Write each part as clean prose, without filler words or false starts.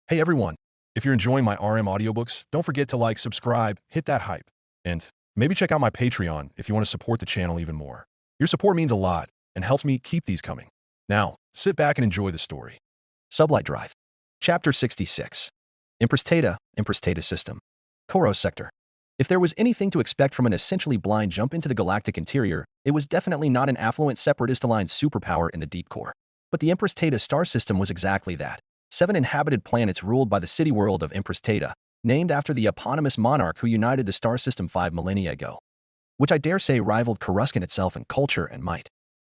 Hey everyone, if you're enjoying my RM audiobooks, don't forget to like, subscribe, hit that hype, and maybe check out my Patreon if you want to support the channel even more. Your support means a lot and helps me keep these coming. Now, sit back and enjoy the story. Sublight Drive. Chapter 66. Empress Tata System. Koros Sector. If there was anything to expect from an essentially blind jump into the galactic interior, it was definitely not an affluent separatist-aligned superpower in the deep core. But the Empress Tata star system was exactly that. 7 inhabited planets ruled by the city world of Empress Tata, named after the eponymous monarch who united the star system 5 millennia ago, which I dare say rivaled Coruscant itself in culture and might.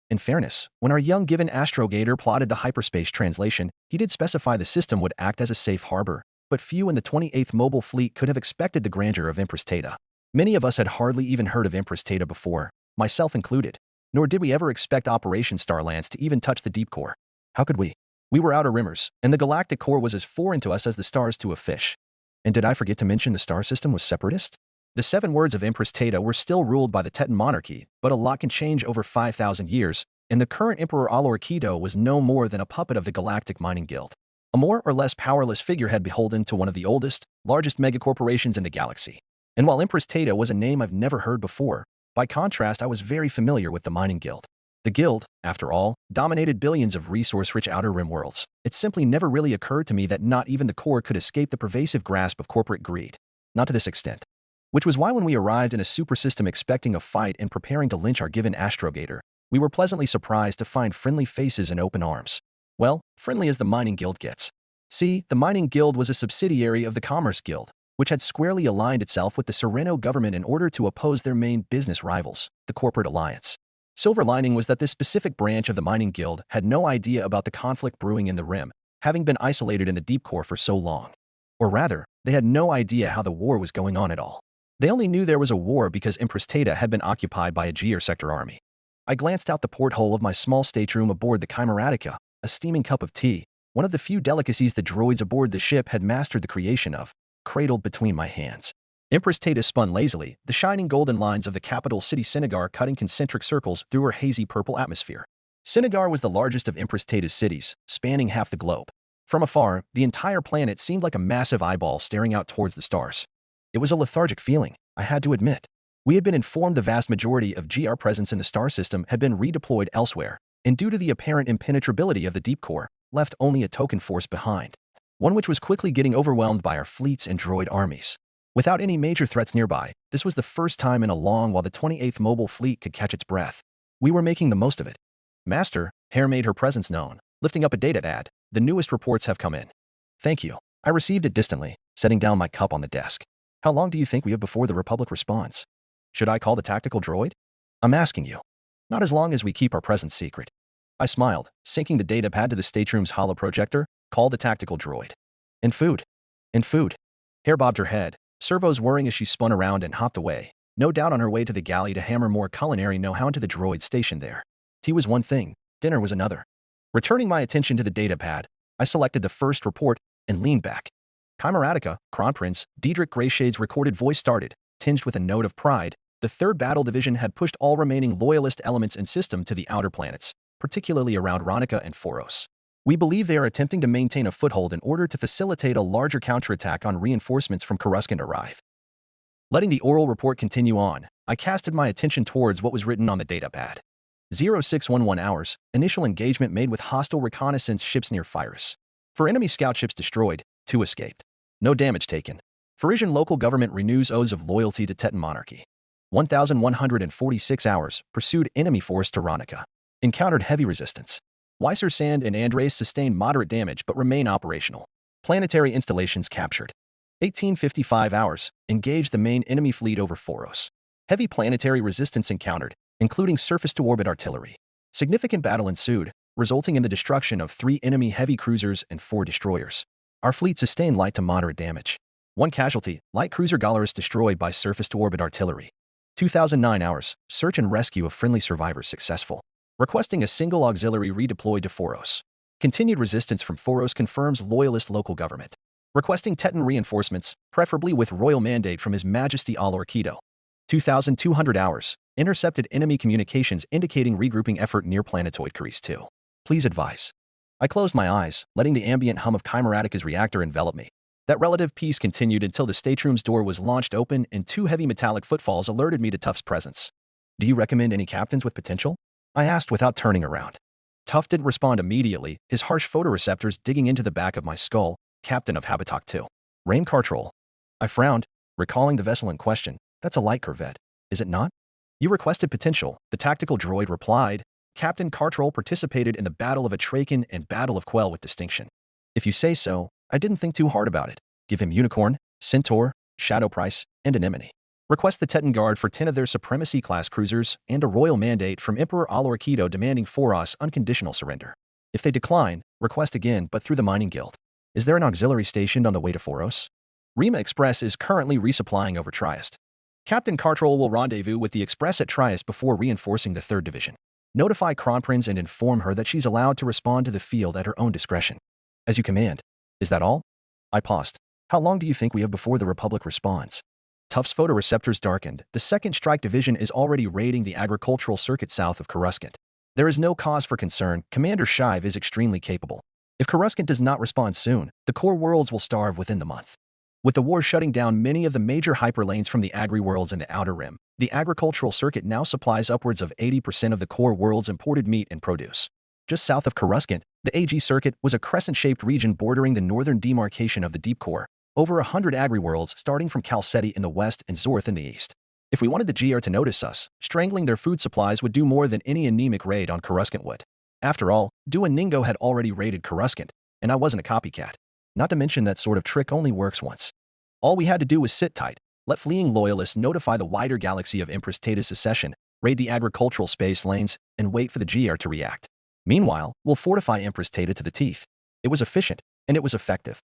In fairness, when our young given astrogator plotted the hyperspace translation, he did specify the system would act as a safe harbor, but few in the 28th Mobile Fleet could have expected the grandeur of Empress Tata. Many of us had hardly even heard of Empress Tata before, myself included, nor did we ever expect Operation Starlance to even touch the deep core. How could we? We were outer rimmers, and the galactic core was as foreign to us as the stars to a fish. And did I forget to mention the star system was separatist? The 7 words of Empress Tata were still ruled by the Tetan monarchy, but a lot can change over 5,000 years, and the current Emperor Alorkido was no more than a puppet of the Galactic Mining Guild, a more or less powerless figurehead beholden to one of the oldest, largest megacorporations in the galaxy. And while Empress Tata was a name I've never heard before, by contrast I was very familiar with the Mining Guild. The guild, after all, dominated billions of resource-rich outer rim worlds. It simply never really occurred to me that not even the core could escape the pervasive grasp of corporate greed. Not to this extent. Which was why when we arrived in a super system expecting a fight and preparing to lynch our given astrogator, we were pleasantly surprised to find friendly faces and open arms. Well, friendly as the Mining Guild gets. See, the Mining Guild was a subsidiary of the Commerce Guild, which had squarely aligned itself with the Sereno government in order to oppose their main business rivals, the Corporate Alliance. Silver lining was that this specific branch of the Mining Guild had no idea about the conflict brewing in the Rim, having been isolated in the deep core for so long. Or rather, they had no idea how the war was going on at all. They only knew there was a war because Empress Tata had been occupied by a Gear Sector army. I glanced out the porthole of my small stateroom aboard the Chimeratica, a steaming cup of tea, one of the few delicacies the droids aboard the ship had mastered the creation of, cradled between my hands. Empress Tata spun lazily, the shining golden lines of the capital city Senegar cutting concentric circles through her hazy purple atmosphere. Senegar was the largest of Empress Tata's cities, spanning half the globe. From afar, the entire planet seemed like a massive eyeball staring out towards the stars. It was a lethargic feeling, I had to admit. We had been informed the vast majority of GR presence in the star system had been redeployed elsewhere, and due to the apparent impenetrability of the deep core, left only a token force behind. One which was quickly getting overwhelmed by our fleets and droid armies. Without any major threats nearby, this was the first time in a long while the 28th Mobile Fleet could catch its breath. We were making the most of it. Master, Hare made her presence known, lifting up a data ad. The newest reports have come in. Thank you. I received it distantly, setting down my cup on the desk. How long do you think we have before the Republic responds? Should I call the tactical droid? I'm asking you. Not as long as we keep our presence secret. I smiled, sinking the data pad to the stateroom's holoprojector. Call the tactical droid. And food. And food. Hare bobbed her head, servos whirring as she spun around and hopped away, no doubt on her way to the galley to hammer more culinary know-how into the droid stationed there. Tea was one thing, dinner was another. Returning my attention to the data pad, I selected the first report and leaned back. Chimeratica, Kronprince, Diedrich Greyshade's recorded voice started, tinged with a note of pride. The 3rd Battle Division had pushed all remaining loyalist elements and system to the outer planets, particularly around Ronica and Foros. We believe they are attempting to maintain a foothold in order to facilitate a larger counterattack on reinforcements from Coruscant arrive. Letting the oral report continue on, I casted my attention towards what was written on the datapad. 0611 hours, initial engagement made with hostile reconnaissance ships near Phyrus. For enemy scout ships destroyed, 2 escaped. No damage taken. Frisian local government renews oaths of loyalty to Tetan monarchy. 1146 hours, pursued enemy force to Ronica. Encountered heavy resistance. Weiser Sand and Andres sustained moderate damage but remain operational. Planetary installations captured. 1855 hours, engaged the main enemy fleet over Foros. Heavy planetary resistance encountered, including surface-to-orbit artillery. Significant battle ensued, resulting in the destruction of 3 enemy heavy cruisers and 4 destroyers. Our fleet sustained light to moderate damage. 1 casualty, light cruiser Galaris destroyed by surface-to-orbit artillery. 2009 hours, search and rescue of friendly survivors successful. Requesting a single auxiliary redeployed to Foros. Continued resistance from Foros confirms loyalist local government. Requesting Tetan reinforcements, preferably with royal mandate from His Majesty Alorkido. 2,200 hours, intercepted enemy communications indicating regrouping effort near planetoid Caris 2. Please advise. I closed my eyes, letting the ambient hum of Chimeratica's reactor envelop me. That relative peace continued until the stateroom's door was launched open and two heavy metallic footfalls alerted me to Tuff's presence. Do you recommend any captains with potential? I asked without turning around. Tuff didn't respond immediately, his harsh photoreceptors digging into the back of my skull. Captain of Habitat 2. Rain Cartrol. I frowned, recalling the vessel in question. That's a light corvette, is it not? You requested potential, the tactical droid replied. Captain Cartrol participated in the Battle of Atrakan and Battle of Quell with distinction. If you say so, I didn't think too hard about it. Give him Unicorn, Centaur, Shadow Price, and Anemone. Request the Teton Guard for 10 of their Supremacy-class cruisers and a royal mandate from Emperor Alarikido demanding Foros unconditional surrender. If they decline, request again but through the Mining Guild. Is there an auxiliary stationed on the way to Foros? Rima Express is currently resupplying over Trieste. Captain Cartrol will rendezvous with the Express at Trieste before reinforcing the 3rd Division. Notify Kronprinz and inform her that she's allowed to respond to the field at her own discretion. As you command. Is that all? I paused. How long do you think we have before the Republic responds? Tuff's photoreceptors darkened. The 2nd Strike Division is already raiding the agricultural circuit south of Coruscant. There is no cause for concern. Commander Shive is extremely capable. If Coruscant does not respond soon, the core worlds will starve within the month. With the war shutting down many of the major hyperlanes from the agri-worlds in the Outer Rim, the agricultural circuit now supplies upwards of 80% of the core world's imported meat and produce. Just south of Coruscant, the AG circuit was a crescent-shaped region bordering the northern demarcation of the Deep Core, over 100 agri-worlds starting from Chalcedon in the west and Zorth in the east. If we wanted the GR to notice us, strangling their food supplies would do more than any anemic raid on Coruscant would. After all, Duoningo had already raided Coruscant, and I wasn't a copycat. Not to mention that sort of trick only works once. All we had to do was sit tight, let fleeing loyalists notify the wider galaxy of Empress Tata's secession, raid the agricultural space lanes, and wait for the GR to react. Meanwhile, we'll fortify Empress Tata to the teeth. It was efficient, and it was effective.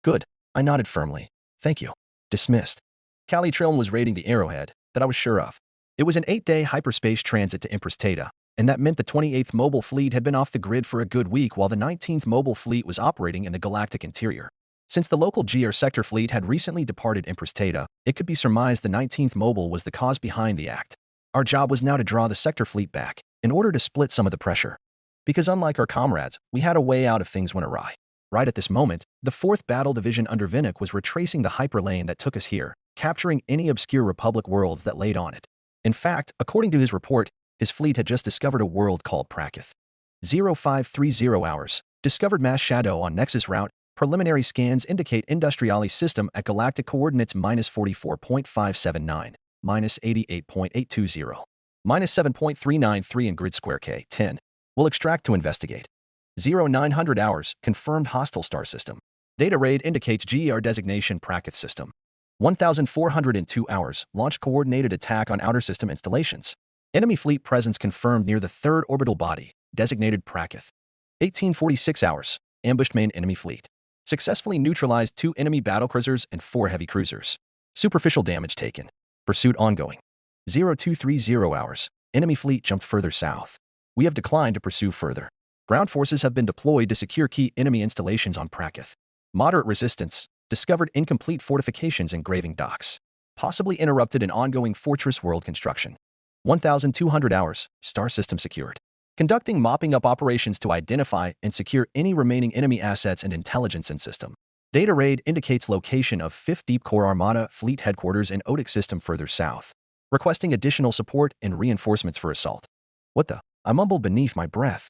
Good. I nodded firmly. Thank you. Dismissed. Kali Trilm was raiding the Arrowhead, that I was sure of. It was an 8-day hyperspace transit to Empress Tata, and that meant the 28th Mobile Fleet had been off the grid for a good week while the 19th Mobile Fleet was operating in the galactic interior. Since the local GR sector fleet had recently departed Empress Tata, it could be surmised the 19th Mobile was the cause behind the act. Our job was now to draw the sector fleet back, in order to split some of the pressure. Because unlike our comrades, we had a way out if things went awry. Right at this moment, the 4th Battle Division under Vinnick was retracing the hyperlane that took us here, capturing any obscure Republic worlds that laid on it. In fact, according to his report, his fleet had just discovered a world called Prakith. 0530 hours. Discovered mass shadow on Nexus route. Preliminary scans indicate Industrialis system at galactic coordinates -44.579, -88.820, -7.393 in grid square K, 10. Will extract to investigate. 0900 hours. Confirmed hostile star system. Data raid indicates GER designation Prakith system. 1402 hours. Launch coordinated attack on outer system installations. Enemy fleet presence confirmed near the 3rd orbital body, designated Prakith. 1846 hours. Ambushed main enemy fleet. Successfully neutralized 2 enemy battlecruisers and 4 heavy cruisers. Superficial damage taken. Pursuit ongoing. 0230 hours. Enemy fleet jumped further south. We have declined to pursue further. Ground forces have been deployed to secure key enemy installations on Prakith. Moderate resistance. Discovered incomplete fortifications and graving docks. Possibly interrupted in ongoing fortress world construction. 1200 hours. Star system secured. Conducting mopping up operations to identify and secure any remaining enemy assets and intelligence in system. Data raid indicates location of 5th Deep Core Armada Fleet Headquarters and Odic system further south. Requesting additional support and reinforcements for assault. What the? I mumbled beneath my breath.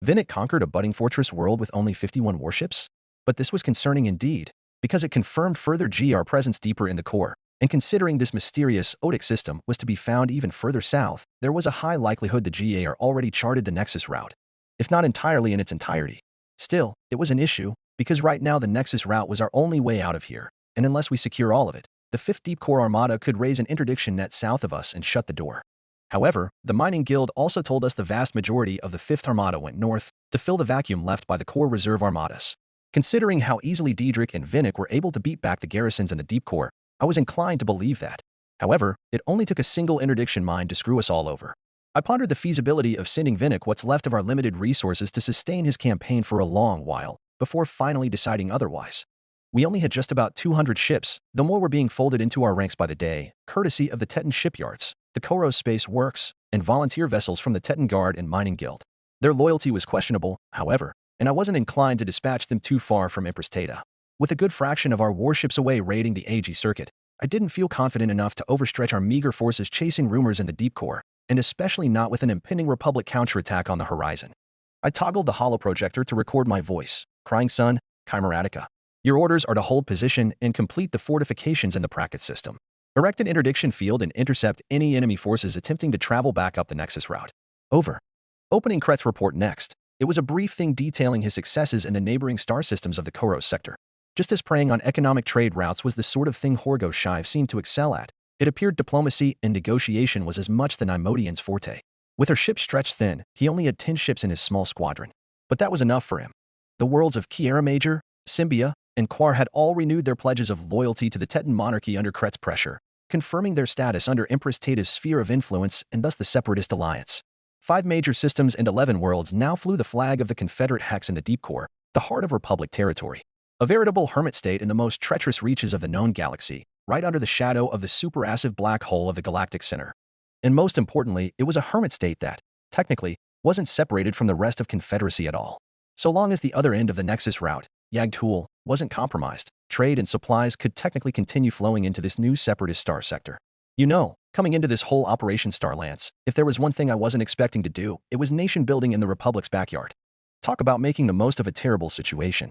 Vinnick conquered a budding fortress world with only 51 warships? But this was concerning indeed, because it confirmed further GR presence deeper in the core, and considering this mysterious Odic system was to be found even further south, there was a high likelihood the GR already charted the Nexus route, if not entirely in its entirety. Still, it was an issue, because right now the Nexus route was our only way out of here, and unless we secure all of it, the 5th Deep Core Armada could raise an interdiction net south of us and shut the door. However, the Mining Guild also told us the vast majority of the 5th Armada went north to fill the vacuum left by the core reserve armadas. Considering how easily Diedrich and Vinnick were able to beat back the garrisons in the Deep Core, I was inclined to believe that. However, it only took a single interdiction mine to screw us all over. I pondered the feasibility of sending Vinnick what's left of our limited resources to sustain his campaign for a long while, before finally deciding otherwise. We only had just about 200 ships, though more were being folded into our ranks by the day, courtesy of the Teton shipyards, the Koros Space Works, and volunteer vessels from the Teton Guard and Mining Guild. Their loyalty was questionable, however, and I wasn't inclined to dispatch them too far from Empress Teta. With a good fraction of our warships away raiding the AG circuit, I didn't feel confident enough to overstretch our meager forces chasing rumors in the deep core, and especially not with an impending Republic counterattack on the horizon. I toggled the holoprojector to record my voice, crying, "Son, Chimeratica. Your orders are to hold position and complete the fortifications in the Pracket system. Erect an interdiction field and intercept any enemy forces attempting to travel back up the Nexus route. Over." Opening Kret's report next, it was a brief thing detailing his successes in the neighboring star systems of the Koros sector. Just as preying on economic trade routes was the sort of thing Horgo Shive seemed to excel at, it appeared diplomacy and negotiation was as much the Nimodian's forte. With her ships stretched thin, he only had 10 ships in his small squadron. But that was enough for him. The worlds of Kiera Major, Symbia, and Quar had all renewed their pledges of loyalty to the Teton monarchy under Kret's pressure, confirming their status under Empress Teta's sphere of influence and thus the Separatist alliance. 5 major systems and 11 worlds now flew the flag of the Confederate Hex in the deep core, the heart of Republic territory. A veritable hermit state in the most treacherous reaches of the known galaxy, right under the shadow of the supermassive black hole of the galactic center. And most importantly, it was a hermit state that, technically, wasn't separated from the rest of Confederacy at all. So long as the other end of the Nexus route, Yagtul, wasn't compromised, trade and supplies could technically continue flowing into this new separatist star sector. You know, coming into this whole Operation Starlance, if there was one thing I wasn't expecting to do, it was nation building in the Republic's backyard. Talk about making the most of a terrible situation.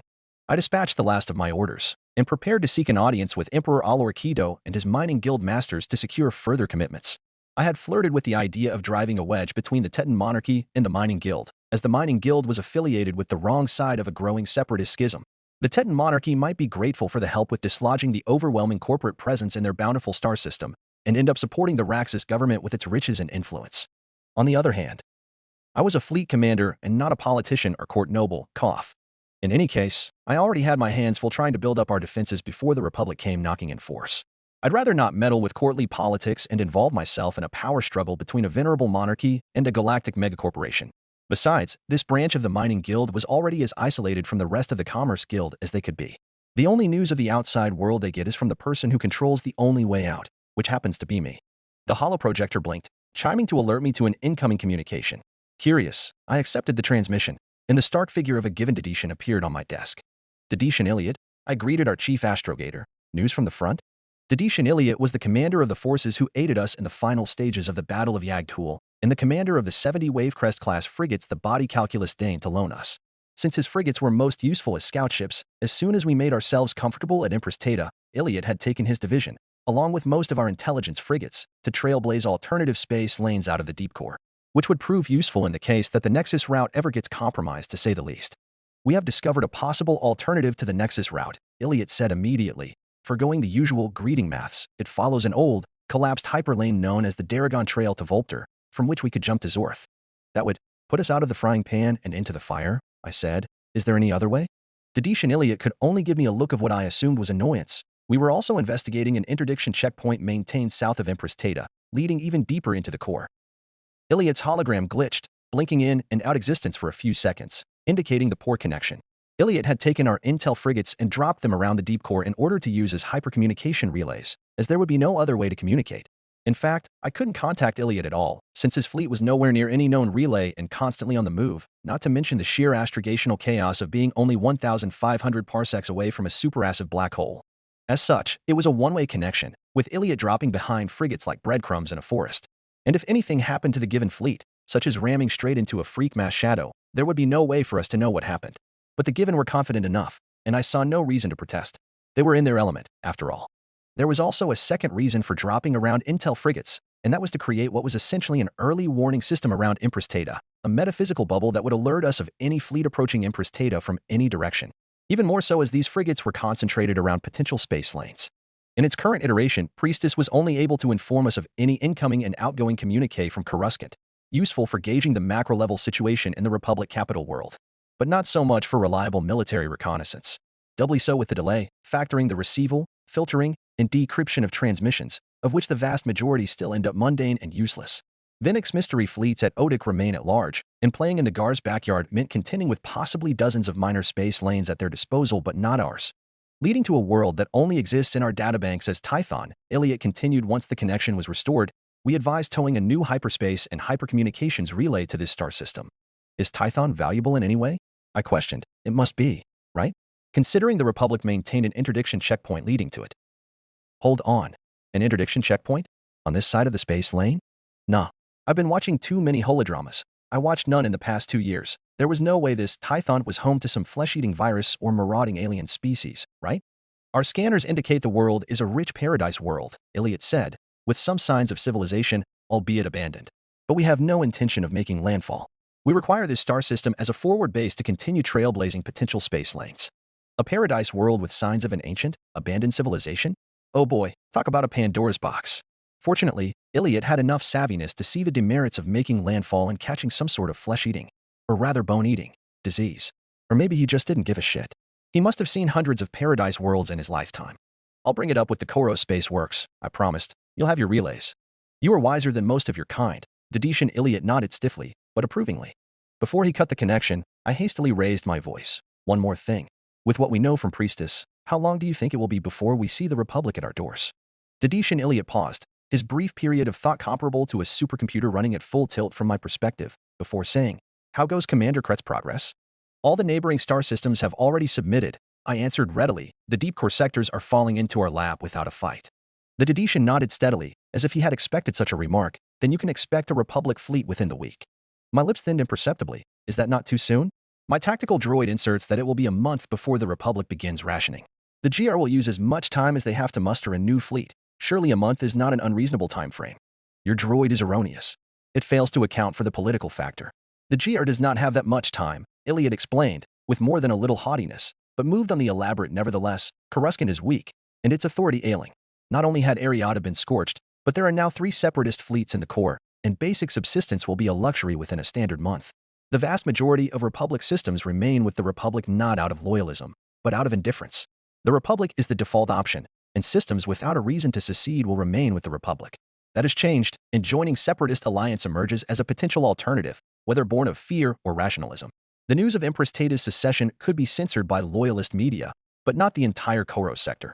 I dispatched the last of my orders, and prepared to seek an audience with Emperor Alor Kido and his mining guild masters to secure further commitments. I had flirted with the idea of driving a wedge between the Teton monarchy and the mining guild, as the mining guild was affiliated with the wrong side of a growing separatist schism. The Teton monarchy might be grateful for the help with dislodging the overwhelming corporate presence in their bountiful star system, and end up supporting the Raxus government with its riches and influence. On the other hand, I was a fleet commander and not a politician or court noble, cough. In any case, I already had my hands full trying to build up our defenses before the Republic came knocking in force. I'd rather not meddle with courtly politics and involve myself in a power struggle between a venerable monarchy and a galactic megacorporation. Besides, this branch of the mining guild was already as isolated from the rest of the commerce guild as they could be. The only news of the outside world they get is from the person who controls the only way out, which happens to be me. The holoprojector blinked, chiming to alert me to an incoming communication. Curious, I accepted the transmission, and the stark figure of a given Dedetian appeared on my desk. Dedetian Iliad, I greeted our chief astrogator. News from the front? Dedetian Iliad was the commander of the forces who aided us in the final stages of the Battle of Yagtul, and the commander of the 70 Wavecrest-class frigates the body calculus deigned to loan us. Since his frigates were most useful as scout ships, as soon as we made ourselves comfortable at Empress Teta, Iliad had taken his division, along with most of our intelligence frigates, to trailblaze alternative space lanes out of the deep core, which would prove useful in the case that the Nexus route ever gets compromised, to say the least. We have discovered a possible alternative to the Nexus route, Iliad said immediately. Forgoing the usual greeting maths, it follows an old, collapsed hyperlane known as the Daragon Trail to Volpter, from which we could jump to Zorth. That would put us out of the frying pan and into the fire, I said. Is there any other way? Dedetian Iliad could only give me a look of what I assumed was annoyance. We were also investigating an interdiction checkpoint maintained south of Empress Teta, leading even deeper into the core. Iliad's hologram glitched, blinking in and out existence for a few seconds, indicating the poor connection. Iliad had taken our intel frigates and dropped them around the deep core in order to use as hypercommunication relays, as there would be no other way to communicate. In fact, I couldn't contact Iliad at all, since his fleet was nowhere near any known relay and constantly on the move, not to mention the sheer astrogational chaos of being only 1,500 parsecs away from a supermassive black hole. As such, it was a one-way connection, with Iliad dropping behind frigates like breadcrumbs in a forest. And if anything happened to the given fleet, such as ramming straight into a freak mass shadow, there would be no way for us to know what happened. But the given were confident enough, and I saw no reason to protest. They were in their element, after all. There was also a second reason for dropping around intel frigates, and that was to create what was essentially an early warning system around Empress Teta, a metaphysical bubble that would alert us of any fleet approaching Empress Teta from any direction. Even more so as these frigates were concentrated around potential space lanes. In its current iteration, Priestess was only able to inform us of any incoming and outgoing communique from Coruscant, useful for gauging the macro-level situation in the Republic capital world, but not so much for reliable military reconnaissance. Doubly so with the delay, factoring the receival, filtering, and decryption of transmissions, of which the vast majority still end up mundane and useless. Venix's mystery fleets at Odic remain at large, and playing in the Gar's backyard meant contending with possibly dozens of minor space lanes at their disposal but not ours. Leading to a world that only exists in our databanks as Tython, Iliad continued once the connection was restored, we advised towing a new hyperspace and hypercommunications relay to this star system. Is Tython valuable in any way? I questioned. It must be, right? Considering the Republic maintained an interdiction checkpoint leading to it. Hold on. An interdiction checkpoint? On this side of the space lane? Nah. I've been watching too many holodramas. I watched none in the past 2 years. There was no way this Tython was home to some flesh-eating virus or marauding alien species, right? Our scanners indicate the world is a rich paradise world, Iliad said, with some signs of civilization, albeit abandoned. But we have no intention of making landfall. We require this star system as a forward base to continue trailblazing potential space lanes. A paradise world with signs of an ancient, abandoned civilization? Oh boy, talk about a Pandora's box. Fortunately, Iliad had enough savviness to see the demerits of making landfall and catching some sort of flesh-eating, or rather bone-eating, disease. Or maybe he just didn't give a shit. He must have seen hundreds of paradise worlds in his lifetime. I'll bring it up with the Koro Space Works, I promised. You'll have your relays. You are wiser than most of your kind. Dedetian Iliad nodded stiffly, but approvingly. Before he cut the connection, I hastily raised my voice. One more thing. With what we know from Priestess, how long do you think it will be before we see the Republic at our doors? Dedetian Iliad paused, his brief period of thought comparable to a supercomputer running at full tilt from my perspective, before saying, "How goes Commander Kret's progress?" "All the neighboring star systems have already submitted," I answered readily. "The deep core sectors are falling into our lap without a fight." The Dedetian nodded steadily, as if he had expected such a remark. "Then you can expect a Republic fleet within the week." My lips thinned imperceptibly. Is that not too soon? My tactical droid inserts that it will be a month before the Republic begins rationing. The GR will use as much time as they have to muster a new fleet. Surely a month is not an unreasonable time frame. Your droid is erroneous. It fails to account for the political factor. The GR does not have that much time, Iliad explained, with more than a little haughtiness, but moved on the elaborate nevertheless. Coruscant is weak, and its authority ailing. Not only had Ariada been scorched, but there are now 3 separatist fleets in the core, and basic subsistence will be a luxury within a standard month. The vast majority of Republic systems remain with the Republic not out of loyalism, but out of indifference. The Republic is the default option, and systems without a reason to secede will remain with the Republic. That has changed, and joining Separatist Alliance emerges as a potential alternative, whether born of fear or rationalism. The news of Empress Tata's secession could be censored by loyalist media, but not the entire Koro sector.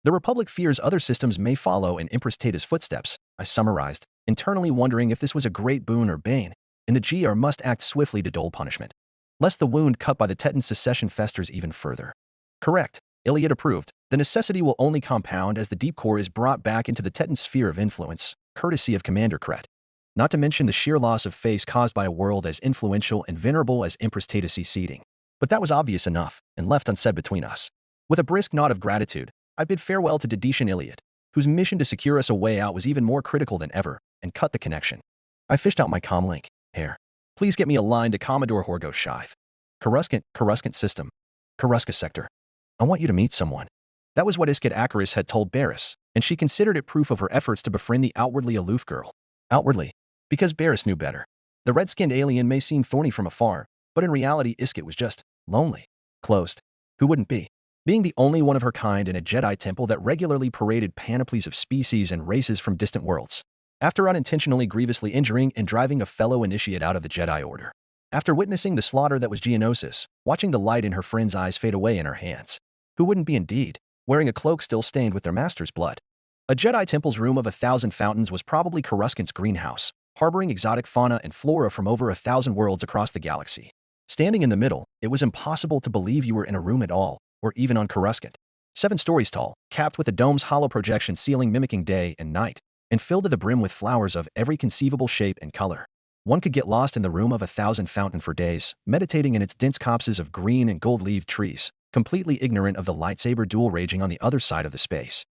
The Republic fears other systems may follow in Empress Tata's footsteps, I summarized, internally wondering if this was a great boon or bane, and the GR must act swiftly to dole punishment, lest the wound cut by the Tetan secession festers even further. Correct, Iliad approved. The necessity will only compound as the deep core is brought back into the Tetan sphere of influence, courtesy of Commander Kret. Not to mention the sheer loss of face caused by a world as influential and venerable as Empress Tata seceding. But that was obvious enough, and left unsaid between us. With a brisk nod of gratitude, I bid farewell to Dedetian Iliad, whose mission to secure us a way out was even more critical than ever, and cut the connection. I fished out my comlink. Here. Please get me a line to Commodore Horgo Shive. Coruscant system. Coruscant sector. I want you to meet someone. That was what Isket Akaris had told Barris, and she considered it proof of her efforts to befriend the outwardly aloof girl. Outwardly. Because Barris knew better. The red-skinned alien may seem thorny from afar, but in reality Isket was just lonely. Closed. Who wouldn't be? Being the only one of her kind in a Jedi temple that regularly paraded panoplies of species and races from distant worlds. After unintentionally grievously injuring and driving a fellow initiate out of the Jedi Order. After witnessing the slaughter that was Geonosis, watching the light in her friend's eyes fade away in her hands. Who wouldn't be indeed, wearing a cloak still stained with their master's blood? A Jedi temple's room of 1,000 fountains was probably Coruscant's greenhouse, harboring exotic fauna and flora from over 1,000 worlds across the galaxy. Standing in the middle, it was impossible to believe you were in a room at all, or even on Coruscant. 7 stories tall, capped with a dome's hollow projection ceiling mimicking day and night, and filled to the brim with flowers of every conceivable shape and color. One could get lost in the room of 1,000 fountain for days, meditating in its dense copses of green and gold-leaved trees, completely ignorant of the lightsaber duel raging on the other side of the space.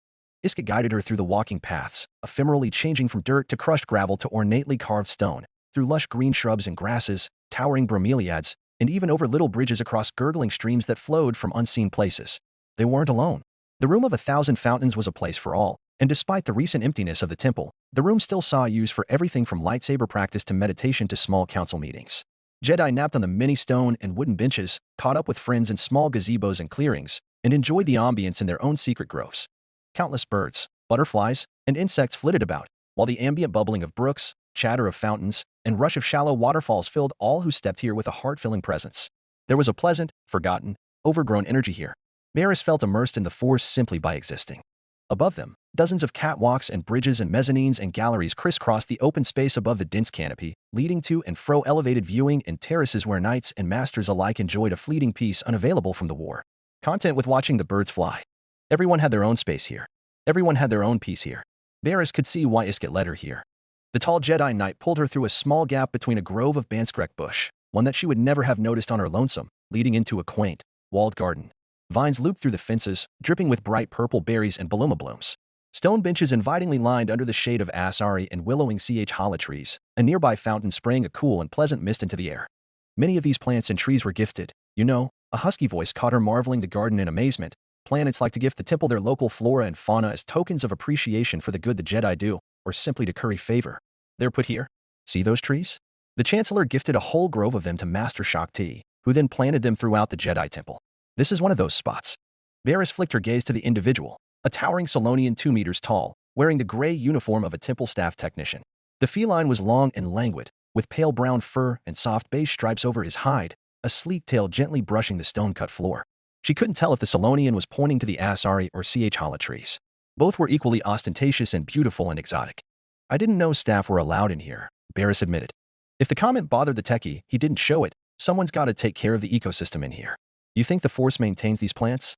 Isket guided her through the walking paths, ephemerally changing from dirt to crushed gravel to ornately carved stone, through lush green shrubs and grasses, towering bromeliads, and even over little bridges across gurgling streams that flowed from unseen places. They weren't alone. The room of 1,000 fountains was a place for all, and despite the recent emptiness of the temple, the room still saw use for everything from lightsaber practice to meditation to small council meetings. Jedi napped on the many stone and wooden benches, caught up with friends in small gazebos and clearings, and enjoyed the ambience in their own secret groves. Countless birds, butterflies, and insects flitted about, while the ambient bubbling of brooks, chatter of fountains, and rush of shallow waterfalls filled all who stepped here with a heart-filling presence. There was a pleasant, forgotten, overgrown energy here. Barris felt immersed in the Force simply by existing. Above them, Dozens of catwalks and bridges and mezzanines and galleries crisscrossed the open space above the dense canopy, leading to and fro elevated viewing and terraces where knights and masters alike enjoyed a fleeting peace unavailable from the war. Content with watching the birds fly. Everyone had their own space here. Everyone had their own peace here. Varys could see why Iskit led her here. The tall Jedi Knight pulled her through a small gap between a grove of banskrek bush, one that she would never have noticed on her lonesome, leading into a quaint, walled garden. Vines looped through the fences, dripping with bright purple berries and baluma blooms. Stone benches invitingly lined under the shade of asari and willowing ch trees, a nearby fountain spraying a cool and pleasant mist into the air. Many of these plants and trees were gifted. You know, a husky voice caught her marveling the garden in amazement. Planets like to gift the temple their local flora and fauna as tokens of appreciation for the good the Jedi do, or simply to curry favor. They're put here. See those trees? The Chancellor gifted a whole grove of them to Master Shakti, who then planted them throughout the Jedi Temple. This is one of those spots. Varys flicked her gaze to the individual, a towering Solonian 2 meters tall, wearing the gray uniform of a temple staff technician. The feline was long and languid, with pale brown fur and soft beige stripes over his hide, a sleek tail gently brushing the stone-cut floor. She couldn't tell if the Solonian was pointing to the asari or ch trees. Both were equally ostentatious and beautiful and exotic. I didn't know staff were allowed in here, Varys admitted. If the comment bothered the techie, he didn't show it. Someone's got to take care of the ecosystem in here. You think the Force maintains these plants?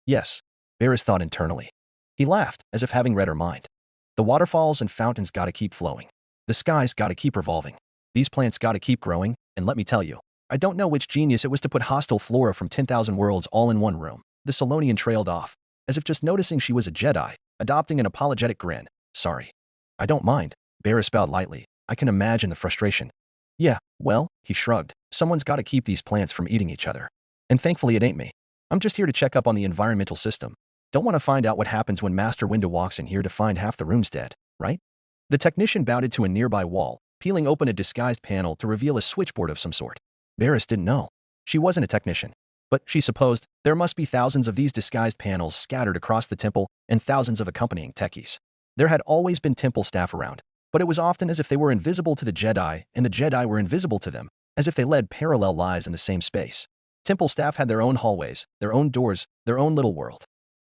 Yes, Varys thought internally. He laughed, as if having read her mind. The waterfalls and fountains gotta keep flowing. The skies gotta keep revolving. These plants gotta keep growing, and let me tell you, I don't know which genius it was to put hostile flora from 10,000 worlds all in one room. The Solonian trailed off, as if just noticing she was a Jedi, adopting an apologetic grin. Sorry. I don't mind, Varys bowed lightly. I can imagine the frustration. Yeah, well, he shrugged. Someone's gotta keep these plants from eating each other. And thankfully it ain't me. I'm just here to check up on the environmental system. Don't want to find out what happens when Master Windu walks in here to find half the room's dead, right? The technician bounded to a nearby wall, peeling open a disguised panel to reveal a switchboard of some sort. Varys didn't know. She wasn't a technician. But, she supposed, there must be thousands of these disguised panels scattered across the temple and thousands of accompanying techies. There had always been temple staff around, but it was often as if they were invisible to the Jedi and the Jedi were invisible to them, as if they led parallel lives in the same space. Temple staff had their own hallways, their own doors, their own little world.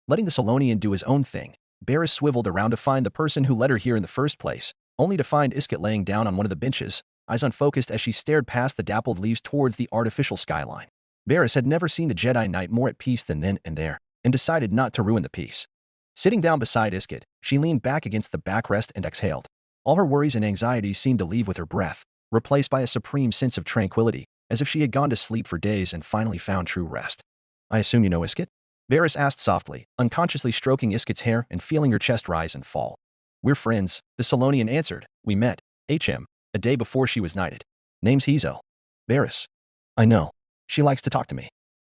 Letting the Solonian do his own thing, Varys swiveled around to find the person who led her here in the first place, only to find Iskit laying down on one of the benches, eyes unfocused as she stared past the dappled leaves towards the artificial skyline. Varys had never seen the Jedi Knight more at peace than then and there, and decided not to ruin the peace. Sitting down beside Iskit, she leaned back against the backrest and exhaled. All her worries and anxieties seemed to leave with her breath, replaced by a supreme sense of tranquility, as if she had gone to sleep for days and finally found true rest. I assume you know Iskit? Varys asked softly, unconsciously stroking Iskit's hair and feeling her chest rise and fall. We're friends, the Solonian answered. We met, HM, a day before she was knighted. Name's Hizo. Varys. I know. She likes to talk to me.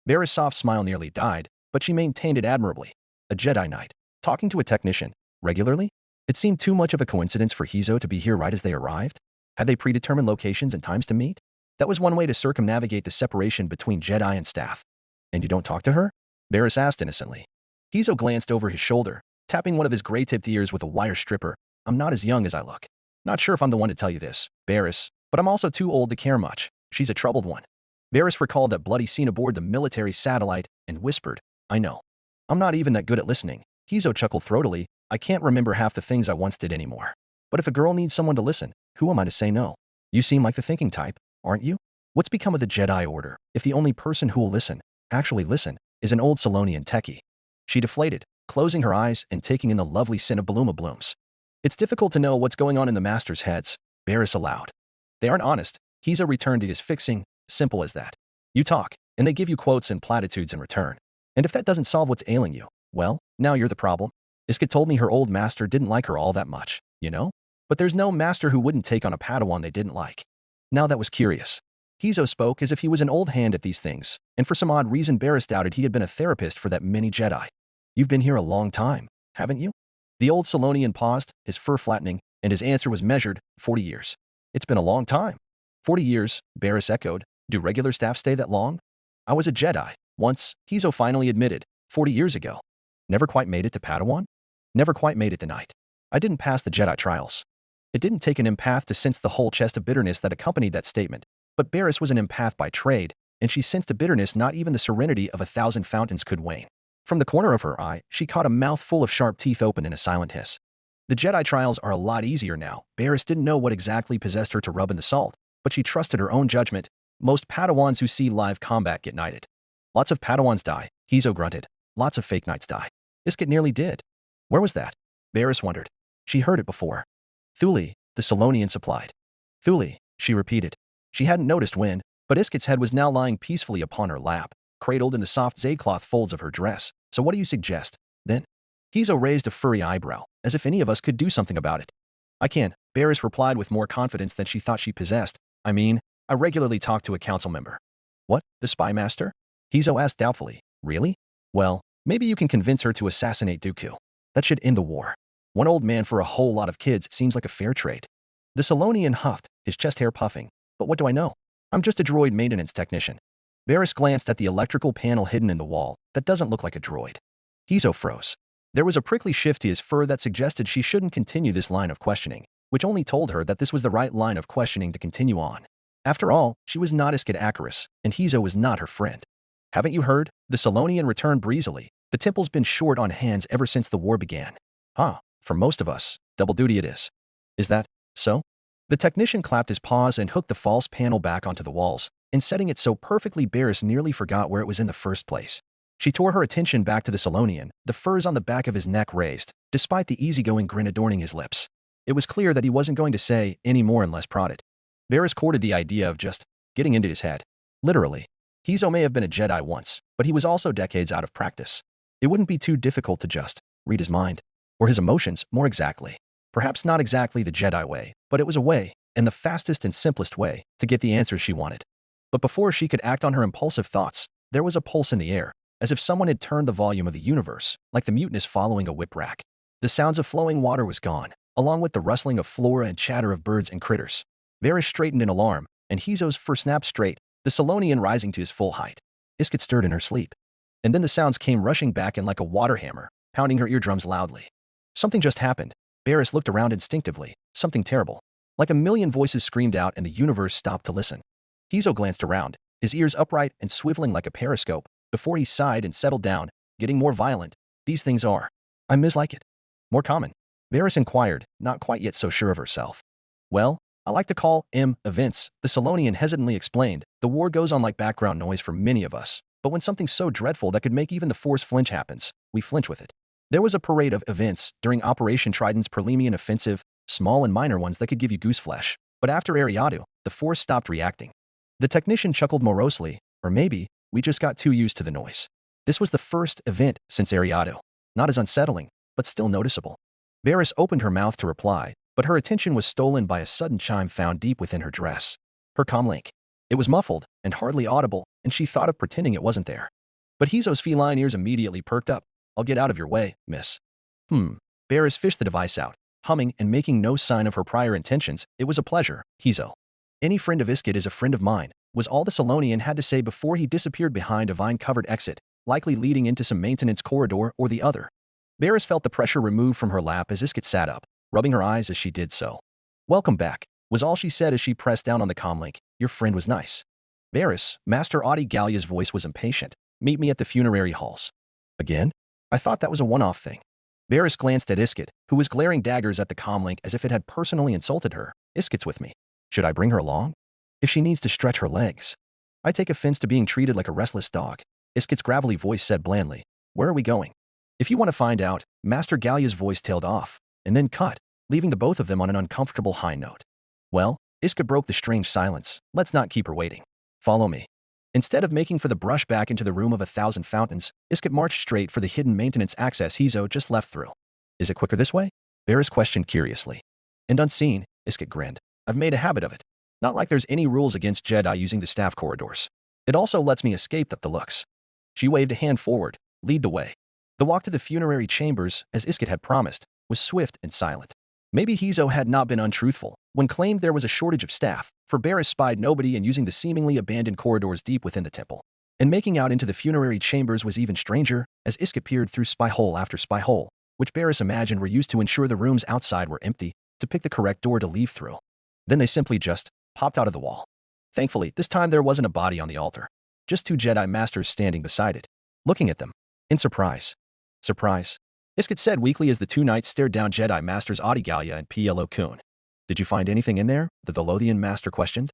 Varys' soft smile nearly died, but she maintained it admirably. A Jedi Knight, talking to a technician, regularly? It seemed too much of a coincidence for Hizo to be here right as they arrived. Had they predetermined locations and times to meet? That was one way to circumnavigate the separation between Jedi and staff. And you don't talk to her? Varys asked innocently. Hizo glanced over his shoulder, tapping one of his gray-tipped ears with a wire stripper. I'm not as young as I look. Not sure if I'm the one to tell you this, Varys, but I'm also too old to care much. She's a troubled one. Varys recalled that bloody scene aboard the military satellite and whispered, I know. I'm not even that good at listening. Hizo chuckled throatily. I can't remember half the things I once did anymore. But if a girl needs someone to listen, who am I to say no? You seem like the thinking type, aren't you? What's become of the Jedi Order if the only person who will listen, actually listen, is an old Solonian techie? She deflated, closing her eyes and taking in the lovely scent of baluma blooms. It's difficult to know what's going on in the masters' heads, Varys allowed. They aren't honest. Hizo returned to his fixing, simple as that. You talk, and they give you quotes and platitudes in return. And if that doesn't solve what's ailing you, well, now you're the problem. Iskit told me her old master didn't like her all that much, you know? But there's no master who wouldn't take on a Padawan they didn't like. Now that was curious. Hizo spoke as if he was an old hand at these things, and for some odd reason Varys doubted he had been a therapist for that many Jedi. You've been here a long time, haven't you? The old Solonian paused, his fur flattening, and his answer was measured, 40 years. It's been a long time. 40 years, Varys echoed. Do regular staff stay that long? I was a Jedi, once, Hizo finally admitted, 40 years ago. Never quite made it to Padawan? Never quite made it to Knight. I didn't pass the Jedi trials. It didn't take an empath to sense the whole chest of bitterness that accompanied that statement, but Varys was an empath by trade, and she sensed a bitterness not even the serenity of 1,000 fountains could wane. From the corner of her eye, she caught a mouthful of sharp teeth open in a silent hiss. The Jedi trials are a lot easier now. Barris didn't know what exactly possessed her to rub in the salt, but she trusted her own judgment. Most Padawans who see live combat get knighted. Lots of Padawans die, Hizo grunted. Lots of fake knights die. Iskit nearly did. Where was that? Barris wondered. She heard it before. Thule, the Solonian supplied. Thule, she repeated. She hadn't noticed when, but Iskit's head was now lying peacefully upon her lap, cradled in the soft zaecloth folds of her dress. So what do you suggest, then? Hizo raised a furry eyebrow, as if any of us could do something about it. I can, Barris replied with more confidence than she thought she possessed. I mean, I regularly talk to a council member. What, the spy master? Hizo asked doubtfully. Really? Well, maybe you can convince her to assassinate Dooku. That should end the war. One old man for a whole lot of kids seems like a fair trade. The Solonian huffed, his chest hair puffing. But what do I know? I'm just a droid maintenance technician. Barris glanced at the electrical panel hidden in the wall. That doesn't look like a droid. Hizo froze. There was a prickly shift to his fur that suggested she shouldn't continue this line of questioning, which only told her that this was the right line of questioning to continue on. After all, she was not Iskit Akaris, and Hizo was not her friend. Haven't you heard? The Solonian returned breezily. The temple's been short on hands ever since the war began. Ah, for most of us, double duty it is. Is that so? The technician clapped his paws and hooked the false panel back onto the walls, and setting it so perfectly Barris nearly forgot where it was in the first place. She tore her attention back to the Solonian, the furs on the back of his neck raised, despite the easygoing grin adorning his lips. It was clear that he wasn't going to say any more unless prodded. Barris courted the idea of just getting into his head. Literally. Hizo may have been a Jedi once, but he was also decades out of practice. It wouldn't be too difficult to just read his mind. Or his emotions, more exactly. Perhaps not exactly the Jedi way, but it was a way, and the fastest and simplest way, to get the answers she wanted. But before she could act on her impulsive thoughts, there was a pulse in the air, as if someone had turned the volume of the universe, like the mutinous following a whip rack. The sounds of flowing water was gone, along with the rustling of flora and chatter of birds and critters. Varys straightened in alarm, and Hizo's fur snapped straight, the Solonian rising to his full height. Iskit stirred in her sleep. And then the sounds came rushing back in like a water hammer, pounding her eardrums loudly. Something just happened. Varys looked around instinctively. Something terrible. Like a million voices screamed out and the universe stopped to listen. Hizo glanced around, his ears upright and swiveling like a periscope, before he sighed and settled down, getting more violent. These things are. I mislike it. More common. Varys inquired, not quite yet so sure of herself. Well, I like to call events, the Solonian hesitantly explained. The war goes on like background noise for many of us, but when something so dreadful that could make even the Force flinch happens, we flinch with it. There was a parade of events during Operation Trident's Perlemian offensive, small and minor ones that could give you gooseflesh, but after Ariadu, the Force stopped reacting. The technician chuckled morosely, or maybe, we just got too used to the noise. This was the first event since Ariadu. Not as unsettling, but still noticeable. Varys opened her mouth to reply, but her attention was stolen by a sudden chime found deep within her dress. Her comlink. It was muffled and hardly audible, and she thought of pretending it wasn't there. But Hizo's feline ears immediately perked up. I'll get out of your way, miss. Varys fished the device out, humming and making no sign of her prior intentions. It was a pleasure, Hizo. Any friend of Iskit is a friend of mine, was all the Solonian had to say before he disappeared behind a vine-covered exit, likely leading into some maintenance corridor or the other. Varys felt the pressure removed from her lap as Iskit sat up, rubbing her eyes as she did so. Welcome back, was all she said as she pressed down on the comlink. Your friend was nice. Varys, Master Audi Gallia's voice was impatient. Meet me at the funerary halls. Again? I thought that was a one-off thing. Varys glanced at Iskit, who was glaring daggers at the comlink as if it had personally insulted her. Iskit's with me. Should I bring her along? If she needs to stretch her legs. I take offense to being treated like a restless dog. Iskit's gravelly voice said blandly. Where are we going? If you want to find out, Master Gallia's voice tailed off, and then cut, leaving the both of them on an uncomfortable high note. Well, Iskit broke the strange silence. Let's not keep her waiting. Follow me. Instead of making for the brush back into the room of 1,000 fountains, Iskit marched straight for the hidden maintenance access Hizo just left through. Is it quicker this way? Varys questioned curiously. And unseen, Iskit grinned. I've made a habit of it. Not like there's any rules against Jedi using the staff corridors. It also lets me escape up the looks. She waved a hand forward. Lead the way. The walk to the funerary chambers, as Iskit had promised, was swift and silent. Maybe Hizo had not been untruthful when claimed there was a shortage of staff, for Barris spied nobody in using the seemingly abandoned corridors deep within the temple. And making out into the funerary chambers was even stranger, as Iskit peered through spy hole after spy hole, which Barris imagined were used to ensure the rooms outside were empty, to pick the correct door to leave through. Then they simply just popped out of the wall. Thankfully, this time there wasn't a body on the altar. Just two Jedi Masters standing beside it, looking at them. In surprise. Surprise. Iskut said weakly as the two knights stared down Jedi Masters Audigalia and Plo Koon. Did you find anything in there? The Velothian master questioned.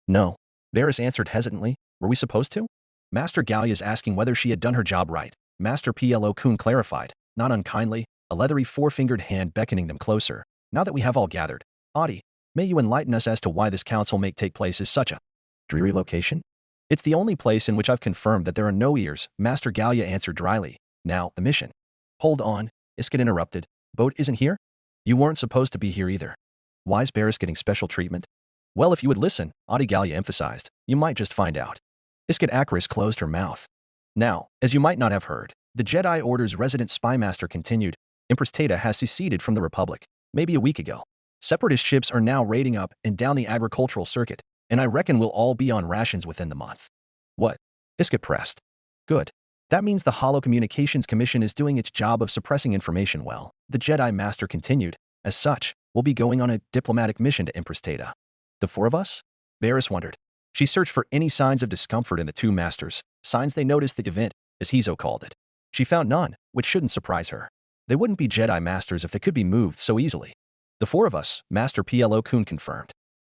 No. Varys answered hesitantly. Were we supposed to? Master Gallia's asking whether she had done her job right. Master Plo Koon clarified, not unkindly, a leathery four-fingered hand beckoning them closer. Now that we have all gathered, Audi, may you enlighten us as to why this council may take place is such a dreary location? It's the only place in which I've confirmed that there are no ears, Master Gallia answered dryly. Now, the mission. Hold on, Iskut interrupted. Boat isn't here? You weren't supposed to be here either. Why's Barris getting special treatment? Well, if you would listen, Audi Gallia emphasized, you might just find out. Iskut Akris closed her mouth. Now, as you might not have heard, the Jedi Order's resident spymaster continued, Empress Tata has seceded from the Republic, maybe a week ago. Separatist ships are now raiding up and down the agricultural circuit, and I reckon we'll all be on rations within the month. What? Iskut pressed. Good. That means the Holo Communications Commission is doing its job of suppressing information well, the Jedi Master continued. As such, we'll be going on a diplomatic mission to Empress Tata. The four of us? Varys wondered. She searched for any signs of discomfort in the two masters, signs they noticed the event, as Hizo called it. She found none, which shouldn't surprise her. They wouldn't be Jedi Masters if they could be moved so easily. The four of us, Master Plo Koon confirmed.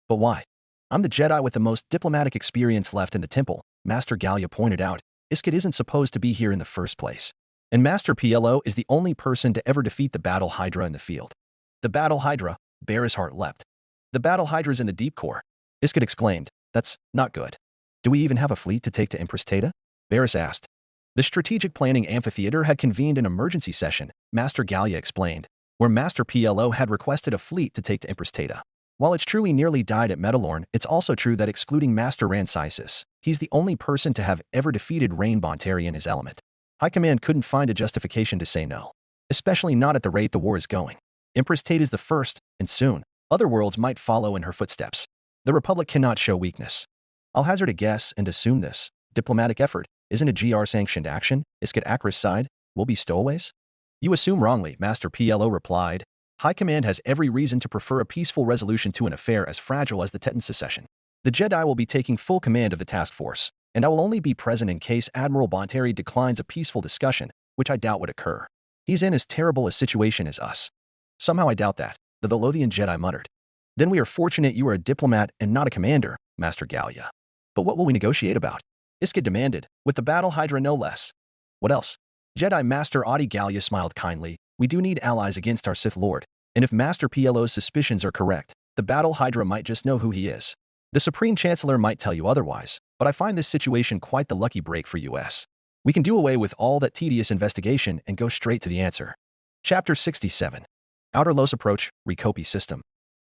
But why? I'm the Jedi with the most diplomatic experience left in the temple, Master Gallia pointed out. Iskut isn't supposed to be here in the first place. And Master Plo is the only person to ever defeat the Battle Hydra in the field. The Battle Hydra, Barris' heart leapt. The Battle Hydra's in the deep core, Iskut exclaimed. That's not good. Do we even have a fleet to take to Empress Tata? Varys asked. The Strategic Planning Amphitheater had convened an emergency session, Master Gallia explained, where Master Plo had requested a fleet to take to Empress Tata. While it's true he nearly died at Metalorn, it's also true that excluding Master Rancisis, he's the only person to have ever defeated Rain Bonteri in his element. High Command couldn't find a justification to say no, especially not at the rate the war is going. Empress Tata is the first, and soon, other worlds might follow in her footsteps. The Republic cannot show weakness. I'll hazard a guess and assume this diplomatic effort isn't a GR-sanctioned action. Iskut Akris sighed. We'll be stowaways? You assume wrongly, Master Plo replied. High Command has every reason to prefer a peaceful resolution to an affair as fragile as the Tetan secession. The Jedi will be taking full command of the task force, and I will only be present in case Admiral Bonteri declines a peaceful discussion, which I doubt would occur. He's in as terrible a situation as us. Somehow I doubt that, the Velothian Jedi muttered. Then we are fortunate you are a diplomat and not a commander, Master Gallia. But what will we negotiate about? Iskut demanded, with the Battle Hydra no less. What else? Jedi Master Audi Gallia smiled kindly. We do need allies against our Sith Lord, and if Master Plo's suspicions are correct, the Battle Hydra might just know who he is. The Supreme Chancellor might tell you otherwise, but I find this situation quite the lucky break for US. We can do away with all that tedious investigation and go straight to the answer. Chapter 67. Outer Los Approach, Recopi System.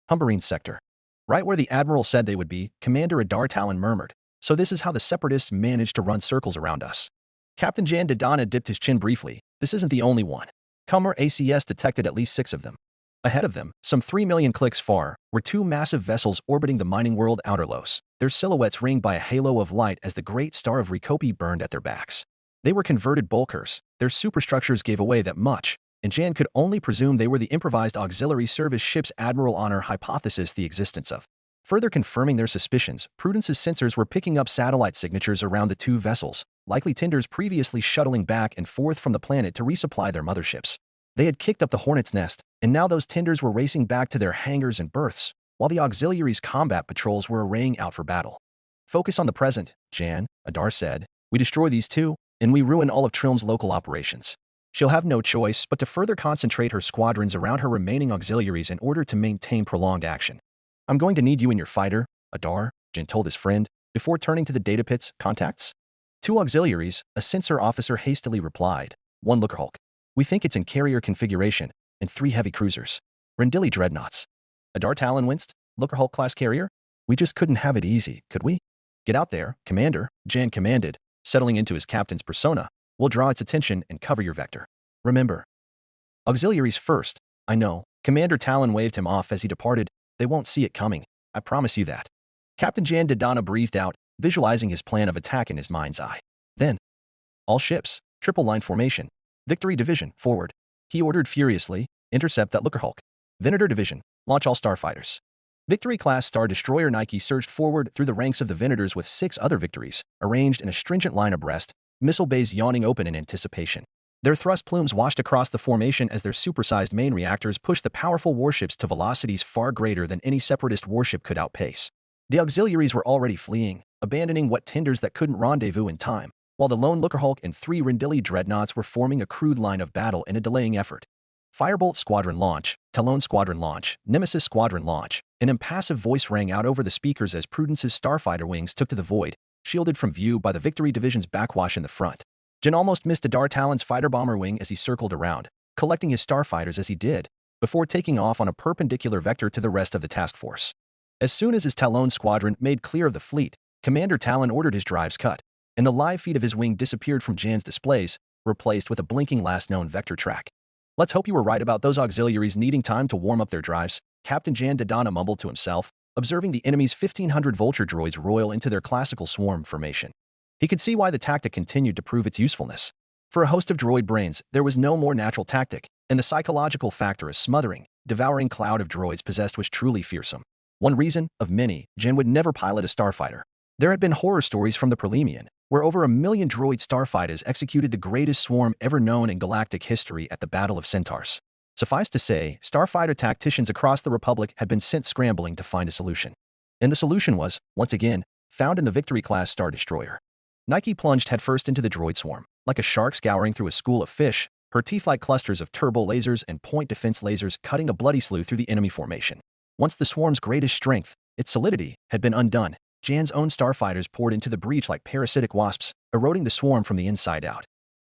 Humberine Sector. Right where the Admiral said they would be, Commander Adar Talon murmured. So this is how the Separatists managed to run circles around us. Captain Jan Dodonna dipped his chin briefly. This isn't the only one. Cumber ACS detected at least 6 of them. Ahead of them, some 3 million clicks far, were 2 massive vessels orbiting the mining world Outer Los, their silhouettes ringed by a halo of light as the great star of Recopi burned at their backs. They were converted bulkers. Their superstructures gave away that much, and Jan could only presume they were the improvised auxiliary service ships Admiral Honor hypothesized the existence of. Further confirming their suspicions, Prudence's sensors were picking up satellite signatures around the 2 vessels, likely tenders previously shuttling back and forth from the planet to resupply their motherships. They had kicked up the hornet's nest, and now those tenders were racing back to their hangars and berths, while the auxiliaries' combat patrols were arraying out for battle. Focus on the present, Jan, Adar said. We destroy these 2, and we ruin all of Trilm's local operations. She'll have no choice but to further concentrate her squadrons around her remaining auxiliaries in order to maintain prolonged action. I'm going to need you in your fighter, Adar, Jan told his friend, before turning to the data pit's contacts. 2 auxiliaries, a sensor officer hastily replied. 1 Lookerhulk. We think it's in carrier configuration, and 3 heavy cruisers. Rendili dreadnoughts. Adar Talon winced. Lookerhulk-class carrier? We just couldn't have it easy, could we? Get out there, Commander, Jan commanded, settling into his captain's persona. We'll draw its attention and cover your vector. Remember. Auxiliaries first. I know. Commander Talon waved him off as he departed. They won't see it coming. I promise you that. Captain Jan Dodonna breathed out, visualizing his plan of attack in his mind's eye. Then, all ships, triple line formation. Victory Division, forward. He ordered furiously, intercept that Lookerhulk. Venator Division, launch all starfighters. Victory-class Star Destroyer Nike surged forward through the ranks of the Venators with 6 other victories, arranged in a stringent line abreast, missile bays yawning open in anticipation. Their thrust plumes washed across the formation as their supersized main reactors pushed the powerful warships to velocities far greater than any separatist warship could outpace. The auxiliaries were already fleeing, abandoning what tenders that couldn't rendezvous in time, while the lone Lookerhulk and 3 Rendili dreadnoughts were forming a crude line of battle in a delaying effort. Firebolt Squadron launch, Talon Squadron launch, Nemesis Squadron launch. An impassive voice rang out over the speakers as Prudence's starfighter wings took to the void, shielded from view by the Victory Division's backwash in the front. Jin almost missed a Dar Talon's fighter bomber wing as he circled around, collecting his starfighters as he did, before taking off on a perpendicular vector to the rest of the task force. As soon as his Talon squadron made clear of the fleet, Commander Talon ordered his drives cut, and the live feed of his wing disappeared from Jan's displays, replaced with a blinking last-known vector track. "Let's hope you were right about those auxiliaries needing time to warm up their drives," Captain Jan Dodonna mumbled to himself, observing the enemy's 1,500 vulture droids roil into their classical swarm formation. He could see why the tactic continued to prove its usefulness. For a host of droid brains, there was no more natural tactic, and the psychological factor a smothering, devouring cloud of droids possessed was truly fearsome. One reason, of many, Jen would never pilot a starfighter. There had been horror stories from the Prelimian, where over 1,000,000 droid starfighters executed the greatest swarm ever known in galactic history at the Battle of Centaurs. Suffice to say, starfighter tacticians across the Republic had been sent scrambling to find a solution. And the solution was, once again, found in the Victory-class Star Destroyer. Nike plunged headfirst into the droid swarm. Like a shark scouring through a school of fish, her teeth like clusters of turbo lasers and point defense lasers cutting a bloody slew through the enemy formation. Once the swarm's greatest strength, its solidity, had been undone, Jan's own starfighters poured into the breach like parasitic wasps, eroding the swarm from the inside out.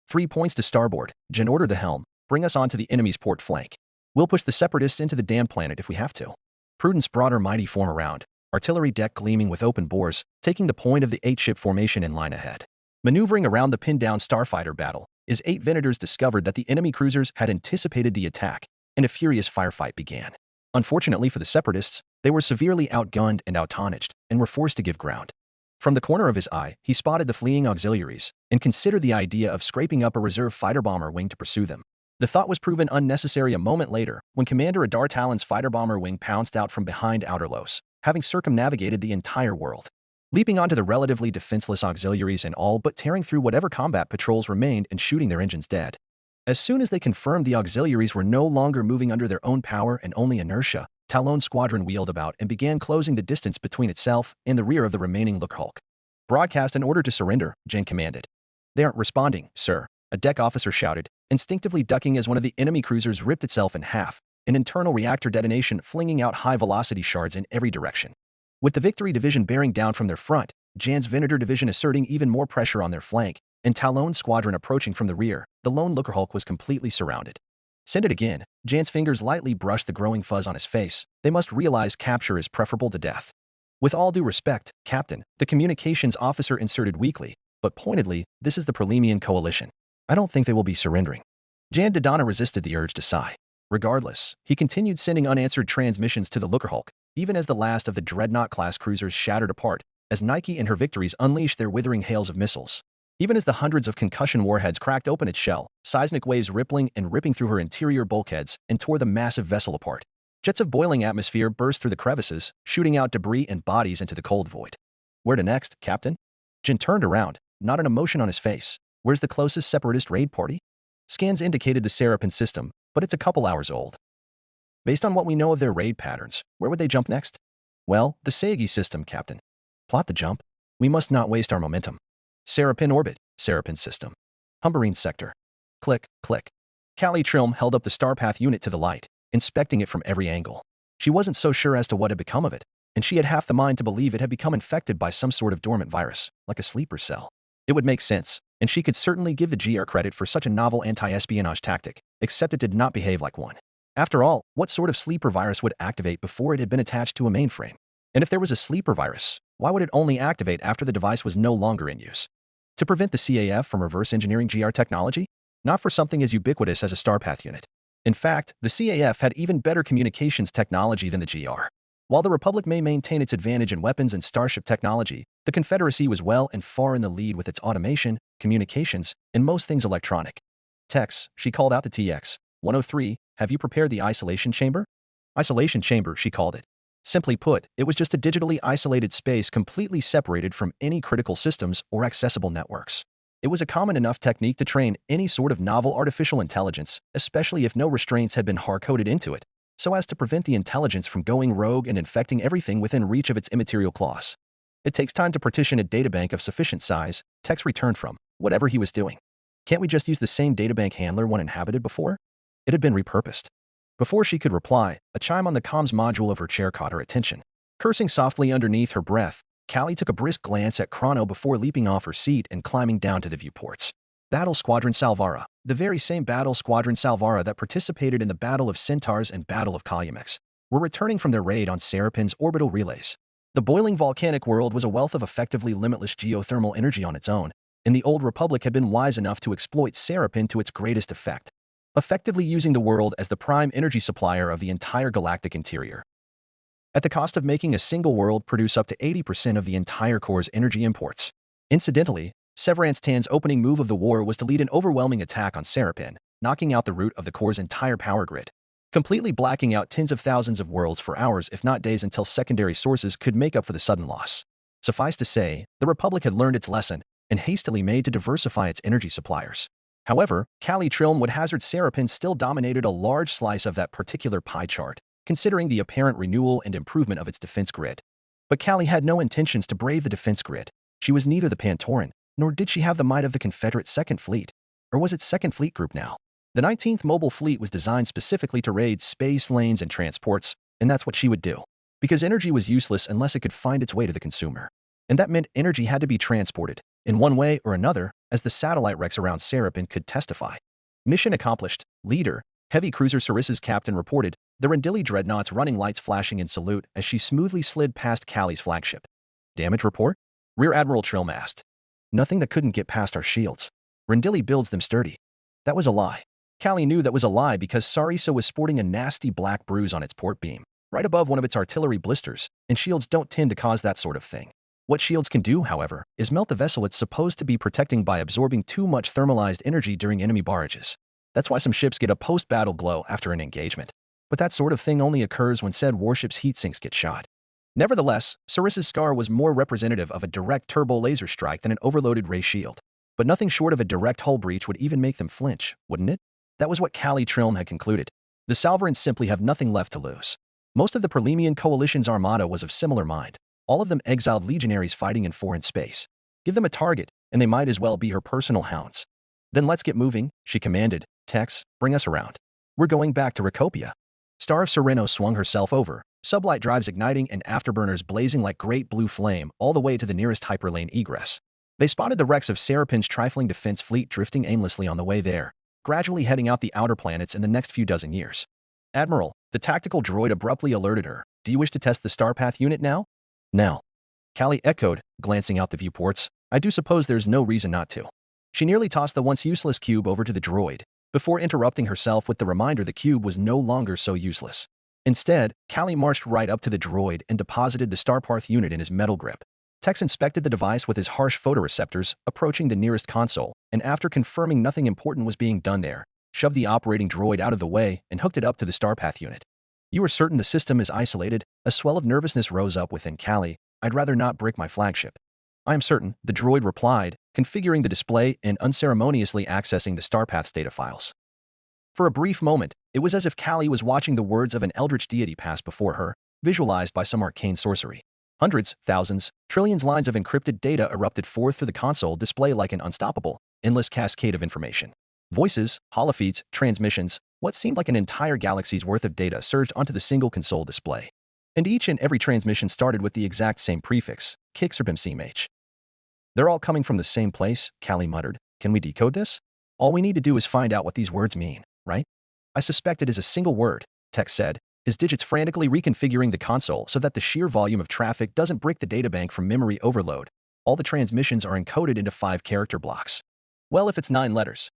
3 points to starboard, Jan ordered the helm, bring us onto the enemy's port flank. We'll push the separatists into the damned planet if we have to. Prudence brought her mighty form around, artillery deck gleaming with open bores, taking the point of the 8-ship formation in line ahead. Maneuvering around the pinned-down starfighter battle, his 8 Venators discovered that the enemy cruisers had anticipated the attack, and a furious firefight began. Unfortunately for the separatists, they were severely outgunned and outtonnaged, and were forced to give ground. From the corner of his eye, he spotted the fleeing auxiliaries, and considered the idea of scraping up a reserve fighter bomber wing to pursue them. The thought was proven unnecessary a moment later, when Commander Adar Talon's fighter bomber wing pounced out from behind Outerlos, having circumnavigated the entire world. Leaping onto the relatively defenseless auxiliaries and all but tearing through whatever combat patrols remained and shooting their engines dead. As soon as they confirmed the auxiliaries were no longer moving under their own power and only inertia, Talon's squadron wheeled about and began closing the distance between itself and the rear of the remaining Lookhulk. "Broadcast an order to surrender," Jen commanded. "They aren't responding, sir," a deck officer shouted, instinctively ducking as one of the enemy cruisers ripped itself in half, an internal reactor detonation flinging out high-velocity shards in every direction. With the Victory Division bearing down from their front, Jan's Venator Division asserting even more pressure on their flank, and Talon's squadron approaching from the rear, the lone Lookerhulk was completely surrounded. "Send it again." Jan's fingers lightly brushed the growing fuzz on his face. "They must realize capture is preferable to death." "With all due respect, Captain," the communications officer inserted weakly, but pointedly, "this is the Prelimian coalition. I don't think they will be surrendering." Jan Dodonna resisted the urge to sigh. Regardless, he continued sending unanswered transmissions to the Lookerhulk, even as the last of the Dreadnought-class cruisers shattered apart, as Nike and her Victories unleashed their withering hails of missiles. Even as the hundreds of concussion warheads cracked open its shell, seismic waves rippling and ripping through her interior bulkheads and tore the massive vessel apart. Jets of boiling atmosphere burst through the crevices, shooting out debris and bodies into the cold void. "Where to next, Captain?" Jin turned around, not an emotion on his face. "Where's the closest separatist raid party?" Scans indicated the Serapin system, but it's a couple hours old. "Based on what we know of their raid patterns, where would they jump next?" "Well, the Seigi system, Captain." "Plot the jump. We must not waste our momentum." "Serapin orbit, Serapin system. Humberine sector." Click, click. Callie Trilm held up the Starpath unit to the light, inspecting it from every angle. She wasn't so sure as to what had become of it, and she had half the mind to believe it had become infected by some sort of dormant virus, like a sleeper cell. It would make sense, and she could certainly give the GR credit for such a novel anti-espionage tactic, except it did not behave like one. After all, what sort of sleeper virus would activate before it had been attached to a mainframe? And if there was a sleeper virus, why would it only activate after the device was no longer in use? To prevent the CAF from reverse engineering GR technology? Not for something as ubiquitous as a Starpath unit. In fact, the CAF had even better communications technology than the GR. While the Republic may maintain its advantage in weapons and starship technology, the Confederacy was well and far in the lead with its automation, communications, and most things electronic. "Tex," she called out to TX. 103, "have you prepared the isolation chamber?" Isolation chamber, she called it. Simply put, it was just a digitally isolated space completely separated from any critical systems or accessible networks. It was a common enough technique to train any sort of novel artificial intelligence, especially if no restraints had been hard-coded into it, so as to prevent the intelligence from going rogue and infecting everything within reach of its immaterial claws. It takes time to partition a databank of sufficient size, Tex returned from whatever he was doing. Can't we just use the same databank handler one inhabited before? It had been repurposed. Before she could reply, a chime on the comms module of her chair caught her attention. Cursing softly underneath her breath, Callie took a brisk glance at Chrono before leaping off her seat and climbing down to the viewports. Battle Squadron Salvara, the very same Battle Squadron Salvara that participated in the Battle of Centaurs and Battle of Calumex, were returning from their raid on Serapin's orbital relays. The boiling volcanic world was a wealth of effectively limitless geothermal energy on its own, and the Old Republic had been wise enough to exploit Serapin to its greatest effect, effectively using the world as the prime energy supplier of the entire galactic interior, at the cost of making a single world produce up to 80% of the entire core's energy imports. Incidentally, Severance Tan's opening move of the war was to lead an overwhelming attack on Serapin, knocking out the root of the core's entire power grid, completely blacking out tens of thousands of worlds for hours if not days until secondary sources could make up for the sudden loss. Suffice to say, the Republic had learned its lesson and hastily made to diversify its energy suppliers. However, Callie Trilm would hazard Serapin still dominated a large slice of that particular pie chart, considering the apparent renewal and improvement of its defense grid. But Callie had no intentions to brave the defense grid. She was neither the Pantoran, nor did she have the might of the Confederate Second Fleet. Or was it Second Fleet Group now? The 19th Mobile Fleet was designed specifically to raid space lanes and transports, and that's what she would do. Because energy was useless unless it could find its way to the consumer. And that meant energy had to be transported, in one way or another, as the satellite wrecks around Serapin could testify. Mission accomplished. Leader, Heavy Cruiser Sarissa's captain reported, the Rendili dreadnought's running lights flashing in salute as she smoothly slid past Callie's flagship. Damage report? Rear Admiral Trilm asked. Nothing that couldn't get past our shields. Rendili builds them sturdy. That was a lie. Callie knew that was a lie because Sarissa was sporting a nasty black bruise on its port beam, right above one of its artillery blisters, and shields don't tend to cause that sort of thing. What shields can do, however, is melt the vessel it's supposed to be protecting by absorbing too much thermalized energy during enemy barrages. That's why some ships get a post-battle glow after an engagement. But that sort of thing only occurs when said warship's heat sinks get shot. Nevertheless, Sarissa's scar was more representative of a direct turbo laser strike than an overloaded ray shield. But nothing short of a direct hull breach would even make them flinch, wouldn't it? That was what Callie Trilm had concluded. The Salvarans simply have nothing left to lose. Most of the Perlemian Coalition's armada was of similar mind, all of them exiled legionaries fighting in foreign space. Give them a target, and they might as well be her personal hounds. Then let's get moving, she commanded. Tex, bring us around. We're going back to Ricopia. Star of Sereno swung herself over, sublight drives igniting and afterburners blazing like great blue flame all the way to the nearest hyperlane egress. They spotted the wrecks of Serapin's trifling defense fleet drifting aimlessly on the way there, gradually heading out the outer planets in the next few dozen years. Admiral, the tactical droid abruptly alerted her. Do you wish to test the Starpath unit now? Now. Callie echoed, glancing out the viewports. I do suppose there's no reason not to. She nearly tossed the once useless cube over to the droid, before interrupting herself with the reminder the cube was no longer so useless. Instead, Callie marched right up to the droid and deposited the Starpath unit in his metal grip. Tex inspected the device with his harsh photoreceptors, approaching the nearest console, and after confirming nothing important was being done there, shoved the operating droid out of the way and hooked it up to the Starpath unit. You are certain the system is isolated? A swell of nervousness rose up within Callie. I'd rather not break my flagship. I am certain, the droid replied, configuring the display and unceremoniously accessing the Starpath's data files. For a brief moment, it was as if Callie was watching the words of an eldritch deity pass before her, visualized by some arcane sorcery. Hundreds, thousands, trillions lines of encrypted data erupted forth through the console display like an unstoppable, endless cascade of information. Voices, holofeeds, transmissions, what seemed like an entire galaxy's worth of data surged onto the single console display. And each and every transmission started with the exact same prefix, Kixerbimcmh. They're all coming from the same place, Callie muttered. Can we decode this? All we need to do is find out what these words mean, right? I suspect it is a single word, Tex said, his digits frantically reconfiguring the console so that the sheer volume of traffic doesn't break the databank from memory overload. All the transmissions are encoded into 5-character blocks. Well, if it's 9 letters.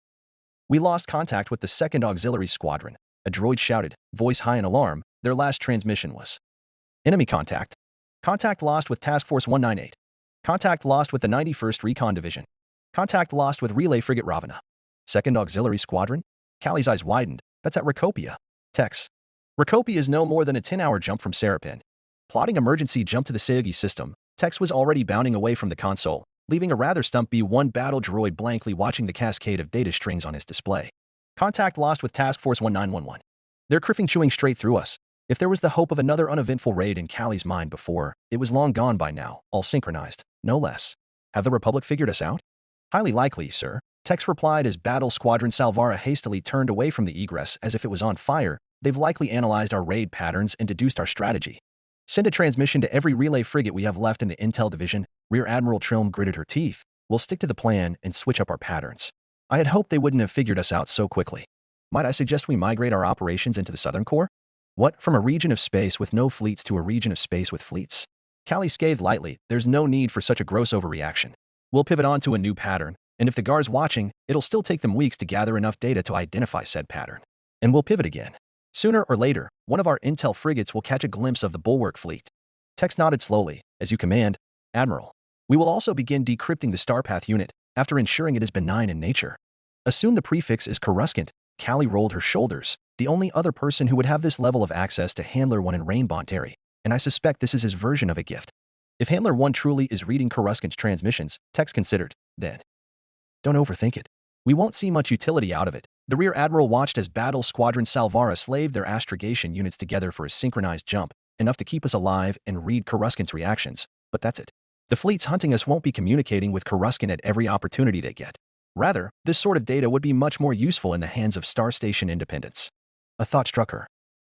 We lost contact with the 2nd Auxiliary Squadron, a droid shouted, voice high in alarm. Their last transmission was enemy contact. Contact lost with Task Force 198. Contact lost with the 91st Recon Division. Contact lost with Relay Frigate Ravana. 2nd Auxiliary Squadron? Callie's eyes widened. That's at Ricopia. Tex. Ricopia is no more than a 10-hour jump from Serapin. Plotting emergency jump to the Sayugi system, Tex was already bounding away from the console, leaving a rather stumped B-1 battle droid blankly watching the cascade of data strings on his display. Contact lost with Task Force 1911. They're criffing chewing straight through us. If there was the hope of another uneventful raid in Callie's mind before, it was long gone by now, all synchronized, no less. Have the Republic figured us out? Highly likely, sir. Tex replied as Battle Squadron Salvara hastily turned away from the egress as if it was on fire. They've likely analyzed our raid patterns and deduced our strategy. Send a transmission to every relay frigate we have left in the Intel Division. Rear Admiral Trilm gritted her teeth. We'll stick to the plan and switch up our patterns. I had hoped they wouldn't have figured us out so quickly. Might I suggest we migrate our operations into the Southern Core? What, from a region of space with no fleets to a region of space with fleets? Callie scathed lightly. There's no need for such a gross overreaction. We'll pivot on to a new pattern, and if the Guard's watching, it'll still take them weeks to gather enough data to identify said pattern. And we'll pivot again. Sooner or later, one of our intel frigates will catch a glimpse of the Bulwark fleet. Tex nodded slowly. As you command, Admiral. We will also begin decrypting the Starpath unit, after ensuring it is benign in nature. Assume the prefix is Coruscant. Callie rolled her shoulders. The only other person who would have this level of access to Handler 1 in Rainbow Terry, and I suspect this is his version of a gift. If Handler 1 truly is reading Coruscant's transmissions, Tex considered, then don't overthink it. We won't see much utility out of it. The Rear Admiral watched as Battle Squadron Salvara slaved their astrogation units together for a synchronized jump, enough to keep us alive and read Coruscant's reactions, but that's it. The fleets hunting us won't be communicating with Coruscant at every opportunity they get. Rather, this sort of data would be much more useful in the hands of Star Station Independence. A thought struck her.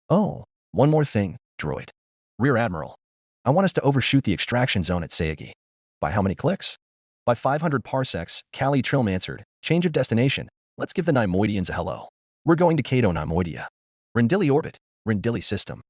Oh, one more thing, droid. Rear Admiral. I want us to overshoot the extraction zone at Sayagi. By how many clicks? By 500 parsecs, Callie Trilm answered. Change of destination. Let's give the Neimoidians a hello. We're going to Cato Neimoidia. Rendili orbit. Rendili system.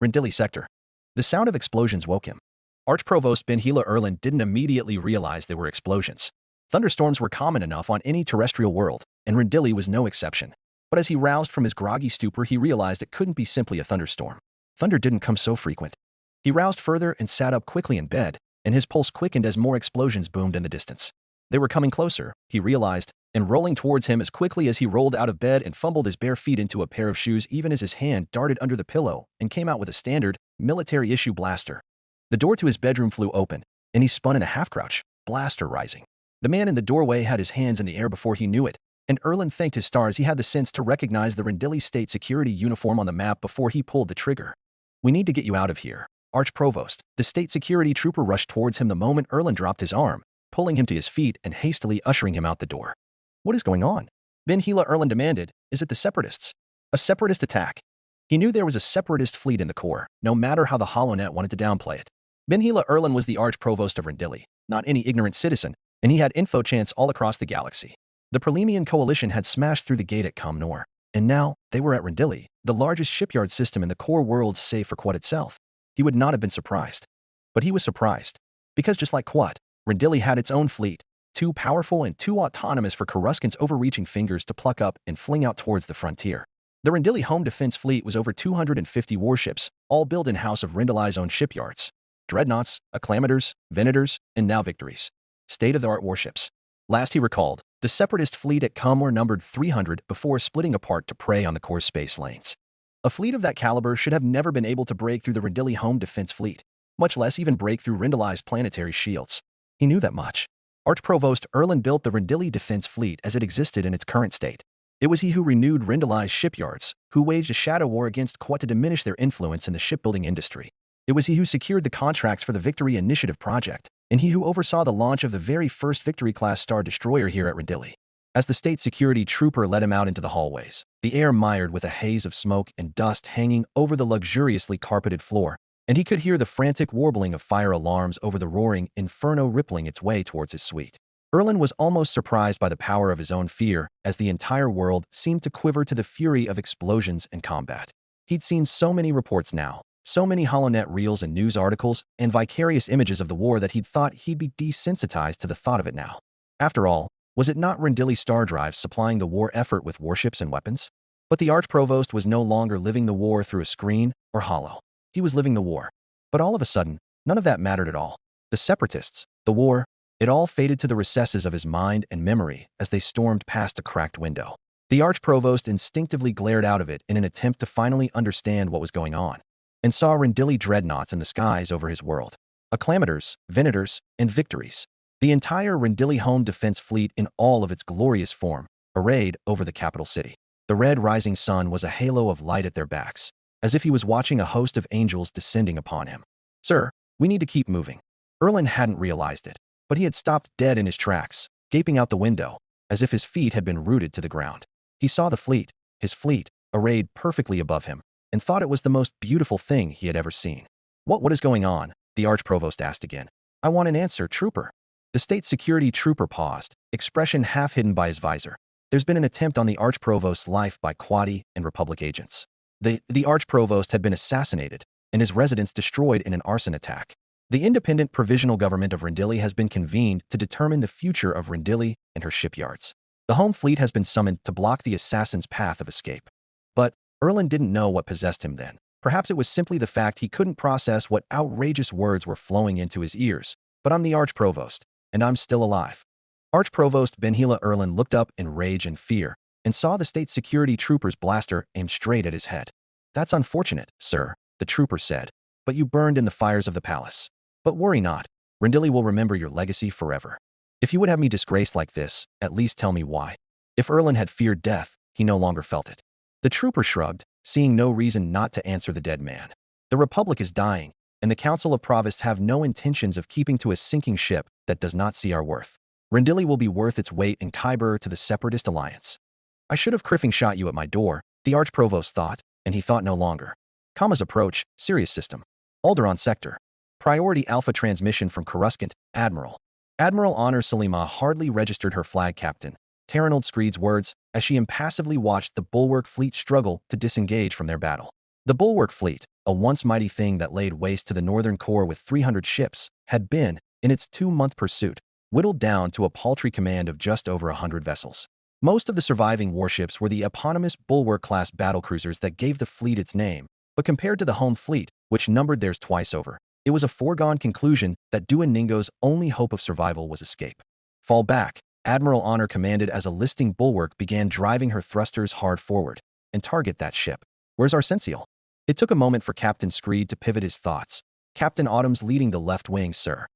Rendili sector. The sound of explosions woke him. Archprovost Ben Hila Erlin didn't immediately realize they were explosions. Thunderstorms were common enough on any terrestrial world, and Rendili was no exception. But as he roused from his groggy stupor, he realized it couldn't be simply a thunderstorm. Thunder didn't come so frequent. He roused further and sat up quickly in bed, and his pulse quickened as more explosions boomed in the distance. They were coming closer, he realized, and rolling towards him as quickly as he rolled out of bed and fumbled his bare feet into a pair of shoes even as his hand darted under the pillow and came out with a standard, military-issue blaster. The door to his bedroom flew open, and he spun in a half-crouch, blaster rising. The man in the doorway had his hands in the air before he knew it, and Erlin thanked his stars he had the sense to recognize the Rendili State Security uniform on the map before he pulled the trigger. We need to get you out of here. Archprovost, the state security trooper rushed towards him the moment Erlin dropped his arm, pulling him to his feet and hastily ushering him out the door. What is going on? Ben Hila Erlin demanded. Is it the Separatists? A Separatist attack? He knew there was a Separatist fleet in the core, no matter how the HoloNet wanted to downplay it. Ben Hila Erlin was the Archprovost of Rendili, not any ignorant citizen, and he had info chants all across the galaxy. The Prelemian coalition had smashed through the gate at Comnor, and now they were at Rendili, the largest shipyard system in the core world save for Quad itself. He would not have been surprised. But he was surprised. Because just like Quad, Rendili had its own fleet, too powerful and too autonomous for Coruscant's overreaching fingers to pluck up and fling out towards the frontier. The Rendili home defense fleet was over 250 warships, all built in-house of Rendili's own shipyards. Dreadnoughts, acclamators, venators, and now victories. State-of-the-art warships. Last he recalled, the Separatist fleet at Comnor numbered 300 before splitting apart to prey on the core space lanes. A fleet of that caliber should have never been able to break through the Rendili home defense fleet, much less even break through Rendili's planetary shields. He knew that much. Archprovost Erlin built the Rendili defense fleet as it existed in its current state. It was he who renewed Rendili's shipyards, who waged a shadow war against Quat to diminish their influence in the shipbuilding industry. It was he who secured the contracts for the Victory Initiative project, and he who oversaw the launch of the very first Victory-class Star Destroyer here at Rendili. As the state security trooper led him out into the hallways, the air mired with a haze of smoke and dust hanging over the luxuriously carpeted floor, and he could hear the frantic warbling of fire alarms over the roaring inferno rippling its way towards his suite. Erlin was almost surprised by the power of his own fear as the entire world seemed to quiver to the fury of explosions and combat. He'd seen so many reports now, so many HoloNet reels and news articles and vicarious images of the war that he'd thought he'd be desensitized to the thought of it now. After all, was it not Rendili Star Drive supplying the war effort with warships and weapons? But the Archprovost was no longer living the war through a screen or holo. He was living the war. But all of a sudden, none of that mattered at all. The Separatists, the war, it all faded to the recesses of his mind and memory as they stormed past a cracked window. The Archprovost instinctively glared out of it in an attempt to finally understand what was going on, and saw Rendili dreadnoughts in the skies over his world. Acclamators, venators, and victories. The entire Rendili home defense fleet in all of its glorious form, arrayed over the capital city. The red rising sun was a halo of light at their backs, as if he was watching a host of angels descending upon him. Sir, we need to keep moving. Erlen hadn't realized it, but he had stopped dead in his tracks, gaping out the window, as if his feet had been rooted to the ground. He saw the fleet, his fleet, arrayed perfectly above him, and thought it was the most beautiful thing he had ever seen. What is going on? The Archprovost asked again. I want an answer, trooper. The state security trooper paused, expression half hidden by his visor. There's been an attempt on the Archprovost's life by Quadi and Republic agents. The Archprovost had been assassinated, and his residence destroyed in an arson attack. The independent provisional government of Rendili has been convened to determine the future of Rendili and her shipyards. The home fleet has been summoned to block the assassin's path of escape. But Erlen didn't know what possessed him then. Perhaps it was simply the fact he couldn't process what outrageous words were flowing into his ears. But I'm the Archprovost, and I'm still alive. Archprovost Benhila Erlen looked up in rage and fear and saw the state security trooper's blaster aimed straight at his head. That's unfortunate, sir, the trooper said, but you burned in the fires of the palace. But worry not, Rendili will remember your legacy forever. If you would have me disgraced like this, at least tell me why. If Erlen had feared death, he no longer felt it. The trooper shrugged, seeing no reason not to answer the dead man. The Republic is dying, and the Council of Provosts have no intentions of keeping to a sinking ship that does not see our worth. Rendili will be worth its weight in Khyber to the Separatist Alliance. I should have criffing shot you at my door, the Archprovost thought, and he thought no longer. Kama's approach, Sirius system. Alderaan sector. Priority Alpha transmission from Coruscant, Admiral. Admiral Honor Salima hardly registered her flag captain, Terranold Screed's words, as she impassively watched the Bulwark fleet struggle to disengage from their battle. The Bulwark fleet, a once mighty thing that laid waste to the northern core with 300 ships, had been, in its 2-month pursuit, whittled down to a paltry command of just over 100 vessels. Most of the surviving warships were the eponymous Bulwark-class battlecruisers that gave the fleet its name, but compared to the home fleet, which numbered theirs twice over, it was a foregone conclusion that Duoningo's only hope of survival was escape. Fall back, Admiral Honor commanded as a listing Bulwark began driving her thrusters hard forward, and target that ship. Where's Arsensiel? It took a moment for Captain Screed to pivot his thoughts. Captain Autumn's leading the left wing, sir.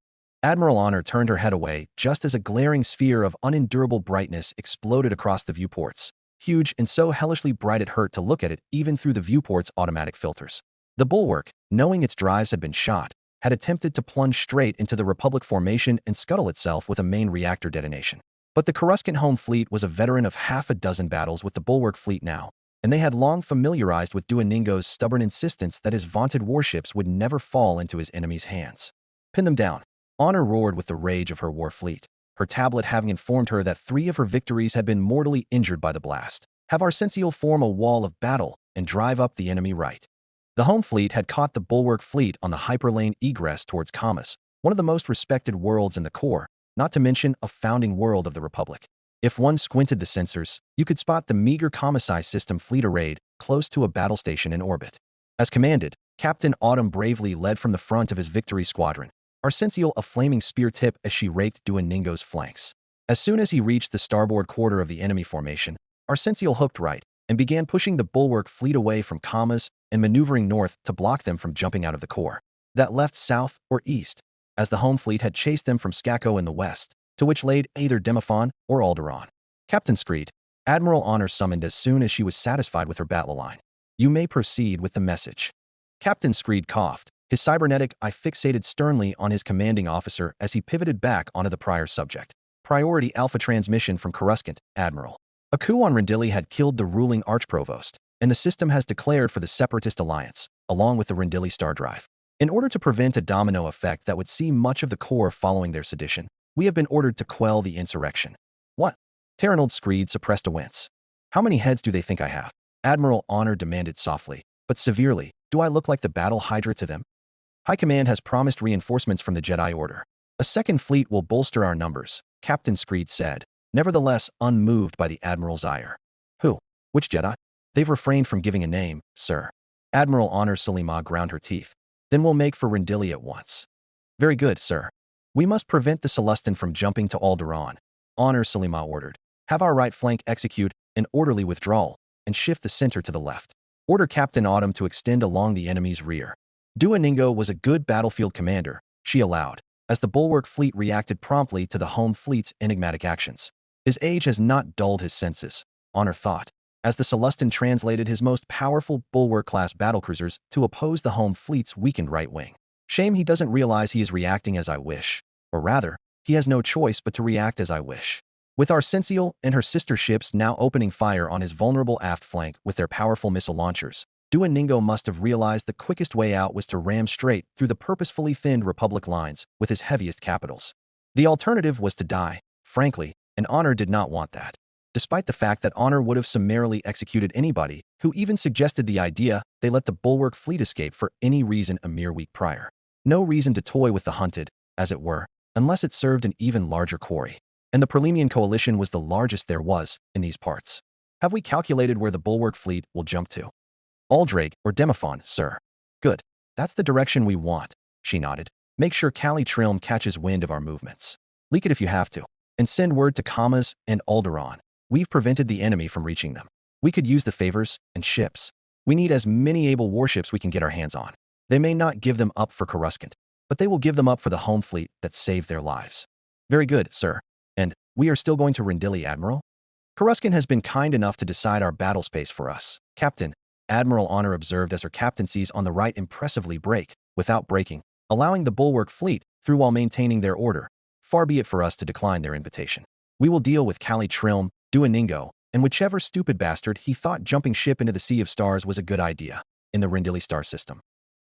Admiral Honor turned her head away just as a glaring sphere of unendurable brightness exploded across the viewports. Huge and so hellishly bright it hurt to look at it even through the viewport's automatic filters. The Bulwark, knowing its drives had been shot, had attempted to plunge straight into the Republic formation and scuttle itself with a main reactor detonation. But the Coruscant home fleet was a veteran of half a dozen battles with the Bulwark fleet now, and they had long familiarized with Duoningo's stubborn insistence that his vaunted warships would never fall into his enemy's hands. Pin them down. Honor roared with the rage of her war fleet, her tablet having informed her that 3 of her victories had been mortally injured by the blast. Have Arsensiel form a wall of battle and drive up the enemy right. The home fleet had caught the Bulwark fleet on the hyperlane egress towards Camas, one of the most respected worlds in the core, not to mention a founding world of the Republic. If one squinted the sensors, you could spot the meager Kamasai system fleet arrayed close to a battle station in orbit. As commanded, Captain Autumn bravely led from the front of his victory squadron, Arsensiel a flaming spear tip as she raked Duoningo's flanks. As soon as he reached the starboard quarter of the enemy formation, Arsensiel hooked right and began pushing the Bulwark fleet away from Camas and maneuvering north to block them from jumping out of the core. That left south or east, as the home fleet had chased them from Skako in the west, to which laid either Demophan or Alderaan. Captain Screed, Admiral Honor summoned as soon as she was satisfied with her battle line. You may proceed with the message. Captain Screed coughed, his cybernetic eye fixated sternly on his commanding officer as he pivoted back onto the prior subject. Priority Alpha transmission from Coruscant, Admiral. A coup on Rendili had killed the ruling Archprovost, and the system has declared for the Separatist Alliance, along with the Rendili Star Drive. In order to prevent a domino effect that would see much of the core following their sedition, we have been ordered to quell the insurrection. What? Terranold Screed suppressed a wince. How many heads do they think I have? Admiral Honor demanded softly, but severely. Do I look like the battle hydra to them? High Command has promised reinforcements from the Jedi Order. A second fleet will bolster our numbers, Captain Screed said, nevertheless unmoved by the Admiral's ire. Who? Which Jedi? They've refrained from giving a name, sir. Admiral Honor Salima ground her teeth. Then we'll make for Rendili at once. Very good, sir. We must prevent the Celestin from jumping to Alderaan. Honor Salima ordered. Have our right flank execute an orderly withdrawal and shift the center to the left. Order Captain Autumn to extend along the enemy's rear. Duoningo was a good battlefield commander, she allowed, as the Bulwark fleet reacted promptly to the home fleet's enigmatic actions. His age has not dulled his senses, Honor thought, as the Celestin translated his most powerful Bulwark-class battlecruisers to oppose the home fleet's weakened right wing. Shame he doesn't realize he is reacting as I wish, or rather, he has no choice but to react as I wish. With Arsensiel and her sister ships now opening fire on his vulnerable aft flank with their powerful missile launchers, Duoningo must have realized the quickest way out was to ram straight through the purposefully thinned Republic lines with his heaviest capitals. The alternative was to die, frankly, and Honor did not want that. Despite the fact that Honor would have summarily executed anybody who even suggested the idea they let the Bulwark fleet escape for any reason a mere week prior. No reason to toy with the hunted, as it were, unless it served an even larger quarry. And the Prelemian coalition was the largest there was in these parts. Have we calculated where the Bulwark fleet will jump to? Aldrake or Demophon, sir. Good. That's the direction we want, she nodded. Make sure Cali Trilm catches wind of our movements. Leak it if you have to. And send word to Kamas and Alderaan. We've prevented the enemy from reaching them. We could use the favors and ships. We need as many able warships we can get our hands on. They may not give them up for Coruscant, but they will give them up for the home fleet that saved their lives. Very good, sir. And we are still going to Rendili, Admiral? Coruscant has been kind enough to decide our battle space for us, Captain. Admiral Honor observed as her captaincies on the right impressively break, without breaking, allowing the Bulwark fleet through while maintaining their order. Far be it for us to decline their invitation. We will deal with Cali Trilm, Duoningo, and whichever stupid bastard he thought jumping ship into the Sea of Stars was a good idea, in the Rendili star system.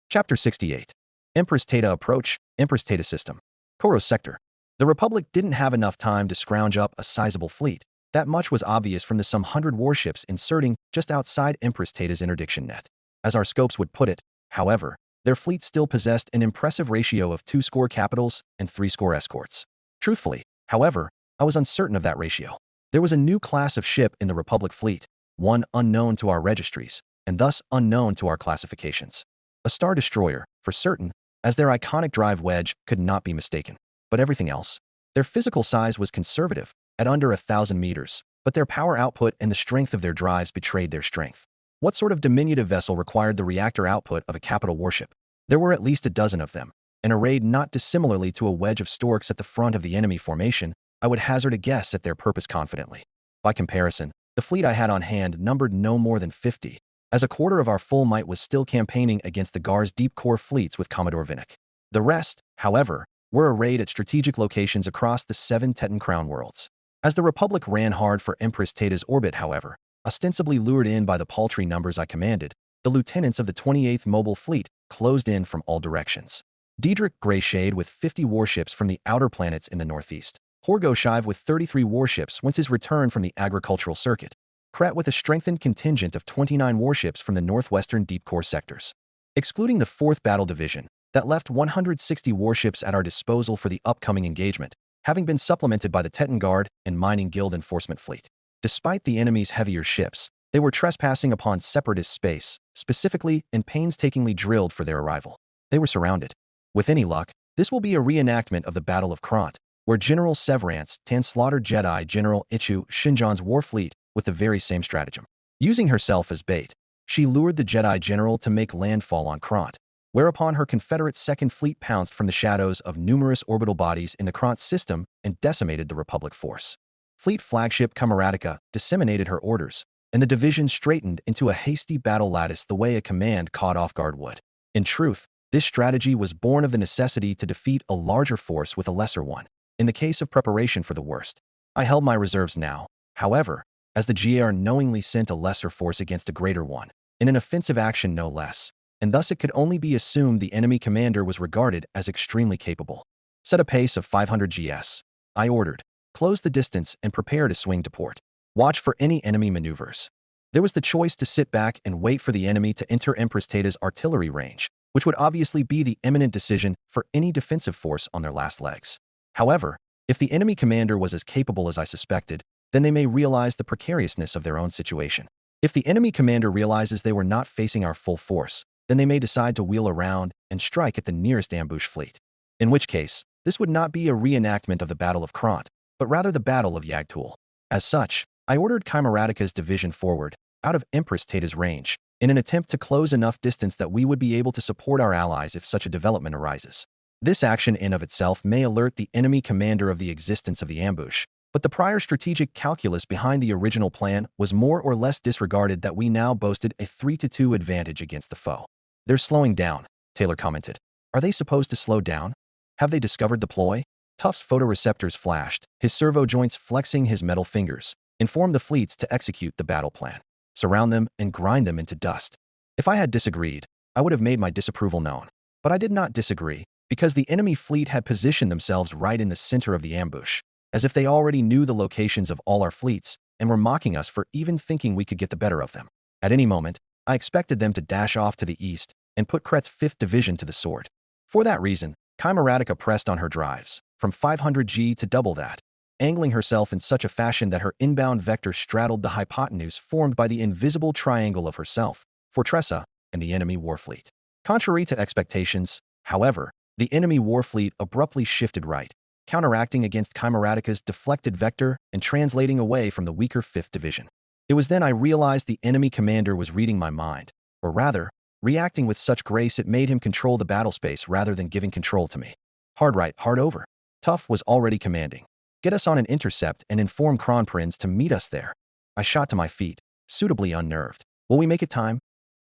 Chapter 68. Empress Teta Approach, Empress Teta System. Koros Sector. The Republic didn't have enough time to scrounge up a sizable fleet. That much was obvious from the some 100 warships inserting just outside Empress Teta's interdiction net. As our scopes would put it, however, their fleet still possessed an impressive ratio of 2 score capitals and 3 score escorts. Truthfully, however, I was uncertain of that ratio. There was a new class of ship in the Republic fleet, one unknown to our registries, and thus unknown to our classifications. A Star Destroyer, for certain, as their iconic drive wedge could not be mistaken. But everything else? Their physical size was conservative, at under 1,000 meters, but their power output and the strength of their drives betrayed their strength. What sort of diminutive vessel required the reactor output of a capital warship? There were at least a dozen of them, and arrayed not dissimilarly to a wedge of storks at the front of the enemy formation. I would hazard a guess at their purpose confidently. By comparison, the fleet I had on hand numbered no more than 50, as a quarter of our full might was still campaigning against the Gar's deep core fleets with Commodore Vinnick. The rest, however, were arrayed at strategic locations across the 7 Teton Crown worlds. As the Republic ran hard for Empress Teta's orbit, however, ostensibly lured in by the paltry numbers I commanded, the lieutenants of the 28th Mobile Fleet closed in from all directions. Diedrich Greyshade with 50 warships from the outer planets in the northeast. Horgo Shive with 33 warships once his return from the agricultural circuit. Kret with a strengthened contingent of 29 warships from the northwestern deep core sectors. Excluding the 4th Battle Division, that left 160 warships at our disposal for the upcoming engagement, having been supplemented by the Teton Guard and Mining Guild Enforcement Fleet. Despite the enemy's heavier ships, they were trespassing upon separatist space, specifically and painstakingly drilled for their arrival. They were surrounded. With any luck, this will be a reenactment of the Battle of Krant, where General Severance slaughtered Jedi General Ichu Shinjan's war fleet with the very same stratagem. Using herself as bait, she lured the Jedi General to make landfall on Krant, whereupon her Confederate Second Fleet pounced from the shadows of numerous orbital bodies in the Krant system and decimated the Republic force. Fleet flagship Camaratica disseminated her orders, and the division straightened into a hasty battle lattice the way a command caught off guard would. In truth, this strategy was born of the necessity to defeat a larger force with a lesser one, in the case of preparation for the worst. I held my reserves now, however, as the GR knowingly sent a lesser force against a greater one, in an offensive action no less, and thus it could only be assumed the enemy commander was regarded as extremely capable. Set a pace of 500 GS. I ordered. Close the distance and prepare to swing to port. Watch for any enemy maneuvers. There was the choice to sit back and wait for the enemy to enter Empress Teta's artillery range, which would obviously be the imminent decision for any defensive force on their last legs. However, if the enemy commander was as capable as I suspected, then they may realize the precariousness of their own situation. If the enemy commander realizes they were not facing our full force, then they may decide to wheel around and strike at the nearest ambush fleet. In which case, this would not be a reenactment of the Battle of Krant, but rather the Battle of Yagtul. As such, I ordered Chimeratica's division forward, out of Empress Teta's range, in an attempt to close enough distance that we would be able to support our allies if such a development arises. This action in of itself may alert the enemy commander of the existence of the ambush, but the prior strategic calculus behind the original plan was more or less disregarded that we now boasted a 3-2 advantage against the foe. "They're slowing down," Taylor commented. "Are they supposed to slow down? Have they discovered the ploy?" Tuff's photoreceptors flashed, his servo joints flexing his metal fingers, informed the fleets to execute the battle plan. Surround them and grind them into dust. If I had disagreed, I would have made my disapproval known. But I did not disagree, because the enemy fleet had positioned themselves right in the center of the ambush, as if they already knew the locations of all our fleets and were mocking us for even thinking we could get the better of them. At any moment, I expected them to dash off to the east and put Kret's 5th Division to the sword. For that reason, Chimeratica pressed on her drives, from 500 G to double that, angling herself in such a fashion that her inbound vector straddled the hypotenuse formed by the invisible triangle of herself, Fortressa, and the enemy warfleet. Contrary to expectations, however, the enemy warfleet abruptly shifted right, counteracting against Chimeratica's deflected vector and translating away from the weaker 5th Division. It was then I realized the enemy commander was reading my mind, or rather, reacting with such grace it made him control the battle space rather than giving control to me. Hard right, hard over. Tuff was already commanding. "Get us on an intercept and inform Kronprinz to meet us there." I shot to my feet, suitably unnerved. "Will we make it time?"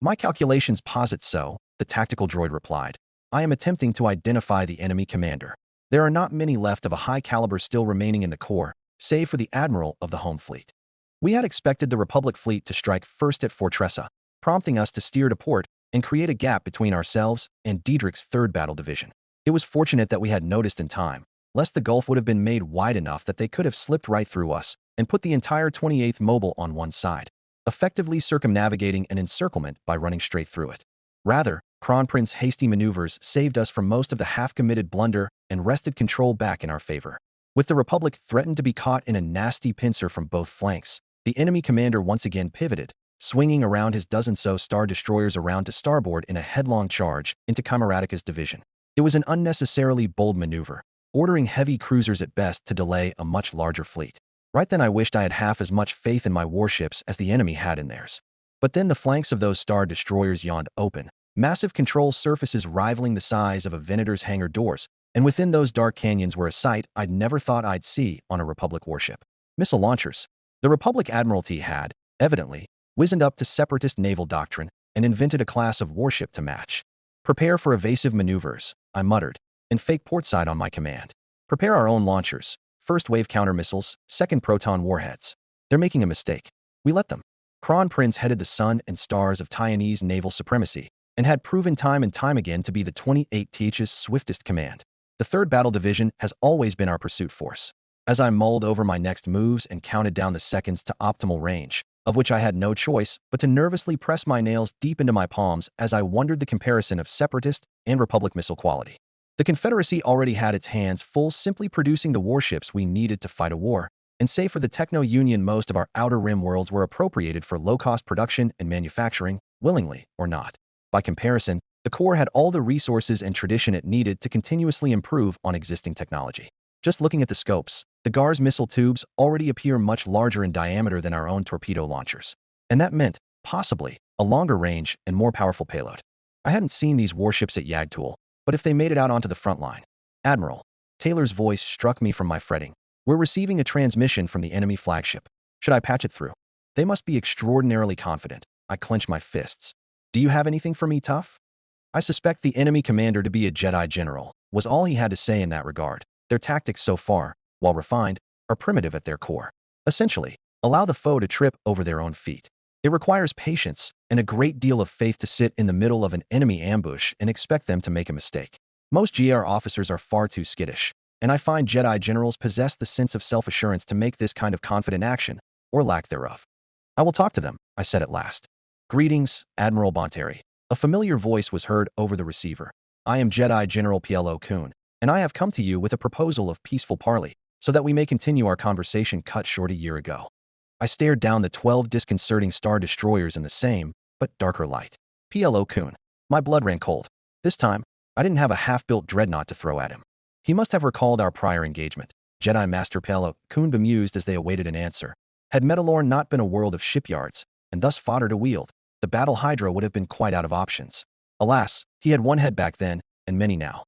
"My calculations posit so," the tactical droid replied. "I am attempting to identify the enemy commander. There are not many left of a high caliber still remaining in the Corps, save for the admiral of the home fleet. We had expected the Republic fleet to strike first at Fortressa, prompting us to steer to port and create a gap between ourselves and Diedrich's 3rd Battle Division. It was fortunate that we had noticed in time, lest the gulf would have been made wide enough that they could have slipped right through us and put the entire 28th Mobile on one side, effectively circumnavigating an encirclement by running straight through it. Rather, Kronprinz's hasty maneuvers saved us from most of the half-committed blunder and wrested control back in our favor. With the Republic threatened to be caught in a nasty pincer from both flanks, the enemy commander once again pivoted, swinging around his dozen-so Star Destroyers around to starboard in a headlong charge into Chimeratica's division. It was an unnecessarily bold maneuver, ordering heavy cruisers at best to delay a much larger fleet. Right then I wished I had half as much faith in my warships as the enemy had in theirs. But then the flanks of those Star Destroyers yawned open, massive control surfaces rivaling the size of a Venator's hangar doors, and within those dark canyons were a sight I'd never thought I'd see on a Republic warship. Missile launchers. The Republic Admiralty had, evidently, wizened up to separatist naval doctrine and invented a class of warship to match. "Prepare for evasive maneuvers," I muttered, and fake portside on my command. "Prepare our own launchers, 1st wave counter missiles, 2nd proton warheads. They're making a mistake. We let them." Kronprinz headed the sun and stars of Taiwanese naval supremacy and had proven time and time again to be the 28th's swiftest command. The 3rd Battle Division has always been our pursuit force. As I mulled over my next moves and counted down the seconds to optimal range, of which I had no choice but to nervously press my nails deep into my palms as I wondered the comparison of Separatist and Republic missile quality. The Confederacy already had its hands full simply producing the warships we needed to fight a war, and save for the Techno-Union most of our Outer Rim worlds were appropriated for low-cost production and manufacturing, willingly or not. By comparison, the Corps had all the resources and tradition it needed to continuously improve on existing technology. Just looking at the scopes, the GAR's missile tubes already appear much larger in diameter than our own torpedo launchers. And that meant, possibly, a longer range and more powerful payload. I hadn't seen these warships at Yagtul, but if they made it out onto the front line. "Admiral," Taylor's voice struck me from my fretting. "We're receiving a transmission from the enemy flagship. Should I patch it through?" They must be extraordinarily confident. I clenched my fists. "Do you have anything for me, Tuff?" "I suspect the enemy commander to be a Jedi general," was all he had to say in that regard. Their tactics so far, while refined, are primitive at their core. Essentially, allow the foe to trip over their own feet. It requires patience and a great deal of faith to sit in the middle of an enemy ambush and expect them to make a mistake. Most GR officers are far too skittish, and I find Jedi generals possess the sense of self-assurance to make this kind of confident action, or lack thereof. "I will talk to them," I said at last. "Greetings, Admiral Bonteri." A familiar voice was heard over the receiver. "I am Jedi General Plo Koon, and I have come to you with a proposal of peaceful parley, so that we may continue our conversation cut short a year ago." I stared down the 12 disconcerting Star Destroyers in the same, but darker light. Plo Koon. My blood ran cold. This time, I didn't have a half-built dreadnought to throw at him. He must have recalled our prior engagement. Jedi Master Plo Koon bemused as they awaited an answer. Had Metalorn not been a world of shipyards, and thus fodder to wield, the Battle Hydra would have been quite out of options. Alas, he had one head back then, and many now.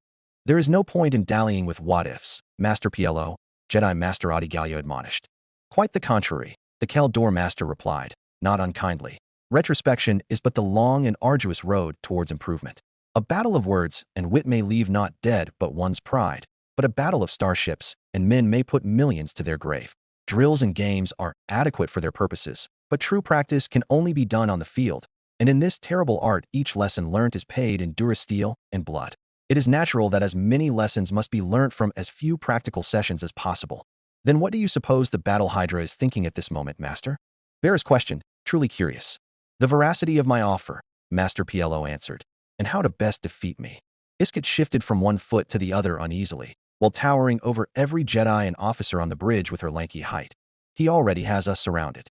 There is no point in dallying with what-ifs, Master PLO, Jedi Master Adi Gallia admonished. Quite the contrary, the Keldor Master replied, not unkindly. Retrospection is but the long and arduous road towards improvement. A battle of words and wit may leave not dead but one's pride, but a battle of starships and men may put millions to their grave. Drills and games are adequate for their purposes, but true practice can only be done on the field, and in this terrible art each lesson learnt is paid in durasteel and blood. It is natural that as many lessons must be learnt from as few practical sessions as possible. Then what do you suppose the Battle Hydra is thinking at this moment, Master? Varys questioned, truly curious. The veracity of my offer, Master PLO answered, and how to best defeat me. Isket shifted from one foot to the other uneasily, while towering over every Jedi and officer on the bridge with her lanky height. He already has us surrounded.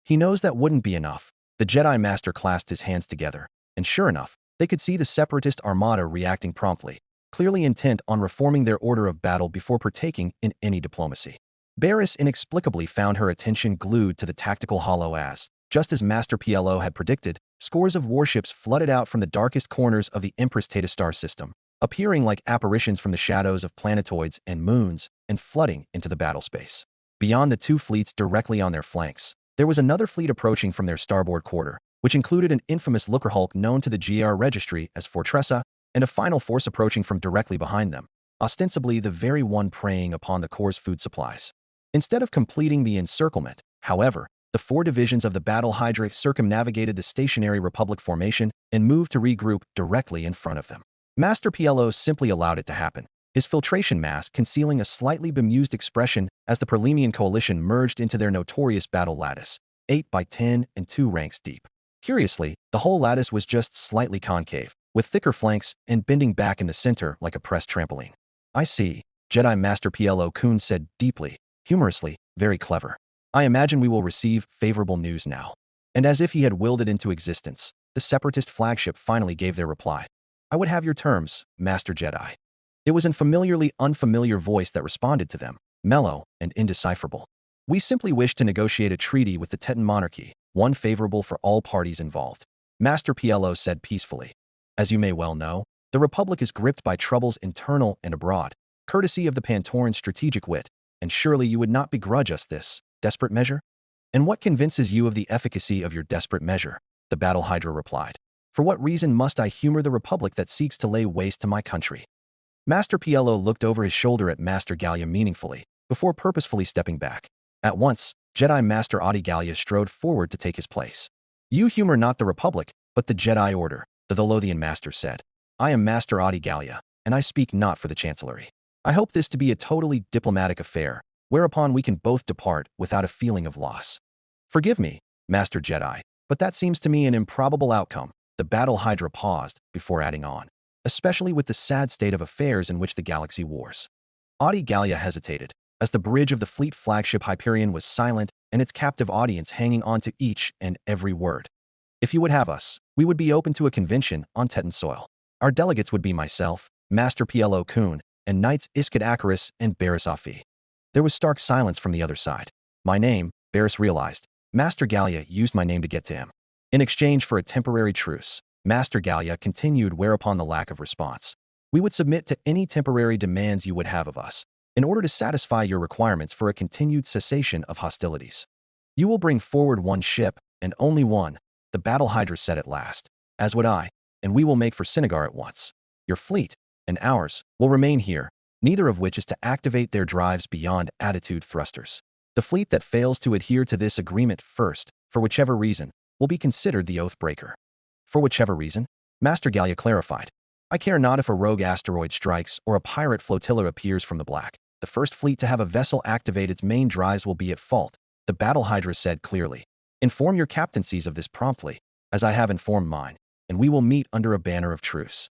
He knows that wouldn't be enough. The Jedi Master clasped his hands together, and sure enough, they could see the Separatist armada reacting promptly, clearly intent on reforming their order of battle before partaking in any diplomacy. Varys inexplicably found her attention glued to the tactical hollow as, just as Master PLO had predicted, scores of warships flooded out from the darkest corners of the Empress Theta star system, appearing like apparitions from the shadows of planetoids and moons and flooding into the battle space. Beyond the two fleets directly on their flanks, there was another fleet approaching from their starboard quarter, which included an infamous looker hulk known to the GR registry as Fortressa, and a final force approaching from directly behind them, ostensibly the very one preying upon the Corps' food supplies. Instead of completing the encirclement, however, the four divisions of the Battle Hydra circumnavigated the stationary Republic formation and moved to regroup directly in front of them. Master PLO simply allowed it to happen, his filtration mask concealing a slightly bemused expression as the Perlemian coalition merged into their notorious battle lattice, 8 by 10 and 2 ranks deep. Curiously, the whole lattice was just slightly concave, with thicker flanks and bending back in the center like a pressed trampoline. I see, Jedi Master PLO Kun said deeply, humorously, very clever. I imagine we will receive favorable news now. And as if he had willed it into existence, the Separatist flagship finally gave their reply. I would have your terms, Master Jedi. It was a familiarly unfamiliar voice that responded to them, mellow and indecipherable. We simply wish to negotiate a treaty with the Teton monarchy, one favorable for all parties involved. Master PLO said peacefully. As you may well know, the Republic is gripped by troubles internal and abroad, courtesy of the Pantoran strategic wit, and surely you would not begrudge us this desperate measure? And what convinces you of the efficacy of your desperate measure? The Battle Hydra replied. For what reason must I humor the Republic that seeks to lay waste to my country? Master PLO looked over his shoulder at Master Gallia meaningfully, before purposefully stepping back. At once, Jedi Master Adi Gallia strode forward to take his place. You humor not the Republic, but the Jedi Order, the Tholothian Master said. I am Master Adi Gallia, and I speak not for the Chancellery. I hope this to be a totally diplomatic affair, whereupon we can both depart without a feeling of loss. Forgive me, Master Jedi, but that seems to me an improbable outcome. The Battle Hydra paused before adding on, especially with the sad state of affairs in which the galaxy wars. Adi Gallia hesitated, as the bridge of the fleet flagship Hyperion was silent and its captive audience hanging on to each and every word. If you would have us, we would be open to a convention on Teton soil. Our delegates would be myself, Master PLO Kun, and Knights Isket Akaris and Barriss Afi. There was stark silence from the other side. My name, Barriss realized. Master Gallia used my name to get to him. In exchange for a temporary truce, Master Gallia continued whereupon the lack of response. We would submit to any temporary demands you would have of us, in order to satisfy your requirements for a continued cessation of hostilities. You will bring forward one ship, and only one, the Battle Hydra said at last, as would I, and we will make for Sinagar at once. Your fleet, and ours, will remain here, neither of which is to activate their drives beyond attitude thrusters. The fleet that fails to adhere to this agreement first, for whichever reason, will be considered the oath breaker. For whichever reason, Master Gallia clarified. I care not if a rogue asteroid strikes or a pirate flotilla appears from the black. The first fleet to have a vessel activate its main drives will be at fault, the Battle Hydra said clearly. Inform your captaincies of this promptly, as I have informed mine, and we will meet under a banner of truce.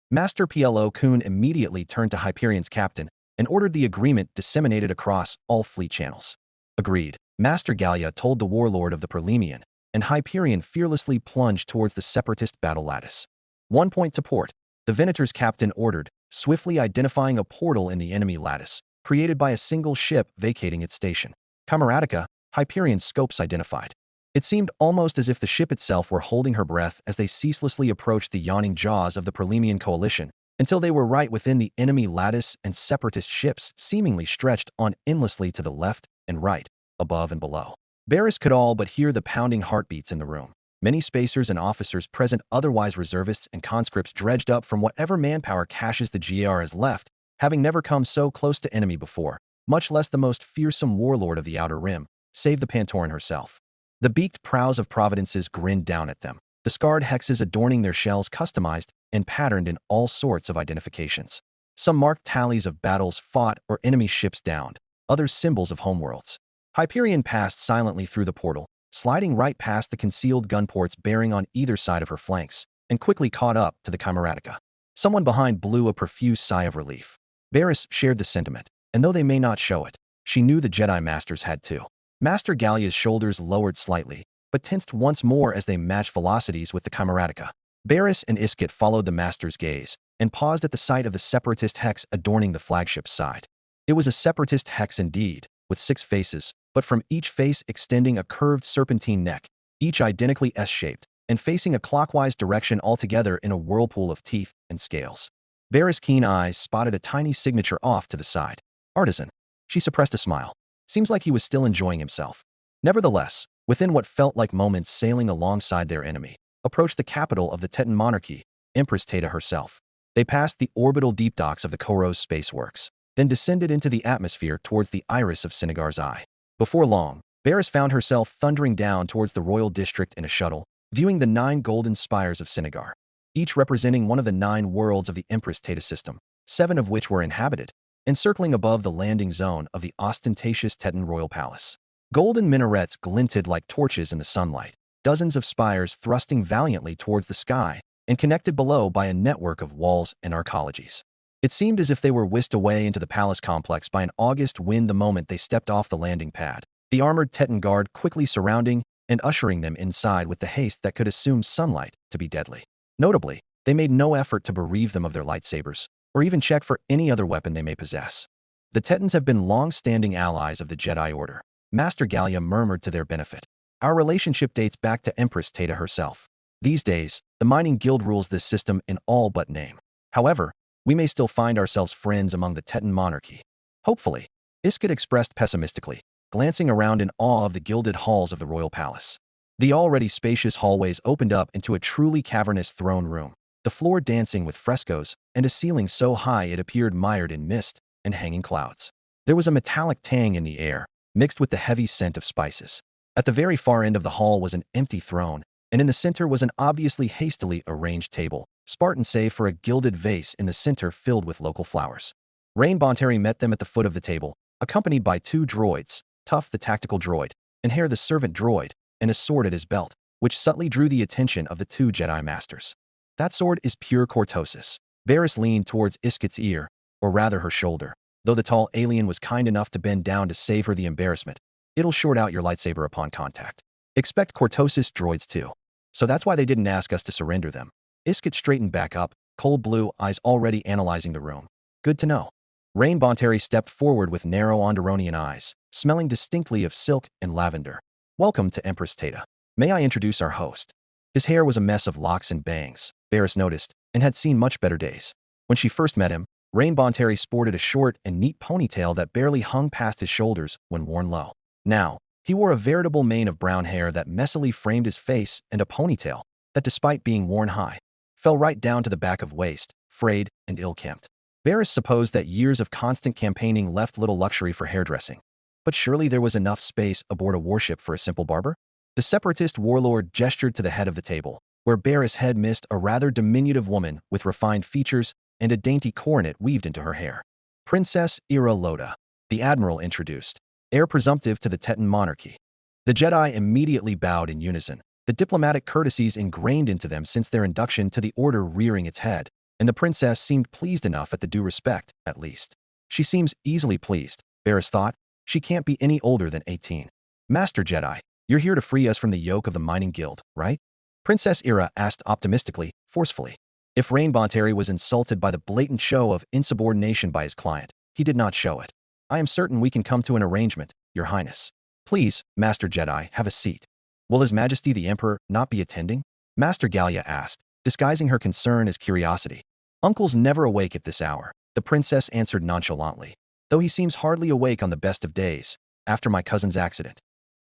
Master PLO Kun immediately turned to Hyperion's captain and ordered the agreement disseminated across all fleet channels. Agreed, Master Gallia told the warlord of the Perlemian, and Hyperion fearlessly plunged towards the Separatist battle lattice. 1 point to port, the Venator's captain ordered, swiftly identifying a portal in the enemy lattice, created by a single ship vacating its station. Camaratica, Hyperion's scopes identified. It seemed almost as if the ship itself were holding her breath as they ceaselessly approached the yawning jaws of the Perlemian coalition, until they were right within the enemy lattice and separatist ships seemingly stretched on endlessly to the left and right, above and below. Barris could all but hear the pounding heartbeats in the room. Many spacers and officers present, otherwise reservists and conscripts dredged up from whatever manpower caches the GR has left, having never come so close to enemy before, much less the most fearsome warlord of the Outer Rim, save the Pantoran herself. The beaked prows of providences grinned down at them, the scarred hexes adorning their shells customized and patterned in all sorts of identifications. Some marked tallies of battles fought or enemy ships downed, others symbols of homeworlds. Hyperion passed silently through the portal, sliding right past the concealed gun ports bearing on either side of her flanks, and quickly caught up to the Chimeratica. Someone behind blew a profuse sigh of relief. Barris shared the sentiment, and though they may not show it, she knew the Jedi Masters had too. Master Gallia's shoulders lowered slightly, but tensed once more as they matched velocities with the Chimeratica. Barris and Iskit followed the Master's gaze, and paused at the sight of the Separatist hex adorning the flagship's side. It was a Separatist hex indeed, with 6 faces, but from each face extending a curved serpentine neck, each identically S-shaped, and facing a clockwise direction altogether in a whirlpool of teeth and scales. Barris' keen eyes spotted a tiny signature off to the side. Artisan. She suppressed a smile. Seems like he was still enjoying himself. Nevertheless, within what felt like moments sailing alongside their enemy, approached the capital of the Teton monarchy, Empress Teta herself. They passed the orbital deep docks of the Koros Spaceworks, then descended into the atmosphere towards the iris of Sinagar's eye. Before long, Barris found herself thundering down towards the royal district in a shuttle, viewing the 9 golden spires of Sinagar, each representing one of the 9 worlds of the Empress Teta system, 7 of which were inhabited, encircling above the landing zone of the ostentatious Teton Royal Palace. Golden minarets glinted like torches in the sunlight, dozens of spires thrusting valiantly towards the sky, and connected below by a network of walls and arcologies. It seemed as if they were whisked away into the palace complex by an August wind the moment they stepped off the landing pad, the armored Teton guard quickly surrounding and ushering them inside with the haste that could assume sunlight to be deadly. Notably, they made no effort to bereave them of their lightsabers, or even check for any other weapon they may possess. The Tetons have been long-standing allies of the Jedi Order, Master Gallia murmured to their benefit. Our relationship dates back to Empress Teta herself. These days, the Mining Guild rules this system in all but name. However, we may still find ourselves friends among the Teton monarchy. Hopefully, Iskit expressed pessimistically, glancing around in awe of the gilded halls of the royal palace. The already spacious hallways opened up into a truly cavernous throne room, the floor dancing with frescoes and a ceiling so high it appeared mired in mist and hanging clouds. There was a metallic tang in the air, mixed with the heavy scent of spices. At the very far end of the hall was an empty throne, and in the center was an obviously hastily arranged table, Spartan save for a gilded vase in the center filled with local flowers. Rain Bonteri met them at the foot of the table, accompanied by 2 droids, Tuff the tactical droid, and Hare the servant droid, and a sword at his belt, which subtly drew the attention of the 2 Jedi Masters. That sword is pure cortosis. Barris leaned towards Iskit's ear, or rather her shoulder, though the tall alien was kind enough to bend down to save her the embarrassment. It'll short out your lightsaber upon contact. Expect cortosis droids too. So that's why they didn't ask us to surrender them. Iskit straightened back up, cold blue eyes already analyzing the room. Good to know. Rain Bonteri stepped forward with narrow Onderonian eyes, smelling distinctly of silk and lavender. Welcome to Empress Teta. May I introduce our host? His hair was a mess of locks and bangs, Barris noticed, and had seen much better days. When she first met him, Rain Bonteri sported a short and neat ponytail that barely hung past his shoulders when worn low. Now, he wore a veritable mane of brown hair that messily framed his face and a ponytail that, despite being worn high, fell right down to the back of waist, frayed and ill-kempt. Barris supposed that years of constant campaigning left little luxury for hairdressing. But surely there was enough space aboard a warship for a simple barber? The separatist warlord gestured to the head of the table, where Barris' head missed a rather diminutive woman with refined features and a dainty coronet weaved into her hair. Princess Ira Loda, the admiral introduced, heir presumptive to the Teton monarchy. The Jedi immediately bowed in unison, the diplomatic courtesies ingrained into them since their induction to the order rearing its head, and the princess seemed pleased enough at the due respect, at least. She seems easily pleased, Barris thought. She can't be any older than 18. Master Jedi, you're here to free us from the yoke of the Mining Guild, right? Princess Ira asked optimistically, forcefully. If Rain Bonteri was insulted by the blatant show of insubordination by his client, he did not show it. I am certain we can come to an arrangement, Your Highness. Please, Master Jedi, have a seat. Will His Majesty the Emperor not be attending? Master Gallia asked, disguising her concern as curiosity. Uncle's never awake at this hour, the princess answered nonchalantly, though he seems hardly awake on the best of days, after my cousin's accident.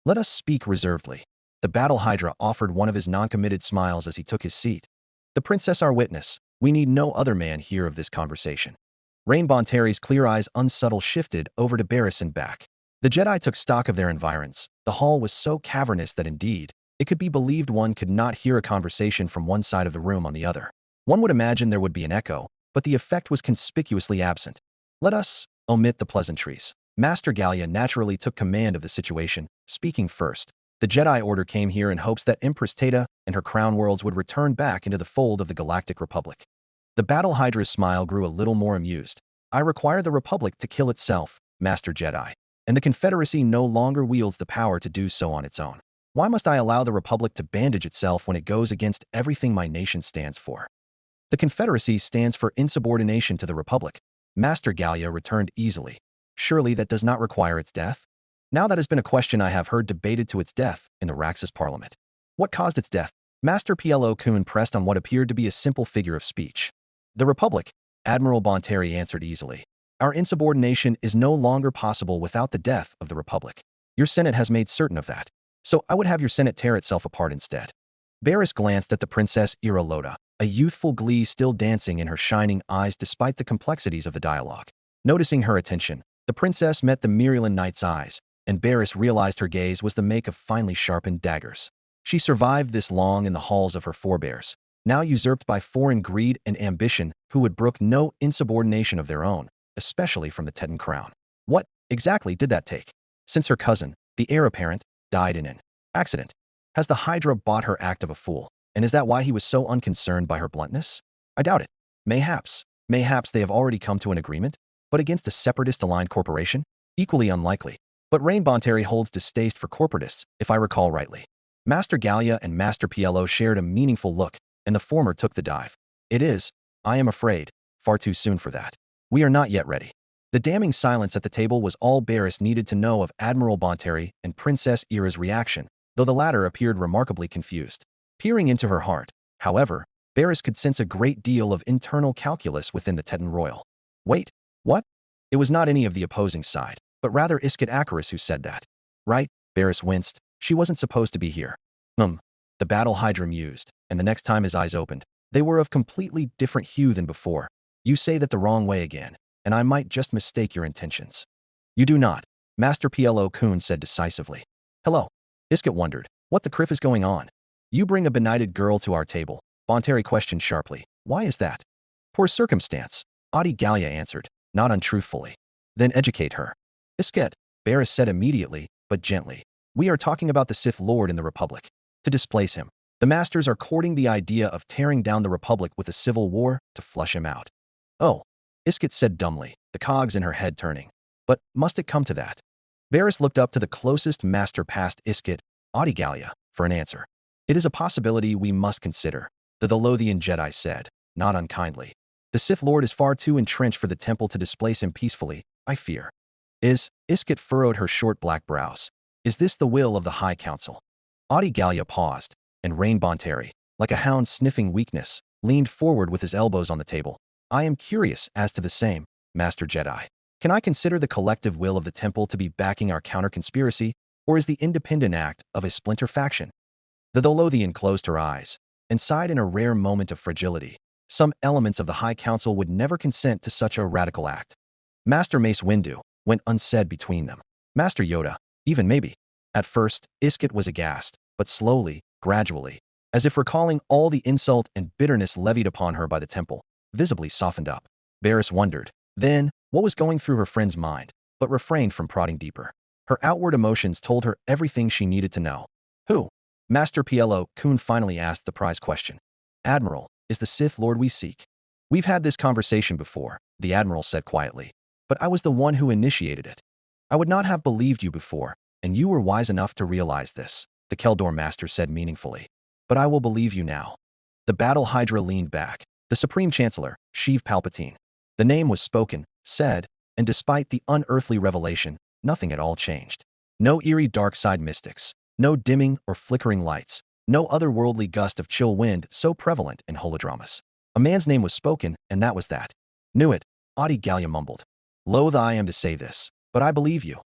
Let us speak reservedly. The battle hydra offered one of his non-committed smiles as he took his seat. The princess our witness, we need no other man hear of this conversation. Rain Bonteri's clear eyes unsubtle shifted over to Barris and back. The Jedi took stock of their environs. The hall was so cavernous that indeed, it could be believed one could not hear a conversation from one side of the room on the other. One would imagine there would be an echo, but the effect was conspicuously absent. Let us omit the pleasantries. Master Gallia naturally took command of the situation, speaking first. The Jedi Order came here in hopes that Empress Teta and her crown worlds would return back into the fold of the Galactic Republic. The Battle Hydra's smile grew a little more amused. I require the Republic to kill itself, Master Jedi, and the Confederacy no longer wields the power to do so on its own. Why must I allow the Republic to bandage itself when it goes against everything my nation stands for? The Confederacy stands for insubordination to the Republic. Master Gallia returned easily. Surely that does not require its death? Now that has been a question I have heard debated to its death in the Raxus Parliament. What caused its death? Master Plo Koon pressed on what appeared to be a simple figure of speech. The Republic, Admiral Bonteri answered easily. Our insubordination is no longer possible without the death of the Republic. Your Senate has made certain of that. So I would have your Senate tear itself apart instead. Barris glanced at the Princess Iraloda, a youthful glee still dancing in her shining eyes despite the complexities of the dialogue. Noticing her attention, the princess met the Mirilan knight's eyes, and Barris realized her gaze was the make of finely sharpened daggers. She survived this long in the halls of her forebears, now usurped by foreign greed and ambition who would brook no insubordination of their own, especially from the Teton crown. What, exactly, did that take? Since her cousin, the heir apparent, died in an accident. Has the Hydra bought her act of a fool? And is that why he was so unconcerned by her bluntness? I doubt it. Mayhaps they have already come to an agreement, but against a separatist-aligned corporation? Equally unlikely. But Rain Bonteri holds distaste for corporatists, if I recall rightly. Master Gallia and Master Plo shared a meaningful look, and the former took the dive. It is, I am afraid, far too soon for that. We are not yet ready. The damning silence at the table was all Barris needed to know of Admiral Bonteri and Princess Ira's reaction, though the latter appeared remarkably confused. Peering into her heart, however, Barris could sense a great deal of internal calculus within the Teton Royal. Wait, what? It was not any of the opposing side, but rather Isket Akaris who said that. Right? Barris winced. She wasn't supposed to be here. The battle hydra mused, and the next time his eyes opened, they were of completely different hue than before. You say that the wrong way again, and I might just mistake your intentions. You do not, Master Plo Koon said decisively. Hello. Isket wondered, what the criff is going on? You bring a benighted girl to our table, Bonteri questioned sharply. Why is that? Poor circumstance, Adi Gallia answered, not untruthfully. Then educate her. Isket, Barris said immediately, but gently. We are talking about the Sith Lord in the Republic. To displace him, the Masters are courting the idea of tearing down the Republic with a civil war to flush him out. Oh, Isket said dumbly, the cogs in her head turning. But must it come to that? Barris looked up to the closest master past Isket, Adi Gallia, for an answer. It is a possibility we must consider, the Lothian Jedi said, not unkindly. The Sith Lord is far too entrenched for the temple to displace him peacefully, I fear. Isket furrowed her short black brows. Is this the will of the High Council? Adi Gallia paused, and Rain Bonteri, like a hound sniffing weakness, leaned forward with his elbows on the table. I am curious as to the same, Master Jedi. Can I consider the collective will of the temple to be backing our counter-conspiracy, or is the independent act of a splinter faction? The Lothian closed her eyes, and sighed in a rare moment of fragility. Some elements of the High Council would never consent to such a radical act. Master Mace Windu went unsaid between them. Master Yoda, even maybe. At first, Isket was aghast, but slowly, gradually, as if recalling all the insult and bitterness levied upon her by the temple, visibly softened up. Barris wondered, then, what was going through her friend's mind, but refrained from prodding deeper. Her outward emotions told her everything she needed to know. Who? Master Plo Koon finally asked the prize question. Admiral, is the Sith Lord we seek. We've had this conversation before, the Admiral said quietly, but I was the one who initiated it. I would not have believed you before, and you were wise enough to realize this, the Keldor Master said meaningfully. But I will believe you now. The battle hydra leaned back. The Supreme Chancellor, Sheev Palpatine. The name was spoken, said, and despite the unearthly revelation, nothing at all changed. No eerie dark side mystics, no dimming or flickering lights, no otherworldly gust of chill wind so prevalent in holodramas. A man's name was spoken, and that was that. Knew it, Audigalia mumbled. Loath I am to say this, but I believe you.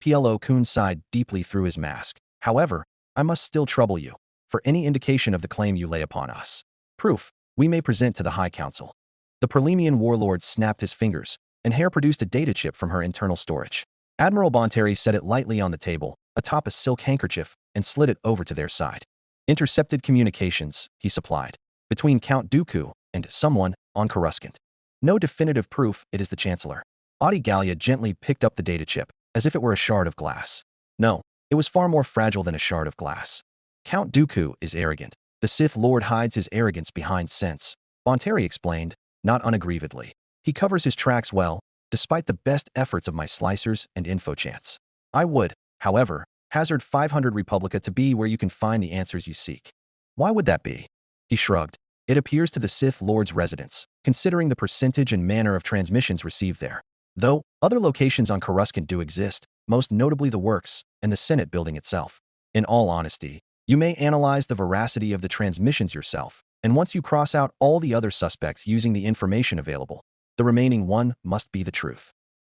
PLO Kun sighed deeply through his mask. However, I must still trouble you, for any indication of the claim you lay upon us. Proof, we may present to the High Council. The Perlemian warlord snapped his fingers, and Hare produced a data chip from her internal storage. Admiral Bonteri set it lightly on the table, atop a silk handkerchief, and slid it over to their side. Intercepted communications, he supplied, between Count Dooku and someone on Coruscant. No definitive proof it is the Chancellor. Audigalia gently picked up the data chip, as if it were a shard of glass. No, it was far more fragile than a shard of glass. Count Dooku is arrogant. The Sith Lord hides his arrogance behind sense, Bonteri explained, not unaggrievedly. He covers his tracks well, despite the best efforts of my slicers and infochants. I would, however, hazard 500 Republica to be where you can find the answers you seek. Why would that be? He shrugged. It appears to the Sith Lord's residence, considering the percentage and manner of transmissions received there. Though, other locations on Coruscant do exist, most notably the Works and the Senate building itself. In all honesty, you may analyze the veracity of the transmissions yourself, and once you cross out all the other suspects using the information available, the remaining one must be the truth.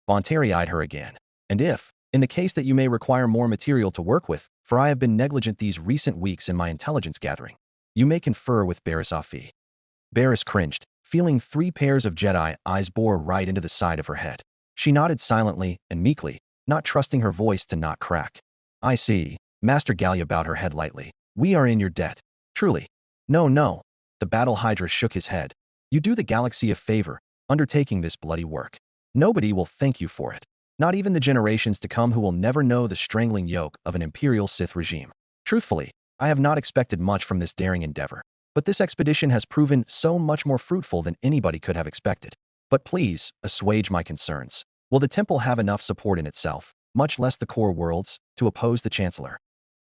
Bonteri eyed her again. And if, in the case that you may require more material to work with, for I have been negligent these recent weeks in my intelligence gathering, you may confer with Barriss Offee. Barriss cringed, feeling 3 pairs of Jedi eyes bore right into the side of her head. She nodded silently and meekly, not trusting her voice to not crack. I see. Master Gallia bowed her head lightly. We are in your debt. Truly. No, no. The Battle Hydra shook his head. You do the galaxy a favor, undertaking this bloody work. Nobody will thank you for it. Not even the generations to come who will never know the strangling yoke of an Imperial Sith regime. Truthfully, I have not expected much from this daring endeavor, but this expedition has proven so much more fruitful than anybody could have expected. But please, assuage my concerns. Will the Temple have enough support in itself, much less the core worlds, to oppose the Chancellor?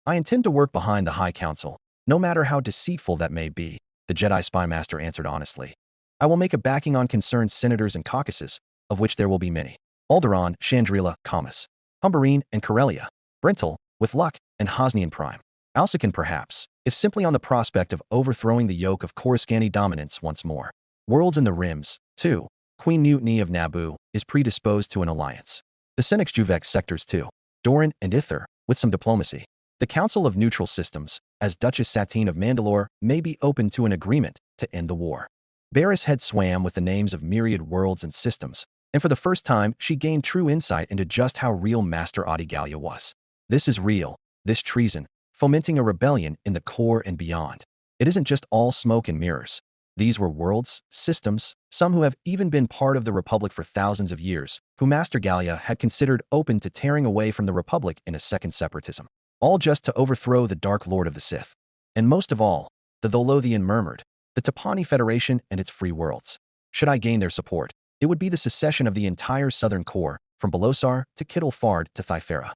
I intend to work behind the High Council, no matter how deceitful that may be, the Jedi Spy Master answered honestly. I will make a backing on concerned senators and caucuses, of which there will be many. Alderaan, Chandrila, Camas, Humberine, and Corellia, Brental, with luck, and Hosnian Prime. Alsakan perhaps, if simply on the prospect of overthrowing the yoke of Coruscanti dominance once more. Worlds in the Rims, too. Queen Mutiny of Naboo is predisposed to an alliance. The Senex Juvex sectors too. Doran and Ither, with some diplomacy. The Council of Neutral Systems, as Duchess Satine of Mandalore, may be open to an agreement to end the war. Barriss' head swam with the names of myriad worlds and systems, and for the first time she gained true insight into just how real Master Audigalia was. This is real, this treason, fomenting a rebellion in the core and beyond. It isn't just all smoke and mirrors. These were worlds, systems, some who have even been part of the Republic for thousands of years, who Master Gallia had considered open to tearing away from the Republic in a second separatism. All just to overthrow the Dark Lord of the Sith. And most of all, the Tholothian murmured, the Tapani Federation and its free worlds. Should I gain their support, it would be the secession of the entire southern core, from Belosar to Kittle Fard to Thyfera.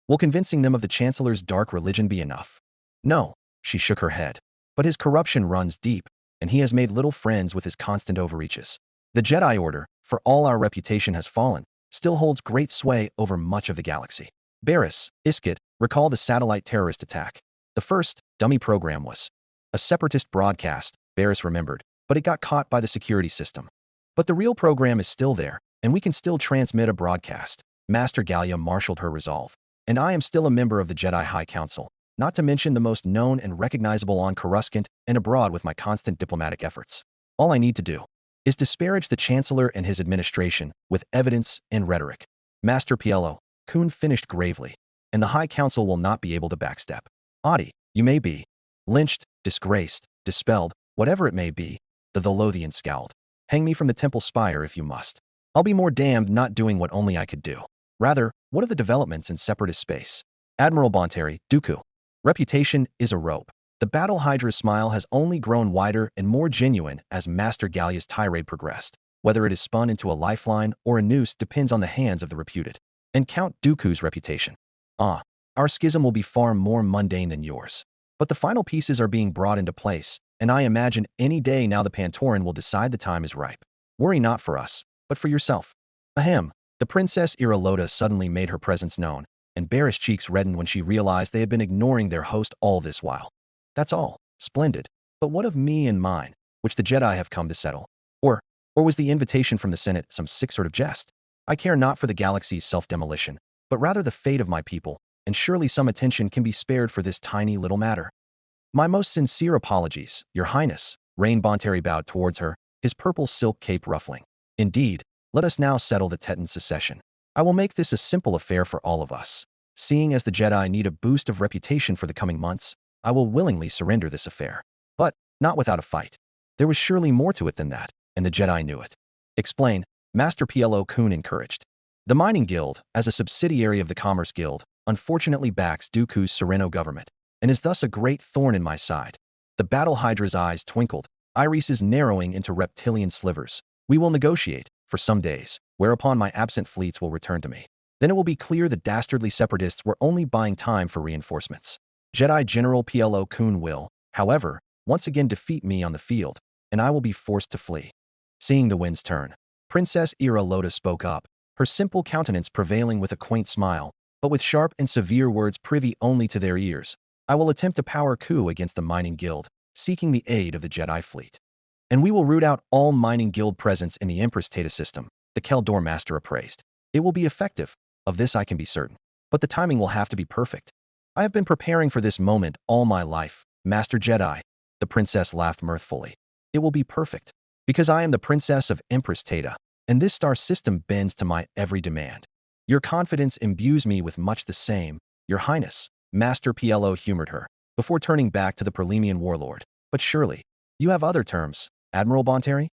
Will convincing them of the Chancellor's dark religion be enough? No, she shook her head. But his corruption runs deep, and he has made little friends with his constant overreaches. The Jedi Order, for all our reputation has fallen, still holds great sway over much of the galaxy. Barriss, Iskit, recall the satellite terrorist attack. The first dummy program was a separatist broadcast, Barriss remembered, but it got caught by the security system. But the real program is still there, and we can still transmit a broadcast. Master Gallia marshaled her resolve. And I am still a member of the Jedi High Council, not to mention the most known and recognizable on Coruscant and abroad with my constant diplomatic efforts. All I need to do is disparage the Chancellor and his administration with evidence and rhetoric. Master PLO, Kun finished gravely, and the High Council will not be able to backstep. Audi, you may be lynched, disgraced, dispelled, whatever it may be, the Tholothian scowled. Hang me from the temple spire if you must. I'll be more damned not doing what only I could do. Rather, what are the developments in separatist space? Admiral Bonteri, Dooku. Reputation is a rope. The Battle Hydra's smile has only grown wider and more genuine as Master Gallia's tirade progressed. Whether it is spun into a lifeline or a noose depends on the hands of the reputed. And Count Dooku's reputation. Our schism will be far more mundane than yours. But the final pieces are being brought into place, and I imagine any day now the Pantoran will decide the time is ripe. Worry not for us, but for yourself. Ahem. The Princess Iraloda suddenly made her presence known, and Barriss' cheeks reddened when she realized they had been ignoring their host all this while. That's all. Splendid. But what of me and mine? which the Jedi have come to settle? Or was the invitation from the Senate some sick sort of jest? I care not for the galaxy's self-demolition, but rather the fate of my people, and surely some attention can be spared for this tiny little matter. My most sincere apologies, Your Highness. Rain Bonteri bowed towards her, his purple silk cape ruffling. Indeed, let us now settle the Teton secession. I will make this a simple affair for all of us. Seeing as the Jedi need a boost of reputation for the coming months, I will willingly surrender this affair. But not without a fight. There was surely more to it than that, and the Jedi knew it. Explain, Master Plo Koon encouraged. The Mining Guild, as a subsidiary of the Commerce Guild, unfortunately backs Dooku's Sereno government, and is thus a great thorn in my side. The Battle Hydra's eyes twinkled, irises narrowing into reptilian slivers. We will negotiate, for some days, whereupon my absent fleets will return to me. Then it will be clear the dastardly separatists were only buying time for reinforcements. Jedi General Plo Koon will, however, once again defeat me on the field, and I will be forced to flee. Seeing the winds turn, Princess Ira Loda spoke up, her simple countenance prevailing with a quaint smile, but with sharp and severe words privy only to their ears. I will attempt a power coup against the Mining Guild, seeking the aid of the Jedi fleet. And we will root out all Mining Guild presence in the Empress Teta system, the Keldor Master appraised. It will be effective, of this I can be certain. But the timing will have to be perfect. I have been preparing for this moment all my life, Master Jedi. The princess laughed mirthfully. It will be perfect, because I am the princess of Empress Teta, and this star system bends to my every demand. Your confidence imbues me with much the same, Your Highness. Master Plo humored her, before turning back to the Prelemian warlord. But surely, you have other terms, Admiral Bonteri?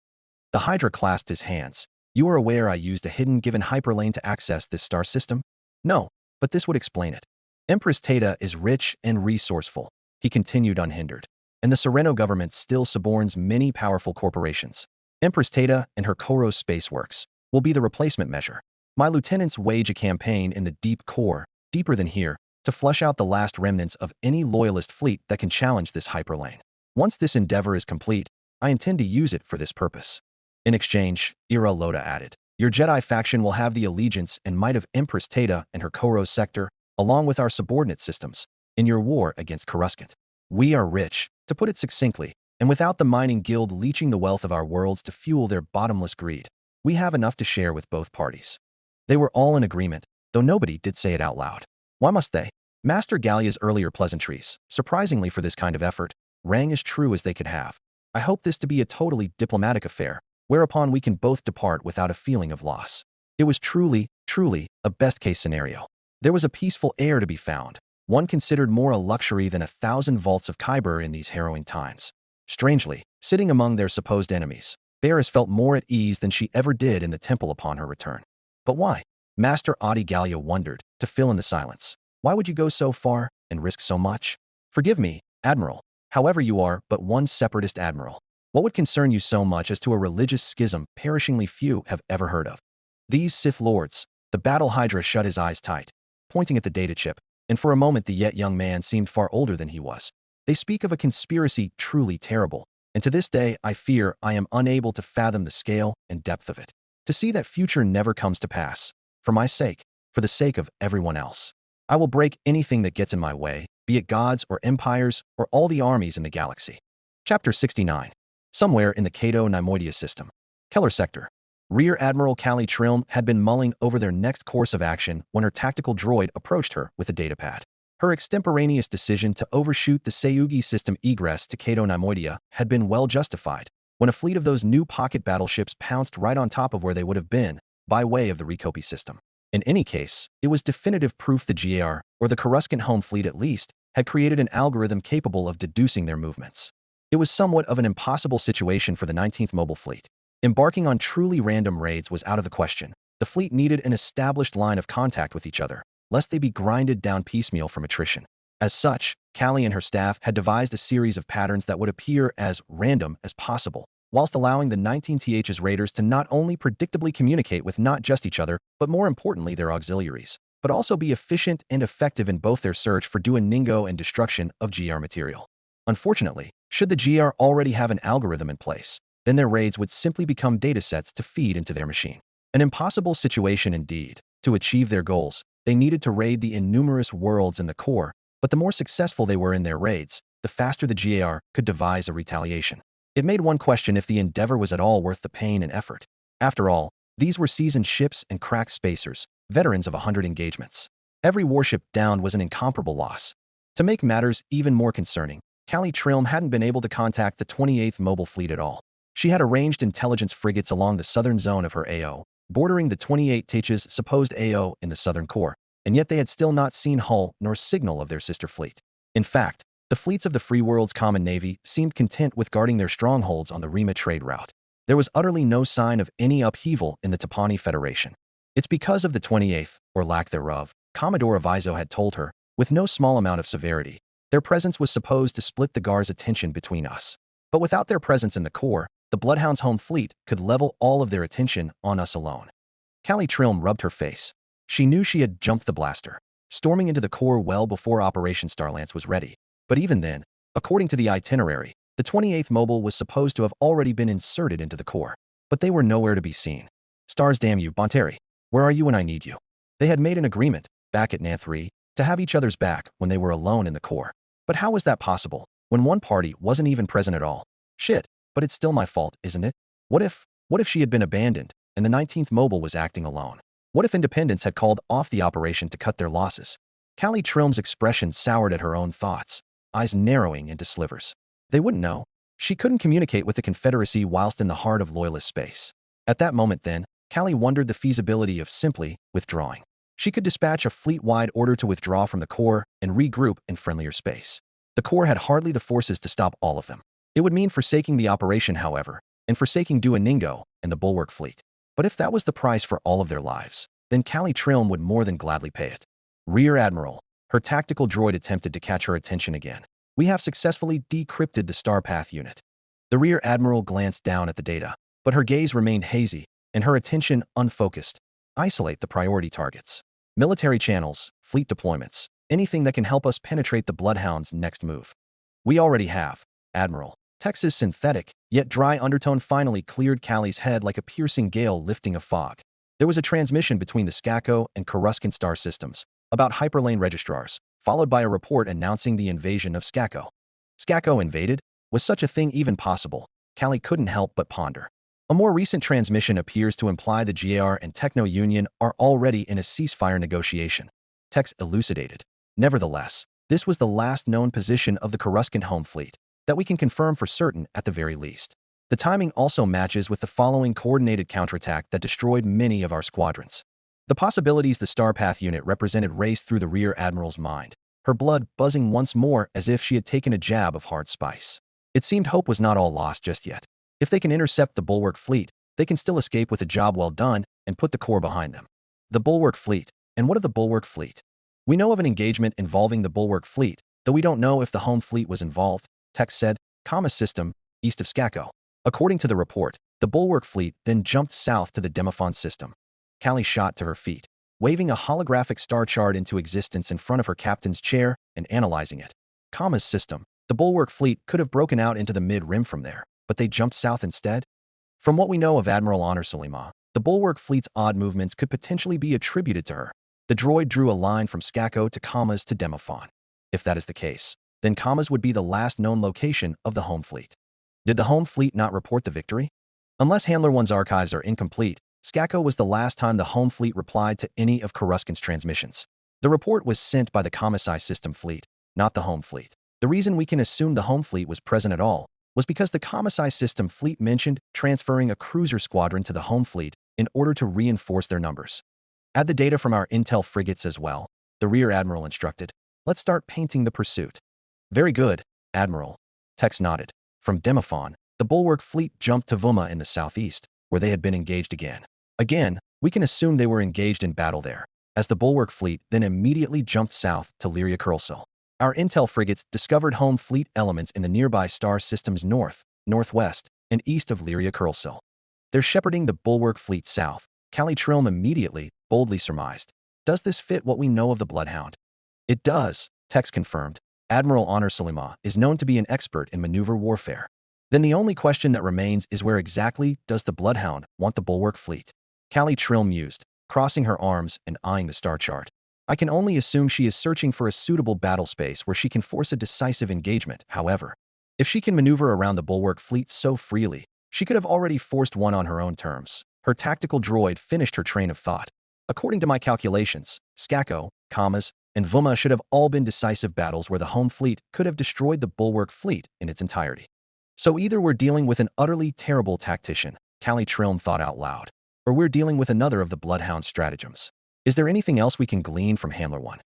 The Hydra clasped his hands. You are aware I used a hidden given hyperlane to access this star system? No, but this would explain it. Empress Teta is rich and resourceful, he continued unhindered, and the Sereno government still suborns many powerful corporations. Empress Teta and her Koros Spaceworks will be the replacement measure. My lieutenants wage a campaign in the deep core, deeper than here, to flush out the last remnants of any loyalist fleet that can challenge this hyperlane. Once this endeavor is complete, I intend to use it for this purpose. In exchange, Ira Loda added, your Jedi faction will have the allegiance and might of Empress Teta and her Koros sector, along with our subordinate systems, in your war against Coruscant. We are rich, to put it succinctly, and without the Mining Guild leeching the wealth of our worlds to fuel their bottomless greed, we have enough to share with both parties. They were all in agreement, though nobody did say it out loud. Why must they? Master Gallia's earlier pleasantries, surprisingly for this kind of effort, rang as true as they could have. I hope this to be a totally diplomatic affair, whereupon we can both depart without a feeling of loss. It was truly, a best-case scenario. There was a peaceful air to be found, one considered more a luxury than 1,000 vaults of Kyber in these harrowing times. Strangely, sitting among their supposed enemies, Barris felt more at ease than she ever did in the temple upon her return. But why? Master Audi Gallia wondered, to fill in the silence. Why would you go so far and risk so much? Forgive me, Admiral. However, you are but one separatist admiral. What would concern you so much as to a religious schism perishingly few have ever heard of? These Sith Lords, the Battle Hydra shut his eyes tight, pointing at the data chip, and for a moment the yet young man seemed far older than he was. They speak of a conspiracy truly terrible, and to this day I fear I am unable to fathom the scale and depth of it. To see that future never comes to pass, for my sake, for the sake of everyone else. I will break anything that gets in my way, be it gods or empires or all the armies in the galaxy. Chapter 69. Somewhere in the Cato Neimoidia system. Keller Sector. Rear Admiral Callie Trilm had been mulling over their next course of action when her tactical droid approached her with a datapad. Her extemporaneous decision to overshoot the Sayugi system egress to Cato Neimoidia had been well justified when a fleet of those new pocket battleships pounced right on top of where they would have been, by way of the Recopi system. In any case, it was definitive proof the GAR, or the Coruscant home fleet at least, had created an algorithm capable of deducing their movements. It was somewhat of an impossible situation for the 19th Mobile Fleet. Embarking on truly random raids was out of the question. The fleet needed an established line of contact with each other, lest they be grinded down piecemeal from attrition. As such, Callie and her staff had devised a series of patterns that would appear as random as possible, whilst allowing the 19th's raiders to not only predictably communicate with not just each other, but more importantly their auxiliaries, but also be efficient and effective in both their search for Duoningo and destruction of GR material. Unfortunately, should the GR already have an algorithm in place, then their raids would simply become datasets to feed into their machine. An impossible situation indeed. To achieve their goals, they needed to raid the innumerous worlds in the core, but the more successful they were in their raids, the faster the GAR could devise a retaliation. It made one question if the endeavor was at all worth the pain and effort. After all, these were seasoned ships and crack spacers, veterans of 100 engagements. Every warship downed was an incomparable loss. To make matters even more concerning, Callie Trilm hadn't been able to contact the 28th Mobile Fleet at all. She had arranged intelligence frigates along the southern zone of her AO, bordering the 28 T'Ch's supposed AO in the southern core, and yet they had still not seen hull nor signal of their sister fleet. In fact, the fleets of the Free World's common navy seemed content with guarding their strongholds on the Rima trade route. There was utterly no sign of any upheaval in the Tapani Federation. It's because of the 28th, or lack thereof, Commodore Aviso had told her, with no small amount of severity. Their presence was supposed to split the Gar's attention between us. But without their presence in the core, the Bloodhound's home fleet could level all of their attention on us alone. Callie Trilm rubbed her face. She knew she had jumped the blaster, storming into the core well before Operation Starlance was ready. But even then, according to the itinerary, the 28th Mobile was supposed to have already been inserted into the core. But they were nowhere to be seen. Stars damn you, Bonteri. Where are you when I need you? They had made an agreement, back at NAN 3, to have each other's back when they were alone in the core. But how was that possible, when one party wasn't even present at all? Shit, but it's still my fault, isn't it? What if she had been abandoned, and the 19th Mobile was acting alone? What if Independence had called off the operation to cut their losses? Callie Trilm's expression soured at her own thoughts, eyes narrowing into slivers. They wouldn't know. She couldn't communicate with the Confederacy whilst in the heart of Loyalist space. At that moment then, Callie wondered the feasibility of simply withdrawing. She could dispatch a fleet-wide order to withdraw from the core and regroup in friendlier space. The core had hardly the forces to stop all of them. It would mean forsaking the operation, however, and forsaking Duoningo and the Bulwark fleet. But if that was the price for all of their lives, then Callie Trilm would more than gladly pay it. Rear Admiral, her tactical droid attempted to catch her attention again. We have successfully decrypted the Starpath unit. The Rear Admiral glanced down at the data, but her gaze remained hazy and her attention unfocused. Isolate the priority targets. Military channels, fleet deployments, anything that can help us penetrate the Bloodhound's next move. We already have, Admiral. Tex's synthetic, yet dry undertone finally cleared Callie's head like a piercing gale lifting a fog. There was a transmission between the Skako and Coruscant star systems about hyperlane registrars, followed by a report announcing the invasion of Skako. Skako invaded? Was such a thing even possible? Callie couldn't help but ponder. A more recent transmission appears to imply the GAR and Techno Union are already in a ceasefire negotiation. Tex elucidated. Nevertheless, this was the last known position of the Coruscant home fleet that we can confirm for certain at the very least. The timing also matches with the following coordinated counterattack that destroyed many of our squadrons. The possibilities the Starpath unit represented raced through the Rear Admiral's mind, her blood buzzing once more as if she had taken a jab of hard spice. It seemed hope was not all lost just yet. If they can intercept the Bulwark fleet, they can still escape with a job well done and put the core behind them. The Bulwark fleet. And what of the Bulwark fleet? We know of an engagement involving the Bulwark fleet, though we don't know if the home fleet was involved, Tex said, comma system, east of Skako. According to the report, the Bulwark fleet then jumped south to the Demophon system. Callie shot to her feet, waving a holographic star chart into existence in front of her captain's chair and analyzing it. Comma's system. The Bulwark fleet could have broken out into the mid-rim from there, but they jumped south instead? From what we know of Admiral Honor Sulima, the Bulwark fleet's odd movements could potentially be attributed to her. The droid drew a line from Skako to Commas to Demophon. If that is the case, then Commas would be the last known location of the home fleet. Did the home fleet not report the victory? Unless Handler 1's archives are incomplete, Skako was the last time the home fleet replied to any of Coruscant's transmissions. The report was sent by the Commissai system fleet, not the home fleet. The reason we can assume the home fleet was present at all was because the Commissai system fleet mentioned transferring a cruiser squadron to the home fleet in order to reinforce their numbers. Add the data from our intel frigates as well, the Rear Admiral instructed. Let's start painting the pursuit. Very good, Admiral. Tex nodded. From Demophon, the Bulwark fleet jumped to Vuma in the southeast, where they had been engaged again. Again, we can assume they were engaged in battle there, as the Bulwark fleet then immediately jumped south to Lyria Kurlsil. Our intel frigates discovered home fleet elements in the nearby star systems north, northwest, and east of Lyria Kurlsil. They're shepherding the Bulwark fleet south, Callie Trilm immediately, boldly surmised. Does this fit what we know of the Bloodhound? It does, Tex confirmed. Admiral Honor Sulima is known to be an expert in maneuver warfare. Then the only question that remains is where exactly does the Bloodhound want the Bulwark fleet? Callie Trilm mused, crossing her arms and eyeing the star chart. I can only assume she is searching for a suitable battle space where she can force a decisive engagement, however. If she can maneuver around the bulwark fleet so freely, she could have already forced one on her own terms. Her tactical droid finished her train of thought. According to my calculations, Skako, Kamas, and Vuma should have all been decisive battles where the home fleet could have destroyed the bulwark fleet in its entirety. So either we're dealing with an utterly terrible tactician, Callie Trilm thought out loud, or we're dealing with another of the Bloodhound stratagems. Is there anything else we can glean from Hamler 1?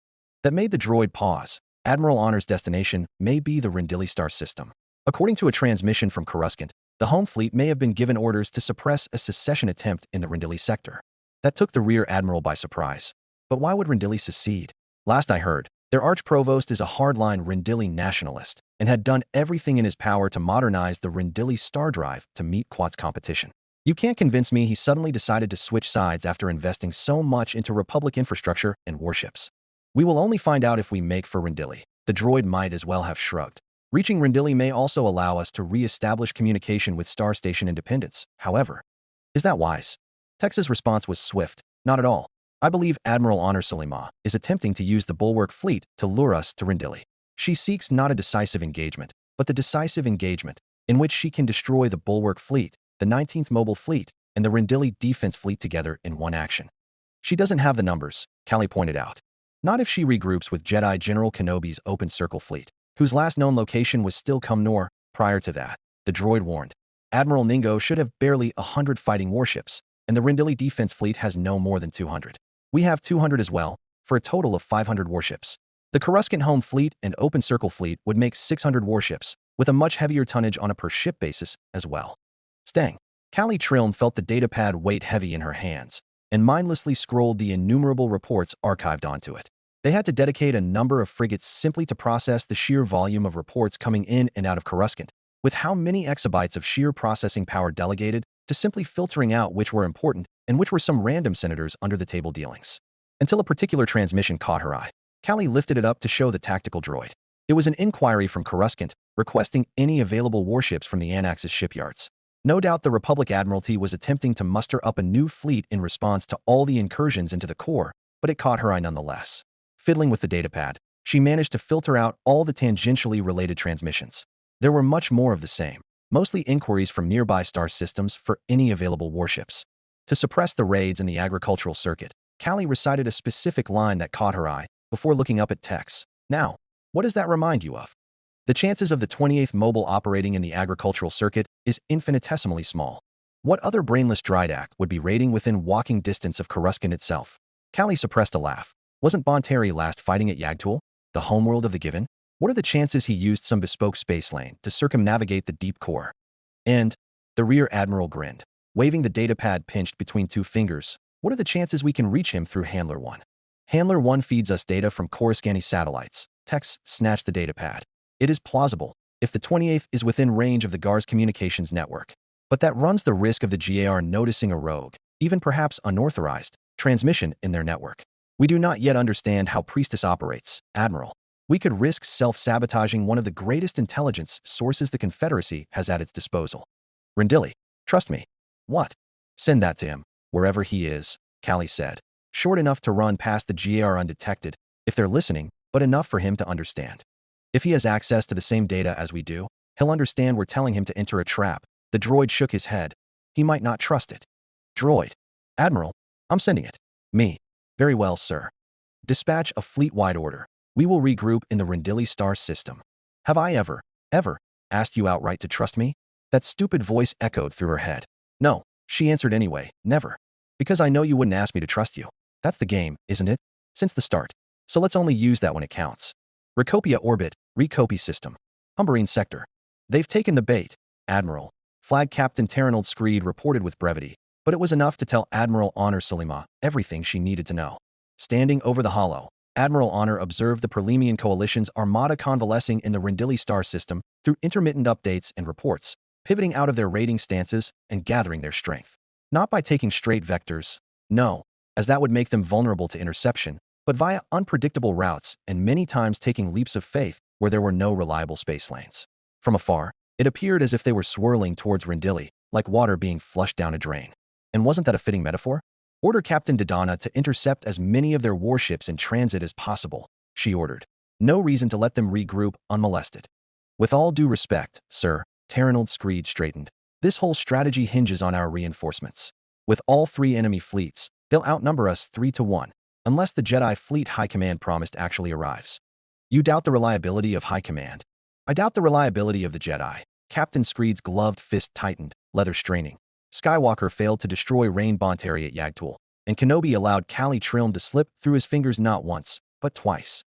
That made the droid pause. Admiral Honor's destination may be the Rendili star system. According to a transmission from Coruscant, the home fleet may have been given orders to suppress a secession attempt in the Rendili sector. That took the Rear Admiral by surprise. But why would Rendili secede? Last I heard, their arch-provost is a hardline Rendili nationalist and had done everything in his power to modernize the Rendili star drive to meet Quat's competition. You can't convince me he suddenly decided to switch sides after investing so much into Republic infrastructure and warships. We will only find out if we make for Rendili. The droid might as well have shrugged. Reaching Rendili may also allow us to re-establish communication with Star Station independence, however. Is that wise? Tex's response was swift. Not at all. I believe Admiral Honor Salima is attempting to use the bulwark fleet to lure us to Rendili. She seeks not a decisive engagement, but the decisive engagement in which she can destroy the bulwark fleet, the 19th Mobile Fleet, and the Rendili defense fleet together in one action. She doesn't have the numbers, Callie pointed out. Not if she regroups with Jedi General Kenobi's Open Circle fleet, whose last known location was still Cumnor. Prior to that, the droid warned. Admiral Ningo should have barely 100 fighting warships, and the Rendili defense fleet has no more than 200. We have 200 as well, for a total of 500 warships. The Coruscant Home Fleet and Open Circle Fleet would make 600 warships, with a much heavier tonnage on a per-ship basis as well. Stang. Callie Trilm felt the datapad weight heavy in her hands, and mindlessly scrolled the innumerable reports archived onto it. They had to dedicate a number of frigates simply to process the sheer volume of reports coming in and out of Coruscant, with how many exabytes of sheer processing power delegated to simply filtering out which were important and which were some random senators under-the-table dealings. Until a particular transmission caught her eye. Callie lifted it up to show the tactical droid. It was an inquiry from Coruscant, requesting any available warships from the Anax's shipyards. No doubt the Republic Admiralty was attempting to muster up a new fleet in response to all the incursions into the core, but it caught her eye nonetheless. Fiddling with the datapad, she managed to filter out all the tangentially related transmissions. There were much more of the same, mostly inquiries from nearby star systems for any available warships. To suppress the raids in the agricultural circuit, Callie recited a specific line that caught her eye before looking up at Tex. Now, what does that remind you of? The chances of the 28th Mobile operating in the agricultural circuit is infinitesimally small. What other brainless Drydak would be raiding within walking distance of Coruscant itself? Callie suppressed a laugh. Wasn't Bonteri last fighting at Yagtul, the homeworld of the Given? What are the chances he used some bespoke space lane to circumnavigate the deep core? And the Rear Admiral grinned, waving the datapad pinched between two fingers. What are the chances we can reach him through Handler 1? Handler 1 feeds us data from Coruscanti satellites. Tex snatched the datapad. It is plausible, if the 28th is within range of the GAR's communications network. But that runs the risk of the GAR noticing a rogue, even perhaps unauthorized, transmission in their network. We do not yet understand how Priestess operates, Admiral. We could risk self-sabotaging one of the greatest intelligence sources the Confederacy has at its disposal. Rendili, trust me. What? Send that to him, wherever he is, Callie said. Short enough to run past the GAR undetected, if they're listening, but enough for him to understand. If he has access to the same data as we do, he'll understand we're telling him to enter a trap. The droid shook his head. He might not trust it. Droid. Admiral, I'm sending it. Me. Very well, sir. Dispatch a fleet-wide order. We will regroup in the Rendili star system. Have I ever asked you outright to trust me? That stupid voice echoed through her head. No, she answered anyway, never. Because I know you wouldn't ask me to trust you. That's the game, isn't it? Since the start. So let's only use that when it counts. Recopia orbit, Recopi system. Humberine sector. They've taken the bait, Admiral. Flag Captain Terrenold Screed reported with brevity, but it was enough to tell Admiral Honor Salima everything she needed to know. Standing over the hollow, Admiral Honor observed the Prelemian Coalition's armada convalescing in the Rendili star system through intermittent updates and reports, pivoting out of their raiding stances and gathering their strength. Not by taking straight vectors, no, as that would make them vulnerable to interception, but via unpredictable routes and many times taking leaps of faith where there were no reliable space lanes. From afar, it appeared as if they were swirling towards Rendili, like water being flushed down a drain. And wasn't that a fitting metaphor? Order Captain Dodonna to intercept as many of their warships in transit as possible, she ordered. No reason to let them regroup unmolested. With all due respect, sir, Terranold Screed straightened. This whole strategy hinges on our reinforcements. With all 3 enemy fleets, they'll outnumber us 3-1, unless the Jedi Fleet High Command promised actually arrives. You doubt the reliability of High Command? I doubt the reliability of the Jedi. Captain Screed's gloved fist tightened, leather straining. Skywalker failed to destroy Rain Bonteri at Yagtul, and Kenobi allowed Kali Trilm to slip through his fingers not once, but twice.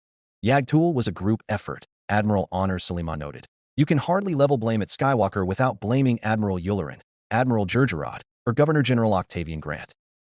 Yagtul was a group effort, Admiral Honor Suleiman noted. You can hardly level blame at Skywalker without blaming Admiral Yularen, Admiral Jerjerrod, or Governor General Octavian Grant.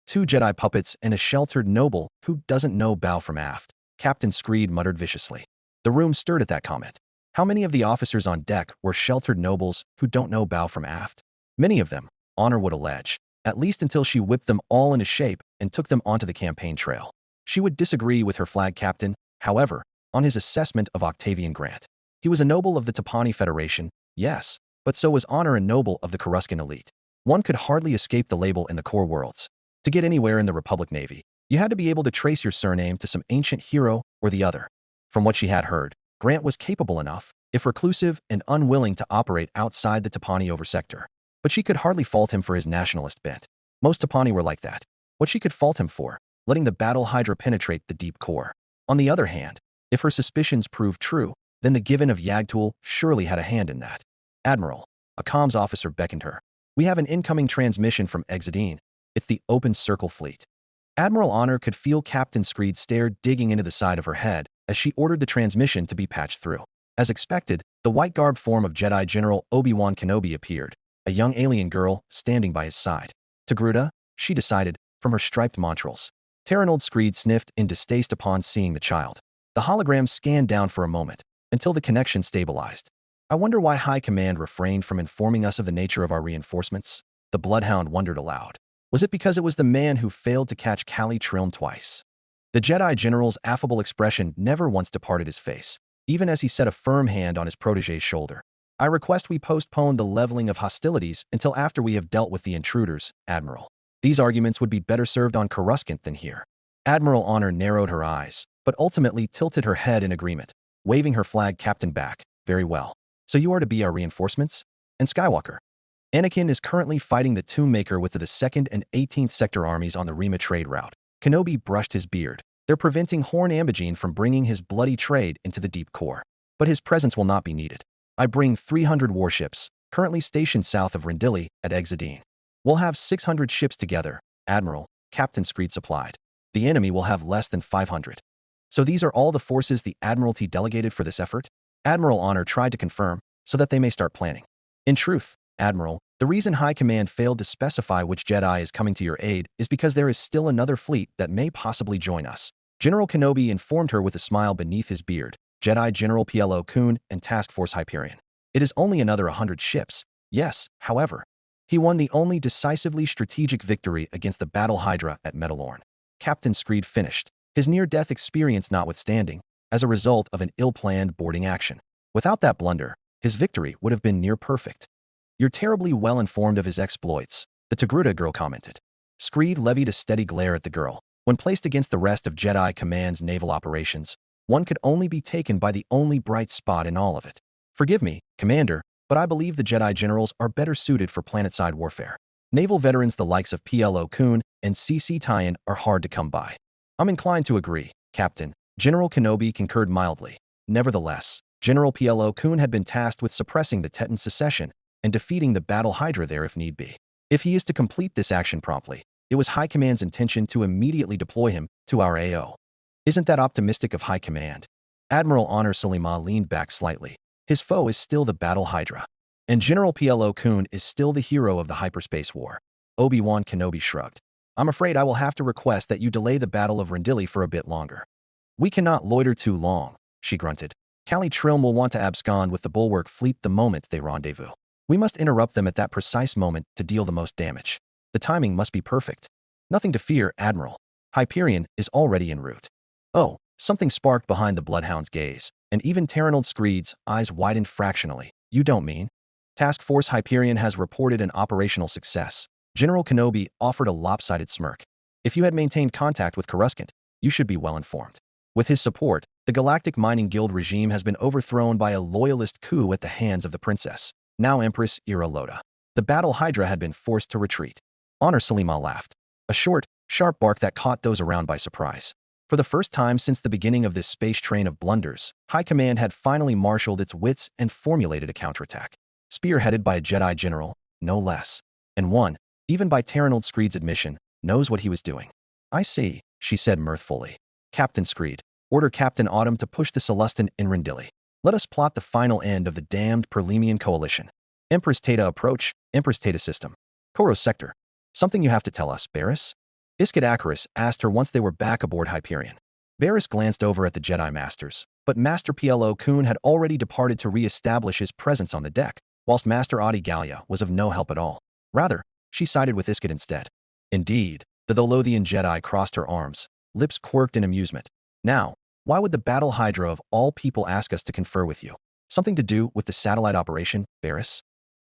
2 Jedi puppets and a sheltered noble who doesn't know bow from aft, Captain Screed muttered viciously. The room stirred at that comment. How many of the officers on deck were sheltered nobles who don't know bow from aft? Many of them, Honor would allege, at least until she whipped them all into shape and took them onto the campaign trail. She would disagree with her flag captain, however, on his assessment of Octavian Grant. He was a noble of the Tapani Federation, yes, but so was Honor a noble of the Coruscant elite. One could hardly escape the label in the core worlds. To get anywhere in the Republic Navy, you had to be able to trace your surname to some ancient hero or the other. From what she had heard, Grant was capable enough, if reclusive and unwilling to operate outside the Tapani oversector. But she could hardly fault him for his nationalist bent. Most Tapani were like that. What she could fault him for, letting the battle hydra penetrate the deep core. On the other hand, if her suspicions proved true, then the Given of Yagtul surely had a hand in that. Admiral, a comms officer beckoned her. We have an incoming transmission from Exodine. It's the Open Circle Fleet. Admiral Honor could feel Captain Screed's stare digging into the side of her head as she ordered the transmission to be patched through. As expected, the white-garbed form of Jedi General Obi-Wan Kenobi appeared, a young alien girl standing by his side. Togruta, she decided, from her striped montrals. Terranold Screed sniffed in distaste upon seeing the child. The hologram scanned down for a moment, until the connection stabilized. I wonder why High Command refrained from informing us of the nature of our reinforcements? The Bloodhound wondered aloud. Was it because it was the man who failed to catch Kali Trilm twice? The Jedi General's affable expression never once departed his face, even as he set a firm hand on his protege's shoulder. I request we postpone the leveling of hostilities until after we have dealt with the intruders, Admiral. These arguments would be better served on Coruscant than here. Admiral Honor narrowed her eyes, but ultimately tilted her head in agreement, waving her flag captain back. Very well. So you are to be our reinforcements? And Skywalker? Anakin is currently fighting the Tomb Maker with the 2nd and 18th Sector armies on the Rima trade route. Kenobi brushed his beard. They're preventing Horn Ambigine from bringing his bloody trade into the deep core. But his presence will not be needed. I bring 300 warships, currently stationed south of Rendili at Exodine. We'll have 600 ships together, Admiral, Captain Screed supplied. The enemy will have less than 500. So these are all the forces the Admiralty delegated for this effort? Admiral Honor tried to confirm, so that they may start planning. In truth, Admiral, the reason High Command failed to specify which Jedi is coming to your aid is because there is still another fleet that may possibly join us. General Kenobi informed her with a smile beneath his beard, Jedi General Plo Koon and Task Force Hyperion. It is only another 100 ships. Yes, however. He won the only decisively strategic victory against the Battle Hydra at Metalorn. Captain Screed finished, his near-death experience notwithstanding, as a result of an ill-planned boarding action. Without that blunder, his victory would have been near-perfect. You're terribly well-informed of his exploits, the Togruta girl commented. Screed levied a steady glare at the girl. When placed against the rest of Jedi Command's naval operations, one could only be taken by the only bright spot in all of it. Forgive me, Commander, but I believe the Jedi Generals are better suited for planetside warfare. Naval veterans the likes of Plo Koon and C.C. Tyen are hard to come by. I'm inclined to agree, Captain. General Kenobi concurred mildly. Nevertheless, General Plo Koon had been tasked with suppressing the Teton secession and defeating the Battle Hydra there if need be. If he is to complete this action promptly, it was High Command's intention to immediately deploy him to our AO. Isn't that optimistic of High Command? Admiral Honor Salima leaned back slightly. His foe is still the Battle Hydra. And General Plo Koon is still the hero of the hyperspace war. Obi-Wan Kenobi shrugged. I'm afraid I will have to request that you delay the Battle of Rendili for a bit longer. We cannot loiter too long, she grunted. Kali Trilm will want to abscond with the Bulwark fleet the moment they rendezvous. We must interrupt them at that precise moment to deal the most damage. The timing must be perfect. Nothing to fear, Admiral. Hyperion is already en route. Oh, something sparked behind the Bloodhound's gaze, and even Terranold Screed's eyes widened fractionally. You don't mean? Task Force Hyperion has reported an operational success. General Kenobi offered a lopsided smirk. If you had maintained contact with Coruscant, you should be well informed. With his support, The Galactic Mining Guild regime has been overthrown by a loyalist coup at the hands of the princess, now Empress Iraloda. The battle Hydra had been forced to retreat. Honor Salima laughed. A short, sharp bark that caught those around by surprise. For the first time since the beginning of this space train of blunders, High Command had finally marshaled its wits and formulated a counterattack. Spearheaded by a Jedi general, no less. And one, even by Terranold Screed's admission, knows what he was doing. I see, she said mirthfully. Captain Screed, order Captain Autumn to push the Celestin in Rendili. Let us plot the final end of the damned Perlemian coalition. Empress Tata approach, Empress Tata system. Koros sector. Something you have to tell us, Barris? Isket Akaris asked her once they were back aboard Hyperion. Barris glanced over at the Jedi Masters, but Master Plo Koon had already departed to re-establish his presence on the deck, whilst Master Adi Gallia was of no help at all. Rather, she sided with Isket instead. Indeed, the Tholothian Jedi crossed her arms, lips quirked in amusement. Now, why would the Battle Hydra of all people ask us to confer with you? Something to do with the satellite operation, Barris?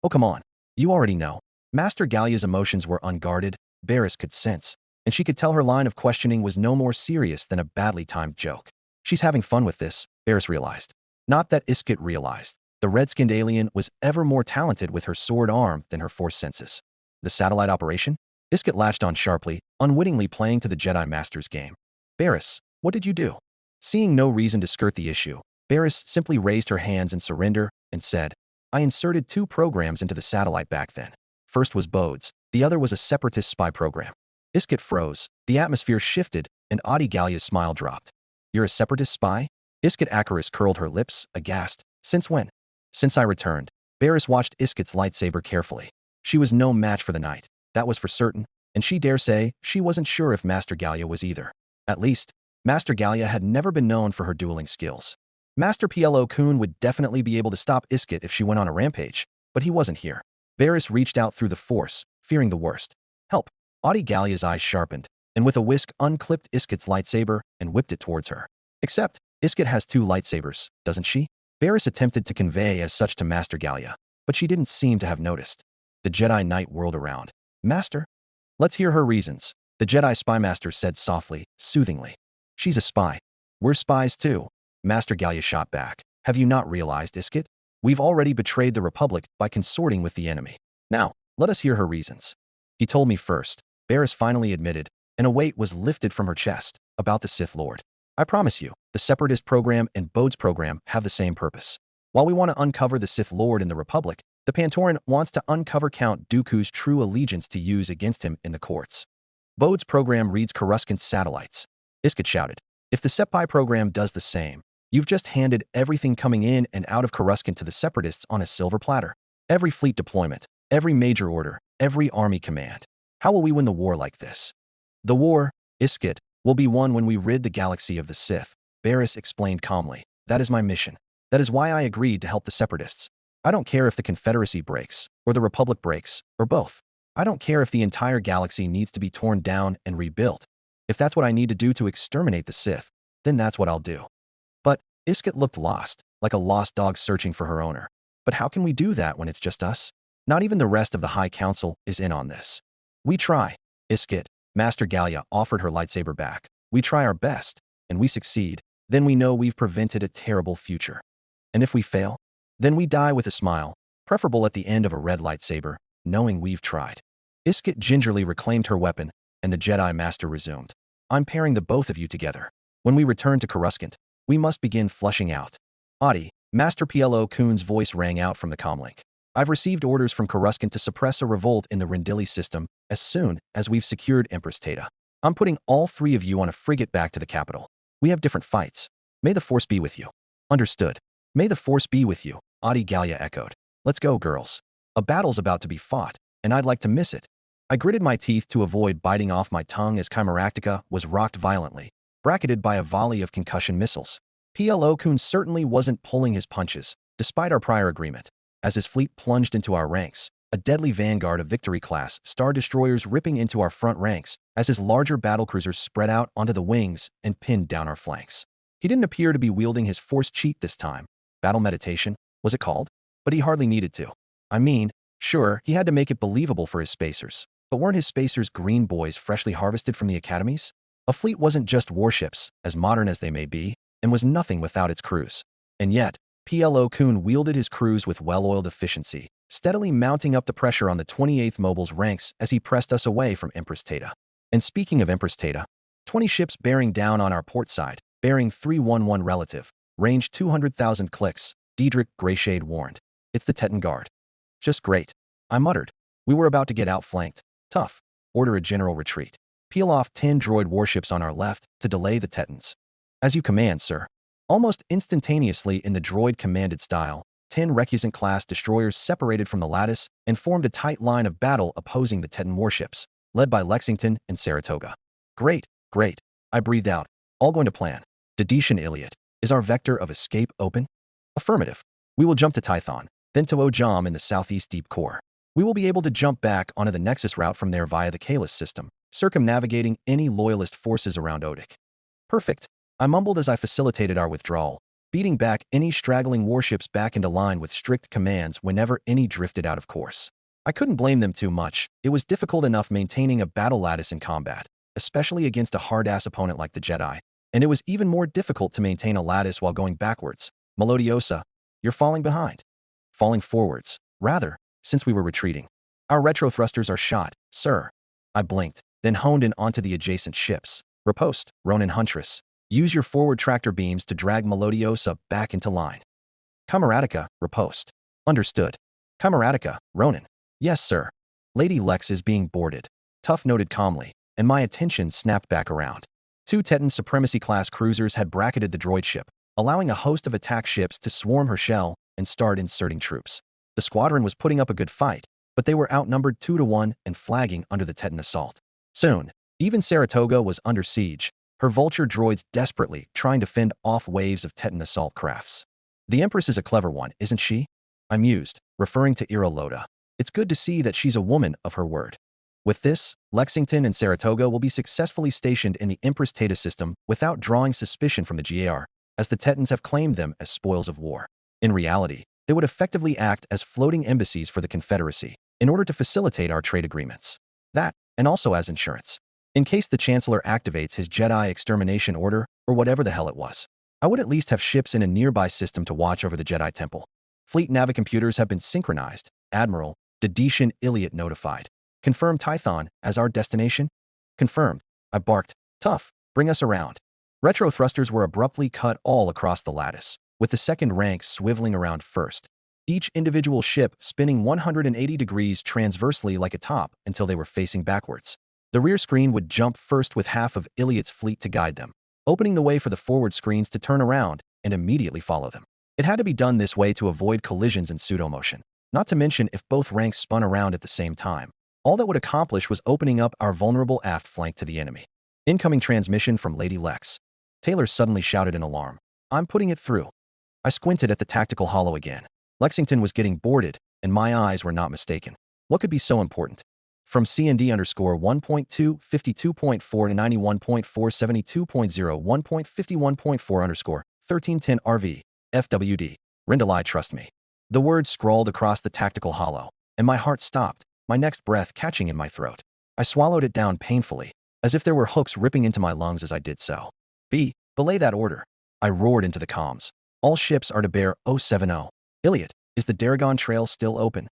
Oh, come on. You already know. Master Gallia's emotions were unguarded, Barris could sense, and she could tell her line of questioning was no more serious than a badly timed joke. She's having fun with this, Barris realized. Not that Isket realized. The red-skinned alien was ever more talented with her sword arm than her force senses. The satellite operation? Isket latched on sharply, unwittingly playing to the Jedi Master's game. Barris, what did you do? Seeing no reason to skirt the issue, Barris simply raised her hands in surrender and said, I inserted 2 programs into the satellite back then. First was Bode's, the other was a separatist spy program. Isket froze, the atmosphere shifted, and Adi Gallia's smile dropped. You're a separatist spy? Isket Akaris curled her lips, aghast. Since when? Since I returned. Barris watched Isket's lightsaber carefully. She was no match for the knight, that was for certain, and she dare say she wasn't sure if Master Gallia was either. At least, Master Gallia had never been known for her dueling skills. Master Plo Koon would definitely be able to stop Isket if she went on a rampage, but he wasn't here. Barris reached out through the Force, fearing the worst. Help! Adi Gallia's eyes sharpened, and with a whisk unclipped Isket's lightsaber and whipped it towards her. Except, Isket has 2 lightsabers, doesn't she? Barris attempted to convey as such to Master Gallia, but she didn't seem to have noticed. The Jedi Knight whirled around. Master? Let's hear her reasons, the Jedi Spy Master said softly, soothingly. She's a spy. We're spies too. Master Gallia shot back. Have you not realized, Isket? We've already betrayed the Republic by consorting with the enemy. Now, let us hear her reasons. He told me first, Barris finally admitted, and a weight was lifted from her chest, about the Sith Lord. I promise you, the Separatist program and Bode's program have the same purpose. While we want to uncover the Sith Lord in the Republic, the Pantoran wants to uncover Count Dooku's true allegiance to use against him in the courts. Bode's program reads Coruscant's satellites. Isket shouted. If the Sepai program does the same, you've just handed everything coming in and out of Coruscant to the Separatists on a silver platter. Every fleet deployment, every major order, every army command. How will we win the war like this? The war, Isket, will be won when we rid the galaxy of the Sith, Barris explained calmly. That is my mission. That is why I agreed to help the Separatists. I don't care if the Confederacy breaks, or the Republic breaks, or both. I don't care if the entire galaxy needs to be torn down and rebuilt. If that's what I need to do to exterminate the Sith, then that's what I'll do. But Isket looked lost, like a lost dog searching for her owner. But how can we do that when it's just us? Not even the rest of the High Council is in on this. We try, Isket. Master Gallia offered her lightsaber back. We try our best, and we succeed. Then we know we've prevented a terrible future. And if we fail, then we die with a smile, preferable at the end of a red lightsaber, knowing we've tried. Isket gingerly reclaimed her weapon, and the Jedi Master resumed. I'm pairing the both of you together. When we return to Coruscant, we must begin flushing out. Adi, Master Plo Koon's voice rang out from the comlink. I've received orders from Coruscant to suppress a revolt in the Rendili system as soon as we've secured Empress Tata. I'm putting all 3 of you on a frigate back to the capital. We have different fights. May the Force be with you. Understood. May the Force be with you, Adi Gallia echoed. Let's go, girls. A battle's about to be fought, and I'd like to miss it. I gritted my teeth to avoid biting off my tongue as Chimeractica was rocked violently, bracketed by a volley of concussion missiles. Plo Koon certainly wasn't pulling his punches, despite our prior agreement. As his fleet plunged into our ranks, a deadly vanguard of Victory-class Star Destroyers ripping into our front ranks as his larger battlecruisers spread out onto the wings and pinned down our flanks. He didn't appear to be wielding his force cheat this time. Battle meditation, was it called? But he hardly needed to. I mean, sure, he had to make it believable for his spacers, but weren't his spacers green boys freshly harvested from the academies? A fleet wasn't just warships, as modern as they may be. and was nothing without its crews. And yet, PLO Kun wielded his crews with well-oiled efficiency, steadily mounting up the pressure on the 28th Mobile's ranks as he pressed us away from Empress Tata. And speaking of Empress Tata, 20 ships bearing down on our port side, bearing 311 relative, range 200,000 clicks, Diedrich Greyshade warned. It's the Teton Guard. Just great, I muttered. We were about to get outflanked. Tough. Order a general retreat. Peel off 10 droid warships on our left to delay the Tetons. As you command, sir. Almost instantaneously in the droid-commanded style, 10 Recusant-class destroyers separated from the lattice and formed a tight line of battle opposing the Teton warships, led by Lexington and Saratoga. Great, great. I breathed out. All going to plan. Dedetian Iliad. Is our vector of escape open? Affirmative. We will jump to Tython, then to Ojam in the southeast deep core. We will be able to jump back onto the Nexus route from there via the Kalis system, circumnavigating any loyalist forces around Odic. Perfect. I mumbled as I facilitated our withdrawal, beating back any straggling warships back into line with strict commands whenever any drifted out of course. I couldn't blame them too much. It was difficult enough maintaining a battle lattice in combat, especially against a hard-ass opponent like the Jedi, and it was even more difficult to maintain a lattice while going backwards. Melodiosa, you're falling behind. Falling forwards, rather, since we were retreating. Our retro thrusters are shot, sir. I blinked, then honed in onto the adjacent ships. Riposte, Ronin Huntress. Use your forward tractor beams to drag Melodiosa back into line. Camaratica, riposte. Understood. Camaratica, Ronin. Yes, sir. Lady Lex is being boarded. Tough noted calmly, and my attention snapped back around. 2 Teton Supremacy-class cruisers had bracketed the droid ship, allowing a host of attack ships to swarm her shell and start inserting troops. The squadron was putting up a good fight, but they were outnumbered 2-1 and flagging under the Teton assault. Soon, even Saratoga was under siege, her vulture droids desperately trying to fend off waves of Teton assault crafts. The Empress is a clever one, isn't she? I mused, referring to Ira Loda. It's good to see that she's a woman of her word. With this, Lexington and Saratoga will be successfully stationed in the Empress Tata system without drawing suspicion from the GAR, as the Tetons have claimed them as spoils of war. In reality, they would effectively act as floating embassies for the Confederacy in order to facilitate our trade agreements. That, and also as insurance. In case the Chancellor activates his Jedi extermination order, or whatever the hell it was, I would at least have ships in a nearby system to watch over the Jedi Temple. Fleet navicomputers have been synchronized. Admiral Dedetian Iliad notified. Confirm Tython as our destination? Confirmed. I barked. Tough. Bring us around. Retro thrusters were abruptly cut all across the lattice, with the second rank swiveling around first, each individual ship spinning 180 degrees transversely like a top until they were facing backwards. The rear screen would jump first with half of Iliad's fleet to guide them, opening the way for the forward screens to turn around and immediately follow them. It had to be done this way to avoid collisions and pseudo-motion, not to mention if both ranks spun around at the same time. All that would accomplish was opening up our vulnerable aft flank to the enemy. Incoming transmission from Lady Lex. Taylor suddenly shouted in alarm. I'm putting it through. I squinted at the tactical holo again. Lexington was getting boarded, and my eyes were not mistaken. What could be so important? From CND underscore 1.2, 52.4 to 91.4, 72.0, 1.51.4 underscore 1310 RV, FWD. Rindalai, trust me. The words scrawled across the tactical holo, and my heart stopped, my next breath catching in my throat. I swallowed it down painfully, as if there were hooks ripping into my lungs as I did so. Belay that order. I roared into the comms. All ships are to bear 070. Iliad, is the Daragon Trail still open?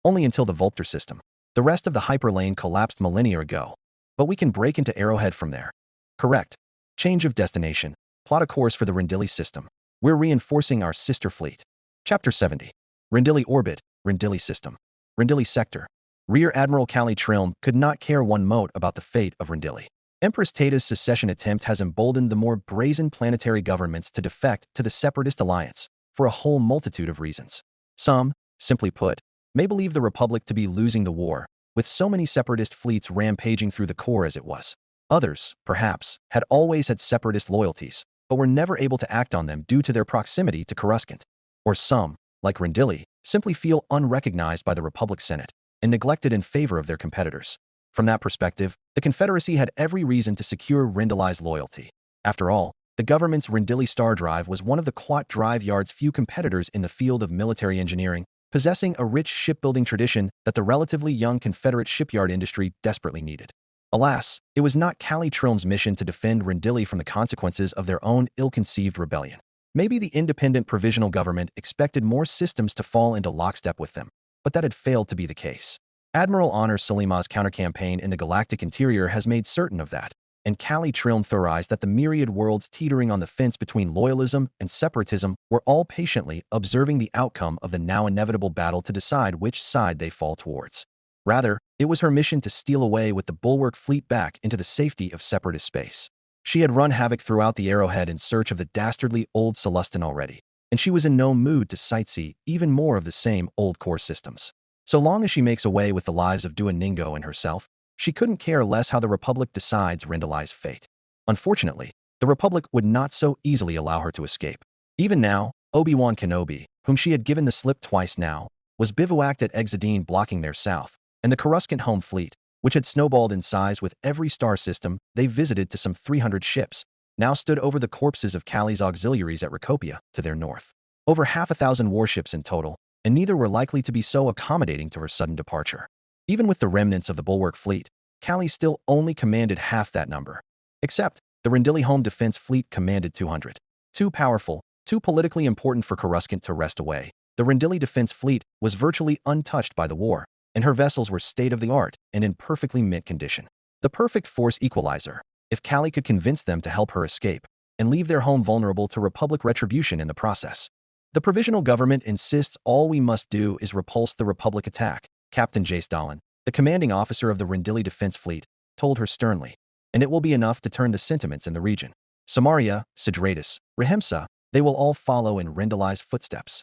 Only until the Volpter system. The rest of the hyperlane collapsed millennia ago, but we can break into Arrowhead from there. Correct. Change of destination. Plot a course for the Rendili system. We're reinforcing our sister fleet. Chapter 70. Rendili Orbit, Rendili System. Rendili Sector. Rear Admiral Callie Trilm could not care one mote about the fate of Rendili. Empress Tata's secession attempt has emboldened the more brazen planetary governments to defect to the Separatist Alliance for a whole multitude of reasons. Some, simply put, may believe the Republic to be losing the war, with so many Separatist fleets rampaging through the core as it was. Others, perhaps, had always had Separatist loyalties, but were never able to act on them due to their proximity to Coruscant. Or some, like Rendili, simply feel unrecognized by the Republic Senate and neglected in favor of their competitors. From that perspective, the Confederacy had every reason to secure Rendili's loyalty. After all, the government's Rendili Star Drive was one of the Quat Drive Yard's few competitors in the field of military engineering, possessing a rich shipbuilding tradition that the relatively young Confederate shipyard industry desperately needed. Alas, it was not Callie Trilm's mission to defend Rendili from the consequences of their own ill-conceived rebellion. Maybe the independent provisional government expected more systems to fall into lockstep with them, but that had failed to be the case. Admiral Honor Suleima's counter-campaign in the galactic interior has made certain of that, and Callie Trilm theorized that the myriad worlds teetering on the fence between loyalism and separatism were all patiently observing the outcome of the now inevitable battle to decide which side they fall towards. Rather, it was her mission to steal away with the Bulwark fleet back into the safety of separatist space. She had run havoc throughout the Arrowhead in search of the dastardly old Celestin already, and she was in no mood to sightsee even more of the same old core systems. So long as she makes away with the lives of Duoningo and herself, she couldn't care less how the Republic decides Rendili's fate. Unfortunately, the Republic would not so easily allow her to escape. Even now, Obi-Wan Kenobi, whom she had given the slip twice now, was bivouacked at Exodine blocking their south, and the Coruscant home fleet, which had snowballed in size with every star system they visited to some 300 ships, now stood over the corpses of Callie's auxiliaries at Ricopia to their north. Over 1,000 warships in total, and neither were likely to be so accommodating to her sudden departure. Even with the remnants of the Bulwark fleet, Callie still only commanded half that number. Except, the Rendili home defense fleet commanded 200. Too powerful, too politically important for Coruscant to rest away, the Rendili defense fleet was virtually untouched by the war, and her vessels were state-of-the-art and in perfectly mint condition. The perfect force equalizer, if Callie could convince them to help her escape and leave their home vulnerable to Republic retribution in the process. The provisional government insists all we must do is repulse the Republic attack, Captain Jace Dolan, the commanding officer of the Rendili Defense Fleet, told her sternly, and it will be enough to turn the sentiments in the region. Samaria, Sidratus, Rehemsa, they will all follow in Rendili's footsteps.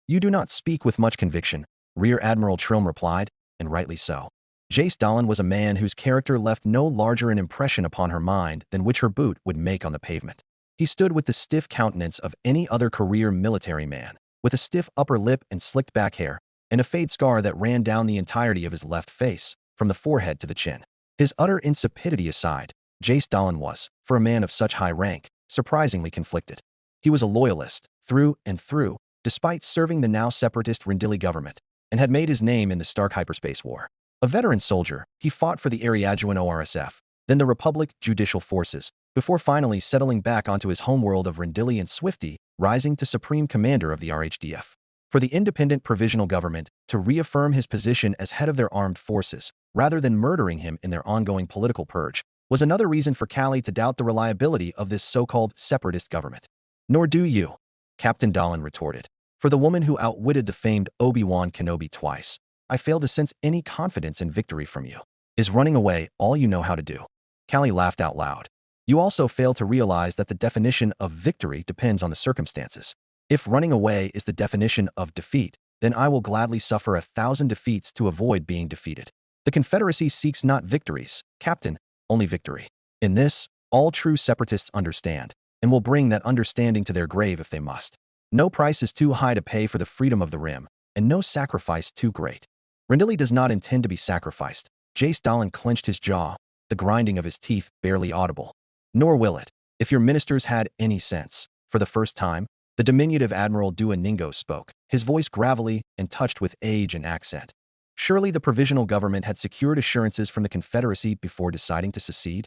You do not speak with much conviction, Rear Admiral Trilm replied, and rightly so. Jace Dolan was a man whose character left no larger an impression upon her mind than which her boot would make on the pavement. He stood with the stiff countenance of any other career military man, with a stiff upper lip and slicked back hair, and a fade scar that ran down the entirety of his left face, from the forehead to the chin. His utter insipidity aside, Jace Dolan was, for a man of such high rank, surprisingly conflicted. He was a loyalist, through and through, despite serving the now separatist Rendili government, and had made his name in the Stark Hyperspace War. A veteran soldier, he fought for the Ariaduan ORSF, then the Republic Judicial Forces, before finally settling back onto his homeworld of Rendili and Swifty, rising to Supreme Commander of the RHDF. For the independent provisional government to reaffirm his position as head of their armed forces, rather than murdering him in their ongoing political purge, was another reason for Callie to doubt the reliability of this so-called separatist government. Nor do you, Captain Dolan retorted. For the woman who outwitted the famed Obi-Wan Kenobi twice, I fail to sense any confidence in victory from you. Is running away all you know how to do? Callie laughed out loud. You also fail to realize that the definition of victory depends on the circumstances. If running away is the definition of defeat, then I will gladly suffer 1,000 defeats to avoid being defeated. The Confederacy seeks not victories, Captain, only victory. In this, all true separatists understand, and will bring that understanding to their grave if they must. No price is too high to pay for the freedom of the Rim, and no sacrifice too great. Rendili does not intend to be sacrificed. Jace Dolan clenched his jaw, the grinding of his teeth barely audible. Nor will it, if your ministers had any sense. For the first time, the diminutive Admiral Duoningo spoke, his voice gravelly and touched with age and accent. Surely the provisional government had secured assurances from the Confederacy before deciding to secede?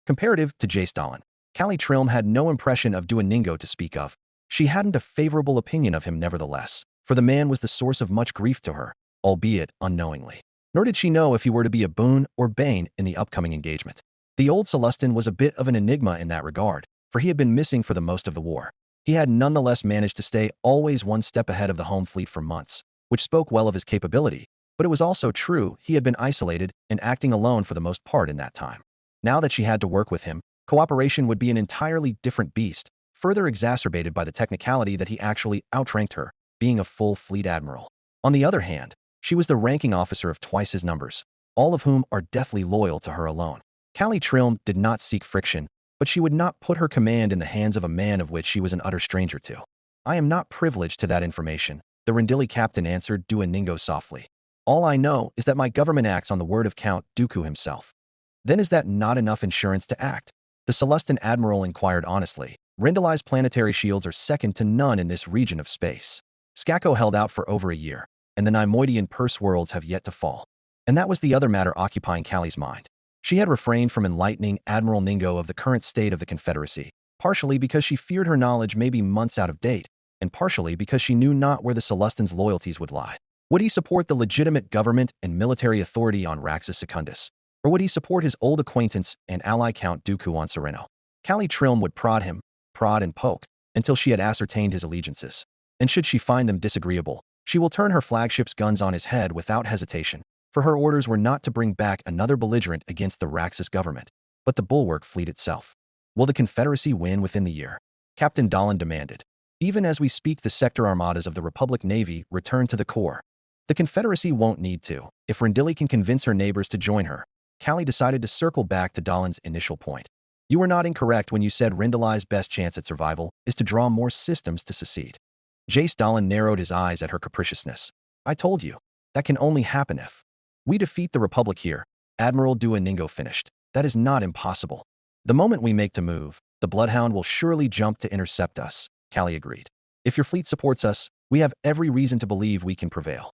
Comparative to Jace Dolan, Callie Trilm had no impression of Duoningo to speak of. She hadn't a favorable opinion of him nevertheless, for the man was the source of much grief to her, albeit unknowingly. Nor did she know if he were to be a boon or bane in the upcoming engagement. The old Celestin was a bit of an enigma in that regard, for he had been missing for the most of the war. He had nonetheless managed to stay always one step ahead of the home fleet for months, which spoke well of his capability, but it was also true he had been isolated and acting alone for the most part in that time. Now that she had to work with him, cooperation would be an entirely different beast, further exacerbated by the technicality that he actually outranked her, being a full fleet admiral. On the other hand, she was the ranking officer of twice his numbers, all of whom are deathly loyal to her alone. Callie Trilm did not seek friction, but she would not put her command in the hands of a man of which she was an utter stranger to. I am not privileged to that information, the Rendili captain answered Duoningo softly. All I know is that my government acts on the word of Count Dooku himself. Then is that not enough insurance to act? The Celestin admiral inquired honestly. Rendili's planetary shields are second to none in this region of space. Skako held out for over a year, and the Neimoidian purse worlds have yet to fall. And that was the other matter occupying Callie's mind. She had refrained from enlightening Admiral Ningo of the current state of the Confederacy, partially because she feared her knowledge may be months out of date, and partially because she knew not where the Celestians' loyalties would lie. Would he support the legitimate government and military authority on Raxus Secundus? Or would he support his old acquaintance and ally Count Dooku on Sereno? Callie Trilm would prod and poke, until she had ascertained his allegiances. And should she find them disagreeable, she will turn her flagship's guns on his head without hesitation, for her orders were not to bring back another belligerent against the Raxus government, but the bulwark fleet itself. Will the Confederacy win within the year? Captain Dolan demanded. Even as we speak, the sector armadas of the Republic Navy return to the core. The Confederacy won't need to, if Rendili can convince her neighbors to join her. Callie decided to circle back to Dolan's initial point. You were not incorrect when you said Rendili's best chance at survival is to draw more systems to secede. Jace Dolan narrowed his eyes at her capriciousness. I told you, that can only happen if we defeat the Republic here, Admiral Duoningo finished. That is not impossible. The moment we make the move, the Bloodhound will surely jump to intercept us, Callie agreed. If your fleet supports us, we have every reason to believe we can prevail.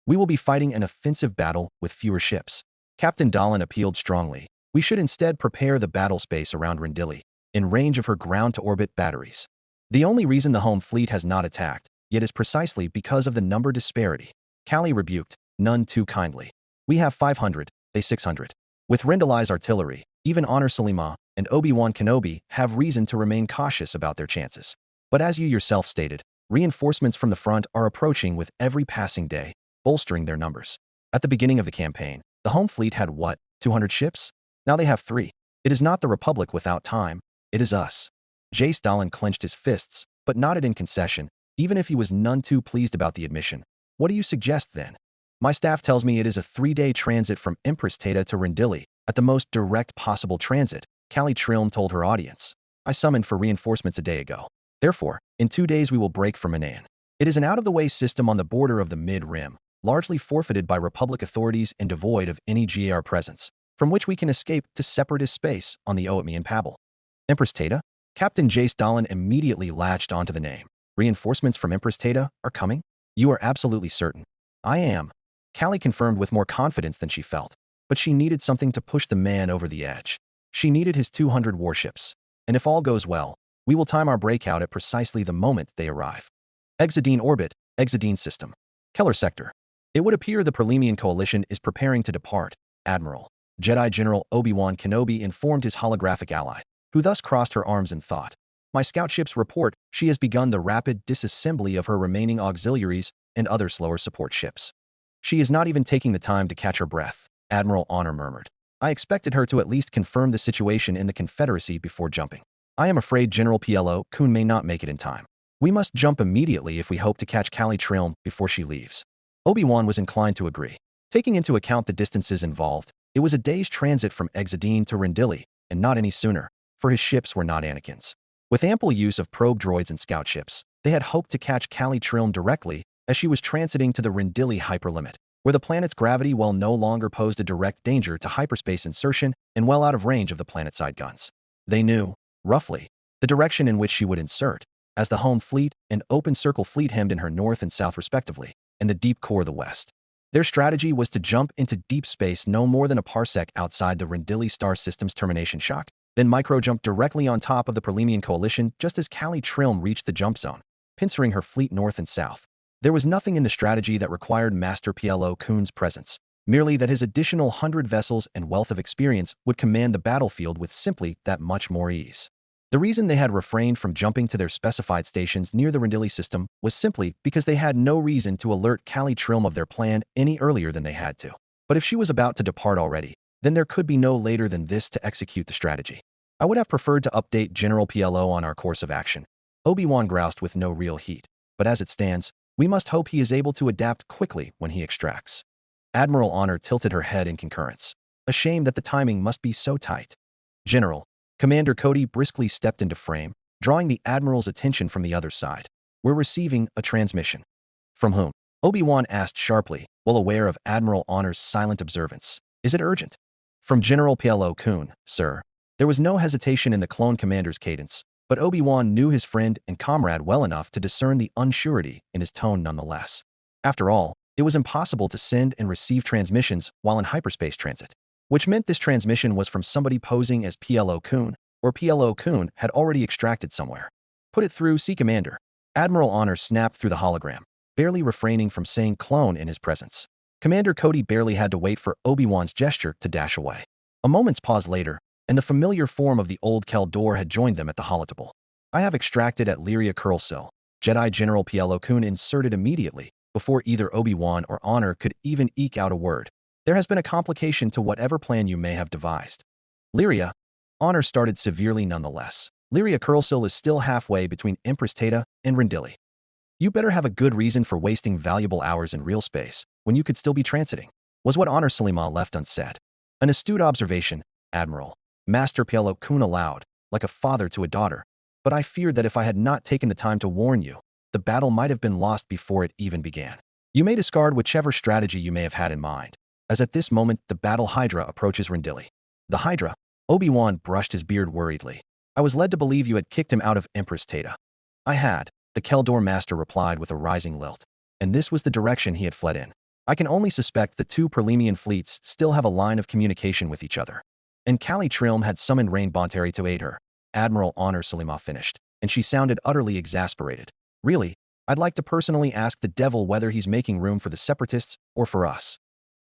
We will be fighting an offensive battle with fewer ships. Captain Dolan appealed strongly. We should instead prepare the battle space around Rendili, in range of her ground-to-orbit batteries. The only reason the home fleet has not attacked yet is precisely because of the number disparity. Callie rebuked, none too kindly. We have 500, they 600. With Rendili's artillery, even Honor Salima and Obi-Wan Kenobi have reason to remain cautious about their chances. But as you yourself stated, reinforcements from the front are approaching with every passing day, bolstering their numbers. At the beginning of the campaign, the home fleet had what, 200 ships? Now they have 3. It is not the Republic without time, it is us. Jace Dolan clenched his fists, but nodded in concession, even if he was none too pleased about the admission. What do you suggest then? My staff tells me it is a 3-day transit from Empress Teta to Rendili, at the most direct possible transit, Callie Trilm told her audience. I summoned for reinforcements a day ago. Therefore, in 2 days we will break from Manan. It is an out-of-the-way system on the border of the Mid-Rim, largely forfeited by Republic authorities and devoid of any GAR presence, from which we can escape to separatist space on the Oatme and Pabble. Empress Teta? Captain Jace Dolan immediately latched onto the name. Reinforcements from Empress Teta are coming? You are absolutely certain. I am. Callie confirmed with more confidence than she felt, but she needed something to push the man over the edge. She needed his 200 warships. And if all goes well, we will time our breakout at precisely the moment they arrive. Exodine Orbit, Exodine System. Keller Sector. It would appear the Prelemian Coalition is preparing to depart, Admiral. Jedi General Obi-Wan Kenobi informed his holographic ally, who thus crossed her arms in thought. My scout ships report she has begun the rapid disassembly of her remaining auxiliaries and other slower support ships. She is not even taking the time to catch her breath, Admiral Honor murmured. I expected her to at least confirm the situation in the Confederacy before jumping. I am afraid General PLO Kuhn may not make it in time. We must jump immediately if we hope to catch Callie Trilm before she leaves. Obi-Wan was inclined to agree. Taking into account the distances involved, it was a day's transit from Exodine to Rendili, and not any sooner, for his ships were not Anakin's. With ample use of probe droids and scout ships, they had hoped to catch Callie Trilm directly as she was transiting to the Rendili hyperlimit, where the planet's gravity well no longer posed a direct danger to hyperspace insertion and well out of range of the planetside guns. They knew, roughly, the direction in which she would insert, as the home fleet and open circle fleet hemmed in her north and south respectively, and the deep core of the west. Their strategy was to jump into deep space no more than a parsec outside the Rendili star system's termination shock, then micro-jump directly on top of the Prelemian Coalition just as Callie Trilm reached the jump zone, pincering her fleet north and south. There was nothing in the strategy that required Master PLO Kuhn's presence, merely that his additional 100 vessels and wealth of experience would command the battlefield with simply that much more ease. The reason they had refrained from jumping to their specified stations near the Rendili system was simply because they had no reason to alert Callie Trilm of their plan any earlier than they had to. But if she was about to depart already, then there could be no later than this to execute the strategy. I would have preferred to update General PLO on our course of action. Obi-Wan groused with no real heat, but as it stands, we must hope he is able to adapt quickly when he extracts. Admiral Honor tilted her head in concurrence. A shame that the timing must be so tight. General, Commander Cody briskly stepped into frame, drawing the Admiral's attention from the other side. We're receiving a transmission. From whom? Obi-Wan asked sharply, well aware of Admiral Honor's silent observance. Is it urgent? From General PLO Kuhn, sir. There was no hesitation in the clone commander's cadence, but Obi-Wan knew his friend and comrade well enough to discern the unsurety in his tone nonetheless. After all, it was impossible to send and receive transmissions while in hyperspace transit. which meant this transmission was from somebody posing as PLO Kun, or PLO Kun had already extracted somewhere. Put it through, Sea Commander. Admiral Honor snapped through the hologram, barely refraining from saying clone in his presence. Commander Cody barely had to wait for Obi-Wan's gesture to dash away. A moment's pause later, and the familiar form of the old Keldor had joined them at the holotable. I have extracted at Lyria Curlsil. Jedi General PLO Kun inserted immediately, before either Obi-Wan or Honor could even eke out a word. There has been a complication to whatever plan you may have devised. Lyria. Honor started severely nonetheless. Lyria Curlsil is still halfway between Empress Tata and Rendili. You better have a good reason for wasting valuable hours in real space when you could still be transiting, was what Honor Salima left unsaid. An astute observation, Admiral. Master PLO Kun aloud, like a father to a daughter. But I feared that if I had not taken the time to warn you, the battle might have been lost before it even began. You may discard whichever strategy you may have had in mind, as at this moment the battle Hydra approaches Rendili. The Hydra? Obi-Wan brushed his beard worriedly. I was led to believe you had kicked him out of Empress Tata. I had, the Keldor Master replied with a rising lilt. And this was the direction he had fled in. I can only suspect the two Perlemian fleets still have a line of communication with each other. And Kali Trilm had summoned Rain Bonteri to aid her. Admiral Honor Salima finished, and she sounded utterly exasperated. Really, I'd like to personally ask the devil whether he's making room for the Separatists or for us.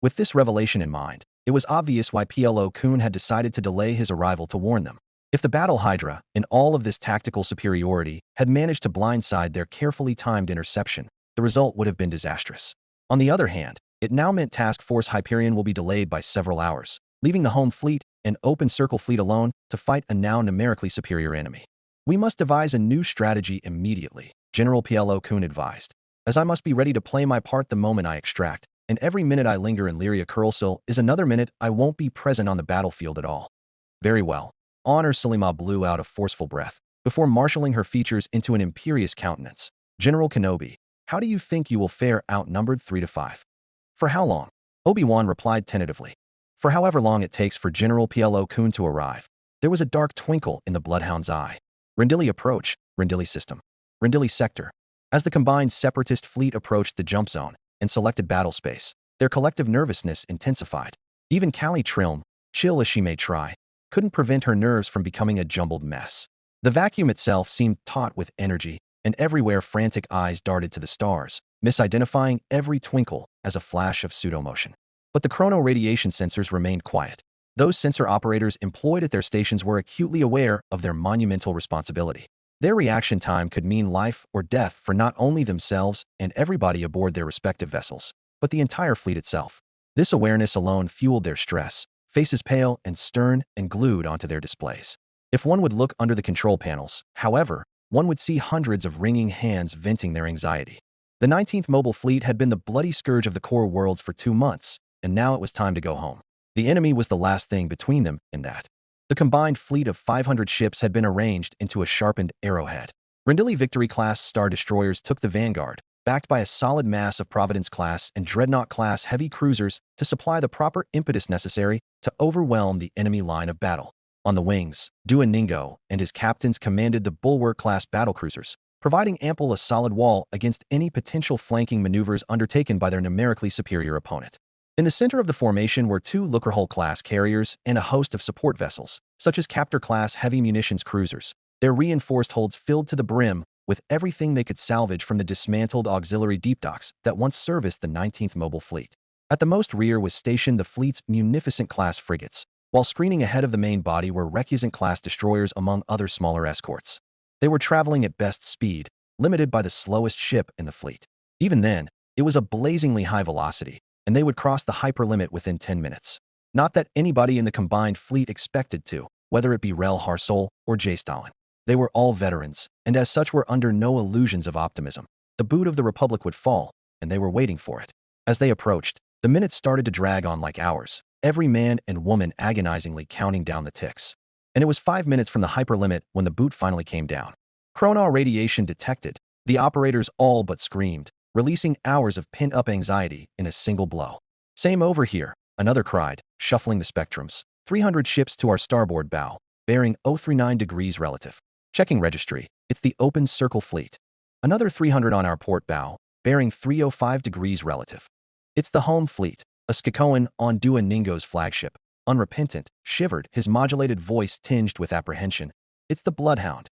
With this revelation in mind, it was obvious why PLO Kun had decided to delay his arrival to warn them. If the Battle Hydra, in all of this tactical superiority, had managed to blindside their carefully timed interception, the result would have been disastrous. On the other hand, it now meant Task Force Hyperion will be delayed by several hours, leaving the home fleet and open circle fleet alone to fight a now numerically superior enemy. We must devise a new strategy immediately, General PLO Kun advised, as I must be ready to play my part the moment I extract, and every minute I linger in Lyria Curlsil is another minute I won't be present on the battlefield at all. Very well. Honor Salima blew out a forceful breath, before marshalling her features into an imperious countenance. General Kenobi, how do you think you will fare outnumbered 3-5? For how long? Obi-Wan replied tentatively. For however long it takes for General PLO Kun to arrive. There was a dark twinkle in the Bloodhound's eye. Rendili approach, Rendili system. Rendili sector. As the combined Separatist fleet approached the jump zone and selected battle space, their collective nervousness intensified. Even Kali Trilm, chill as she may try, couldn't prevent her nerves from becoming a jumbled mess. The vacuum itself seemed taut with energy, and everywhere frantic eyes darted to the stars, misidentifying every twinkle as a flash of pseudo-motion. But the chrono radiation sensors remained quiet. Those sensor operators employed at their stations were acutely aware of their monumental responsibility. Their reaction time could mean life or death for not only themselves and everybody aboard their respective vessels, but the entire fleet itself. This awareness alone fueled their stress, faces pale and stern and glued onto their displays. If one would look under the control panels, however, one would see hundreds of wringing hands venting their anxiety. The 19th Mobile Fleet had been the bloody scourge of the core worlds for 2 months, and now it was time to go home. The enemy was the last thing between them and that. The combined fleet of 500 ships had been arranged into a sharpened arrowhead. Rendili Victory-class Star Destroyers took the vanguard, backed by a solid mass of Providence-class and Dreadnought-class heavy cruisers to supply the proper impetus necessary to overwhelm the enemy line of battle. On the wings, Duoningo and his captains commanded the Bulwark-class battlecruisers, providing ample a solid wall against any potential flanking maneuvers undertaken by their numerically superior opponent. In the center of the formation were 2 Lookerhull-class carriers and a host of support vessels, such as Captor-class heavy munitions cruisers, their reinforced holds filled to the brim with everything they could salvage from the dismantled auxiliary deep docks that once serviced the 19th Mobile Fleet. At the most rear was stationed the fleet's munificent-class frigates, while screening ahead of the main body were Recusant-class destroyers among other smaller escorts. They were traveling at best speed, limited by the slowest ship in the fleet. Even then, it was a blazingly high velocity, and they would cross the hyperlimit within 10 minutes. Not that anybody in the combined fleet expected to, whether it be Rel Harsol or Jay Stalin. They were all veterans, and as such were under no illusions of optimism. The boot of the Republic would fall, and they were waiting for it. As they approached, the minutes started to drag on like hours, every man and woman agonizingly counting down the ticks. And it was 5 minutes from the hyperlimit when the boot finally came down. Chrono radiation detected. The operators all but screamed, releasing hours of pent-up anxiety in a single blow. Same over here, another cried, shuffling the spectrums. 300 ships to our starboard bow, bearing 039 degrees relative. Checking registry, it's the open circle fleet. Another 300 on our port bow, bearing 305 degrees relative. It's the home fleet, a Skikoan on Duoningo's flagship. unrepentant, shivered, his modulated voice tinged with apprehension. "It's the Bloodhound."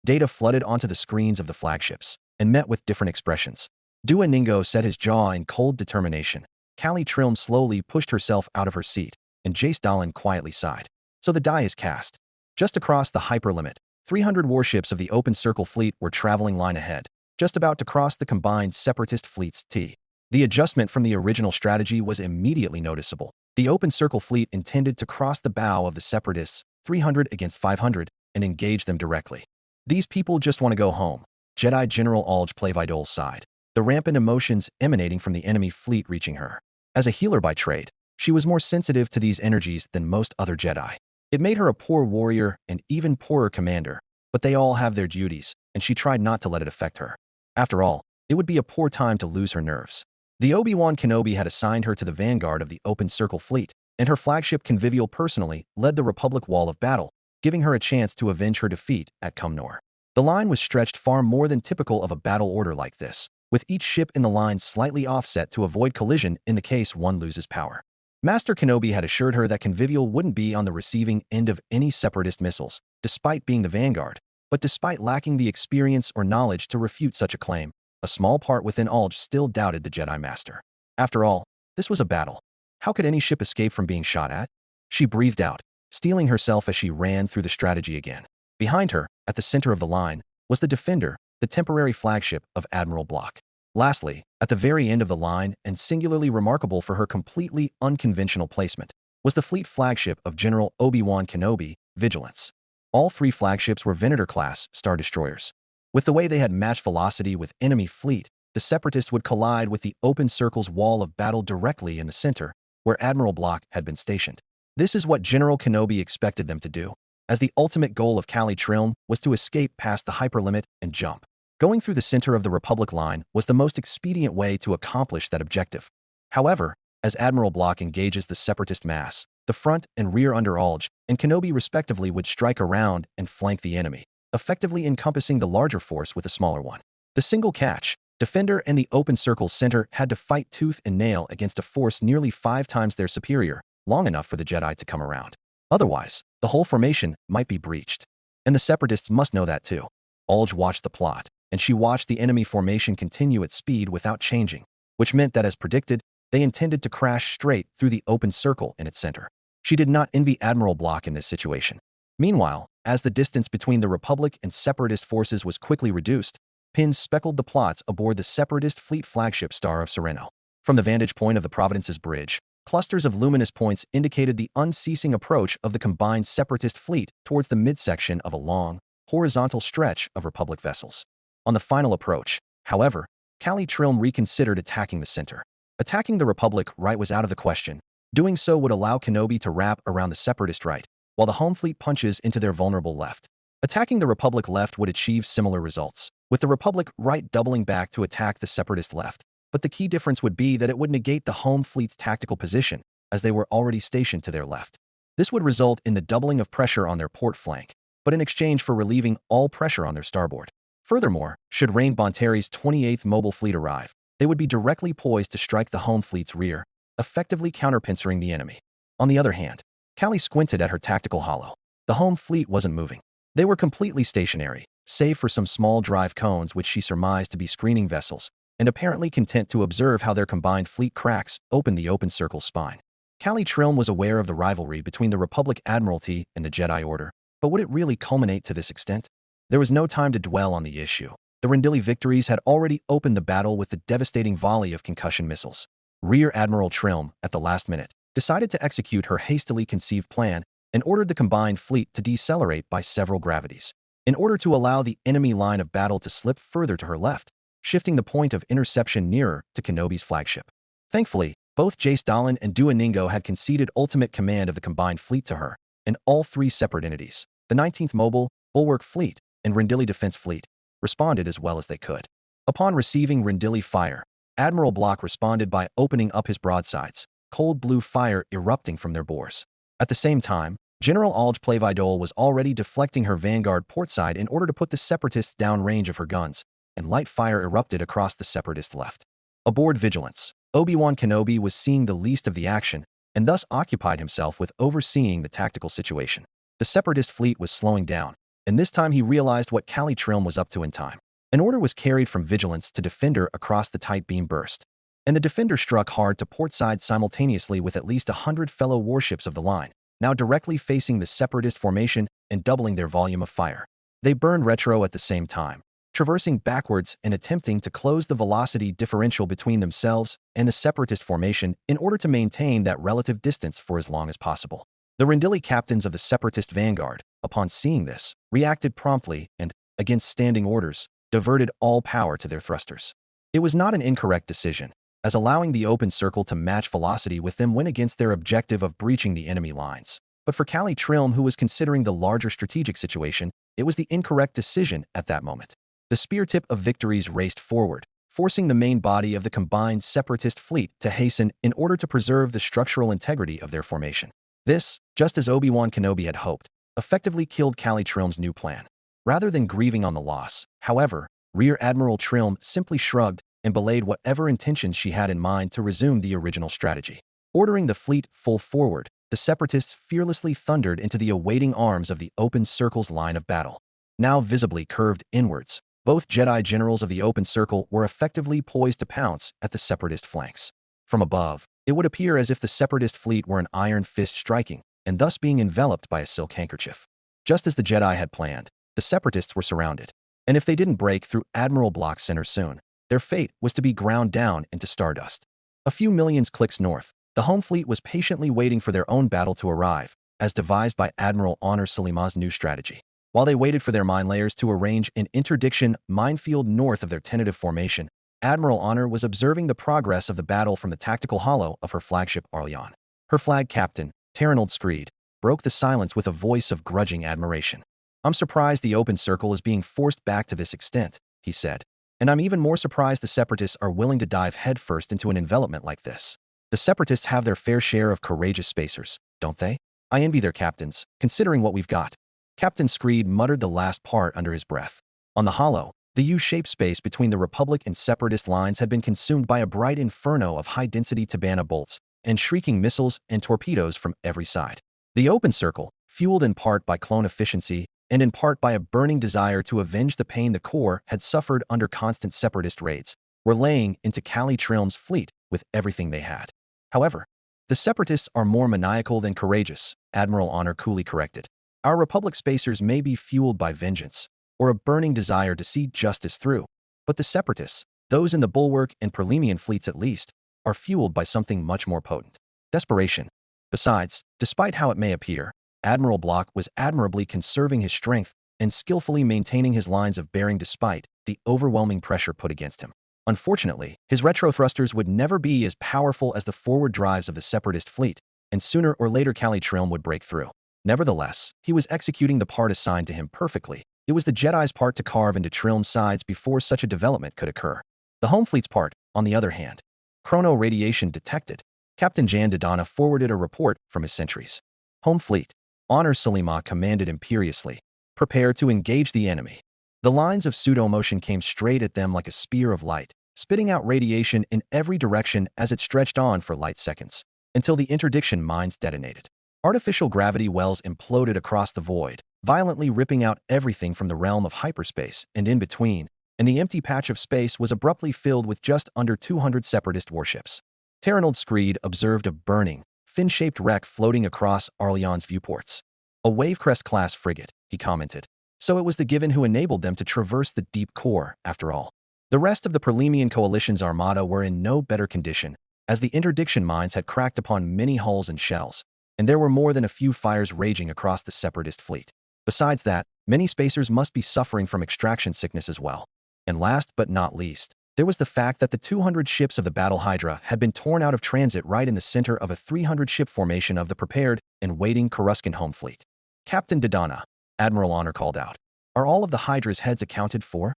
Data flooded onto the screens of the flagships and met with different expressions. Duoningo set his jaw in cold determination. Callie Trilm slowly pushed herself out of her seat, and Jace Dahlin quietly sighed. So the die is cast. Just across the hyperlimit, 300 warships of the Open Circle fleet were traveling line ahead, just about to cross the combined Separatist fleet's T. The adjustment from the original strategy was immediately noticeable. The Open Circle fleet intended to cross the bow of the Separatists, 300 against 500, and engage them directly. These people just want to go home. Jedi General Alj Playvidol sighed, the rampant emotions emanating from the enemy fleet reaching her. As a healer by trade, she was more sensitive to these energies than most other Jedi. It made her a poor warrior and even poorer commander, but they all have their duties, and she tried not to let it affect her. After all, it would be a poor time to lose her nerves. The Obi-Wan Kenobi had assigned her to the vanguard of the Open Circle fleet, and her flagship Convivial personally led the Republic wall of battle, giving her a chance to avenge her defeat at Cumnor. The line was stretched far more than typical of a battle order like this, with each ship in the line slightly offset to avoid collision in the case one loses power. Master Kenobi had assured her that Convivial wouldn't be on the receiving end of any Separatist missiles, despite being the vanguard, but despite lacking the experience or knowledge to refute such a claim, a small part within Alj still doubted the Jedi Master. After all, this was a battle. How could any ship escape from being shot at? She breathed out, steeling herself as she ran through the strategy again. Behind her, at the center of the line, was the Defender, the temporary flagship of Admiral Block. Lastly, at the very end of the line, and singularly remarkable for her completely unconventional placement, was the fleet flagship of General Obi-Wan Kenobi, Vigilance. All three flagships were Venator-class Star Destroyers. With the way they had matched velocity with enemy fleet, the Separatists would collide with the Open Circle's wall of battle directly in the center, where Admiral Block had been stationed. This is what General Kenobi expected them to do, as the ultimate goal of Callie Trilm was to escape past the hyperlimit and jump. Going through the center of the Republic line was the most expedient way to accomplish that objective. However, as Admiral Block engages the Separatist mass, the front and rear under Alj and Kenobi respectively would strike around and flank the enemy, effectively encompassing the larger force with a smaller one. The single catch, Defender and the Open Circle center had to fight tooth and nail against a force nearly 5 times their superior, long enough for the Jedi to come around. Otherwise, the whole formation might be breached. And the Separatists must know that too. Alj watched the plot, and she watched the enemy formation continue at speed without changing, which meant that as predicted, they intended to crash straight through the Open Circle in its center. She did not envy Admiral Block in this situation. Meanwhile, as the distance between the Republic and Separatist forces was quickly reduced, pins speckled the plots aboard the Separatist fleet flagship Star of Sereno. From the vantage point of the Providence's bridge, clusters of luminous points indicated the unceasing approach of the combined Separatist fleet towards the midsection of a long, horizontal stretch of Republic vessels. On the final approach, however, Callie Trilm reconsidered attacking the center. Attacking the Republic right was out of the question. Doing so would allow Kenobi to wrap around the Separatist right, while the home fleet punches into their vulnerable left. Attacking the Republic left would achieve similar results, with the Republic right doubling back to attack the Separatist left. But the key difference would be that it would negate the home fleet's tactical position, as they were already stationed to their left. This would result in the doubling of pressure on their port flank, but in exchange for relieving all pressure on their starboard. Furthermore, should Rain Bonteri's 28th Mobile Fleet arrive, they would be directly poised to strike the home fleet's rear, effectively counterpincering the enemy. On the other hand, Callie squinted at her tactical holo. The home fleet wasn't moving. They were completely stationary, save for some small drive cones which she surmised to be screening vessels, and apparently content to observe how their combined fleet cracks opened the Open Circle's spine. Callie Trilm was aware of the rivalry between the Republic Admiralty and the Jedi Order, but would it really culminate to this extent? There was no time to dwell on the issue. The Rendili victories had already opened the battle with the devastating volley of concussion missiles. Rear Admiral Trilm, at the last minute, decided to execute her hastily conceived plan and ordered the combined fleet to decelerate by several gravities, in order to allow the enemy line of battle to slip further to her left, shifting the point of interception nearer to Kenobi's flagship. Thankfully, both Jace Dahlin and Duoningo had conceded ultimate command of the combined fleet to her, and all three separate entities, the 19th Mobile, Bulwark Fleet, and Rendili Defense Fleet, responded as well as they could. Upon receiving Rendili fire, Admiral Block responded by opening up his broadsides, cold blue fire erupting from their bores. At the same time, General Alj Playvidol was already deflecting her vanguard portside in order to put the Separatists downrange of her guns, and light fire erupted across the Separatist left. Aboard Vigilance, Obi-Wan Kenobi was seeing the least of the action, and thus occupied himself with overseeing the tactical situation. The Separatist fleet was slowing down, and this time he realized what Kali Trilm was up to in time. An order was carried from Vigilance to Defender across the tight beam burst, and the Defender struck hard to port side simultaneously with at least 100 fellow warships of the line, now directly facing the Separatist formation and doubling their volume of fire. They burned retro at the same time, traversing backwards and attempting to close the velocity differential between themselves and the Separatist formation in order to maintain that relative distance for as long as possible. The Rendili captains of the Separatist vanguard, upon seeing this, reacted promptly and, against standing orders, diverted all power to their thrusters. It was not an incorrect decision, as allowing the open circle to match velocity with them went against their objective of breaching the enemy lines. But for Kali Trilm, who was considering the larger strategic situation, it was the incorrect decision at that moment. The spear tip of victories raced forward, forcing the main body of the combined Separatist fleet to hasten in order to preserve the structural integrity of their formation. This, just as Obi-Wan Kenobi had hoped, effectively killed Kali Trilm's new plan. Rather than grieving on the loss, however, Rear Admiral Trilm simply shrugged and belayed whatever intentions she had in mind to resume the original strategy. Ordering the fleet full forward, the Separatists fearlessly thundered into the awaiting arms of the Open Circle's line of battle. Now visibly curved inwards, both Jedi generals of the Open Circle were effectively poised to pounce at the Separatist flanks. From above, it would appear as if the Separatist fleet were an iron fist striking, and thus being enveloped by a silk handkerchief. Just as the Jedi had planned, the Separatists were surrounded, and if they didn't break through Admiral Block's center soon, their fate was to be ground down into stardust. A few millions clicks north, the home fleet was patiently waiting for their own battle to arrive, as devised by Admiral Honor Salima's new strategy. While they waited for their mine layers to arrange an interdiction minefield north of their tentative formation, Admiral Honor was observing the progress of the battle from the tactical hollow of her flagship Arlion. Her flag captain, Terranold Screed, broke the silence with a voice of grudging admiration. "I'm surprised the Open Circle is being forced back to this extent," he said. "And I'm even more surprised the Separatists are willing to dive headfirst into an envelopment like this. The Separatists have their fair share of courageous spacers, don't they? I envy their captains, considering what we've got." Captain Screed muttered the last part under his breath. On the hollow, the U-shaped space between the Republic and Separatist lines had been consumed by a bright inferno of high-density Tabana bolts and shrieking missiles and torpedoes from every side. The Open Circle, fueled in part by clone efficiency and in part by a burning desire to avenge the pain the Corps had suffered under constant Separatist raids, were laying into Kali Trilm's fleet with everything they had. However, the Separatists are more maniacal than courageous, Admiral Honor coolly corrected. Our Republic spacers may be fueled by vengeance, or a burning desire to see justice through, but the Separatists, those in the Bulwark and Perlemian fleets at least, are fueled by something much more potent: desperation. Besides, despite how it may appear, Admiral Block was admirably conserving his strength and skillfully maintaining his lines of bearing despite the overwhelming pressure put against him. Unfortunately, his retro thrusters would never be as powerful as the forward drives of the Separatist fleet, and sooner or later Kali Trilm would break through. Nevertheless, he was executing the part assigned to him perfectly. It was the Jedi's part to carve into Trilm's sides before such a development could occur. The home fleet's part, on the other hand, chrono radiation detected. Captain Jan Dodonna forwarded a report from his sentries. Home fleet, Honor Salima commanded imperiously. Prepare to engage the enemy. The lines of pseudo-motion came straight at them like a spear of light, spitting out radiation in every direction as it stretched on for light seconds, until the interdiction mines detonated. Artificial gravity wells imploded across the void, violently ripping out everything from the realm of hyperspace and in between, and the empty patch of space was abruptly filled with just under 200 Separatist warships. Terranold Screed observed a burning, fin-shaped wreck floating across Arleon's viewports. "A Wavecrest-class frigate," he commented. "So it was the Given who enabled them to traverse the deep core, after all." The rest of the Perlemian coalition's armada were in no better condition, as the interdiction mines had cracked upon many hulls and shells, and there were more than a few fires raging across the Separatist fleet. Besides that, many spacers must be suffering from extraction sickness as well. And last but not least, there was the fact that the 200 ships of the Battle Hydra had been torn out of transit right in the center of a 300-ship formation of the prepared and waiting Coruscant home fleet. "Captain Dodonna," Admiral Honor called out, "are all of the Hydra's heads accounted for?"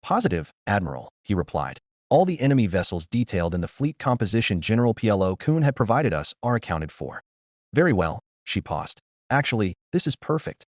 "Positive, Admiral," he replied. "All the enemy vessels detailed in the fleet composition General Plo Koon had provided us are accounted for." "Very well," she paused. "Actually, this is perfect."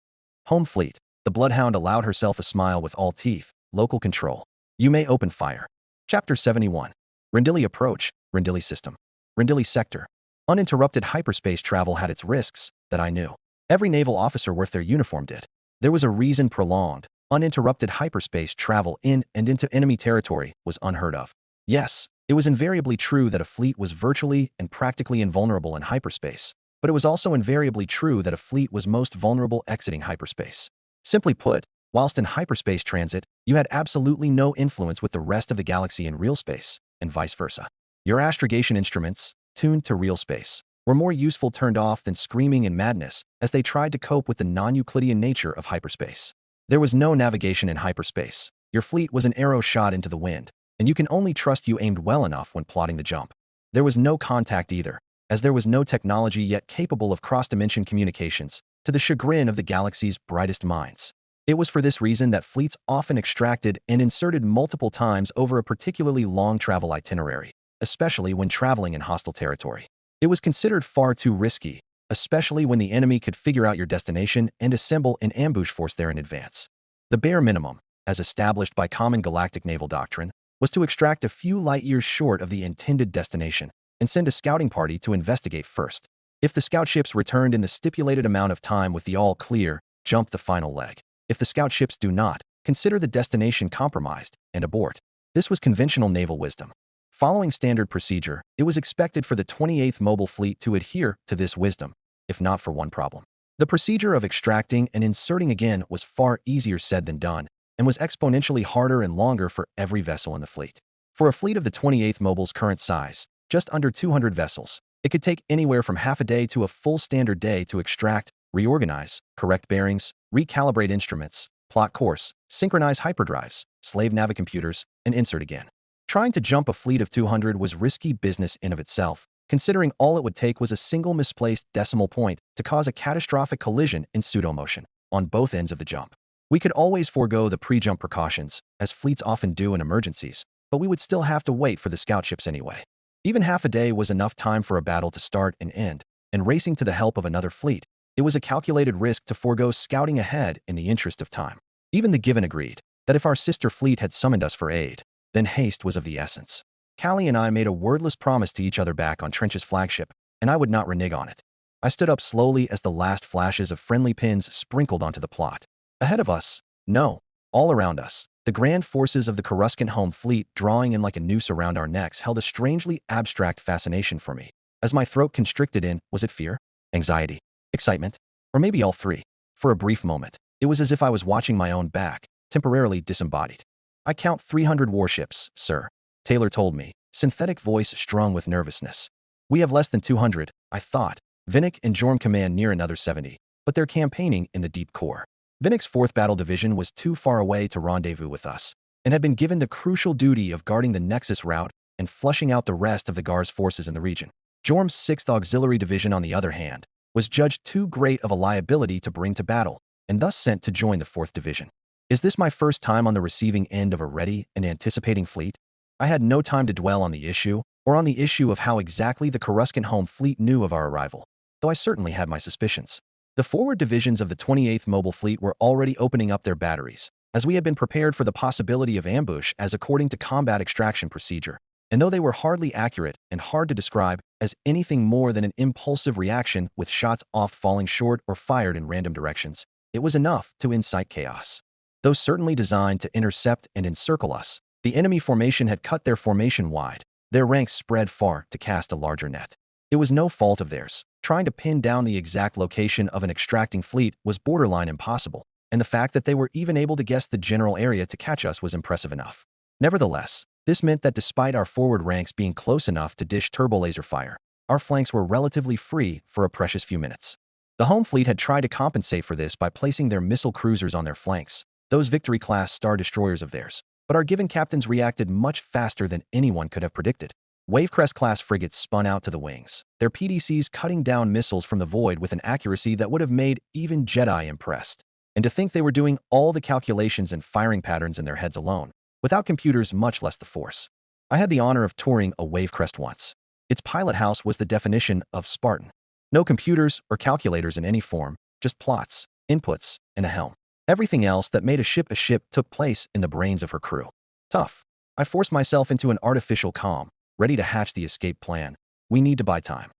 "Home fleet," the Bloodhound allowed herself a smile with all teeth. "Local control. You may open fire." Chapter 71. Rendili Approach, Rendili System. Rendili Sector. Uninterrupted hyperspace travel had its risks, that I knew. Every naval officer worth their uniform did. There was a reason prolonged, uninterrupted hyperspace travel in and into enemy territory was unheard of. Yes, it was invariably true that a fleet was virtually and practically invulnerable in hyperspace, but it was also invariably true that a fleet was most vulnerable exiting hyperspace. Simply put, whilst in hyperspace transit, you had absolutely no influence with the rest of the galaxy in real space, and vice versa. Your astrogation instruments, tuned to real space, were more useful turned off than screaming in madness as they tried to cope with the non-Euclidean nature of hyperspace. There was no navigation in hyperspace. Your fleet was an arrow shot into the wind, and you can only trust you aimed well enough when plotting the jump. There was no contact either, as there was no technology yet capable of cross-dimension communications, to the chagrin of the galaxy's brightest minds. It was for this reason that fleets often extracted and inserted multiple times over a particularly long travel itinerary, especially when traveling in hostile territory. It was considered far too risky, especially when the enemy could figure out your destination and assemble an ambush force there in advance. The bare minimum, as established by common galactic naval doctrine, was to extract a few light years short of the intended destination and send a scouting party to investigate first. If the scout ships returned in the stipulated amount of time with the all clear, jump the final leg. If the scout ships do not, consider the destination compromised and abort. This was conventional naval wisdom. Following standard procedure, it was expected for the 28th Mobile Fleet to adhere to this wisdom, if not for one problem. The procedure of extracting and inserting again was far easier said than done, and was exponentially harder and longer for every vessel in the fleet. For a fleet of the 28th Mobile's current size, just under 200 vessels, it could take anywhere from half a day to a full standard day to extract, reorganize, correct bearings, recalibrate instruments, plot course, synchronize hyperdrives, slave navicomputers, and insert again. Trying to jump a fleet of 200 was risky business in of itself, considering all it would take was a single misplaced decimal point to cause a catastrophic collision in pseudo-motion on both ends of the jump. We could always forego the pre-jump precautions, as fleets often do in emergencies, but we would still have to wait for the scout ships anyway. Even half a day was enough time for a battle to start and end, and racing to the help of another fleet, it was a calculated risk to forego scouting ahead in the interest of time. Even the Given agreed that if our sister fleet had summoned us for aid, then haste was of the essence. Callie and I made a wordless promise to each other back on Trench's flagship, and I would not renege on it. I stood up slowly as the last flashes of friendly pins sprinkled onto the plot. Ahead of us, no, all around us, the grand forces of the Coruscant home fleet drawing in like a noose around our necks held a strangely abstract fascination for me, as my throat constricted in, was it fear, anxiety, excitement, or maybe all three? For a brief moment, it was as if I was watching my own back, temporarily disembodied. I count 300 warships, sir, Taylor told me, synthetic voice strung with nervousness. We have less than 200, I thought. Vinnick and Jorm command near another 70, but they're campaigning in the deep core. Vinnick's 4th Battle Division was too far away to rendezvous with us, and had been given the crucial duty of guarding the Nexus route and flushing out the rest of the GAR's forces in the region. Jorm's 6th Auxiliary Division, on the other hand, was judged too great of a liability to bring to battle, and thus sent to join the 4th Division. Is this my first time on the receiving end of a ready and anticipating fleet? I had no time to dwell on the issue, or on the issue of how exactly the Coruscant home fleet knew of our arrival, though I certainly had my suspicions. The forward divisions of the 28th Mobile Fleet were already opening up their batteries, as we had been prepared for the possibility of ambush as according to combat extraction procedure, and though they were hardly accurate and hard to describe as anything more than an impulsive reaction with shots off falling short or fired in random directions, it was enough to incite chaos. Though certainly designed to intercept and encircle us, the enemy formation had cut their formation wide, their ranks spread far to cast a larger net. It was no fault of theirs. Trying to pin down the exact location of an extracting fleet was borderline impossible, and the fact that they were even able to guess the general area to catch us was impressive enough. Nevertheless, this meant that despite our forward ranks being close enough to dish turbolaser fire, our flanks were relatively free for a precious few minutes. The home fleet had tried to compensate for this by placing their missile cruisers on their flanks, those Victory-class Star Destroyers of theirs, but our given captains reacted much faster than anyone could have predicted. Wavecrest-class frigates spun out to the wings, their PDCs cutting down missiles from the void with an accuracy that would have made even Jedi impressed. And to think they were doing all the calculations and firing patterns in their heads alone, without computers, much less the Force. I had the honor of touring a Wavecrest once. Its pilot house was the definition of Spartan. No computers or calculators in any form, just plots, inputs, and a helm. Everything else that made a ship took place in the brains of her crew. Tough. I forced myself into an artificial calm, ready to hatch the escape plan. We need to buy time.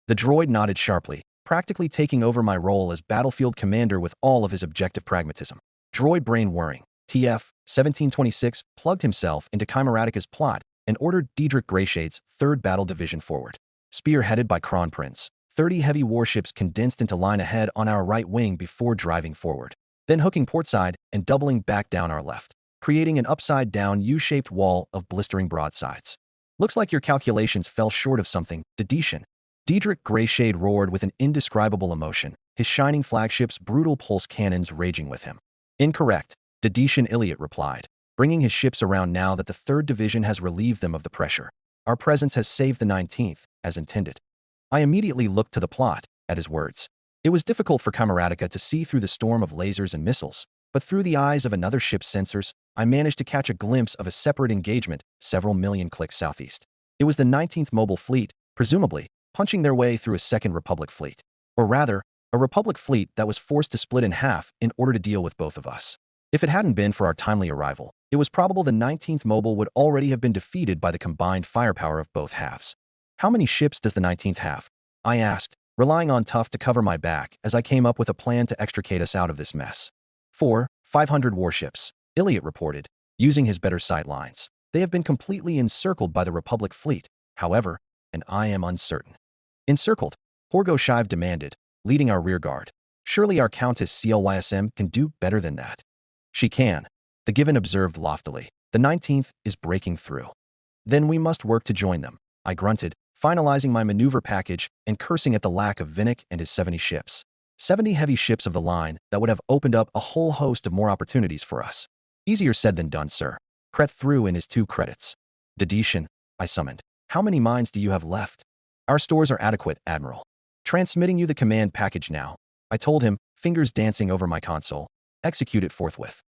The droid nodded sharply, practically taking over my role as battlefield commander with all of his objective pragmatism. Droid brain whirring, TF 1726 plugged himself into Chimeratica's plot and ordered Diedrich Greyshade's 3rd Battle Division forward. Spearheaded by Kronprinz, 30 heavy warships condensed into line ahead on our right wing before driving forward, then hooking portside and doubling back down our left, creating an upside-down U-shaped wall of blistering broadsides. Looks like your calculations fell short of something, Dedetian. Diedrich Greyshade roared with an indescribable emotion, his shining flagship's brutal pulse cannons raging with him. Incorrect, Dedetian Iliot replied, bringing his ships around now that the 3rd Division has relieved them of the pressure. Our presence has saved the 19th, as intended. I immediately looked to the plot, at his words. It was difficult for Chimeratica to see through the storm of lasers and missiles, but through the eyes of another ship's sensors, I managed to catch a glimpse of a separate engagement several million clicks southeast. It was the 19th Mobile Fleet, presumably, punching their way through a Second Republic fleet. Or rather, a Republic fleet that was forced to split in half in order to deal with both of us. If it hadn't been for our timely arrival, it was probable the 19th Mobile would already have been defeated by the combined firepower of both halves. How many ships does the 19th have? I asked, relying on Tuff to cover my back as I came up with a plan to extricate us out of this mess. 500 warships, Iliot reported, using his better sight lines. They have been completely encircled by the Republic fleet, however, and I am uncertain. Encircled, Horgo Shive demanded, leading our rear guard. Surely our Countess CLYSM can do better than that. She can, the Given observed loftily. The 19th is breaking through. Then we must work to join them, I grunted, finalizing my maneuver package and cursing at the lack of Vinnick and his 70 ships. 70 heavy ships of the line that would have opened up a whole host of more opportunities for us. Easier said than done, sir. Kreth threw in his 2 credits. Dedetian, I summoned. How many mines do you have left? Our stores are adequate, Admiral. Transmitting you the command package now, I told him, fingers dancing over my console. Execute it forthwith.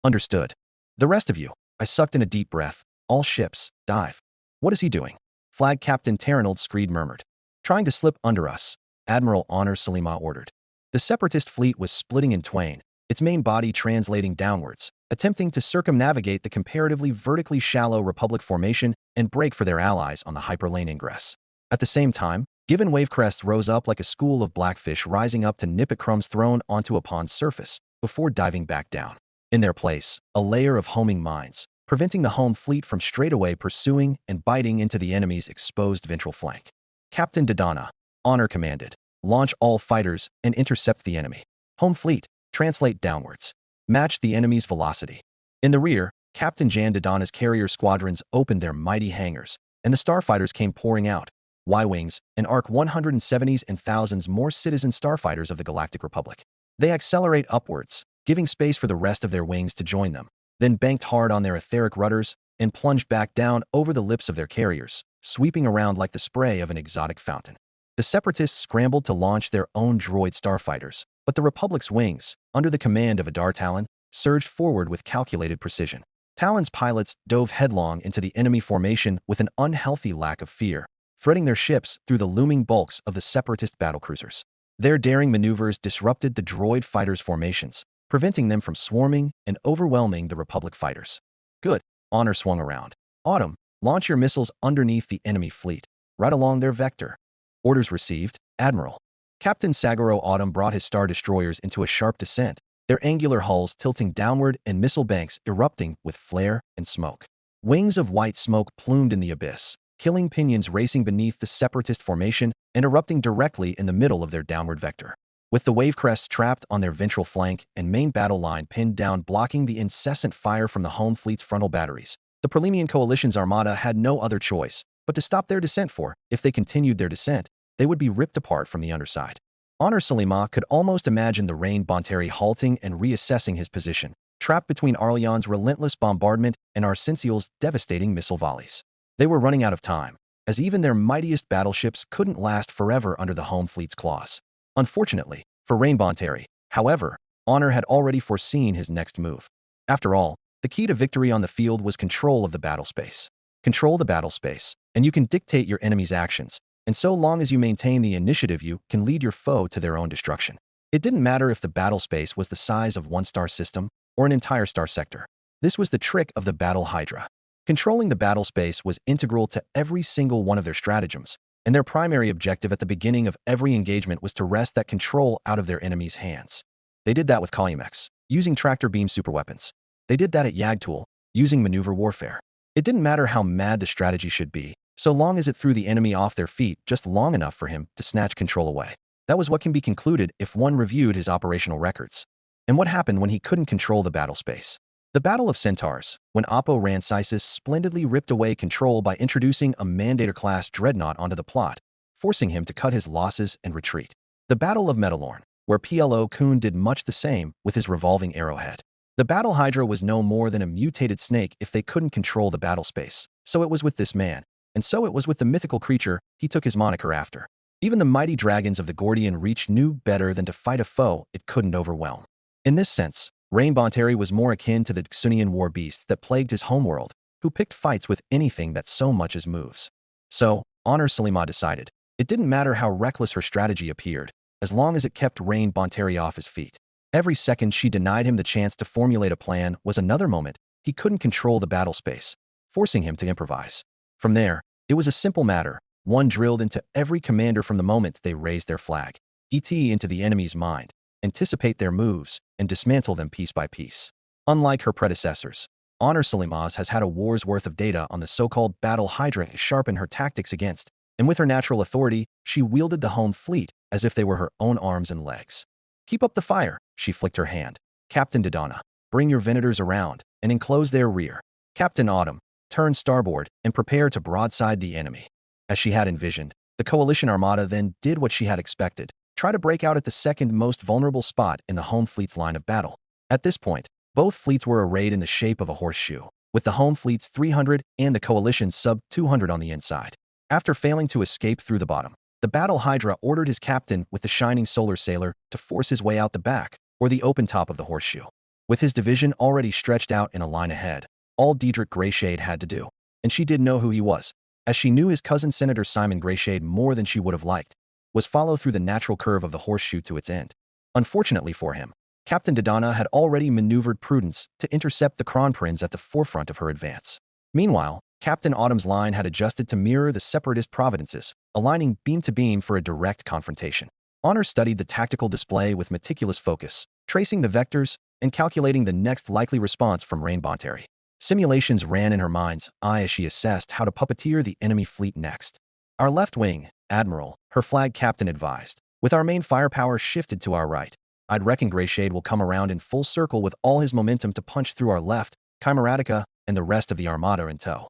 Understood. The rest of you, I sucked in a deep breath. All ships, dive. What is he doing? Flag Captain Terranold Screed murmured. Trying to slip under us, Admiral Honor Salima ordered. The Separatist fleet was splitting in twain, its main body translating downwards, attempting to circumnavigate the comparatively vertically shallow Republic formation and break for their allies on the hyperlane ingress. At the same time, Given Wavecrest rose up like a school of blackfish rising up to nip at crumbs thrown onto a pond's surface, before diving back down. In their place, a layer of homing mines, preventing the home fleet from straightaway pursuing and biting into the enemy's exposed ventral flank. Captain Dodonna, Honor commanded, launch all fighters and intercept the enemy. Home fleet, translate downwards. Match the enemy's velocity. In the rear, Captain Jan Dodonna's carrier squadrons opened their mighty hangars, and the starfighters came pouring out. Y-Wings and Arc 170s and thousands more citizen starfighters of the Galactic Republic. They accelerate upwards, giving space for the rest of their wings to join them, then banked hard on their etheric rudders and plunged back down over the lips of their carriers, sweeping around like the spray of an exotic fountain. The Separatists scrambled to launch their own droid starfighters, but the Republic's wings, under the command of Adar Talon, surged forward with calculated precision. Talon's pilots dove headlong into the enemy formation with an unhealthy lack of fear, threading their ships through the looming bulks of the Separatist battlecruisers. Their daring maneuvers disrupted the droid fighters' formations, preventing them from swarming and overwhelming the Republic fighters. Good, Honor swung around. Autumn, launch your missiles underneath the enemy fleet, right along their vector. Orders received, Admiral. Captain Saguro Autumn brought his star destroyers into a sharp descent, their angular hulls tilting downward and missile banks erupting with flare and smoke. Wings of white smoke plumed in the abyss, killing pinions racing beneath the Separatist formation and erupting directly in the middle of their downward vector. With the Wavecrests trapped on their ventral flank and main battle line pinned down blocking the incessant fire from the home fleet's frontal batteries, the Prelemian Coalition's armada had no other choice but to stop their descent for, if they continued their descent, they would be ripped apart from the underside. Honor Salima could almost imagine the Rain Bonteri halting and reassessing his position, trapped between Arleon's relentless bombardment and Arsensiel's devastating missile volleys. They were running out of time, as even their mightiest battleships couldn't last forever under the home fleet's claws. Unfortunately, for Rain Bonteri, however, Honor had already foreseen his next move. After all, the key to victory on the field was control of the battle space. Control the battle space, and you can dictate your enemy's actions, and so long as you maintain the initiative you can lead your foe to their own destruction. It didn't matter if the battle space was the size of one star system or an entire star sector. This was the trick of the Battle Hydra. Controlling the battle space was integral to every single one of their stratagems, and their primary objective at the beginning of every engagement was to wrest that control out of their enemies' hands. They did that with Kalymex, using tractor beam superweapons. They did that at Yagtul, using maneuver warfare. It didn't matter how mad the strategy should be, so long as it threw the enemy off their feet just long enough for him to snatch control away. That was what can be concluded if one reviewed his operational records. And what happened when he couldn't control the battle space? The Battle of Centaurs, when Oppo Rancisis splendidly ripped away control by introducing a Mandator-class dreadnought onto the plot, forcing him to cut his losses and retreat. The Battle of Metalorn, where PLO Kun did much the same with his revolving arrowhead. The Battle Hydra was no more than a mutated snake if they couldn't control the battle space. So it was with this man, and so it was with the mythical creature he took his moniker after. Even the mighty dragons of the Gordian Reach knew better than to fight a foe it couldn't overwhelm. In this sense, Rain Bonteri was more akin to the Xunian war beasts that plagued his homeworld, who picked fights with anything that so much as moves. So, Honor Salima decided, it didn't matter how reckless her strategy appeared, as long as it kept Rain Bonteri off his feet. Every second she denied him the chance to formulate a plan was another moment he couldn't control the battle space, forcing him to improvise. From there, it was a simple matter, one drilled into every commander from the moment they raised their flag. Into the enemy's mind, anticipate their moves, and dismantle them piece by piece. Unlike her predecessors, Honor Salimaz has had a war's worth of data on the so-called Battle Hydra to sharpen her tactics against, and with her natural authority, she wielded the home fleet as if they were her own arms and legs. Keep up the fire, she flicked her hand. Captain Dodonna, bring your Venators around and enclose their rear. Captain Autumn, turn starboard and prepare to broadside the enemy. As she had envisioned, the coalition armada then did what she had expected, try to break out at the second most vulnerable spot in the home fleet's line of battle. At this point, both fleets were arrayed in the shape of a horseshoe, with the home fleet's 300 and the coalition's sub-200 on the inside. After failing to escape through the bottom, the Battle Hydra ordered his captain with the shining solar sailor to force his way out the back, or the open top of the horseshoe. With his division already stretched out in a line ahead, all Diedrich Greyshade had to do, and she did know who he was, as she knew his cousin Senator Simon Greyshade more than she would have liked, was follow through the natural curve of the horseshoe to its end. Unfortunately for him, Captain Dodonna had already maneuvered Prudence to intercept the Kronprinz at the forefront of her advance. Meanwhile, Captain Autumn's line had adjusted to mirror the separatist providences, aligning beam to beam for a direct confrontation. Honor studied the tactical display with meticulous focus, tracing the vectors and calculating the next likely response from Rain Bonteri. Simulations ran in her mind's eye as she assessed how to puppeteer the enemy fleet next. Our left wing, Admiral, her flag captain advised, with our main firepower shifted to our right. I'd reckon Greyshade will come around in full circle with all his momentum to punch through our left, Chimeratica, and the rest of the armada in tow.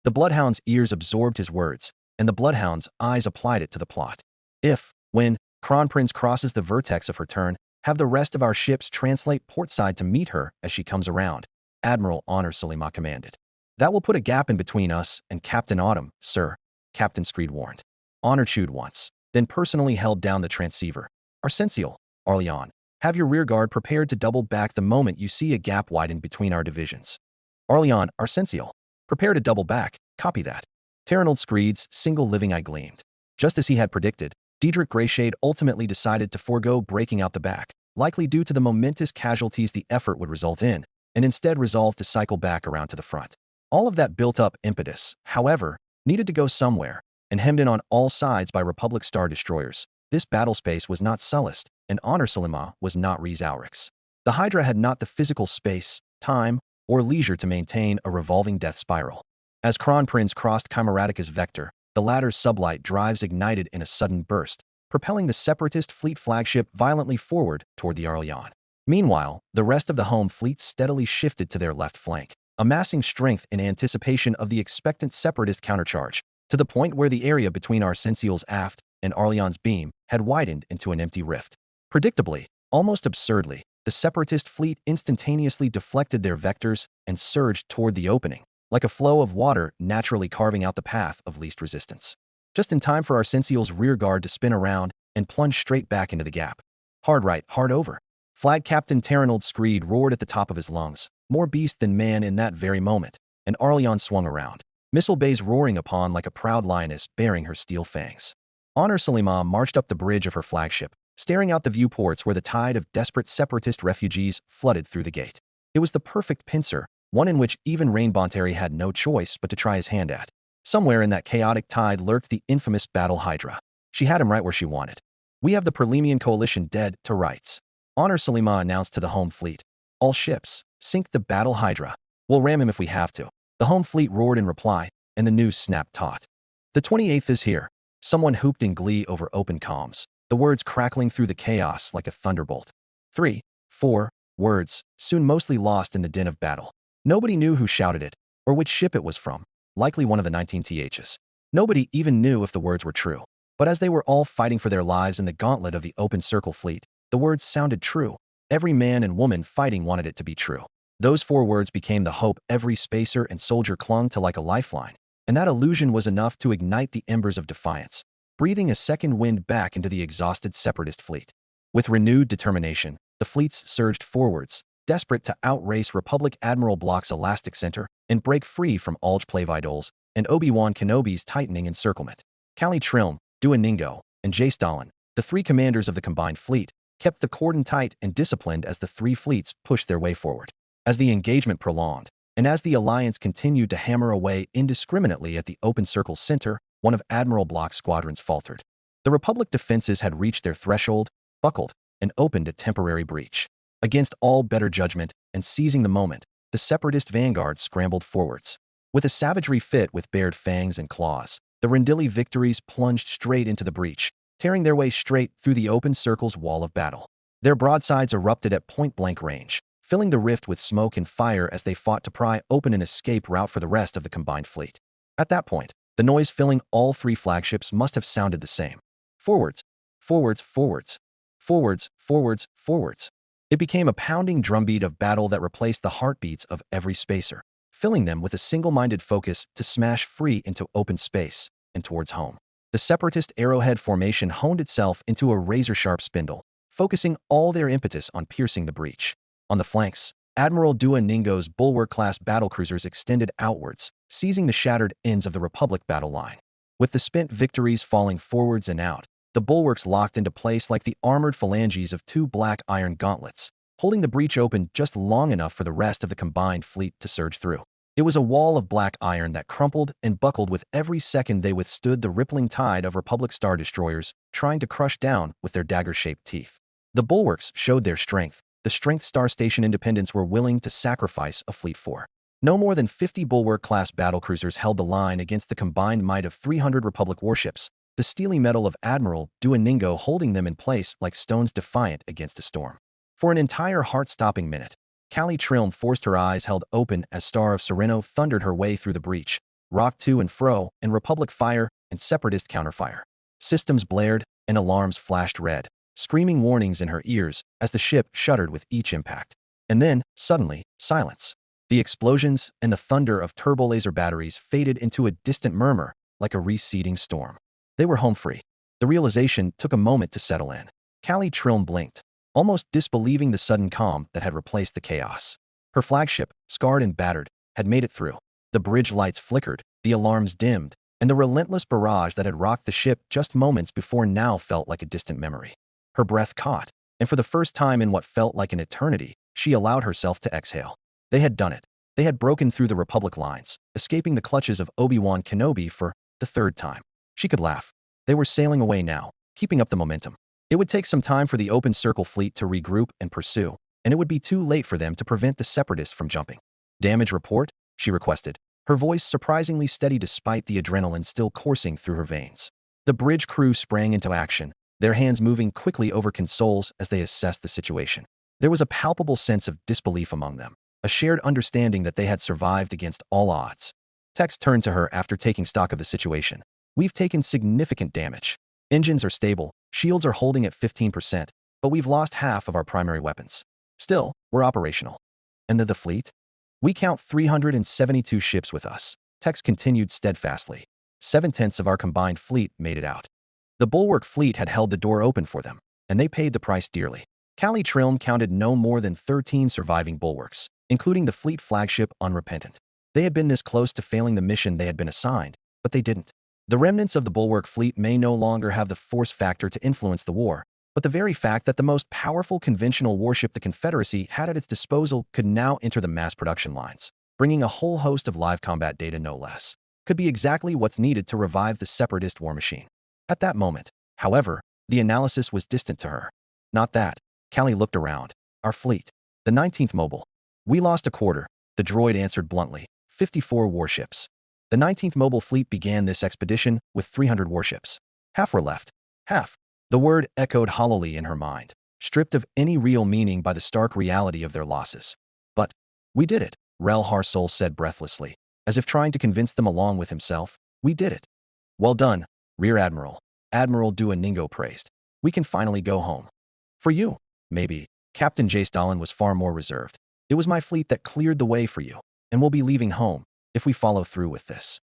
The Bloodhound's ears absorbed his words, and the Bloodhound's eyes applied it to the plot. If, when, Kronprinz crosses the vertex of her turn, have the rest of our ships translate portside to meet her as she comes around, Admiral Honor Salima commanded. That will put a gap in between us and Captain Autumn, sir, Captain Screed warned. Honor chewed once, then personally held down the transceiver. Arsensiel, Arleon, have your rearguard prepared to double back the moment you see a gap widen between our divisions. Arleon, Arsensiel, prepare to double back, copy that. Terranold Screed's single living eye gleamed. Just as he had predicted, Diedrich Greyshade ultimately decided to forego breaking out the back, likely due to the momentous casualties the effort would result in, and instead resolved to cycle back around to the front. All of that built-up impetus, however, needed to go somewhere, and hemmed in on all sides by Republic Star Destroyers. This battle space was not Sullust, and Honor Salima was not Rhys Aurix. The Hydra had not the physical space, time, or leisure to maintain a revolving death spiral. As Kronprinz crossed Chimeratica's vector, the latter's sublight drives ignited in a sudden burst, propelling the separatist fleet flagship violently forward toward the Arleon. Meanwhile, the rest of the home fleet steadily shifted to their left flank, amassing strength in anticipation of the expectant separatist countercharge, to the point where the area between Arsensiel's aft and Arleon's beam had widened into an empty rift. Predictably, almost absurdly, the separatist fleet instantaneously deflected their vectors and surged toward the opening, like a flow of water naturally carving out the path of least resistance. Just in time for Arsensiel's rearguard to spin around and plunge straight back into the gap. Hard right, hard over. Flag Captain Terranold Screed roared at the top of his lungs, more beast than man in that very moment, and Arleon swung around, missile bays roaring upon like a proud lioness bearing her steel fangs. Honor Salima marched up the bridge of her flagship, staring out the viewports where the tide of desperate separatist refugees flooded through the gate. It was the perfect pincer, one in which even Rain Bonteri had no choice but to try his hand at. Somewhere in that chaotic tide lurked the infamous Battle Hydra. She had him right where she wanted. "We have the Perlemian coalition dead to rights." Honor Salima announced to the home fleet. "All ships, sink the Battle Hydra. We'll ram him if we have to." The home fleet roared in reply, and the news snapped taut. "The 28th is here." Someone whooped in glee over open comms, the words crackling through the chaos like a thunderbolt. 3, 4 words, soon mostly lost in the din of battle. Nobody knew who shouted it, or which ship it was from, likely one of the 19ths. Nobody even knew if the words were true. But as they were all fighting for their lives in the gauntlet of the open circle fleet, the words sounded true. Every man and woman fighting wanted it to be true. Those 4 words became the hope every spacer and soldier clung to like a lifeline, and that illusion was enough to ignite the embers of defiance, breathing a second wind back into the exhausted separatist fleet. With renewed determination, the fleets surged forwards, desperate to outrace Republic Admiral Block's Elastic Center and break free from Alge Plavidols and Obi-Wan Kenobi's tightening encirclement. Kali Trilm, Duoningo, and Jay Stalin, the 3 commanders of the combined fleet, kept the cordon tight and disciplined as the 3 fleets pushed their way forward. As the engagement prolonged, and as the alliance continued to hammer away indiscriminately at the open circle center, one of Admiral Block's squadrons faltered. The Republic defenses had reached their threshold, buckled, and opened a temporary breach. Against all better judgment, and seizing the moment, the separatist vanguard scrambled forwards. With a savagery fit with bared fangs and claws, the Rendili victories plunged straight into the breach, tearing their way straight through the open circle's wall of battle. Their broadsides erupted at point-blank range, filling the rift with smoke and fire as they fought to pry open an escape route for the rest of the combined fleet. At that point, the noise filling all 3 flagships must have sounded the same. Forwards, forwards, forwards, forwards, forwards, forwards. It became a pounding drumbeat of battle that replaced the heartbeats of every spacer, filling them with a single-minded focus to smash free into open space and towards home. The separatist arrowhead formation honed itself into a razor-sharp spindle, focusing all their impetus on piercing the breach. On the flanks, Admiral Duoningo's bulwark-class battlecruisers extended outwards, seizing the shattered ends of the Republic battle line. With the spent victories falling forwards and out, the bulwarks locked into place like the armored phalanges of 2 black iron gauntlets, holding the breach open just long enough for the rest of the combined fleet to surge through. It was a wall of black iron that crumpled and buckled with every second they withstood the rippling tide of Republic Star Destroyers trying to crush down with their dagger-shaped teeth. The bulwarks showed their strength, the strength Star Station Independents were willing to sacrifice a fleet for. No more than 50 bulwark-class battlecruisers held the line against the combined might of 300 Republic warships, the steely metal of Admiral Duoningo holding them in place like stones defiant against a storm. For an entire heart-stopping minute, Kali Trilm forced her eyes held open as Star of Sereno thundered her way through the breach, rocked to and fro, and Republic fire and Separatist counterfire. Systems blared and alarms flashed red, screaming warnings in her ears as the ship shuddered with each impact. And then, suddenly, silence. The explosions and the thunder of turbolaser batteries faded into a distant murmur like a receding storm. They were home free. The realization took a moment to settle in. Kali Trilm blinked, almost disbelieving the sudden calm that had replaced the chaos. Her flagship, scarred and battered, had made it through. The bridge lights flickered, the alarms dimmed, and the relentless barrage that had rocked the ship just moments before now felt like a distant memory. Her breath caught, and for the first time in what felt like an eternity, she allowed herself to exhale. They had done it. They had broken through the Republic lines, escaping the clutches of Obi-Wan Kenobi for the 3rd time. She could laugh. They were sailing away now, keeping up the momentum. It would take some time for the open circle fleet to regroup and pursue, and it would be too late for them to prevent the separatists from jumping. "Damage report?" she requested, her voice surprisingly steady despite the adrenaline still coursing through her veins. The bridge crew sprang into action, their hands moving quickly over consoles as they assessed the situation. There was a palpable sense of disbelief among them, a shared understanding that they had survived against all odds. Tex turned to her after taking stock of the situation. "We've taken significant damage. Engines are stable, shields are holding at 15%, but we've lost half of our primary weapons. Still, we're operational." "And the fleet?" "We count 372 ships with us," Tex continued steadfastly. 7/10 of our combined fleet made it out. The bulwark fleet had held the door open for them, and they paid the price dearly. Kali Trilm counted no more than 13 surviving bulwarks, including the fleet flagship Unrepentant. They had been this close to failing the mission they had been assigned, but they didn't. The remnants of the bulwark fleet may no longer have the force factor to influence the war, but the very fact that the most powerful conventional warship the Confederacy had at its disposal could now enter the mass production lines, bringing a whole host of live combat data no less. could be exactly what's needed to revive the separatist war machine. At that moment, however, the analysis was distant to her. Not that. Callie looked around. Our fleet. The 19th Mobile. We lost a quarter, the droid answered bluntly. 54 warships. The 19th Mobile fleet began this expedition with 300 warships. Half were left. Half. The word echoed hollowly in her mind, stripped of any real meaning by the stark reality of their losses. But we did it, Rel Harsol said breathlessly, as if trying to convince them along with himself. We did it. Well done, Rear Admiral. Admiral Duoningo praised. We can finally go home. For you, maybe. Captain Jace Dolan was far more reserved. It was my fleet that cleared the way for you, and we'll be leaving home if we follow through with this.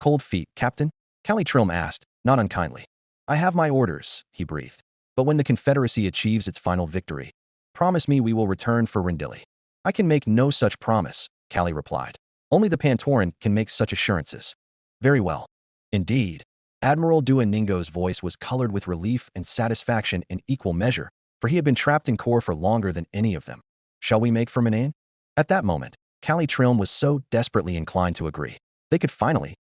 Cold feet, Captain? Callie Trilm asked, not unkindly. I have my orders, he breathed. But when the Confederacy achieves its final victory, promise me we will return for Rendili. I can make no such promise, Callie replied. Only the Pantoran can make such assurances. Very well. Indeed. Admiral Duoningo's voice was colored with relief and satisfaction in equal measure, for he had been trapped in Kor for longer than any of them. Shall we make for Manan? At that moment, Callie Trilm was so desperately inclined to agree. They could finally,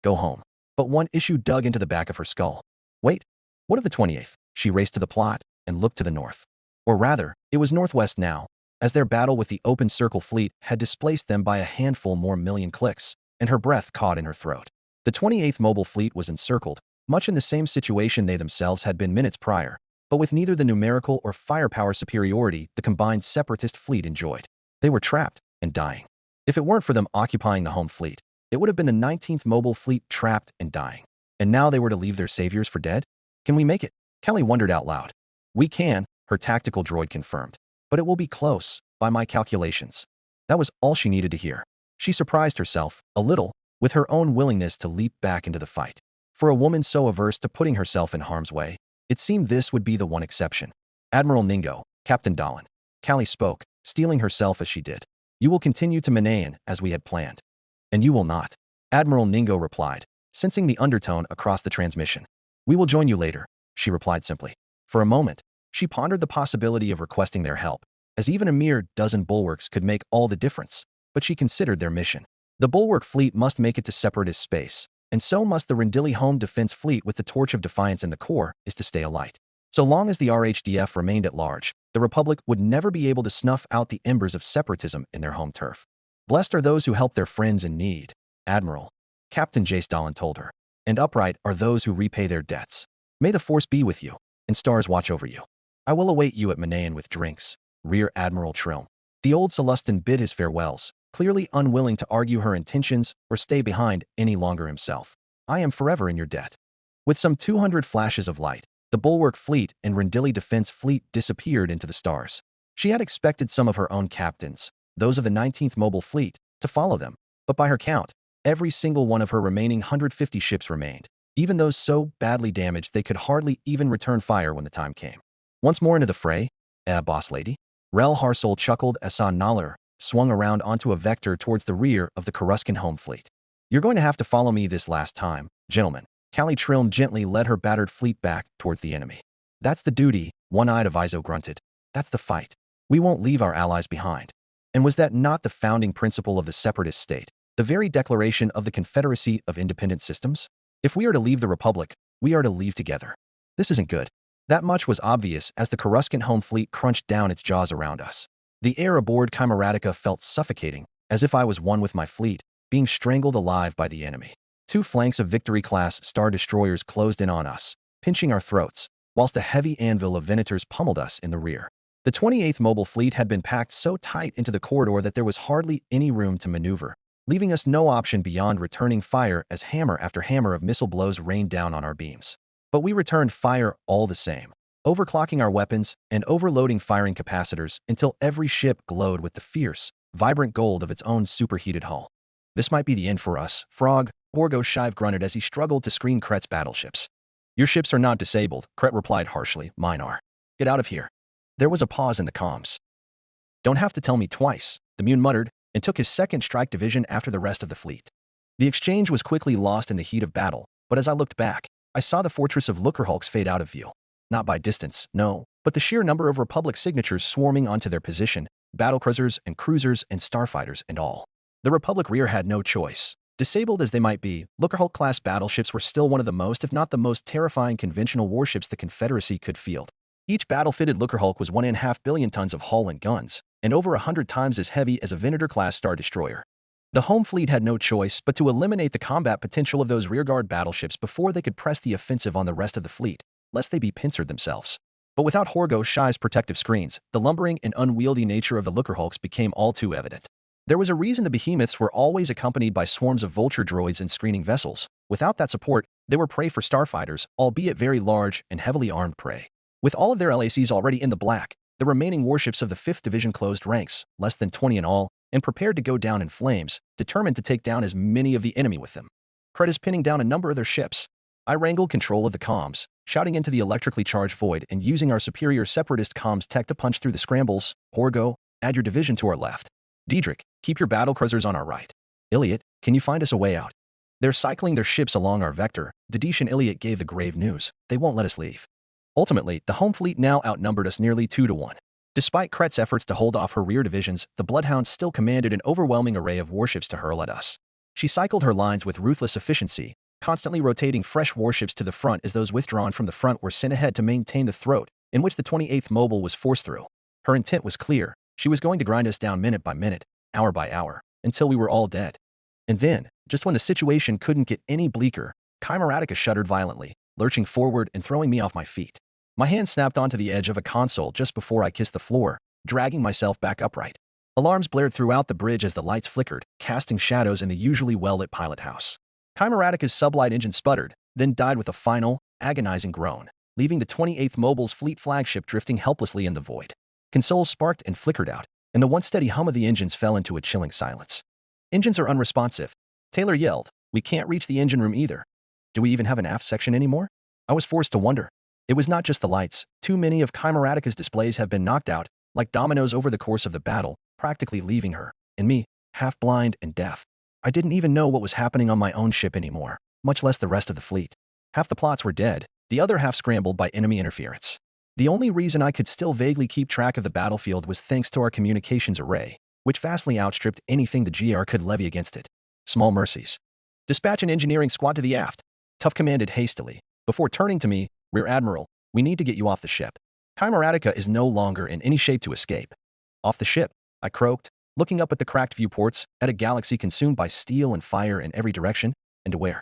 go home. But one issue dug into the back of her skull. Wait, what of the 28th? She raced to the plot and looked to the north. Or rather, it was northwest now, as their battle with the open circle fleet had displaced them by a handful more million clicks, and her breath caught in her throat. The 28th Mobile fleet was encircled, much in the same situation they themselves had been minutes prior, but with neither the numerical or firepower superiority the combined separatist fleet enjoyed. They were trapped and dying. If it weren't for them occupying the home fleet, it would have been the 19th Mobile fleet trapped and dying. And now they were to leave their saviors for dead? Can we make it? Kelly wondered out loud. We can, her tactical droid confirmed. But it will be close, by my calculations. That was all she needed to hear. She surprised herself, a little, with her own willingness to leap back into the fight. For a woman so averse to putting herself in harm's way, it seemed this would be the one exception. Admiral Ningo, Captain Dolan. Callie spoke, steeling herself as she did. You will continue to Manan as we had planned. And you will not. Admiral Ningo replied, sensing the undertone across the transmission. We will join you later, she replied simply. For a moment, she pondered the possibility of requesting their help, as even a mere dozen bulwarks could make all the difference, but she considered their mission. The bulwark fleet must make it to separatist space, and so must the Rendili Home Defense Fleet with the Torch of Defiance in the core is to stay alight. So long as the RHDF remained at large, the Republic would never be able to snuff out the embers of separatism in their home turf. Blessed are those who help their friends in need, Admiral, Captain Jace Dolan told her, and upright are those who repay their debts. May the Force be with you, and stars watch over you. I will await you at Manan with drinks, Rear Admiral Trilm. The old Celestin bid his farewells, clearly unwilling to argue her intentions or stay behind any longer himself. I am forever in your debt. With some 200 flashes of light, the Bulwark Fleet and Rendili Defense Fleet disappeared into the stars. She had expected some of her own captains, those of the 19th Mobile Fleet, to follow them, but by her count, every single one of her remaining 150 ships remained, even those so badly damaged they could hardly even return fire when the time came. Once more into the fray, boss lady? Rel Harsol chuckled as Nalar swung around onto a vector towards the rear of the Coruscant home fleet. You're going to have to follow me this last time, gentlemen. Callie Trilm gently led her battered fleet back towards the enemy. That's the duty, one-eyed Aviso grunted. That's the fight. We won't leave our allies behind. And was that not the founding principle of the separatist state, the very declaration of the Confederacy of Independent Systems? If we are to leave the Republic, we are to leave together. This isn't good. That much was obvious as the Coruscant home fleet crunched down its jaws around us. The air aboard Chimeratica felt suffocating, as if I was one with my fleet, being strangled alive by the enemy. Two flanks of Victory-class Star Destroyers closed in on us, pinching our throats, whilst a heavy anvil of Venators pummeled us in the rear. The 28th Mobile Fleet had been packed so tight into the corridor that there was hardly any room to maneuver, leaving us no option beyond returning fire as hammer after hammer of missile blows rained down on our beams. But we returned fire all the same, overclocking our weapons and overloading firing capacitors until every ship glowed with the fierce, vibrant gold of its own superheated hull. This might be the end for us, Frog, Borgo Shive grunted as he struggled to screen Kret's battleships. Your ships are not disabled, Kret replied harshly. Mine are. Get out of here. There was a pause in the comms. Don't have to tell me twice, the Mune muttered, and took his second strike division after the rest of the fleet. The exchange was quickly lost in the heat of battle, but as I looked back, I saw the fortress of Lookerhulks fade out of view. Not by distance, no, but the sheer number of Republic signatures swarming onto their position, battlecruisers and cruisers and starfighters and all. The Republic rear had no choice. Disabled as they might be, Lucrehulk-class battleships were still one of the most, if not the most terrifying conventional warships the Confederacy could field. Each battle-fitted Lucrehulk was 1.5 billion tons of hull and guns, and over 100 times as heavy as a Venator-class Star Destroyer. The home fleet had no choice but to eliminate the combat potential of those rearguard battleships before they could press the offensive on the rest of the fleet, lest they be pincered themselves. But without Horgo Shy's protective screens, the lumbering and unwieldy nature of the Lucrehulks became all too evident. There was a reason the behemoths were always accompanied by swarms of vulture droids and screening vessels. Without that support, they were prey for starfighters, albeit very large and heavily armed prey. With all of their LACs already in the black, the remaining warships of the 5th Division closed ranks, less than 20 in all, and prepared to go down in flames, determined to take down as many of the enemy with them. Cred is pinning down a number of their ships. I wrangled control of the comms, shouting into the electrically charged void and using our superior separatist comms tech to punch through the scrambles. Horgo, add your division to our left. Diedrich, keep your battlecruisers on our right. Iliot, can you find us a way out? They're cycling their ships along our vector. Didish and Iliot gave the grave news. They won't let us leave. Ultimately, the home fleet now outnumbered us nearly 2-1. Despite Kret's efforts to hold off her rear divisions, the Bloodhounds still commanded an overwhelming array of warships to hurl at us. She cycled her lines with ruthless efficiency, constantly rotating fresh warships to the front as those withdrawn from the front were sent ahead to maintain the throat in which the 28th Mobile was forced through. Her intent was clear. She was going to grind us down minute by minute, hour by hour, until we were all dead. And then, just when the situation couldn't get any bleaker, Chimeratica shuddered violently, lurching forward and throwing me off my feet. My hand snapped onto the edge of a console just before I kissed the floor, dragging myself back upright. Alarms blared throughout the bridge as the lights flickered, casting shadows in the usually well-lit pilot house. Chimeratica's sublight engine sputtered, then died with a final, agonizing groan, leaving the 28th Mobile's fleet flagship drifting helplessly in the void. Consoles sparked and flickered out, and the once steady hum of the engines fell into a chilling silence. Engines are unresponsive. Taylor yelled, we can't reach the engine room either. Do we even have an aft section anymore? I was forced to wonder. It was not just the lights. Too many of Chimeratica's displays have been knocked out, like dominoes over the course of the battle, practically leaving her, and me, half blind and deaf. I didn't even know what was happening on my own ship anymore, much less the rest of the fleet. Half the plots were dead, the other half scrambled by enemy interference. The only reason I could still vaguely keep track of the battlefield was thanks to our communications array, which vastly outstripped anything the GR could levy against it. Small mercies. Dispatch an engineering squad to the aft. Tough commanded hastily. Before turning to me, Rear Admiral, we need to get you off the ship. Chimeratica is no longer in any shape to escape. Off the ship, I croaked, looking up at the cracked viewports, at a galaxy consumed by steel and fire in every direction, and to where?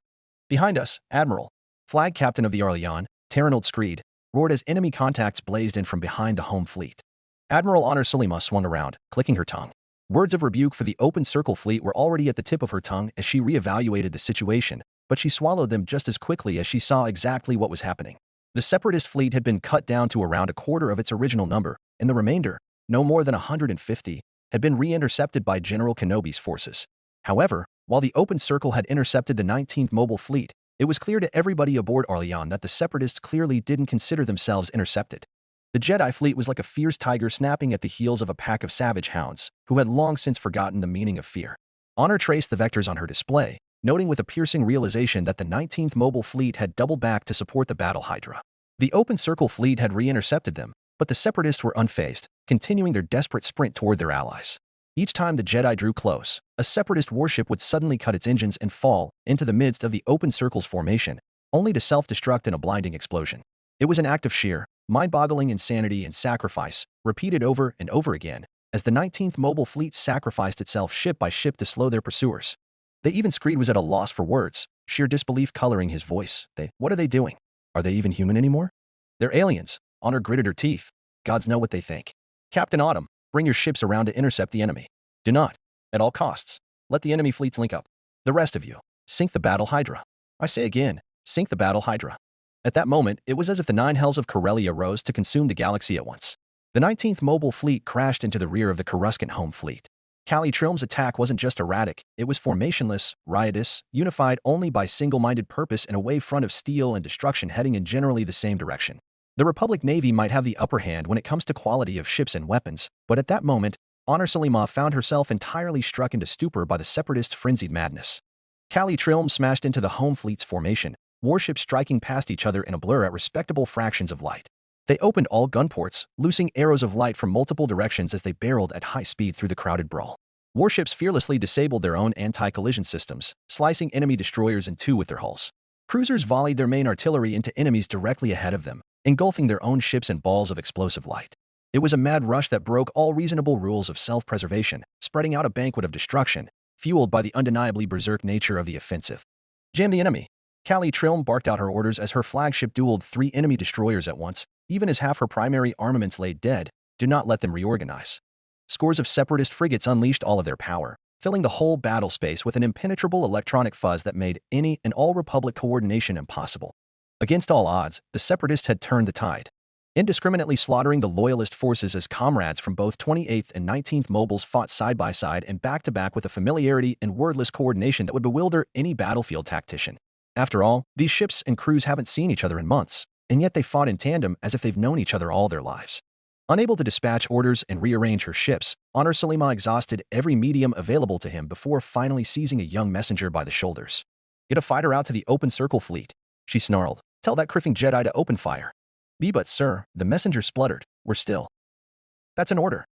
Behind us, Admiral, flag captain of the Arleon, Terranold Screed, roared as enemy contacts blazed in from behind the home fleet. Admiral Honor Sulima swung around, clicking her tongue. Words of rebuke for the open circle fleet were already at the tip of her tongue as she reevaluated the situation, but she swallowed them just as quickly as she saw exactly what was happening. The Separatist fleet had been cut down to around a quarter of its original number, and the remainder, no more than 150, had been re-intercepted by General Kenobi's forces. However, while the open circle had intercepted the 19th Mobile fleet, it was clear to everybody aboard Arleon that the Separatists clearly didn't consider themselves intercepted. The Jedi fleet was like a fierce tiger snapping at the heels of a pack of savage hounds, who had long since forgotten the meaning of fear. Honor traced the vectors on her display, noting with a piercing realization that the 19th Mobile fleet had doubled back to support the Battle Hydra. The open circle fleet had re-intercepted them, but the Separatists were unfazed, continuing their desperate sprint toward their allies. Each time the Jedi drew close, a Separatist warship would suddenly cut its engines and fall into the midst of the open circle's formation, only to self-destruct in a blinding explosion. It was an act of sheer, mind-boggling insanity and sacrifice, repeated over and over again, as the 19th Mobile fleet sacrificed itself ship by ship to slow their pursuers. Screed was at a loss for words, sheer disbelief coloring his voice. What are they doing? Are they even human anymore? They're aliens. Honor gritted her teeth. Gods know what they think. Captain Autumn, bring your ships around to intercept the enemy. Do not, at all costs, let the enemy fleets link up. The rest of you, sink the Battle Hydra. I say again, sink the Battle Hydra. At that moment, it was as if the 9 hells of Corellia rose to consume the galaxy at once. The 19th Mobile fleet crashed into the rear of the Coruscant home fleet. Callie Trilm's attack wasn't just erratic, it was formationless, riotous, unified only by single-minded purpose and a wave front of steel and destruction heading in generally the same direction. The Republic Navy might have the upper hand when it comes to quality of ships and weapons, but at that moment, Honor Sulima found herself entirely struck into stupor by the Separatist frenzied madness. Callie Trilm smashed into the home fleet's formation, warships striking past each other in a blur at respectable fractions of light. They opened all gun ports, loosing arrows of light from multiple directions as they barreled at high speed through the crowded brawl. Warships fearlessly disabled their own anti-collision systems, slicing enemy destroyers in two with their hulls. Cruisers volleyed their main artillery into enemies directly ahead of them, engulfing their own ships in balls of explosive light. It was a mad rush that broke all reasonable rules of self-preservation, spreading out a banquet of destruction, fueled by the undeniably berserk nature of the offensive. Jam the enemy. Callie Trilm barked out her orders as her flagship dueled 3 enemy destroyers at once, even as half her primary armaments lay dead. Do not let them reorganize. Scores of separatist frigates unleashed all of their power, filling the whole battle space with an impenetrable electronic fuzz that made any and all Republic coordination impossible. Against all odds, the separatists had turned the tide, indiscriminately slaughtering the loyalist forces as comrades from both 28th and 19th Mobiles fought side by side and back-to-back with a familiarity and wordless coordination that would bewilder any battlefield tactician. After all, these ships and crews haven't seen each other in months, and yet they fought in tandem as if they've known each other all their lives. Unable to dispatch orders and rearrange her ships, Honor Sulima exhausted every medium available to him before finally seizing a young messenger by the shoulders. Get a fighter out to the open circle fleet, she snarled. Tell that criffing Jedi to open fire. But sir, the messenger spluttered. We're still. That's an order.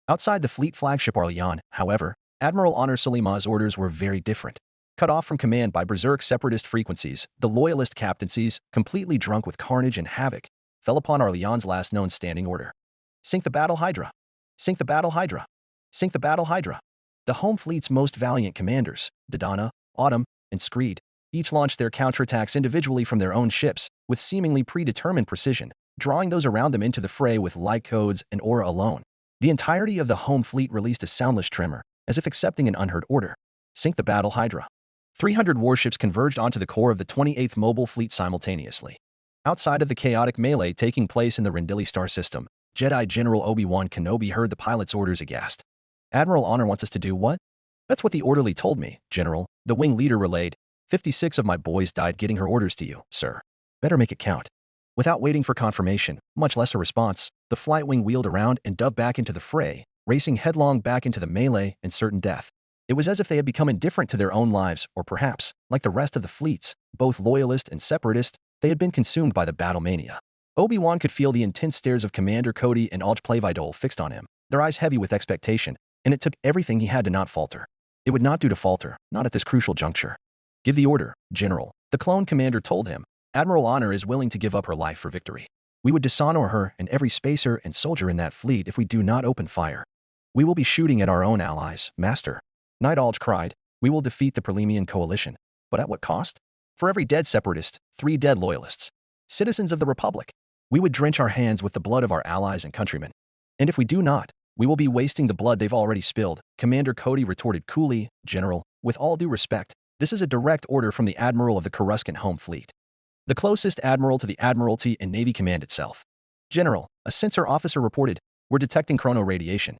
Outside the fleet flagship Arleon, however, Admiral Honor Sulima's orders were very different. Cut off from command by berserk separatist frequencies, the loyalist captaincies, completely drunk with carnage and havoc, fell upon Arleon's last known standing order. Sink the battle Hydra. Sink the battle Hydra. Sink the battle Hydra. The home fleet's most valiant commanders, Dodonna, Autumn, and Screed, each launched their counterattacks individually from their own ships, with seemingly predetermined precision, drawing those around them into the fray with light codes and aura alone. The entirety of the home fleet released a soundless tremor, as if accepting an unheard order. Sink the battle Hydra. 300 warships converged onto the core of the 28th Mobile fleet simultaneously. Outside of the chaotic melee taking place in the Rendili star system, Jedi General Obi-Wan Kenobi heard the pilot's orders aghast. Admiral Honor wants us to do what? That's what the orderly told me, General, the wing leader relayed. 56 of my boys died getting her orders to you, sir. Better make it count. Without waiting for confirmation, much less a response, the flight wing wheeled around and dove back into the fray, racing headlong back into the melee and certain death. It was as if they had become indifferent to their own lives, or perhaps, like the rest of the fleets, both loyalist and separatist, they had been consumed by the battle mania. Obi-Wan could feel the intense stares of Commander Cody and Alj Playvidol fixed on him, their eyes heavy with expectation, and it took everything he had to not falter. It would not do to falter, not at this crucial juncture. Give the order, General, the clone commander told him. Admiral Honor is willing to give up her life for victory. We would dishonor her and every spacer and soldier in that fleet if we do not open fire. We will be shooting at our own allies, Master. Night Alj cried. We will defeat the Prelemian coalition. But at what cost? For every dead separatist, 3 dead loyalists. Citizens of the Republic. We would drench our hands with the blood of our allies and countrymen. And if we do not, we will be wasting the blood they've already spilled, Commander Cody retorted coolly. General, with all due respect, this is a direct order from the Admiral of the Coruscant Home Fleet, the closest admiral to the Admiralty and Navy Command itself. General, a sensor officer reported, we're detecting chrono radiation.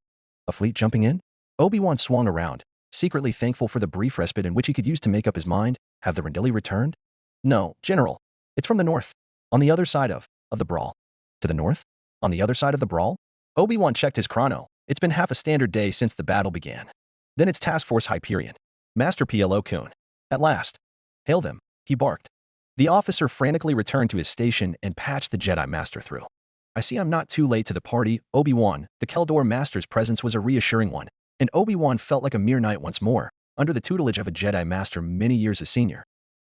A fleet jumping in? Obi-Wan swung around, secretly thankful for the brief respite in which he could use to make up his mind. Have the Rendili returned? No, General. It's from the north. On the other side of the brawl. To the north? On the other side of the brawl? Obi-Wan checked his chrono. It's been half a standard day since the battle began. Then it's Task Force Hyperion. Master Plo Koon. At last. Hail them, he barked. The officer frantically returned to his station and patched the Jedi Master through. I see I'm not too late to the party, Obi-Wan. The Keldor Master's presence was a reassuring one, and Obi-Wan felt like a mere knight once more, under the tutelage of a Jedi Master many years his senior.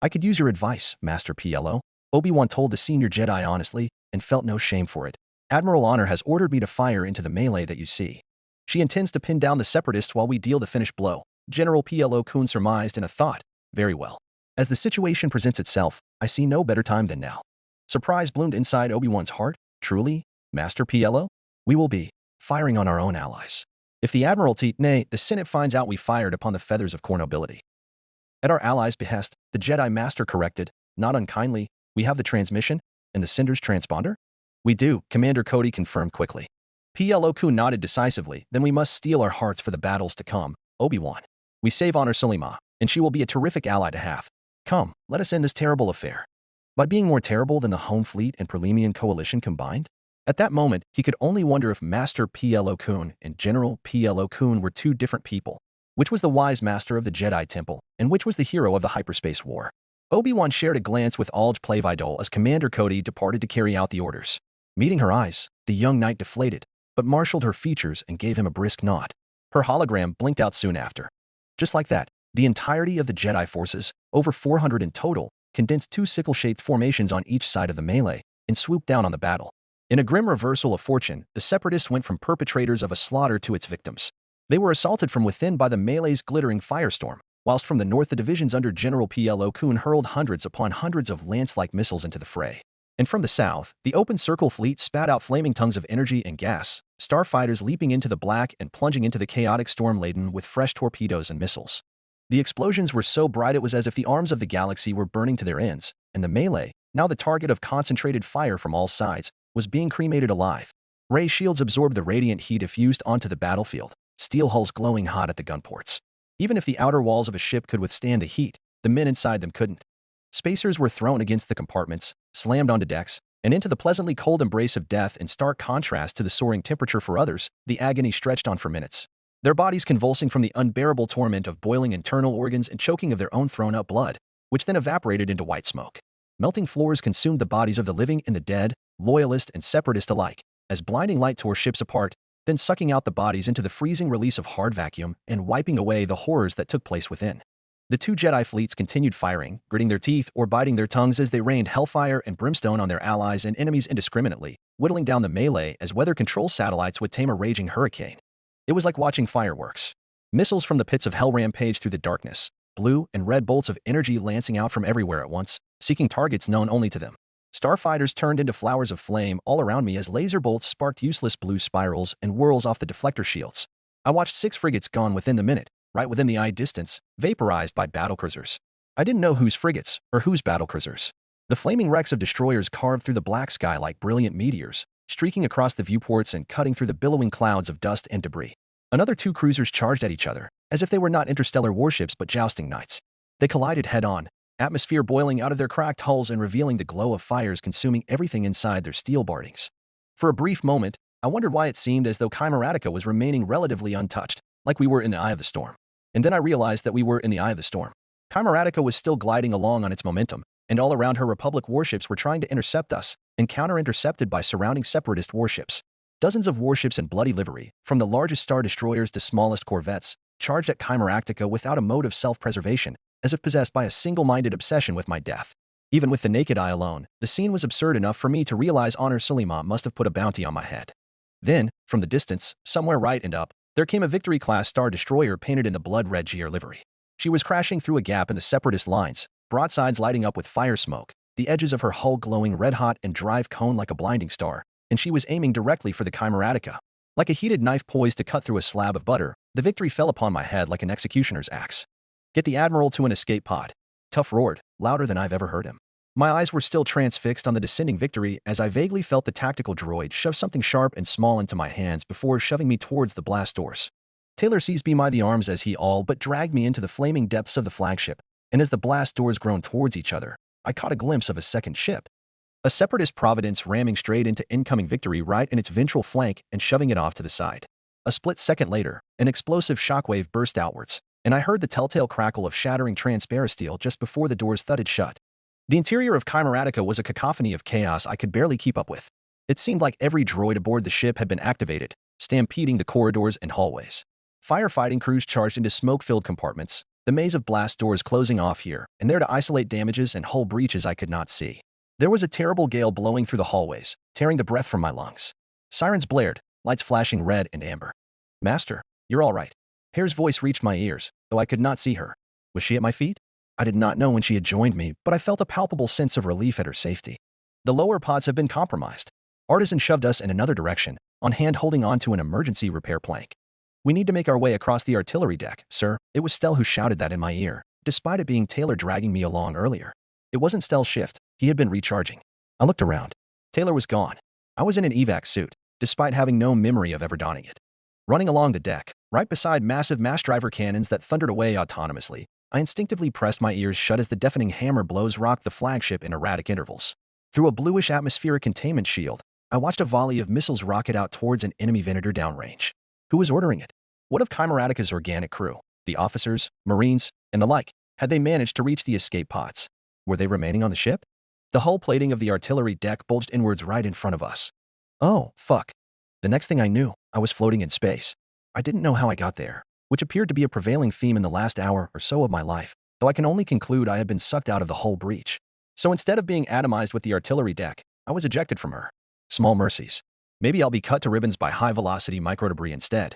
I could use your advice, Master Plo. Obi-Wan told the senior Jedi honestly, and felt no shame for it. Admiral Honor has ordered me to fire into the melee that you see. She intends to pin down the separatists while we deal the finish blow, General Plo Koon surmised in a thought. Very well. As the situation presents itself, I see no better time than now. Surprise bloomed inside Obi-Wan's heart. Truly, Master Plo? We will be firing on our own allies. If the Admiralty, nay, the Senate finds out we fired upon the feathers of core nobility. At our allies' behest, the Jedi Master corrected, not unkindly, we have the transmission and the Cinder's transponder? We do, Commander Cody confirmed quickly. Plo Koon nodded decisively. Then we must steel our hearts for the battles to come, Obi-Wan. We save Honor Sulima, and she will be a terrific ally to have. Come, let us end this terrible affair. By being more terrible than the Home Fleet and Prelemian coalition combined? At that moment, he could only wonder if Master Plo Koon and General Plo Koon were 2 different people. Which was the wise master of the Jedi Temple, and which was the hero of the hyperspace war? Obi-Wan shared a glance with Alj Playvidol as Commander Cody departed to carry out the orders. Meeting her eyes, the young knight deflated, but marshaled her features and gave him a brisk nod. Her hologram blinked out soon after. Just like that, the entirety of the Jedi forces, over 400 in total, condensed two sickle-shaped formations on each side of the melee and swooped down on the battle. In a grim reversal of fortune, the Separatists went from perpetrators of a slaughter to its victims. They were assaulted from within by the melee's glittering firestorm, whilst from the north the divisions under General Plo Koon hurled hundreds upon hundreds of lance-like missiles into the fray. And from the south, the open circle fleet spat out flaming tongues of energy and gas, starfighters leaping into the black and plunging into the chaotic storm laden with fresh torpedoes and missiles. The explosions were so bright it was as if the arms of the galaxy were burning to their ends, and the melee, now the target of concentrated fire from all sides, was being cremated alive. Ray shields absorbed the radiant heat diffused onto the battlefield, steel hulls glowing hot at the gun ports. Even if the outer walls of a ship could withstand the heat, the men inside them couldn't. Spacers were thrown against the compartments, slammed onto decks, and into the pleasantly cold embrace of death in stark contrast to the soaring temperature for others, the agony stretched on for minutes. Their bodies convulsing from the unbearable torment of boiling internal organs and choking of their own thrown-up blood, which then evaporated into white smoke. Melting floors consumed the bodies of the living and the dead, loyalist and separatist alike, as blinding light tore ships apart, then sucking out the bodies into the freezing release of hard vacuum and wiping away the horrors that took place within. The two Jedi fleets continued firing, gritting their teeth or biting their tongues as they rained hellfire and brimstone on their allies and enemies indiscriminately, whittling down the melee as weather control satellites would tame a raging hurricane. It was like watching fireworks. Missiles from the pits of hell rampaged through the darkness, blue and red bolts of energy lancing out from everywhere at once, seeking targets known only to them. Starfighters turned into flowers of flame all around me as laser bolts sparked useless blue spirals and whirls off the deflector shields. I watched 6 frigates gone within the minute, right within the eye distance, vaporized by battlecruisers. I didn't know whose frigates or whose battlecruisers. The flaming wrecks of destroyers carved through the black sky like brilliant meteors, streaking across the viewports and cutting through the billowing clouds of dust and debris. Another 2 cruisers charged at each other, as if they were not interstellar warships but jousting knights. They collided head-on, atmosphere boiling out of their cracked hulls and revealing the glow of fires consuming everything inside their steel bardings. For a brief moment, I wondered why it seemed as though Chimeratica was remaining relatively untouched, like we were in the eye of the storm. And then I realized that we were in the eye of the storm. Chimeratica was still gliding along on its momentum, and all around her Republic warships were trying to intercept us, and counter-intercepted by surrounding Separatist warships. Dozens of warships in bloody livery, from the largest star destroyers to smallest corvettes, charged at Chimeratica without a mode of self-preservation, as if possessed by a single-minded obsession with my death. Even with the naked eye alone, the scene was absurd enough for me to realize Honor Sulima must have put a bounty on my head. Then, from the distance, somewhere right and up, there came a Victory-class star destroyer painted in the blood-red GR livery. She was crashing through a gap in the Separatist lines, broadsides lighting up with fire smoke, the edges of her hull glowing red-hot and drive cone like a blinding star, and she was aiming directly for the Chimeratica. Like a heated knife poised to cut through a slab of butter, the Victory fell upon my head like an executioner's axe. Get the Admiral to an escape pod. Tuff roared, louder than I've ever heard him. My eyes were still transfixed on the descending Victory as I vaguely felt the tactical droid shove something sharp and small into my hands before shoving me towards the blast doors. Taylor seized me by the arms as he all but dragged me into the flaming depths of the flagship, and as the blast doors groaned towards each other, I caught a glimpse of a second ship. A Separatist Providence ramming straight into incoming Victory right in its ventral flank and shoving it off to the side. A split second later, an explosive shockwave burst outwards, and I heard the telltale crackle of shattering transparasteel just before the doors thudded shut. The interior of Chimeratica was a cacophony of chaos I could barely keep up with. It seemed like every droid aboard the ship had been activated, stampeding the corridors and hallways. Firefighting crews charged into smoke-filled compartments, the maze of blast doors closing off here and there to isolate damages and hull breaches I could not see. There was a terrible gale blowing through the hallways, tearing the breath from my lungs. Sirens blared, lights flashing red and amber. "Master, you're all right." Hare's voice reached my ears, though I could not see her. Was she at my feet? I did not know when she had joined me, but I felt a palpable sense of relief at her safety. The lower pods have been compromised. Artisan shoved us in another direction, on hand holding on to an emergency repair plank. "We need to make our way across the artillery deck, sir." It was Stell who shouted that in my ear, despite it being Taylor dragging me along earlier. It wasn't Stell's shift. He had been recharging. I looked around. Taylor was gone. I was in an evac suit, despite having no memory of ever donning it. Running along the deck, right beside massive mass driver cannons that thundered away autonomously, I instinctively pressed my ears shut as the deafening hammer blows rocked the flagship in erratic intervals. Through a bluish atmospheric containment shield, I watched a volley of missiles rocket out towards an enemy Venator downrange. Who was ordering it? What of Chimeratica's organic crew? The officers, marines, and the like? Had they managed to reach the escape pods? Were they remaining on the ship? The hull plating of the artillery deck bulged inwards right in front of us. Oh, fuck. The next thing I knew, I was floating in space. I didn't know how I got there, which appeared to be a prevailing theme in the last hour or so of my life, though I can only conclude I had been sucked out of the whole breach. So instead of being atomized with the artillery deck, I was ejected from her. Small mercies. Maybe I'll be cut to ribbons by high-velocity microdebris instead.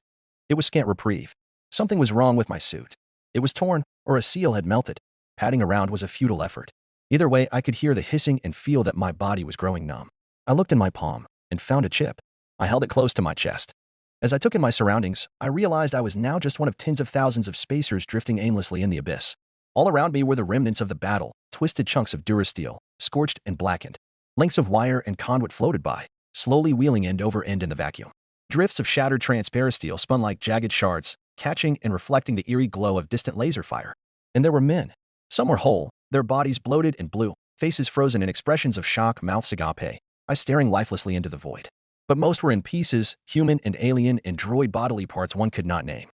It was scant reprieve. Something was wrong with my suit. It was torn, or a seal had melted. Padding around was a futile effort. Either way, I could hear the hissing and feel that my body was growing numb. I looked in my palm and found a chip. I held it close to my chest. As I took in my surroundings, I realized I was now just one of tens of thousands of spacers drifting aimlessly in the abyss. All around me were the remnants of the battle, twisted chunks of durasteel, scorched and blackened. Lengths of wire and conduit floated by, slowly wheeling end over end in the vacuum. Drifts of shattered transparasteel spun like jagged shards, catching and reflecting the eerie glow of distant laser fire. And there were men. Some were whole, their bodies bloated and blue, faces frozen in expressions of shock, mouths agape, eyes staring lifelessly into the void. But most were in pieces, human and alien and droid bodily parts one could not name.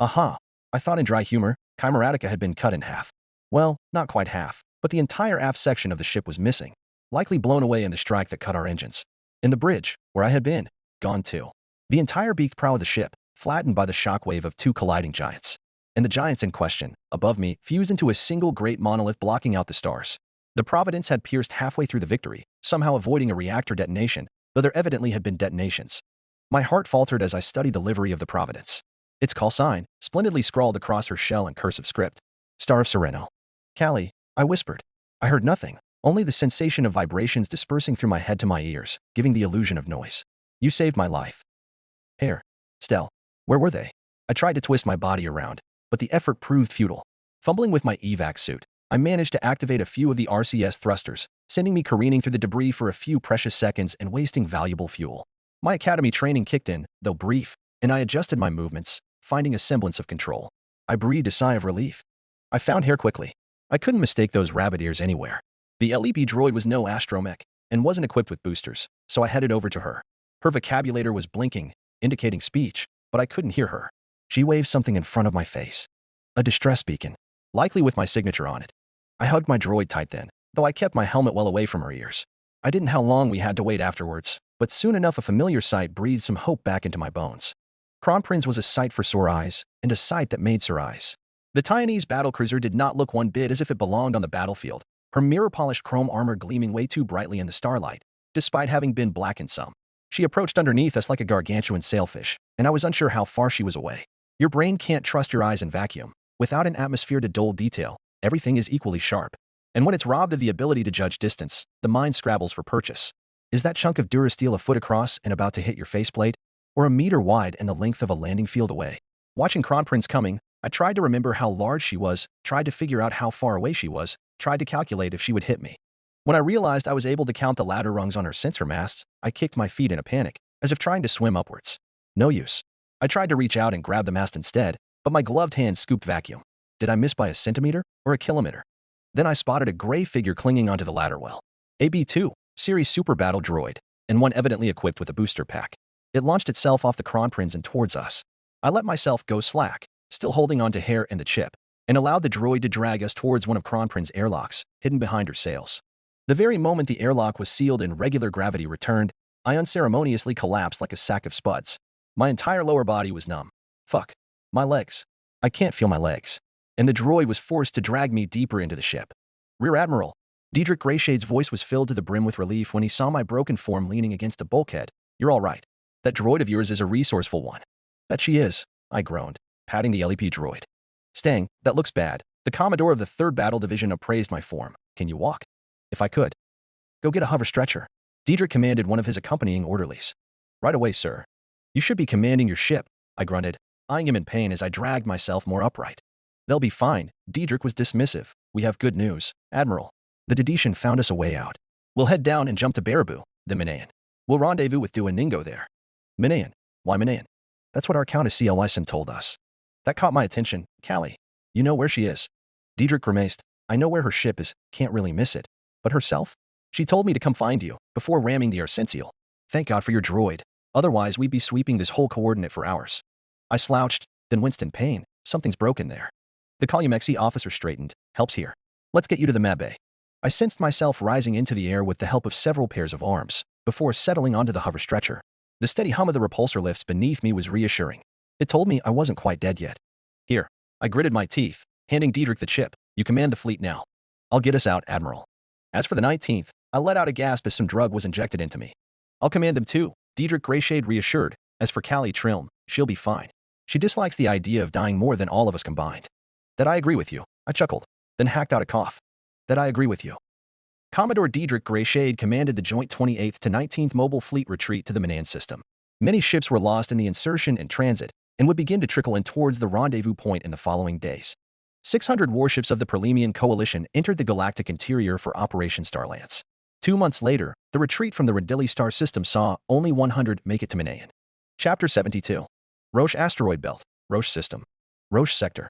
Aha! I thought in dry humor, Chimeratica had been cut in half. Well, not quite half, but the entire aft section of the ship was missing, likely blown away in the strike that cut our engines. And the bridge, where I had been, gone too. The entire beaked prow of the ship, flattened by the shockwave of two colliding giants. And the giants in question, above me, fused into a single great monolith blocking out the stars. The Providence had pierced halfway through the Victory, somehow avoiding a reactor detonation, though there evidently had been detonations. My heart faltered as I studied the livery of the Providence. Its call sign, splendidly scrawled across her shell in cursive script. Star of Sereno. Callie, I whispered. I heard nothing, only the sensation of vibrations dispersing through my head to my ears, giving the illusion of noise. You saved my life. Hair. Stell. Where were they? I tried to twist my body around, but the effort proved futile. Fumbling with my evac suit, I managed to activate a few of the RCS thrusters, sending me careening through the debris for a few precious seconds and wasting valuable fuel. My academy training kicked in, though brief, and I adjusted my movements, finding a semblance of control. I breathed a sigh of relief. I found Hair quickly. I couldn't mistake those rabbit ears anywhere. The LEP droid was no astromech and wasn't equipped with boosters, so I headed over to her. Her vocabulator was blinking, indicating speech, but I couldn't hear her. She waved something in front of my face. A distress beacon, likely with my signature on it. I hugged my droid tight then, though I kept my helmet well away from her ears. I didn't know how long we had to wait afterwards, but soon enough a familiar sight breathed some hope back into my bones. Kronprinz was a sight for sore eyes, and a sight that made sore eyes. The Taiwanese battlecruiser did not look one bit as if it belonged on the battlefield, her mirror-polished chrome armor gleaming way too brightly in the starlight, despite having been blackened some. She approached underneath us like a gargantuan sailfish, and I was unsure how far she was away. Your brain can't trust your eyes in vacuum. Without an atmosphere to dull detail, everything is equally sharp. And when it's robbed of the ability to judge distance, the mind scrabbles for purchase. Is that chunk of durasteel a foot across and about to hit your faceplate? Or a meter wide and the length of a landing field away? Watching Kronprinz coming, I tried to remember how large she was, tried to figure out how far away she was, tried to calculate if she would hit me. When I realized I was able to count the ladder rungs on her sensor masts, I kicked my feet in a panic, as if trying to swim upwards. No use. I tried to reach out and grab the mast instead, but my gloved hand scooped vacuum. Did I miss by a centimeter or a kilometer? Then I spotted a gray figure clinging onto the ladder well. AB-2, Series Super Battle Droid, and one evidently equipped with a booster pack. It launched itself off the Kronprinz and towards us. I let myself go slack, still holding on to Hair and the chip, and allowed the droid to drag us towards one of Kronprinz's airlocks, hidden behind her sails. The very moment the airlock was sealed and regular gravity returned, I unceremoniously collapsed like a sack of spuds. My entire lower body was numb. Fuck. My legs. I can't feel my legs. And the droid was forced to drag me deeper into the ship. Rear Admiral. Diedrich Grayshade's voice was filled to the brim with relief when he saw my broken form leaning against a bulkhead. You're all right. That droid of yours is a resourceful one. That she is, I groaned, patting the LEP droid. Stang, that looks bad. The Commodore of the 3rd Battle Division appraised my form. Can you walk? If I could. Go get a hover stretcher. Diedrich commanded one of his accompanying orderlies. Right away, sir. You should be commanding your ship, I grunted, eyeing him in pain as I dragged myself more upright. They'll be fine. Diedrich was dismissive. We have good news, Admiral. The Dedetian found us a way out. We'll head down and jump to Baraboo, the Minayan. We'll rendezvous with Duoningo there. Minayan? Why Minayan? That's what our Countess CLY Sim told us. That caught my attention. Callie, you know where she is. Diedrich grimaced. I know where her ship is, can't really miss it. But herself? She told me to come find you, before ramming the Arsensial. Thank God for your droid. Otherwise, we'd be sweeping this whole coordinate for hours. I slouched, then winced in pain. Something's broken there. The Kolumexi officer straightened. Help's here. Let's get you to the Mabe. I sensed myself rising into the air with the help of several pairs of arms, before settling onto the hover stretcher. The steady hum of the repulsor lifts beneath me was reassuring. It told me I wasn't quite dead yet. Here, I gritted my teeth, handing Diedrich the chip. You command the fleet now. I'll get us out, Admiral. As for the 19th, I let out a gasp as some drug was injected into me. I'll command them too, Diedrich Greyshade reassured. As for Callie Trilm, she'll be fine. She dislikes the idea of dying more than all of us combined. That I agree with you, I chuckled, then hacked out a cough. That I agree with you. Commodore Diedrich Greyshade commanded the joint 28th to 19th Mobile Fleet retreat to the Manan system. Many ships were lost in the insertion and transit, and would begin to trickle in towards the rendezvous point in the following days. 600 warships of the Perlemian Coalition entered the galactic interior for Operation Starlance. 2 months later, the retreat from the Radilli star system saw only 100 make it to Manan. Chapter 72. Roche Asteroid Belt, Roche System. Roche Sector.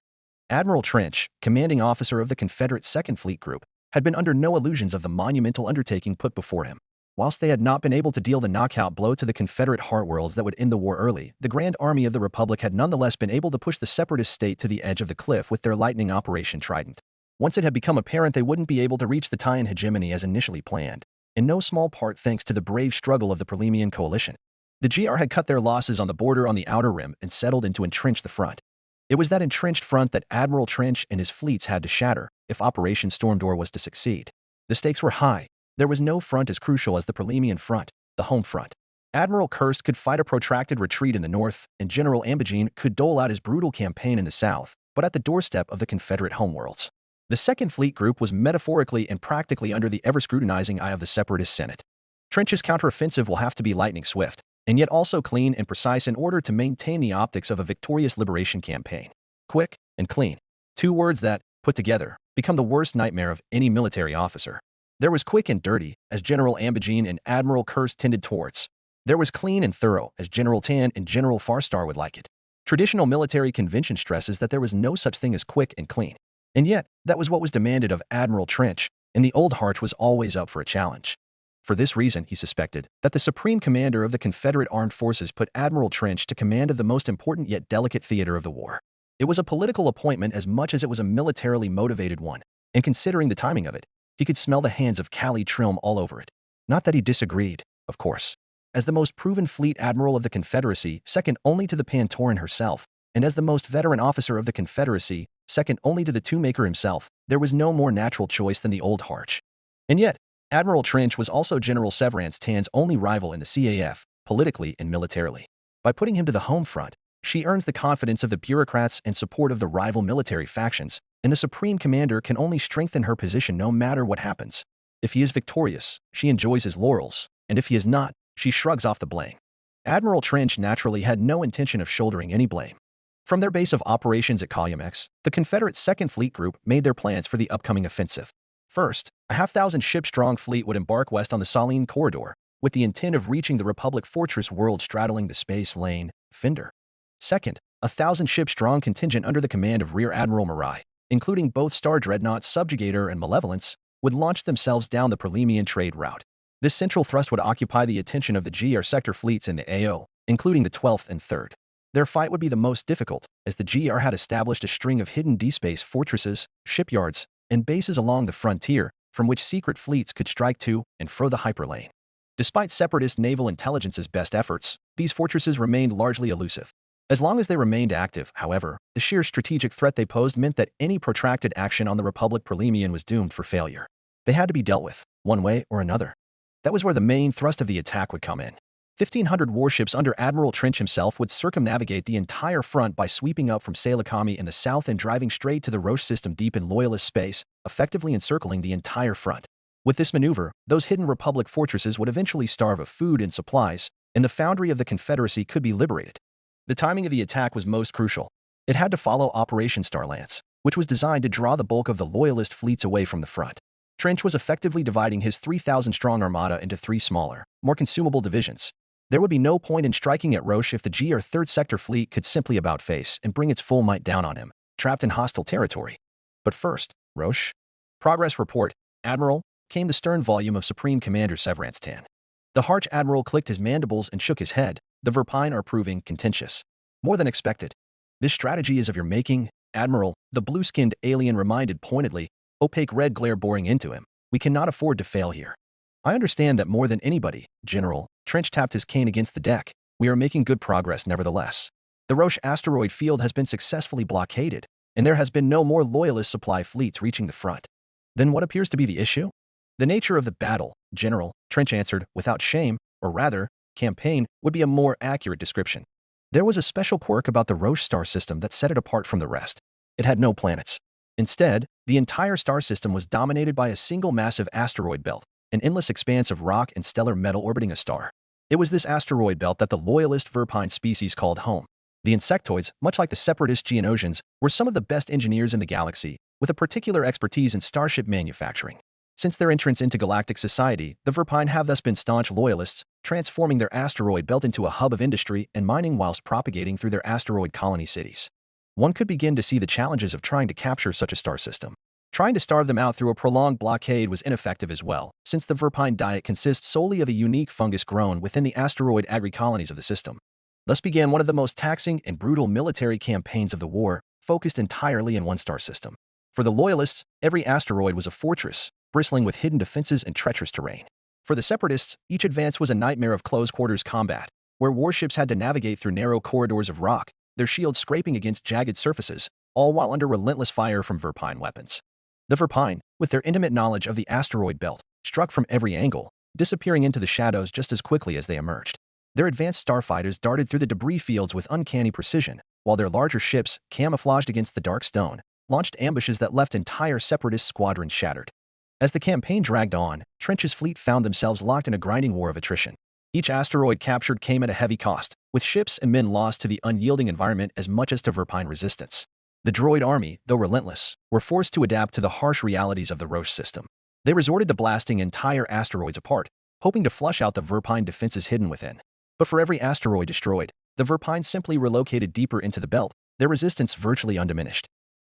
Admiral Trench, commanding officer of the Confederate 2nd Fleet Group, had been under no illusions of the monumental undertaking put before him. Whilst they had not been able to deal the knockout blow to the Confederate heartworlds that would end the war early, the Grand Army of the Republic had nonetheless been able to push the separatist state to the edge of the cliff with their lightning Operation Trident. Once it had become apparent they wouldn't be able to reach the Taiyan hegemony as initially planned, in no small part thanks to the brave struggle of the Perlemian Coalition. The GR had cut their losses on the border on the outer rim and settled in to entrench the front. It was that entrenched front that Admiral Trench and his fleets had to shatter if Operation Stormdoor was to succeed. The stakes were high. There was no front as crucial as the Perlemian front, the home front. Admiral Kirst could fight a protracted retreat in the north, and General Ambigine could dole out his brutal campaign in the south, but at the doorstep of the Confederate homeworlds. The 2nd Fleet Group was metaphorically and practically under the ever-scrutinizing eye of the separatist Senate. Trench's counteroffensive will have to be lightning swift, and yet also clean and precise in order to maintain the optics of a victorious liberation campaign. Quick and clean. 2 words that, put together, become the worst nightmare of any military officer. There was quick and dirty, as General Ambigine and Admiral Kirst tended towards. There was clean and thorough, as General Tan and General Farstar would like it. Traditional military convention stresses that there was no such thing as quick and clean. And yet, that was what was demanded of Admiral Trench, and the old Harch was always up for a challenge. For this reason, he suspected that the Supreme Commander of the Confederate Armed Forces put Admiral Trench to command of the most important yet delicate theater of the war. It was a political appointment as much as it was a militarily motivated one, and considering the timing of it, he could smell the hands of Callie Trilm all over it. Not that he disagreed, of course. As the most proven fleet admiral of the Confederacy, second only to the Pantoran herself, and as the most veteran officer of the Confederacy, second only to the Two-Maker himself, there was no more natural choice than the old Harch. And yet, Admiral Trench was also General Severance Tan's only rival in the CAF, politically and militarily. By putting him to the home front, she earns the confidence of the bureaucrats and support of the rival military factions, and the Supreme Commander can only strengthen her position no matter what happens. If he is victorious, she enjoys his laurels, and if he is not, she shrugs off the blame. Admiral Trench naturally had no intention of shouldering any blame. From their base of operations at Calumex, the Confederate 2nd Fleet Group made their plans for the upcoming offensive. First, a 1,000-ship-strong fleet would embark west on the Saline Corridor, with the intent of reaching the Republic fortress world straddling the space lane, Fender. Second, a 1,000-ship-strong contingent under the command of Rear Admiral Marai, including both Star Dreadnoughts Subjugator and Malevolence, would launch themselves down the Perlemian trade route. This central thrust would occupy the attention of the GR sector fleets in the AO, including the 12th and 3rd. Their fight would be the most difficult, as the GR had established a string of hidden D-space fortresses, shipyards, and bases along the frontier, from which secret fleets could strike to and fro the hyperlane. Despite separatist naval intelligence's best efforts, these fortresses remained largely elusive. As long as they remained active, however, the sheer strategic threat they posed meant that any protracted action on the Republic Perlemian was doomed for failure. They had to be dealt with, one way or another. That was where the main thrust of the attack would come in. 1,500 warships under Admiral Trench himself would circumnavigate the entire front by sweeping up from Salakami in the south and driving straight to the Roche system deep in Loyalist space, effectively encircling the entire front. With this maneuver, those hidden Republic fortresses would eventually starve of food and supplies, and the foundry of the Confederacy could be liberated. The timing of the attack was most crucial. It had to follow Operation Starlance, which was designed to draw the bulk of the Loyalist fleets away from the front. Trench was effectively dividing his 3,000-strong armada into 3 smaller, more consumable divisions. There would be no point in striking at Roche if the GR 3rd Sector fleet could simply about-face and bring its full might down on him, trapped in hostile territory. But first, Roche. Progress report, Admiral, came the stern volume of Supreme Commander Severance Tan. The Harch Admiral clicked his mandibles and shook his head. The Verpine are proving contentious. More than expected. This strategy is of your making, Admiral, the blue-skinned alien reminded pointedly, opaque red glare boring into him. We cannot afford to fail here. I understand that more than anybody, General, Trench tapped his cane against the deck. We are making good progress nevertheless. The Roche asteroid field has been successfully blockaded, and there has been no more Loyalist supply fleets reaching the front. Then what appears to be the issue? The nature of the battle, General, Trench answered, without shame, or rather, campaign would be a more accurate description. There was a special quirk about the Roche star system that set it apart from the rest. It had no planets. Instead, the entire star system was dominated by a single massive asteroid belt, an endless expanse of rock and stellar metal orbiting a star. It was this asteroid belt that the Loyalist Verpine species called home. The insectoids, much like the separatist Geonosians, were some of the best engineers in the galaxy, with a particular expertise in starship manufacturing. Since their entrance into galactic society, the Verpine have thus been staunch loyalists, transforming their asteroid belt into a hub of industry and mining whilst propagating through their asteroid colony cities. One could begin to see the challenges of trying to capture such a star system. Trying to starve them out through a prolonged blockade was ineffective as well, since the Verpine diet consists solely of a unique fungus grown within the asteroid agri-colonies of the system. Thus began one of the most taxing and brutal military campaigns of the war, focused entirely in one star system. For the Loyalists, every asteroid was a fortress, bristling with hidden defenses and treacherous terrain. For the Separatists, each advance was a nightmare of close-quarters combat, where warships had to navigate through narrow corridors of rock, their shields scraping against jagged surfaces, all while under relentless fire from Verpine weapons. The Verpine, with their intimate knowledge of the asteroid belt, struck from every angle, disappearing into the shadows just as quickly as they emerged. Their advanced starfighters darted through the debris fields with uncanny precision, while their larger ships, camouflaged against the dark stone, launched ambushes that left entire Separatist squadrons shattered. As the campaign dragged on, Trench's fleet found themselves locked in a grinding war of attrition. Each asteroid captured came at a heavy cost, with ships and men lost to the unyielding environment as much as to Verpine resistance. The droid army, though relentless, were forced to adapt to the harsh realities of the Roche system. They resorted to blasting entire asteroids apart, hoping to flush out the Verpine defenses hidden within. But for every asteroid destroyed, the Verpine simply relocated deeper into the belt, their resistance virtually undiminished.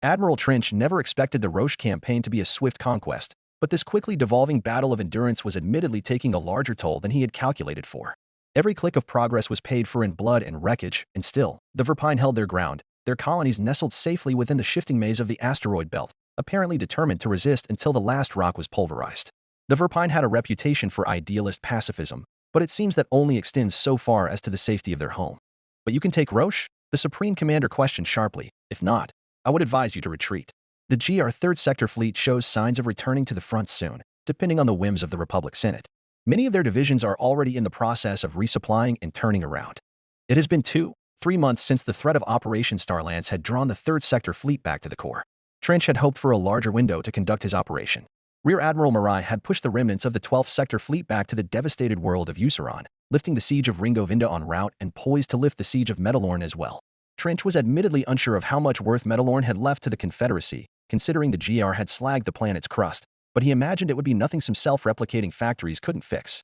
Admiral Trench never expected the Roche campaign to be a swift conquest, but this quickly devolving battle of endurance was admittedly taking a larger toll than he had calculated for. Every click of progress was paid for in blood and wreckage, and still, the Verpine held their ground, their colonies nestled safely within the shifting maze of the asteroid belt, apparently determined to resist until the last rock was pulverized. The Verpine had a reputation for idealist pacifism, but it seems that only extends so far as to the safety of their home. But you can take Roche? The Supreme Commander questioned sharply. If not, I would advise you to retreat. The GR 3rd Sector Fleet shows signs of returning to the front soon, depending on the whims of the Republic Senate. Many of their divisions are already in the process of resupplying and turning around. It has been 2-3 months since the threat of Operation Starlance had drawn the 3rd Sector Fleet back to the core. Trench had hoped for a larger window to conduct his operation. Rear Admiral Marai had pushed the remnants of the 12th Sector Fleet back to the devastated world of Useron, lifting the siege of Ringo Vinda en route and poised to lift the siege of Metalorn as well. Trench was admittedly unsure of how much worth Metalorn had left to the Confederacy, considering the GR had slagged the planet's crust, but he imagined it would be nothing some self-replicating factories couldn't fix.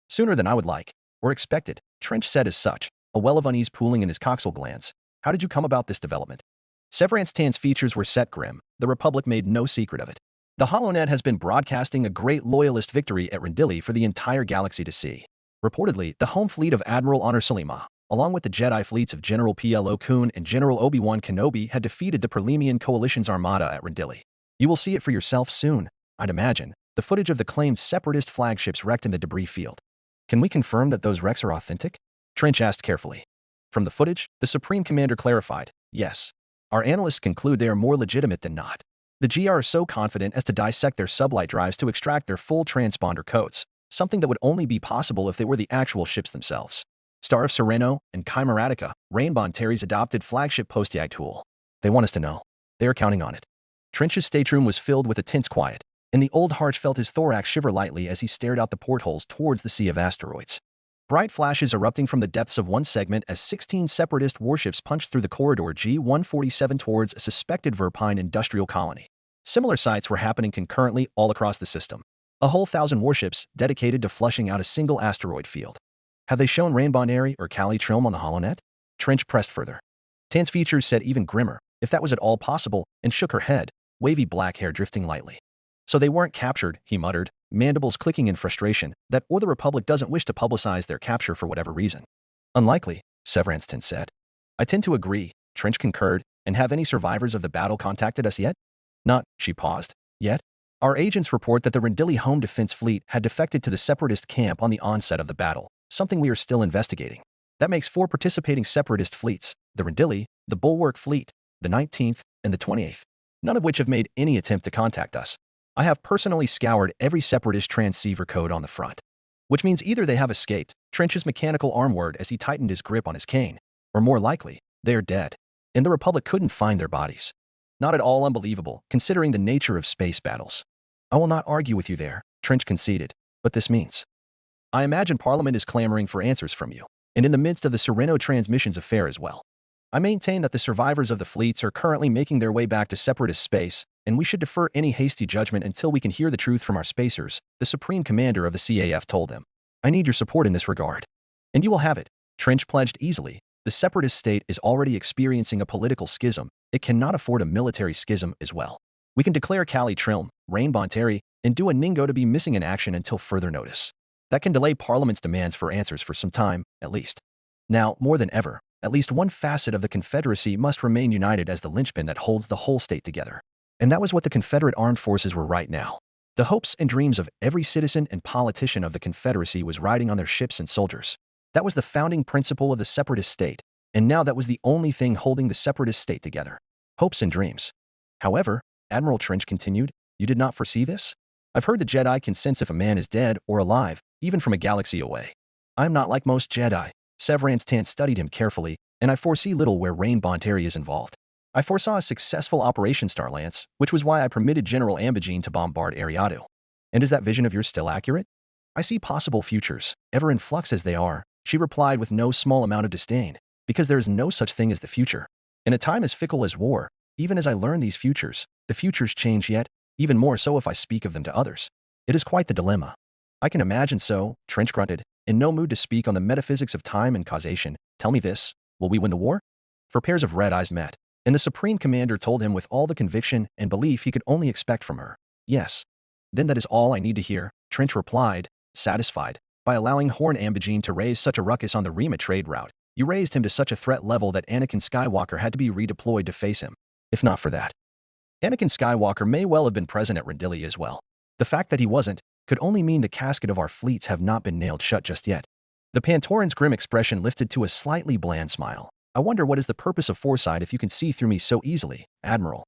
Sooner than I would like, or expected, Trench said as such, a well of unease pooling in his coxal glands. How did you come about this development? Severance Tan's features were set grim. The Republic made no secret of it. The HoloNet has been broadcasting a great loyalist victory at Rendili for the entire galaxy to see. Reportedly, the home fleet of Admiral Honor Salima, along with the Jedi fleets of General Plo Koon and General Obi-Wan Kenobi, had defeated the Perlemian Coalition's armada at Rendili. You will see it for yourself soon, I'd imagine, the footage of the claimed separatist flagships wrecked in the debris field. Can we confirm that those wrecks are authentic? Trench asked carefully. From the footage, the Supreme Commander clarified, yes. Our analysts conclude they are more legitimate than not. The GR are so confident as to dissect their sublight drives to extract their full transponder codes, something that would only be possible if they were the actual ships themselves. Star of Sereno and Chimeratica, Rainbow Terry's adopted flagship post-YAG tool. They want us to know. They are counting on it. Trench's stateroom was filled with a tense quiet, and the old Harch felt his thorax shiver lightly as he stared out the portholes towards the sea of asteroids. Bright flashes erupting from the depths of one segment as 16 separatist warships punched through the corridor G-147 towards a suspected Verpine industrial colony. Similar sights were happening concurrently all across the system. A whole 1,000 warships dedicated to flushing out a single asteroid field. Have they shown Rainbow Airy or Cali Trilm on the HoloNet? Trench pressed further. Tan's features said even grimmer, if that was at all possible, and shook her head, wavy black hair drifting lightly. So they weren't captured, he muttered, mandibles clicking in frustration, that or the Republic doesn't wish to publicize their capture for whatever reason. Unlikely, Severance Tan said. I tend to agree, Trench concurred, and have any survivors of the battle contacted us yet? Not, she paused, yet. Our agents report that the Rendili Home Defense Fleet had defected to the Separatist camp on the onset of the battle, something we are still investigating. That makes 4 participating Separatist fleets, the Rendili, the Bulwark Fleet, the 19th, and the 28th, none of which have made any attempt to contact us. I have personally scoured every separatist transceiver code on the front. Which means either they have escaped, Trench's mechanical arm word as he tightened his grip on his cane, or more likely, they are dead, and the Republic couldn't find their bodies. Not at all unbelievable, considering the nature of space battles. I will not argue with you there, Trench conceded, but this means. I imagine Parliament is clamoring for answers from you, and in the midst of the Sereno transmissions affair as well. I maintain that the survivors of the fleets are currently making their way back to separatist space, and we should defer any hasty judgment until we can hear the truth from our spacers, the Supreme Commander of the CAF told him. I need your support in this regard. And you will have it, Trench pledged easily. The separatist state is already experiencing a political schism. It cannot afford a military schism as well. We can declare Cali Trilm, Rain Bonteri, and do a Ningo to be missing in action until further notice. That can delay Parliament's demands for answers for some time, at least. Now, more than ever, at least one facet of the Confederacy must remain united as the linchpin that holds the whole state together. And that was what the Confederate armed forces were right now. The hopes and dreams of every citizen and politician of the Confederacy was riding on their ships and soldiers. That was the founding principle of the separatist state, and now that was the only thing holding the separatist state together. Hopes and dreams. However, Admiral Trench continued, you did not foresee this? I've heard the Jedi can sense if a man is dead or alive, even from a galaxy away. I'm not like most Jedi. Severance Tant studied him carefully, and I foresee little where Rain Bonteri is involved. I foresaw a successful Operation Starlance, which was why I permitted General Ambigine to bombard Ariado. And is that vision of yours still accurate? I see possible futures, ever in flux as they are, she replied with no small amount of disdain, because there is no such thing as the future. In a time as fickle as war, even as I learn these futures, the futures change yet, even more so if I speak of them to others. It is quite the dilemma. I can imagine so, Trench grunted, in no mood to speak on the metaphysics of time and causation. Tell me this, will we win the war? For pairs of red eyes met, and the Supreme Commander told him with all the conviction and belief he could only expect from her. Yes. Then that is all I need to hear, Trench replied, satisfied. By allowing Horn Ambigine to raise such a ruckus on the Rima trade route, you raised him to such a threat level that Anakin Skywalker had to be redeployed to face him. If not for that, Anakin Skywalker may well have been present at Rendili as well. The fact that he wasn't could only mean the casket of our fleets have not been nailed shut just yet. The Pantoran's grim expression lifted to a slightly bland smile. I wonder what is the purpose of foresight if you can see through me so easily, Admiral.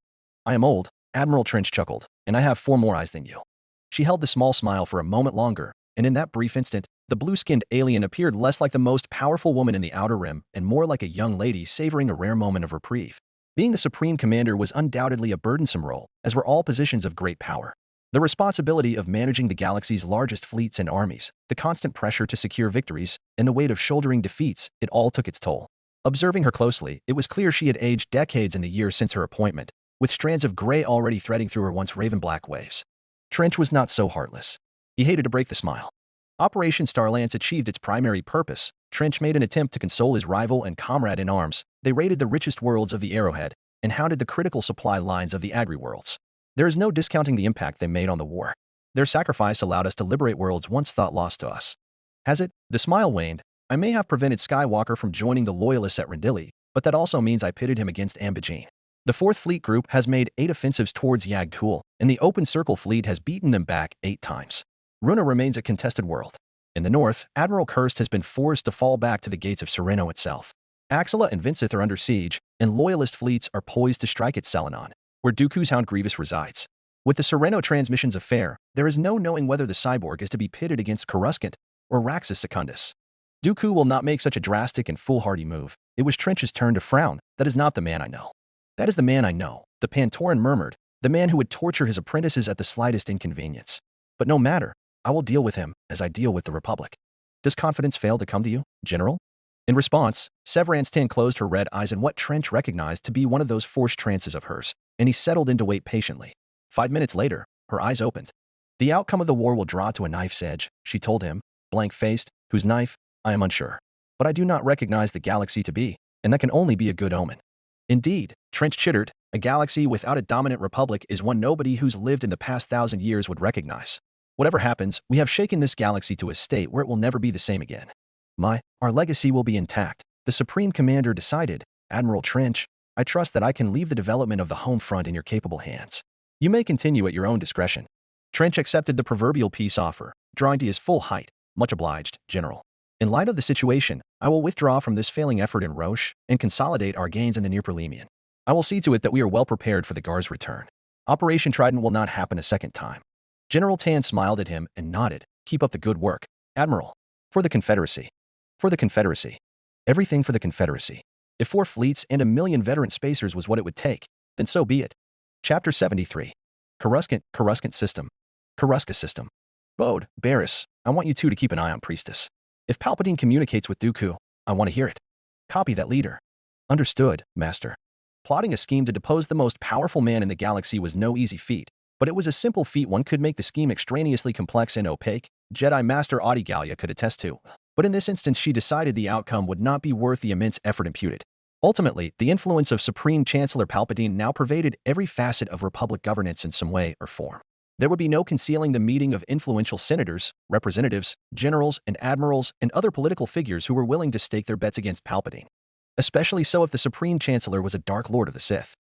I am old, Admiral Trench chuckled, and I have 4 more eyes than you. She held the small smile for a moment longer, and in that brief instant, the blue-skinned alien appeared less like the most powerful woman in the Outer Rim and more like a young lady savoring a rare moment of reprieve. Being the Supreme Commander was undoubtedly a burdensome role, as were all positions of great power. The responsibility of managing the galaxy's largest fleets and armies, the constant pressure to secure victories, and the weight of shouldering defeats, it all took its toll. Observing her closely, it was clear she had aged decades in the years since her appointment, with strands of gray already threading through her once raven-black waves. Trench was not so heartless. He hated to break the smile. Operation Starlance achieved its primary purpose. Trench made an attempt to console his rival and comrade in arms. They raided the richest worlds of the Arrowhead and hounded the critical supply lines of the Agri-worlds. There is no discounting the impact they made on the war. Their sacrifice allowed us to liberate worlds once thought lost to us. Has it? The smile waned. I may have prevented Skywalker from joining the Loyalists at Rendili, but that also means I pitted him against Ambigine. The 4th Fleet Group has made 8 offensives towards Yagdhul, and the Open Circle Fleet has beaten them back 8 times. Runa remains a contested world. In the north, Admiral Kirst has been forced to fall back to the gates of Sereno itself. Axela and Vincith are under siege, and Loyalist fleets are poised to strike at Selenon, where Dooku's Hound Grievous resides. With the Sereno transmissions affair, there is no knowing whether the cyborg is to be pitted against Coruscant or Raxus Secundus. Dooku will not make such a drastic and foolhardy move. It was Trench's turn to frown. That is not the man I know. That is the man I know, the Pantoran murmured, the man who would torture his apprentices at the slightest inconvenience. But no matter, I will deal with him as I deal with the Republic. Does confidence fail to come to you, General? In response, Severance Tant closed her red eyes in what Trench recognized to be one of those forced trances of hers, and he settled in to wait patiently. 5 minutes later, her eyes opened. The outcome of the war will draw to a knife's edge, she told him, blank-faced. Whose knife? I am unsure. But I do not recognize the galaxy to be, and that can only be a good omen. Indeed, Trench chittered, a galaxy without a dominant republic is one nobody who's lived in the past 1,000 years would recognize. Whatever happens, we have shaken this galaxy to a state where it will never be the same again. Our legacy will be intact, the Supreme Commander decided. Admiral Trench, I trust that I can leave the development of the home front in your capable hands. You may continue at your own discretion. Trench accepted the proverbial peace offer, drawing to his full height. Much obliged, General. In light of the situation, I will withdraw from this failing effort in Roche and consolidate our gains in the Near Perlemian. I will see to it that we are well prepared for the Guard's return. Operation Trident will not happen a second time. General Tan smiled at him and nodded. Keep up the good work, Admiral. For the Confederacy. For the Confederacy. Everything for the Confederacy. If 4 fleets and 1,000,000 veteran spacers was what it would take, then so be it. Chapter 73. Coruscant System. Coruscant System. Bode, Barris, I want you two to keep an eye on Priestess. If Palpatine communicates with Dooku, I want to hear it. Copy that, leader. Understood, Master. Plotting a scheme to depose the most powerful man in the galaxy was no easy feat, but it was a simple feat one could make the scheme extraneously complex and opaque. Jedi Master Audi Gallia could attest to. But in this instance, she decided the outcome would not be worth the immense effort imputed. Ultimately, the influence of Supreme Chancellor Palpatine now pervaded every facet of Republic governance in some way or form. There would be no concealing the meeting of influential senators, representatives, generals, and admirals, and other political figures who were willing to stake their bets against Palpatine. Especially so if the Supreme Chancellor was a Dark Lord of the Sith.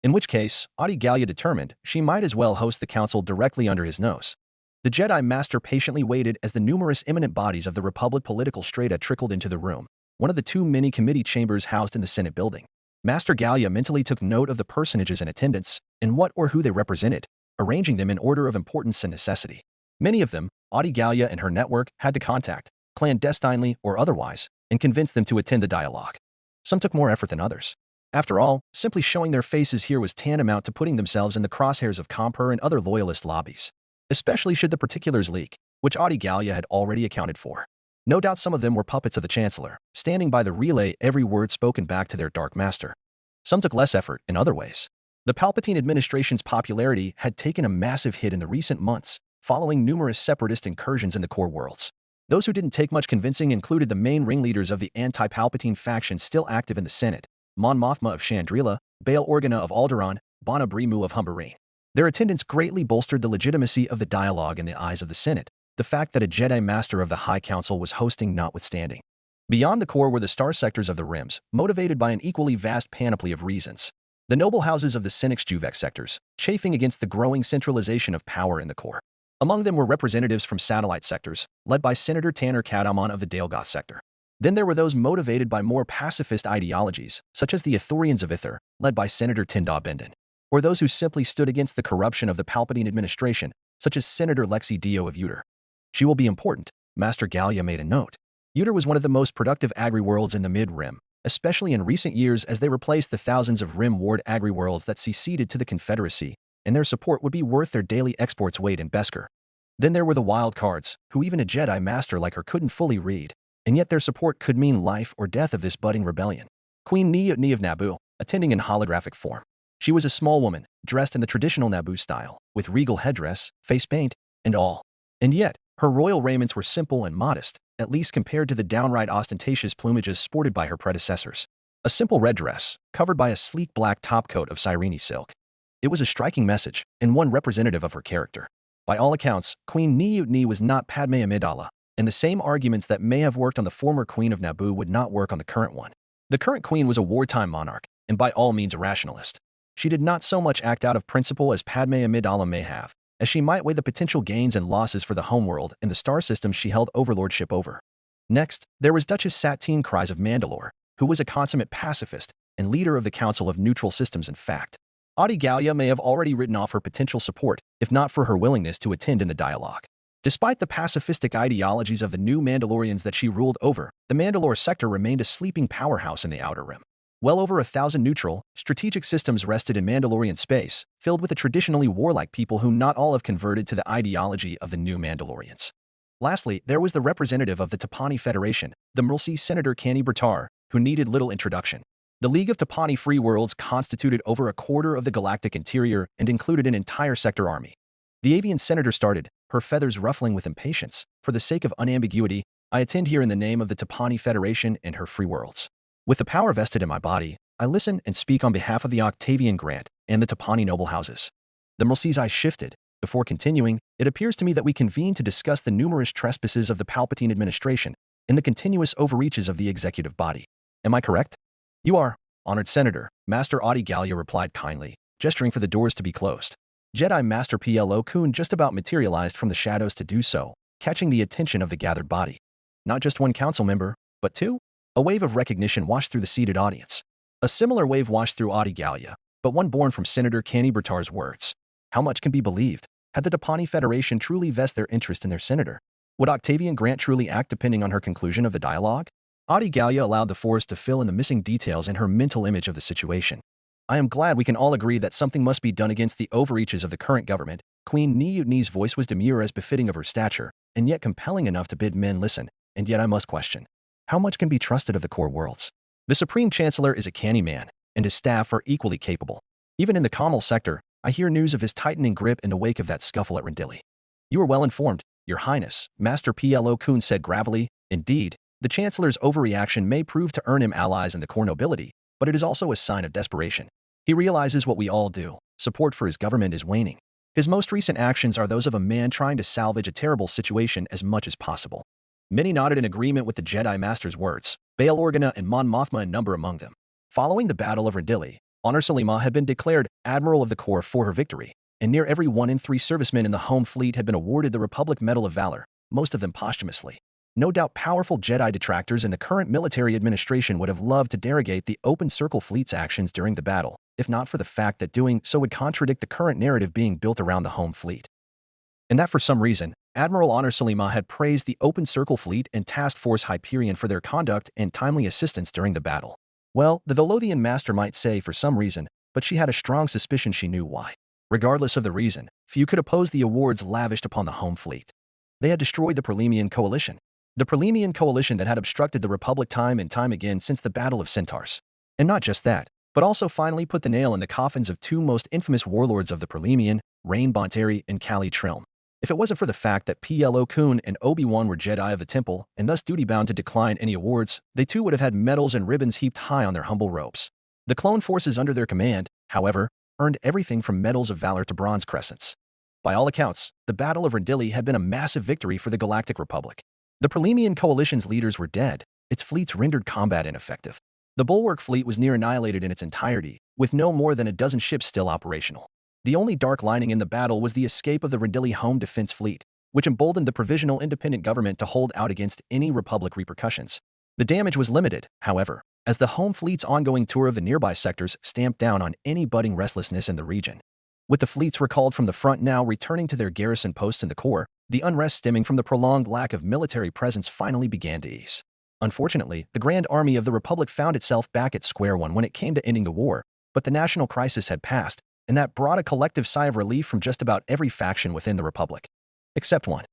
In which case, Audi Gallia determined she might as well host the council directly under his nose. The Jedi Master patiently waited as the numerous eminent bodies of the Republic political strata trickled into the room, one of the 2 mini committee chambers housed in the Senate building. Master Gallia mentally took note of the personages in attendance and what or who they represented, arranging them in order of importance and necessity. Many of them, Audi Gallia and her network had to contact, clandestinely or otherwise, and convince them to attend the dialogue. Some took more effort than others. After all, simply showing their faces here was tantamount to putting themselves in the crosshairs of Comper and other loyalist lobbies, especially should the particulars leak, which Audi Gallia had already accounted for. No doubt some of them were puppets of the Chancellor, standing by the relay every word spoken back to their Dark Master. Some took less effort in other ways. The Palpatine administration's popularity had taken a massive hit in the recent months, following numerous separatist incursions in the core worlds. Those who didn't take much convincing included the main ringleaders of the anti-Palpatine faction still active in the Senate, Mon Mothma of Chandrila, Bail Organa of Alderaan, Bana Brimu of Humbarine. Their attendance greatly bolstered the legitimacy of the dialogue in the eyes of the Senate, the fact that a Jedi Master of the High Council was hosting notwithstanding. Beyond the core were the star sectors of the rims, motivated by an equally vast panoply of reasons. The noble houses of the Synix Juvex sectors, chafing against the growing centralization of power in the core. Among them were representatives from satellite sectors, led by Senator Tanner Kadamon of the Dalegoth sector. Then there were those motivated by more pacifist ideologies, such as the Ithorians of Ithor, led by Senator Tindar Bendon, or those who simply stood against the corruption of the Palpatine administration, such as Senator Lexi Dio of Uter. She will be important, Master Gallia made a note. Uter was one of the most productive agri-worlds in the mid-rim, especially in recent years as they replaced the thousands of rim-ward agri-worlds that seceded to the Confederacy, and their support would be worth their daily exports weight in Beskar. Then there were the wild cards, who even a Jedi Master like her couldn't fully read, and yet their support could mean life or death of this budding rebellion. Queen Nyutni of Naboo, attending in holographic form. She was a small woman, dressed in the traditional Naboo style, with regal headdress, face paint, and all. And yet, her royal raiments were simple and modest, at least compared to the downright ostentatious plumages sported by her predecessors. A simple red dress, covered by a sleek black topcoat of Cyrene silk. It was a striking message, and one representative of her character. By all accounts, Queen Nyutni was not Padme Amidala, and the same arguments that may have worked on the former Queen of Naboo would not work on the current one. The current queen was a wartime monarch, and by all means a rationalist. She did not so much act out of principle as Padme Amidala may have, as she might weigh the potential gains and losses for the homeworld and the star systems she held overlordship over. Next, there was Duchess Satine Kryze of Mandalore, who was a consummate pacifist and leader of the Council of Neutral Systems in fact. Audi Gallia may have already written off her potential support, if not for her willingness to attend in the dialogue. Despite the pacifistic ideologies of the new Mandalorians that she ruled over, the Mandalore sector remained a sleeping powerhouse in the Outer Rim. Well over 1,000 neutral, strategic systems rested in Mandalorian space, filled with the traditionally warlike people whom not all have converted to the ideology of the new Mandalorians. Lastly, there was the representative of the Tapani Federation, the Mrlsi Senator Kani Bertar, who needed little introduction. The League of Tapani Free Worlds constituted over a quarter of the galactic interior and included an entire sector army. The avian senator started, her feathers ruffling with impatience. For the sake of unambiguity, I attend here in the name of the Tapani Federation and her free worlds. With the power vested in my body, I listen and speak on behalf of the Octavian Grant and the Tapani noble houses. The Mrlsi's eyes shifted. Before continuing, it appears to me that we convene to discuss the numerous trespasses of the Palpatine administration and the continuous overreaches of the executive body. Am I correct? You are, honored Senator, Master Audi Gallia replied kindly, gesturing for the doors to be closed. Jedi Master Plo Koon just about materialized from the shadows to do so, catching the attention of the gathered body. Not just one council member, but two? A wave of recognition washed through the seated audience. A similar wave washed through Audi Gallia, but one born from Senator Canny Bertar's words. How much can be believed? Had the Dapani Federation truly vested their interest in their senator? Would Octavian Grant truly act depending on her conclusion of the dialogue? Audi Gallia allowed the force to fill in the missing details in her mental image of the situation. I am glad we can all agree that something must be done against the overreaches of the current government. Queen Niutni's voice was demure as befitting of her stature, and yet compelling enough to bid men listen, and yet I must question. How much can be trusted of the core worlds? The Supreme Chancellor is a canny man, and his staff are equally capable. Even in the Kamal sector, I hear news of his tightening grip in the wake of that scuffle at Rendili. You are well informed, Your Highness, Master Plo Koon said gravely. Indeed, the Chancellor's overreaction may prove to earn him allies in the core nobility, but it is also a sign of desperation. He realizes what we all do. Support for his government is waning. His most recent actions are those of a man trying to salvage a terrible situation as much as possible. Many nodded in agreement with the Jedi Master's words, Bail Organa and Mon Mothma in number among them. Following the Battle of Rendili, Honor Salima had been declared Admiral of the Corps for her victory, and near every 1 in 3 servicemen in the home fleet had been awarded the Republic Medal of Valor, most of them posthumously. No doubt powerful Jedi detractors in the current military administration would have loved to derogate the Open Circle Fleet's actions during the battle, if not for the fact that doing so would contradict the current narrative being built around the home fleet. And that for some reason, Admiral Honor Salima had praised the Open Circle Fleet and Task Force Hyperion for their conduct and timely assistance during the battle. Well, the Velothian Master might say for some reason, but she had a strong suspicion she knew why. Regardless of the reason, few could oppose the awards lavished upon the home fleet. They had destroyed the Prelemian Coalition. The Prelemian Coalition that had obstructed the Republic time and time again since the Battle of Centaurs. And not just that, but also finally put the nail in the coffins of two most infamous warlords of the Prelemian, Rain Bonteri and Kali Trilm. If it wasn't for the fact that Plo Koon and Obi-Wan were Jedi of the Temple and thus duty-bound to decline any awards, they too would have had medals and ribbons heaped high on their humble robes. The clone forces under their command, however, earned everything from medals of valor to bronze crescents. By all accounts, the Battle of Rendili had been a massive victory for the Galactic Republic. The Prelemian Coalition's leaders were dead, its fleets rendered combat ineffective. The Bulwark fleet was near annihilated in its entirety, with no more than a dozen ships still operational. The only dark lining in the battle was the escape of the Rendili Home Defense Fleet, which emboldened the Provisional Independent Government to hold out against any Republic repercussions. The damage was limited, however, as the Home Fleet's ongoing tour of the nearby sectors stamped down on any budding restlessness in the region. With the fleets recalled from the front now returning to their garrison posts in the core, the unrest stemming from the prolonged lack of military presence finally began to ease. Unfortunately, the Grand Army of the Republic found itself back at square one when it came to ending the war, but the national crisis had passed, and that brought a collective sigh of relief from just about every faction within the Republic. Except one.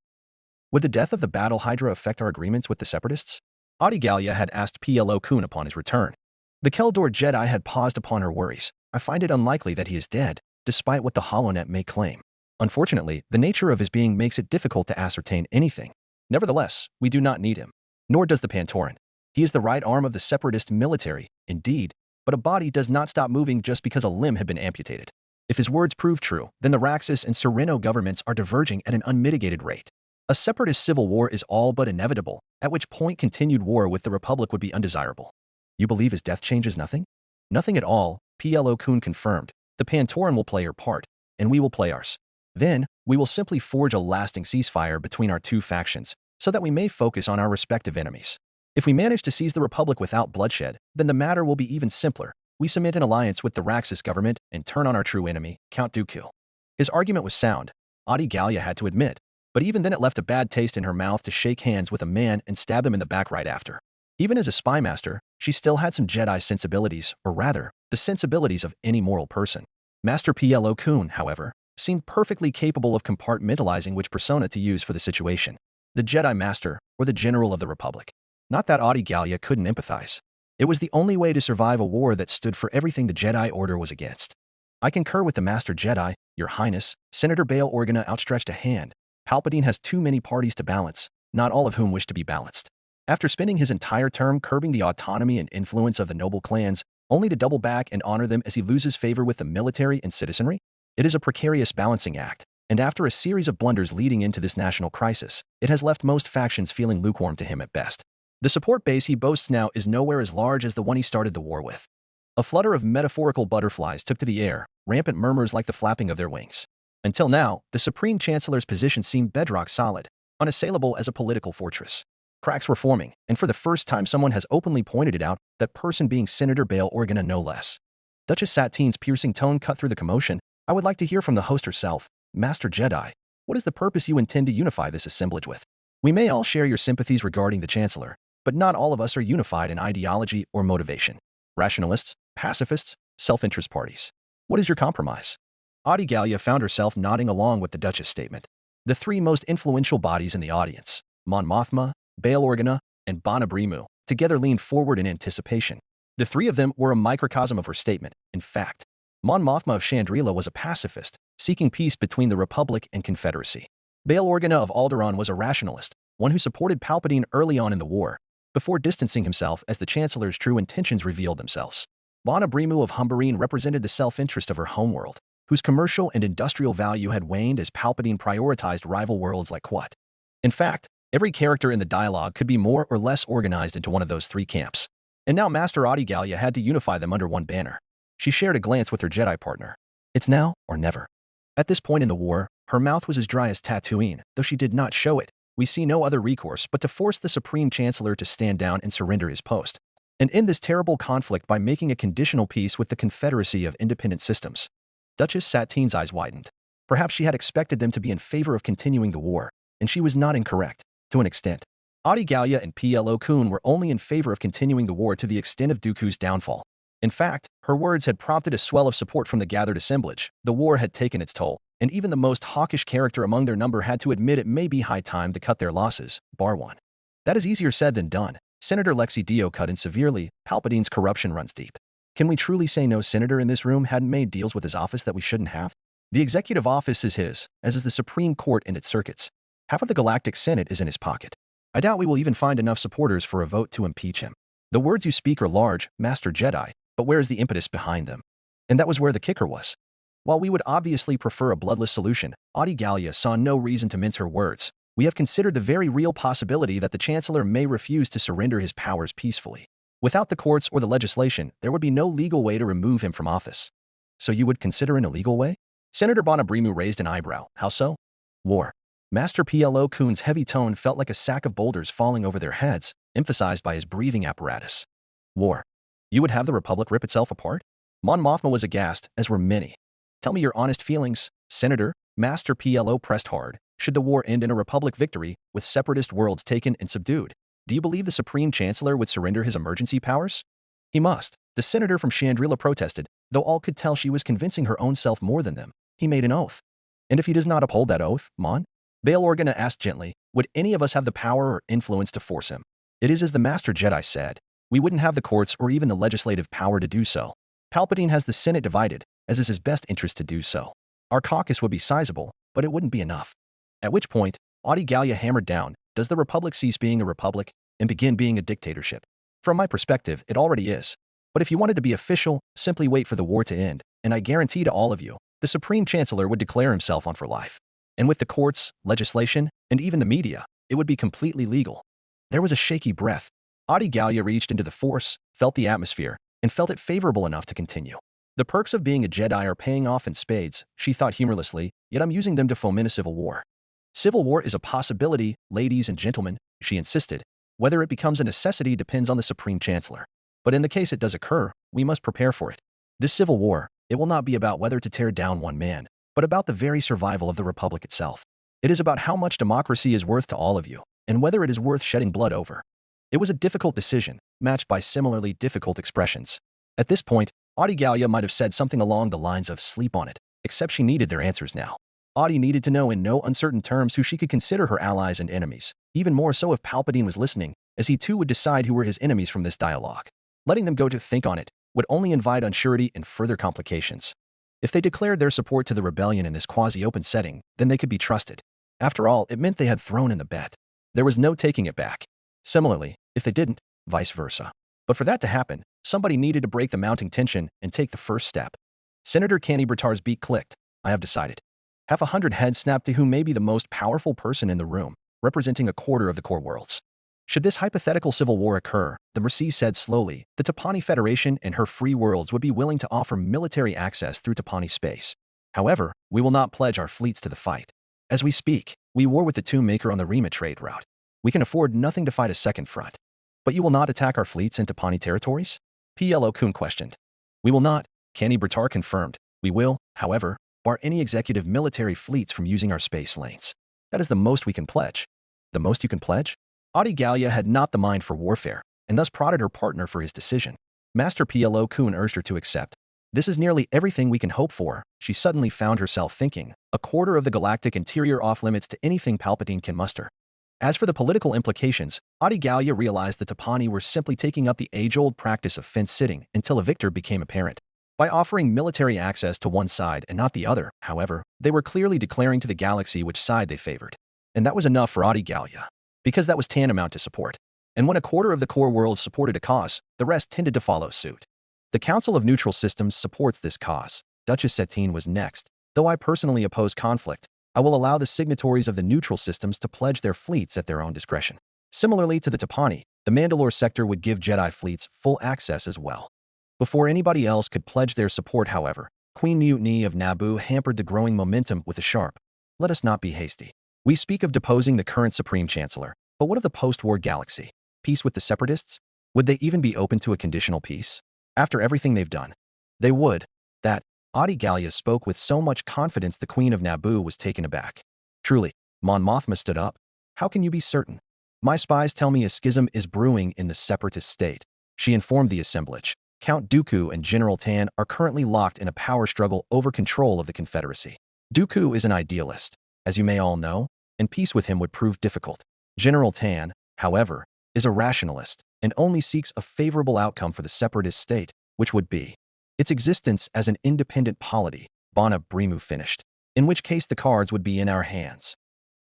Would the death of the Battle Hydra affect our agreements with the Separatists? Audi Gallia had asked Plo Koon upon his return. The Keldor Jedi had paused upon her worries. I find it unlikely that he is dead, despite what the HoloNet may claim. Unfortunately, the nature of his being makes it difficult to ascertain anything. Nevertheless, we do not need him. Nor does the Pantoran. He is the right arm of the Separatist military, indeed, but a body does not stop moving just because a limb had been amputated. If his words prove true, then the Raxus and Sereno governments are diverging at an unmitigated rate. A separatist civil war is all but inevitable, at which point continued war with the Republic would be undesirable. You believe his death changes nothing? Nothing at all, Plo Koon confirmed. The Pantoran will play her part, and we will play ours. Then, we will simply forge a lasting ceasefire between our two factions, so that we may focus on our respective enemies. If we manage to seize the Republic without bloodshed, then the matter will be even simpler. We cement an alliance with the Raxus government and turn on our true enemy, Count Dooku. His argument was sound, Audi Gallia had to admit, but even then it left a bad taste in her mouth to shake hands with a man and stab him in the back right after. Even as a spy master, she still had some Jedi sensibilities, or rather, the sensibilities of any moral person. Master Plo Koon, however, seemed perfectly capable of compartmentalizing which persona to use for the situation. The Jedi Master, or the General of the Republic. Not that Audi Gallia couldn't empathize. It was the only way to survive a war that stood for everything the Jedi Order was against. I concur with the Master Jedi, Your Highness. Senator Bail Organa outstretched a hand. Palpatine has too many parties to balance, not all of whom wish to be balanced. After spending his entire term curbing the autonomy and influence of the noble clans, only to double back and honor them as he loses favor with the military and citizenry? It is a precarious balancing act, and after a series of blunders leading into this national crisis, it has left most factions feeling lukewarm to him at best. The support base he boasts now is nowhere as large as the one he started the war with. A flutter of metaphorical butterflies took to the air, rampant murmurs like the flapping of their wings. Until now, the Supreme Chancellor's position seemed bedrock solid, unassailable as a political fortress. Cracks were forming, and for the first time someone has openly pointed it out, that person being Senator Bail Organa no less. Duchess Satine's piercing tone cut through the commotion. I would like to hear from the host herself. Master Jedi, what is the purpose you intend to unify this assemblage with? We may all share your sympathies regarding the Chancellor, but not all of us are unified in ideology or motivation. Rationalists, pacifists, self-interest parties. What is your compromise? Audigalia found herself nodding along with the Duchess' statement. The three most influential bodies in the audience, Mon Mothma, Bail Organa, and Bonabrimu, together leaned forward in anticipation. The three of them were a microcosm of her statement. In fact, Mon Mothma of Chandrila was a pacifist, seeking peace between the Republic and Confederacy. Bail Organa of Alderaan was a rationalist, one who supported Palpatine early on in the war, before distancing himself as the Chancellor's true intentions revealed themselves. Bonabrimu of Humbarine represented the self-interest of her homeworld, whose commercial and industrial value had waned as Palpatine prioritized rival worlds like Quat. In fact, every character in the dialogue could be more or less organized into one of those three camps. And now Master Audigalia had to unify them under one banner. She shared a glance with her Jedi partner. It's now or never. At this point in the war, her mouth was as dry as Tatooine, though she did not show it. We see no other recourse but to force the Supreme Chancellor to stand down and surrender his post, and end this terrible conflict by making a conditional peace with the Confederacy of Independent Systems. Duchess Satine's eyes widened. Perhaps she had expected them to be in favor of continuing the war, and she was not incorrect, to an extent. Audigalia and Plo Koon were only in favor of continuing the war to the extent of Dooku's downfall. In fact, her words had prompted a swell of support from the gathered assemblage. The war had taken its toll, and even the most hawkish character among their number had to admit it may be high time to cut their losses, bar one. That is easier said than done. Senator Lexi Dio cut in severely. Palpatine's corruption runs deep. Can we truly say no senator in this room hadn't made deals with his office that we shouldn't have? The executive office is his, as is the Supreme Court and its circuits. Half of the Galactic Senate is in his pocket. I doubt we will even find enough supporters for a vote to impeach him. The words you speak are large, Master Jedi, but where is the impetus behind them? And that was where the kicker was. While we would obviously prefer a bloodless solution, Audigalia saw no reason to mince her words. We have considered the very real possibility that the Chancellor may refuse to surrender his powers peacefully. Without the courts or the legislation, there would be no legal way to remove him from office. So you would consider an illegal way? Senator Bonabrimu raised an eyebrow. How so? War. Master Plo Koon's heavy tone felt like a sack of boulders falling over their heads, emphasized by his breathing apparatus. War. You would have the Republic rip itself apart? Mon Mothma was aghast, as were many. Tell me your honest feelings, Senator. Master Plo pressed hard. Should the war end in a Republic victory, with separatist worlds taken and subdued? Do you believe the Supreme Chancellor would surrender his emergency powers? He must. The senator from Chandrila protested, though all could tell she was convincing her own self more than them. He made an oath. And if he does not uphold that oath, Mon? Bail Organa asked gently, would any of us have the power or influence to force him? It is as the Master Jedi said. We wouldn't have the courts or even the legislative power to do so. Palpatine has the Senate divided, as is his best interest to do so. Our caucus would be sizable, but it wouldn't be enough. At which point, Audigalia hammered down, does the Republic cease being a republic and begin being a dictatorship? From my perspective, it already is. But if you wanted to be official, simply wait for the war to end, and I guarantee to all of you, the Supreme Chancellor would declare himself on for life. And with the courts, legislation, and even the media, it would be completely legal. There was a shaky breath. Audigalia reached into the Force, felt the atmosphere, and felt it favorable enough to continue. The perks of being a Jedi are paying off in spades, she thought humorlessly, yet I'm using them to foment a civil war. Civil war is a possibility, ladies and gentlemen, she insisted. Whether it becomes a necessity depends on the Supreme Chancellor. But in the case it does occur, we must prepare for it. This civil war, it will not be about whether to tear down one man, but about the very survival of the Republic itself. It is about how much democracy is worth to all of you, and whether it is worth shedding blood over. It was a difficult decision, matched by similarly difficult expressions. At this point, Audigalia might have said something along the lines of sleep on it, except she needed their answers now. Audi needed to know in no uncertain terms who she could consider her allies and enemies, even more so if Palpatine was listening, as he too would decide who were his enemies from this dialogue. Letting them go to think on it would only invite unsurety and further complications. If they declared their support to the rebellion in this quasi-open setting, then they could be trusted. After all, it meant they had thrown in the bet. There was no taking it back. Similarly, if they didn't, vice versa. But for that to happen, somebody needed to break the mounting tension and take the first step. Senator Canny Bertar's beak clicked. I have decided. Half 100 heads snapped to who may be the most powerful person in the room, representing a quarter of the core worlds. Should this hypothetical civil war occur, the Mercy said slowly, the Tapani Federation and her free worlds would be willing to offer military access through Tapani space. However, we will not pledge our fleets to the fight. As we speak, we war with the Tomb Maker on the Rima trade route. We can afford nothing to fight a second front. But you will not attack our fleets into Pawnee territories? Plo Koon questioned. We will not, Canny Bertar confirmed. We will, however, bar any executive military fleets from using our space lanes. That is the most we can pledge. The most you can pledge? Audi Gallia had not the mind for warfare, and thus prodded her partner for his decision. Master Plo Koon urged her to accept. This is nearly everything we can hope for, she suddenly found herself thinking, a quarter of the galactic interior off-limits to anything Palpatine can muster. As for the political implications, Audi Gallia realized the Tapani were simply taking up the age-old practice of fence-sitting until a victor became apparent. By offering military access to one side and not the other, however, they were clearly declaring to the galaxy which side they favored. And that was enough for Audi Gallia, because that was tantamount to support. And when a quarter of the core world supported a cause, the rest tended to follow suit. The Council of Neutral Systems supports this cause. Duchess Satine was next. Though I personally oppose conflict, I will allow the signatories of the neutral systems to pledge their fleets at their own discretion. Similarly to the Tapani, the Mandalore sector would give Jedi fleets full access as well. Before anybody else could pledge their support, however, Queen Mutiny of Naboo hampered the growing momentum with a sharp, "Let us not be hasty. We speak of deposing the current Supreme Chancellor, but what of the post-war galaxy? Peace with the Separatists? Would they even be open to a conditional peace? After everything they've done? They would." That, Audi Gallia spoke with so much confidence the Queen of Naboo was taken aback. Truly, Mon Mothma stood up. How can you be certain? My spies tell me a schism is brewing in the Separatist state. She informed the assemblage. Count Dooku and General Tan are currently locked in a power struggle over control of the Confederacy. Dooku is an idealist, as you may all know, and peace with him would prove difficult. General Tan, however, is a rationalist and only seeks a favorable outcome for the Separatist state, which would be its existence as an independent polity, Bana Brimu finished, in which case the cards would be in our hands.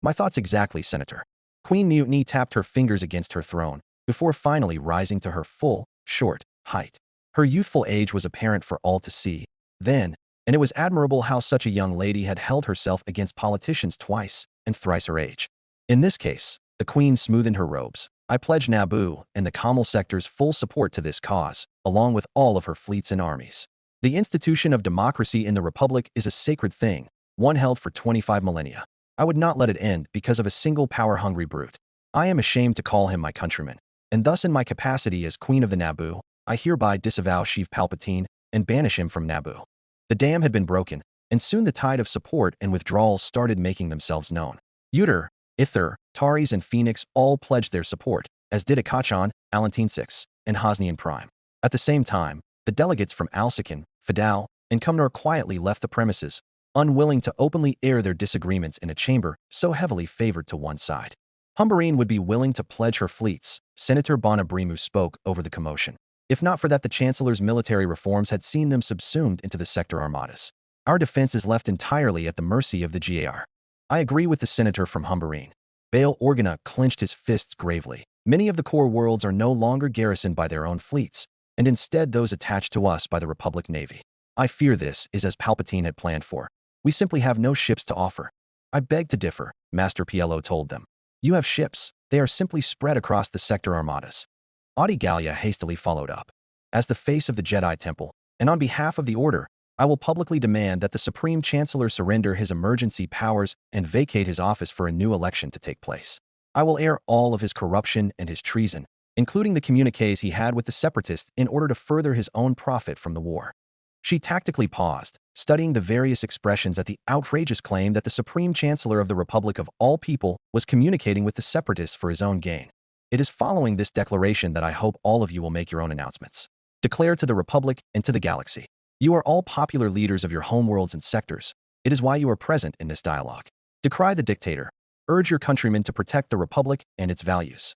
My thoughts exactly, Senator. Queen Mutiny tapped her fingers against her throne, before finally rising to her full, short height. Her youthful age was apparent for all to see, then, and it was admirable how such a young lady had held herself against politicians twice and thrice her age. In this case, the Queen smoothened her robes. I pledge Naboo and the Kamal sector's full support to this cause, along with all of her fleets and armies. The institution of democracy in the Republic is a sacred thing, one held for 25 millennia. I would not let it end because of a single power-hungry brute. I am ashamed to call him my countryman, and thus in my capacity as Queen of the Naboo, I hereby disavow Sheev Palpatine and banish him from Naboo. The dam had been broken, and soon the tide of support and withdrawals started making themselves known. Uter, Ither, Taris, and Phoenix all pledged their support, as did Akachan, Alantine Six, and Hosnian Prime. At the same time, the delegates from Alsakan, Fidal, and Cumnor quietly left the premises, unwilling to openly air their disagreements in a chamber so heavily favored to one side. Humbarine would be willing to pledge her fleets, Senator Bana Brimu spoke over the commotion. If not for that, the Chancellor's military reforms had seen them subsumed into the sector armadas. Our defense is left entirely at the mercy of the GAR. I agree with the senator from Humbarine. Bail Organa clenched his fists gravely. Many of the core worlds are no longer garrisoned by their own fleets, and instead those attached to us by the Republic Navy. I fear this is as Palpatine had planned for. We simply have no ships to offer. I beg to differ, Master Plo told them. You have ships. They are simply spread across the sector armadas. Audi Gallia hastily followed up. As the face of the Jedi Temple, and on behalf of the Order, I will publicly demand that the Supreme Chancellor surrender his emergency powers and vacate his office for a new election to take place. I will air all of his corruption and his treason, including the communiques he had with the Separatists in order to further his own profit from the war. She tactically paused, studying the various expressions at the outrageous claim that the Supreme Chancellor of the Republic of all people was communicating with the Separatists for his own gain. It is following this declaration that I hope all of you will make your own announcements. Declare to the Republic and to the galaxy. You are all popular leaders of your homeworlds and sectors. It is why you are present in this dialogue. Decry the dictator. Urge your countrymen to protect the Republic and its values.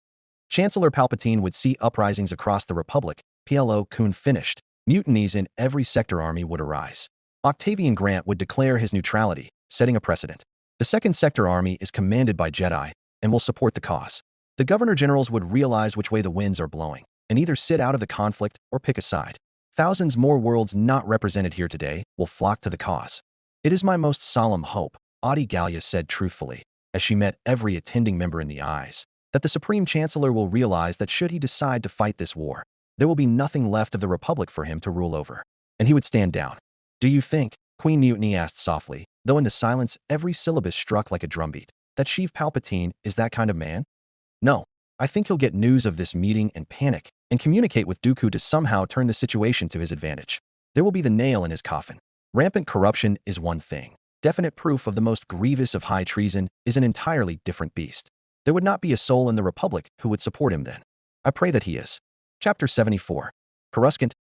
Chancellor Palpatine would see uprisings across the Republic. Plo Koon finished. Mutinies in every sector army would arise. Octavian Grant would declare his neutrality, setting a precedent. The second sector army is commanded by Jedi and will support the cause. The governor-generals would realize which way the winds are blowing and either sit out of the conflict or pick a side. Thousands more worlds not represented here today will flock to the cause. It is my most solemn hope, Audi Gallia said truthfully, as she met every attending member in the eyes, that the Supreme Chancellor will realize that should he decide to fight this war, there will be nothing left of the Republic for him to rule over, and he would stand down. Do you think, Queen Mutiny asked softly, though in the silence every syllabus struck like a drumbeat, that Sheev Palpatine is that kind of man? No, I think he'll get news of this meeting and panic and communicate with Dooku to somehow turn the situation to his advantage. There will be the nail in his coffin. Rampant corruption is one thing. Definite proof of the most grievous of high treason is an entirely different beast. There would not be a soul in the Republic who would support him then. I pray that he is. Chapter 74. Coruscant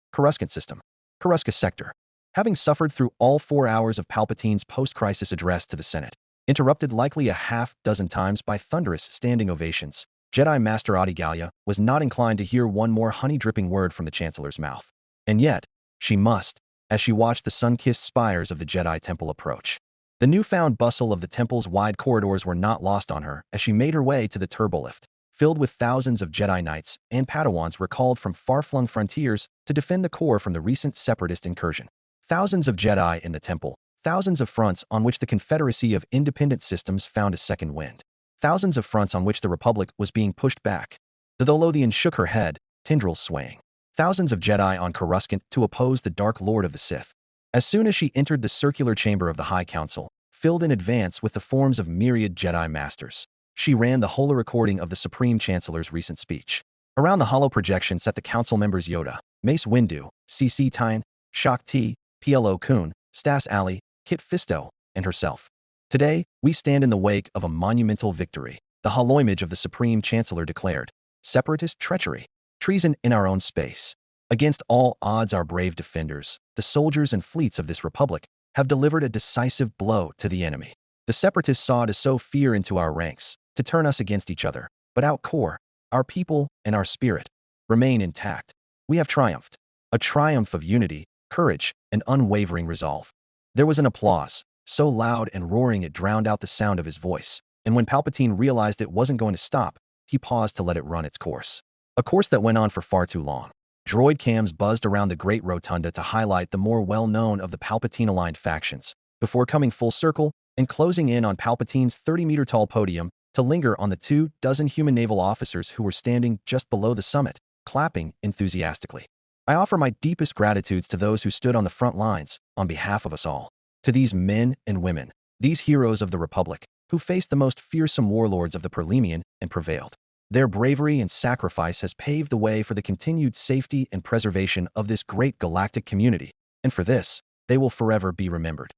System. Coruscant Sector. Having suffered through all 4 hours of Palpatine's post-crisis address to the Senate, interrupted likely a half-dozen times by thunderous standing ovations, Jedi Master Adi Gallia was not inclined to hear one more honey-dripping word from the Chancellor's mouth. And yet, she must, as she watched the sun-kissed spires of the Jedi Temple approach. The newfound bustle of the temple's wide corridors were not lost on her as she made her way to the turbolift, filled with thousands of Jedi Knights and Padawans recalled from far-flung frontiers to defend the core from the recent separatist incursion. Thousands of Jedi in the temple, thousands of fronts on which the Confederacy of Independent Systems found a second wind. Thousands of fronts on which the Republic was being pushed back. The Tholothian shook her head, tendrils swaying. Thousands of Jedi on Coruscant to oppose the Dark Lord of the Sith. As soon as she entered the circular chamber of the High Council, filled in advance with the forms of myriad Jedi Masters, she ran the holo recording of the Supreme Chancellor's recent speech. Around the holo projection sat the council members Yoda, Mace Windu, CC Tyne, Shak Ti, Plo Koon, Stas Ali, Kit Fisto, and herself. Today, we stand in the wake of a monumental victory. The holoimage of the Supreme Chancellor declared, separatist treachery, treason in our own space. Against all odds, our brave defenders, the soldiers and fleets of this republic, have delivered a decisive blow to the enemy. The separatists sought to sow fear into our ranks, to turn us against each other, but our core, our people, and our spirit remain intact. We have triumphed. A triumph of unity, courage, and unwavering resolve. There was an applause, so loud and roaring it drowned out the sound of his voice, and when Palpatine realized it wasn't going to stop, he paused to let it run its course. A course that went on for far too long. Droid cams buzzed around the Great Rotunda to highlight the more well-known of the Palpatine-aligned factions, before coming full circle and closing in on Palpatine's 30-meter-tall podium to linger on the 24 human naval officers who were standing just below the summit, clapping enthusiastically. I offer my deepest gratitudes to those who stood on the front lines, on behalf of us all. To these men and women, these heroes of the Republic, who faced the most fearsome warlords of the Perlemian and prevailed. Their bravery and sacrifice has paved the way for the continued safety and preservation of this great galactic community, and for this, they will forever be remembered.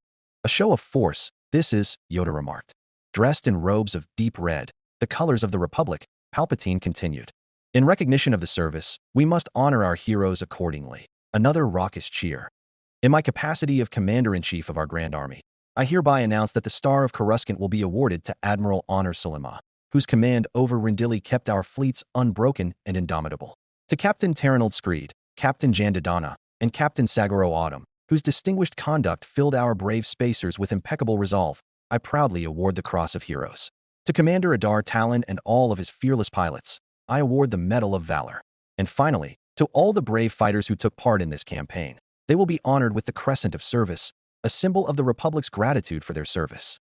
A show of force, this is, Yoda remarked. Dressed in robes of deep red, the colors of the Republic, Palpatine continued. In recognition of the service, we must honor our heroes accordingly. Another raucous cheer. In my capacity of Commander-in-Chief of our Grand Army, I hereby announce that the Star of Coruscant will be awarded to Admiral Honor Sulima, whose command over Rendili kept our fleets unbroken and indomitable. To Captain Terrenold Screed, Captain Jan Dodonna, and Captain Saguro Autumn, whose distinguished conduct filled our brave spacers with impeccable resolve, I proudly award the Cross of Heroes. To Commander Adar Talon and all of his fearless pilots, I award the Medal of Valor. And finally, to all the brave fighters who took part in this campaign, they will be honored with the Crescent of Service, a symbol of the Republic's gratitude for their service.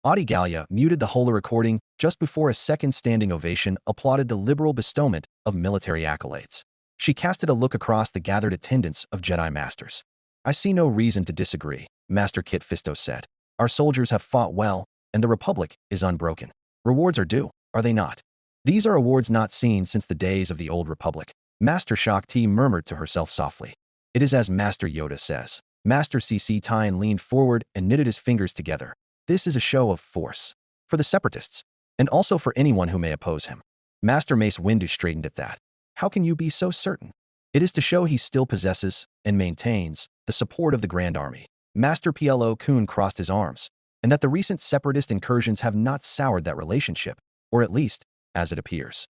Adi Gallia muted the holo recording just before a second standing ovation applauded the liberal bestowment of military accolades. She casted a look across the gathered attendants of Jedi Masters. I see no reason to disagree, Master Kit Fisto said. Our soldiers have fought well, and the Republic is unbroken. Rewards are due, are they not? These are awards not seen since the days of the old Republic, Master Shak Ti murmured to herself softly. It is as Master Yoda says. Master CC Tyne leaned forward and knitted his fingers together. This is a show of force. For the Separatists, and also for anyone who may oppose him. Master Mace Windu straightened at that. How can you be so certain? It is to show he still possesses, and maintains, the support of the Grand Army. Master Plo Koon crossed his arms, and that the recent Separatist incursions have not soured that relationship, or at least, as it appears.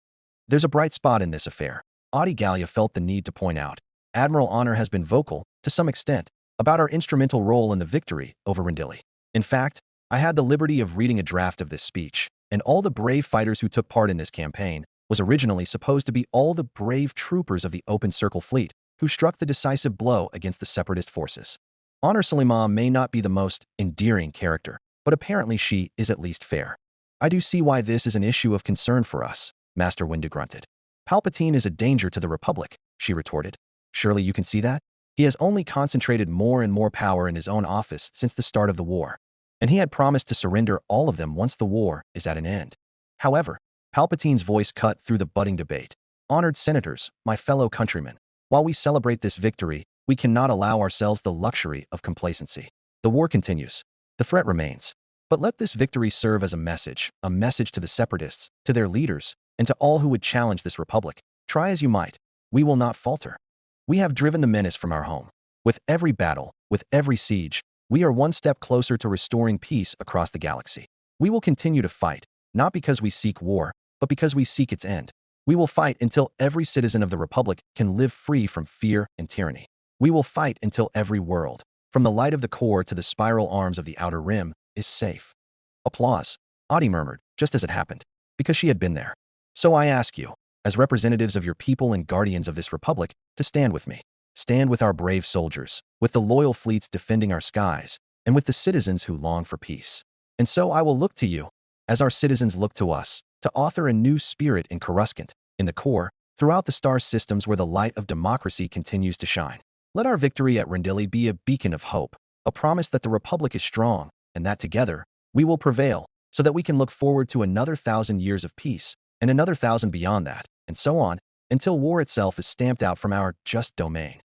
There's a bright spot in this affair. Adi Gallia felt the need to point out. Admiral Honor has been vocal, to some extent, about our instrumental role in the victory over Rendili. In fact, I had the liberty of reading a draft of this speech, and all the brave fighters who took part in this campaign was originally supposed to be all the brave troopers of the Open Circle Fleet who struck the decisive blow against the Separatist forces. Honor Sulima may not be the most endearing character, but apparently she is at least fair. I do see why this is an issue of concern for us, Master Windu grunted. Palpatine is a danger to the Republic, she retorted. Surely you can see that? He has only concentrated more and more power in his own office since the start of the war, and he had promised to surrender all of them once the war is at an end. However, Palpatine's voice cut through the budding debate. Honored senators, my fellow countrymen, while we celebrate this victory, we cannot allow ourselves the luxury of complacency. The war continues. The threat remains. But let this victory serve as a message to the separatists, to their leaders, and to all who would challenge this republic. Try as you might, we will not falter. We have driven the menace from our home. With every battle, with every siege, we are one step closer to restoring peace across the galaxy. We will continue to fight, not because we seek war, but because we seek its end. We will fight until every citizen of the Republic can live free from fear and tyranny. We will fight until every world, from the light of the core to the spiral arms of the outer rim, is safe. Applause, Audie murmured, just as it happened, because she had been there. So I ask you, as representatives of your people and guardians of this Republic, to stand with me. Stand with our brave soldiers, with the loyal fleets defending our skies, and with the citizens who long for peace. And so I will look to you, as our citizens look to us, to author a new spirit in Coruscant, in the core, throughout the star systems where the light of democracy continues to shine. Let our victory at Rendili be a beacon of hope, a promise that the Republic is strong, and that together, we will prevail, so that we can look forward to another 1,000 years of peace, and another 1,000 beyond that, and so on, until war itself is stamped out from our just domain.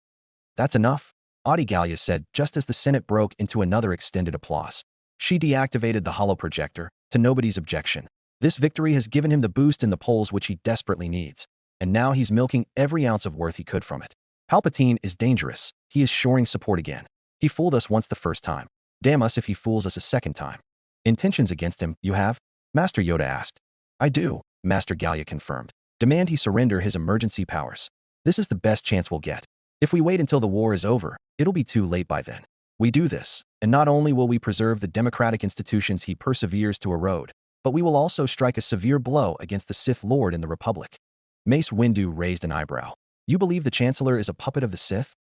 That's enough, Audie Gallia said just as the Senate broke into another extended applause. She deactivated the holoprojector, to nobody's objection. This victory has given him the boost in the polls which he desperately needs, and now he's milking every ounce of worth he could from it. Palpatine is dangerous. He is shoring support again. He fooled us once the first time. Damn us if he fools us a second time. Intentions against him, you have? Master Yoda asked. I do, Master Gallia confirmed. Demand he surrender his emergency powers. This is the best chance we'll get. If we wait until the war is over, it'll be too late by then. We do this, and not only will we preserve the democratic institutions he perseveres to erode, but we will also strike a severe blow against the Sith Lord in the Republic. Mace Windu raised an eyebrow. You believe the Chancellor is a puppet of the Sith?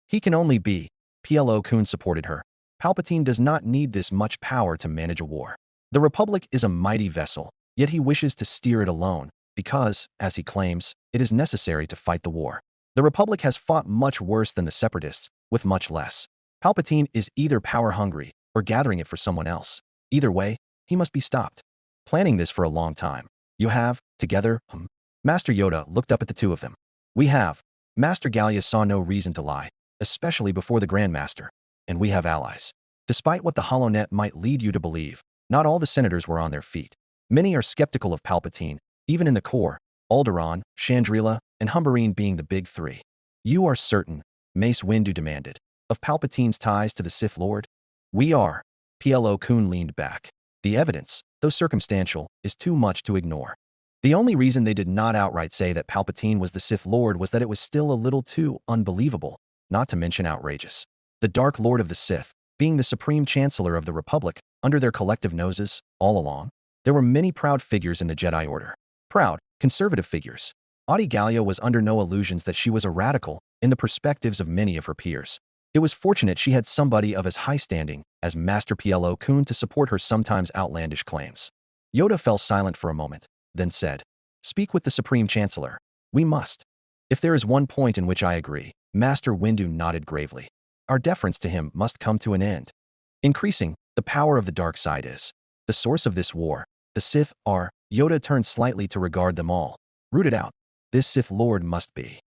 He can only be. Plo Koon supported her. Palpatine does not need this much power to manage a war. The Republic is a mighty vessel, yet he wishes to steer it alone, because, as he claims, it is necessary to fight the war. The Republic has fought much worse than the Separatists, with much less. Palpatine is either power-hungry or gathering it for someone else. Either way, he must be stopped. Planning this for a long time. You have, together, Master Yoda looked up at the two of them. We have. Master Gallia saw no reason to lie, especially before the Grand Master. And we have allies. Despite what the HoloNet might lead you to believe, not all the senators were on their feet. Many are skeptical of Palpatine, even in the core, Alderaan, Chandrila, and Humberine being the big three. You are certain, Mace Windu demanded, of Palpatine's ties to the Sith Lord? We are. Plo Koon leaned back. The evidence, though circumstantial, is too much to ignore. The only reason they did not outright say that Palpatine was the Sith Lord was that it was still a little too unbelievable, not to mention outrageous. The Dark Lord of the Sith, being the Supreme Chancellor of the Republic, under their collective noses, all along. There were many proud figures in the Jedi Order. Proud, conservative figures. Audie Gallia was under no illusions that she was a radical, in the perspectives of many of her peers. It was fortunate she had somebody of as high standing as Master Plo Koon to support her sometimes outlandish claims. Yoda fell silent for a moment, then said, Speak with the Supreme Chancellor. We must. If there is one point in which I agree, Master Windu nodded gravely. Our deference to him must come to an end. Increasing, the power of the dark side is the source of this war. The Sith are. Yoda turned slightly to regard them all. Rooted out. This Sith Lord must be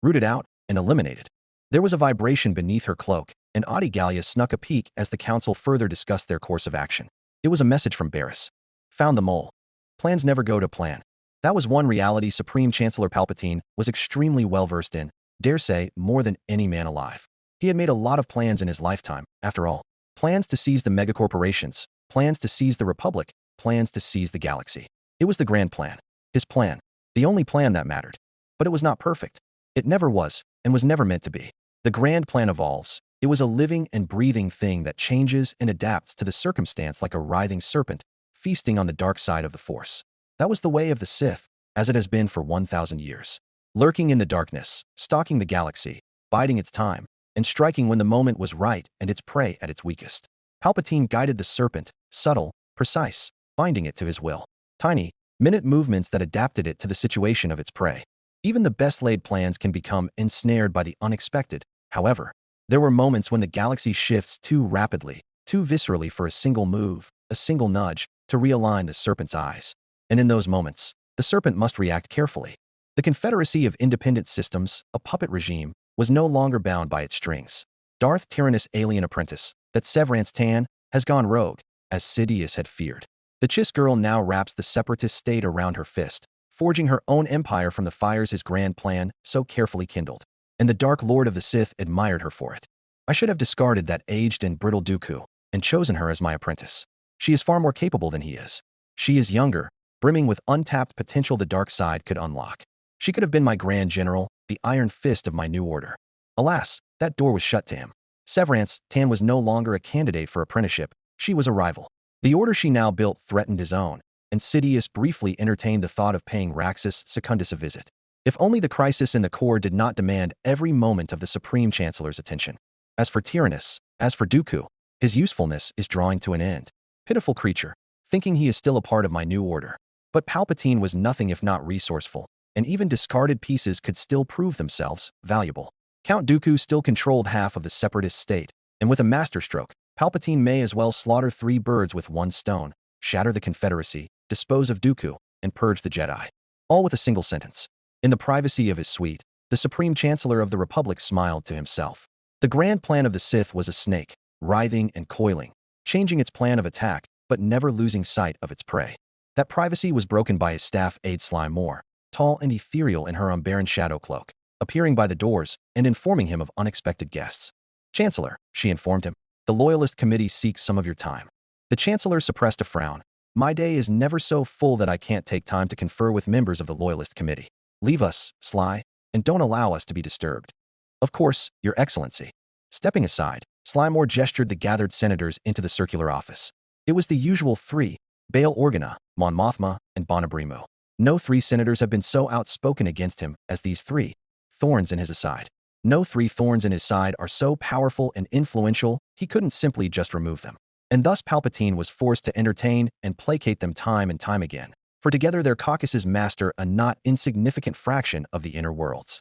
rooted out and eliminated. There was a vibration beneath her cloak, and Audie Gallia snuck a peek as the council further discussed their course of action. It was a message from Barriss. Found the mole. Plans never go to plan. That was one reality Supreme Chancellor Palpatine was extremely well-versed in, dare say, more than any man alive. He had made a lot of plans in his lifetime, after all. Plans to seize the megacorporations, plans to seize the Republic, plans to seize the galaxy. It was the grand plan. His plan. The only plan that mattered. But it was not perfect. It never was, and was never meant to be. The grand plan evolves. It was a living and breathing thing that changes and adapts to the circumstance like a writhing serpent, feasting on the dark side of the Force. That was the way of the Sith, as it has been for 1,000 years. Lurking in the darkness, stalking the galaxy, biding its time, and striking when the moment was right and its prey at its weakest. Palpatine guided the serpent, subtle, precise, binding it to his will. Tiny, minute movements that adapted it to the situation of its prey. Even the best-laid plans can become ensnared by the unexpected. However, there were moments when the galaxy shifts too rapidly, too viscerally for a single move, a single nudge, to realign the serpent's eyes. And in those moments, The serpent must react carefully. The Confederacy of Independent Systems, a puppet regime, was no longer bound by its strings. Darth Tyrannus' alien apprentice, that Severance Tan, has gone rogue, as Sidious had feared. The Chiss girl now wraps the separatist state around her fist, forging her own empire from the fires his grand plan so carefully kindled. And the Dark Lord of the Sith admired her for it. I should have discarded that aged and brittle Dooku and chosen her as my apprentice. She is far more capable than he is. She is younger, brimming with untapped potential the dark side could unlock. She could have been my Grand General, the iron fist of my new order. Alas, that door was shut to him. Severance Tan was no longer a candidate for apprenticeship, she was a rival. The order she now built threatened his own, and Sidious briefly entertained the thought of paying Raxus Secundus a visit. If only the crisis in the core did not demand every moment of the Supreme Chancellor's attention. As for Tyrannus, as for Dooku, his usefulness is drawing to an end. Pitiful creature, thinking he is still a part of my new order. But Palpatine was nothing if not resourceful, and even discarded pieces could still prove themselves valuable. Count Dooku still controlled half of the Separatist state, and with a masterstroke, Palpatine may as well slaughter 3 birds with 1 stone, shatter the Confederacy, dispose of Dooku, and purge the Jedi. All with a single sentence. In the privacy of his suite, the Supreme Chancellor of the Republic smiled to himself. The grand plan of the Sith was a snake, writhing and coiling, changing its plan of attack, but never losing sight of its prey. That privacy was broken by his staff aide Sly Moore, tall and ethereal in her unbarren shadow cloak, appearing by the doors and informing him of unexpected guests. Chancellor, she informed him, the Loyalist Committee seeks some of your time. The Chancellor suppressed a frown. My day is never so full that I can't take time to confer with members of the Loyalist Committee. Leave us, Sly, and don't allow us to be disturbed. Of course, Your Excellency. Stepping aside, Sly Moore gestured the gathered senators into the circular office. It was the usual 3, Bail Organa, Mon Mothma, and Bonabrimu. No 3 senators have been so outspoken against him as these 3, thorns in his side. No 3 thorns in his side are so powerful and influential, he couldn't simply just remove them. And thus Palpatine was forced to entertain and placate them time and time again, for together their caucuses master a not insignificant fraction of the inner worlds.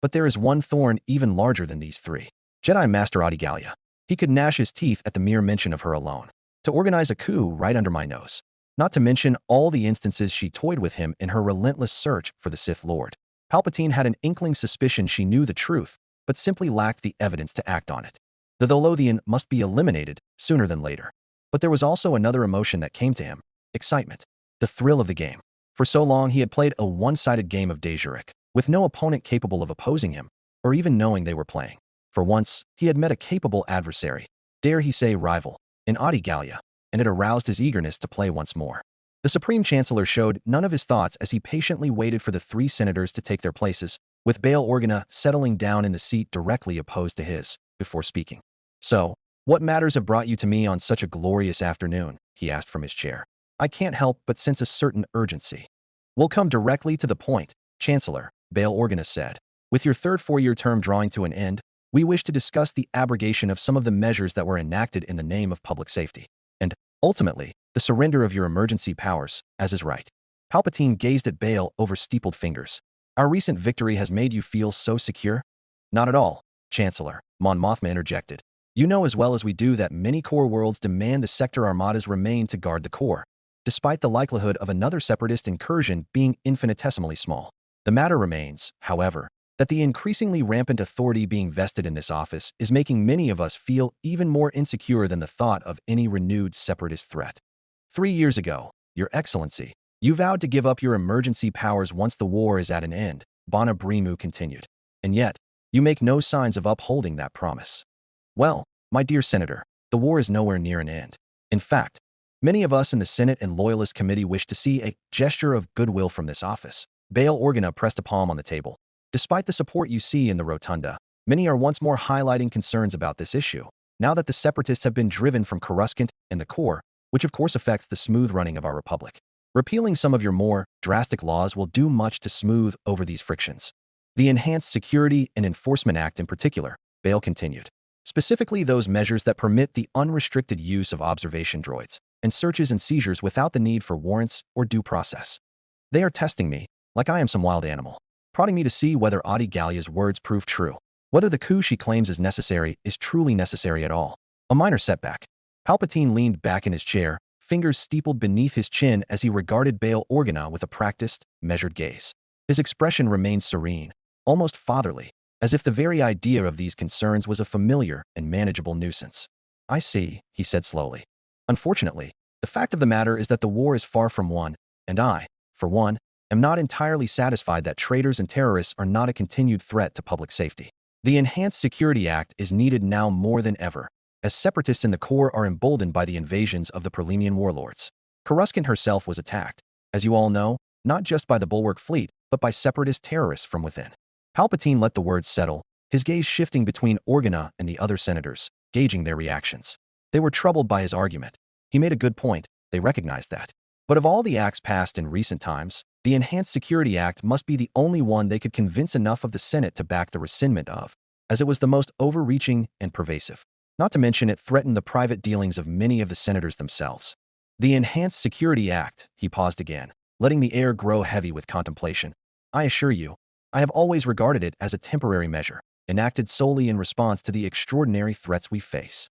But there is one thorn even larger than these 3. Jedi Master Adi Gallia. He could gnash his teeth at the mere mention of her alone. To organize a coup right under my nose. Not to mention all the instances she toyed with him in her relentless search for the Sith Lord. Palpatine had an inkling suspicion she knew the truth, but simply lacked the evidence to act on it. The Tholothian must be eliminated sooner than later. But there was also another emotion that came to him. Excitement. The thrill of the game. For so long he had played a one-sided game of Dejuric, with no opponent capable of opposing him, or even knowing they were playing. For once, he had met a capable adversary, dare he say rival, in Adi Gallia, and it aroused his eagerness to play once more. The Supreme Chancellor showed none of his thoughts as he patiently waited for the 3 senators to take their places, with Bail Organa settling down in the seat directly opposed to his, before speaking. So, what matters have brought you to me on such a glorious afternoon? He asked from his chair. I can't help but sense a certain urgency. We'll come directly to the point, Chancellor, Bail Organa said. With your 3rd 4-year term drawing to an end, we wish to discuss the abrogation of some of the measures that were enacted in the name of public safety, and, ultimately, the surrender of your emergency powers, as is right. Palpatine gazed at Bail over steepled fingers. Our recent victory has made you feel so secure? Not at all, Chancellor, Mon Mothma interjected. You know as well as we do that many core worlds demand the sector armadas remain to guard the core, despite the likelihood of another separatist incursion being infinitesimally small. The matter remains, however, that the increasingly rampant authority being vested in this office is making many of us feel even more insecure than the thought of any renewed separatist threat. 3 years ago, Your Excellency, you vowed to give up your emergency powers once the war is at an end, Bonabrimu continued. And yet, you make no signs of upholding that promise. Well, my dear Senator, the war is nowhere near an end. In fact, many of us in the Senate and Loyalist Committee wish to see a gesture of goodwill from this office. Bail Organa pressed a palm on the table. Despite the support you see in the rotunda, many are once more highlighting concerns about this issue, now that the separatists have been driven from Coruscant and the core, which of course affects the smooth running of our republic. Repealing some of your more drastic laws will do much to smooth over these frictions. The Enhanced Security and Enforcement Act in particular, Bail continued. Specifically those measures that permit the unrestricted use of observation droids and searches and seizures without the need for warrants or due process. They are testing me, like I am some wild animal, prodding me to see whether Adi Gallia's words prove true, whether the coup she claims is necessary is truly necessary at all. A minor setback. Palpatine leaned back in his chair, fingers steepled beneath his chin as he regarded Bail Organa with a practiced, measured gaze. His expression remained serene, almost fatherly, as if the very idea of these concerns was a familiar and manageable nuisance. "I see," he said slowly. "Unfortunately, the fact of the matter is that the war is far from won, and I, for one, am not entirely satisfied that traitors and terrorists are not a continued threat to public safety. The Enhanced Security Act is needed now more than ever, as separatists in the core are emboldened by the invasions of the Prelemian warlords. Coruscant herself was attacked, as you all know, not just by the Bulwark fleet, but by separatist terrorists from within." Palpatine let the words settle, his gaze shifting between Organa and the other senators, gauging their reactions. They were troubled by his argument. He made a good point, they recognized that. But of all the acts passed in recent times, the Enhanced Security Act must be the only one they could convince enough of the Senate to back the rescindment of, as it was the most overreaching and pervasive. Not to mention it threatened the private dealings of many of the senators themselves. The Enhanced Security Act, he paused again, letting the air grow heavy with contemplation. "I assure you, I have always regarded it as a temporary measure, enacted solely in response to the extraordinary threats we face."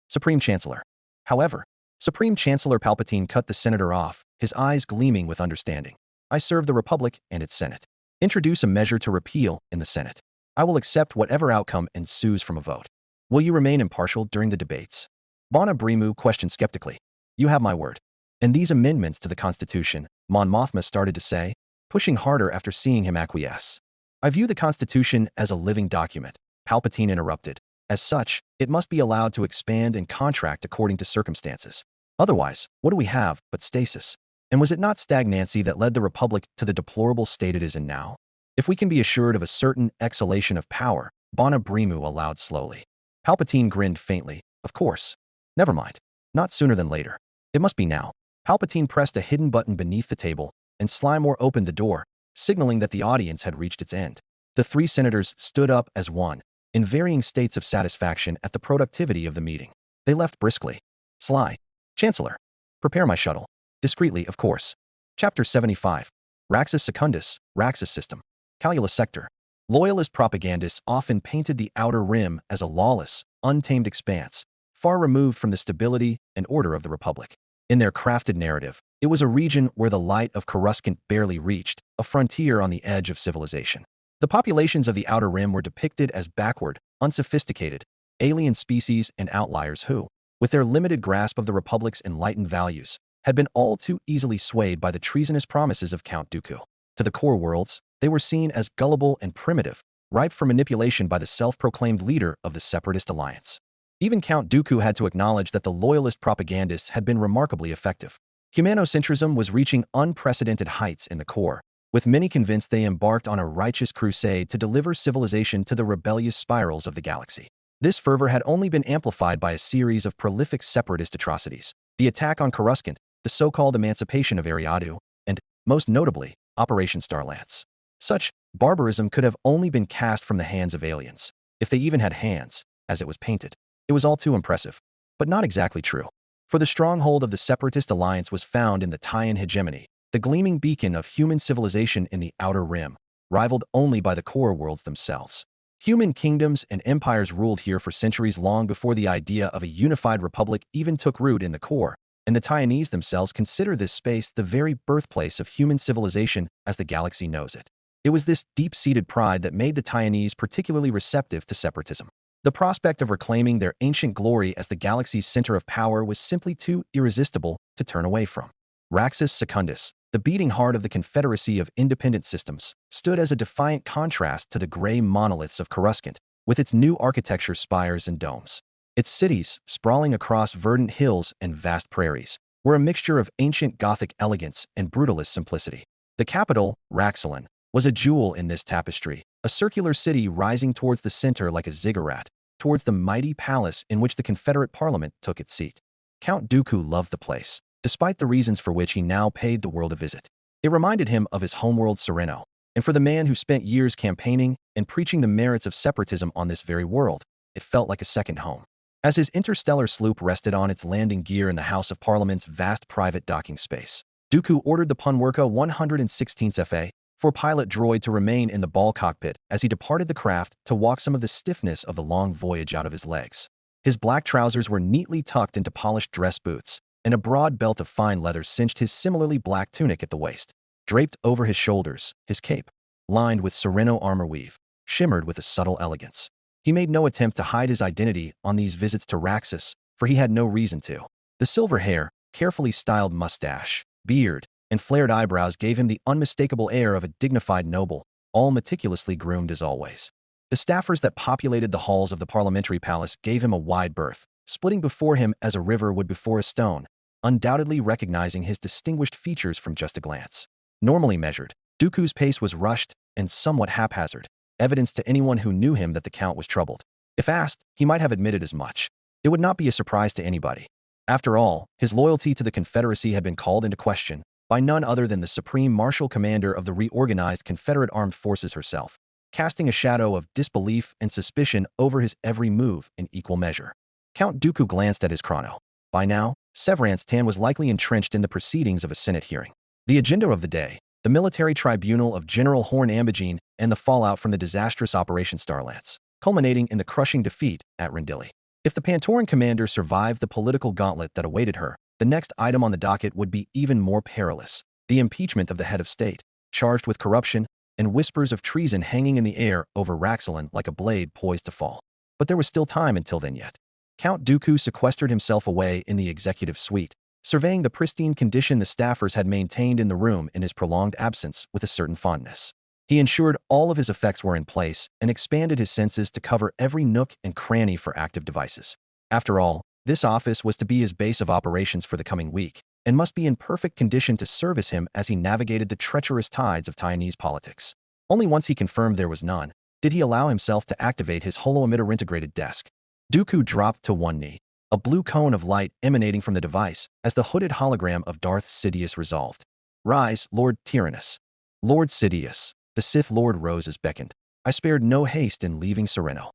Supreme Chancellor. However, Supreme Chancellor Palpatine cut the senator off, his eyes gleaming with understanding. "I serve the Republic and its Senate. Introduce a measure to repeal in the Senate. I will accept whatever outcome ensues from a vote. Will you remain impartial during the debates?" Bana Brimu questioned skeptically. "You have my word." "And these amendments to the Constitution," Mon Mothma started to say, pushing harder after seeing him acquiesce. "I view the Constitution as a living document," Palpatine interrupted. "As such, it must be allowed to expand and contract according to circumstances. Otherwise, what do we have but stasis? And was it not stagnancy that led the Republic to the deplorable state it is in now? If we can be assured of a certain exhalation of power," Bana Brimu allowed slowly. Palpatine grinned faintly. "Of course. Never mind. Not sooner than later. It must be now." Palpatine pressed a hidden button beneath the table, and Slymore opened the door, signaling that the audience had reached its end. The three senators stood up as one, in varying states of satisfaction at the productivity of the meeting. They left briskly. "Sly. Chancellor. Prepare my shuttle. Discreetly, of course." Chapter 75. Raxus Secundus, Raxus System. Calula Sector. Loyalist propagandists often painted the Outer Rim as a lawless, untamed expanse, far removed from the stability and order of the Republic. In their crafted narrative, it was a region where the light of Coruscant barely reached, a frontier on the edge of civilization. The populations of the Outer Rim were depicted as backward, unsophisticated, alien species and outliers who, with their limited grasp of the Republic's enlightened values, had been all too easily swayed by the treasonous promises of Count Dooku. To the core worlds, they were seen as gullible and primitive, ripe for manipulation by the self-proclaimed leader of the Separatist Alliance. Even Count Dooku had to acknowledge that the loyalist propagandists had been remarkably effective. Humanocentrism was reaching unprecedented heights in the core, with many convinced they embarked on a righteous crusade to deliver civilization to the rebellious spirals of the galaxy. This fervor had only been amplified by a series of prolific separatist atrocities: the attack on Coruscant, the so-called emancipation of Ariadu, and, most notably, Operation Starlance. Such barbarism could have only been cast from the hands of aliens, if they even had hands, as it was painted. It was all too impressive, but not exactly true. For the stronghold of the Separatist Alliance was found in the Taiyan hegemony, the gleaming beacon of human civilization in the Outer Rim, rivaled only by the core worlds themselves. Human kingdoms and empires ruled here for centuries long before the idea of a unified republic even took root in the core, and the Taiyanese themselves consider this space the very birthplace of human civilization as the galaxy knows it. It was this deep-seated pride that made the Taiyanese particularly receptive to separatism. The prospect of reclaiming their ancient glory as the galaxy's center of power was simply too irresistible to turn away from. Raxus Secundus, the beating heart of the Confederacy of Independent Systems, stood as a defiant contrast to the gray monoliths of Coruscant, with its new architecture, spires, and domes. Its cities, sprawling across verdant hills and vast prairies, were a mixture of ancient Gothic elegance and brutalist simplicity. The capital, Raxilon, was a jewel in this tapestry, a circular city rising towards the center like a ziggurat, towards the mighty palace in which the Confederate Parliament took its seat. Count Dooku loved the place, despite the reasons for which he now paid the world a visit. It reminded him of his homeworld Sereno, and for the man who spent years campaigning and preaching the merits of separatism on this very world, it felt like a second home. As his interstellar sloop rested on its landing gear in the House of Parliament's vast private docking space, Dooku ordered the Punwerka 116th FA for pilot droid to remain in the ball cockpit as he departed the craft to walk some of the stiffness of the long voyage out of his legs. His black trousers were neatly tucked into polished dress boots, and a broad belt of fine leather cinched his similarly black tunic at the waist. Draped over his shoulders, his cape, lined with Sereno armor weave, shimmered with a subtle elegance. He made no attempt to hide his identity on these visits to Raxus, for he had no reason to. The silver hair, carefully styled mustache, beard, and flared eyebrows gave him the unmistakable air of a dignified noble, all meticulously groomed as always. The staffers that populated the halls of the parliamentary palace gave him a wide berth, splitting before him as a river would before a stone, undoubtedly recognizing his distinguished features from just a glance. Normally measured, Dooku's pace was rushed and somewhat haphazard, evidence to anyone who knew him that the Count was troubled. If asked, he might have admitted as much. It would not be a surprise to anybody. After all, his loyalty to the Confederacy had been called into question by none other than the Supreme Marshal Commander of the reorganized Confederate Armed Forces herself, casting a shadow of disbelief and suspicion over his every move in equal measure. Count Dooku glanced at his chrono. By now, Severance Tan was likely entrenched in the proceedings of a Senate hearing. The agenda of the day, the military tribunal of General Horn Ambogene and the fallout from the disastrous Operation Starlance, culminating in the crushing defeat at Rendili. If the Pantoran commander survived the political gauntlet that awaited her, the next item on the docket would be even more perilous: the impeachment of the head of state, charged with corruption, and whispers of treason hanging in the air over Raxilin like a blade poised to fall. But there was still time until then yet. Count Dooku sequestered himself away in the executive suite, surveying the pristine condition the staffers had maintained in the room in his prolonged absence with a certain fondness. He ensured all of his effects were in place and expanded his senses to cover every nook and cranny for active devices. After all, this office was to be his base of operations for the coming week, and must be in perfect condition to service him as he navigated the treacherous tides of Taiwanese politics. Only once he confirmed there was none, did he allow himself to activate his holo-emitter integrated desk. Dooku dropped to one knee, a blue cone of light emanating from the device as the hooded hologram of Darth Sidious resolved. "Rise, Lord Tyrannus." "Lord Sidious." The Sith Lord rose as beckoned. "I spared no haste in leaving Sereno.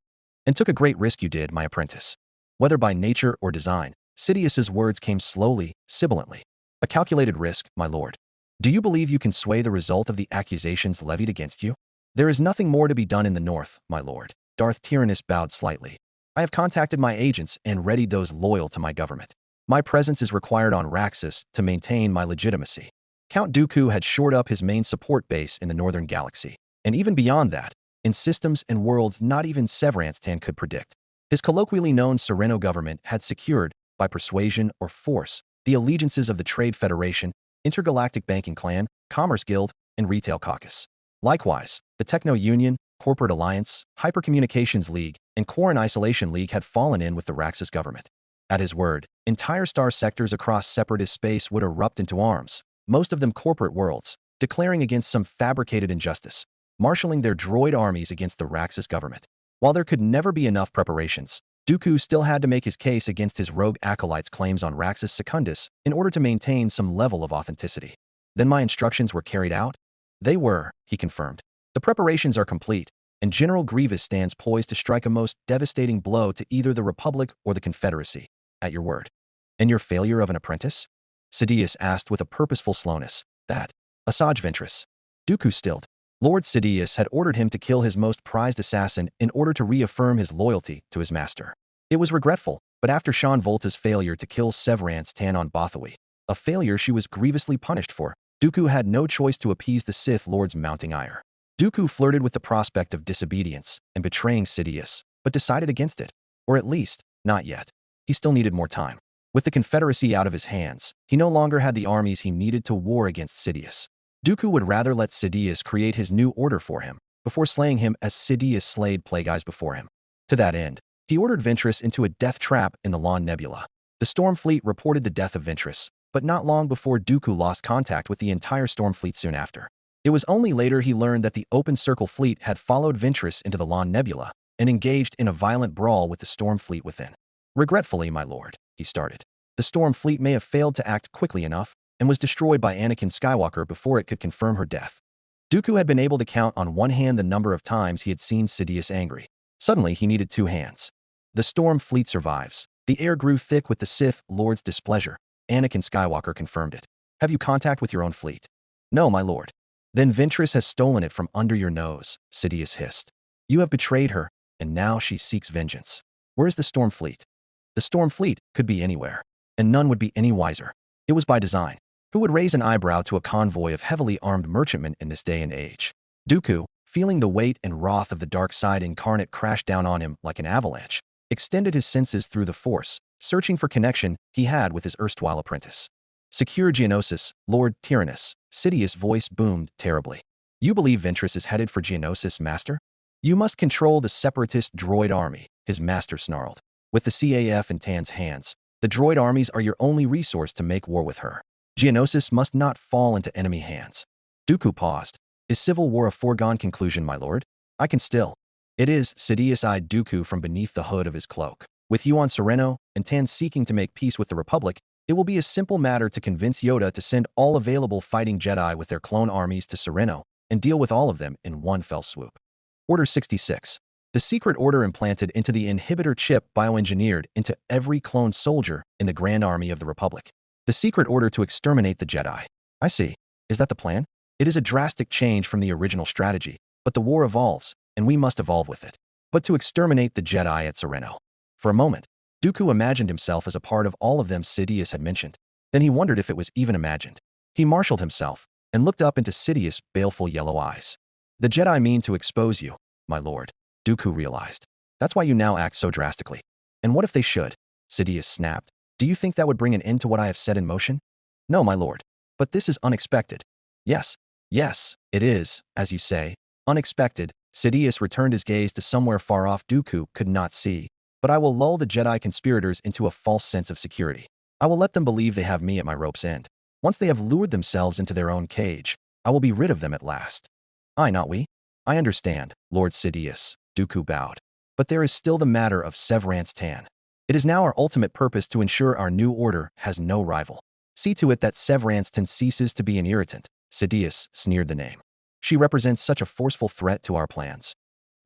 And took a great risk you did, my apprentice." Whether by nature or design, Sidious's words came slowly, sibilantly. "A calculated risk, my lord. Do you believe you can sway the result of the accusations levied against you?" "There is nothing more to be done in the north, my lord." Darth Tyrannus bowed slightly. "I have contacted my agents and readied those loyal to my government. My presence is required on Raxus to maintain my legitimacy." Count Dooku had shored up his main support base in the northern galaxy, and even beyond that, in systems and worlds not even Severance Tan could predict. His colloquially known Sereno government had secured, by persuasion or force, the allegiances of the Trade Federation, Intergalactic Banking Clan, Commerce Guild, and Retail Caucus. Likewise, the Techno Union, Corporate Alliance, Hypercommunications League, and Quarren Isolation League had fallen in with the Raxus government. At his word, entire star sectors across separatist space would erupt into arms, most of them corporate worlds, declaring against some fabricated injustice, marshaling their droid armies against the Raxus government. While there could never be enough preparations, Dooku still had to make his case against his rogue acolyte's claims on Raxus Secundus in order to maintain some level of authenticity. "Then my instructions were carried out?" "They were," he confirmed. "The preparations are complete, and General Grievous stands poised to strike a most devastating blow to either the Republic or the Confederacy. At your word." "And your failure of an apprentice?" Sidious asked with a purposeful slowness. "That." "Asajj Ventress." Dooku stilled. Lord Sidious had ordered him to kill his most prized assassin in order to reaffirm his loyalty to his master. It was regretful, but after Sean Volta's failure to kill Severance Tan on Bothawi, a failure she was grievously punished for, Dooku had no choice to appease the Sith Lord's mounting ire. Dooku flirted with the prospect of disobedience and betraying Sidious, but decided against it. Or at least, not yet. He still needed more time. With the Confederacy out of his hands, he no longer had the armies he needed to war against Sidious. Dooku would rather let Sidious create his new order for him, before slaying him as Sidious slayed Plagueis before him. To that end, he ordered Ventress into a death trap in the Lawn Nebula. The Storm Fleet reported the death of Ventress, but not long before Dooku lost contact with the entire Storm Fleet soon after. It was only later he learned that the Open Circle Fleet had followed Ventress into the Lawn Nebula and engaged in a violent brawl with the Storm Fleet within. "Regretfully, my lord," he started, "the Storm Fleet may have failed to act quickly enough and was destroyed by Anakin Skywalker before it could confirm her death." Dooku had been able to count on one hand the number of times he had seen Sidious angry. Suddenly, he needed two hands. "The Storm Fleet survives." The air grew thick with the Sith Lord's displeasure. Anakin Skywalker confirmed it. "Have you contact with your own fleet?" "No, my lord." "Then Ventress has stolen it from under your nose," Sidious hissed. "You have betrayed her, and now she seeks vengeance." "Where is the Storm Fleet?" "The Storm Fleet could be anywhere." and none would be any wiser. It was by design. Who would raise an eyebrow to a convoy of heavily armed merchantmen in this day and age? Dooku, feeling the weight and wrath of the dark side incarnate crash down on him like an avalanche, extended his senses through the Force, searching for connection he had with his erstwhile apprentice. Secure Geonosis, Lord Tyrannus, Sidious' voice boomed terribly. You believe Ventress is headed for Geonosis, Master? You must control the separatist droid army, his master snarled. With the CAF in Tan's hands, the droid armies are your only resource to make war with her. Geonosis must not fall into enemy hands. Dooku paused. Is civil war a foregone conclusion, my lord? I can still. It is, Sidious-eyed Dooku from beneath the hood of his cloak. With you on Sereno, and Tan seeking to make peace with the Republic, it will be a simple matter to convince Yoda to send all available fighting Jedi with their clone armies to Sereno and deal with all of them in one fell swoop. Order 66. The secret order implanted into the inhibitor chip bioengineered into every clone soldier in the Grand Army of the Republic. The secret order to exterminate the Jedi. I see. Is that the plan? It is a drastic change from the original strategy, but the war evolves, and we must evolve with it. But to exterminate the Jedi at Sereno. For a moment, Dooku imagined himself as a part of all of them Sidious had mentioned. Then he wondered if it was even imagined. He marshaled himself and looked up into Sidious' baleful yellow eyes. The Jedi mean to expose you, my lord, Dooku realized. That's why you now act so drastically. And what if they should? Sidious snapped. Do you think that would bring an end to what I have set in motion? No, my lord. But this is unexpected. Yes, it is, as you say, unexpected. Sidious returned his gaze to somewhere far off Dooku could not see. But I will lull the Jedi conspirators into a false sense of security. I will let them believe they have me at my rope's end. Once they have lured themselves into their own cage, I will be rid of them at last. I, not we. I understand, Lord Sidious, Dooku bowed. But there is still the matter of Severance Tan. It is now our ultimate purpose to ensure our new order has no rival. See to it that Severance Tan ceases to be an irritant. Sidious sneered the name. She represents such a forceful threat to our plans.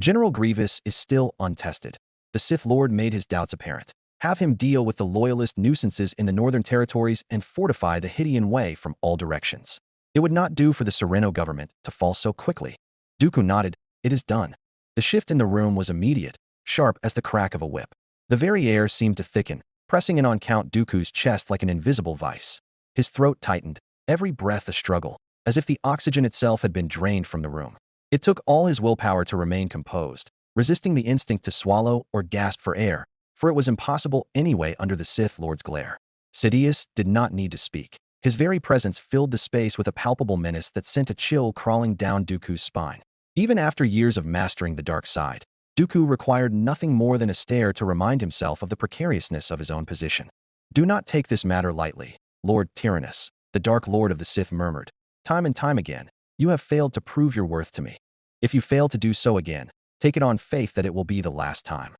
General Grievous is still untested. The Sith Lord made his doubts apparent. Have him deal with the loyalist nuisances in the northern territories and fortify the Hydian Way from all directions. It would not do for the Sereno government to fall so quickly. Dooku nodded. It is done. The shift in the room was immediate, sharp as the crack of a whip. The very air seemed to thicken, pressing in on Count Dooku's chest like an invisible vice. His throat tightened, every breath a struggle, as if the oxygen itself had been drained from the room. It took all his willpower to remain composed, resisting the instinct to swallow or gasp for air, for it was impossible anyway under the Sith Lord's glare. Sidious did not need to speak. His very presence filled the space with a palpable menace that sent a chill crawling down Dooku's spine. Even after years of mastering the dark side, Dooku required nothing more than a stare to remind himself of the precariousness of his own position. Do not take this matter lightly, Lord Tyrannus, the Dark Lord of the Sith murmured. Time and time again, you have failed to prove your worth to me. If you fail to do so again, take it on faith that it will be the last time.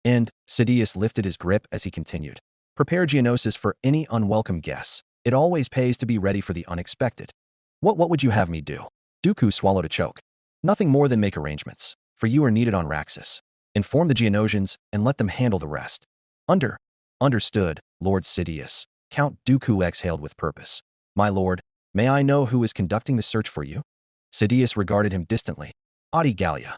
And Sidious lifted his grip as he continued. Prepare Geonosis for any unwelcome guess. It always pays to be ready for the unexpected. What would you have me do? Dooku swallowed a choke. Nothing more than make arrangements, for you are needed on Raxus. Inform the Geonosians and let them handle the rest. Understood, Lord Sidious. Count Dooku exhaled with purpose. My lord, may I know who is conducting the search for you? Sidious regarded him distantly. Adi Gallia,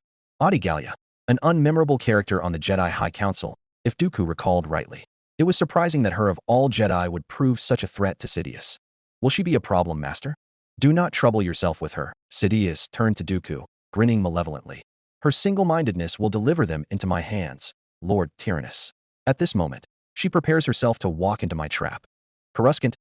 an unmemorable character on the Jedi High Council, if Dooku recalled rightly. It was surprising that her of all Jedi would prove such a threat to Sidious. Will she be a problem, Master? Do not trouble yourself with her. Sidious turned to Dooku, grinning malevolently. Her single-mindedness will deliver them into my hands, Lord Tyrannus. At this moment, she prepares herself to walk into my trap. Coruscant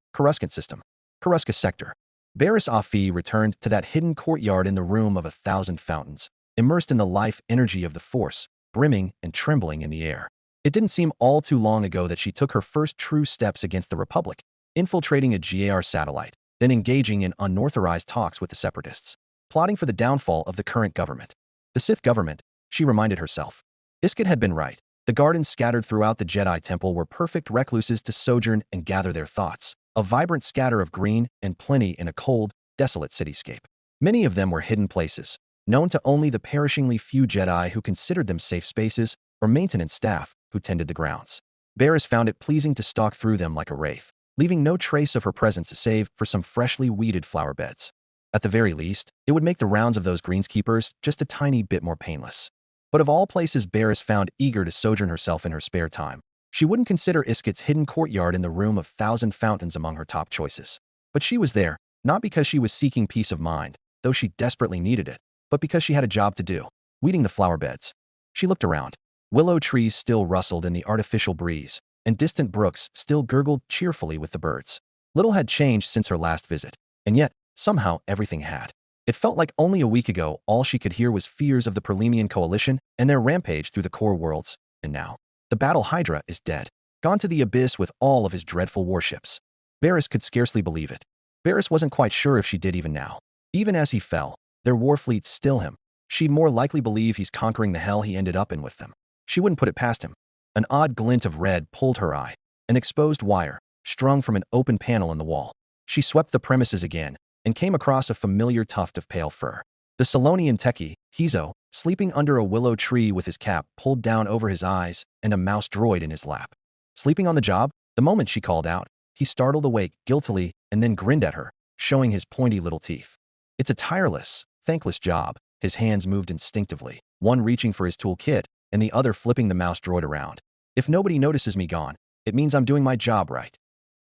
system. Coruscant sector. Barriss Offee returned to that hidden courtyard in the room of 1,000 fountains, immersed in the life energy of the Force, brimming and trembling in the air. It didn't seem all too long ago that she took her first true steps against the Republic, infiltrating a GAR satellite, then engaging in unauthorized talks with the Separatists, plotting for the downfall of the current government. The Sith government, she reminded herself. Iskut had been right. The gardens scattered throughout the Jedi Temple were perfect recluses to sojourn and gather their thoughts, a vibrant scatter of green and plenty in a cold, desolate cityscape. Many of them were hidden places, known to only the perishingly few Jedi who considered them safe spaces or maintenance staff who tended the grounds. Barriss found it pleasing to stalk through them like a wraith, leaving no trace of her presence save for some freshly weeded flower beds. At the very least, it would make the rounds of those greenskeepers just a tiny bit more painless. But of all places Barriss found eager to sojourn herself in her spare time, She wouldn't consider Iskit's hidden courtyard in the room of 1,000 fountains among her top choices. But she was there, not because she was seeking peace of mind, though she desperately needed it, but because she had a job to do, weeding the flower beds. She looked around. Willow trees still rustled in the artificial breeze, and distant brooks still gurgled cheerfully with the birds. Little had changed since her last visit, and yet, somehow, everything had. It felt like only a week ago all she could hear was fears of the Perlemian coalition and their rampage through the core worlds, and now, the battle Hydra is dead, gone to the abyss with all of his dreadful warships. Varys could scarcely believe it. Varys wasn't quite sure if she did even now. Even as he fell, their war fleets still him. She'd more likely believe he's conquering the hell he ended up in with them. She wouldn't put it past him. An odd glint of red pulled her eye, an exposed wire, strung from an open panel in the wall. She swept the premises again, and came across a familiar tuft of pale fur. The Solonian techie, Hizo, sleeping under a willow tree with his cap pulled down over his eyes and a mouse droid in his lap. Sleeping on the job? The moment she called out, he startled awake guiltily and then grinned at her, showing his pointy little teeth. It's a tireless, thankless job. His hands moved instinctively, one reaching for his toolkit and the other flipping the mouse droid around. If nobody notices me gone, it means I'm doing my job right.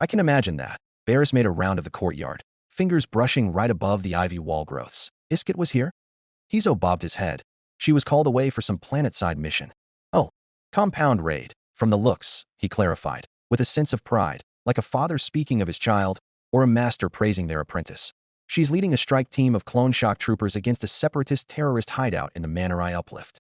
I can imagine that. Varys made a round of the courtyard, fingers brushing right above the ivy wall growths. Iskit was here? Hizo bobbed his head. She was called away for some planet-side mission. Oh, compound raid. From the looks, he clarified, with a sense of pride, like a father speaking of his child, or a master praising their apprentice. She's leading a strike team of clone shock troopers against a separatist terrorist hideout in the Manor Uplift.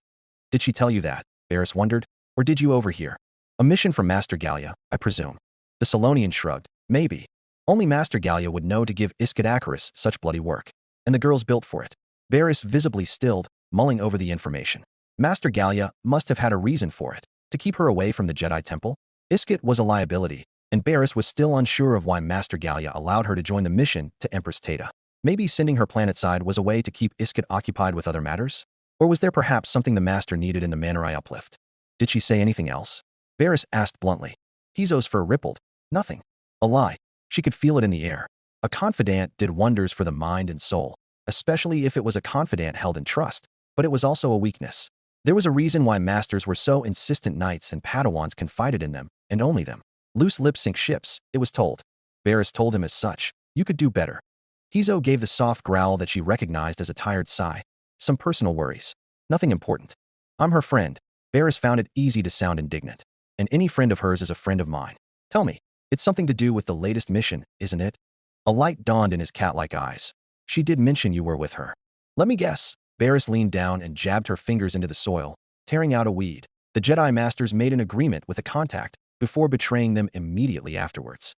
Did she tell you that? Varys wondered. Or did you overhear? A mission from Master Gallia, I presume. The Solonian shrugged. Maybe. Only Master Gallia would know to give Iskit Acaris such bloody work. And the girl's built for it. Varys visibly stilled, mulling over the information. Master Gallia must have had a reason for it. To keep her away from the Jedi Temple? Iskit was a liability, and Varys was still unsure of why Master Gallia allowed her to join the mission to Empress Teta. Maybe sending her planetside was a way to keep Iskit occupied with other matters? Or was there perhaps something the Master needed in the Manor Uplift? Did she say anything else? Varys asked bluntly. Hizo's fur rippled. Nothing. A lie. She could feel it in the air. A confidant did wonders for the mind and soul, especially if it was a confidant held in trust, but it was also a weakness. There was a reason why masters were so insistent knights and Padawans confided in them, and only them. Loose lips sink ships, it was told. Varys told him as such. You could do better. Hizo gave the soft growl that she recognized as a tired sigh. Some personal worries. Nothing important. I'm her friend. Varys found it easy to sound indignant. And any friend of hers is a friend of mine. Tell me, it's something to do with the latest mission, isn't it? A light dawned in his cat-like eyes. She did mention you were with her. Let me guess. Varys leaned down and jabbed her fingers into the soil, tearing out a weed. The Jedi Masters made an agreement with a contact before betraying them immediately afterwards.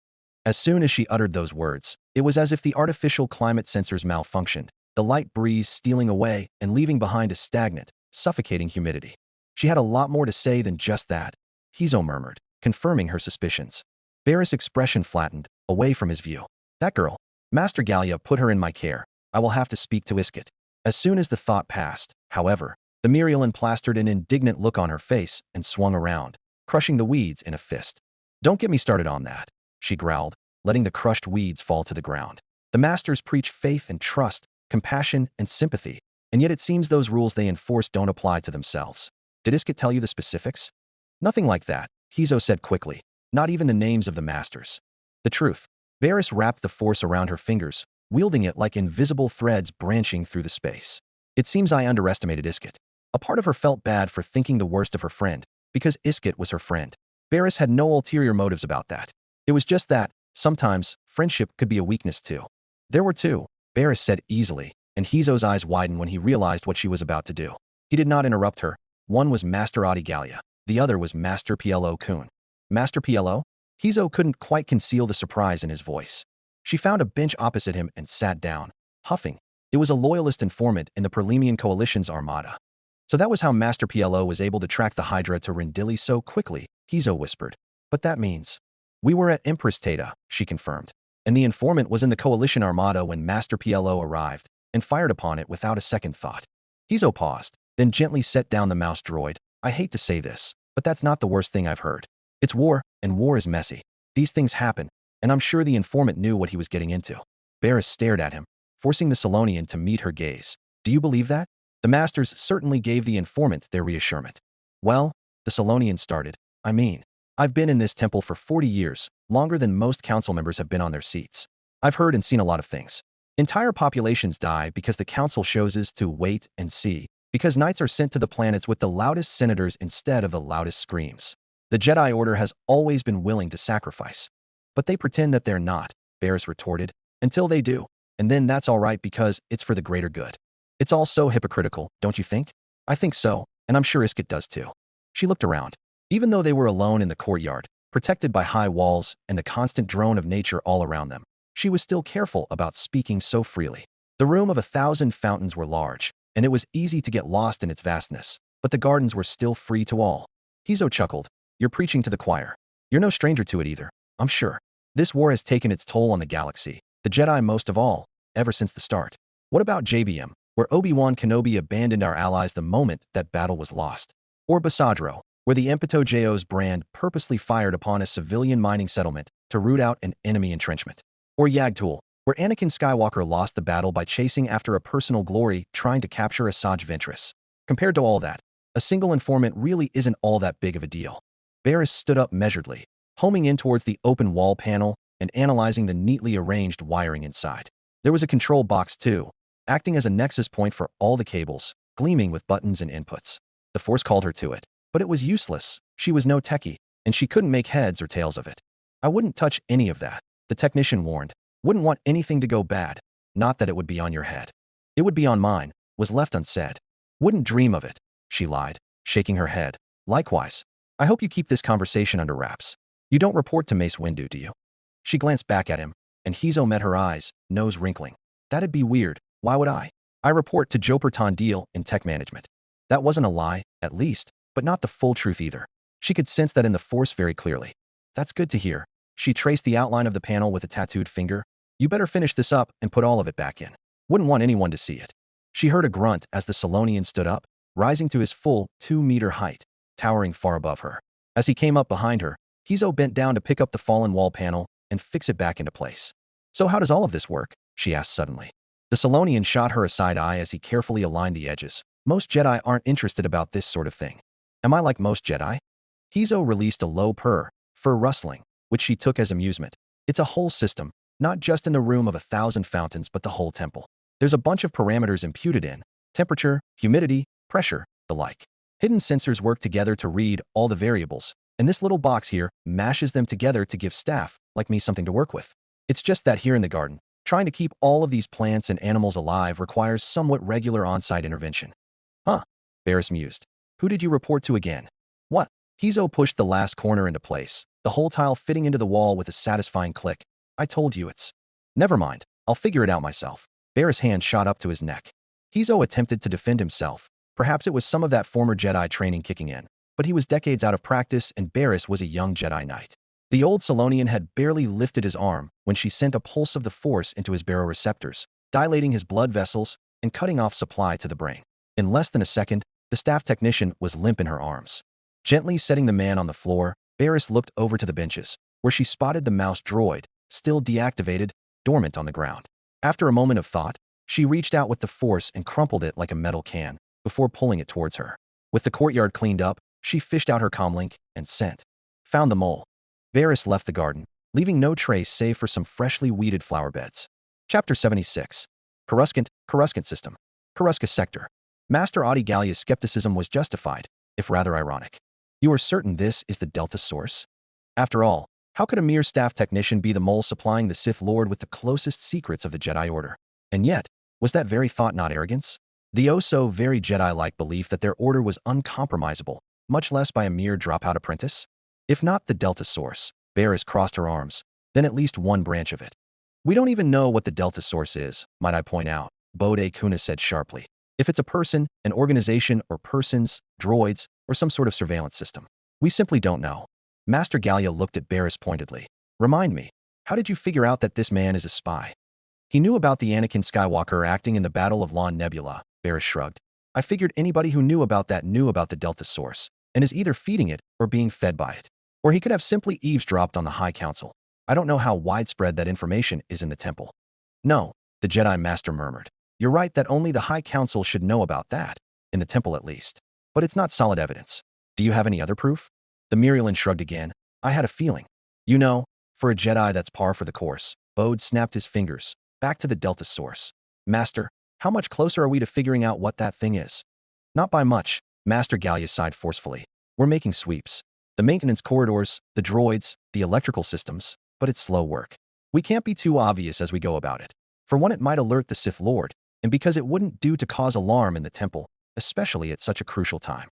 As soon as she uttered those words, it was as if the artificial climate sensors malfunctioned, the light breeze stealing away and leaving behind a stagnant, suffocating humidity. She had a lot more to say than just that, Hizo murmured, confirming her suspicions. Varys' expression flattened, away from his view. That girl. Master Gallia put her in my care. I will have to speak to Iskit. As soon as the thought passed, however, the Mirielin plastered an indignant look on her face and swung around, crushing the weeds in a fist. Don't get me started on that, she growled, letting the crushed weeds fall to the ground. The Masters preach faith and trust, compassion and sympathy, and yet it seems those rules they enforce don't apply to themselves. Did Iskit tell you the specifics? Nothing like that, Hizo said quickly. Not even the names of the Masters. The truth. Varys wrapped the force around her fingers, wielding it like invisible threads branching through the space. It seems I underestimated Iskit. A part of her felt bad for thinking the worst of her friend, because Iskit was her friend. Varys had no ulterior motives about that. It was just that, sometimes, friendship could be a weakness too. There were two, Varys said easily, and Hizo's eyes widened when he realized what she was about to do. He did not interrupt her. One was Master Adi Gallia. The other was Master Plo Koon. Master Plo? Hizo couldn't quite conceal the surprise in his voice. She found a bench opposite him and sat down, huffing. It was a loyalist informant in the Perlemian Coalition's armada. So that was how Master Plo was able to track the Hydra to Rendili so quickly, Hizo whispered. But that means... We were at Empress Teta, she confirmed. And the informant was in the Coalition armada when Master Plo arrived, and fired upon it without a second thought. Hizo paused, then gently set down the mouse droid. I hate to say this, but that's not the worst thing I've heard. It's war, and war is messy. These things happen, and I'm sure the informant knew what he was getting into. Varys stared at him, forcing the Solonian to meet her gaze. Do you believe that? The Masters certainly gave the informant their reassurance. Well, the Solonian started. I mean, I've been in this temple for 40 years, longer than most council members have been on their seats. I've heard and seen a lot of things. Entire populations die because the council chooses to wait and see, because knights are sent to the planets with the loudest senators instead of the loudest screams. The Jedi Order has always been willing to sacrifice. But they pretend that they're not, Barris retorted, until they do. And then that's all right because it's for the greater good. It's all so hypocritical, don't you think? I think so, and I'm sure Iskit does too. She looked around. Even though they were alone in the courtyard, protected by high walls and the constant drone of nature all around them, she was still careful about speaking so freely. The room of 1,000 fountains were large, and it was easy to get lost in its vastness, but the gardens were still free to all. Hizo chuckled. You're preaching to the choir. You're no stranger to it either, I'm sure. This war has taken its toll on the galaxy, the Jedi most of all, ever since the start. What about JBM, where Obi-Wan Kenobi abandoned our allies the moment that battle was lost? Or Basadro, where the Empito Jo's brand purposely fired upon a civilian mining settlement to root out an enemy entrenchment? Or Yagtul, where Anakin Skywalker lost the battle by chasing after a personal glory trying to capture Asajj Ventress? Compared to all that, a single informant really isn't all that big of a deal. Barris stood up measuredly, homing in towards the open wall panel and analyzing the neatly arranged wiring inside. There was a control box too, acting as a nexus point for all the cables, gleaming with buttons and inputs. The Force called her to it, but it was useless. She was no techie, and she couldn't make heads or tails of it. I wouldn't touch any of that, the technician warned. Wouldn't want anything to go bad. Not that it would be on your head. It would be on mine, was left unsaid. Wouldn't dream of it, she lied, shaking her head. Likewise. I hope you keep this conversation under wraps. You don't report to Mace Windu, do you? She glanced back at him, and Hizo met her eyes, nose wrinkling. That'd be weird. Why would I? I report to Joper Tondil in tech management. That wasn't a lie, at least, but not the full truth either. She could sense that in the Force very clearly. That's good to hear. She traced the outline of the panel with a tattooed finger. You better finish this up and put all of it back in. Wouldn't want anyone to see it. She heard a grunt as the Solonian stood up, rising to his full 2-meter height, towering far above her. As he came up behind her, Hizo bent down to pick up the fallen wall panel and fix it back into place. So how does all of this work? She asked suddenly. The Solonian shot her a side eye as he carefully aligned the edges. Most Jedi aren't interested about this sort of thing. Am I like most Jedi? Hizo released a low purr, fur rustling, which she took as amusement. It's a whole system, not just in the room of 1,000 fountains but the whole temple. There's a bunch of parameters imputed in, temperature, humidity, pressure, the like. Hidden sensors work together to read all the variables, and this little box here mashes them together to give staff, like me, something to work with. It's just that here in the garden, trying to keep all of these plants and animals alive requires somewhat regular on-site intervention. Huh, Barris mused. Who did you report to again? What? Hizo pushed the last corner into place, the whole tile fitting into the wall with a satisfying click. I told you it's... Never mind, I'll figure it out myself. Barris' hand shot up to his neck. Hizo attempted to defend himself. Perhaps it was some of that former Jedi training kicking in, but he was decades out of practice and Barris was a young Jedi Knight. The old Solonian had barely lifted his arm when she sent a pulse of the Force into his baroreceptors, dilating his blood vessels and cutting off supply to the brain. In less than a second, the staff technician was limp in her arms. Gently setting the man on the floor, Barris looked over to the benches, where she spotted the mouse droid, still deactivated, dormant on the ground. After a moment of thought, she reached out with the Force and crumpled it like a metal can, before pulling it towards her. With the courtyard cleaned up, she fished out her comlink and sent. Found the mole. Barris left the garden, leaving no trace save for some freshly weeded flower beds. Chapter 76. Coruscant System. Coruscant Sector. Master Audi Gallia's skepticism was justified, if rather ironic. You are certain this is the Delta source? After all, how could a mere staff technician be the mole supplying the Sith Lord with the closest secrets of the Jedi Order? And yet, was that very thought not arrogance? The oh-so-very Jedi-like belief that their order was uncompromisable, much less by a mere dropout apprentice? If not the Delta source, Barris crossed her arms, then at least one branch of it. We don't even know what the Delta source is, might I point out, Bode Kuna said sharply. If it's a person, an organization, or persons, droids, or some sort of surveillance system. We simply don't know. Master Gallia looked at Barris pointedly. Remind me, how did you figure out that this man is a spy? He knew about the Anakin Skywalker acting in the Battle of Lawn Nebula, Barris shrugged. I figured anybody who knew about that knew about the Delta source, and is either feeding it or being fed by it. Or he could have simply eavesdropped on the High Council. I don't know how widespread that information is in the temple. No, the Jedi Master murmured. You're right that only the High Council should know about that, in the temple at least. But it's not solid evidence. Do you have any other proof? The Mirialan shrugged again. I had a feeling. You know, for a Jedi that's par for the course. Bode snapped his fingers, back to the Delta source. Master, how much closer are we to figuring out what that thing is? Not by much, Master Gallia sighed forcefully. We're making sweeps. The maintenance corridors, the droids, the electrical systems, but it's slow work. We can't be too obvious as we go about it. For one, it might alert the Sith Lord, and because it wouldn't do to cause alarm in the temple, especially at such a crucial time.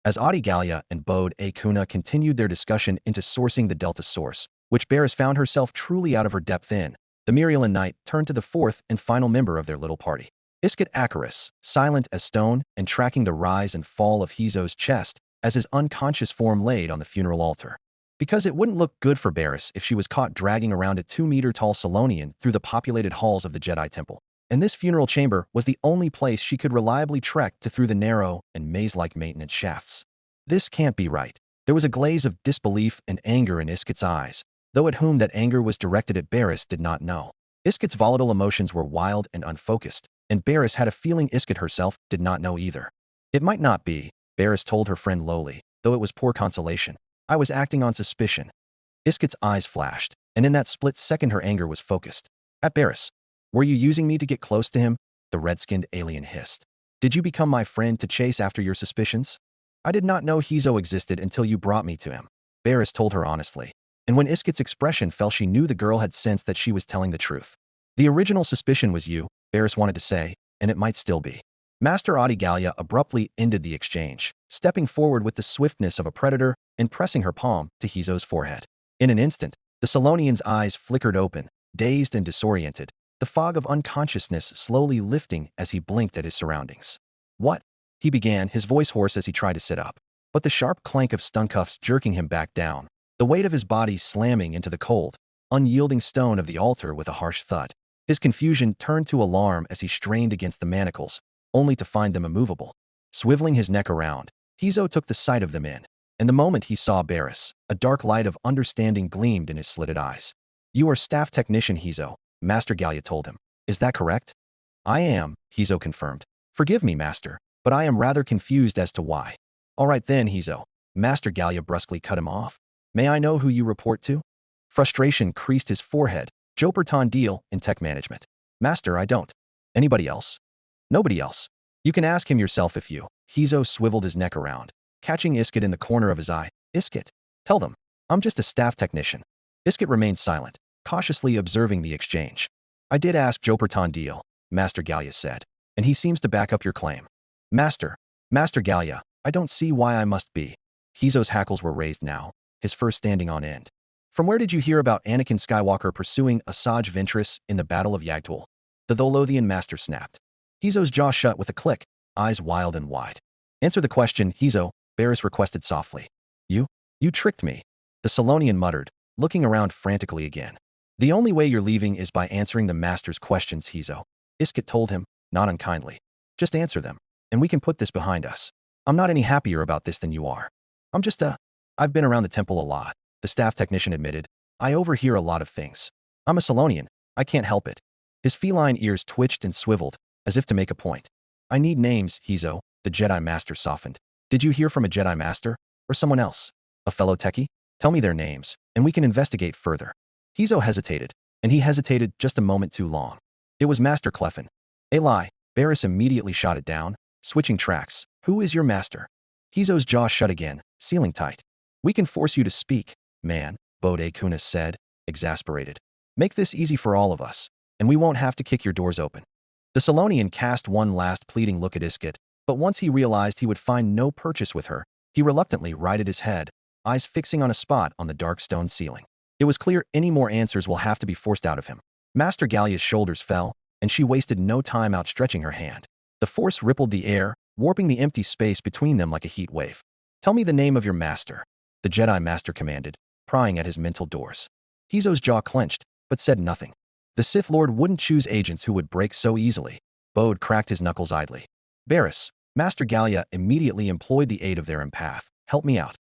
As Adi Gallia and Bode Akuna continued their discussion into sourcing the Delta source, which Barris found herself truly out of her depth in, the Mirialan Knight turned to the fourth and final member of their little party. Isket Akaris, silent as stone and tracking the rise and fall of Hizo's chest as his unconscious form laid on the funeral altar. Because it wouldn't look good for Barris if she was caught dragging around a 2-meter-tall Solonian through the populated halls of the Jedi Temple. And this funeral chamber was the only place she could reliably trek to through the narrow and maze-like maintenance shafts. This can't be right. There was a glaze of disbelief and anger in Isket's eyes, though at whom that anger was directed at Barris did not know. Isket's volatile emotions were wild and unfocused, and Barris had a feeling Isket herself did not know either. It might not be, Barris told her friend lowly, though it was poor consolation. I was acting on suspicion. Isket's eyes flashed, and in that split second her anger was focused. At Barris. Were you using me to get close to him? The red-skinned alien hissed. Did you become my friend to chase after your suspicions? I did not know Hizo existed until you brought me to him, Barris told her honestly. And when Isket's expression fell, she knew the girl had sensed that she was telling the truth. The original suspicion was you, Barris wanted to say, and it might still be. Master Adi Gallia abruptly ended the exchange, stepping forward with the swiftness of a predator and pressing her palm to Hizo's forehead. In an instant, the Solonian's eyes flickered open, dazed and disoriented, the fog of unconsciousness slowly lifting as he blinked at his surroundings. What? He began, his voice hoarse as he tried to sit up. But the sharp clank of stun cuffs jerking him back down, the weight of his body slamming into the cold, unyielding stone of the altar with a harsh thud. His confusion turned to alarm as he strained against the manacles, only to find them immovable. Swiveling his neck around, Hizo took the sight of them in, and the moment he saw Barris, a dark light of understanding gleamed in his slitted eyes. You are staff technician Hizo, Master Gallia told him. Is that correct? I am, Hizo confirmed. Forgive me, Master, but I am rather confused as to why. All right then, Hizo. Master Gallia brusquely cut him off. May I know who you report to? Frustration creased his forehead. Joperton Deal in tech management. Master, I don't. Anybody else? Nobody else. You can ask him yourself if you. Hizo swiveled his neck around, catching Isket in the corner of his eye. Isket, tell them. I'm just a staff technician. Isket remained silent, cautiously observing the exchange. I did ask Joperton Deal, Master Gallia said, and he seems to back up your claim. Master Gallia, I don't see why I must be. Hizo's hackles were raised now, his fur standing on end. From where did you hear about Anakin Skywalker pursuing Asajj Ventress in the Battle of Yavin? The Tholothian master snapped. Hizo's jaw shut with a click, eyes wild and wide. Answer the question, Hizo, Barris requested softly. You tricked me. The Solonian muttered, looking around frantically again. The only way you're leaving is by answering the master's questions, Hizo. Isket told him, not unkindly. Just answer them, and we can put this behind us. I'm not any happier about this than you are. I've been around the temple a lot, the staff technician admitted. I overhear a lot of things. I'm a Solonian. I can't help it. His feline ears twitched and swiveled, as if to make a point. I need names, Hizo, the Jedi Master softened. Did you hear from a Jedi Master? Or someone else? A fellow techie? Tell me their names, and we can investigate further. Hizo hesitated, and he hesitated just a moment too long. It was Master Clefin. A lie. Barris immediately shot it down, switching tracks. Who is your master? Hizo's jaw shut again, sealing tight. We can force you to speak, man, Bode Kunis said, exasperated. Make this easy for all of us, and we won't have to kick your doors open. The Solonian cast one last pleading look at Isket, but once he realized he would find no purchase with her, he reluctantly righted his head, eyes fixing on a spot on the dark stone ceiling. It was clear any more answers will have to be forced out of him. Master Gallia's shoulders fell, and she wasted no time outstretching her hand. The force rippled the air, warping the empty space between them like a heat wave. Tell me the name of your master, the Jedi Master commanded, prying at his mental doors. Hizo's jaw clenched, but said nothing. The Sith Lord wouldn't choose agents who would break so easily. Bode cracked his knuckles idly. Barris, Master Gallia immediately employed the aid of their empath. Help me out.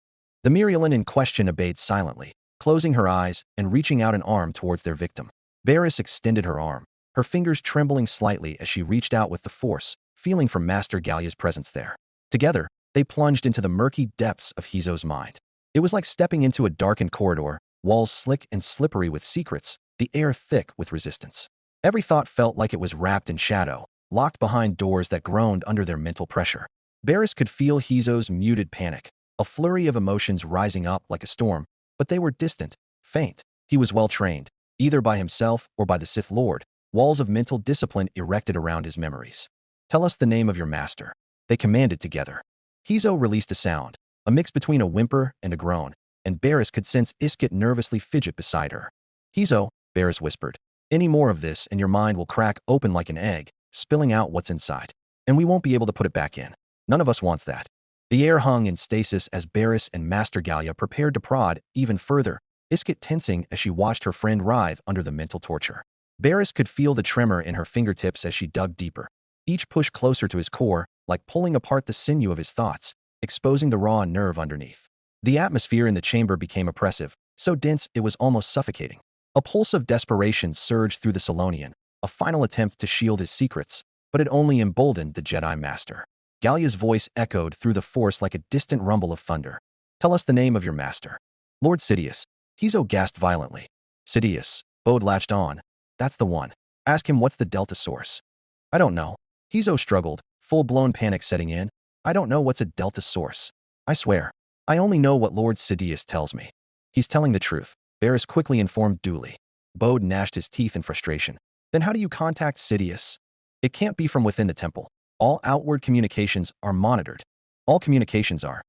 The Mirialan in question obeyed silently, closing her eyes and reaching out an arm towards their victim. Barris extended her arm, her fingers trembling slightly as she reached out with the force, feeling for Master Gallia's presence there. Together, they plunged into the murky depths of Hizo's mind. It was like stepping into a darkened corridor, walls slick and slippery with secrets, the air thick with resistance. Every thought felt like it was wrapped in shadow, locked behind doors that groaned under their mental pressure. Barris could feel Hizo's muted panic, a flurry of emotions rising up like a storm, but they were distant, faint. He was well trained, either by himself or by the Sith Lord. Walls of mental discipline erected around his memories. "Tell us the name of your master," they commanded together. Hizo released a sound, a mix between a whimper and a groan, and Barris could sense Iskit nervously fidget beside her. "Hizo," Barris whispered, "any more of this and your mind will crack open like an egg, spilling out what's inside. And we won't be able to put it back in. None of us wants that." The air hung in stasis as Barris and Master Gallia prepared to prod even further, Iskit tensing as she watched her friend writhe under the mental torture. Barris could feel the tremor in her fingertips as she dug deeper, each push closer to his core, like pulling apart the sinew of his thoughts, exposing the raw nerve underneath. The atmosphere in the chamber became oppressive, so dense it was almost suffocating. A pulse of desperation surged through the Solonian, a final attempt to shield his secrets, but it only emboldened the Jedi Master. Gallia's voice echoed through the force like a distant rumble of thunder. "Tell us the name of your master." "Lord Sidious." Hizo gasped violently. "Sidious." Bode latched on. "That's the one. Ask him what's the Delta Source." "I don't know." Hizo struggled, full-blown panic setting in. "I don't know what's a Delta Source. I swear. I only know what Lord Sidious tells me." "He's telling the truth," Barris quickly informed Dooley. Bode gnashed his teeth in frustration. "Then how do you contact Sidious?" "It can't be from within the temple. All outward communications are monitored." "All communications are."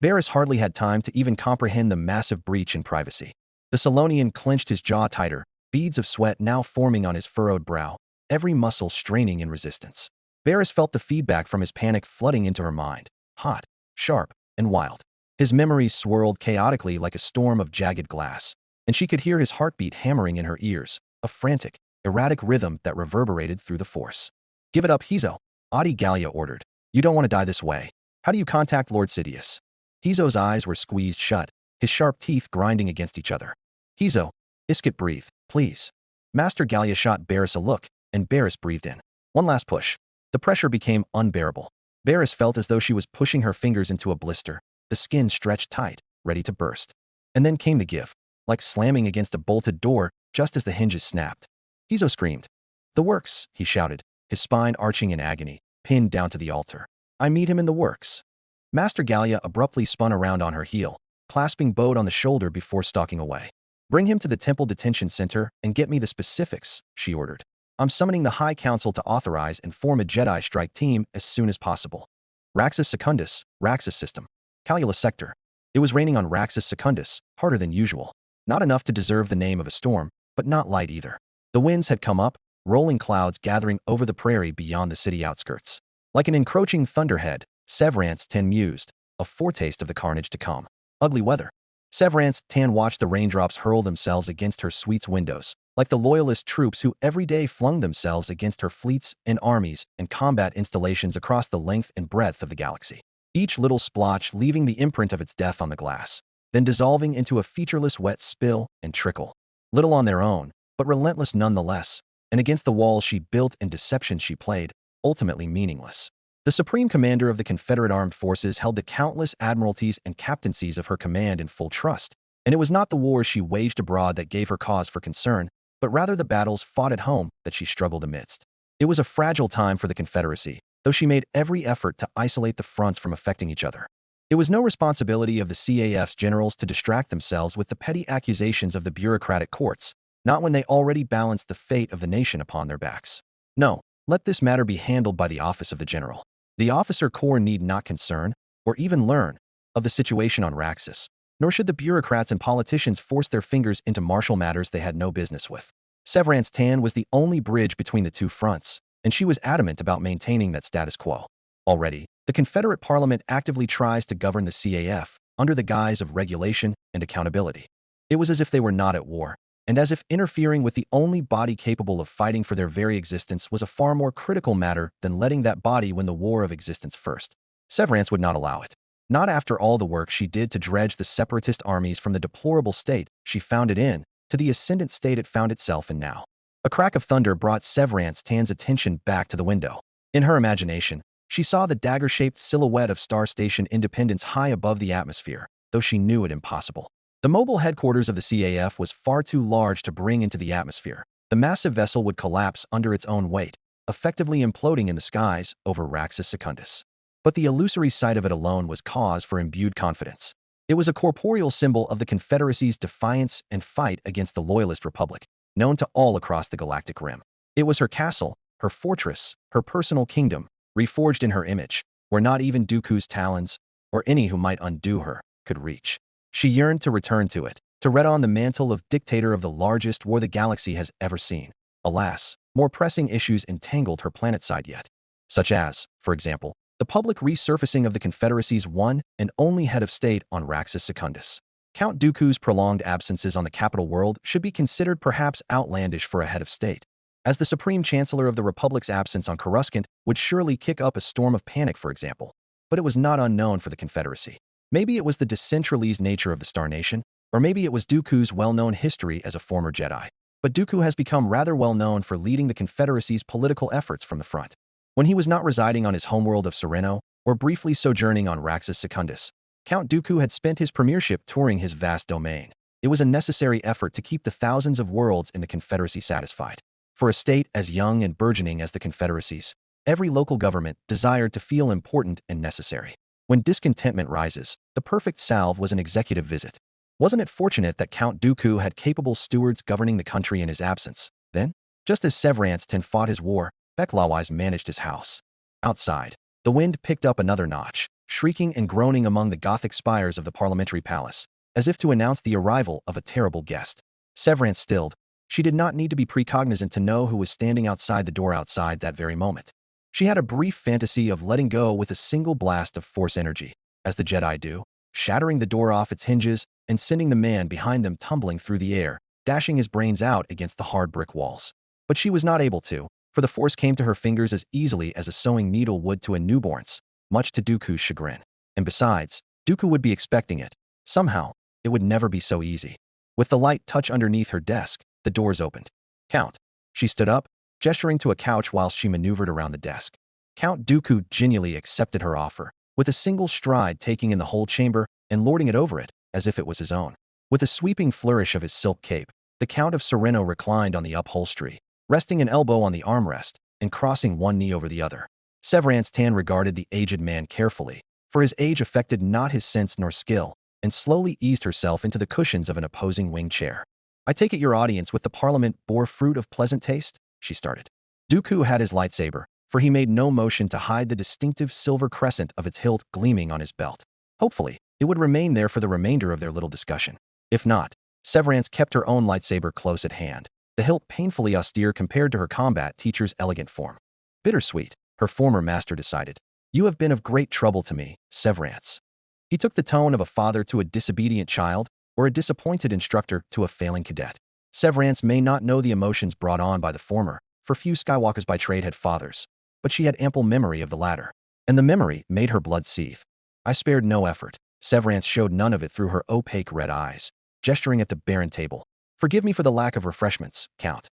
Barris hardly had time to even comprehend the massive breach in privacy. The Solonian clenched his jaw tighter, beads of sweat now forming on his furrowed brow, every muscle straining in resistance. Barris felt the feedback from his panic flooding into her mind, hot, sharp, and wild. His memories swirled chaotically like a storm of jagged glass, and she could hear his heartbeat hammering in her ears, a frantic, erratic rhythm that reverberated through the force. "Give it up, Hizo," Adi Gallia ordered. "You don't want to die this way. How do you contact Lord Sidious?" Hizo's eyes were squeezed shut, his sharp teeth grinding against each other. "Hizo," Iskit breathed, "please." Master Gallia shot Barris a look, and Barris breathed in. One last push. The pressure became unbearable. Barris felt as though she was pushing her fingers into a blister, the skin stretched tight, ready to burst. And then came the give, like slamming against a bolted door just as the hinges snapped. Hizo screamed. "The works," he shouted, his spine arching in agony, pinned down to the altar. "I meet him in the works." Master Gallia abruptly spun around on her heel, clasping Bode on the shoulder before stalking away. "Bring him to the Temple Detention Center and get me the specifics," she ordered. "I'm summoning the High Council to authorize and form a Jedi strike team as soon as possible." Raxus Secundus, Raxus System. Calculus Sector. It was raining on Raxus Secundus, harder than usual. Not enough to deserve the name of a storm, but not light either. The winds had come up, rolling clouds gathering over the prairie beyond the city outskirts. Like an encroaching thunderhead, Severance Ten mused, a foretaste of the carnage to come. Ugly weather. Severance Tan watched the raindrops hurl themselves against her suite's windows, like the loyalist troops who every day flung themselves against her fleets and armies and combat installations across the length and breadth of the galaxy. Each little splotch leaving the imprint of its death on the glass, then dissolving into a featureless wet spill and trickle. Little on their own, but relentless nonetheless, and against the walls she built and deceptions she played, ultimately meaningless. The Supreme Commander of the Confederate Armed Forces held the countless admiralties and captaincies of her command in full trust, and it was not the wars she waged abroad that gave her cause for concern, but rather the battles fought at home that she struggled amidst. It was a fragile time for the Confederacy, though she made every effort to isolate the fronts from affecting each other. It was no responsibility of the CAF's generals to distract themselves with the petty accusations of the bureaucratic courts, not when they already balanced the fate of the nation upon their backs. No, let this matter be handled by the office of the general. The officer corps need not concern, or even learn, of the situation on Raxus, nor should the bureaucrats and politicians force their fingers into martial matters they had no business with. Severance Tan was the only bridge between the two fronts, and she was adamant about maintaining that status quo. Already, the Confederate Parliament actively tries to govern the CAF under the guise of regulation and accountability. It was as if they were not at war, and as if interfering with the only body capable of fighting for their very existence was a far more critical matter than letting that body win the war of existence first. Severance would not allow it. Not after all the work she did to dredge the separatist armies from the deplorable state she found it in to the ascendant state it found itself in now. A crack of thunder brought Severance Tan's attention back to the window. In her imagination, she saw the dagger-shaped silhouette of Star Station Independence high above the atmosphere, though she knew it impossible. The mobile headquarters of the CAF was far too large to bring into the atmosphere. The massive vessel would collapse under its own weight, effectively imploding in the skies over Raxus Secundus. But the illusory sight of it alone was cause for imbued confidence. It was a corporeal symbol of the Confederacy's defiance and fight against the Loyalist Republic, known to all across the galactic rim. It was her castle, her fortress, her personal kingdom, reforged in her image, where not even Dooku's talons, or any who might undo her, could reach. She yearned to return to it, to red on the mantle of dictator of the largest war the galaxy has ever seen. Alas, more pressing issues entangled her planetside yet, such as, for example, the public resurfacing of the Confederacy's one and only head of state on Raxus Secundus. Count Dooku's prolonged absences on the capital world should be considered perhaps outlandish for a head of state, as the Supreme Chancellor of the Republic's absence on Coruscant would surely kick up a storm of panic, for example. But it was not unknown for the Confederacy. Maybe it was the decentralized nature of the Star Nation, or maybe it was Dooku's well-known history as a former Jedi. But Dooku has become rather well known for leading the Confederacy's political efforts from the front. When he was not residing on his homeworld of Sereno, or briefly sojourning on Raxus Secundus, Count Dooku had spent his premiership touring his vast domain. It was a necessary effort to keep the thousands of worlds in the Confederacy satisfied. For a state as young and burgeoning as the Confederacy's, every local government desired to feel important and necessary. When discontentment rises, the perfect salve was an executive visit. Wasn't it fortunate that Count Dooku had capable stewards governing the country in his absence? Then, just as Severance Ten fought his war, Becklawise managed his house. Outside, the wind picked up another notch, shrieking and groaning among the Gothic spires of the parliamentary palace, as if to announce the arrival of a terrible guest. Severance stilled. She did not need to be precognizant to know who was standing outside the door outside that very moment. She had a brief fantasy of letting go with a single blast of force energy, as the Jedi do, shattering the door off its hinges and sending the man behind them tumbling through the air, dashing his brains out against the hard brick walls. But she was not able to, for the force came to her fingers as easily as a sewing needle would to a newborn's, much to Dooku's chagrin. And besides, Dooku would be expecting it. Somehow, it would never be so easy. With the light touch underneath her desk, the doors opened. Count. She stood up, gesturing to a couch whilst she maneuvered around the desk. Count Dooku genially accepted her offer, with a single stride taking in the whole chamber and lording it over it, as if it was his own. With a sweeping flourish of his silk cape, the Count of Sereno reclined on the upholstery, resting an elbow on the armrest and crossing one knee over the other. Severance Tan regarded the aged man carefully, for his age affected not his sense nor skill, and slowly eased herself into the cushions of an opposing wing chair. "I take it your audience with the Parliament bore fruit of pleasant taste?" she started. Dooku had his lightsaber, for he made no motion to hide the distinctive silver crescent of its hilt gleaming on his belt. Hopefully, it would remain there for the remainder of their little discussion. If not, Severance kept her own lightsaber close at hand, the hilt painfully austere compared to her combat teacher's elegant form. Bittersweet, her former master decided. "You have been of great trouble to me, Severance." He took the tone of a father to a disobedient child, or a disappointed instructor to a failing cadet. Severance may not know the emotions brought on by the former, for few Skywalkers by trade had fathers, but she had ample memory of the latter, and the memory made her blood seethe. "I spared no effort." Severance showed none of it through her opaque red eyes, gesturing at the barren table. "Forgive me for the lack of refreshments, Count."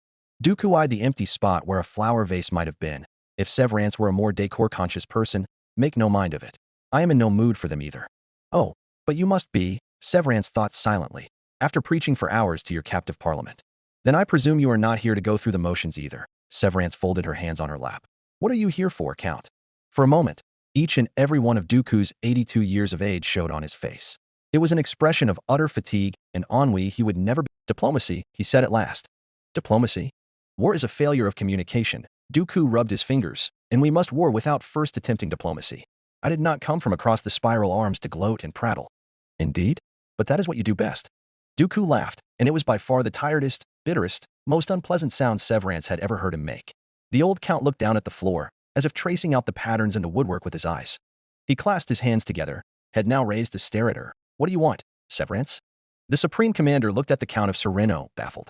Dooku eyed the empty spot where a flower vase might have been. If Severance were a more decor-conscious person, make no mind of it. "I am in no mood for them either." "Oh, but you must be," Severance thought silently, "after preaching for hours to your captive parliament. Then I presume you are not here to go through the motions either." Severance folded her hands on her lap. "What are you here for, Count?" For a moment, each and every one of Dooku's 82 years of age showed on his face. It was an expression of utter fatigue and ennui he would never be. "Diplomacy," he said at last. "Diplomacy? War is a failure of communication." Dooku rubbed his fingers, "and we must war without first attempting diplomacy. I did not come from across the spiral arms to gloat and prattle." "Indeed? But that is what you do best." Dooku laughed, and it was by far the tiredest, bitterest, most unpleasant sound Severance had ever heard him make. The old Count looked down at the floor, as if tracing out the patterns in the woodwork with his eyes. He clasped his hands together, head now raised to stare at her. "What do you want, Severance?" The Supreme Commander looked at the Count of Sereno, baffled.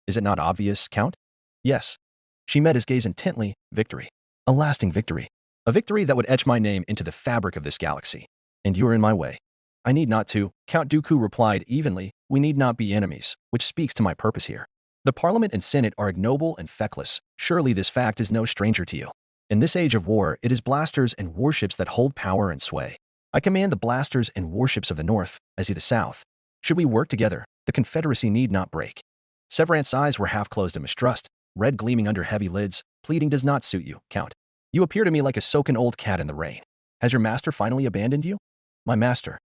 "Is it not obvious, Count?" "Yes." She met his gaze intently. "Victory. A lasting victory. A victory that would etch my name into the fabric of this galaxy. And you are in my way." "I need not to," Count Dooku replied evenly. "We need not be enemies, which speaks to my purpose here. The Parliament and Senate are ignoble and feckless. Surely this fact is no stranger to you. In this age of war, it is blasters and warships that hold power and sway. I command the blasters and warships of the north, as you the south. Should we work together, the Confederacy need not break. Severant's eyes were half closed in mistrust, red gleaming under heavy lids. Pleading does not suit you, Count. You appear to me like a soaken old cat in the rain. Has your master finally abandoned you? My master.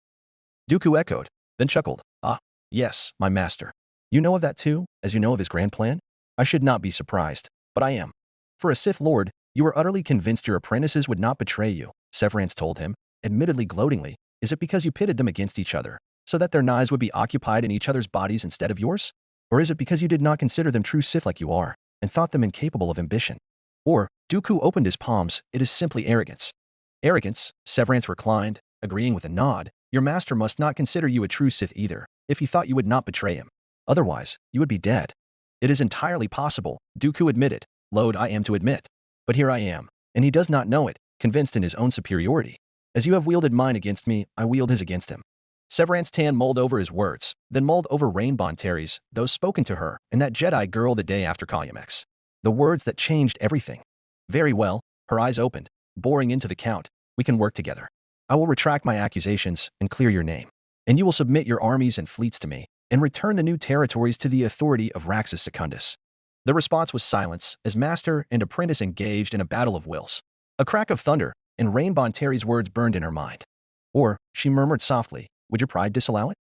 Dooku echoed, then chuckled. Ah, yes, my master. You know of that too, as you know of his grand plan? I should not be surprised, but I am. For a Sith Lord, you were utterly convinced your apprentices would not betray you, Severance told him, admittedly gloatingly. Is it because you pitted them against each other, so that their knives would be occupied in each other's bodies instead of yours? Or is it because you did not consider them true Sith like you are, and thought them incapable of ambition? Or, Dooku opened his palms, it is simply arrogance. Arrogance, Severance reclined, agreeing with a nod. Your master must not consider you a true Sith either, if he thought you would not betray him. Otherwise, you would be dead. It is entirely possible, Dooku admitted. Loath I am to admit. But here I am, and he does not know it, convinced in his own superiority. As you have wielded mine against me, I wield his against him. Severance Tan mulled over his words, then mulled over Rain Bonteri's, those spoken to her, and that Jedi girl the day after Calumex. The words that changed everything. Very well, her eyes opened, boring into the Count. We can work together. I will retract my accusations and clear your name. And you will submit your armies and fleets to me, and return the new territories to the authority of Raxus Secundus. The response was silence, as master and apprentice engaged in a battle of wills. A crack of thunder, and Rain Bonteri's words burned in her mind. Or, she murmured softly, would your pride disallow it?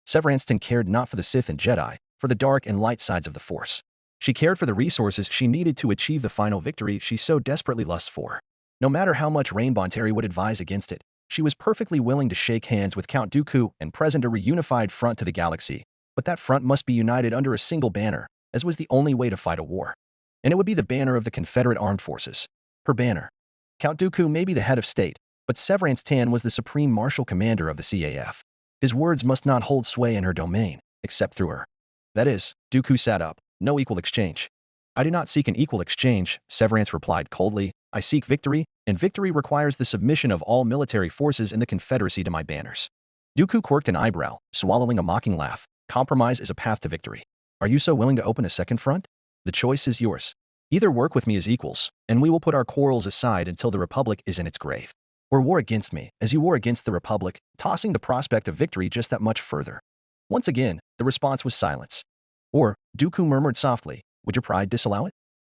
Severance Tan cared not for the Sith and Jedi, for the dark and light sides of the Force. She cared for the resources she needed to achieve the final victory she so desperately lusts for. No matter how much Rain Bonteri would advise against it, she was perfectly willing to shake hands with Count Dooku and present a reunified front to the galaxy. But that front must be united under a single banner, as was the only way to fight a war. And it would be the banner of the Confederate Armed Forces. Her banner. Count Dooku may be the head of state, but Severance Tan was the supreme martial commander of the CAF. His words must not hold sway in her domain, except through her. That is, Dooku sat up. No equal exchange. I do not seek an equal exchange, Severance replied coldly. I seek victory, and victory requires the submission of all military forces in the Confederacy to my banners. Dooku quirked an eyebrow, swallowing a mocking laugh. Compromise is a path to victory. Are you so willing to open a second front? The choice is yours. Either work with me as equals, and we will put our quarrels aside until the Republic is in its grave. Or war against me, as you war against the Republic, tossing the prospect of victory just that much further. Once again, the response was silence. Or, Dooku murmured softly, would your pride disallow it?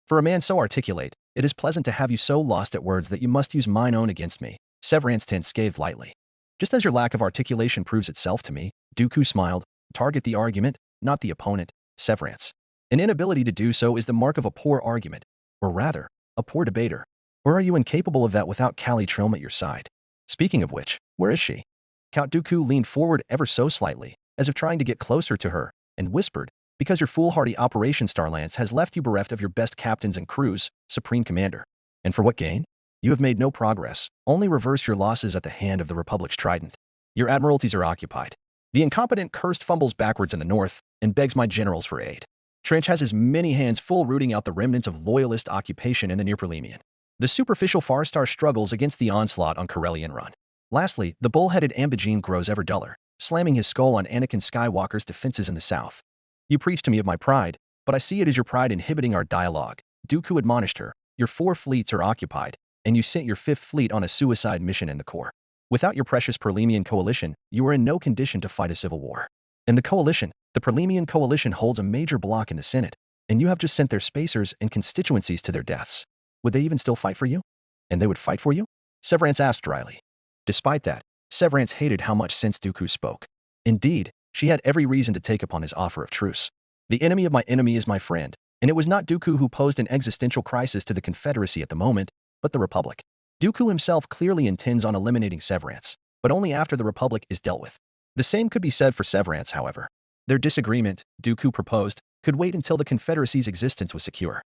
For a man so articulate, it is pleasant to have you so lost at words that you must use mine own against me, Severance Tan scathed lightly. Just as your lack of articulation proves itself to me, Dooku smiled. Target the argument, not the opponent, Severance. An inability to do so is the mark of a poor argument, or rather, a poor debater. Or are you incapable of that without Cali Trilm at your side? Speaking of which, where is she? Count Dooku leaned forward ever so slightly, as if trying to get closer to her, and whispered, because your foolhardy Operation Starlance has left you bereft of your best captains and crews, Supreme Commander. And for what gain? You have made no progress, only reverse your losses at the hand of the Republic's trident. Your admiralties are occupied. The incompetent cursed fumbles backwards in the north, and begs my generals for aid. Trench has his many hands full rooting out the remnants of loyalist occupation in the near Perlemian. The superficial Farstar struggles against the onslaught on Corellian Run. Lastly, the bull-headed Ambigene grows ever duller, slamming his skull on Anakin Skywalker's defenses in the south. You preach to me of my pride, but I see it as your pride inhibiting our dialogue. Dooku admonished her. Your 4 fleets are occupied, and you sent your 5th fleet on a suicide mission in the core. Without your precious Perlemian coalition, you are in no condition to fight a civil war. And the coalition, the Perlemian coalition holds a major block in the Senate, and you have just sent their spacers and constituencies to their deaths. Would they even still fight for you? And they would fight for you? Severance asked dryly. Despite that, Severance hated how much sense Dooku spoke. Indeed, she had every reason to take upon his offer of truce. The enemy of my enemy is my friend, and it was not Dooku who posed an existential crisis to the Confederacy at the moment, but the Republic. Dooku himself clearly intends on eliminating Severance, but only after the Republic is dealt with. The same could be said for Severance, however. Their disagreement, Dooku proposed, could wait until the Confederacy's existence was secure.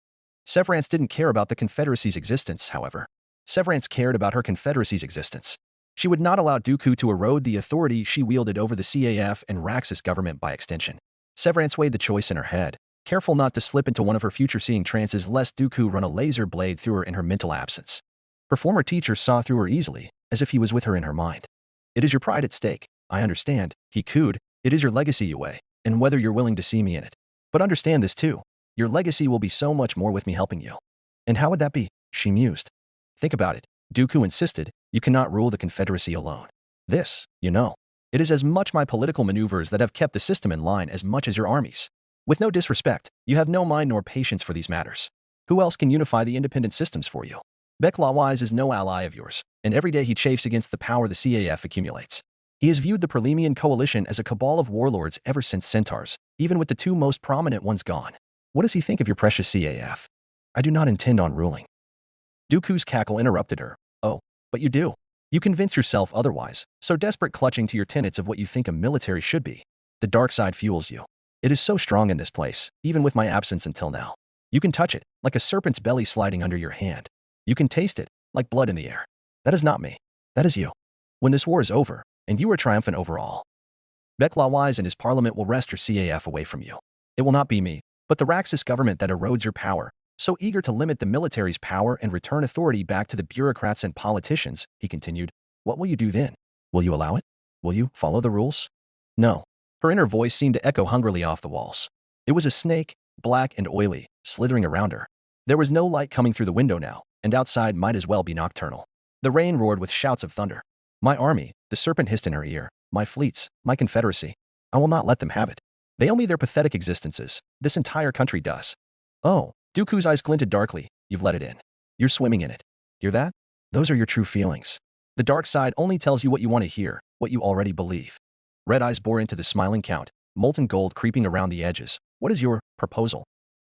Severance didn't care about the Confederacy's existence, however. Severance cared about her Confederacy's existence. She would not allow Dooku to erode the authority she wielded over the CAF and Raxus government by extension. Severance weighed the choice in her head, careful not to slip into one of her future-seeing trances lest Dooku run a laser blade through her in her mental absence. Her former teacher saw through her easily, as if he was with her in her mind. It is your pride at stake, I understand, he cooed. It is your legacy you weigh, and whether you're willing to see me in it. But understand this too. Your legacy will be so much more with me helping you. And how would that be? She mused. Think about it. Dooku insisted, you cannot rule the Confederacy alone. This, it is as much my political maneuvers that have kept the system in line as much as your armies. With no disrespect, you have no mind nor patience for these matters. Who else can unify the independent systems for you? Beklawise is no ally of yours, and every day he chafes against the power the CAF accumulates. He has viewed the Perlemian coalition as a cabal of warlords ever since Centaurs, even with the two most prominent ones gone. What does he think of your precious CAF? I do not intend on ruling. Dooku's cackle interrupted her. Oh, but you do. You convince yourself otherwise, so desperate clutching to your tenets of what you think a military should be. The dark side fuels you. It is so strong in this place, even with my absence until now. You can touch it, like a serpent's belly sliding under your hand. You can taste it, like blood in the air. That is not me. That is you. When this war is over, and you are triumphant over all, Beklawise and his parliament will wrest your CAF away from you. It will not be me, but the Raxus government that erodes your power, so eager to limit the military's power and return authority back to the bureaucrats and politicians, he continued. What will you do then? Will you allow it? Will you follow the rules? No. Her inner voice seemed to echo hungrily off the walls. It was a snake, black and oily, slithering around her. There was no light coming through the window now, and outside might as well be nocturnal. The rain roared with shouts of thunder. My army, the serpent hissed in her ear, my fleets, my confederacy. I will not let them have it. They owe me their pathetic existences. This entire country does. Oh, Dooku's eyes glinted darkly. You've let it in. You're swimming in it. Hear that? Those are your true feelings. The dark side only tells you what you want to hear, what you already believe. Red eyes bore into the smiling count, molten gold creeping around the edges. What is your proposal?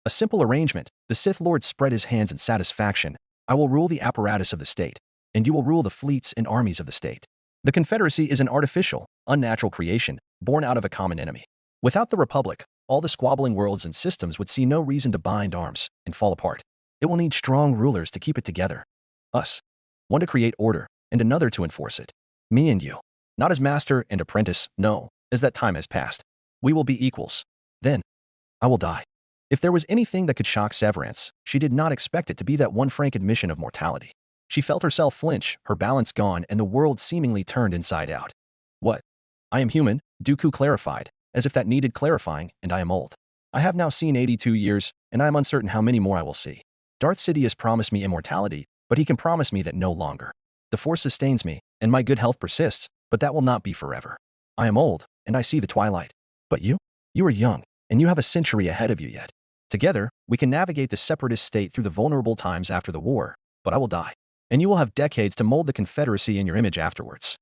A simple arrangement. The Sith Lord spread his hands in satisfaction. I will rule the apparatus of the state, and you will rule the fleets and armies of the state. The Confederacy is an artificial, unnatural creation, born out of a common enemy. Without the Republic, all the squabbling worlds and systems would see no reason to bind arms and fall apart. It will need strong rulers to keep it together. Us. One to create order, and another to enforce it. Me and you. Not as master and apprentice, no, as that time has passed. We will be equals. Then, I will die. If there was anything that could shock Severance, she did not expect it to be that one frank admission of mortality. She felt herself flinch, her balance gone, and the world seemingly turned inside out. What? I am human, Dooku clarified, as if that needed clarifying, and I am old. I have now seen 82 years, and I am uncertain how many more I will see. Darth Sidious promised me immortality, but he can promise me that no longer. The Force sustains me, and my good health persists, but that will not be forever. I am old, and I see the twilight. But you? You are young, and you have a century ahead of you yet. Together, we can navigate the separatist state through the vulnerable times after the war, but I will die. And you will have decades to mold the Confederacy in your image afterwards.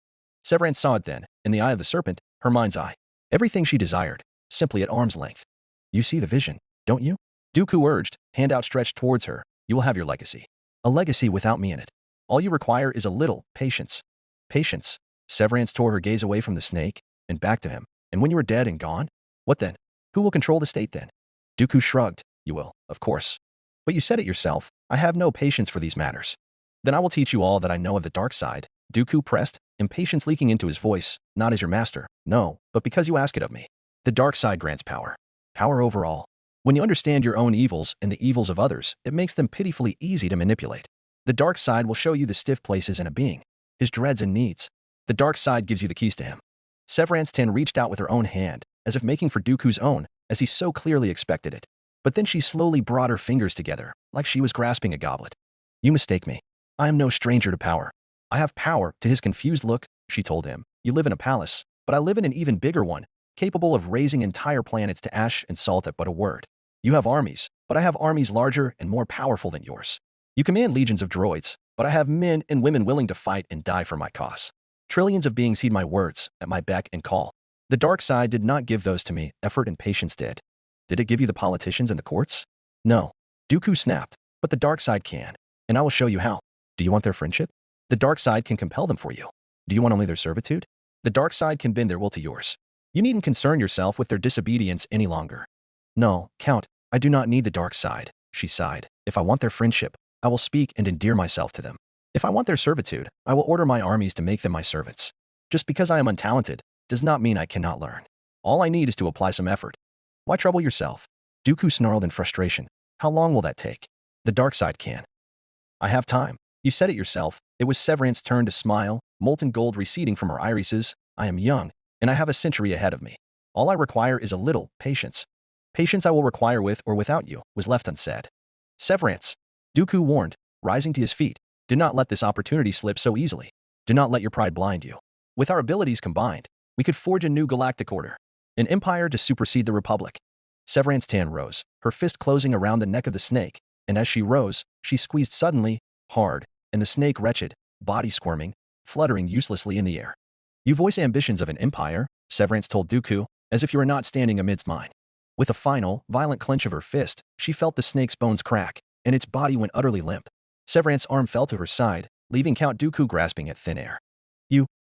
Severance saw it then, in the eye of the serpent, her mind's eye. Everything she desired, simply at arm's length. You see the vision, don't you? Dooku urged, hand outstretched towards her. You will have your legacy. A legacy without me in it. All you require is a little patience. Patience. Severance tore her gaze away from the snake and back to him. And when you are dead and gone? What then? Who will control the state then? Dooku shrugged. You will, of course. But you said it yourself. I have no patience for these matters. Then I will teach you all that I know of the dark side. Dooku pressed, impatience leaking into his voice, not as your master, no, but because you ask it of me. The dark side grants power. Power over all. When you understand your own evils and the evils of others, it makes them pitifully easy to manipulate. The dark side will show you the stiff places in a being, his dreads and needs. The dark side gives you the keys to him. Severance Ten reached out with her own hand, as if making for Dooku's own, as he so clearly expected it. But then she slowly brought her fingers together, like she was grasping a goblet. You mistake me. I am no stranger to power. I have power. To his confused look, she told him. You live in a palace, but I live in an even bigger one, capable of raising entire planets to ash and salt at but a word. You have armies, but I have armies larger and more powerful than yours. You command legions of droids, but I have men and women willing to fight and die for my cause. Trillions of beings heed my words, at my beck and call. The dark side did not give those to me, effort and patience did. Did it give you the politicians and the courts? No. Dooku snapped, but the dark side can, and I will show you how. Do you want their friendship? The dark side can compel them for you. Do you want only their servitude? The dark side can bend their will to yours. You needn't concern yourself with their disobedience any longer. No, Count, I do not need the dark side, she sighed. If I want their friendship, I will speak and endear myself to them. If I want their servitude, I will order my armies to make them my servants. Just because I am untalented does not mean I cannot learn. All I need is to apply some effort. Why trouble yourself? Dooku snarled in frustration. How long will that take? The dark side can. I have time. You said it yourself. It was Severance's turn to smile, molten gold receding from her irises. I am young, and I have a century ahead of me. All I require is a little patience. Patience I will require with or without you, was left unsaid. Severance, Dooku warned, rising to his feet. Do not let this opportunity slip so easily. Do not let your pride blind you. With our abilities combined, we could forge a new galactic order, an empire to supersede the Republic. Severance Tan rose, her fist closing around the neck of the snake, and as she rose, she squeezed suddenly, hard, and the snake wretched, body squirming, fluttering uselessly in the air. You voice ambitions of an empire, Severance told Dooku, as if you were not standing amidst mine. With a final, violent clench of her fist, she felt the snake's bones crack, and its body went utterly limp. Severance's arm fell to her side, leaving Count Dooku grasping at thin air.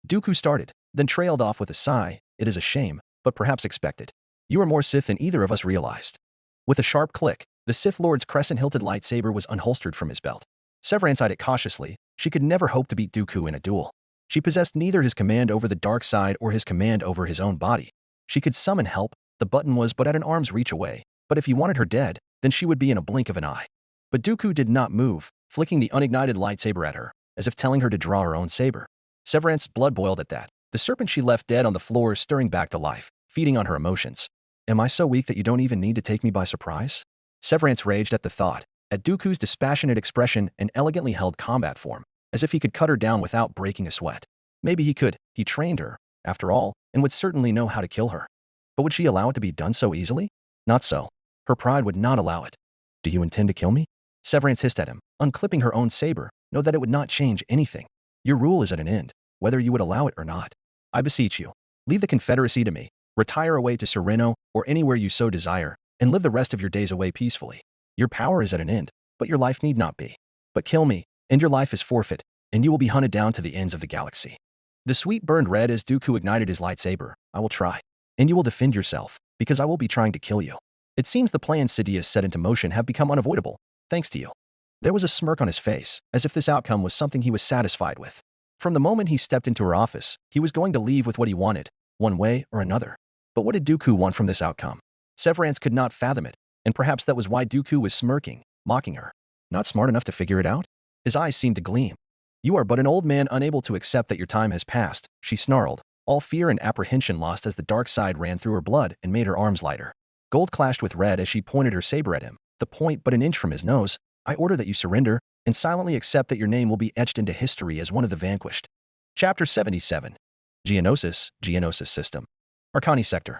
Dooku started, then trailed off with a sigh. It is a shame, but perhaps expected. You are more Sith than either of us realized. With a sharp click, the Sith Lord's crescent-hilted lightsaber was unholstered from his belt. Severance eyed it cautiously. She could never hope to beat Dooku in a duel. She possessed neither his command over the dark side or his command over his own body. She could summon help, the button was but at an arm's reach away, but if he wanted her dead, then she would be in a blink of an eye. But Dooku did not move, flicking the unignited lightsaber at her, as if telling her to draw her own saber. Severance's blood boiled at that. The serpent she left dead on the floor stirring back to life, feeding on her emotions. Am I so weak that you don't even need to take me by surprise? Severance raged at the thought, at Dooku's dispassionate expression and elegantly held combat form, as if he could cut her down without breaking a sweat. Maybe he could. He trained her, after all, and would certainly know how to kill her. But would she allow it to be done so easily? Not so. Her pride would not allow it. Do you intend to kill me? Severance hissed at him, unclipping her own saber. Know that it would not change anything. Your rule is at an end, whether you would allow it or not. I beseech you, leave the Confederacy to me, retire away to Sereno or anywhere you so desire, and live the rest of your days away peacefully. Your power is at an end, but your life need not be. But kill me, and your life is forfeit, and you will be hunted down to the ends of the galaxy. The sweet burned red as Dooku ignited his lightsaber. I will try. And you will defend yourself, because I will be trying to kill you. It seems the plans Sidious set into motion have become unavoidable, thanks to you. There was a smirk on his face, as if this outcome was something he was satisfied with. From the moment he stepped into her office, he was going to leave with what he wanted, one way or another. But what did Dooku want from this outcome? Severance could not fathom it, and perhaps that was why Dooku was smirking, mocking her. Not smart enough to figure it out? His eyes seemed to gleam. You are but an old man unable to accept that your time has passed, she snarled, all fear and apprehension lost as the dark side ran through her blood and made her arms lighter. Gold clashed with red as she pointed her saber at him, the point but an inch from his nose. I order that you surrender, and silently accept that your name will be etched into history as one of the vanquished. Chapter 77. Geonosis System. Arcani Sector.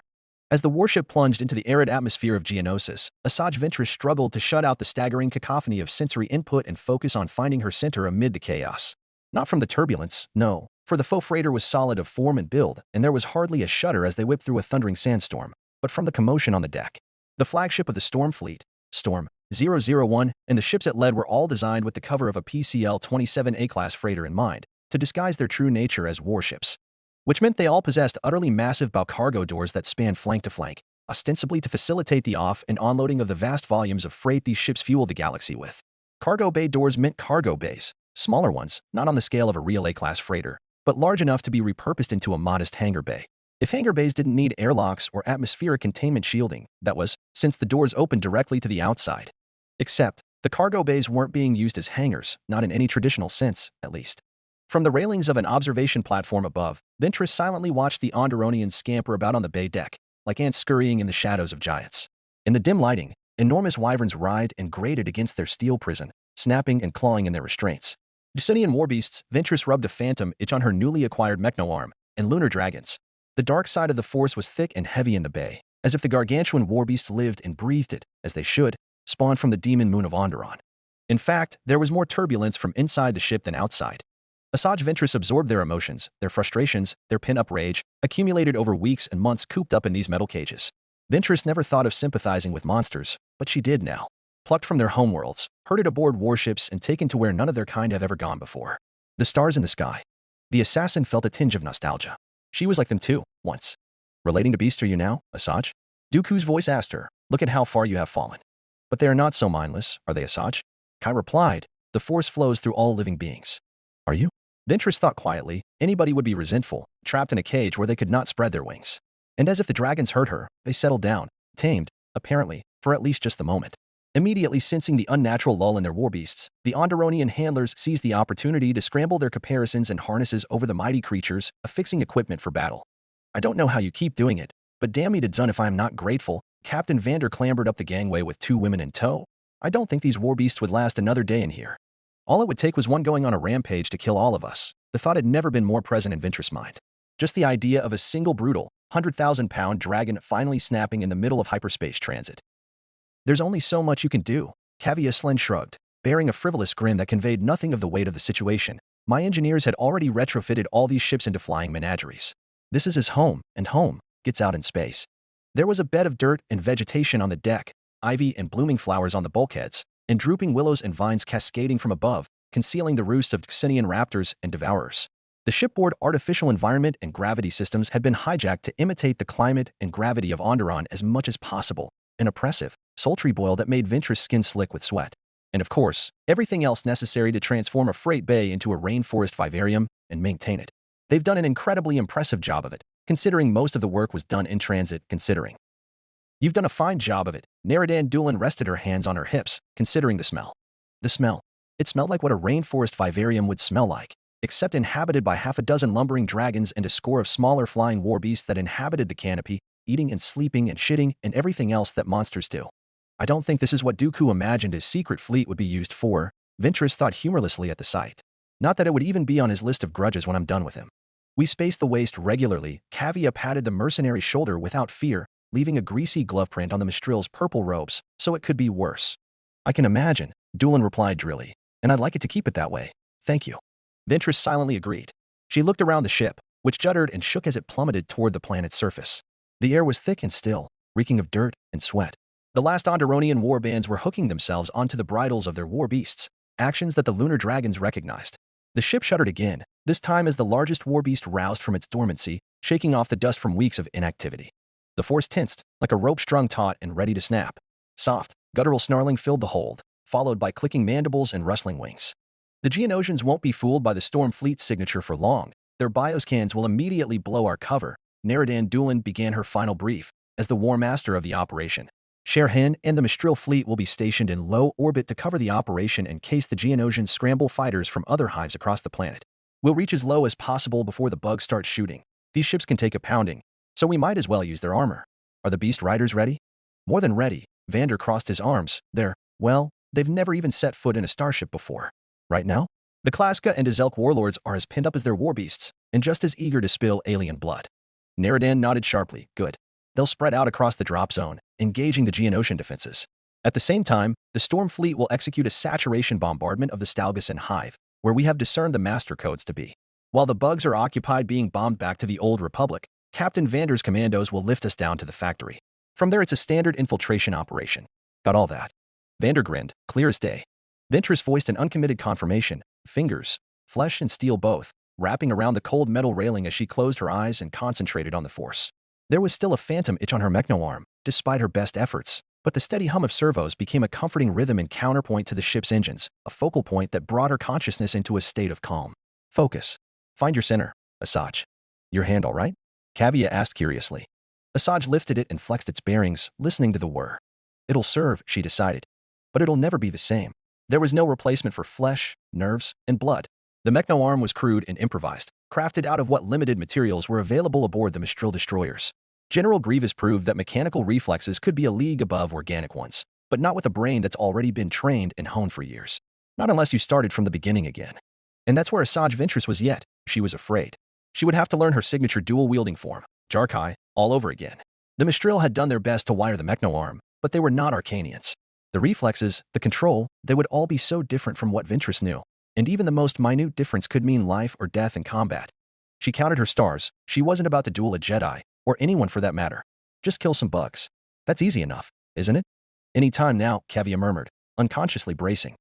As the warship plunged into the arid atmosphere of Geonosis, Asajj Ventress struggled to shut out the staggering cacophony of sensory input and focus on finding her center amid the chaos. Not from the turbulence, no, for the foe freighter was solid of form and build, and there was hardly a shudder as they whipped through a thundering sandstorm, but from the commotion on the deck. The flagship of the Storm Fleet, Storm 001, and the ships it led were all designed with the cover of a PCL-27 A-class freighter in mind, to disguise their true nature as warships. Which meant they all possessed utterly massive bow cargo doors that spanned flank to flank, ostensibly to facilitate the off- and onloading of the vast volumes of freight these ships fueled the galaxy with. Cargo bay doors meant cargo bays, smaller ones, not on the scale of a real A-class freighter, but large enough to be repurposed into a modest hangar bay. If hangar bays didn't need airlocks or atmospheric containment shielding, that was, since the doors opened directly to the outside. Except, the cargo bays weren't being used as hangars, not in any traditional sense, at least. From the railings of an observation platform above, Ventress silently watched the Onderonians scamper about on the bay deck, like ants scurrying in the shadows of giants. In the dim lighting, enormous wyverns writhed and grated against their steel prison, snapping and clawing in their restraints. Dusinian warbeasts, Ventress rubbed a phantom itch on her newly acquired mechno-arm, and lunar dragons. The dark side of the force was thick and heavy in the bay, as if the gargantuan warbeasts lived and breathed it, as they should, spawned from the demon moon of Onderon. In fact, there was more turbulence from inside the ship than outside. Asajj Ventress absorbed their emotions, their frustrations, their pent-up rage, accumulated over weeks and months cooped up in these metal cages. Ventress never thought of sympathizing with monsters, but she did now. Plucked from their homeworlds, herded aboard warships and taken to where none of their kind have ever gone before. The stars in the sky. The assassin felt a tinge of nostalgia. She was like them too, once. Relating to beasts are you now, Asajj? Dooku's voice asked her, look at how far you have fallen. But they are not so mindless, are they, Asajj? Kai replied, the force flows through all living beings. Are you? Ventress thought quietly, anybody would be resentful, trapped in a cage where they could not spread their wings. And as if the dragons heard her, they settled down, tamed, apparently, for at least just the moment. Immediately sensing the unnatural lull in their warbeasts, the Onderonian handlers seized the opportunity to scramble their caparisons and harnesses over the mighty creatures, affixing equipment for battle. I don't know how you keep doing it, but damn me to Zun if I am not grateful. Captain Vander clambered up the gangway with 2 women in tow. I don't think these warbeasts would last another day in here. All it would take was one going on a rampage to kill all of us. The thought had never been more present in Ventress' mind. Just the idea of a single brutal, 100,000-pound dragon finally snapping in the middle of hyperspace transit. There's only so much you can do, Kaviya shrugged, bearing a frivolous grin that conveyed nothing of the weight of the situation. My engineers had already retrofitted all these ships into flying menageries. This is his home, and home gets out in space. There was a bed of dirt and vegetation on the deck, ivy and blooming flowers on the bulkheads, and drooping willows and vines cascading from above, concealing the roosts of Xenian raptors and devourers. The shipboard artificial environment and gravity systems had been hijacked to imitate the climate and gravity of Onderon as much as possible, an oppressive, sultry boil that made Ventress' skin slick with sweat. And of course, everything else necessary to transform a freight bay into a rainforest vivarium and maintain it. They've done an incredibly impressive job of it, considering most of the work was done in transit. You've done a fine job of it. Neridan Doolan rested her hands on her hips, considering the smell. The smell. It smelled like what a rainforest vivarium would smell like, except inhabited by half a dozen lumbering dragons and a score of smaller flying war beasts that inhabited the canopy, eating and sleeping and shitting and everything else that monsters do. I don't think this is what Dooku imagined his secret fleet would be used for, Ventress thought humorlessly at the sight. Not that it would even be on his list of grudges when I'm done with him. We space the waste regularly. Kaviya patted the mercenary's shoulder without fear, leaving a greasy glove print on the Mistril's purple robes, so it could be worse. I can imagine, Doolan replied drily, and I'd like it to keep it that way. Thank you. Ventress silently agreed. She looked around the ship, which juddered and shook as it plummeted toward the planet's surface. The air was thick and still, reeking of dirt and sweat. The last Onderonian war bands were hooking themselves onto the bridles of their war beasts, actions that the lunar dragons recognized. The ship shuddered again, this time as the largest war beast roused from its dormancy, shaking off the dust from weeks of inactivity. The force tensed, like a rope strung taut and ready to snap. Soft, guttural snarling filled the hold, followed by clicking mandibles and rustling wings. The Geonosians won't be fooled by the Storm Fleet's signature for long. Their bioscans will immediately blow our cover. Neridan Doolan began her final brief, as the war master of the operation. Sherhin and the Mistral fleet will be stationed in low orbit to cover the operation in case the Geonosians scramble fighters from other hives across the planet. We'll reach as low as possible before the bugs start shooting. These ships can take a pounding, so we might as well use their armor. Are the beast riders ready? More than ready. Vander crossed his arms. They've never even set foot in a starship before. Right now, the Klaska and Azelk warlords are as pinned up as their war beasts, and just as eager to spill alien blood. Neridan nodded sharply. Good. They'll spread out across the drop zone, engaging the Geonosian defenses. At the same time, the Storm Fleet will execute a saturation bombardment of the Stalgusan hive, where we have discerned the master codes to be. While the bugs are occupied being bombed back to the Old Republic, Captain Vander's commandos will lift us down to the factory. From there it's a standard infiltration operation. Got all that? Vander grinned, clear as day. Ventress voiced an uncommitted confirmation, fingers, flesh and steel both, wrapping around the cold metal railing as she closed her eyes and concentrated on the force. There was still a phantom itch on her mechno-arm, despite her best efforts, but the steady hum of servos became a comforting rhythm and counterpoint to the ship's engines, a focal point that brought her consciousness into a state of calm. Focus. Find your center, Asajj. Your hand all right? Kaviya asked curiously. Asajj lifted it and flexed its bearings, listening to the whir. It'll serve, she decided. But it'll never be the same. There was no replacement for flesh, nerves, and blood. The mechno-arm was crude and improvised, crafted out of what limited materials were available aboard the Mistral destroyers. General Grievous proved that mechanical reflexes could be a league above organic ones, but not with a brain that's already been trained and honed for years. Not unless you started from the beginning again. And that's where Asajj Ventress was yet. She was afraid. She would have to learn her signature dual-wielding form, Jarkai, all over again. The Mistral had done their best to wire the mechno-arm, but they were not Arcanians. The reflexes, the control, they would all be so different from what Ventress knew, and even the most minute difference could mean life or death in combat. She counted her stars. She wasn't about to duel a Jedi, or anyone for that matter. Just kill some bugs. That's easy enough, isn't it? Any time now, Kaviya murmured, unconsciously bracing.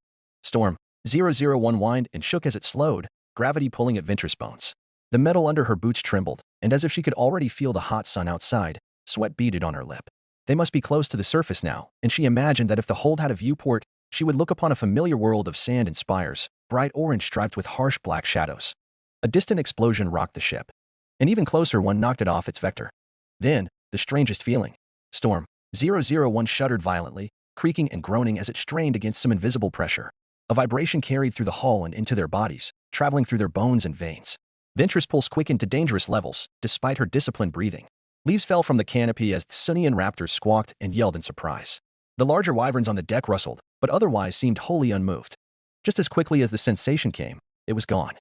Storm 001 whined and shook as it slowed, gravity pulling at Ventress' bones. The metal under her boots trembled, and as if she could already feel the hot sun outside, sweat beaded on her lip. They must be close to the surface now, and she imagined that if the hold had a viewport, she would look upon a familiar world of sand and spires, bright orange striped with harsh black shadows. A distant explosion rocked the ship. An even closer one knocked it off its vector. Then, the strangest feeling. Storm 001 shuddered violently, creaking and groaning as it strained against some invisible pressure. A vibration carried through the hull and into their bodies, traveling through their bones and veins. Ventress' pulse quickened to dangerous levels, despite her disciplined breathing. Leaves fell from the canopy as the Sunian raptors squawked and yelled in surprise. The larger wyverns on the deck rustled, but otherwise seemed wholly unmoved. Just as quickly as the sensation came, it was gone.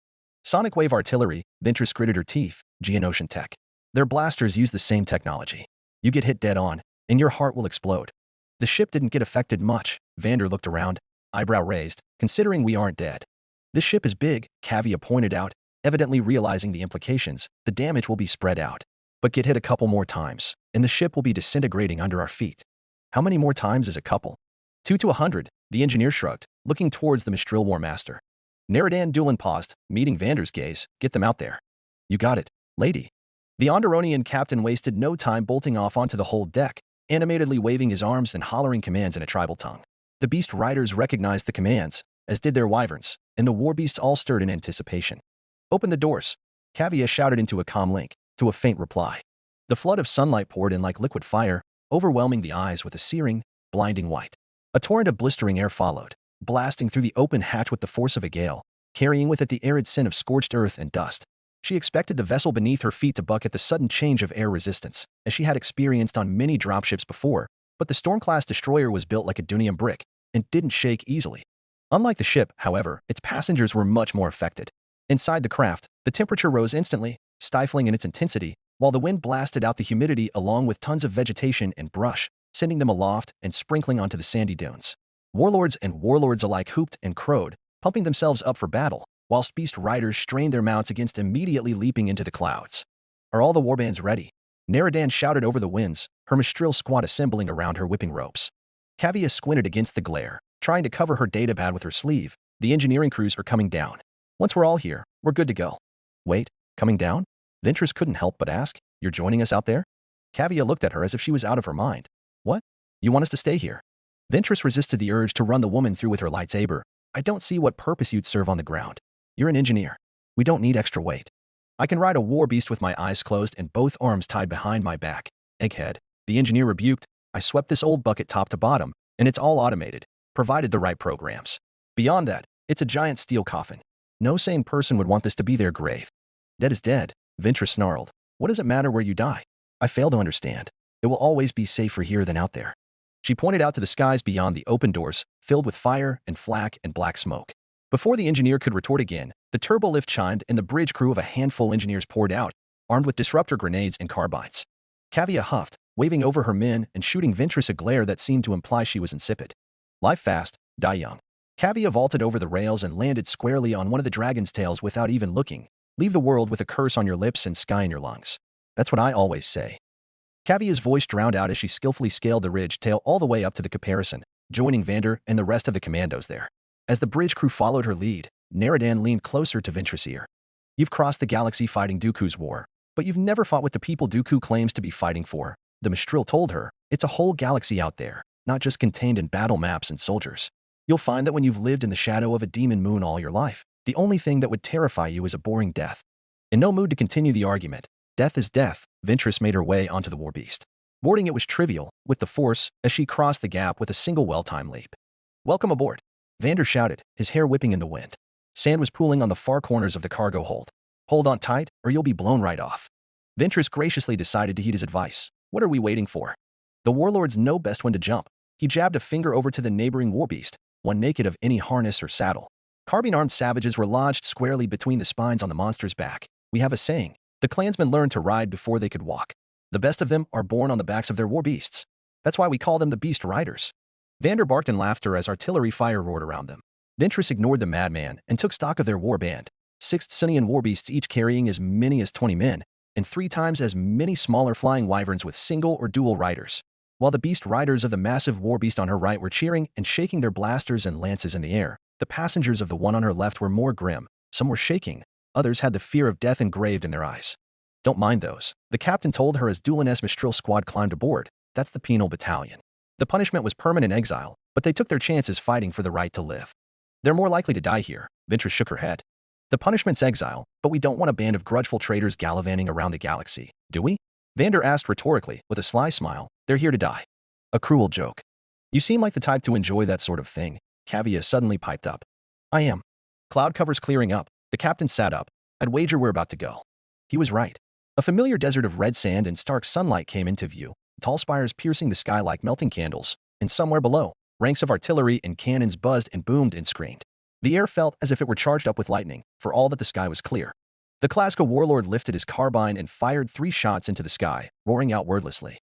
Sonic wave artillery, Ventress gritted her teeth, Geonosian tech. Their blasters use the same technology. You get hit dead on, and your heart will explode. The ship didn't get affected much. Vander looked around, eyebrow raised, considering we aren't dead. This ship is big, Kavia pointed out, evidently realizing the implications. The damage will be spread out. But get hit a couple more times, and the ship will be disintegrating under our feet. How many more times is a couple? 2 to 100, the engineer shrugged, looking towards the Mistral War Master. Naradan Doolan paused, meeting Vander's gaze. Get them out there. You got it, lady. The Onderonian captain wasted no time bolting off onto the whole deck, animatedly waving his arms and hollering commands in a tribal tongue. The beast riders recognized the commands, as did their wyverns, and the war beasts all stirred in anticipation. Open the doors, Kavia shouted into a comm link, to a faint reply. The flood of sunlight poured in like liquid fire, overwhelming the eyes with a searing, blinding white. A torrent of blistering air followed, blasting through the open hatch with the force of a gale, carrying with it the arid scent of scorched earth and dust. She expected the vessel beneath her feet to buck at the sudden change of air resistance, as she had experienced on many dropships before, but the Storm-class destroyer was built like a Dunium brick and didn't shake easily. Unlike the ship, however, its passengers were much more affected. Inside the craft, the temperature rose instantly, stifling in its intensity, while the wind blasted out the humidity along with tons of vegetation and brush, sending them aloft and sprinkling onto the sandy dunes. Warlords and warlords alike hooped and crowed, pumping themselves up for battle, whilst beast riders strained their mounts against immediately leaping into the clouds. Are all the warbands ready? Naradan shouted over the winds, her Mistral squad assembling around her whipping ropes. Kavia squinted against the glare, trying to cover her datapad with her sleeve. The engineering crews are coming down. Once we're all here, we're good to go. Wait, coming down? Ventress couldn't help but ask, you're joining us out there? Kavia looked at her as if she was out of her mind. What? You want us to stay here? Ventress resisted the urge to run the woman through with her lightsaber. I don't see what purpose you'd serve on the ground. You're an engineer. We don't need extra weight. I can ride a war beast with my eyes closed and both arms tied behind my back. Egghead, the engineer rebuked. I swept this old bucket top to bottom, and it's all automated, provided the right programs. Beyond that, it's a giant steel coffin. No sane person would want this to be their grave. Dead is dead, Ventress snarled. What does it matter where you die? I fail to understand. It will always be safer here than out there. She pointed out to the skies beyond the open doors, filled with fire and flak and black smoke. Before the engineer could retort again, the turbolift chimed and the bridge crew of a handful engineers poured out, armed with disruptor grenades and carbines. Kavia huffed, waving over her men and shooting Ventress a glare that seemed to imply she was insipid. Live fast, die young. Kavia vaulted over the rails and landed squarely on one of the dragon's tails without even looking. Leave the world with a curse on your lips and sky in your lungs. That's what I always say. Kavia's voice drowned out as she skillfully scaled the ridge tail all the way up to the caparison, joining Vander and the rest of the commandos there. As the bridge crew followed her lead, Naradan leaned closer to Ventress' ear. You've crossed the galaxy fighting Dooku's war, but you've never fought with the people Dooku claims to be fighting for. The Mistral told her, it's a whole galaxy out there, not just contained in battle maps and soldiers. You'll find that when you've lived in the shadow of a demon moon all your life, the only thing that would terrify you is a boring death. In no mood to continue the argument, death is death, Ventress made her way onto the war beast. Boarding it was trivial, with the Force, as she crossed the gap with a single well-timed leap. Welcome aboard, Vander shouted, his hair whipping in the wind. Sand was pooling on the far corners of the cargo hold. Hold on tight, or you'll be blown right off. Ventress graciously decided to heed his advice. What are we waiting for? The warlords know best when to jump. He jabbed a finger over to the neighboring warbeast, one naked of any harness or saddle. Carbine-armed savages were lodged squarely between the spines on the monster's back. We have a saying, the clansmen learned to ride before they could walk. The best of them are born on the backs of their warbeasts. That's why we call them the beast riders. Vander barked in laughter as artillery fire roared around them. Ventress ignored the madman and took stock of their warband. 6 Sunian warbeasts each carrying as many as 20 men, and 3 times as many smaller flying wyverns with single or dual riders. While the beast riders of the massive warbeast on her right were cheering and shaking their blasters and lances in the air, the passengers of the one on her left were more grim. Some were shaking, others had the fear of death engraved in their eyes. Don't mind those, the captain told her as Doolan's Mistral squad climbed aboard. That's the penal battalion. The punishment was permanent exile, but they took their chances fighting for the right to live. They're more likely to die here, Ventress shook her head. The punishment's exile, but we don't want a band of grudgeful traitors gallivanting around the galaxy, do we? Vander asked rhetorically, with a sly smile. They're here to die. A cruel joke. You seem like the type to enjoy that sort of thing, Kavia suddenly piped up. I am. Cloud covers clearing up, the captain sat up. I'd wager we're about to go. He was right. A familiar desert of red sand and stark sunlight came into view, tall spires piercing the sky like melting candles, and somewhere below, ranks of artillery and cannons buzzed and boomed and screamed. The air felt as if it were charged up with lightning, for all that the sky was clear. The Klaska warlord lifted his carbine and fired 3 shots into the sky, roaring out wordlessly.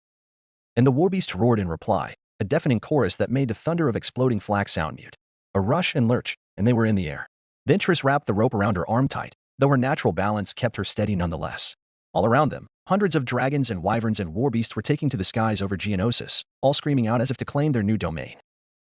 And the warbeast roared in reply, a deafening chorus that made the thunder of exploding flak sound mute. A rush and lurch, and they were in the air. Ventress wrapped the rope around her arm tight, though her natural balance kept her steady nonetheless. All around them, hundreds of dragons and wyverns and warbeasts were taking to the skies over Geonosis, all screaming out as if to claim their new domain.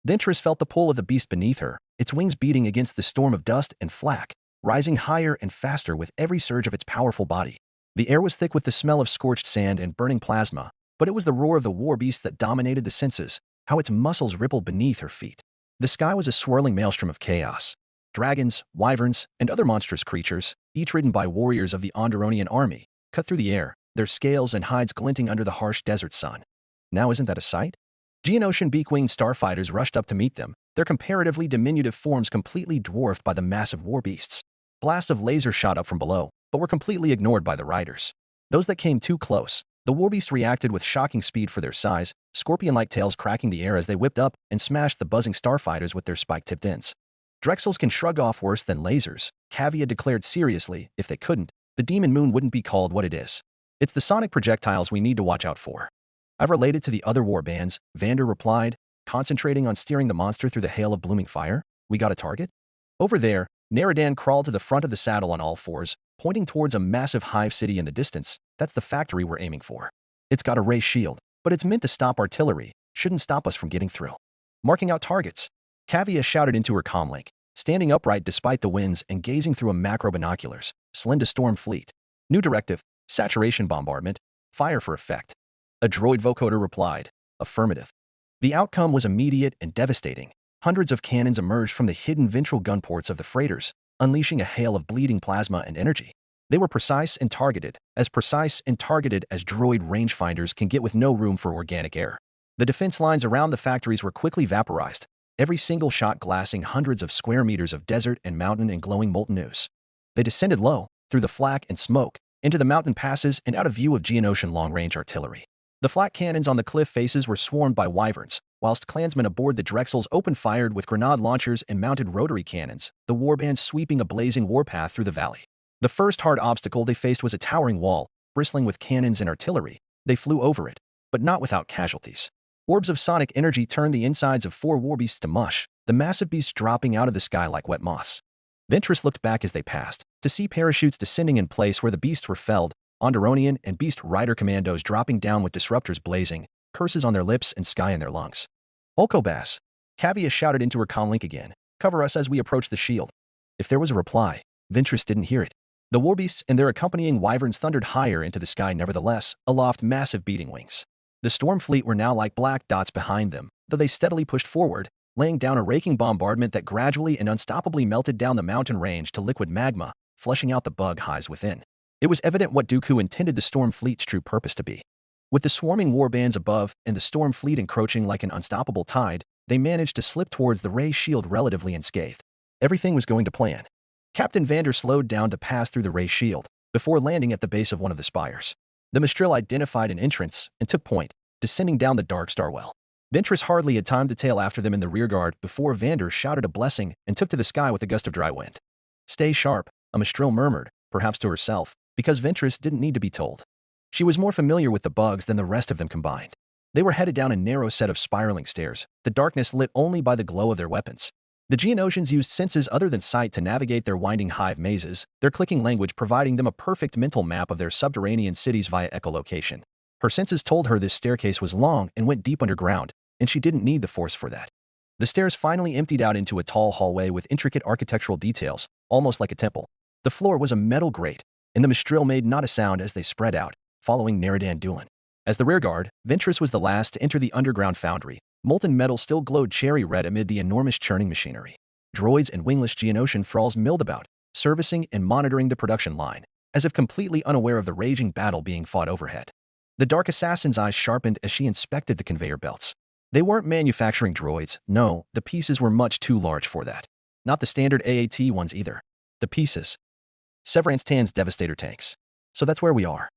Ventress felt the pull of the beast beneath her, its wings beating against the storm of dust and flak, rising higher and faster with every surge of its powerful body. The air was thick with the smell of scorched sand and burning plasma, but it was the roar of the warbeast that dominated the senses, how its muscles rippled beneath her feet. The sky was a swirling maelstrom of chaos. Dragons, wyverns, and other monstrous creatures, each ridden by warriors of the Onderonian army, cut through the air, their scales and hides glinting under the harsh desert sun. Now isn't that a sight? Geonosian beak-winged starfighters rushed up to meet them, their comparatively diminutive forms completely dwarfed by the massive warbeasts. Blasts of laser shot up from below, but were completely ignored by the riders. Those that came too close, the warbeasts reacted with shocking speed for their size, scorpion-like tails cracking the air as they whipped up and smashed the buzzing starfighters with their spike-tipped ends. Drexels can shrug off worse than lasers, Kavia declared seriously. If they couldn't, the demon moon wouldn't be called what it is. It's the sonic projectiles we need to watch out for. I've related to the other war bands, Vander replied, concentrating on steering the monster through the hail of blooming fire. We got a target? Over there, Naradan crawled to the front of the saddle on all fours, pointing towards a massive hive city in the distance. That's the factory we're aiming for. It's got a ray shield, but it's meant to stop artillery, shouldn't stop us from getting through. Marking out targets. Kavia shouted into her comlink, standing upright despite the winds and gazing through a macro binoculars. Slinda storm fleet. New directive, saturation bombardment, fire for effect. A droid vocoder replied, affirmative. The outcome was immediate and devastating. Hundreds of cannons emerged from the hidden ventral gun ports of the freighters, unleashing a hail of bleeding plasma and energy. They were precise and targeted as droid rangefinders can get with no room for organic air. The defense lines around the factories were quickly vaporized, every single shot glassing hundreds of square meters of desert and mountain in glowing molten ooze. They descended low, through the flak and smoke, into the mountain passes and out of view of Geonosian long-range artillery. The flak cannons on the cliff faces were swarmed by wyverns, whilst clansmen aboard the Drexels open-fired with grenade launchers and mounted rotary cannons, the warbands sweeping a blazing warpath through the valley. The first hard obstacle they faced was a towering wall, bristling with cannons and artillery. They flew over it, but not without casualties. Orbs of sonic energy turned the insides of 4 warbeasts to mush, the massive beasts dropping out of the sky like wet moths. Ventress looked back as they passed, to see parachutes descending in place where the beasts were felled, Onderonian and Beast Rider commandos dropping down with disruptors blazing, curses on their lips and sky in their lungs. Olkobas! Kavia shouted into her comlink again, cover us as we approach the shield. If there was a reply, Ventress didn't hear it. The warbeasts and their accompanying wyverns thundered higher into the sky nevertheless, aloft massive beating wings. The storm fleet were now like black dots behind them, though they steadily pushed forward, laying down a raking bombardment that gradually and unstoppably melted down the mountain range to liquid magma, flushing out the bug hives within. It was evident what Dooku intended the storm fleet's true purpose to be. With the swarming warbands above and the storm fleet encroaching like an unstoppable tide, they managed to slip towards the ray shield relatively unscathed. Everything was going to plan. Captain Vander slowed down to pass through the ray shield, before landing at the base of one of the spires. The Mistral identified an entrance and took point, descending down the dark starwell. Ventress hardly had time to tail after them in the rearguard before Vander shouted a blessing and took to the sky with a gust of dry wind. Stay sharp, a Mistral murmured, perhaps to herself, because Ventress didn't need to be told. She was more familiar with the bugs than the rest of them combined. They were headed down a narrow set of spiraling stairs, the darkness lit only by the glow of their weapons. The Geonosians used senses other than sight to navigate their winding hive mazes, their clicking language providing them a perfect mental map of their subterranean cities via echolocation. Her senses told her this staircase was long and went deep underground, and she didn't need the force for that. The stairs finally emptied out into a tall hallway with intricate architectural details, almost like a temple. The floor was a metal grate, and the Mistral made not a sound as they spread out, following Naradan Doolan. As the rearguard, Ventress was the last to enter the underground foundry. Molten metal still glowed cherry red amid the enormous churning machinery. Droids and wingless Geonosian thralls milled about, servicing and monitoring the production line, as if completely unaware of the raging battle being fought overhead. The dark assassin's eyes sharpened as she inspected the conveyor belts. They weren't manufacturing droids, no, the pieces were much too large for that. Not the standard AAT ones either. The pieces. Severance Tan's Devastator tanks. So that's where we are.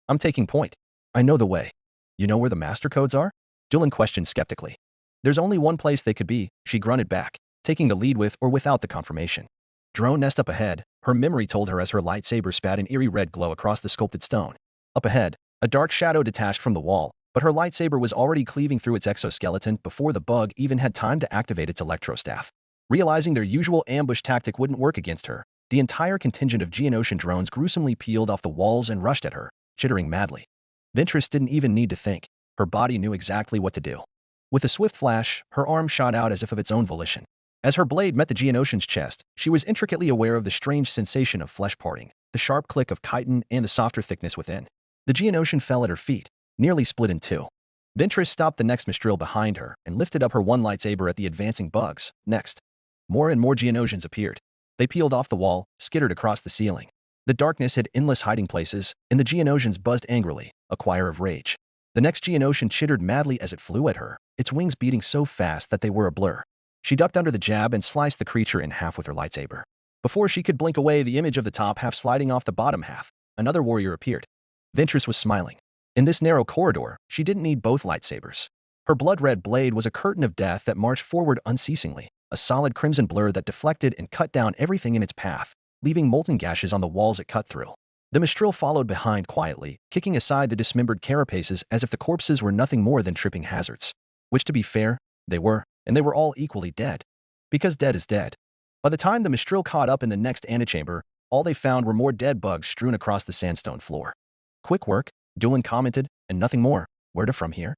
I'm taking point. I know the way. You know where the master codes are? Doolan questioned skeptically. There's only one place they could be, she grunted back, taking the lead with or without the confirmation. Drone nest up ahead, her memory told her as her lightsaber spat an eerie red glow across the sculpted stone. Up ahead, a dark shadow detached from the wall, but her lightsaber was already cleaving through its exoskeleton before the bug even had time to activate its electrostaff. Realizing their usual ambush tactic wouldn't work against her, the entire contingent of Geonosian drones gruesomely peeled off the walls and rushed at her, chittering madly. Ventress didn't even need to think. Her body knew exactly what to do. With a swift flash, her arm shot out as if of its own volition. As her blade met the Geonosian's chest, she was intricately aware of the strange sensation of flesh parting, the sharp click of chitin, and the softer thickness within. The Geonosian fell at her feet, nearly split in two. Ventress stopped the next Mistral behind her and lifted up her one lightsaber at the advancing bugs. Next, more and more Geonosians appeared. They peeled off the wall, skittered across the ceiling. The darkness hid endless hiding places, and the Geonosians buzzed angrily, a choir of rage. The next Geonosian chittered madly as it flew at her, its wings beating so fast that they were a blur. She ducked under the jab and sliced the creature in half with her lightsaber. Before she could blink away the image of the top half sliding off the bottom half, another warrior appeared. Ventress was smiling. In this narrow corridor, she didn't need both lightsabers. Her blood-red blade was a curtain of death that marched forward unceasingly, a solid crimson blur that deflected and cut down everything in its path, leaving molten gashes on the walls it cut through. The Mistral followed behind quietly, kicking aside the dismembered carapaces as if the corpses were nothing more than tripping hazards. Which, to be fair, they were, and they were all equally dead. Because dead is dead. By the time the Mistral caught up in the next antechamber, all they found were more dead bugs strewn across the sandstone floor. Quick work, Doolin commented, and nothing more. Where to from here?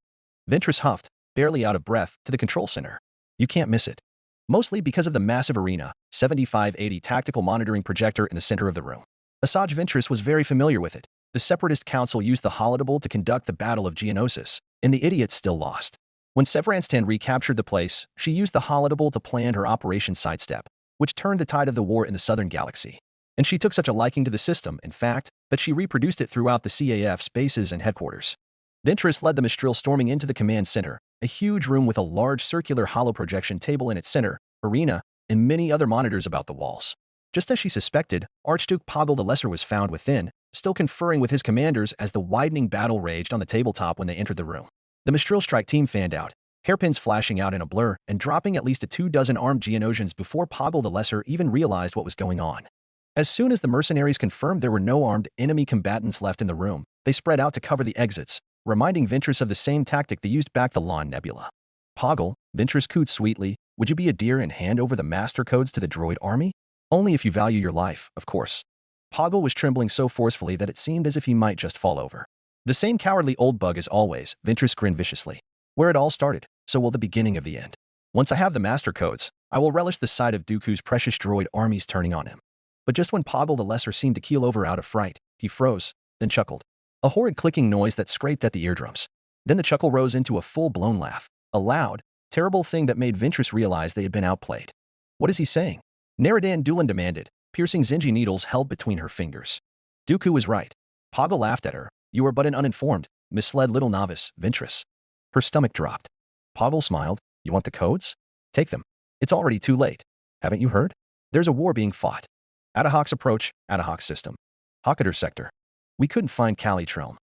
Ventress huffed, barely out of breath, to the control center. You can't miss it. Mostly because of the massive Arena 7580 tactical monitoring projector in the center of the room. Asajj Ventress was very familiar with it. The Separatist Council used the holodeble to conduct the Battle of Geonosis, and the idiots still lost. When Severanstan recaptured the place, she used the holodeble to plan her Operation Sidestep, which turned the tide of the war in the southern galaxy. And she took such a liking to the system, in fact, that she reproduced it throughout the CAF's bases and headquarters. Ventress led the Mistral storming into the command center, a huge room with a large circular holoprojection table in its center, arena, and many other monitors about the walls. Just as she suspected, Archduke Poggle the Lesser was found within, still conferring with his commanders as the widening battle raged on the tabletop when they entered the room. The Mistral strike team fanned out, hairpins flashing out in a blur and dropping at least 24 armed Geonosians before Poggle the Lesser even realized what was going on. As soon as the mercenaries confirmed there were no armed enemy combatants left in the room, they spread out to cover the exits, reminding Ventress of the same tactic they used back the Lawn Nebula. Poggle, Ventress cooed sweetly, would you be a dear and hand over the master codes to the droid army? Only if you value your life, of course. Poggle was trembling so forcefully that it seemed as if he might just fall over. The same cowardly old bug as always, Ventress grinned viciously. Where it all started, so will the beginning of the end. Once I have the master codes, I will relish the sight of Dooku's precious droid armies turning on him. But just when Poggle the Lesser seemed to keel over out of fright, he froze, then chuckled. A horrid clicking noise that scraped at the eardrums. Then the chuckle rose into a full-blown laugh, a loud, terrible thing that made Ventress realize they had been outplayed. What is he saying? Naradan Doolin demanded, piercing Zinji needles held between her fingers. Dooku was right. Poggle laughed at her. You are but an uninformed, misled little novice, Ventress. Her stomach dropped. Poggle smiled. You want the codes? Take them. It's already too late. Haven't you heard? There's a war being fought. Adahawk's approach, Adahawk's system. Hawkader sector. We couldn't find Kali Trilm.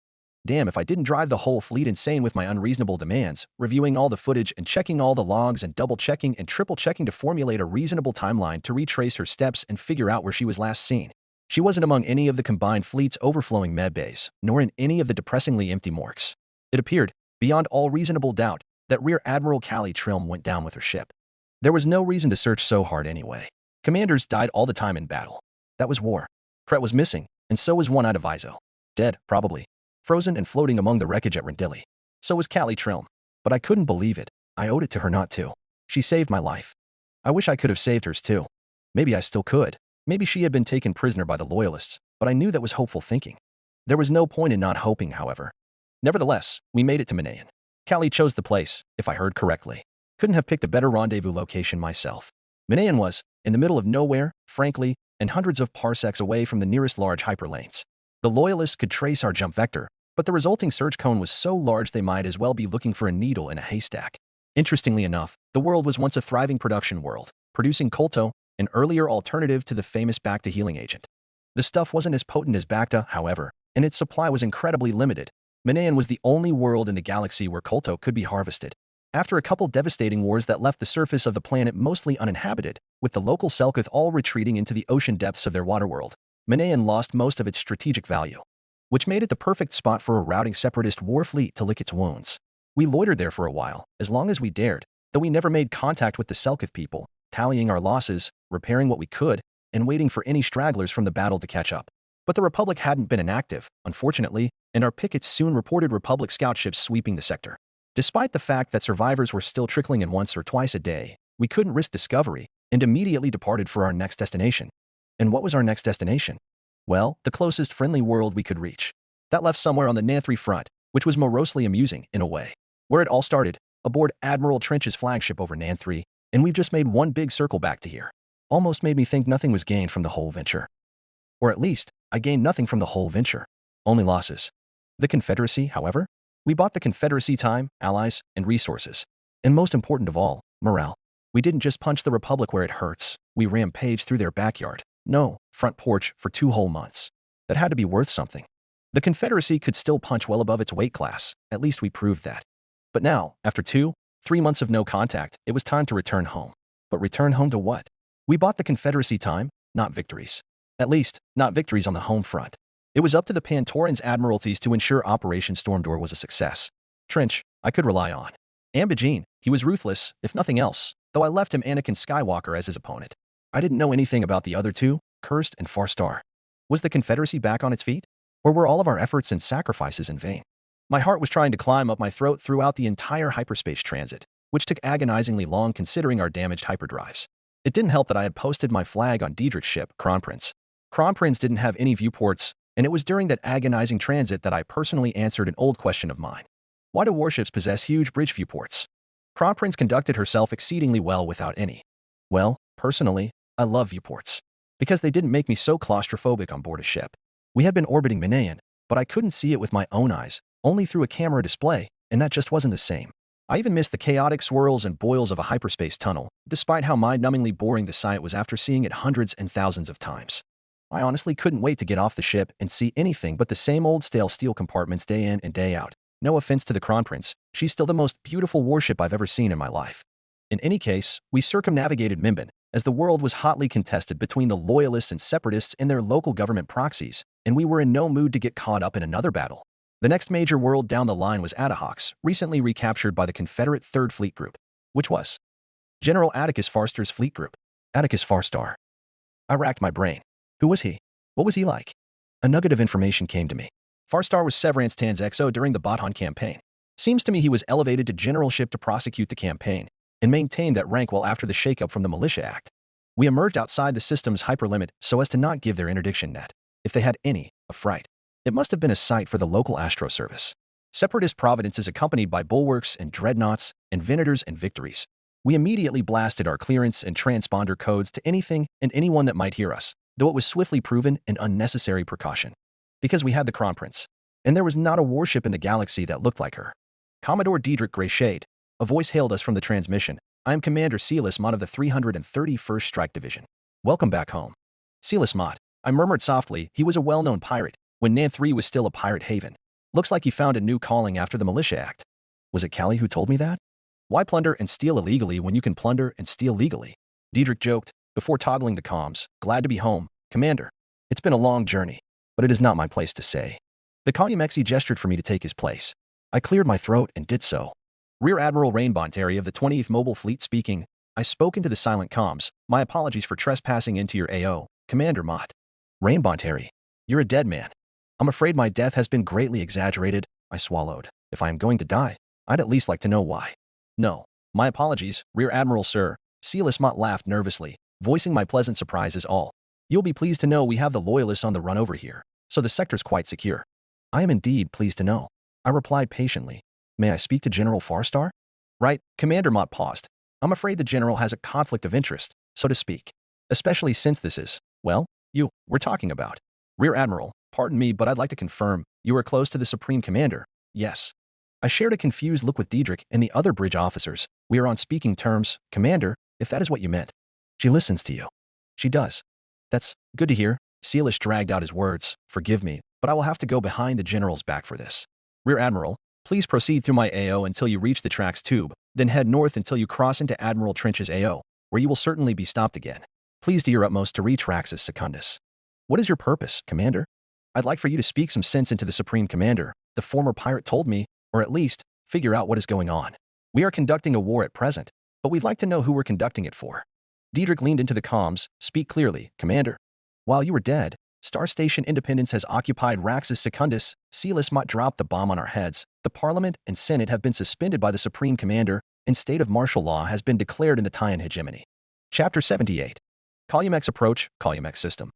Damn if I didn't drive the whole fleet insane with my unreasonable demands, reviewing all the footage and checking all the logs and double-checking and triple-checking to formulate a reasonable timeline to retrace her steps and figure out where she was last seen. She wasn't among any of the combined fleet's overflowing medbays, nor in any of the depressingly empty morgues. It appeared, beyond all reasonable doubt, that Rear Admiral Kali Trilm went down with her ship. There was no reason to search so hard anyway. Commanders died all the time in battle. That was war. Kret was missing, and so was one out of Izo. Dead, probably. Frozen and floating among the wreckage at Rendili. So was Kali Trilm. But I couldn't believe it. I owed it to her not to. She saved my life. I wish I could have saved hers too. Maybe I still could. Maybe she had been taken prisoner by the Loyalists, but I knew that was hopeful thinking. There was no point in not hoping, however. Nevertheless, we made it to Minayan. Kali chose the place, if I heard correctly. Couldn't have picked a better rendezvous location myself. Minayan was, in the middle of nowhere, frankly, and hundreds of parsecs away from the nearest large hyperlanes. The Loyalists could trace our jump vector, but the resulting search cone was so large they might as well be looking for a needle in a haystack. Interestingly enough, the world was once a thriving production world, producing Kolto, an earlier alternative to the famous Bacta healing agent. The stuff wasn't as potent as Bacta, however, and its supply was incredibly limited. Minayan was the only world in the galaxy where Kolto could be harvested. After a couple devastating wars that left the surface of the planet mostly uninhabited, with the local Selkith all retreating into the ocean depths of their waterworld, Manayan lost most of its strategic value, which made it the perfect spot for a routing separatist war fleet to lick its wounds. We loitered there for a while, as long as we dared, though we never made contact with the Selkith people, tallying our losses, repairing what we could, and waiting for any stragglers from the battle to catch up. But the Republic hadn't been inactive, unfortunately, and our pickets soon reported Republic scout ships sweeping the sector. Despite the fact that survivors were still trickling in once or twice a day, we couldn't risk discovery and immediately departed for our next destination. And what was our next destination? Well, the closest friendly world we could reach. That left somewhere on the Nanthri front, which was morosely amusing in a way. Where it all started, aboard Admiral Trench's flagship over Nanthri, and we've just made one big circle back to here. Almost made me think nothing was gained from the whole venture. Or at least, I gained nothing from the whole venture. Only losses. The Confederacy, however? We bought the Confederacy time, allies, and resources. And most important of all, morale. We didn't just punch the Republic where it hurts. We rampaged through their backyard. No, front porch for 2 whole months. That had to be worth something. The Confederacy could still punch well above its weight class. At least we proved that. But now, after 2, 3 months of no contact, it was time to return home. But return home to what? We bought the Confederacy time, not victories. At least, not victories on the home front. It was up to the Pantorans admiralties to ensure Operation Stormdoor was a success. Trench, I could rely on. Ambigene, he was ruthless, if nothing else, though I left him Anakin Skywalker as his opponent. I didn't know anything about the other two, Kurst and Farstar. Was the Confederacy back on its feet? Or were all of our efforts and sacrifices in vain? My heart was trying to climb up my throat throughout the entire hyperspace transit, which took agonizingly long considering our damaged hyperdrives. It didn't help that I had posted my flag on Diedrich's ship, Kronprinz. Kronprinz didn't have any viewports, and it was during that agonizing transit that I personally answered an old question of mine. Why do warships possess huge bridge viewports? Kronprinz conducted herself exceedingly well without any. Well, personally, I love viewports. Because they didn't make me so claustrophobic on board a ship. We had been orbiting Manayan, but I couldn't see it with my own eyes, only through a camera display, and that just wasn't the same. I even missed the chaotic swirls and boils of a hyperspace tunnel, despite how mind-numbingly boring the sight was after seeing it hundreds and thousands of times. I honestly couldn't wait to get off the ship and see anything but the same old stale steel compartments day in and day out. No offense to the Kronprinz, she's still the most beautiful warship I've ever seen in my life. In any case, we circumnavigated Mimban, as the world was hotly contested between the Loyalists and Separatists and their local government proxies, and we were in no mood to get caught up in another battle. The next major world down the line was Attihox, recently recaptured by the Confederate 3rd Fleet Group, which was General Atticus Farstar's fleet group. Atticus Farstar. I racked my brain. Who was he? What was he like? A nugget of information came to me. Farstar was Severance Tan's XO during the Bodhan campaign. Seems to me he was elevated to generalship to prosecute the campaign, and maintained that rank well after the shakeup from the Militia Act. We emerged outside the system's hyperlimit so as to not give their interdiction net, if they had any, a fright. It must have been a sight for the local Astro Service. Separatist Providence is accompanied by bulwarks and dreadnoughts and Venators and victories. We immediately blasted our clearance and transponder codes to anything and anyone that might hear us, though it was swiftly proven an unnecessary precaution. Because we had the Kronprinz, and there was not a warship in the galaxy that looked like her. Commodore Diedrich Greyshade, a voice hailed us from the transmission. I am Commander Silas Mott of the 331st Strike Division. Welcome back home. Silas Mott, I murmured softly. He was a well-known pirate, when Nanthri was still a pirate haven. Looks like he found a new calling after the Militia Act. Was it Callie who told me that? Why plunder and steal illegally when you can plunder and steal legally? Diedrich joked, before toggling to comms. Glad to be home, Commander. It's been a long journey, but it is not my place to say. The Kalyamexi gestured for me to take his place. I cleared my throat and did so. Rear Admiral Rainbontary of the 20th Mobile Fleet speaking. I spoke into the silent comms. My apologies for trespassing into your AO, Commander Mott. Rainbontary, you're a dead man. I'm afraid my death has been greatly exaggerated. I swallowed. If I am going to die, I'd at least like to know why. No. My apologies, Rear Admiral Sir. Silas Mott laughed nervously, voicing my pleasant surprise is all. You'll be pleased to know we have the Loyalists on the run over here, so the sector's quite secure. I am indeed pleased to know. I replied patiently. May I speak to General Farstar? Right, Commander Mott paused. I'm afraid the General has a conflict of interest, so to speak. Especially since this is, well, we're talking about. Rear Admiral, pardon me, but I'd like to confirm, you are close to the Supreme Commander. Yes. I shared a confused look with Diedrich and the other bridge officers. We are on speaking terms, Commander, if that is what you meant. She listens to you. She does. That's good to hear. Silas dragged out his words. Forgive me, but I will have to go behind the General's back for this. Rear Admiral, please proceed through my AO until you reach the tracks tube. Then head north until you cross into Admiral Trench's AO, where you will certainly be stopped again. Please do your utmost to reach Raxus Secundus. What is your purpose, Commander? I'd like for you to speak some sense into the Supreme Commander, the former pirate told me, or at least, figure out what is going on. We are conducting a war at present, but we'd like to know who we're conducting it for. Diedrich leaned into the comms. Speak clearly, Commander. While you were dead, Star Station Independence has occupied Raxus Secundus. Silas Mott dropped the bomb on our heads. The Parliament and Senate have been suspended by the Supreme Commander, and state of martial law has been declared in the Tyan hegemony. Chapter 78. Calumex Approach, Calumex System.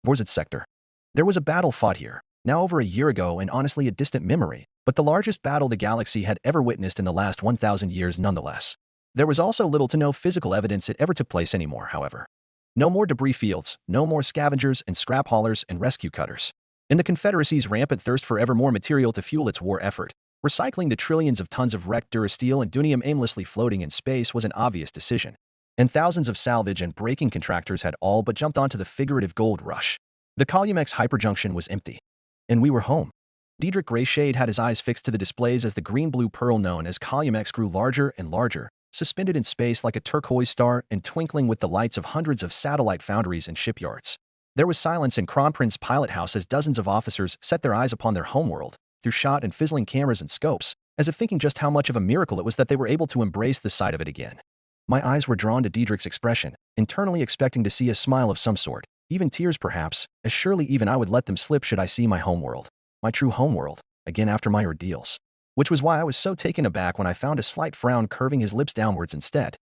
Vorzit Sector. There was a battle fought here, now over a year ago and honestly a distant memory, but the largest battle the galaxy had ever witnessed in the last 1,000 years nonetheless. There was also little to no physical evidence it ever took place anymore, however. No more debris fields, no more scavengers and scrap haulers and rescue cutters. In the Confederacy's rampant thirst for ever more material to fuel its war effort, recycling the trillions of tons of wrecked durasteel and dunium aimlessly floating in space was an obvious decision. And thousands of salvage and braking contractors had all but jumped onto the figurative gold rush. The Calumex hyperjunction was empty. And we were home. Diedrich Greyshade had his eyes fixed to the displays as the green-blue pearl known as Calumex grew larger and larger, suspended in space like a turquoise star and twinkling with the lights of hundreds of satellite foundries and shipyards. There was silence in Kronprinz's pilot house as dozens of officers set their eyes upon their homeworld, through shot and fizzling cameras and scopes, as if thinking just how much of a miracle it was that they were able to embrace the sight of it again. My eyes were drawn to Diedrich's expression, internally expecting to see a smile of some sort, even tears perhaps, as surely even I would let them slip should I see my homeworld, my true homeworld, again after my ordeals. Which was why I was so taken aback when I found a slight frown curving his lips downwards instead.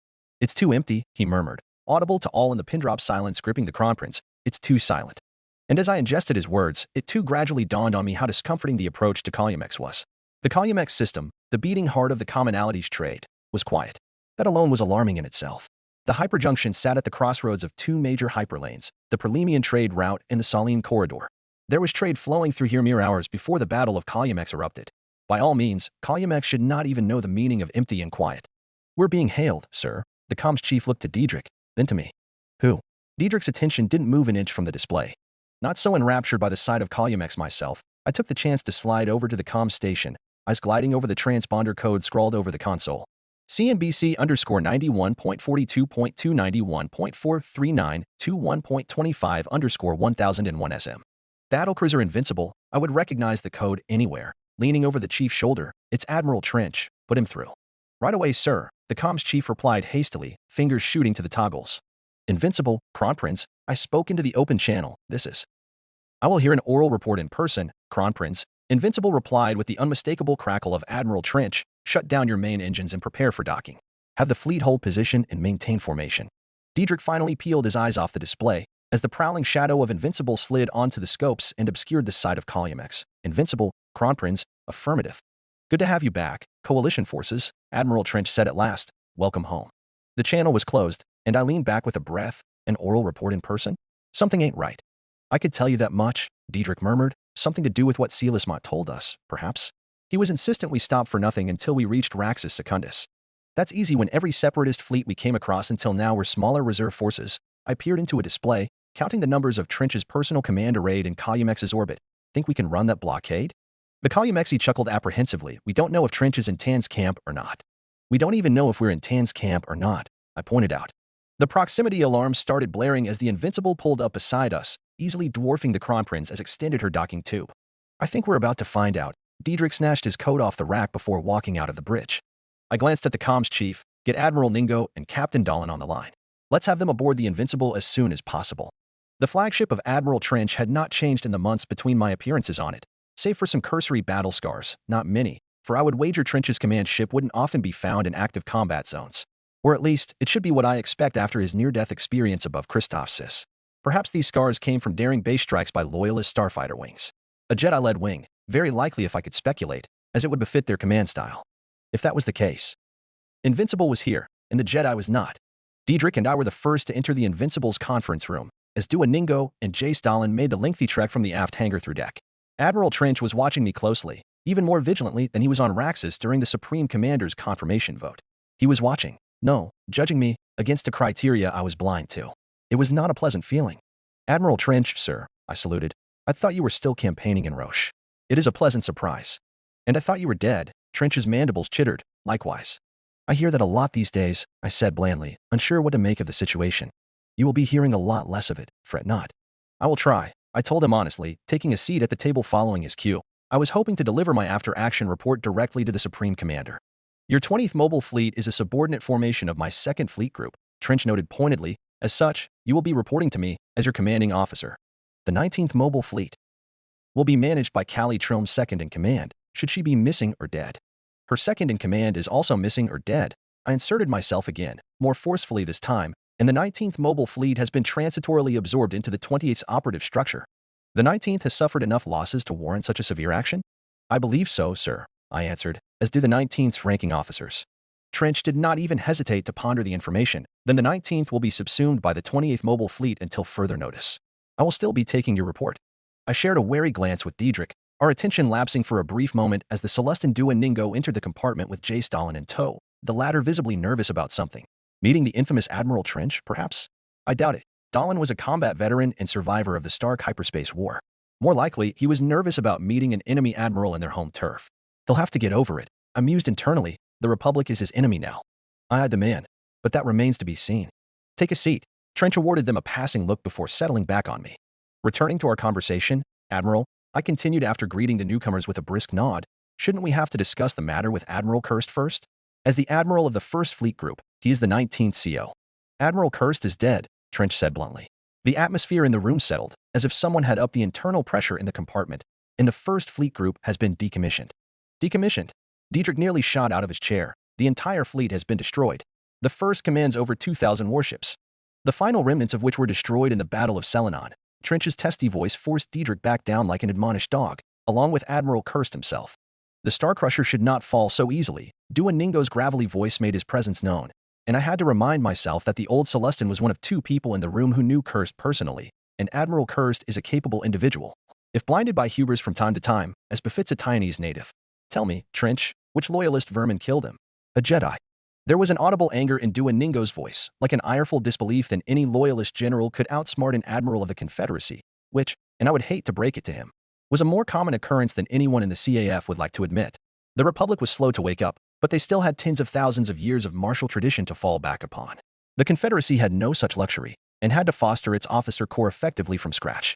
It's too empty, he murmured, audible to all in the pin-drop silence gripping the Kronprinz. It's too silent. And as I ingested his words, it too gradually dawned on me how discomforting the approach to Calumex was. The Calumex system, the beating heart of the commonalities trade, was quiet. That alone was alarming in itself. The hyperjunction sat at the crossroads of two major hyperlanes, the Prelemian trade route and the Saline corridor. There was trade flowing through here mere hours before the Battle of Calumex erupted. By all means, Calumex should not even know the meaning of empty and quiet. We're being hailed, sir. The comms chief looked to Diedrich, then to me. Who? Diedrich's attention didn't move an inch from the display. Not so enraptured by the sight of Calumex myself, I took the chance to slide over to the comms station, eyes gliding over the transponder code scrawled over the console. CNBC _91.42.291.43921.25 _1001 SM. Battlecruiser Invincible, I would recognize the code anywhere. Leaning over the chief's shoulder, it's Admiral Trench. Put him through. Right away, sir, the comms chief replied hastily, fingers shooting to the toggles. Invincible, Kronprinz, I spoke into the open channel. This is. I will hear an oral report in person, Kronprinz. Invincible replied with the unmistakable crackle of Admiral Trench. Shut down your main engines and prepare for docking. Have the fleet hold position and maintain formation. Diedrich finally peeled his eyes off the display, as the prowling shadow of Invincible slid onto the scopes and obscured the sight of Calumex. Invincible, Kronprinz, affirmative. Good to have you back, Coalition forces, Admiral Trench said at last. Welcome home. The channel was closed, and I leaned back with a breath. An oral report in person? Something ain't right. I could tell you that much, Diedrich murmured. Something to do with what Silas Mott told us, perhaps. He was insistent we stop for nothing until we reached Raxus Secundus. That's easy when every separatist fleet we came across until now were smaller reserve forces. I peered into a display, counting the numbers of Trench's personal command arrayed in Calumex's orbit. Think we can run that blockade? The Calumexi chuckled apprehensively. We don't know if Trench is in Tan's camp or not. We don't even know if we're in Tan's camp or not, I pointed out. The proximity alarm started blaring as the Invincible pulled up beside us, easily dwarfing the Kronprinz as extended her docking tube. I think we're about to find out. Diedrich snatched his coat off the rack before walking out of the bridge. I glanced at the comms chief, get Admiral Ningo and Captain Dolan on the line. Let's have them aboard the Invincible as soon as possible. The flagship of Admiral Trench had not changed in the months between my appearances on it, save for some cursory battle scars, not many, for I would wager Trench's command ship wouldn't often be found in active combat zones. Or at least, it should be what I expect after his near-death experience above Christophsis. Perhaps these scars came from daring base strikes by loyalist starfighter wings. A Jedi-led wing, very likely if I could speculate, as it would befit their command style. If that was the case. Invincible was here, and the Jedi was not. Diedrich and I were the first to enter the Invincible's conference room, as Dua Ningo and Jay Stalin made the lengthy trek from the aft hangar through deck. Admiral Trench was watching me closely, even more vigilantly than he was on Raxus during the Supreme Commander's confirmation vote. He was watching, no, judging me, against a criteria I was blind to. It was not a pleasant feeling. Admiral Trench, sir, I saluted. I thought you were still campaigning in Roche. It is a pleasant surprise. And I thought you were dead. Trench's mandibles chittered, likewise. I hear that a lot these days, I said blandly, unsure what to make of the situation. You will be hearing a lot less of it, fret not. I will try, I told him honestly, taking a seat at the table following his cue. I was hoping to deliver my after-action report directly to the Supreme Commander. Your 20th Mobile Fleet is a subordinate formation of my 2nd Fleet Group, Trench noted pointedly. As such, you will be reporting to me as your commanding officer. The 19th Mobile Fleet will be managed by Callie Trilm's second in command, should she be missing or dead. Her second in command is also missing or dead. I inserted myself again, more forcefully this time, and the 19th Mobile Fleet has been transitorily absorbed into the 28th's operative structure. The 19th has suffered enough losses to warrant such a severe action? I believe so, sir, I answered, as do the 19th's ranking officers. Trench did not even hesitate to ponder the information. Then the 19th will be subsumed by the 28th Mobile Fleet until further notice. I will still be taking your report. I shared a wary glance with Diedrich, our attention lapsing for a brief moment as the Celestin Duoningo entered the compartment with J. Stalin in tow, the latter visibly nervous about something. Meeting the infamous Admiral Trench, perhaps? I doubt it. Stalin was a combat veteran and survivor of the Stark Hyperspace War. More likely, he was nervous about meeting an enemy admiral in their home turf. He'll have to get over it. I mused internally. The Republic is his enemy now. I eyed the man, but that remains to be seen. Take a seat. Trench awarded them a passing look before settling back on me. Returning to our conversation, Admiral, I continued after greeting the newcomers with a brisk nod. Shouldn't we have to discuss the matter with Admiral Kirst first? As the Admiral of the 1st Fleet Group, he is the 19th CO. Admiral Kirst is dead, Trench said bluntly. The atmosphere in the room settled, as if someone had upped the internal pressure in the compartment, and the 1st Fleet Group has been decommissioned. Decommissioned? Diedrich nearly shot out of his chair. The entire fleet has been destroyed. The 1st commands over 2,000 warships, the final remnants of which were destroyed in the Battle of Selenon. Trench's testy voice forced Diedrich back down like an admonished dog, along with Admiral Kirst himself. The Star Crusher should not fall so easily. Duoningo's gravelly voice made his presence known, and I had to remind myself that the old Celestin was one of 2 people in the room who knew Kirst personally, and Admiral Kirst is a capable individual, if blinded by hubris from time to time, as befits a Taiwanese native. Tell me, Trench, which loyalist vermin killed him? A Jedi. There was an audible anger in Duoningo's voice, like an ireful disbelief that any loyalist general could outsmart an admiral of the Confederacy, which, and I would hate to break it to him, was a more common occurrence than anyone in the CAF would like to admit. The Republic was slow to wake up, but they still had tens of thousands of years of martial tradition to fall back upon. The Confederacy had no such luxury, and had to foster its officer corps effectively from scratch.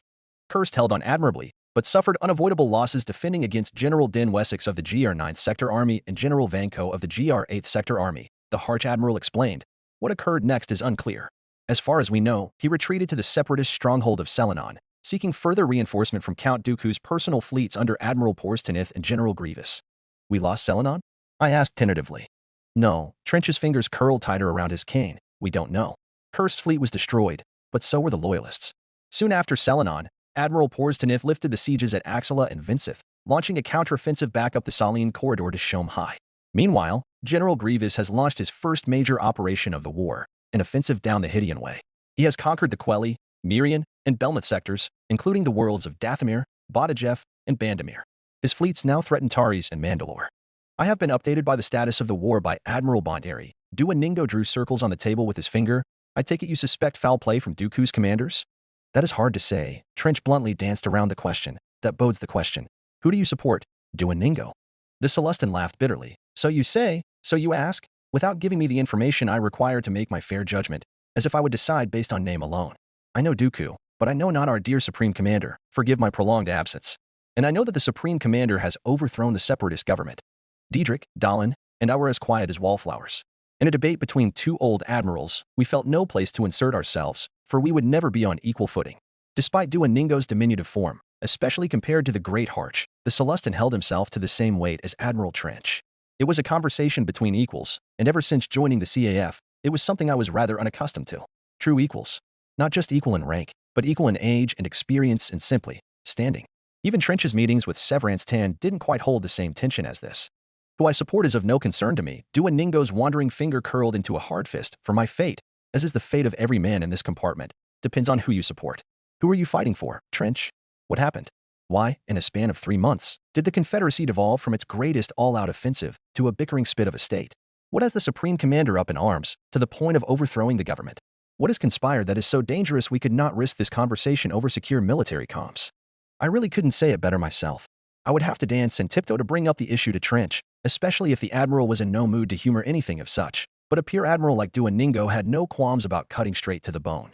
Kirst held on admirably, but suffered unavoidable losses defending against General Den Wessex of the GR 9th Sector Army and General Vanko of the GR 8th Sector Army, the Harch Admiral explained. What occurred next is unclear. As far as we know, he retreated to the separatist stronghold of Selenon, seeking further reinforcement from Count Dooku's personal fleets under Admiral Porstenith and General Grievous. We lost Selenon? I asked tentatively. No, Trench's fingers curled tighter around his cane. We don't know. Kirst's fleet was destroyed, but so were the Loyalists. Soon after Selenon, Admiral Porstenith lifted the sieges at Axela and Vincith, launching a counteroffensive back up the Saline corridor to Shom Hai. Meanwhile, General Grievous has launched his first major operation of the war, an offensive down the Hydian Way. He has conquered the Quelli, Mirian, and Belmont sectors, including the worlds of Dathomir, Badajev, and Bandamir. His fleets now threaten Taris and Mandalore. I have been updated by the status of the war by Admiral Bondari. Duoningo drew circles on the table with his finger. I take it you suspect foul play from Dooku's commanders? That is hard to say. Trench bluntly danced around the question. That bodes the question. Who do you support? Duoningo. The Celestin laughed bitterly. So you say, so you ask, without giving me the information I require to make my fair judgment, as if I would decide based on name alone. I know Dooku, but I know not our dear Supreme Commander. Forgive my prolonged absence. And I know that the Supreme Commander has overthrown the separatist government. Diedrich, Dallin, and I were as quiet as wallflowers. In a debate between 2 old admirals, we felt no place to insert ourselves, for we would never be on equal footing. Despite Duoningo's diminutive form, especially compared to the Great Harch, the Celestin held himself to the same weight as Admiral Trench. It was a conversation between equals, and ever since joining the CAF, it was something I was rather unaccustomed to. True equals. Not just equal in rank, but equal in age and experience and simply, standing. Even Trench's meetings with Severance Tan didn't quite hold the same tension as this. Who I support is of no concern to me. Duoningo's wandering finger curled into a hard fist, for my fate, as is the fate of every man in this compartment, depends on who you support. Who are you fighting for, Trench? What happened? Why, in a span of 3 months, did the Confederacy devolve from its greatest all-out offensive to a bickering spit of a state? What has the Supreme Commander up in arms, to the point of overthrowing the government? What has conspired that is so dangerous we could not risk this conversation over secure military comms? I really couldn't say it better myself. I would have to dance and tiptoe to bring up the issue to Trench, especially if the admiral was in no mood to humor anything of such. But a peer admiral like Duoningo had no qualms about cutting straight to the bone.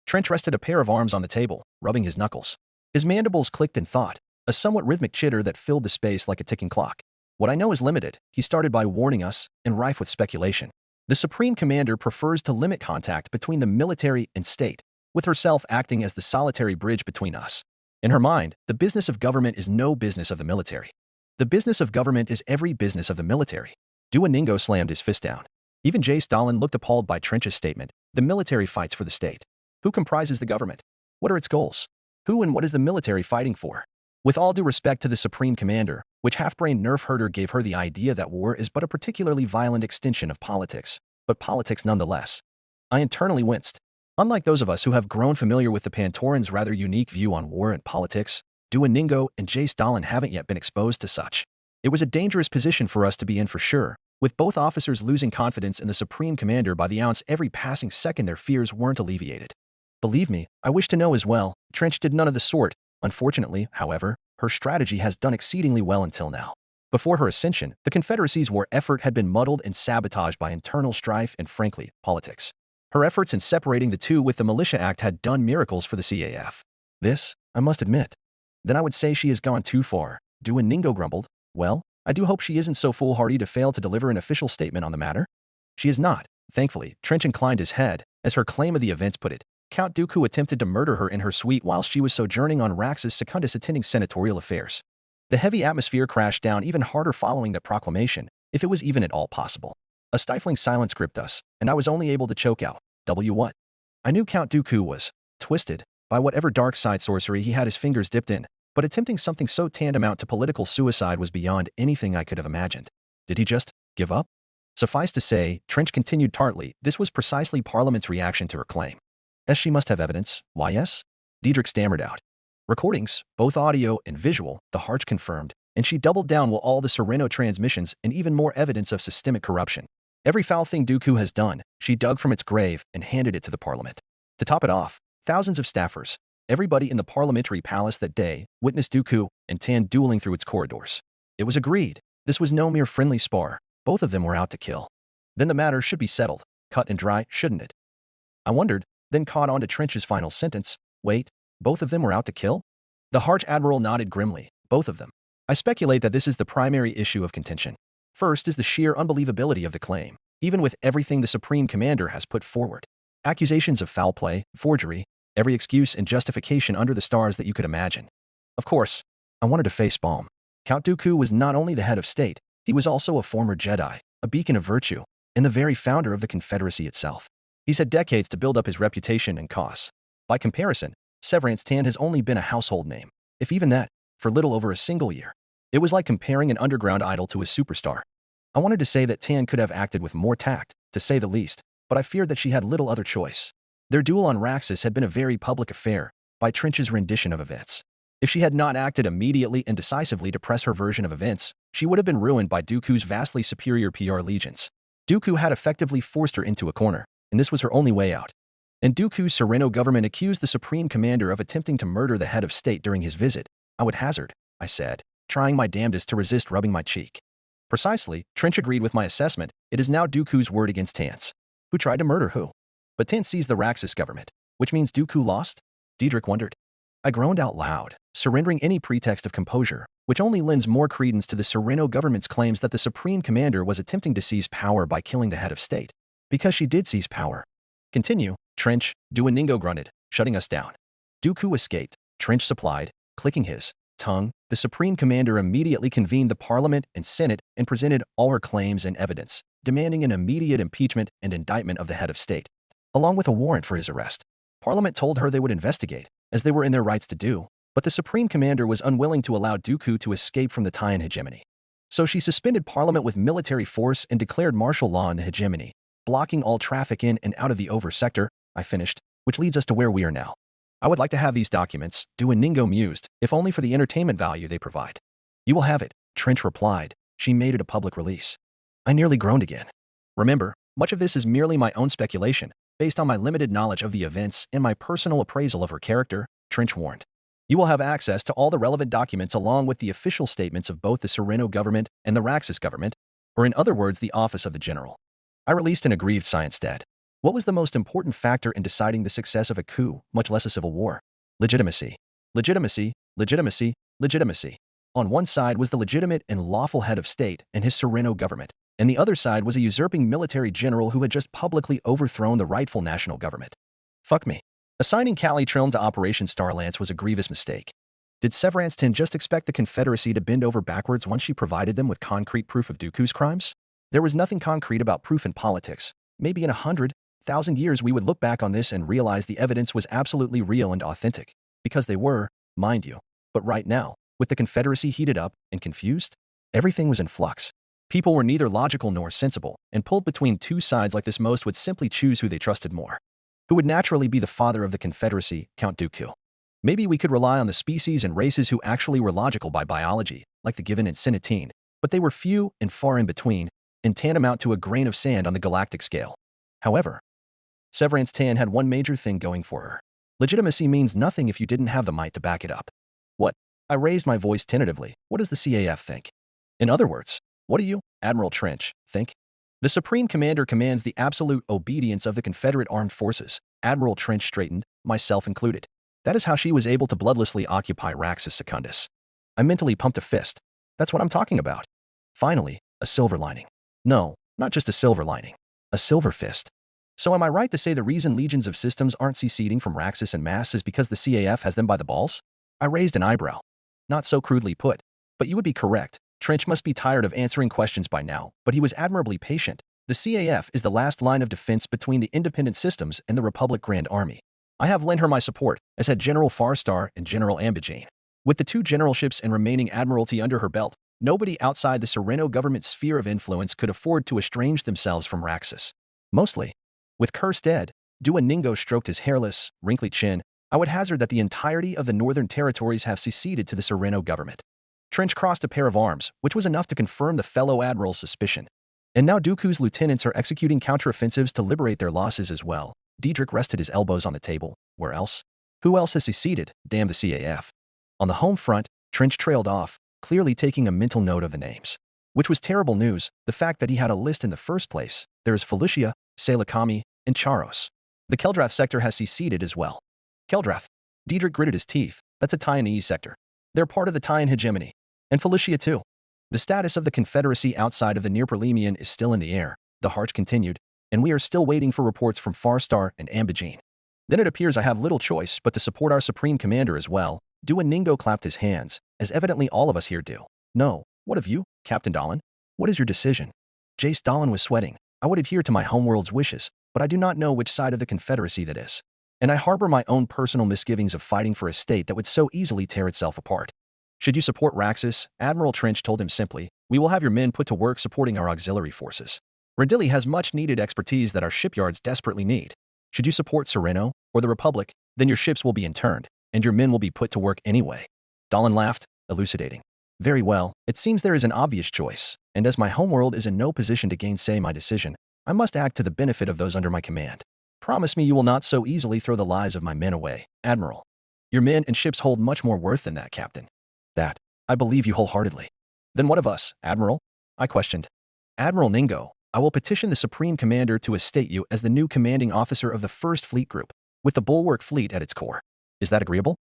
Trench rested a pair of arms on the table, rubbing his knuckles. His mandibles clicked in thought, a somewhat rhythmic chitter that filled the space like a ticking clock. What I know is limited, he started by warning us, and rife with speculation. The Supreme Commander prefers to limit contact between the military and state, with herself acting as the solitary bridge between us. In her mind, the business of government is no business of the military. The business of government is every business of the military. Duoningo slammed his fist down. Even J. Stalin looked appalled by Trench's statement. The military fights for the state. Who comprises the government? What are its goals? Who and what is the military fighting for? With all due respect to the Supreme Commander, which half-brained nerf herder gave her the idea that war is but a particularly violent extension of politics, but politics nonetheless. I internally winced. Unlike those of us who have grown familiar with the Pantoran's rather unique view on war and politics, Duoningo and J. Stalin haven't yet been exposed to such. It was a dangerous position for us to be in for sure, with both officers losing confidence in the Supreme Commander by the ounce every passing second their fears weren't alleviated. Believe me, I wish to know as well. Trench did none of the sort. Unfortunately, however, her strategy has done exceedingly well until now. Before her ascension, the Confederacy's war effort had been muddled and sabotaged by internal strife and, frankly, politics. Her efforts in separating the two with the Militia Act had done miracles for the CAF. This, I must admit. Then I would say she has gone too far. Duoningo grumbled. Well, I do hope she isn't so foolhardy to fail to deliver an official statement on the matter. She is not, thankfully. Trench inclined his head, as her claim of the events put it. Count Dooku attempted to murder her in her suite while she was sojourning on Raxus Secundus attending senatorial affairs. The heavy atmosphere crashed down even harder following that proclamation, if it was even at all possible. A stifling silence gripped us, and I was only able to choke out, what? I knew Count Dooku was twisted by whatever dark side sorcery he had his fingers dipped in, but attempting something so tantamount to political suicide was beyond anything I could have imagined. Did he just give up? Suffice to say, Trench continued tartly, this was precisely Parliament's reaction to her claim. As she must have evidence, why yes? Diedrich stammered out. Recordings, both audio and visual, the Harch confirmed, and she doubled down with all the Sereno transmissions and even more evidence of systemic corruption. Every foul thing Dooku has done, she dug from its grave and handed it to the Parliament. To top it off, thousands of staffers, everybody in the parliamentary palace that day, witnessed Dooku and Tan dueling through its corridors. It was agreed. This was no mere friendly spar. Both of them were out to kill. Then the matter should be settled, cut and dry, shouldn't it? I wondered, then caught on to Trench's final sentence. Wait, both of them were out to kill? The Harch Admiral nodded grimly. Both of them. I speculate that this is the primary issue of contention. First is the sheer unbelievability of the claim, even with everything the Supreme Commander has put forward. Accusations of foul play, forgery, every excuse and justification under the stars that you could imagine. Of course, I wanted to face palm. Count Dooku was not only the head of state, he was also a former Jedi, a beacon of virtue, and the very founder of the Confederacy itself. He's had decades to build up his reputation and costs. By comparison, Severance Tan has only been a household name, if even that, for little over a single year. It was like comparing an underground idol to a superstar. I wanted to say that Tan could have acted with more tact, to say the least, but I feared that she had little other choice. Their duel on Raxus had been a very public affair, by Trench's rendition of events. If she had not acted immediately and decisively to press her version of events, she would have been ruined by Dooku's vastly superior PR legions. Dooku had effectively forced her into a corner, and this was her only way out. And Dooku's Sereno government accused the Supreme Commander of attempting to murder the head of state during his visit. I would hazard, I said, trying my damnedest to resist rubbing my cheek. Precisely, Trench agreed with my assessment. It is now Dooku's word against Tan's. Who tried to murder who? But Tan seized the Raxus government, which means Dooku lost? Diedrich wondered. I groaned out loud, surrendering any pretext of composure, which only lends more credence to the Sereno government's claims that the Supreme Commander was attempting to seize power by killing the head of state. Because she did seize power. Continue, Trench, Duoningo grunted, shutting us down. Dooku escaped, Trench supplied, clicking his tongue. The Supreme Commander immediately convened the Parliament and Senate and presented all her claims and evidence, demanding an immediate impeachment and indictment of the head of state, along with a warrant for his arrest. Parliament told her they would investigate, as they were in their rights to do, but the Supreme Commander was unwilling to allow Dooku to escape from the Taiyan hegemony. So she suspended Parliament with military force and declared martial law in the hegemony, blocking all traffic in and out of the over sector, I finished, which leads us to where we are now. I would like to have these documents, Duoningo mused, if only for the entertainment value they provide. You will have it, Trench replied. She made it a public release. I nearly groaned again. Remember, much of this is merely my own speculation, based on my limited knowledge of the events and my personal appraisal of her character, Trench warned. You will have access to all the relevant documents along with the official statements of both the Sereno government and the Raxus government, or in other words, the office of the general. I released an aggrieved sigh instead. What was the most important factor in deciding the success of a coup, much less a civil war? Legitimacy. Legitimacy, legitimacy, legitimacy. On one side was the legitimate and lawful head of state and his Sereno government, and the other side was a usurping military general who had just publicly overthrown the rightful national government. Fuck me. Assigning Cali Trilm to Operation Starlance was a grievous mistake. Did Severanston just expect the Confederacy to bend over backwards once she provided them with concrete proof of Dooku's crimes? There was nothing concrete about proof in politics. Maybe in 100,000 years we would look back on this and realize the evidence was absolutely real and authentic. Because they were, mind you. But right now, with the Confederacy heated up and confused, everything was in flux. People were neither logical nor sensible, and pulled between two sides like this. Most would simply choose who they trusted more. Who would naturally be the father of the Confederacy, Count Dooku. Maybe we could rely on the species and races who actually were logical by biology, like the Given and Sinatine, but they were few and far in between, and tantamount to a grain of sand on the galactic scale. However, Severanston had one major thing going for her. Legitimacy means nothing if you didn't have the might to back it up. What? I raised my voice tentatively. What does the CAF think? In other words, what do you, Admiral Trench, think? The Supreme Commander commands the absolute obedience of the Confederate Armed Forces. Admiral Trench straightened, myself included. That is how she was able to bloodlessly occupy Raxus Secundus. I mentally pumped a fist. That's what I'm talking about. Finally, a silver lining. No, not just a silver lining. A silver fist. So am I right to say the reason legions of systems aren't seceding from Raxus en masse is because the CAF has them by the balls? I raised an eyebrow. Not so crudely put. But you would be correct. Trench must be tired of answering questions by now, but he was admirably patient. The CAF is the last line of defense between the independent systems and the Republic Grand Army. I have lent her my support, as had General Farstar and General Ambijane. With the two generalships and remaining admiralty under her belt, nobody outside the Sereno government's sphere of influence could afford to estrange themselves from Raxus. Mostly. With Curse dead, Duoningo stroked his hairless, wrinkly chin. I would hazard that the entirety of the northern territories have seceded to the Sereno government. Trench crossed a pair of arms, which was enough to confirm the fellow admiral's suspicion. And now Dooku's lieutenants are executing counteroffensives to liberate their losses as well. Diedrich rested his elbows on the table. Where else? Who else has seceded? Damn the CAF. On the home front, Trench trailed off, clearly taking a mental note of the names. Which was terrible news, the fact that he had a list in the first place. There is Felicia, Selakami, and Charos. The Keldrath sector has seceded as well. Keldrath. Diedrich gritted his teeth. That's a Tyenese sector. They're part of the Tyen hegemony. And Felicia too. The status of the Confederacy outside of the Near-Perlemian is still in the air, the Harch continued, and we are still waiting for reports from Farstar and Ambijane. Then it appears I have little choice but to support our Supreme Commander as well. Duoningo clapped his hands, as evidently all of us here do. No, what of you, Captain Dolan? What is your decision? Jace Dolan was sweating. I would adhere to my homeworld's wishes, but I do not know which side of the Confederacy that is. And I harbor my own personal misgivings of fighting for a state that would so easily tear itself apart. Should you support Raxus, Admiral Trench told him simply, we will have your men put to work supporting our auxiliary forces. Rendili has much-needed expertise that our shipyards desperately need. Should you support Sereno, or the Republic, then your ships will be interned, and your men will be put to work anyway. Dolan laughed, elucidating. Very well, it seems there is an obvious choice, and as my homeworld is in no position to gainsay my decision, I must act to the benefit of those under my command. Promise me you will not so easily throw the lives of my men away, Admiral. Your men and ships hold much more worth than that, Captain. That, I believe you wholeheartedly. Then what of us, Admiral? I questioned. Admiral Ningo, I will petition the Supreme Commander to estate you as the new commanding officer of the 1st Fleet Group, with the Bulwark Fleet at its core. Is that agreeable?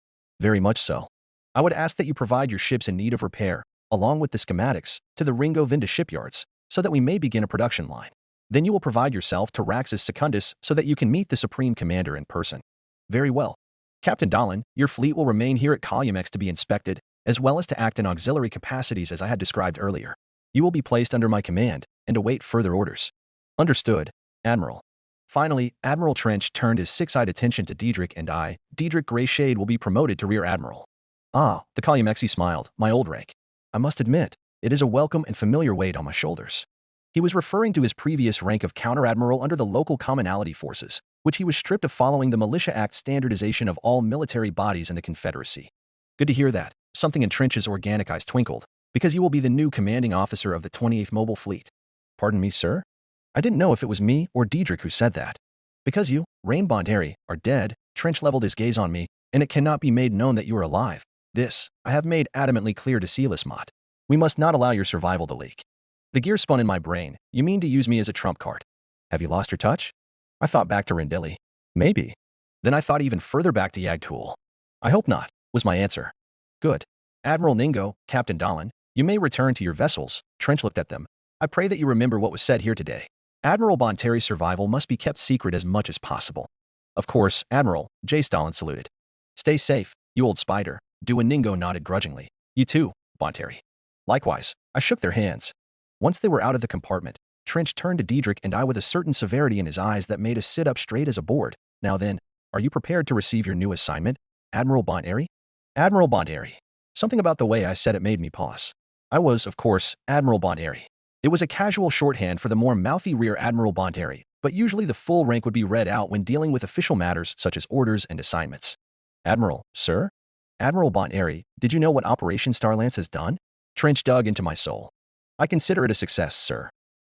Very much so. I would ask that you provide your ships in need of repair, along with the schematics, to the Ringo Vinda shipyards, so that we may begin a production line. Then you will provide yourself to Raxus Secundus so that you can meet the Supreme Commander in person. Very well. Captain Dolan, your fleet will remain here at Calumex to be inspected, as well as to act in auxiliary capacities as I had described earlier. You will be placed under my command and await further orders. Understood, Admiral. Finally, Admiral Trench turned his six-eyed attention to Diedrich and I. Diedrich Greyshade will be promoted to Rear Admiral. Ah, the Calumexi smiled, my old rank. I must admit, it is a welcome and familiar weight on my shoulders. He was referring to his previous rank of Counter-Admiral under the local commonality forces, which he was stripped of following the Militia Act standardization of all military bodies in the Confederacy. Good to hear that. Something in Trench's organic eyes twinkled, because you will be the new commanding officer of the 28th Mobile Fleet. Pardon me, sir? I didn't know if it was me or Diedrich who said that. Because you, Rainbond Harry, are dead, Trench leveled his gaze on me, and it cannot be made known that you are alive. This, I have made adamantly clear to Silas Mott. We must not allow your survival to leak. The gear spun in my brain. You mean to use me as a trump card? Have you lost your touch? I thought back to Rendili. Maybe. Then I thought even further back to Yagtul. I hope not, was my answer. Good. Admiral Ningo, Captain Dahlin, you may return to your vessels. Trench looked at them. I pray that you remember what was said here today. Admiral Bonteri's survival must be kept secret as much as possible. Of course, Admiral, J. Stalin saluted. Stay safe, you old spider. Duoningo nodded grudgingly. You too, Bonteri. Likewise, I shook their hands. Once they were out of the compartment, Trench turned to Diedrich and I with a certain severity in his eyes that made us sit up straight as a board. Now then, are you prepared to receive your new assignment, Admiral Bonteri? Admiral Bonteri. Something about the way I said it made me pause. I was, of course, Admiral Bonteri. It was a casual shorthand for the more mouthy Rear Admiral Bonteri, but usually the full rank would be read out when dealing with official matters such as orders and assignments. Admiral, sir? Admiral Bonteri, did you know what Operation Starlance has done? Trench dug into my soul. I consider it a success, sir.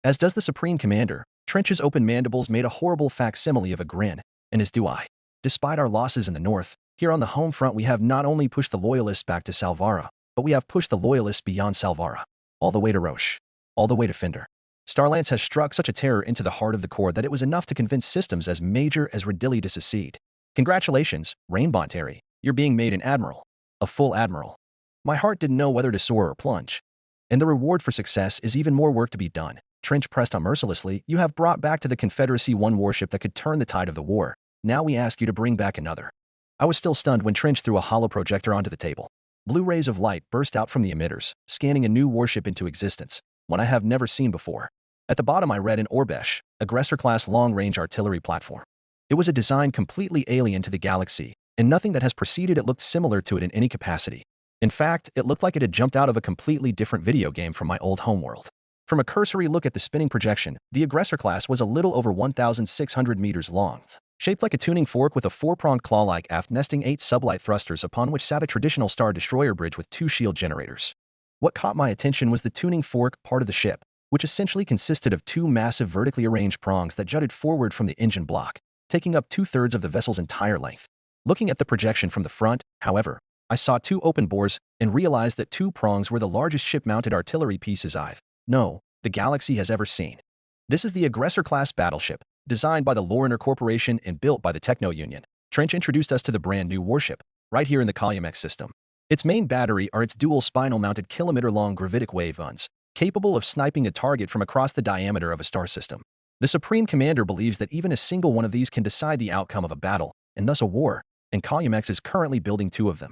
As does the Supreme Commander. Trench's open mandibles made a horrible facsimile of a grin, and as do I. Despite our losses in the north, here on the home front we have not only pushed the Loyalists back to Salvara, but we have pushed the Loyalists beyond Salvara, all the way to Roche, all the way to Finder. Starlance has struck such a terror into the heart of the core that it was enough to convince systems as major as Redilli to secede. Congratulations, Rain Bonteri. You're being made an admiral. A full admiral. My heart didn't know whether to soar or plunge. And the reward for success is even more work to be done. Trench pressed on mercilessly. You have brought back to the Confederacy one warship that could turn the tide of the war. Now we ask you to bring back another. I was still stunned when Trench threw a hollow projector onto the table. Blue rays of light burst out from the emitters, scanning a new warship into existence, one I have never seen before. At the bottom I read an Orbesh, aggressor-class long-range artillery platform. It was a design completely alien to the galaxy, and nothing that has preceded it looked similar to it in any capacity. In fact, it looked like it had jumped out of a completely different video game from my old homeworld. From a cursory look at the spinning projection, the aggressor class was a little over 1,600 meters long, shaped like a tuning fork with a four-pronged claw-like aft nesting 8 sublight thrusters upon which sat a traditional Star Destroyer bridge with 2 shield generators. What caught my attention was the tuning fork part of the ship, which essentially consisted of 2 massive vertically arranged prongs that jutted forward from the engine block, taking up 2/3 of the vessel's entire length. Looking at the projection from the front, however, I saw 2 open bores and realized that 2 prongs were the largest ship-mounted artillery pieces the galaxy has ever seen. This is the aggressor-class battleship, designed by the Loriner Corporation and built by the Techno-Union. Trench introduced us to the brand-new warship, right here in the Calumex system. Its main battery are its dual spinal-mounted kilometer-long gravitic wave guns, capable of sniping a target from across the diameter of a star system. The Supreme Commander believes that even a single one of these can decide the outcome of a battle, and thus a war, and Calumex is currently building 2 of them.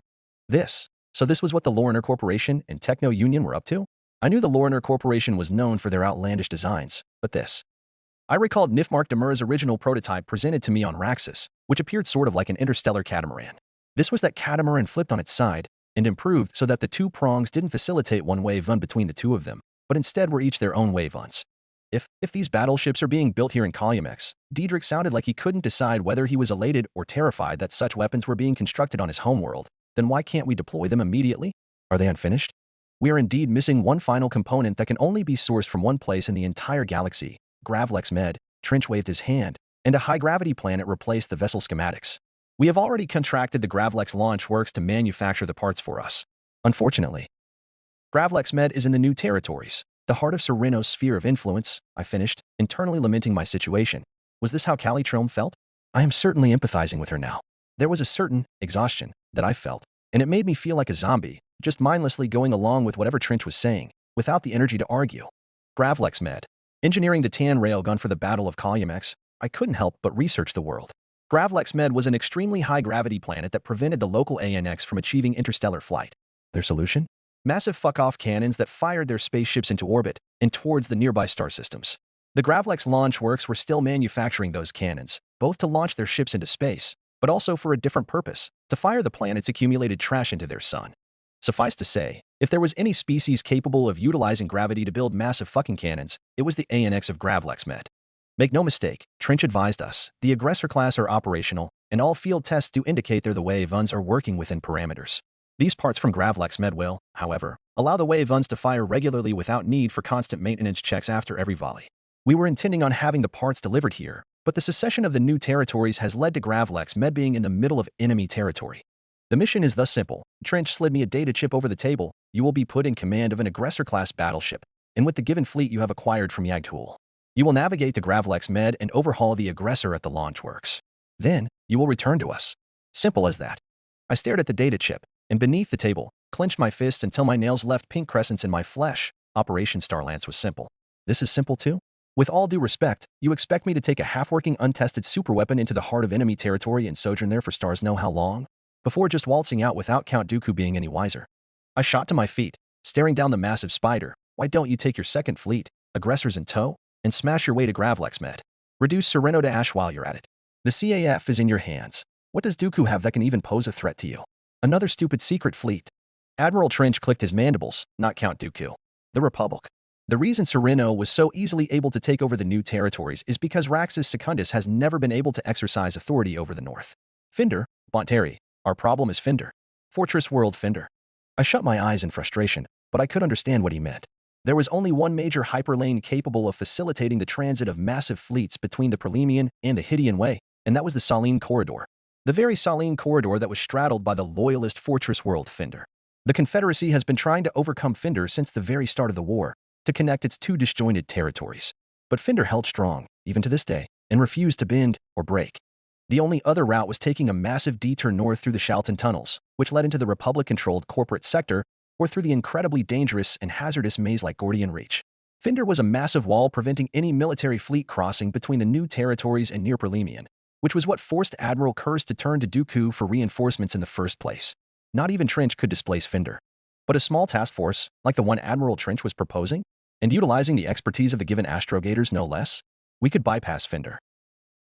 So this was what the Loriner Corporation and Techno-Union were up to? I knew the Loriner Corporation was known for their outlandish designs, but this. I recalled Nifmark Demur's original prototype presented to me on Raxus, which appeared sort of like an interstellar catamaran. This was that catamaran flipped on its side and improved so that the 2 prongs didn't facilitate one wave run between the 2 of them, but instead were each their own wave runs. If these battleships are being built here in Calumex, Diedrich sounded like he couldn't decide whether he was elated or terrified that such weapons were being constructed on his homeworld. Then why can't we deploy them immediately? Are they unfinished? We are indeed missing one final component that can only be sourced from one place in the entire galaxy. Gravlex Med. Trench waved his hand, and a high-gravity planet replaced the vessel schematics. We have already contracted the Gravlex Launch Works to manufacture the parts for us. Unfortunately, Gravlex Med is in the new territories, the heart of Sereno's sphere of influence, I finished, internally lamenting my situation. Was this how Calitrilm felt? I am certainly empathizing with her now. There was a certain exhaustion that I felt, and it made me feel like a zombie, just mindlessly going along with whatever Trench was saying, without the energy to argue. Gravlex Med. Engineering the Tan railgun for the Battle of Calumex, I couldn't help but research the world. Gravlex Med was an extremely high-gravity planet that prevented the local ANX from achieving interstellar flight. Their solution? Massive fuck-off cannons that fired their spaceships into orbit and towards the nearby star systems. The Gravlex Launch Works were still manufacturing those cannons, both to launch their ships into space, but also for a different purpose, to fire the planet's accumulated trash into their sun. Suffice to say, if there was any species capable of utilizing gravity to build massive fucking cannons, it was the ANX of Gravlex Med. Make no mistake, Trench advised us, the aggressor class are operational, and all field tests do indicate the wave guns are working within parameters. These parts from Gravlex Med will, however, allow the wave guns to fire regularly without need for constant maintenance checks after every volley. We were intending on having the parts delivered here, but the secession of the new territories has led to Gravlex Med being in the middle of enemy territory. The mission is thus simple. Trench slid me a data chip over the table. You will be put in command of an aggressor-class battleship. and with the given fleet you have acquired from Yagdhul. You will navigate to Gravlex Med and overhaul the aggressor at the launch works. Then, you will return to us. Simple as that. I stared at the data chip, and beneath the table, clenched my fist until my nails left pink crescents in my flesh. Operation Starlance was simple. This is simple too? With all due respect, you expect me to take a half-working, untested superweapon into the heart of enemy territory and sojourn there for stars know how long? Before just waltzing out without Count Dooku being any wiser. I shot to my feet, staring down the massive spider. Why don't you take your second fleet, aggressors in tow, and smash your way to Gravlex Med? Reduce Sereno to ash while you're at it. The CAF is in your hands. What does Dooku have that can even pose a threat to you? Another stupid secret fleet. Admiral Trench clicked his mandibles, not Count Dooku. The Republic. The reason Sereno was so easily able to take over the new territories is because Raxus Secundus has never been able to exercise authority over the North. Finder, Bonteri, our problem is Finder. Fortress World Finder. I shut my eyes in frustration, but I could understand what he meant. There was only one major hyperlane capable of facilitating the transit of massive fleets between the Prelimian and the Hydian Way, and that was the Saline Corridor. The very Saline Corridor that was straddled by the loyalist Fortress World Finder. The Confederacy has been trying to overcome Finder since the very start of the war, to connect its two disjointed territories. But Finder held strong, even to this day, and refused to bend or break. The only other route was taking a massive detour north through the Shalton tunnels, which led into the Republic-controlled corporate sector, or through the incredibly dangerous and hazardous maze like Gordian Reach. Finder was a massive wall preventing any military fleet crossing between the new territories and near Prelimian, which was what forced Admiral Kurz to turn to Dooku for reinforcements in the first place. Not even Trench could displace Finder. But a small task force, like the one Admiral Trench was proposing, and utilizing the expertise of the given astrogators no less, we could bypass Finder.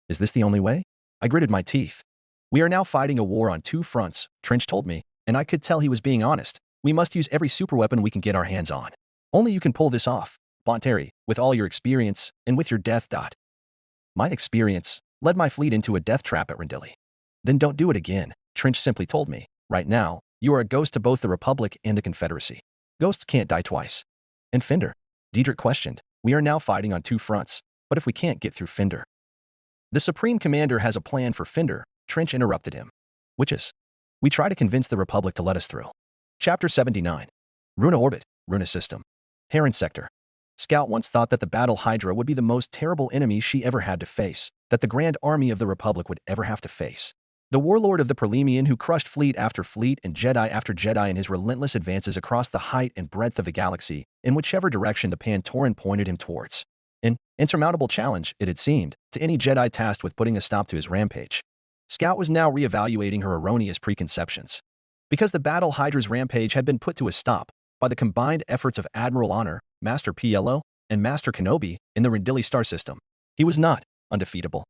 Is this the only way? I gritted my teeth. We are now fighting a war on two fronts, Trench told me, and I could tell he was being honest. We must use every superweapon we can get our hands on. Only you can pull this off, Bonteri, with all your experience, and with your death dot. My experience led my fleet into a death trap at Rendili. Then don't do it again, Trench simply told me. Right now, you are a ghost to both the Republic and the Confederacy. Ghosts can't die twice. And Finder? Diedrich questioned. We are now fighting on two fronts, but if we can't get through Finder? The Supreme Commander has a plan for Finder, Trench interrupted him. Which is? We try to convince the Republic to let us through. Chapter 79. Runa Orbit, Runa System. Heron Sector. Scout once thought that the Battle Hydra would be the most terrible enemy she ever had to face, that the Grand Army of the Republic would ever have to face. The warlord of the Prelimian who crushed fleet after fleet and Jedi after Jedi in his relentless advances across the height and breadth of the galaxy, in whichever direction the Pantoran pointed him towards. An insurmountable challenge, it had seemed, to any Jedi tasked with putting a stop to his rampage. Scout was now re-evaluating her erroneous preconceptions. Because the Battle Hydra's rampage had been put to a stop by the combined efforts of Admiral Honor, Master PLO, and Master Kenobi in the Rendili star system, he was not undefeatable.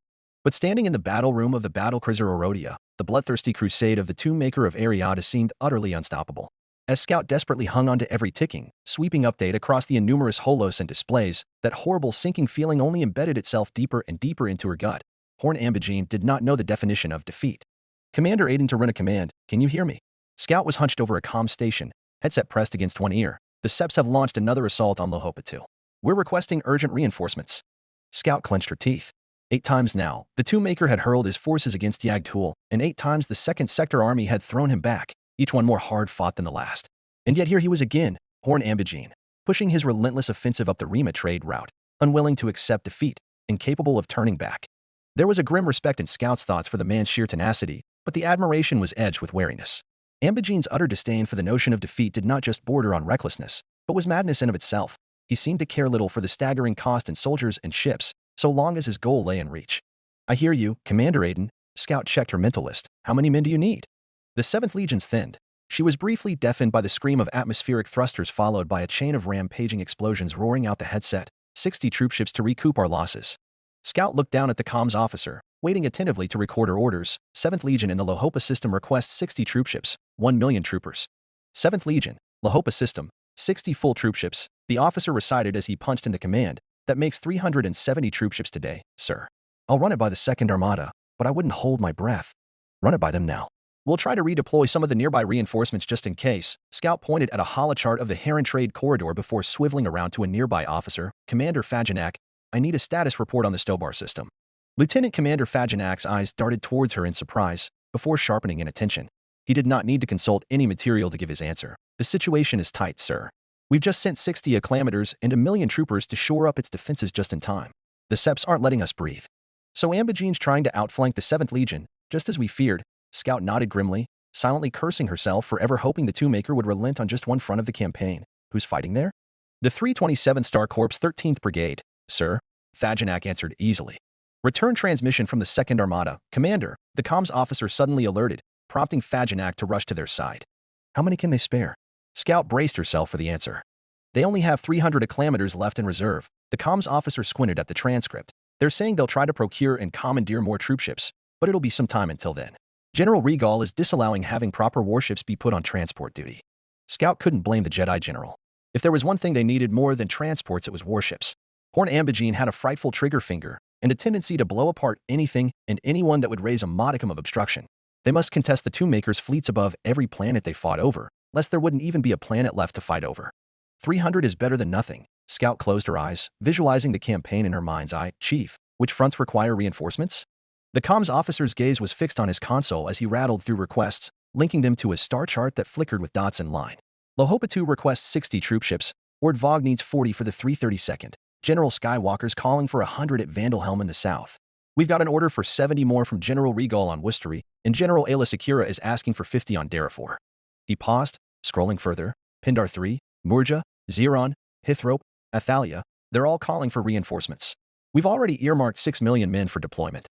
But standing in the battle room of the battlecruiser Orodia, the bloodthirsty crusade of the tomb maker of Ariada seemed utterly unstoppable. As Scout desperately hung on to every ticking, sweeping update across the innumerous holos and displays, that horrible sinking feeling only embedded itself deeper and deeper into her gut. Horn Ambigine did not know the definition of defeat. Commander Aiden to run a command, can you hear me? Scout was hunched over a comm station, headset pressed against one ear. The Seps have launched another assault on Lohopa 2. We're requesting urgent reinforcements. Scout clenched her teeth. 8 times now, the Tomb Maker had hurled his forces against Yagdhul, and 8 times the Second Sector Army had thrown him back, each one more hard-fought than the last. And yet here he was again, Horn Ambigine, pushing his relentless offensive up the Rima trade route, unwilling to accept defeat, incapable of turning back. There was a grim respect in Scout's thoughts for the man's sheer tenacity, but the admiration was edged with wariness. Ambigine's utter disdain for the notion of defeat did not just border on recklessness, but was madness in of itself. He seemed to care little for the staggering cost in soldiers and ships, so long as his goal lay in reach. I hear you, Commander Aiden. Scout checked her mental list. How many men do you need? The 7th Legion's thinned. She was briefly deafened by the scream of atmospheric thrusters followed by a chain of rampaging explosions roaring out the headset. 60 troopships to recoup our losses. Scout looked down at the comms officer, waiting attentively to record her orders. 7th Legion in the Lohopa system requests 60 troopships, 1 million troopers. 7th Legion, Lohopa system, 60 full troopships, the officer recited as he punched into command. That makes 370 troopships today, sir. I'll run it by the 2nd Armada, but I wouldn't hold my breath. Run it by them now. We'll try to redeploy some of the nearby reinforcements just in case. Scout pointed at a holochart of the Heron Trade Corridor before swiveling around to a nearby officer. Commander Faginak, I need a status report on the Stobar system. Lieutenant Commander Faginak's eyes darted towards her in surprise, before sharpening in attention. He did not need to consult any material to give his answer. The situation is tight, sir. We've just sent 60 acclamators and 1,000,000 troopers to shore up its defenses just in time. The Seps aren't letting us breathe. So Ambigene's trying to outflank the 7th Legion, just as we feared. Scout nodded grimly, silently cursing herself for ever hoping the Two-Maker would relent on just one front of the campaign. Who's fighting there? The 327th Star Corps 13th Brigade, sir, Fagenak answered easily. Return transmission from the 2nd Armada. Commander, the comms officer suddenly alerted, prompting Fagenak to rush to their side. How many can they spare? Scout braced herself for the answer. They only have 300 acclamators left in reserve. The comms officer squinted at the transcript. They're saying they'll try to procure and commandeer more troopships, but it'll be some time until then. General Regal is disallowing having proper warships be put on transport duty. Scout couldn't blame the Jedi General. If there was one thing they needed more than transports, it was warships. Horn Ambigene had a frightful trigger finger and a tendency to blow apart anything and anyone that would raise a modicum of obstruction. They must contest the Two-Makers' fleets above every planet they fought over, lest there wouldn't even be a planet left to fight over. 300 is better than nothing. Scout closed her eyes, visualizing the campaign in her mind's eye. Chief, which fronts require reinforcements? The comms officer's gaze was fixed on his console as he rattled through requests, linking them to a star chart that flickered with dots in line. Lohopitu requests 60 troopships. Ordvog needs 40 for the 332nd. General Skywalker's calling for 100 at Vandalhelm in the south. We've got an order for 70 more from General Regal on Wistery, and General Ayla Sakura is asking for 50 on Darafor. He paused, scrolling further. Pindar 3, Murja, Xeron, Hithrope, Athalia, they're all calling for reinforcements. We've already earmarked 6 million men for deployment.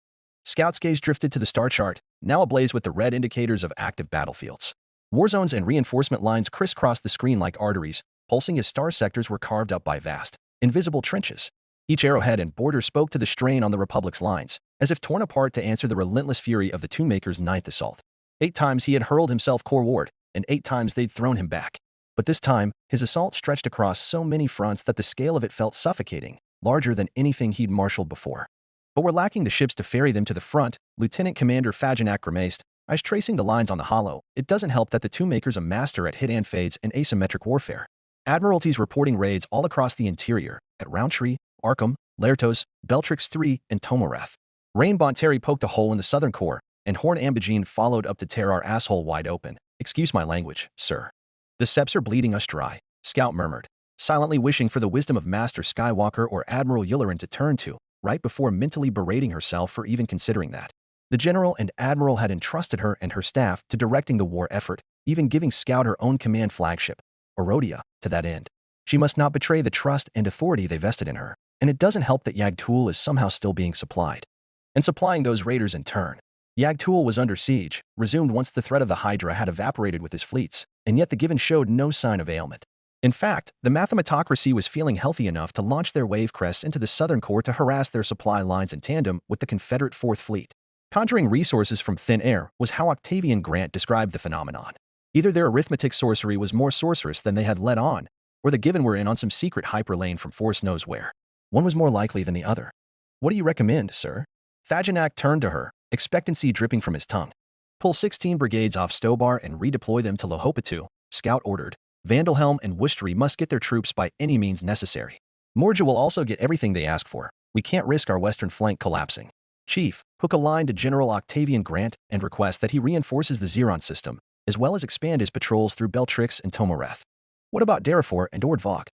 Scout's gaze drifted to the star chart, now ablaze with the red indicators of active battlefields. War zones and reinforcement lines crisscrossed the screen like arteries, pulsing as star sectors were carved up by vast, invisible trenches. Each arrowhead and border spoke to the strain on the Republic's lines, as if torn apart to answer the relentless fury of the Two-Makers' 9th Assault. 8 times he had hurled himself coreward, and 8 times they'd thrown him back. But this time, his assault stretched across so many fronts that the scale of it felt suffocating, larger than anything he'd marshaled before. But we're lacking the ships to ferry them to the front, Lieutenant Commander Fagenak grimaced. I was tracing the lines on the holo. It doesn't help that the Two-Makers a master at hit-and fades and asymmetric warfare. Admiralties reporting raids all across the interior, at Roundtree, Arkham, Lertos, Beltrix III, and Tomorath. Rain Bonteri poked a hole in the southern core, and Horn Ambigene followed up to tear our asshole wide open. Excuse my language, sir. The Seps are bleeding us dry, Scout murmured, silently wishing for the wisdom of Master Skywalker or Admiral Yularen to turn to, right before mentally berating herself for even considering that. The General and Admiral had entrusted her and her staff to directing the war effort, even giving Scout her own command flagship, Orodia, to that end. She must not betray the trust and authority they vested in her, and it doesn't help that Yagtul is somehow still being supplied. And supplying those raiders in turn. Yagtul was under siege, resumed once the threat of the Hydra had evaporated with his fleets, and yet the Given showed no sign of ailment. In fact, the mathematocracy was feeling healthy enough to launch their wave crests into the southern core to harass their supply lines in tandem with the Confederate 4th Fleet. Conjuring resources from thin air was how Octavian Grant described the phenomenon. Either their arithmetic sorcery was more sorcerous than they had let on, or the Given were in on some secret hyperlane from force knows where. One was more likely than the other. What do you recommend, sir? Fagenak turned to her, expectancy dripping from his tongue. Pull 16 brigades off Stobar and redeploy them to Lohopitu, Scout ordered. Vandalhelm and Wistery must get their troops by any means necessary. Murja will also get everything they ask for. We can't risk our western flank collapsing. Chief, hook a line to General Octavian Grant and request that he reinforces the Xeron system, as well as expand his patrols through Beltrix and Tomorath. What about Darafor and Ordvog?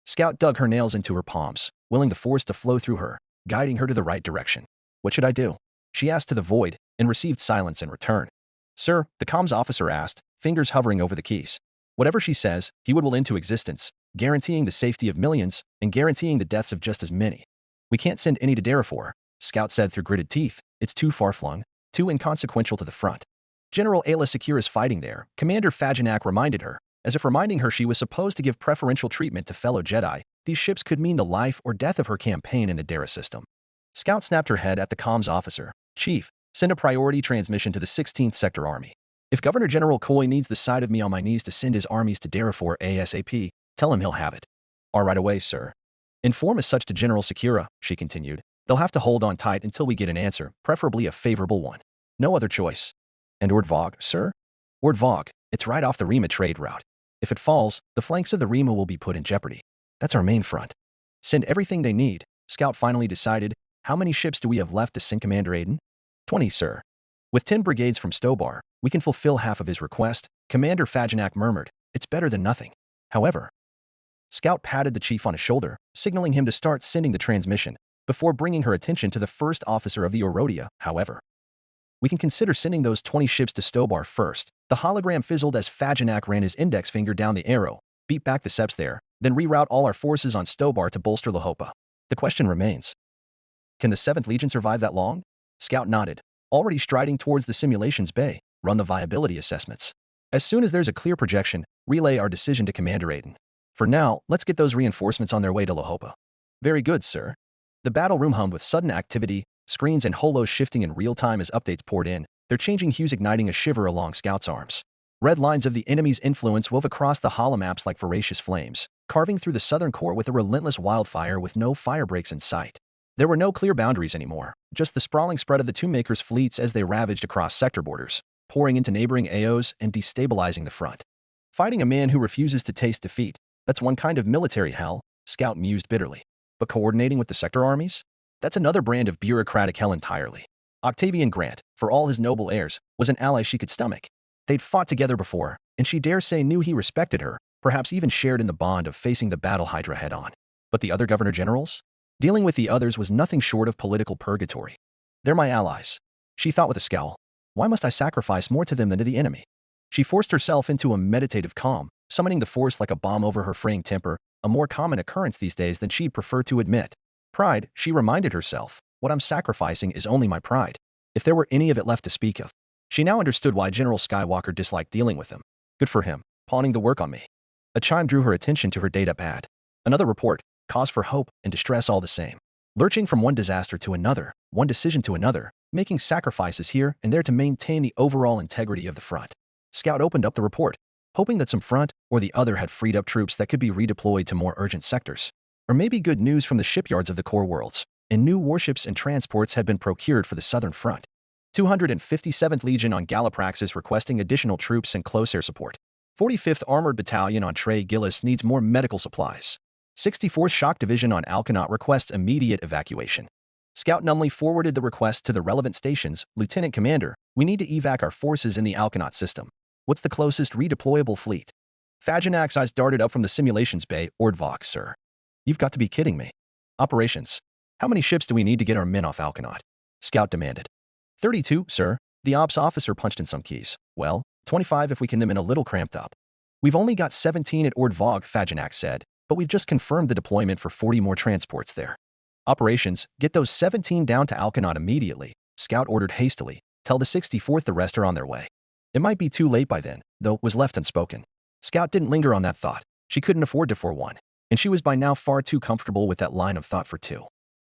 Scout dug her nails into her palms, willing the force to flow through her, guiding her to the right direction. What should I do? She asked to the void, and received silence in return. Sir, the comms officer asked, fingers hovering over the keys. Whatever she says, he would will into existence, guaranteeing the safety of millions, and guaranteeing the deaths of just as many. We can't send any to Darafor, Scout said through gritted teeth. It's too far-flung, too inconsequential to the front. General Ayla Sakura is fighting there, Commander Fagenak reminded her, as if reminding her she was supposed to give preferential treatment to fellow Jedi. These ships could mean the life or death of her campaign in the Dara system. Scout snapped her head at the comms officer. Chief, send a priority transmission to the 16th Sector Army. If Governor General Coy needs the sight of me on my knees to send his armies to Darafor ASAP, tell him he'll have it. All right away, sir. Inform as such to General Sakura, she continued. They'll have to hold on tight until we get an answer, preferably a favorable one. No other choice. And Ordvog, sir? Ordvog, it's right off the Rima trade route. If it falls, the flanks of the Rima will be put in jeopardy. That's our main front. Send everything they need, Scout finally decided. How many ships do we have left to send Commander Aiden? 20, sir. With 10 brigades from Stobar, we can fulfill half of his request, Commander Fagenak murmured. It's better than nothing. However, Scout patted the chief on his shoulder, signaling him to start sending the transmission, before bringing her attention to the first officer of the Orodia, however. We can consider sending those 20 ships to Stobar first. The hologram fizzled as Fagenak ran his index finger down the arrow, beat back the Seps there, then reroute all our forces on Stobar to bolster Lahopa. The question remains, can the 7th Legion survive that long? Scout nodded, already striding towards the simulations bay. Run the viability assessments. As soon as there's a clear projection, relay our decision to Commander Aiden. For now, let's get those reinforcements on their way to Lahopa. Very good, sir. The battle room hummed with sudden activity, screens and holos shifting in real time as updates poured in, their changing hues igniting a shiver along Scout's arms. Red lines of the enemy's influence wove across the holomaps like voracious flames, carving through the southern core with a relentless wildfire with no fire breaks in sight. There were no clear boundaries anymore, just the sprawling spread of the two makers' fleets as they ravaged across sector borders, pouring into neighboring AOs and destabilizing the front. Fighting a man who refuses to taste defeat, that's one kind of military hell, Scout mused bitterly. But coordinating with the sector armies? That's another brand of bureaucratic hell entirely. Octavian Grant, for all his noble airs, was an ally she could stomach. They'd fought together before, and she dare say knew he respected her, perhaps even shared in the bond of facing the battle hydra head-on. But the other governor generals? Dealing with the others was nothing short of political purgatory. They're my allies, she thought with a scowl. Why must I sacrifice more to them than to the enemy? She forced herself into a meditative calm, summoning the force like a bomb over her fraying temper, a more common occurrence these days than she'd prefer to admit. Pride, she reminded herself, what I'm sacrificing is only my pride. If there were any of it left to speak of. She now understood why General Skywalker disliked dealing with him. Good for him, pawning the work on me. A chime drew her attention to her data pad. Another report, cause for hope and distress all the same. Lurching from one disaster to another, one decision to another, making sacrifices here and there to maintain the overall integrity of the front. Scout opened up the report, hoping that some front or the other had freed up troops that could be redeployed to more urgent sectors. Or maybe good news from the shipyards of the core worlds, and new warships and transports had been procured for the southern front. 257th Legion on Galapraxis requesting additional troops and close air support. 45th Armored Battalion on Trey Gillis needs more medical supplies. 64th Shock Division on Alkanaut requests immediate evacuation. Scout numbly forwarded the request to the relevant stations. Lieutenant Commander, we need to evac our forces in the Alkanaut system. What's the closest redeployable fleet? Fagenak's eyes darted up from the simulations bay. Ordvok, sir. You've got to be kidding me. Operations. How many ships do we need to get our men off Alkanaut? Scout demanded. 32, sir. The ops officer punched in some keys. Well, 25 if we can them in a little cramped up. We've only got 17 at Ordvog, Fagenak said, but we've just confirmed the deployment for 40 more transports there. Operations, get those 17 down to Alkanaut immediately, Scout ordered hastily. Tell the 64th the rest are on their way. It might be too late by then, though, was left unspoken. Scout didn't linger on that thought. She couldn't afford to for one, and she was by now far too comfortable with that line of thought for two.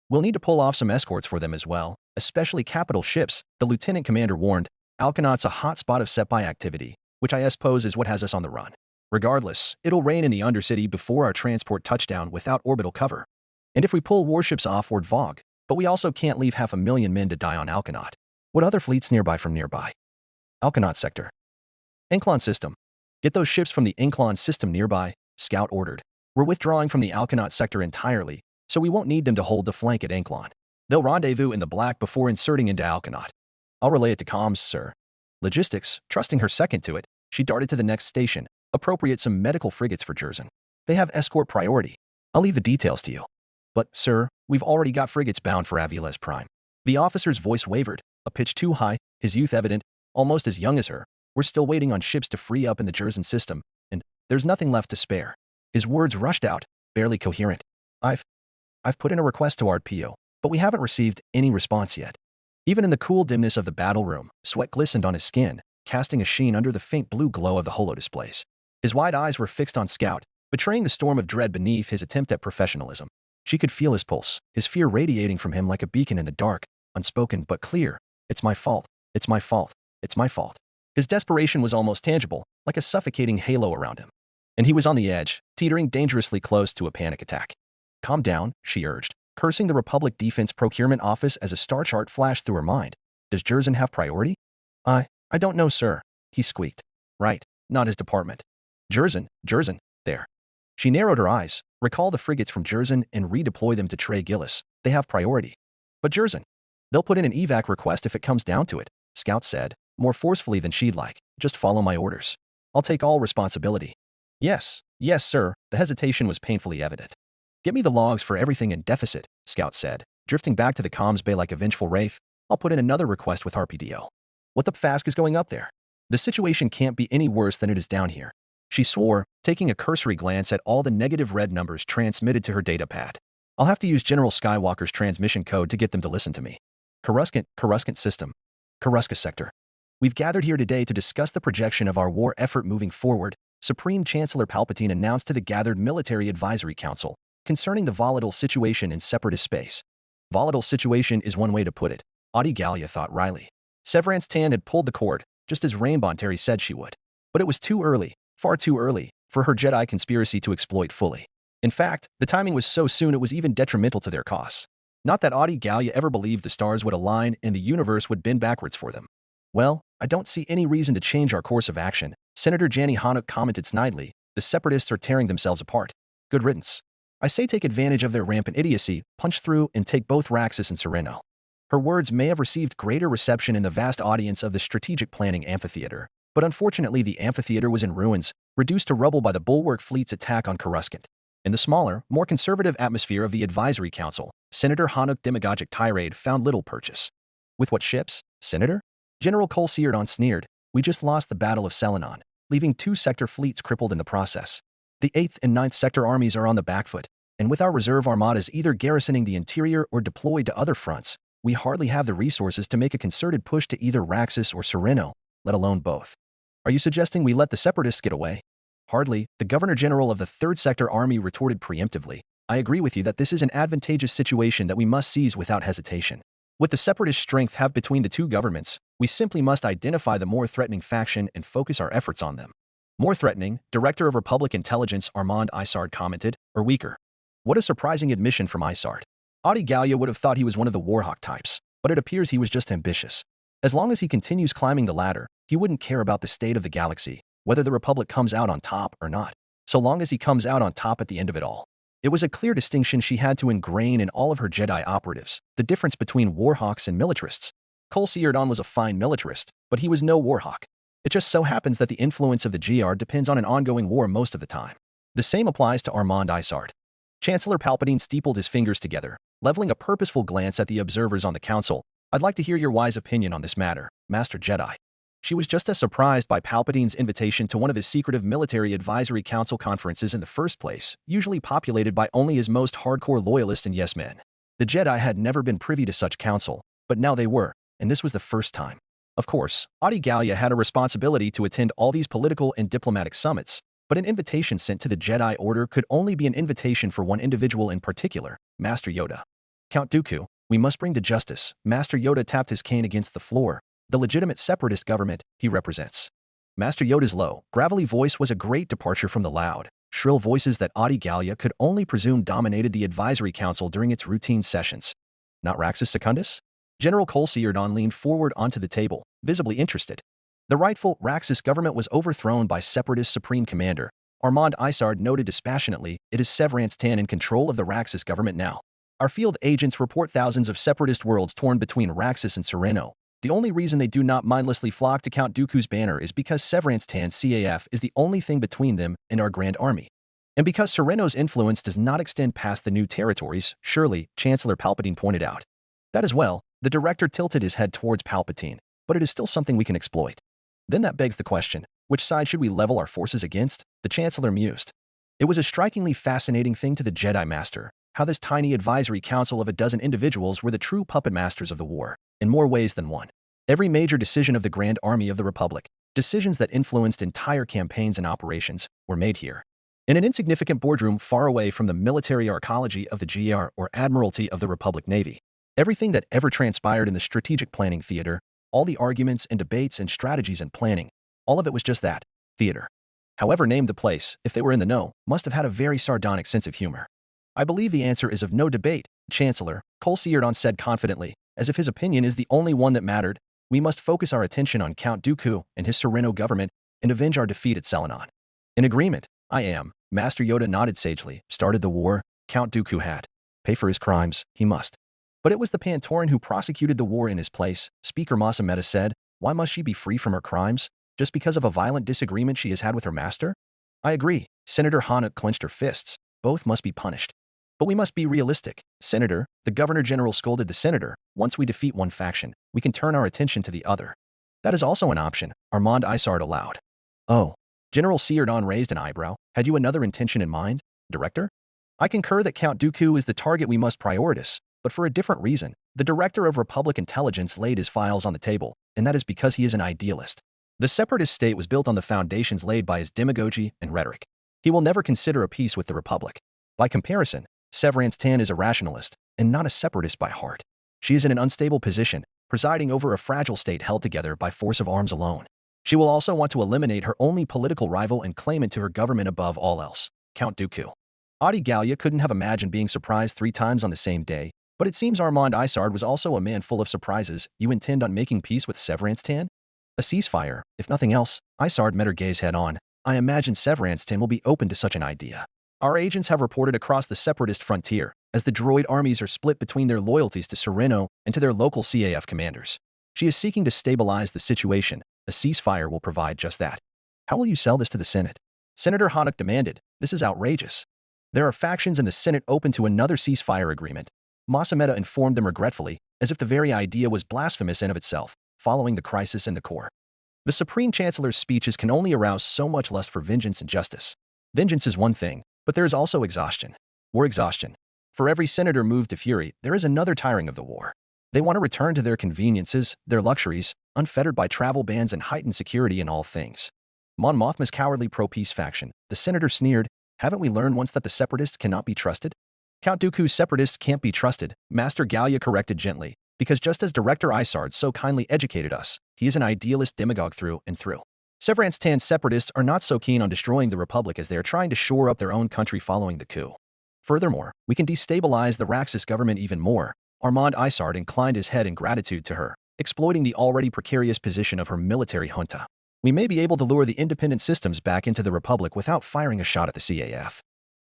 We'll need to pull off some escorts for them as well, especially capital ships, the lieutenant commander warned. Alkanaut's a hot spot of Sepai activity, which I suppose is what has us on the run. Regardless, it'll rain in the Undercity before our transport touchdown without orbital cover. And if we pull warships off Ordvog, but we also can't leave 500,000 men to die on Alkanaut. What other fleets nearby from nearby? Alkanaut sector. Enklon system. Get those ships from the Enklon system nearby, Scout ordered. We're withdrawing from the Alkanaut sector entirely, so we won't need them to hold the flank at Enklon. They'll rendezvous in the black before inserting into Alkanaut. I'll relay it to comms, sir. Logistics, trusting her second to it, she darted to the next station, appropriate some medical frigates for Jersey. They have escort priority. I'll leave the details to you. But, sir, we've already got frigates bound for Aviles Prime. The officer's voice wavered, a pitch too high, his youth evident, almost as young as her. We're still waiting on ships to free up in the Jersey system, and there's nothing left to spare. His words rushed out, barely coherent. I've put in a request to RPO, but we haven't received any response yet. Even in the cool dimness of the battle room, sweat glistened on his skin, casting a sheen under the faint blue glow of the holodisplays. His wide eyes were fixed on Scout, betraying the storm of dread beneath his attempt at professionalism. She could feel his pulse, his fear radiating from him like a beacon in the dark, unspoken but clear. It's my fault. It's my fault. It's my fault. His desperation was almost tangible, like a suffocating halo around him. And he was on the edge, teetering dangerously close to a panic attack. Calm down, she urged, cursing the Republic Defense Procurement Office as a star chart flashed through her mind. Does Jersey have priority? I don't know, sir, he squeaked. Right, not his department. Jersey, there. She narrowed her eyes. Recall the frigates from Jersey and redeploy them to Trey Gillis. They have priority. But Jersey. They'll put in an evac request if it comes down to it, Scout said, more forcefully than she'd like. Just follow my orders. I'll take all responsibility. Yes, Yes, sir. The hesitation was painfully evident. Get me the logs for everything in deficit, Scout said, drifting back to the comms bay like a vengeful wraith. I'll put in another request with RPDO. What the fask is going up there? The situation can't be any worse than it is down here, she swore, taking a cursory glance at all the negative red numbers transmitted to her datapad. I'll have to use General Skywalker's transmission code to get them to listen to me. Coruscant system. Coruscant sector. We've gathered here today to discuss the projection of our war effort moving forward, Supreme Chancellor Palpatine announced to the gathered Military Advisory Council concerning the volatile situation in separatist space. Volatile situation is one way to put it, Audi Gallia thought wryly. Severance Tan had pulled the cord, just as Rainbow Terry said she would. But it was too early, far too early, for her Jedi conspiracy to exploit fully. In fact, the timing was so soon it was even detrimental to their cause. Not that Audi Gallia ever believed the stars would align and the universe would bend backwards for them. Well, I don't see any reason to change our course of action, Senator Jani Hanuk commented snidely. The separatists are tearing themselves apart. Good riddance. I say take advantage of their rampant idiocy, punch through, and take both Raxus and Sereno. Her words may have received greater reception in the vast audience of the strategic planning amphitheater, but unfortunately the amphitheater was in ruins, reduced to rubble by the Bulwark Fleet's attack on Coruscant. In the smaller, more conservative atmosphere of the Advisory Council, Senator Hanuk demagogic tirade found little purchase. With what ships, Senator? General Cole Seardon sneered. We just lost the Battle of Selenon, leaving 2 sector fleets crippled in the process. The 8th and 9th sector armies are on the back foot, and with our reserve armadas either garrisoning the interior or deployed to other fronts, we hardly have the resources to make a concerted push to either Raxus or Sereno, let alone both. Are you suggesting we let the separatists get away? Hardly, the Governor-General of the 3rd Sector Army retorted preemptively. I agree with you that this is an advantageous situation that we must seize without hesitation. What the separatist strength have between the two governments, we simply must identify the more threatening faction and focus our efforts on them. More threatening, Director of Republic Intelligence Armand Isard commented, or weaker. What a surprising admission from Isard. Audi Gallia would have thought he was one of the Warhawk types, but it appears he was just ambitious. As long as he continues climbing the ladder, he wouldn't care about the state of the galaxy, whether the Republic comes out on top or not, so long as he comes out on top at the end of it all. It was a clear distinction she had to ingrain in all of her Jedi operatives, the difference between Warhawks and militarists. Cole Seardon was a fine militarist, but he was no Warhawk. It just so happens that the influence of the GR depends on an ongoing war most of the time. The same applies to Armand Isard. Chancellor Palpatine steepled his fingers together, leveling a purposeful glance at the observers on the council. I'd like to hear your wise opinion on this matter, Master Jedi. She was just as surprised by Palpatine's invitation to one of his secretive military advisory council conferences in the first place, usually populated by only his most hardcore loyalists and yes-men. The Jedi had never been privy to such council, but now they were, and this was the first time. Of course, Audi Gallia had a responsibility to attend all these political and diplomatic summits, but an invitation sent to the Jedi Order could only be an invitation for one individual in particular, Master Yoda. Count Dooku, we must bring to justice. Master Yoda tapped his cane against the floor, the legitimate separatist government he represents. Master Yoda's low, gravelly voice was a great departure from the loud, shrill voices that Audi Gallia could only presume dominated the advisory council during its routine sessions. Not Raxus Secundus? General Cole Seardon leaned forward onto the table, visibly interested. The rightful Raxus government was overthrown by separatist supreme commander. Armand Isard noted dispassionately, it is Severance Tan in control of the Raxus government now. Our field agents report thousands of separatist worlds torn between Raxus and Sereno. The only reason they do not mindlessly flock to Count Dooku's banner is because Severance Tan CAF is the only thing between them and our Grand Army. And because Sereno's influence does not extend past the new territories, surely, Chancellor Palpatine pointed out. That as well, the director tilted his head towards Palpatine, but it is still something we can exploit. Then that begs the question, which side should we level our forces against? The Chancellor mused. It was a strikingly fascinating thing to the Jedi Master, how this tiny advisory council of a dozen individuals were the true puppet masters of the war, in more ways than one. Every major decision of the Grand Army of the Republic, decisions that influenced entire campaigns and operations, were made here. In an insignificant boardroom far away from the military arcology of the GR or Admiralty of the Republic Navy. Everything that ever transpired in the strategic planning theater, all the arguments and debates and strategies and planning, all of it was just that, theater. However named the place, if they were in the know, must have had a very sardonic sense of humor. I believe the answer is of no debate, Chancellor, Cole Seardon said confidently, as if his opinion is the only one that mattered. We must focus our attention on Count Dooku and his Sereno government and avenge our defeat at Selenon. In agreement, I am. Master Yoda nodded sagely. Started the war, Count Dooku had. Pay for his crimes, he must. But it was the Pantoran who prosecuted the war in his place, Speaker Masameta said. Why must she be free from her crimes? Just because of a violent disagreement she has had with her master? I agree, Senator Hanuk clenched her fists. Both must be punished. But we must be realistic. Senator, the Governor General scolded the senator. Once we defeat one faction, we can turn our attention to the other. That is also an option, Armand Isard allowed. Oh. General Seardon raised an eyebrow. Had you another intention in mind, Director? I concur that Count Dooku is the target we must prioritize, but for a different reason. The Director of Republic Intelligence laid his files on the table, and that is because he is an idealist. The separatist state was built on the foundations laid by his demagogy and rhetoric. He will never consider a peace with the Republic. By comparison, Severance Tan is a rationalist, and not a separatist by heart. She is in an unstable position, presiding over a fragile state held together by force of arms alone. She will also want to eliminate her only political rival and claim it to her government above all else, Count Dooku. Adi Gallia couldn't have imagined being surprised 3 times on the same day, but it seems Armand Isard was also a man full of surprises. You intend on making peace with Severance Tan? A ceasefire, if nothing else. Isard met her gaze head on. I imagine Severance Tan will be open to such an idea. Our agents have reported across the separatist frontier, as the droid armies are split between their loyalties to Sereno and to their local CAF commanders. She is seeking to stabilize the situation. A ceasefire will provide just that. How will you sell this to the Senate? Senator Hanuk demanded. This is outrageous. There are factions in the Senate open to another ceasefire agreement. Masameda informed them regretfully, as if the very idea was blasphemous in of itself, following the crisis in the core. The Supreme Chancellor's speeches can only arouse so much lust for vengeance and justice. Vengeance is one thing, but there is also exhaustion. War exhaustion. For every senator moved to fury, there is another tiring of the war. They want to return to their conveniences, their luxuries, unfettered by travel bans and heightened security in all things. Mon Mothma's cowardly pro-peace faction, the senator sneered. Haven't we learned once that the separatists cannot be trusted? Count Dooku's separatists can't be trusted, Master Gallia corrected gently, because just as Director Isard so kindly educated us, he is an idealist demagogue through and through. Severance Tan's separatists are not so keen on destroying the Republic as they are trying to shore up their own country following the coup. Furthermore, we can destabilize the Raxus government even more. Armand Isard inclined his head in gratitude to her, exploiting the already precarious position of her military junta. We may be able to lure the independent systems back into the Republic without firing a shot at the CAF.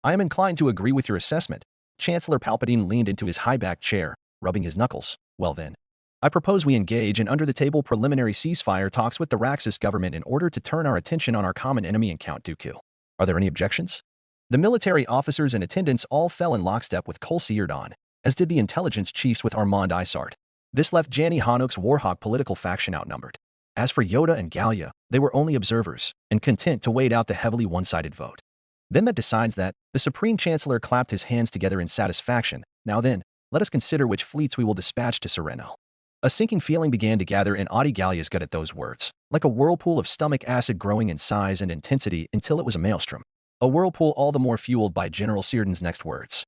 I am inclined to agree with your assessment. Chancellor Palpatine leaned into his high-backed chair, rubbing his knuckles. Well then. I propose we engage in under-the-table preliminary ceasefire talks with the Raxus government in order to turn our attention on our common enemy and Count Dooku. Are there any objections? The military officers and attendants all fell in lockstep with Cole Seardon, as did the intelligence chiefs with Armand Isard. This left Janny Hanuk's Warhawk political faction outnumbered. As for Yoda and Gallia, they were only observers, and content to wait out the heavily one-sided vote. Then that decides that, the Supreme Chancellor clapped his hands together in satisfaction. Now then, let us consider which fleets we will dispatch to Sereno. A sinking feeling began to gather in Adi Gallia's gut at those words, like a whirlpool of stomach acid growing in size and intensity until it was a maelstrom. A whirlpool all the more fueled by General Seardon's next words.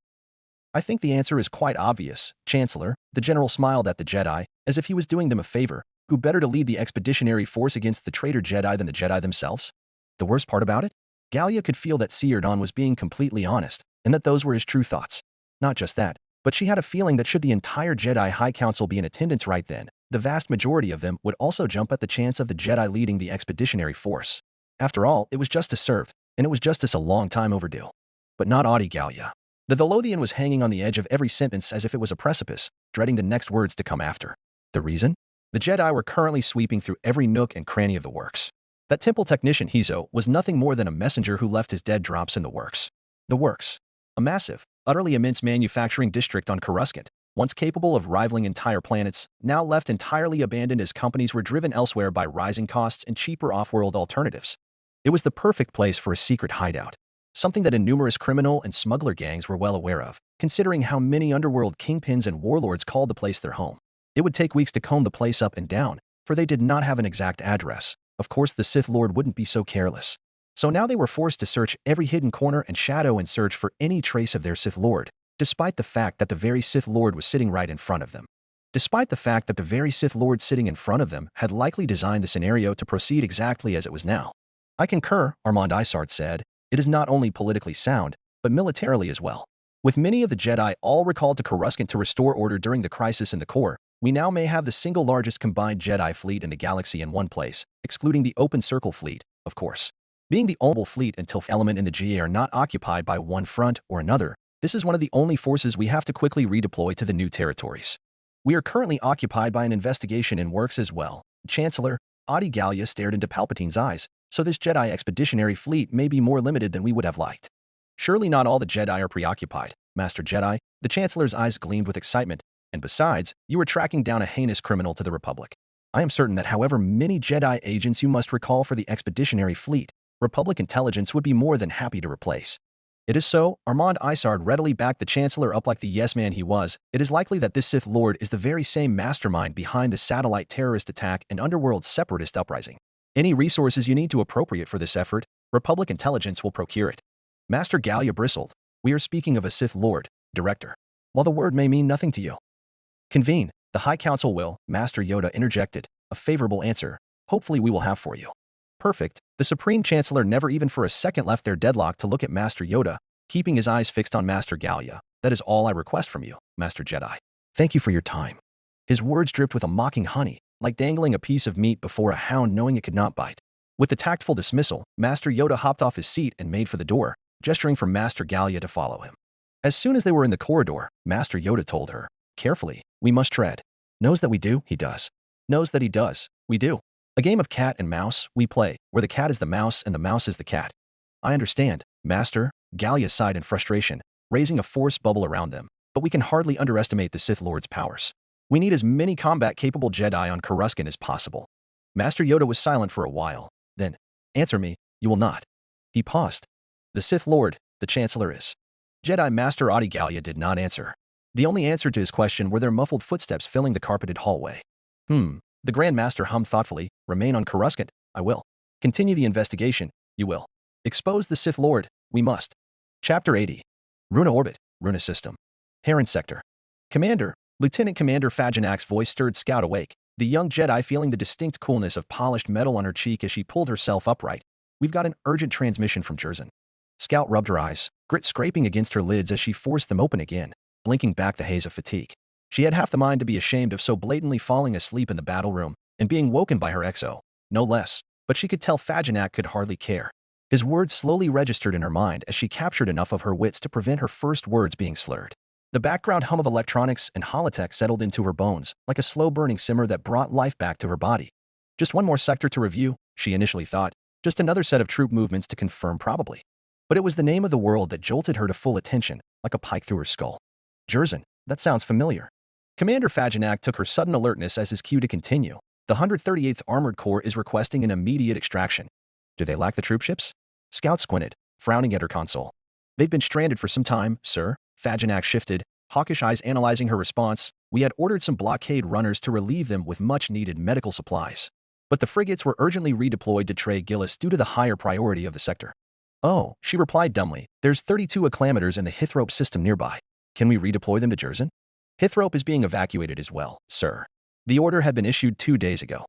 I think the answer is quite obvious, Chancellor. The general smiled at the Jedi, as if he was doing them a favor. Who better to lead the expeditionary force against the traitor Jedi than the Jedi themselves? The worst part about it? Gallia could feel that Seardon was being completely honest, and that those were his true thoughts. Not just that, but she had a feeling that should the entire Jedi High Council be in attendance right then, the vast majority of them would also jump at the chance of the Jedi leading the expeditionary force. After all, it was justice served, and it was justice a long time overdue. But not Adi Gallia. The Thelothian was hanging on the edge of every sentence as if it was a precipice, dreading the next words to come after. The reason? The Jedi were currently sweeping through every nook and cranny of the works. That temple technician Hizo was nothing more than a messenger who left his dead drops in the works. The works. A massive, utterly immense manufacturing district on Coruscant, once capable of rivaling entire planets, now left entirely abandoned as companies were driven elsewhere by rising costs and cheaper off-world alternatives. It was the perfect place for a secret hideout, something that numerous criminal and smuggler gangs were well aware of, considering how many underworld kingpins and warlords called the place their home. It would take weeks to comb the place up and down, for they did not have an exact address. Of course, the Sith Lord wouldn't be so careless. So now they were forced to search every hidden corner and shadow and search for any trace of their Sith Lord, despite the fact that the very Sith Lord was sitting right in front of them. Despite the fact that the very Sith Lord sitting in front of them had likely designed the scenario to proceed exactly as it was now. I concur, Armand Isard said. It is not only politically sound, but militarily as well. With many of the Jedi all recalled to Coruscant to restore order during the crisis in the core, we now may have the single largest combined Jedi fleet in the galaxy in one place, excluding the Open Circle fleet, of course. Being the only fleet until element in the GA are not occupied by one front or another, this is one of the only forces we have to quickly redeploy to the new territories. We are currently occupied by an investigation in works as well. Chancellor, Adi Gallia stared into Palpatine's eyes. so this Jedi expeditionary fleet may be more limited than we would have liked. Surely not all the Jedi are preoccupied, Master Jedi. The Chancellor's eyes gleamed with excitement, and besides, you are tracking down a heinous criminal to the Republic. I am certain that however many Jedi agents you must recall for the expeditionary fleet, Republic intelligence would be more than happy to replace. It is so, Armand Isard readily backed the Chancellor up like the yes-man he was. It is likely that this Sith Lord is the very same mastermind behind the satellite terrorist attack and underworld separatist uprising. Any resources you need to appropriate for this effort, Republic intelligence will procure it. Master Gallia bristled. We are speaking of a Sith Lord, Director. While the word may mean nothing to you. Convene, the High Council will, Master Yoda interjected, a favorable answer. Hopefully we will have for you. Perfect. The Supreme Chancellor never even for a second left their deadlock to look at Master Yoda, keeping his eyes fixed on Master Gallia. That is all I request from you, Master Jedi. Thank you for your time. His words dripped with a mocking honey, like dangling a piece of meat before a hound knowing it could not bite. With the tactful dismissal, Master Yoda hopped off his seat and made for the door, gesturing for Master Gallia to follow him. As soon as they were in the corridor, Master Yoda told her, carefully, we must tread. Knows that we do, he does. Knows that he does, we do. A game of cat and mouse, we play, where the cat is the mouse and the mouse is the cat. I understand, Master, Gallia sighed in frustration, raising a force bubble around them, but we can hardly underestimate the Sith Lord's powers. We need as many combat-capable Jedi on Coruscant as possible. Master Yoda was silent for a while, then, answer me, you will not. He paused. The Sith Lord, the Chancellor is. Jedi Master Adi Gallia did not answer. The only answer to his question were their muffled footsteps filling the carpeted hallway. The Grand Master hummed thoughtfully, remain on Coruscant, I will. Continue the investigation, you will. Expose the Sith Lord, we must. Chapter 80. Runa Orbit, Runa System. Heron Sector. Commander, Lieutenant Commander Faginak's voice stirred Scout awake, the young Jedi feeling the distinct coolness of polished metal on her cheek as she pulled herself upright. We've got an urgent transmission from Jerzan. Scout rubbed her eyes, grit scraping against her lids as she forced them open again, blinking back the haze of fatigue. She had half the mind to be ashamed of so blatantly falling asleep in the battle room and being woken by her XO, no less, but she could tell Faginak could hardly care. His words slowly registered in her mind as she captured enough of her wits to prevent her first words being slurred. The background hum of electronics and holotech settled into her bones, like a slow-burning simmer that brought life back to her body. Just one more sector to review, she initially thought, just another set of troop movements to confirm probably. But it was the name of the world that jolted her to full attention, like a pike through her skull. Jerzan, that sounds familiar. Commander Faginak took her sudden alertness as his cue to continue. The 138th Armored Corps is requesting an immediate extraction. Do they lack the troop ships? Scout squinted, frowning at her console. They've been stranded for some time, sir. Faginak shifted, hawkish eyes analyzing her response. We had ordered some blockade runners to relieve them with much-needed medical supplies. But the frigates were urgently redeployed to Trey Gillis due to the higher priority of the sector. Oh, she replied dumbly. There's 32 acclamators in the Hithrope system nearby. Can we redeploy them to Jerzan? Hithrope is being evacuated as well, sir. The order had been issued 2 days ago.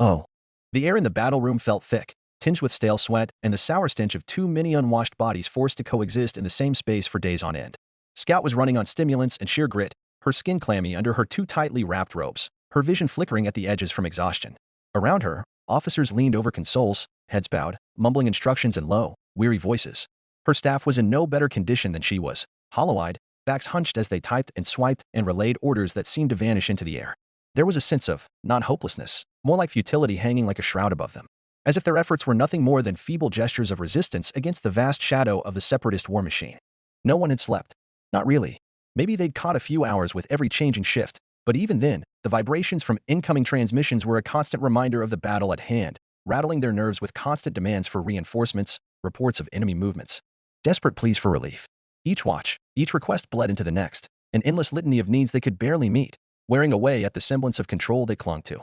Oh. The air in the battle room felt thick, tinged with stale sweat, and the sour stench of too many unwashed bodies forced to coexist in the same space for days on end. Scout was running on stimulants and sheer grit, her skin clammy under her too tightly wrapped robes, her vision flickering at the edges from exhaustion. Around her, officers leaned over consoles, heads bowed, mumbling instructions in low, weary voices. Her staff was in no better condition than she was, hollow-eyed, backs hunched as they typed and swiped and relayed orders that seemed to vanish into the air. There was a sense of, not hopelessness, more like futility hanging like a shroud above them, as if their efforts were nothing more than feeble gestures of resistance against the vast shadow of the separatist war machine. No one had slept. Not really. Maybe they'd caught a few hours with every changing shift, but even then, the vibrations from incoming transmissions were a constant reminder of the battle at hand, rattling their nerves with constant demands for reinforcements, reports of enemy movements, desperate pleas for relief. Each watch, each request bled into the next, an endless litany of needs they could barely meet, wearing away at the semblance of control they clung to.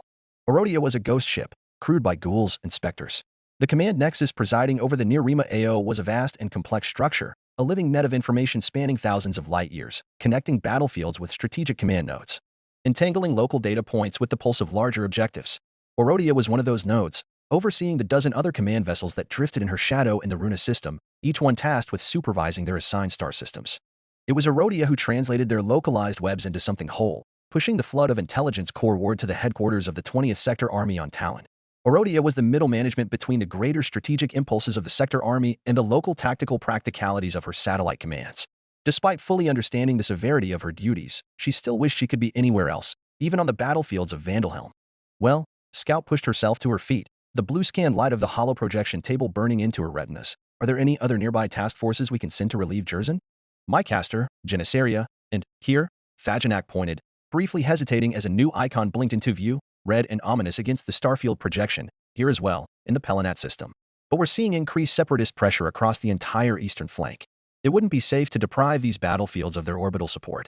Orodia was a ghost ship, crewed by ghouls and specters. The command nexus presiding over the Near-Rima AO was a vast and complex structure, a living net of information spanning thousands of light years, connecting battlefields with strategic command nodes, entangling local data points with the pulse of larger objectives. Orodia was one of those nodes, overseeing the dozen other command vessels that drifted in her shadow in the Runa system, each one tasked with supervising their assigned star systems. It was Orodia who translated their localized webs into something whole, pushing the flood of intelligence coreward to the headquarters of the 20th Sector Army on Talon. Orodia was the middle management between the greater strategic impulses of the Sector Army and the local tactical practicalities of her satellite commands. Despite fully understanding the severity of her duties, she still wished she could be anywhere else, even on the battlefields of Vandalhelm. Well, Scout pushed herself to her feet, the blue scan light of the hollow projection table burning into her retinas. Are there any other nearby task forces we can send to relieve Jerzan? Mycaster, Genesaria, and here, Fagenak pointed, briefly hesitating as a new icon blinked into view, red and ominous against the starfield projection, here as well, in the Pelinat system. But we're seeing increased separatist pressure across the entire eastern flank. It wouldn't be safe to deprive these battlefields of their orbital support.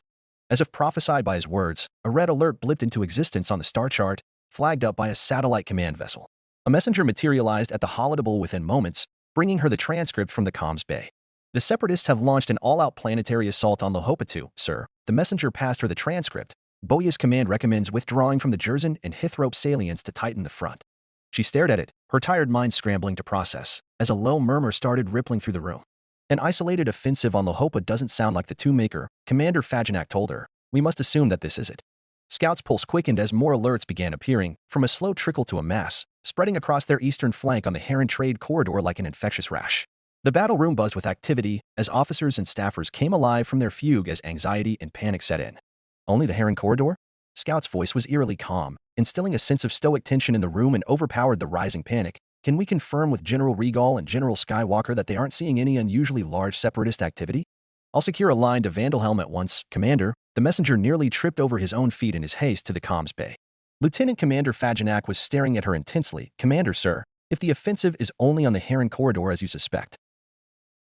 As if prophesied by his words, a red alert blipped into existence on the star chart, flagged up by a satellite command vessel. A messenger materialized at the holodeble within moments, bringing her the transcript from the comms bay. The Separatists have launched an all-out planetary assault on Lohopatu, sir. The messenger passed her the transcript. Boya's command recommends withdrawing from the Jerzan and Hithrope salients to tighten the front. She stared at it, her tired mind scrambling to process, as a low murmur started rippling through the room. An isolated offensive on Lohopa doesn't sound like the two-maker, Commander Fagenak told her. We must assume that this is it. Scout's pulse quickened as more alerts began appearing, from a slow trickle to a mass, spreading across their eastern flank on the Heron trade corridor like an infectious rash. The battle room buzzed with activity as officers and staffers came alive from their fugue as anxiety and panic set in. Only the Heron corridor? Scout's voice was eerily calm, instilling a sense of stoic tension in the room and overpowered the rising panic. Can we confirm with General Regal and General Skywalker that they aren't seeing any unusually large separatist activity? I'll secure a line to Vandalhelm at once, Commander. The messenger nearly tripped over his own feet in his haste to the comms bay. Lieutenant Commander Fagenak was staring at her intensely. Commander, sir, if the offensive is only on the Heron corridor as you suspect,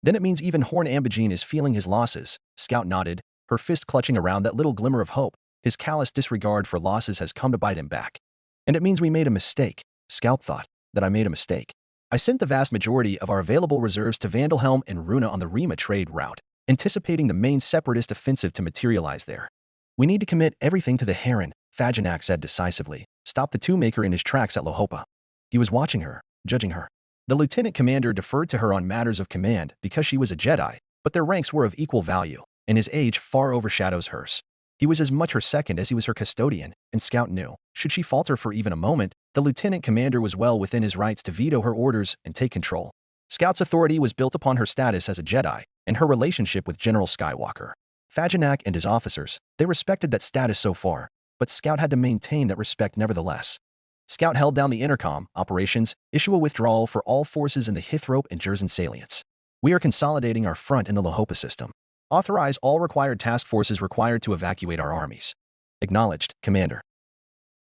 then it means even Horn Ambigine is feeling his losses. Scout nodded, her fist clutching around that little glimmer of hope. His callous disregard for losses has come to bite him back. And it means we made a mistake. Scout thought that I made a mistake. I sent the vast majority of our available reserves to Vandalhelm and Runa on the Rima trade route, anticipating the main separatist offensive to materialize there. We need to commit everything to the Heron, Fagenak said decisively. Stop the two-maker in his tracks at Lohopa. He was watching her, judging her. The lieutenant commander deferred to her on matters of command because she was a Jedi, but their ranks were of equal value, and his age far overshadows hers. He was as much her second as he was her custodian, and Scout knew, should she falter for even a moment, the lieutenant commander was well within his rights to veto her orders and take control. Scout's authority was built upon her status as a Jedi and her relationship with General Skywalker. Fagenak and his officers, they respected that status so far, but Scout had to maintain that respect nevertheless. Scout held down the intercom, operations, issue a withdrawal for all forces in the Hithrope and Jerzan salients. We are consolidating our front in the Lohopa system. Authorize all required task forces required to evacuate our armies. Acknowledged, Commander.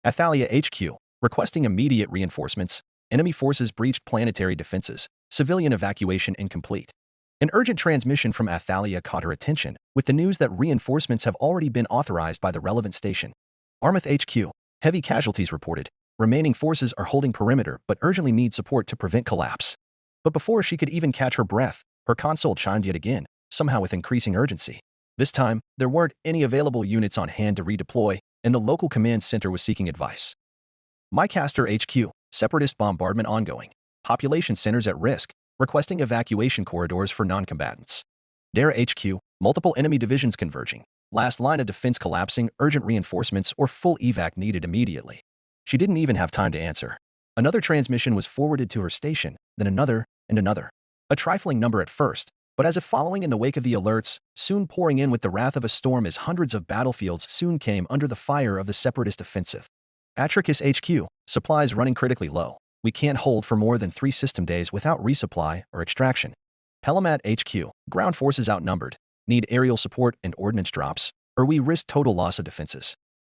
Athalia HQ, requesting immediate reinforcements. Enemy forces breached planetary defenses. Civilian evacuation incomplete. An urgent transmission from Athalia caught her attention, with the news that reinforcements have already been authorized by the relevant station. Armith HQ, heavy casualties reported. Remaining forces are holding perimeter but urgently need support to prevent collapse. But before she could even catch her breath, her console chimed yet again, somehow with increasing urgency. This time, there weren't any available units on hand to redeploy, and the local command center was seeking advice. Mycaster HQ, separatist bombardment ongoing. Population centers at risk, requesting evacuation corridors for non-combatants. Dara HQ, multiple enemy divisions converging. Last line of defense collapsing, urgent reinforcements or full evac needed immediately. She didn't even have time to answer. Another transmission was forwarded to her station, then another, and another. A trifling number at first, but as if following in the wake of the alerts, soon pouring in with the wrath of a storm as hundreds of battlefields soon came under the fire of the separatist offensive. Atricus HQ, supplies running critically low. We can't hold for more than 3 system days without resupply or extraction. Pelamat HQ, ground forces outnumbered. Need aerial support and ordnance drops, or we risk total loss of defenses.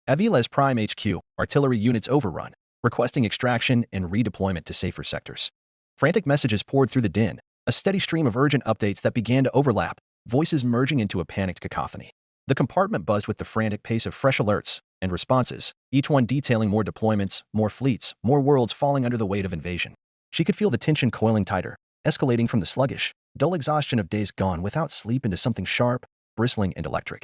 Aviles Prime HQ, artillery units overrun, requesting extraction and redeployment to safer sectors. Frantic messages poured through the din, a steady stream of urgent updates that began to overlap, voices merging into a panicked cacophony. The compartment buzzed with the frantic pace of fresh alerts and responses, each one detailing more deployments, more fleets, more worlds falling under the weight of invasion. She could feel the tension coiling tighter, escalating from the sluggish, dull exhaustion of days gone without sleep into something sharp, bristling, and electric.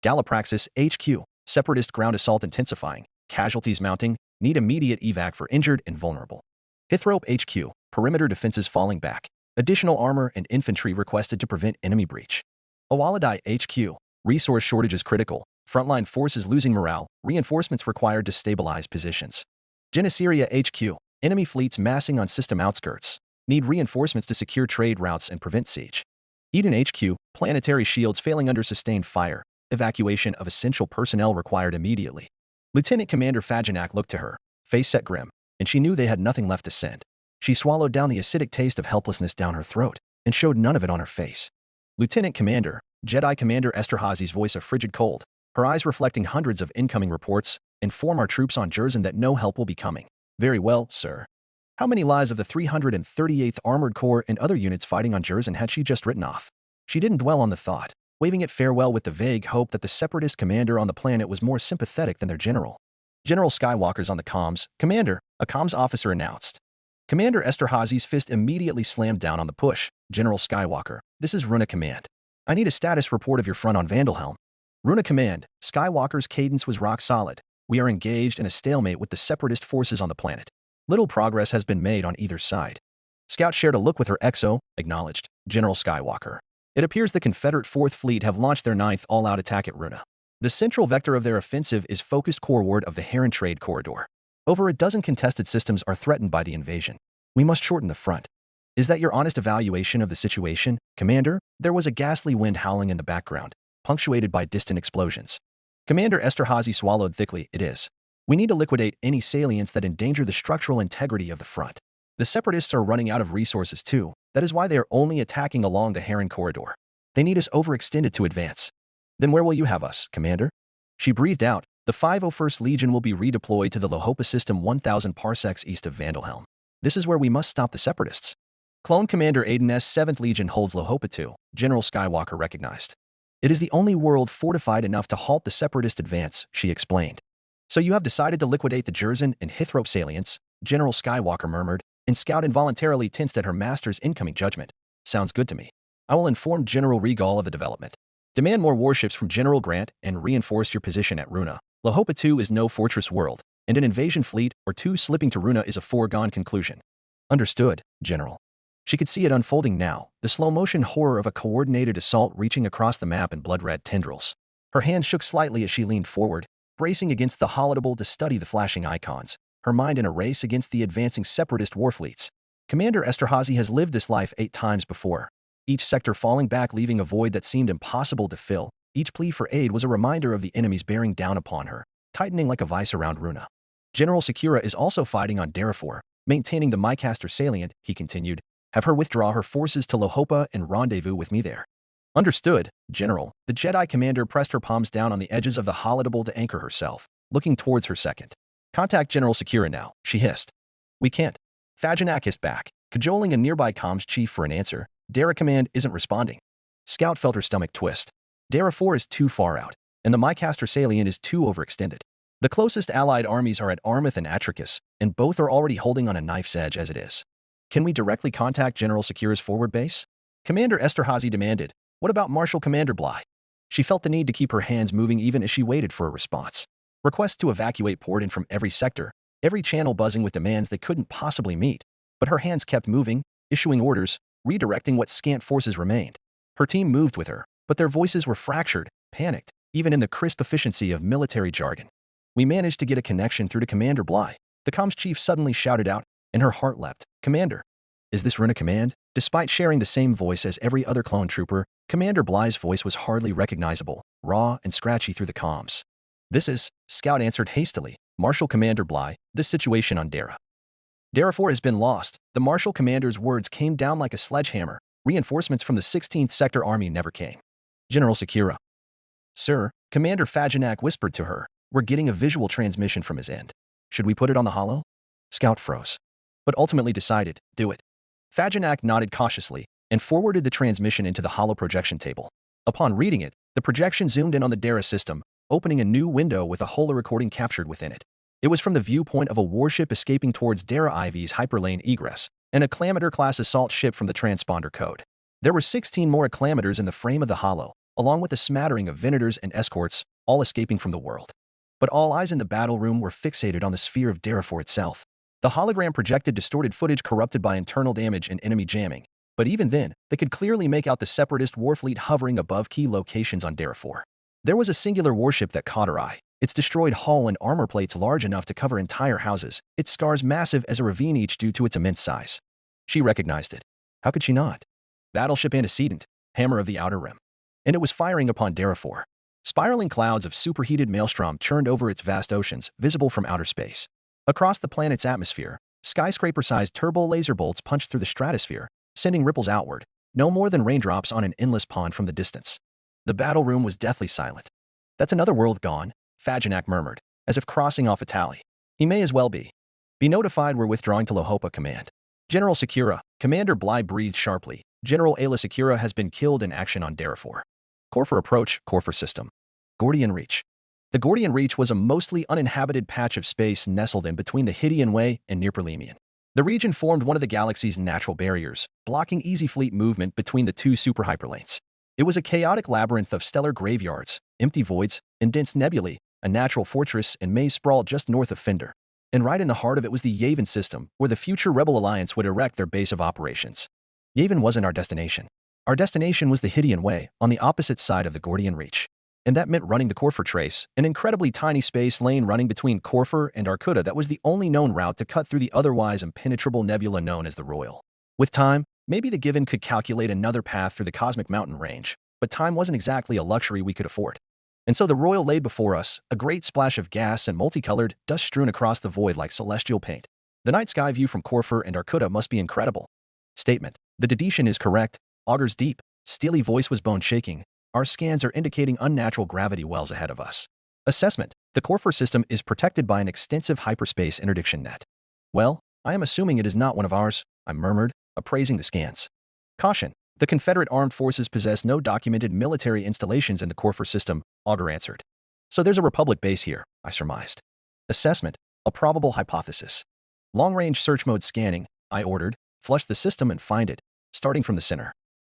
Galapraxis HQ, separatist ground assault intensifying, casualties mounting, need immediate evac for injured and vulnerable. Hithrope HQ, perimeter defenses falling back, additional armor and infantry requested to prevent enemy breach. Owaladai HQ, resource shortages critical, frontline forces losing morale, reinforcements required to stabilize positions. Genesaria HQ, enemy fleets massing on system outskirts, need reinforcements to secure trade routes and prevent siege. Eden HQ, planetary shields failing under sustained fire, evacuation of essential personnel required immediately. Lieutenant Commander Fagenak looked to her, face set grim, and she knew they had nothing left to send. She swallowed down the acidic taste of helplessness down her throat and showed none of it on her face. Lieutenant Commander, Jedi Commander Esterhazy's voice a frigid cold, her eyes reflecting hundreds of incoming reports, inform our troops on Jersey that no help will be coming. Very well, sir. How many lives of the 338th Armored Corps and other units fighting on Jersey had she just written off? She didn't dwell on the thought, waving it farewell with the vague hope that the separatist commander on the planet was more sympathetic than their general. General Skywalker's on the comms. Commander, a comms officer announced. Commander Esterhazy's fist immediately slammed down on the push. General Skywalker, this is Runa Command. I need a status report of your front on Vandalhelm. Runa Command, Skywalker's cadence was rock solid. We are engaged in a stalemate with the separatist forces on the planet. Little progress has been made on either side. Scout shared a look with her XO, acknowledged. General Skywalker. It appears the Confederate 4th Fleet have launched their 9th all-out attack at Runa. The central vector of their offensive is focused coreward of the Heron Trade Corridor. Over a dozen contested systems are threatened by the invasion. We must shorten the front. Is that your honest evaluation of the situation, Commander? There was a ghastly wind howling in the background, punctuated by distant explosions. Commander Esterhazy swallowed thickly. It is. We need to liquidate any salients that endanger the structural integrity of the front. The separatists are running out of resources too. That is why they are only attacking along the Heron Corridor. They need us overextended to advance. Then where will you have us, Commander? She breathed out. The 501st Legion will be redeployed to the Lohopa system 1,000 parsecs east of Vandalhelm. This is where we must stop the separatists. Clone Commander Aiden's 7th Legion holds Lohopa too, General Skywalker recognized. It is the only world fortified enough to halt the separatist advance, she explained. So you have decided to liquidate the Jerzyn and Hithrop salients, General Skywalker murmured, and Scout involuntarily tensed at her master's incoming judgment. Sounds good to me. I will inform General Regal of the development. Demand more warships from General Grant and reinforce your position at Runa. Lohopa 2 is no fortress world, and an invasion fleet or two slipping to Runa is a foregone conclusion. Understood, General. She could see it unfolding now, the slow-motion horror of a coordinated assault reaching across the map in blood-red tendrils. Her hands shook slightly as she leaned forward, bracing against the holodeble to study the flashing icons, her mind in a race against the advancing separatist warfleets. Commander Esterhazy has lived this life 8 times before. Each sector falling back, leaving a void that seemed impossible to fill. Each plea for aid was a reminder of the enemies bearing down upon her, tightening like a vice around Runa. General Sakura is also fighting on Darafor, maintaining the Mycaster salient, he continued. Have her withdraw her forces to Lohopa and rendezvous with me there. Understood, General. The Jedi commander pressed her palms down on the edges of the holodeble to anchor herself, looking towards her second. Contact General Sakura now, she hissed. We can't. Fajinak hissed back, cajoling a nearby comms chief for an answer. Dara Command isn't responding. Scout felt her stomach twist. Dara 4 is too far out, and the Mycaster salient is too overextended. The closest allied armies are at Armith and Atricus, and both are already holding on a knife's edge as it is. Can we directly contact General Sakura's forward base? Commander Esterhazy demanded. What about Marshal Commander Bly? She felt the need to keep her hands moving even as she waited for a response. Requests to evacuate poured in from every sector, every channel buzzing with demands they couldn't possibly meet. But her hands kept moving, issuing orders, redirecting what scant forces remained. Her team moved with her, but their voices were fractured, panicked, even in the crisp efficiency of military jargon. We managed to get a connection through to Commander Bly. The comms chief suddenly shouted out, and her heart leapt. Commander, is this Runa Command? Despite sharing the same voice as every other clone trooper, Commander Bly's voice was hardly recognizable, raw and scratchy through the comms. This is, Scout answered hastily, Marshal Commander Bly, this situation on Dara. Dara 4 has been lost. The Marshal Commander's words came down like a sledgehammer. Reinforcements from the 16th Sector Army never came. General Sakura. Sir, Commander Fajinak whispered to her. We're getting a visual transmission from his end. Should we put it on the holo? Scout froze, but ultimately decided, do it. Fajinak nodded cautiously and forwarded the transmission into the holo projection table. Upon reading it, the projection zoomed in on the Dara system, opening a new window with a holo recording captured within it. It was from the viewpoint of a warship escaping towards Dara IV's hyperlane egress, an Acclamator-class assault ship from the transponder code. There were 16 more Acclamators in the frame of the holo, along with a smattering of Venators and escorts, all escaping from the world. But all eyes in the battle room were fixated on the sphere of Darafor itself. The hologram projected distorted footage corrupted by internal damage and enemy jamming, but even then, they could clearly make out the separatist warfleet hovering above key locations on Darafor. There was a singular warship that caught her eye, its destroyed hull and armor plates large enough to cover entire houses, its scars massive as a ravine each due to its immense size. She recognized it. How could she not? Battleship Antecedent, Hammer of the Outer Rim. And it was firing upon Darafor. Spiraling clouds of superheated maelstrom churned over its vast oceans, visible from outer space. Across the planet's atmosphere, Skyscraper-sized turbo laser bolts punched through the stratosphere, sending ripples outward, no more than raindrops on an endless pond from the distance. The battle room was deathly silent. "That's another world gone," Faginak murmured, as if crossing off a tally. "He may as well be. Be notified we're withdrawing to Lohopa Command." "General Sakura," Commander Bly breathed sharply. "General Ayla Sakura has been killed in action on Darafor." Corfu approach, Corfu system. Gordian Reach. The Gordian Reach was a mostly uninhabited patch of space nestled in between the Hydian Way and Nearperlemian. The region formed one of the galaxy's natural barriers, blocking easy fleet movement between the two superhyperlanes. It was a chaotic labyrinth of stellar graveyards, empty voids, and dense nebulae, a natural fortress and maze sprawled just north of Fender. And right in the heart of it was the Yavin system, where the future Rebel Alliance would erect their base of operations. Yavin wasn't our destination. Our destination was the Hydian Way, on the opposite side of the Gordian Reach. And that meant running the Corfu Trace, an incredibly tiny space lane running between Corfu and Arcuda that was the only known route to cut through the otherwise impenetrable nebula known as the Royal. With time, maybe the Given could calculate another path through the cosmic mountain range, but time wasn't exactly a luxury we could afford. And so the Royal laid before us, a great splash of gas and multicolored, dust strewn across the void like celestial paint. The night sky view from Corfu and Arcuda must be incredible. Statement. The deduction is correct. Augur's deep, steely voice was bone-shaking. Our scans are indicating unnatural gravity wells ahead of us. Assessment. The Corfu system is protected by an extensive hyperspace interdiction net. "Well, I am assuming it is not one of ours," I murmured, appraising the scans. Caution. The Confederate armed forces possess no documented military installations in the Corfu system, Augur answered. "So there's a Republic base here," I surmised. Assessment. A probable hypothesis. Long-range search mode scanning, I ordered. Flush the system and find it, starting from the center.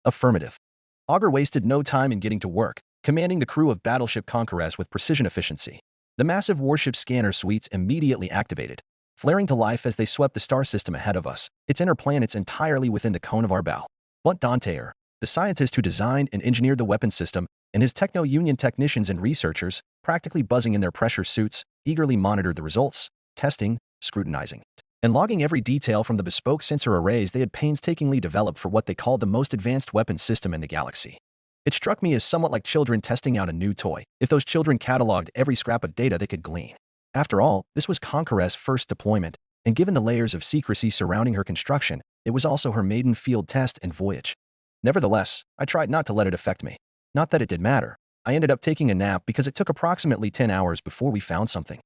Affirmative. Augur wasted no time in getting to work, commanding the crew of Battleship Conqueress with precision efficiency. The massive warship scanner suites immediately activated, flaring to life as they swept the star system ahead of us, its inner planets entirely within the cone of our bow. But Danteer, the scientist who designed and engineered the weapon system, and his Techno-Union technicians and researchers, practically buzzing in their pressure suits, eagerly monitored the results, testing, scrutinizing, and logging every detail from the bespoke sensor arrays they had painstakingly developed for what they called the most advanced weapons system in the galaxy. It struck me as somewhat like children testing out a new toy, if those children cataloged every scrap of data they could glean. After all, this was Conqueror's first deployment, and given the layers of secrecy surrounding her construction, it was also her maiden field test and voyage. Nevertheless, I tried not to let it affect me. Not that it did matter. I ended up taking a nap because it took approximately 10 hours before we found something.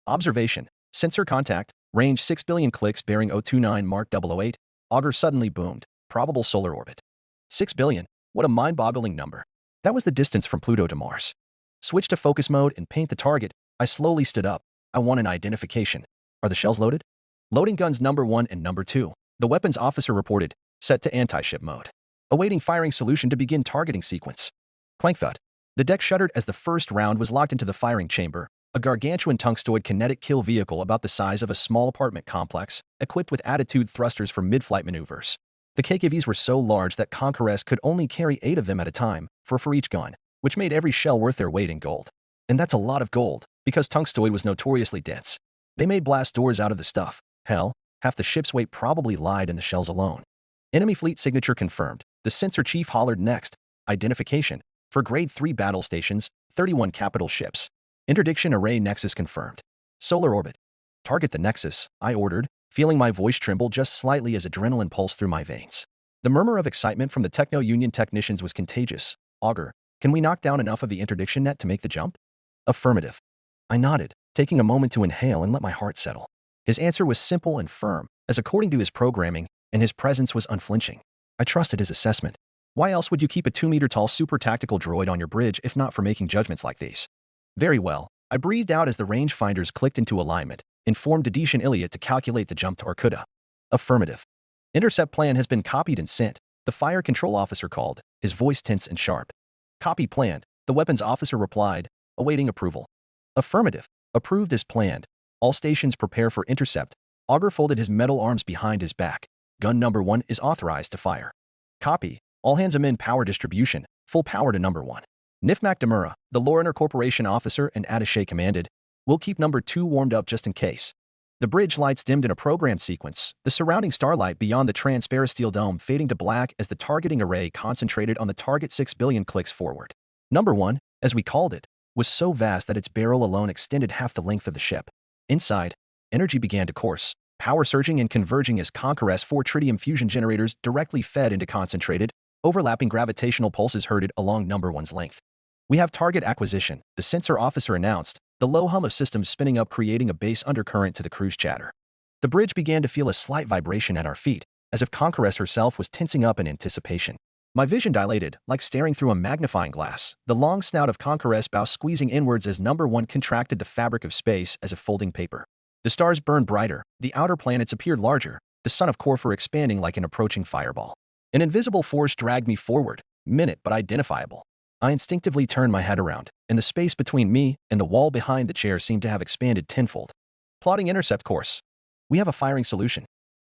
Observation. Sensor contact. Range 6 billion clicks bearing 029 Mark 008. Augur suddenly boomed. Probable solar orbit. 6 billion. What a mind-boggling number. That was the distance from Pluto to Mars. Switch to focus mode and paint the target. I slowly stood up. I want an identification. Are the shells loaded? Loading guns number 1 and number 2. The weapons officer reported. Set to anti-ship mode. Awaiting firing solution to begin targeting sequence. Clank thud. The deck shuddered as the first round was locked into the firing chamber, a gargantuan tungstoid kinetic kill vehicle about the size of a small apartment complex, equipped with attitude thrusters for mid-flight maneuvers. The KKVs were so large that Conqueress could only carry 8 of them at a time, for each gun, which made every shell worth their weight in gold. And that's a lot of gold, because tungstoid was notoriously dense. They made blast doors out of the stuff. Hell, half the ship's weight probably lied in the shells alone. Enemy fleet signature confirmed. The sensor chief hollered next. Identification. For grade 3 battle stations, 31 capital ships. Interdiction array nexus confirmed. Solar orbit. Target the nexus, I ordered, feeling my voice tremble just slightly as adrenaline pulsed through my veins. The murmur of excitement from the Techno-Union technicians was contagious. Augur, can we knock down enough of the interdiction net to make the jump? Affirmative. I nodded, taking a moment to inhale and let my heart settle. His answer was simple and firm, as according to his programming, and his presence was unflinching. I trusted his assessment. Why else would you keep a 2-meter-tall super-tactical droid on your bridge if not for making judgments like these? Very well. I breathed out as the rangefinders clicked into alignment, informed Dedetian Iliad to calculate the jump to Arcuda. Affirmative. Intercept plan has been copied and sent, the fire control officer called, his voice tense and sharp. Copy planned, the weapons officer replied, awaiting approval. Affirmative. Approved as planned. All stations prepare for intercept. Augur folded his metal arms behind his back. Gun number 1 is authorized to fire. Copy. All hands amend power distribution. Full power to number 1. Nifmak Demura, the Loriner Corporation officer and attaché commanded. We'll keep number 2 warmed up just in case. The bridge lights dimmed in a programmed sequence, the surrounding starlight beyond the transparent steel dome fading to black as the targeting array concentrated on the target 6 billion clicks forward. Number 1, as we called it, was so vast that its barrel alone extended half the length of the ship. Inside, energy began to course, power surging and converging as Conqueror's 4 tritium fusion generators directly fed into concentrated, overlapping gravitational pulses herded along number 1's length. "We have target acquisition," the sensor officer announced, the low hum of systems spinning up creating a bass undercurrent to the crew's chatter. The bridge began to feel a slight vibration at our feet, as if Conqueror herself was tensing up in anticipation. My vision dilated, like staring through a magnifying glass, the long snout of Conqueror's bow squeezing inwards as number 1 contracted the fabric of space as if folding paper. The stars burned brighter, the outer planets appeared larger, the sun of Corfu expanding like an approaching fireball. An invisible force dragged me forward, minute but identifiable. I instinctively turned my head around, and the space between me and the wall behind the chair seemed to have expanded tenfold. "Plotting intercept course. We have a firing solution.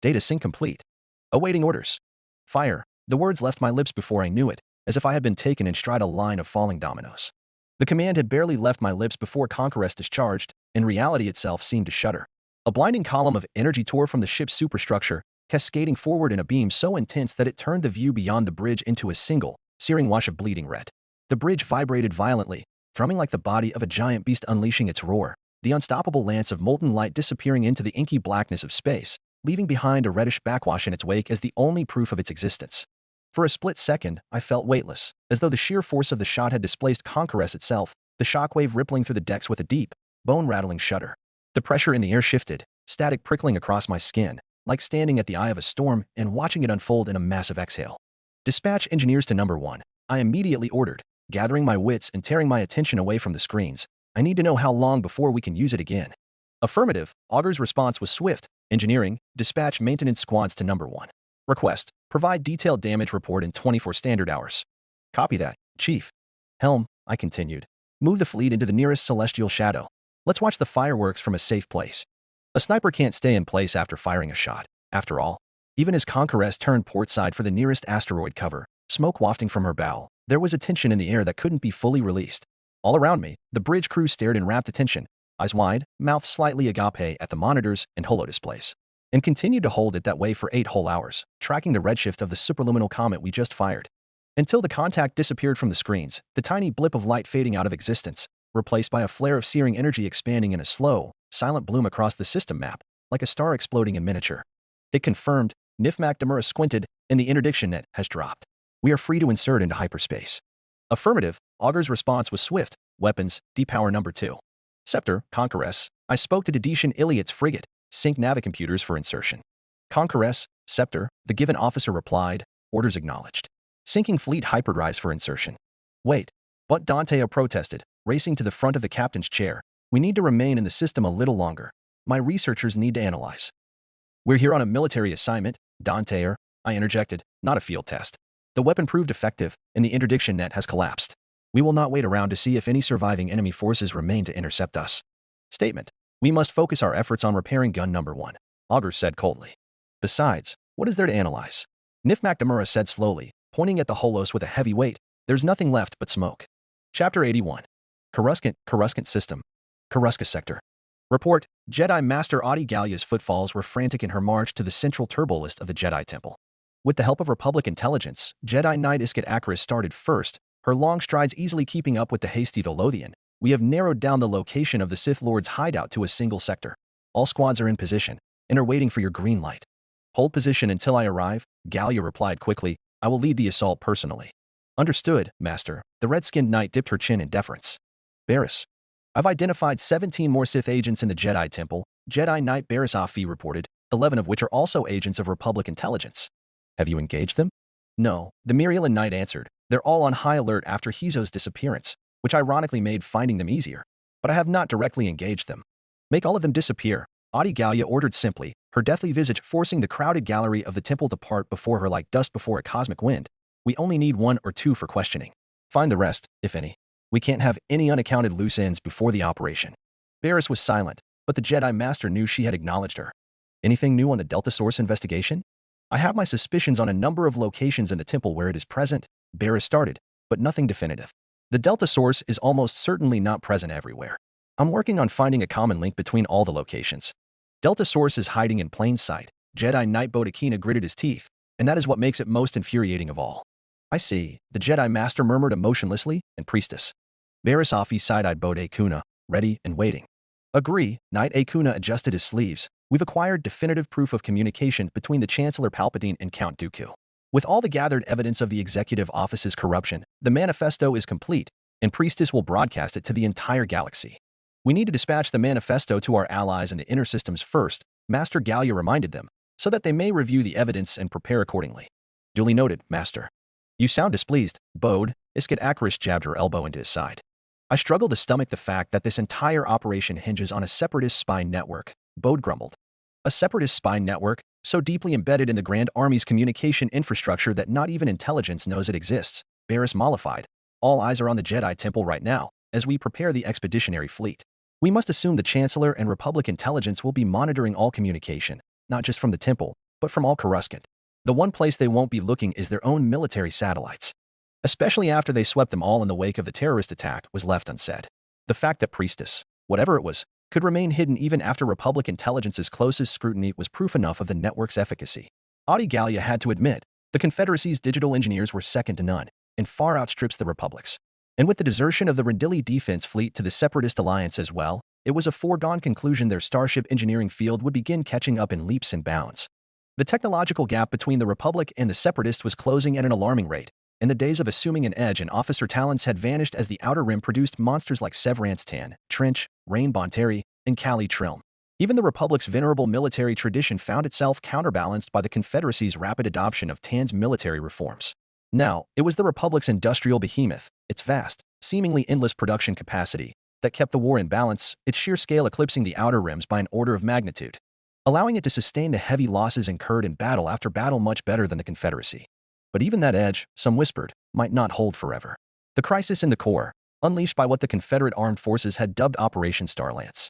Data sync complete. Awaiting orders. Fire." The words left my lips before I knew it, as if I had been taken in stride a line of falling dominoes. The command had barely left my lips before Conqueror discharged, and reality itself seemed to shudder. A blinding column of energy tore from the ship's superstructure, cascading forward in a beam so intense that it turned the view beyond the bridge into a single, searing wash of bleeding red. The bridge vibrated violently, thrumming like the body of a giant beast unleashing its roar, the unstoppable lance of molten light disappearing into the inky blackness of space, leaving behind a reddish backwash in its wake as the only proof of its existence. For a split second, I felt weightless, as though the sheer force of the shot had displaced Conqueror itself, the shockwave rippling through the decks with a deep, bone-rattling shudder. The pressure in the air shifted, static prickling across my skin, like standing at the eye of a storm and watching it unfold in a massive exhale. "Dispatch engineers to number 1, I immediately ordered, gathering my wits and tearing my attention away from the screens. "I need to know how long before we can use it again." Affirmative, Augur's response was swift. "Engineering, dispatch maintenance squads to number 1. Request, provide detailed damage report in 24 standard hours." "Copy that, Chief." "Helm," I continued, "move the fleet into the nearest celestial shadow. Let's watch the fireworks from a safe place." A sniper can't stay in place after firing a shot, after all. Even as Conqueror turned portside for the nearest asteroid cover, smoke wafting from her bow, there was a tension in the air that couldn't be fully released. All around me, the bridge crew stared in rapt attention, eyes wide, mouth slightly agape at the monitors and holodisplays, and continued to hold it that way for 8 whole hours, tracking the redshift of the superluminal comet we just fired. Until the contact disappeared from the screens, the tiny blip of light fading out of existence, replaced by a flare of searing energy expanding in a slow, silent bloom across the system map, like a star exploding in miniature. It confirmed, Nifmak Demura squinted, and the interdiction net has dropped. "We are free to insert into hyperspace." Affirmative, Augur's response was swift. "Weapons, depower number 2. Scepter, Conqueress." I spoke to Dedetian Iliot's frigate, sync navicomputers for insertion. "Conqueress, Scepter," the given officer replied, "orders acknowledged. Syncing fleet hyperdrives for insertion." "Wait." But Danteo protested, racing to the front of the captain's chair. "We need to remain in the system a little longer. My researchers need to analyze." "We're here on a military assignment, Danteo," I interjected, "not a field test. The weapon proved effective, and the interdiction net has collapsed. We will not wait around to see if any surviving enemy forces remain to intercept us." Statement. "We must focus our efforts on repairing gun number 1, Augur said coldly. "Besides, what is there to analyze?" Nifmak Demura said slowly, pointing at the holos with a heavy weight. "There's nothing left but smoke." Chapter 81. Coruscant System. Coruscant Sector. Report, Jedi Master Adi Gallia's footfalls were frantic in her march to the central turbolist of the Jedi Temple. With the help of Republic intelligence, Jedi Knight Iskat Akris started first, her long strides easily keeping up with the hasty Tholothian. "We have narrowed down the location of the Sith Lord's hideout to a single sector. All squads are in position, and are waiting for your green light." "Hold position until I arrive," Gallia replied quickly. "I will lead the assault personally." "Understood, Master." The red-skinned knight dipped her chin in deference. "Barriss. I've identified 17 more Sith agents in the Jedi Temple," Jedi Knight Barriss Afi reported, 11 of which are also agents of Republic intelligence. "Have you engaged them?" "No," the Mirialan Knight answered. "They're all on high alert after Hizo's disappearance, which ironically made finding them easier. But I have not directly engaged them." "Make all of them disappear," Adi Gallia ordered simply, her deathly visage forcing the crowded gallery of the temple to part before her like dust before a cosmic wind. "We only need 1 or 2 for questioning. Find the rest, if any. We can't have any unaccounted loose ends before the operation." Barriss was silent, but the Jedi Master knew she had acknowledged her. "Anything new on the Delta Source investigation?" "I have my suspicions on a number of locations in the temple where it is present," Barriss started, "but nothing definitive. The Delta Source is almost certainly not present everywhere. I'm working on finding a common link between all the locations. Delta Source is hiding in plain sight." Jedi Knight Bodekina gritted his teeth, "and that is what makes it most infuriating of all." "I see," the Jedi Master murmured emotionlessly, "and Priestess." Barriss Afi side-eyed Bode Kuna, ready and waiting. "Agree," Knight Akuna adjusted his sleeves, We've acquired definitive proof of communication between the Chancellor Palpatine and Count Dooku. With all the gathered evidence of the executive office's corruption, the manifesto is complete, and Priestess will broadcast it to the entire galaxy. We need to dispatch the manifesto to our allies in the inner systems first, Master Gallia reminded them, so that they may review the evidence and prepare accordingly. Duly noted, Master. You sound displeased, Bode. Isket Akrish jabbed her elbow into his side. I struggle to stomach the fact that this entire operation hinges on a separatist spy network, Bode grumbled. A separatist spy network, so deeply embedded in the Grand Army's communication infrastructure that not even intelligence knows it exists, Barris mollified. All eyes are on the Jedi Temple right now, as we prepare the expeditionary fleet. We must assume the Chancellor and Republic intelligence will be monitoring all communication, not just from the Temple, but from all Coruscant. The one place they won't be looking is their own military satellites. Especially after they swept them all in the wake of the terrorist attack was left unsaid. The fact that Priestess, whatever it was, could remain hidden even after Republic intelligence's closest scrutiny was proof enough of the network's efficacy. Audi Gallia had to admit, the Confederacy's digital engineers were second to none, and far outstrips the Republic's. And with the desertion of the Rendili defense fleet to the Separatist alliance as well, it was a foregone conclusion their starship engineering field would begin catching up in leaps and bounds. The technological gap between the Republic and the Separatist was closing at an alarming rate, and the days of assuming an edge in officer talents had vanished as the Outer Rim produced monsters like Severance Tan, Trench, Rain Bonteri, and Cali Trilm. Even the Republic's venerable military tradition found itself counterbalanced by the Confederacy's rapid adoption of Tan's military reforms. Now, it was the Republic's industrial behemoth, its vast, seemingly endless production capacity, that kept the war in balance, its sheer scale eclipsing the Outer Rims by an order of magnitude, allowing it to sustain the heavy losses incurred in battle after battle much better than the Confederacy. But even that edge, some whispered, might not hold forever. The crisis in the core, unleashed by what the Confederate armed forces had dubbed Operation Starlance,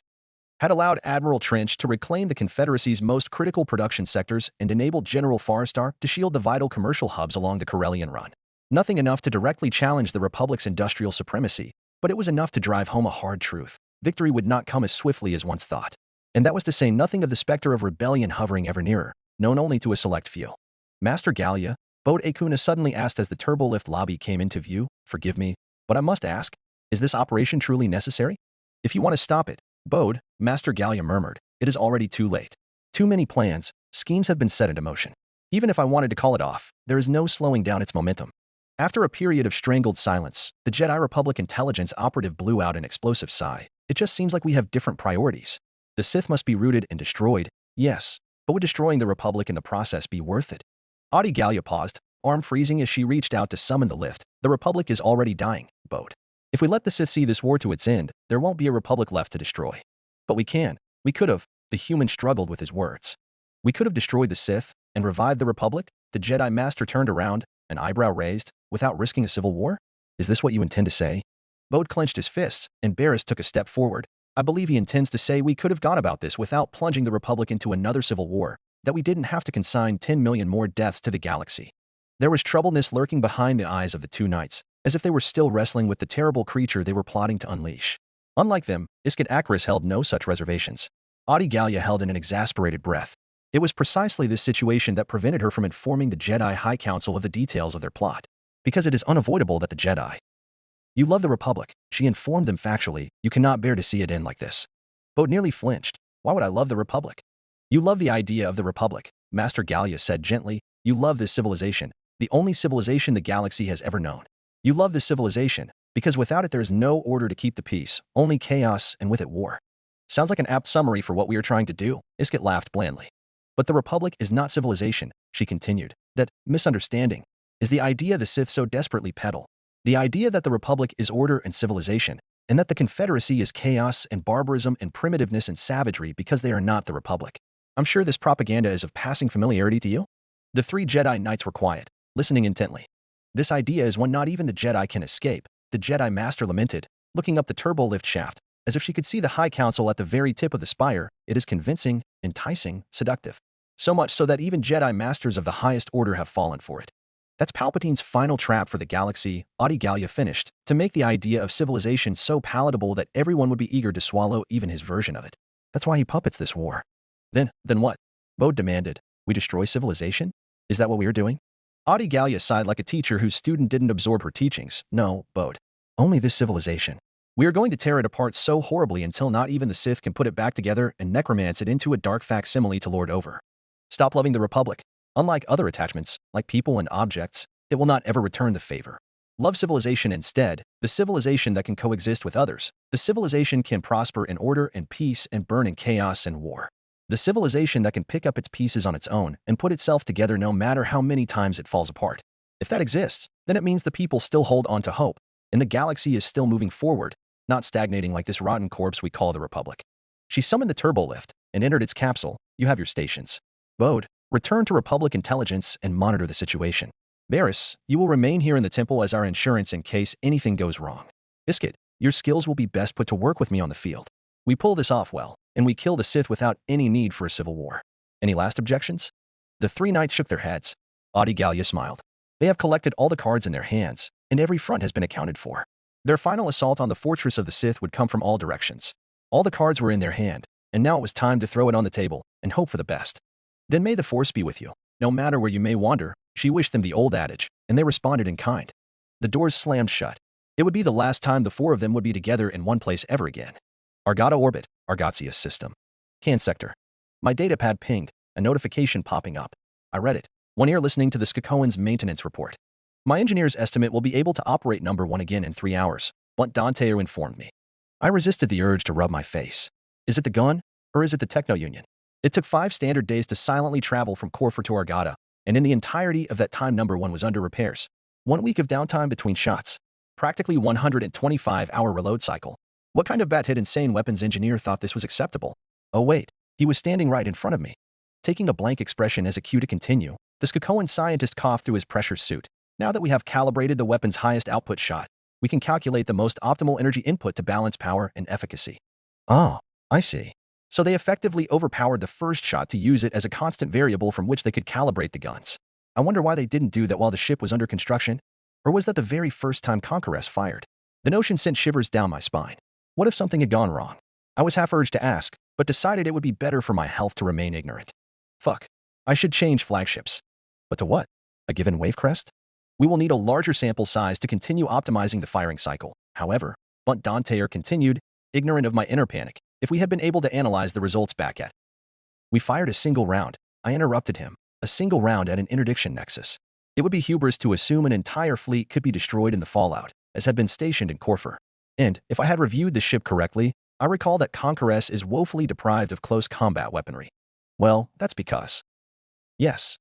had allowed Admiral Trench to reclaim the Confederacy's most critical production sectors and enabled General Farstar to shield the vital commercial hubs along the Corellian Run. Nothing enough to directly challenge the Republic's industrial supremacy, but it was enough to drive home a hard truth. Victory would not come as swiftly as once thought. And that was to say nothing of the specter of rebellion hovering ever nearer, known only to a select few. Master Gallia, Bode Akuna suddenly asked as the turbolift lobby came into view, forgive me, but I must ask, is this operation truly necessary? If you want to stop it, Bode, Master Gallia murmured, it is already too late. Too many plans, schemes have been set into motion. Even if I wanted to call it off, there is no slowing down its momentum. After a period of strangled silence, the Jedi Republic intelligence operative blew out an explosive sigh. It just seems like we have different priorities. The Sith must be rooted and destroyed, yes, but would destroying the Republic in the process be worth it? Audi Gallia paused, arm freezing as she reached out to summon the lift. The Republic is already dying, Bode. If we let the Sith see this war to its end, there won't be a Republic left to destroy. But we could have, the human struggled with his words. We could have destroyed the Sith and revived the Republic? The Jedi Master turned around, an eyebrow raised, without risking a civil war? Is this what you intend to say? Bode clenched his fists, and Barris took a step forward. I believe he intends to say we could have gone about this without plunging the Republic into another civil war, that we didn't have to consign 10 million more deaths to the galaxy. There was troubleness lurking behind the eyes of the two knights, as if they were still wrestling with the terrible creature they were plotting to unleash. Unlike them, Isket Akris held no such reservations. Audi Gallia held in an exasperated breath. It was precisely this situation that prevented her from informing the Jedi High Council of the details of their plot. Because it is unavoidable that the Jedi. You love the Republic, she informed them factually. You cannot bear to see it end like this. Bode nearly flinched. Why would I love the Republic? You love the idea of the Republic, Master Gallia said gently. You love this civilization, the only civilization the galaxy has ever known. You love this civilization, because without it there is no order to keep the peace, only chaos and with it war. Sounds like an apt summary for what we are trying to do, Isket laughed blandly. But the Republic is not civilization, she continued. That misunderstanding is the idea the Sith so desperately peddle. The idea that the Republic is order and civilization, and that the Confederacy is chaos and barbarism and primitiveness and savagery because they are not the Republic. I'm sure this propaganda is of passing familiarity to you? The three Jedi Knights were quiet, listening intently. This idea is one not even the Jedi can escape, the Jedi Master lamented, looking up the turbolift shaft, as if she could see the High Council at the very tip of the spire. It is convincing, enticing, seductive. So much so that even Jedi Masters of the highest order have fallen for it. That's Palpatine's final trap for the galaxy, Audi Gallia finished, to make the idea of civilization so palatable that everyone would be eager to swallow even his version of it. That's why he puppets this war. Then what? Bode demanded. We destroy civilization? Is that what we are doing? Audi Gallia sighed like a teacher whose student didn't absorb her teachings. No, Bode. Only this civilization. We are going to tear it apart so horribly until not even the Sith can put it back together and necromance it into a dark facsimile to lord over. Stop loving the Republic. Unlike other attachments, like people and objects, it will not ever return the favor. Love civilization instead, the civilization that can coexist with others. The civilization can prosper in order and peace and burn in chaos and war. The civilization that can pick up its pieces on its own and put itself together no matter how many times it falls apart. If that exists, then it means the people still hold on to hope, and the galaxy is still moving forward, not stagnating like this rotten corpse we call the Republic. She summoned the turbo lift and entered its capsule. You have your stations. Bode, return to Republic intelligence and monitor the situation. Varys, you will remain here in the temple as our insurance in case anything goes wrong. Iskit, your skills will be best put to work with me on the field. We pull this off well, and we kill the Sith without any need for a civil war. Any last objections? The three knights shook their heads. Audi Gallia smiled. They have collected all the cards in their hands, and every front has been accounted for. Their final assault on the fortress of the Sith would come from all directions. All the cards were in their hand, and now it was time to throw it on the table and hope for the best. Then may the Force be with you. No matter where you may wander, she wished them the old adage, and they responded in kind. The doors slammed shut. It would be the last time the four of them would be together in one place ever again. Argata orbit, Argatia system. Can sector. My datapad pinged, a notification popping up. I read it, one ear listening to the Skakoan's maintenance report. My engineer's estimate will be able to operate number 1 again in 3 hours, Blunt Danteo informed me. I resisted the urge to rub my face. Is it the gun, or is it the Techno-Union? It took 5 standard days to silently travel from Corfu to Argata, and in the entirety of that time number 1 was under repairs. 1 week of downtime between shots. Practically 125-hour reload cycle. What kind of bat-hit insane weapons engineer thought this was acceptable? Oh wait, he was standing right in front of me. Taking a blank expression as a cue to continue, the Skakoan scientist coughed through his pressure suit. Now that we have calibrated the weapon's highest output shot, we can calculate the most optimal energy input to balance power and efficacy. Oh, I see. So they effectively overpowered the first shot to use it as a constant variable from which they could calibrate the guns. I wonder why they didn't do that while the ship was under construction? Or was that the very first time Conqueress fired? The notion sent shivers down my spine. What if something had gone wrong? I was half urged to ask, but decided it would be better for my health to remain ignorant. Fuck. I should change flagships. But to what? A given wave crest? We will need a larger sample size to continue optimizing the firing cycle. However, Blunt Danteer continued, ignorant of my inner panic, if we had been able to analyze the results back at. We fired a single round. I interrupted him. A single round at an interdiction nexus. It would be hubris to assume an entire fleet could be destroyed in the fallout, as had been stationed in Corfu. And, if I had reviewed the ship correctly, I recall that Conqueress is woefully deprived of close combat weaponry. Well, that's because. Yes,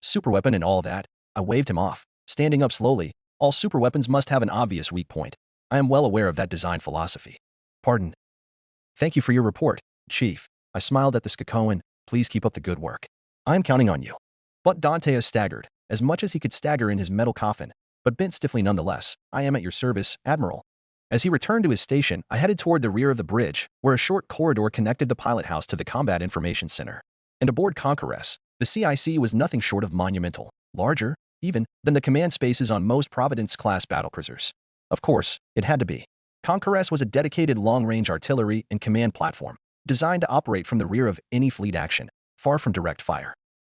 superweapon and all that. I waved him off, standing up slowly. All superweapons must have an obvious weak point. I am well aware of that design philosophy. Pardon. Thank you for your report, Chief. I smiled at the Skakoan. Please keep up the good work. I am counting on you. But Dantea staggered, as much as he could stagger in his metal coffin, but bent stiffly nonetheless. I am at your service, Admiral. As he returned to his station, I headed toward the rear of the bridge, where a short corridor connected the pilot house to the Combat Information Center. And aboard Conqueress, the CIC was nothing short of monumental, larger, even, than the command spaces on most Providence-class battlecruisers. Of course, it had to be. Conqueress was a dedicated long-range artillery and command platform, designed to operate from the rear of any fleet action, far from direct fire.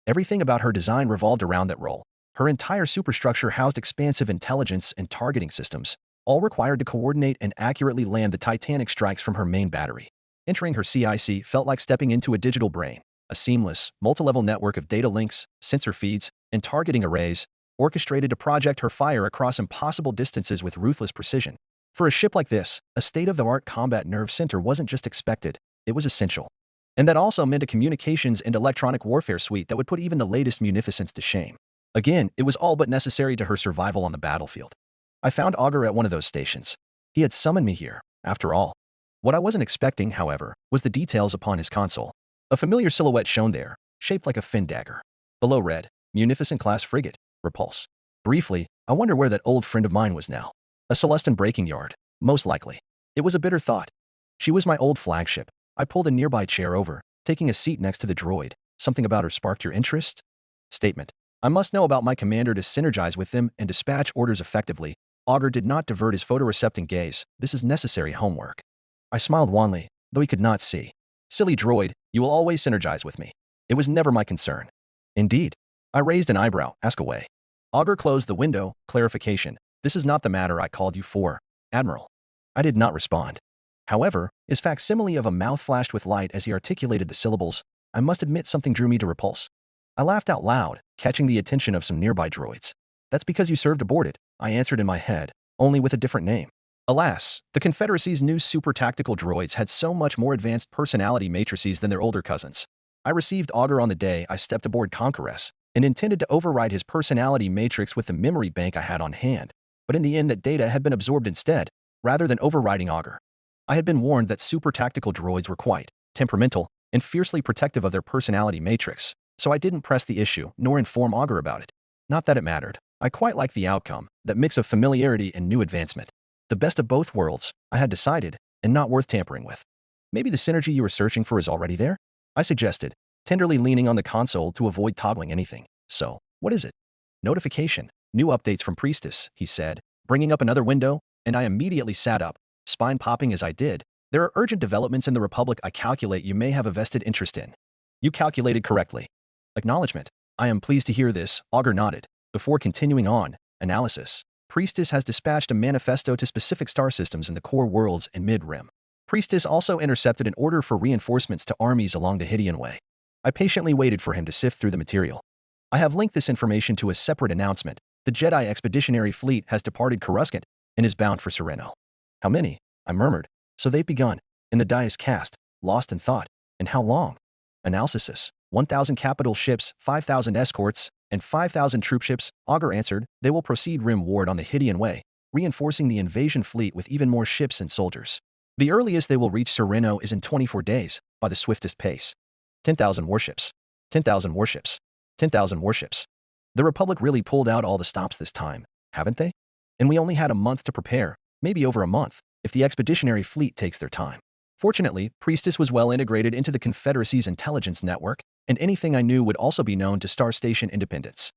Everything about her design revolved around that role. Her entire superstructure housed expansive intelligence and targeting systems, all required to coordinate and accurately land the Titanic strikes from her main battery. Entering her CIC felt like stepping into a digital brain, a seamless, multi-level network of data links, sensor feeds, and targeting arrays, orchestrated to project her fire across impossible distances with ruthless precision. For a ship like this, a state-of-the-art combat nerve center wasn't just expected, it was essential. And that also meant a communications and electronic warfare suite that would put even the latest munificence to shame. Again, it was all but necessary to her survival on the battlefield. I found Augur at one of those stations. He had summoned me here, after all. What I wasn't expecting, however, was the details upon his console. A familiar silhouette shone there, shaped like a fin dagger. Below read, Munificent-class frigate, Repulse. Briefly, I wonder where that old friend of mine was now. A Celestin breaking yard, most likely. It was a bitter thought. She was my old flagship. I pulled a nearby chair over, taking a seat next to the droid. Something about her sparked your interest? Statement. I must know about my commander to synergize with them and dispatch orders effectively. Augur did not divert his photorecepting gaze. This is necessary homework. I smiled wanly, though he could not see. Silly droid, you will always synergize with me. It was never my concern. Indeed. I raised an eyebrow. Ask away. Augur closed the window. Clarification. This is not the matter I called you for, Admiral. I did not respond. However, his facsimile of a mouth flashed with light as he articulated the syllables. I must admit something drew me to repulse. I laughed out loud, catching the attention of some nearby droids. That's because you served aboard it, I answered in my head, only with a different name. Alas, the Confederacy's new super tactical droids had so much more advanced personality matrices than their older cousins. I received Augur on the day I stepped aboard Conqueress and intended to override his personality matrix with the memory bank I had on hand, but in the end that data had been absorbed instead, rather than overriding Augur. I had been warned that super tactical droids were quite temperamental and fiercely protective of their personality matrix, so I didn't press the issue nor inform Augur about it. Not that it mattered. I quite liked the outcome, that mix of familiarity and new advancement. The best of both worlds, I had decided, and not worth tampering with. Maybe the synergy you were searching for is already there? I suggested, tenderly leaning on the console to avoid toggling anything. So, what is it? Notification. New updates from Priestess, he said, bringing up another window, and I immediately sat up, spine popping as I did. There are urgent developments in the Republic I calculate you may have a vested interest in. You calculated correctly. Acknowledgement. I am pleased to hear this, Augur nodded. Before continuing on, analysis. Priestess has dispatched a manifesto to specific star systems in the core worlds and mid-rim. Priestess also intercepted an order for reinforcements to armies along the Hydian Way. I patiently waited for him to sift through the material. I have linked this information to a separate announcement. The Jedi Expeditionary Fleet has departed Coruscant and is bound for Sereno. How many? I murmured. So they've begun, and the die is cast, lost in thought. And how long? Analysis. 1,000 capital ships, 5,000 escorts, and 5,000 troopships, Augur answered. They will proceed rimward on the Hydian Way, reinforcing the invasion fleet with even more ships and soldiers. The earliest they will reach Sereno is in 24 days, by the swiftest pace. 10,000 warships. 10,000 warships. 10,000 warships. The Republic really pulled out all the stops this time, haven't they? And we only had a month to prepare, maybe over a month, if the expeditionary fleet takes their time. Fortunately, Priestess was well integrated into the Confederacy's intelligence network, and anything I knew would also be known to Star Station Independence.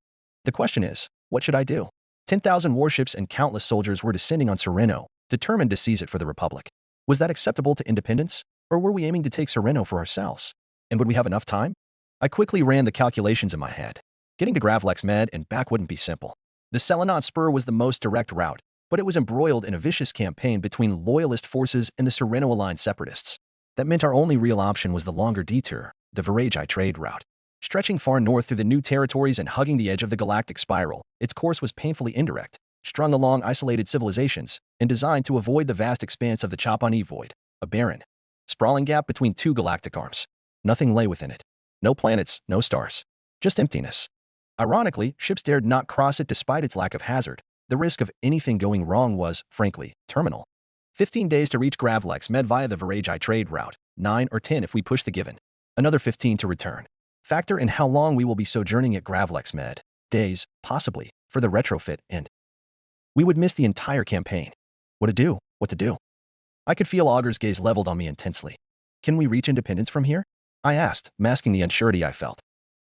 The question is, what should I do? 10,000 warships and countless soldiers were descending on Sereno, determined to seize it for the Republic. Was that acceptable to Independence, or were we aiming to take Sereno for ourselves? And would we have enough time? I quickly ran the calculations in my head. Getting to Gravlex Med and back wouldn't be simple. The Selenot Spur was the most direct route, but it was embroiled in a vicious campaign between loyalist forces and the Sereno-aligned separatists. That meant our only real option was the longer detour, the Varejai trade route. Stretching far north through the new territories and hugging the edge of the galactic spiral, its course was painfully indirect, strung along isolated civilizations, and designed to avoid the vast expanse of the Chapani Void, a barren, sprawling gap between two galactic arms. Nothing lay within it. No planets, no stars. Just emptiness. Ironically, ships dared not cross it despite its lack of hazard. The risk of anything going wrong was, frankly, terminal. 15 days to reach Gravlex Med via the Varejai trade route, 9 or 10 if we push the given. Another 15 to return. Factor in how long we will be sojourning at Gravlex Med. Days, possibly, for the retrofit, and we would miss the entire campaign. What to do? What to do? I could feel Augur's gaze leveled on me intensely. Can we reach Independence from here? I asked, masking the unsurety I felt.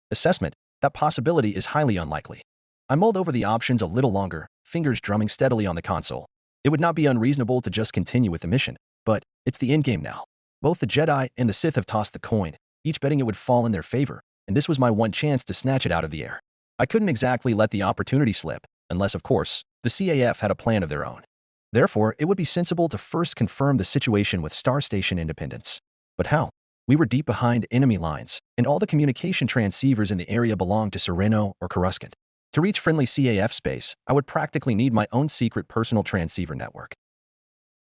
Assessment. That possibility is highly unlikely. I mulled over the options a little longer, fingers drumming steadily on the console. It would not be unreasonable to just continue with the mission, but it's the endgame now. Both the Jedi and the Sith have tossed the coin, each betting it would fall in their favor, and this was my one chance to snatch it out of the air. I couldn't exactly let the opportunity slip, unless, of course, the CAF had a plan of their own. Therefore, it would be sensible to first confirm the situation with Star Station Independence. But how? We were deep behind enemy lines, and all the communication transceivers in the area belonged to Sereno or Coruscant. To reach friendly CAF space, I would practically need my own secret personal transceiver network.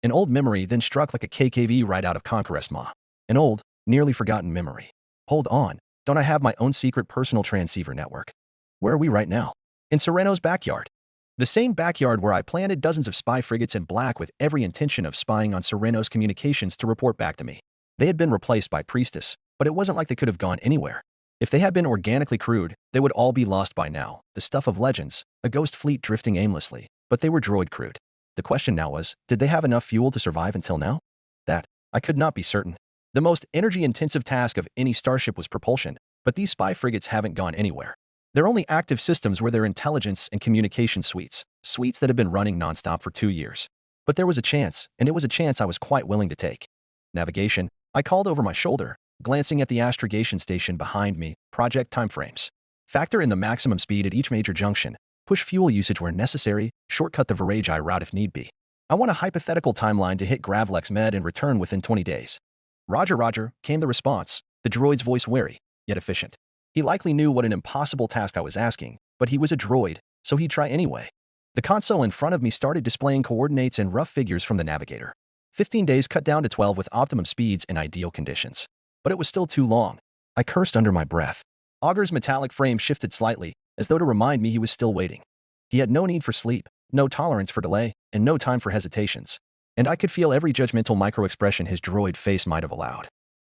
An old memory then struck like a KKV right out of Conqueress Ma. An old, nearly forgotten memory. Hold on, don't I have my own secret personal transceiver network? Where are we right now? In Sereno's backyard. The same backyard where I planted dozens of spy frigates in black with every intention of spying on Sereno's communications to report back to me. They had been replaced by Priestess, but it wasn't like they could have gone anywhere. If they had been organically crewed, they would all be lost by now, the stuff of legends, a ghost fleet drifting aimlessly, but they were droid crewed. The question now was, did they have enough fuel to survive until now? That, I could not be certain. The most energy-intensive task of any starship was propulsion, but these spy frigates haven't gone anywhere. Their only active systems were their intelligence and communication suites that had been running nonstop for 2 years. But there was a chance, and it was a chance I was quite willing to take. Navigation. I called over my shoulder, glancing at the astrogation station behind me, project timeframes. Factor in the maximum speed at each major junction, push fuel usage where necessary, shortcut the Varejai route if need be. I want a hypothetical timeline to hit Gravlex Med and return within 20 days. Roger, Roger, came the response, the droid's voice wary, yet efficient. He likely knew what an impossible task I was asking, but he was a droid, so he'd try anyway. The console in front of me started displaying coordinates and rough figures from the navigator. 15 days cut down to 12 with optimum speeds in ideal conditions. But it was still too long. I cursed under my breath. Augur's metallic frame shifted slightly, as though to remind me he was still waiting. He had no need for sleep, no tolerance for delay, and no time for hesitations. And I could feel every judgmental micro-expression his droid face might have allowed.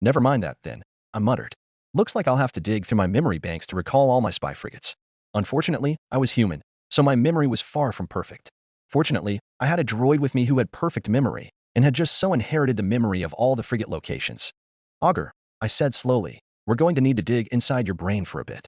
Never mind that, then, I muttered. Looks like I'll have to dig through my memory banks to recall all my spy frigates. Unfortunately, I was human, so my memory was far from perfect. Fortunately, I had a droid with me who had perfect memory, and had just so inherited the memory of all the frigate locations. Augur, I said slowly, we're going to need to dig inside your brain for a bit.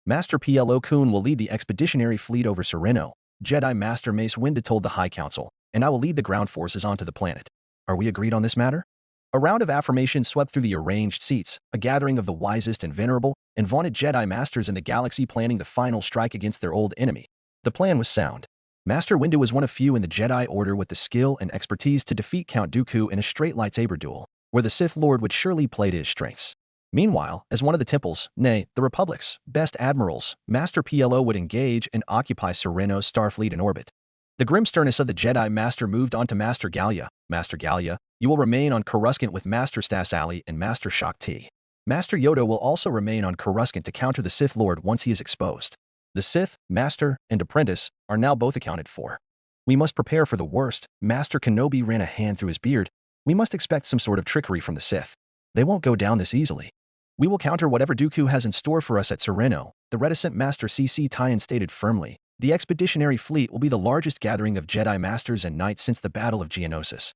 Master Plo Koon will lead the expeditionary fleet over Sereno, Jedi Master Mace Windu told the High Council, and I will lead the ground forces onto the planet. Are we agreed on this matter? A round of affirmation swept through the arranged seats, a gathering of the wisest and venerable and vaunted Jedi Masters in the galaxy planning the final strike against their old enemy. The plan was sound. Master Windu was one of few in the Jedi Order with the skill and expertise to defeat Count Dooku in a straight lightsaber duel, where the Sith Lord would surely play to his strengths. Meanwhile, as one of the Temple's, nay, the Republic's, best admirals, Master Plo would engage and occupy Sereno's starfleet in orbit. The grim sternness of the Jedi Master moved on to Master Gallia. Master Gallia, you will remain on Coruscant with Master Stas Ali and Master Shaak Ti. Master Yoda will also remain on Coruscant to counter the Sith Lord once he is exposed. The Sith, Master, and Apprentice are now both accounted for. We must prepare for the worst. Master Kenobi ran a hand through his beard. We must expect some sort of trickery from the Sith. They won't go down this easily. We will counter whatever Dooku has in store for us at Sereno, the reticent Master C.C. Tyan stated firmly. The expeditionary fleet will be the largest gathering of Jedi Masters and Knights since the Battle of Geonosis.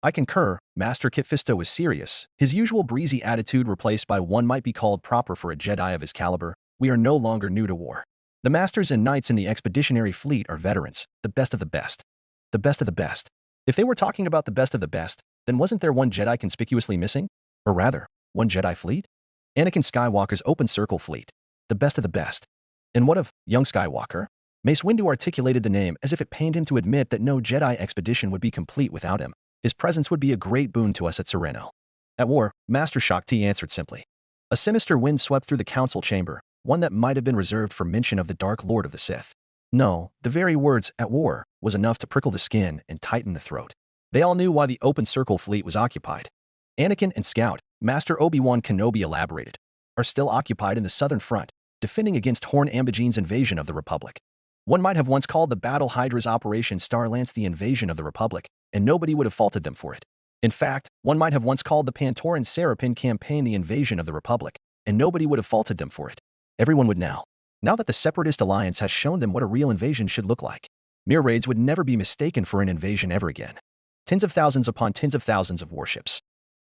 I concur. Master Kit Fisto was serious, his usual breezy attitude replaced by one might be called proper for a Jedi of his caliber. We are no longer new to war. The Masters and Knights in the expeditionary fleet are veterans, the best of the best. The best of the best. If they were talking about the best of the best, then wasn't there one Jedi conspicuously missing? Or rather, one Jedi fleet? Anakin Skywalker's open circle fleet. The best of the best. And what of young Skywalker? Mace Windu articulated the name as if it pained him to admit that no Jedi expedition would be complete without him. His presence would be a great boon to us at Sereno. At war, Master Shaak Ti answered simply. A sinister wind swept through the council chamber, one that might have been reserved for mention of the Dark Lord of the Sith. No, the very words, at war, was enough to prickle the skin and tighten the throat. They all knew why the open circle fleet was occupied. Anakin and Scout, Master Obi-Wan Kenobi elaborated, are still occupied in the southern front, defending against Horn Ambigene's invasion of the Republic. One might have once called the Battle Hydra's Operation Starlance the invasion of the Republic, and nobody would have faulted them for it. In fact, one might have once called the Pantoran Serapin campaign the invasion of the Republic, and nobody would have faulted them for it. Everyone would now. Now that the Separatist Alliance has shown them what a real invasion should look like. Mere raids would never be mistaken for an invasion ever again. Tens of thousands upon tens of thousands of warships.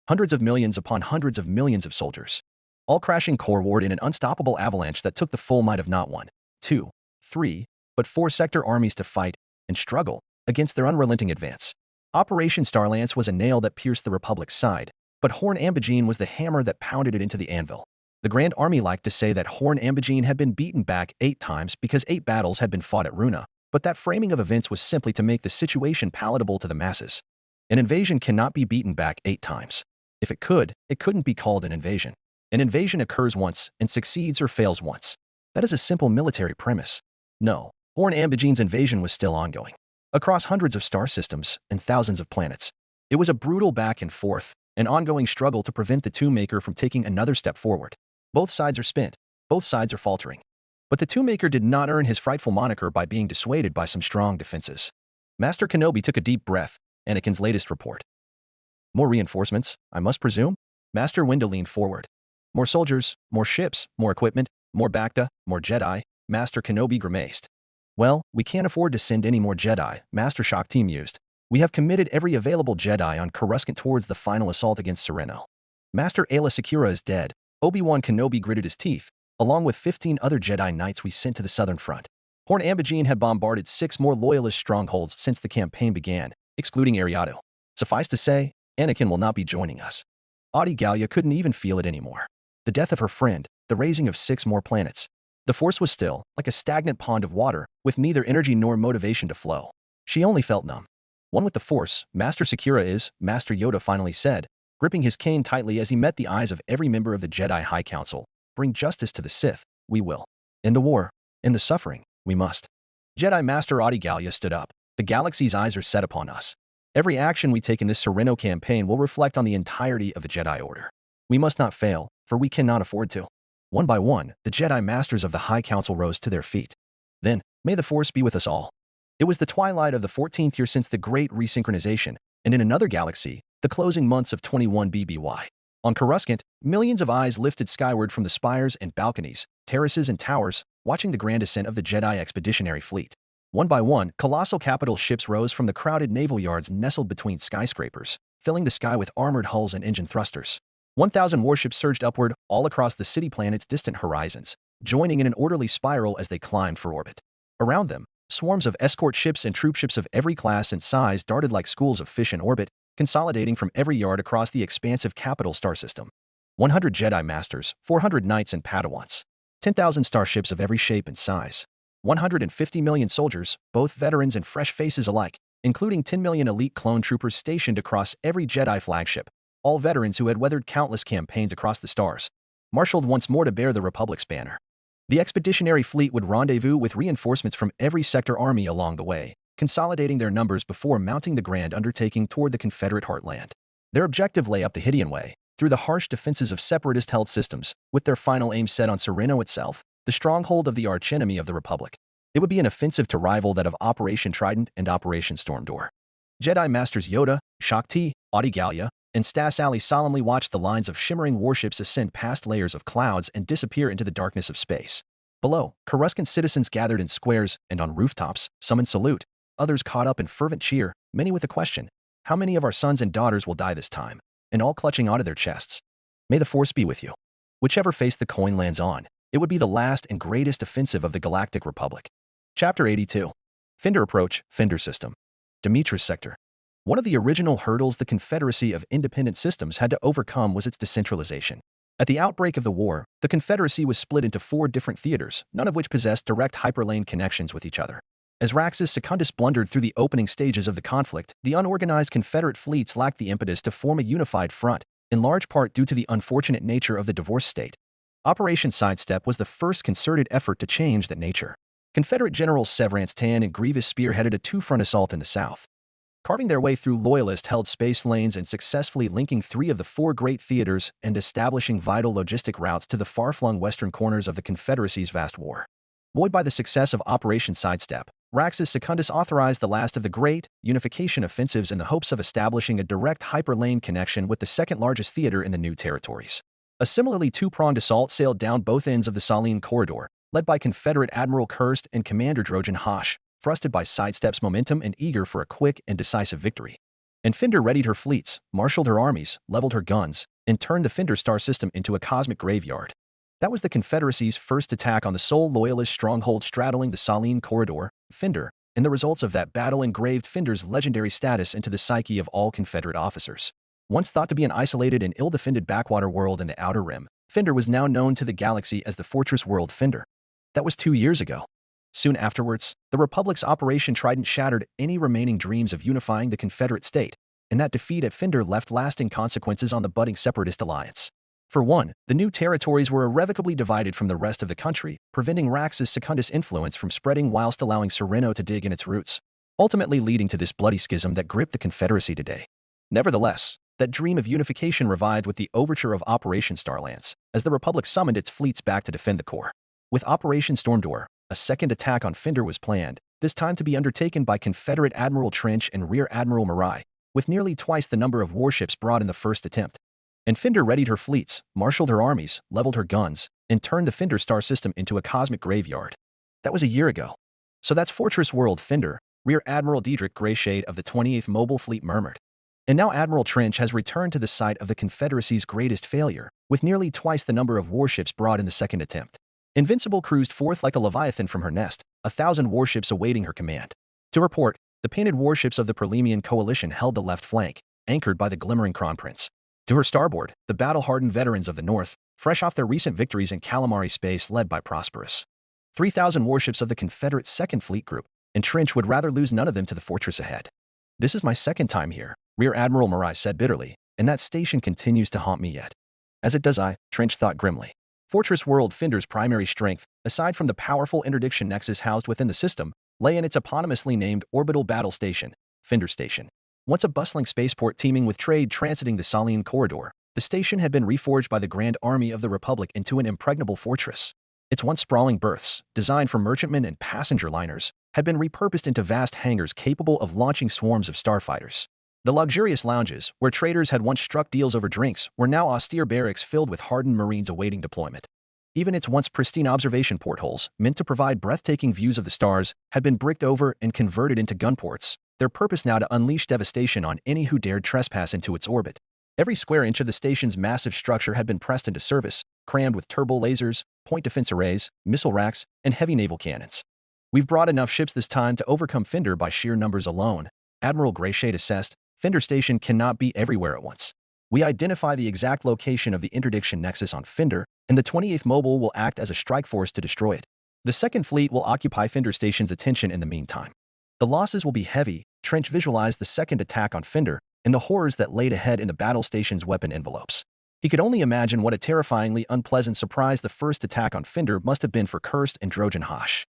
Hundreds of millions upon hundreds of millions of soldiers. All crashing coreward in an unstoppable avalanche that took the full might of not one, two, three, but four sector armies to fight and struggle against their unrelenting advance. Operation Starlance was a nail that pierced the Republic's side, but Horn Ambigene was the hammer that pounded it into the anvil. The Grand Army liked to say that Horn Ambigene had been beaten back 8 times because 8 battles had been fought at Runa, but that framing of events was simply to make the situation palatable to the masses. An invasion cannot be beaten back 8 times. If it could, it couldn't be called an invasion. An invasion occurs once and succeeds or fails once. That is a simple military premise. No, Horn Ambigene's invasion was still ongoing. Across hundreds of star systems and thousands of planets. It was a brutal back and forth, an ongoing struggle to prevent the Two-Maker from taking another step forward. Both sides are spent. Both sides are faltering. But the Two-Maker did not earn his frightful moniker by being dissuaded by some strong defenses. Master Kenobi took a deep breath. Anakin's latest report. More reinforcements, I must presume? Master Windu leaned forward. More soldiers, more ships, more equipment, more Bacta, more Jedi. Master Kenobi grimaced. Well, we can't afford to send any more Jedi, Master Shaak Ti mused. We have committed every available Jedi on Coruscant towards the final assault against Sereno. Master Aayla Secura is dead. Obi-Wan Kenobi gritted his teeth, along with 15 other Jedi Knights we sent to the southern front. Horn Ambigene had bombarded 6 more loyalist strongholds since the campaign began, excluding Ariado. Suffice to say, Anakin will not be joining us. Audi Gallia couldn't even feel it anymore. The death of her friend, the raising of 6 more planets. The Force was still, like a stagnant pond of water, with neither energy nor motivation to flow. She only felt numb. One with the Force, Master Sakura is, Master Yoda finally said, gripping his cane tightly as he met the eyes of every member of the Jedi High Council. Bring justice to the Sith, we will. In the war, in the suffering, we must. Jedi Master Audigalia stood up. The galaxy's eyes are set upon us. Every action we take in this Sereno campaign will reflect on the entirety of the Jedi Order. We must not fail, for we cannot afford to. One by one, the Jedi Masters of the High Council rose to their feet. Then, may the Force be with us all. It was the twilight of the 14th year since the Great Resynchronization, and in another galaxy, the closing months of 21 BBY. On Coruscant, millions of eyes lifted skyward from the spires and balconies, terraces and towers, watching the grand ascent of the Jedi Expeditionary Fleet. One by one, colossal capital ships rose from the crowded naval yards nestled between skyscrapers, filling the sky with armored hulls and engine thrusters. 1,000 warships surged upward, all across the city planet's distant horizons, joining in an orderly spiral as they climbed for orbit. Around them, swarms of escort ships and troop ships of every class and size darted like schools of fish in orbit, consolidating from every yard across the expansive capital star system. 100 Jedi Masters, 400 Knights and Padawans, 10,000 starships of every shape and size, 150 million soldiers, both veterans and fresh faces alike, including 10 million elite clone troopers stationed across every Jedi flagship, all veterans who had weathered countless campaigns across the stars, marshaled once more to bear the Republic's banner. The Expeditionary Fleet would rendezvous with reinforcements from every sector army along the way, consolidating their numbers before mounting the grand undertaking toward the Confederate heartland. Their objective lay up the Hydian Way, through the harsh defenses of separatist-held systems, with their final aim set on Sereno itself, the stronghold of the archenemy of the Republic. It would be an offensive to rival that of Operation Trident and Operation Storm Door. Jedi Masters Yoda, Shakti, Audigalia, and Stas Ali solemnly watched the lines of shimmering warships ascend past layers of clouds and disappear into the darkness of space. Below, Coruscant citizens gathered in squares and on rooftops, some in salute, others caught up in fervent cheer, many with a question: how many of our sons and daughters will die this time? And all clutching onto their chests. May the Force be with you. Whichever face the coin lands on, it would be the last and greatest offensive of the Galactic Republic. Chapter 82. Fender Approach, Fender System. Demetrius Sector. One of the original hurdles the Confederacy of Independent Systems had to overcome was its decentralization. At the outbreak of the war, the Confederacy was split into 4 different theaters, none of which possessed direct hyperlane connections with each other. As Raxus Secundus blundered through the opening stages of the conflict, the unorganized Confederate fleets lacked the impetus to form a unified front, in large part due to the unfortunate nature of the divorce state. Operation Sidestep was the first concerted effort to change that nature. Confederate Generals Severance Tan and Grievous spearheaded a 2-front assault in the south, carving their way through Loyalist-held space lanes and successfully linking 3 of the 4 great theaters and establishing vital logistic routes to the far-flung western corners of the Confederacy's vast war. Buoyed by the success of Operation Sidestep, Raxus Secundus authorized the last of the great unification offensives in the hopes of establishing a direct hyperlane connection with the second-largest theater in the new territories. A similarly 2-pronged assault sailed down both ends of the Saline Corridor, led by Confederate Admiral Kirst and Commander Drojan Hosh, thrusted by Sidestep's momentum and eager for a quick and decisive victory. And Fender readied her fleets, marshaled her armies, leveled her guns, and turned the Fender star system into a cosmic graveyard. That was the Confederacy's first attack on the sole Loyalist stronghold straddling the Saline Corridor, Fender, and the results of that battle engraved Fender's legendary status into the psyche of all Confederate officers. Once thought to be an isolated and ill-defended backwater world in the Outer Rim, Fender was now known to the galaxy as the Fortress World Fender. That was 2 years ago. Soon afterwards, the Republic's Operation Trident shattered any remaining dreams of unifying the Confederate state, and that defeat at Fender left lasting consequences on the budding separatist alliance. For one, the new territories were irrevocably divided from the rest of the country, preventing Raxus Secundus' influence from spreading whilst allowing Sereno to dig in its roots, ultimately leading to this bloody schism that gripped the Confederacy today. Nevertheless, that dream of unification revived with the overture of Operation Starlance, as the Republic summoned its fleets back to defend the core. With Operation Stormdoor, a second attack on Fender was planned, this time to be undertaken by Confederate Admiral Trench and Rear Admiral Marai, with nearly twice the number of warships brought in the first attempt. And Fender readied her fleets, marshaled her armies, leveled her guns, and turned the Fender star system into a cosmic graveyard. That was a year ago. So that's Fortress World Fender, Rear Admiral Diedrich Greyshade of the 28th Mobile Fleet murmured. And now Admiral Trench has returned to the site of the Confederacy's greatest failure, with nearly twice the number of warships brought in the second attempt. Invincible cruised forth like a leviathan from her nest, 1,000 warships awaiting her command. To report, the painted warships of the Perlemian coalition held the left flank, anchored by the glimmering Kronprinz. To her starboard, the battle-hardened veterans of the North, fresh off their recent victories in Calamari space led by Prosperous. 3,000 warships of the Confederate Second Fleet Group, and Trench would rather lose none of them to the fortress ahead. This is my second time here, Rear Admiral Marai said bitterly, and that station continues to haunt me yet. As it does I, Trench thought grimly. Fortress World Finder's primary strength, aside from the powerful interdiction nexus housed within the system, lay in its eponymously named orbital battle station, Finder Station. Once a bustling spaceport teeming with trade transiting the Saline Corridor, the station had been reforged by the Grand Army of the Republic into an impregnable fortress. Its once sprawling berths, designed for merchantmen and passenger liners, had been repurposed into vast hangars capable of launching swarms of starfighters. The luxurious lounges, where traders had once struck deals over drinks, were now austere barracks filled with hardened Marines awaiting deployment. Even its once pristine observation portholes, meant to provide breathtaking views of the stars, had been bricked over and converted into gunports, their purpose now to unleash devastation on any who dared trespass into its orbit. Every square inch of the station's massive structure had been pressed into service, crammed with turbo lasers, point defense arrays, missile racks, and heavy naval cannons. We've brought enough ships this time to overcome Finder by sheer numbers alone, Admiral Greyshade assessed. Finder Station cannot be everywhere at once. We identify the exact location of the interdiction nexus on Finder, and the 28th Mobile will act as a strike force to destroy it. The Second Fleet will occupy Finder Station's attention in the meantime. The losses will be heavy. Trench visualized the second attack on Finder and the horrors that laid ahead in the battle station's weapon envelopes. He could only imagine what a terrifyingly unpleasant surprise the first attack on Finder must have been for Kurst and Drojan Hosh.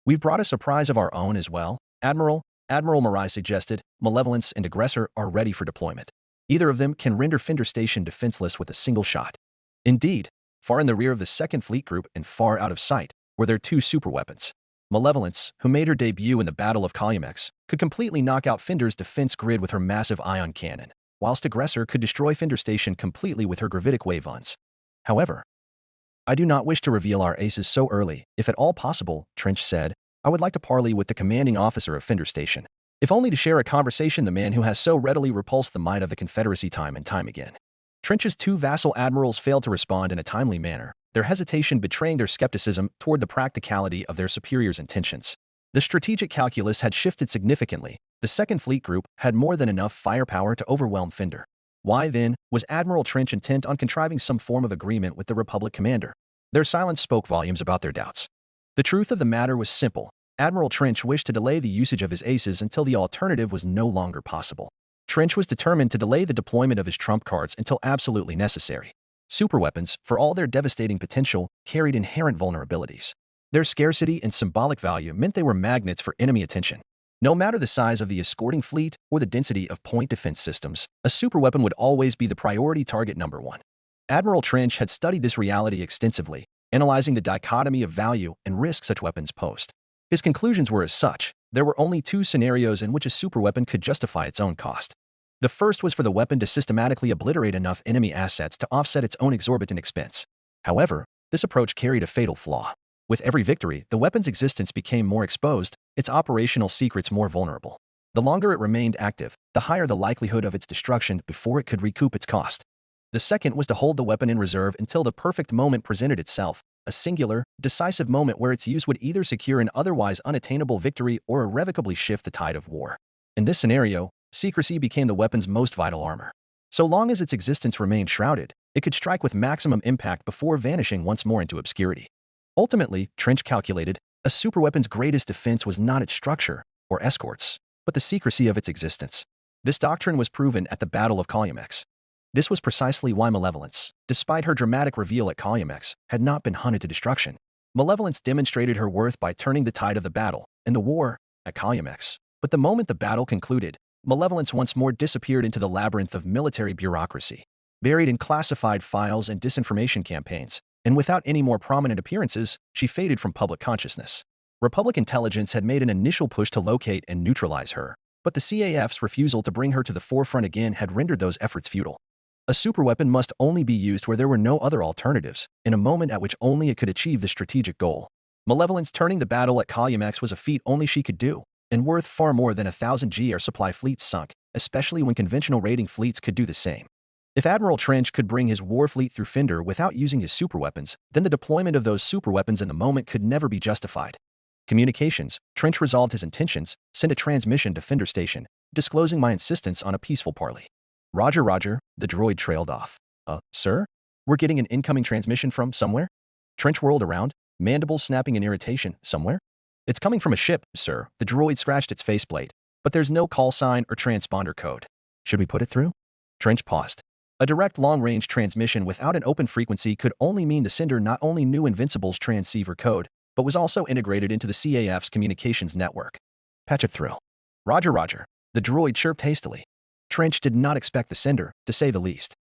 We've brought a surprise of our own as well, Admiral Marai suggested. Malevolence and Aggressor are ready for deployment. Either of them can render Finder Station defenseless with a single shot. Indeed, far in the rear of the Second Fleet Group and far out of sight were their two superweapons. Malevolence, who made her debut in the Battle of Yavin, could completely knock out Finder's defense grid with her massive ion cannon, whilst Aggressor could destroy Finder Station completely with her gravitic wave guns. However, I do not wish to reveal our aces so early, if at all possible, Trench said. I would like to parley with the commanding officer of Finder Station, if only to share a conversation the man who has so readily repulsed the might of the Confederacy time and time again. Trench's two vassal admirals failed to respond in a timely manner, their hesitation betraying their skepticism toward the practicality of their superior's intentions. The strategic calculus had shifted significantly. The Second Fleet Group had more than enough firepower to overwhelm Finder. Why, then, was Admiral Trench intent on contriving some form of agreement with the Republic commander? Their silence spoke volumes about their doubts. The truth of the matter was simple. Admiral Trench wished to delay the usage of his aces until the alternative was no longer possible. Trench was determined to delay the deployment of his trump cards until absolutely necessary. Superweapons, for all their devastating potential, carried inherent vulnerabilities. Their scarcity and symbolic value meant they were magnets for enemy attention. No matter the size of the escorting fleet or the density of point defense systems, a superweapon would always be the priority target number one. Admiral Trench had studied this reality extensively, analyzing the dichotomy of value and risk such weapons posed. His conclusions were as such. There were only two scenarios in which a superweapon could justify its own cost. The first was for the weapon to systematically obliterate enough enemy assets to offset its own exorbitant expense. However, this approach carried a fatal flaw. With every victory, the weapon's existence became more exposed, its operational secrets more vulnerable. The longer it remained active, the higher the likelihood of its destruction before it could recoup its cost. The second was to hold the weapon in reserve until the perfect moment presented itself, a singular, decisive moment where its use would either secure an otherwise unattainable victory or irrevocably shift the tide of war. In this scenario, secrecy became the weapon's most vital armor. So long as its existence remained shrouded, it could strike with maximum impact before vanishing once more into obscurity. Ultimately, Trench calculated, a superweapon's greatest defense was not its structure, or escorts, but the secrecy of its existence. This doctrine was proven at the Battle of Yavin. This was precisely why Malevolence, despite her dramatic reveal at Yavin, had not been hunted to destruction. Malevolence demonstrated her worth by turning the tide of the battle, and the war, at Yavin. But the moment the battle concluded, Malevolence once more disappeared into the labyrinth of military bureaucracy, buried in classified files and disinformation campaigns, and without any more prominent appearances, she faded from public consciousness. Republic intelligence had made an initial push to locate and neutralize her, but the CAF's refusal to bring her to the forefront again had rendered those efforts futile. A superweapon must only be used where there were no other alternatives, in a moment at which only it could achieve the strategic goal. Malevolence turning the battle at Yavin was a feat only she could do, and worth far more than 1,000 GR supply fleets sunk, especially when conventional raiding fleets could do the same. If Admiral Trench could bring his war fleet through Finder without using his superweapons, then the deployment of those superweapons in the moment could never be justified. Communications, Trench resolved his intentions, sent a transmission to Finder Station, disclosing my insistence on a peaceful parley. Roger, Roger, the droid trailed off. Sir? We're getting an incoming transmission from somewhere? Trench whirled around, mandibles snapping in irritation. Somewhere? It's coming from a ship, sir. The droid scratched its faceplate. but there's no call sign or transponder code. Should we put it through? Trench paused. A direct long-range transmission without an open frequency could only mean the sender not only knew Invincible's transceiver code, but was also integrated into the CAF's communications network. Patch it through. Roger, Roger. The droid chirped hastily. Trench did not expect the sender, to say the least.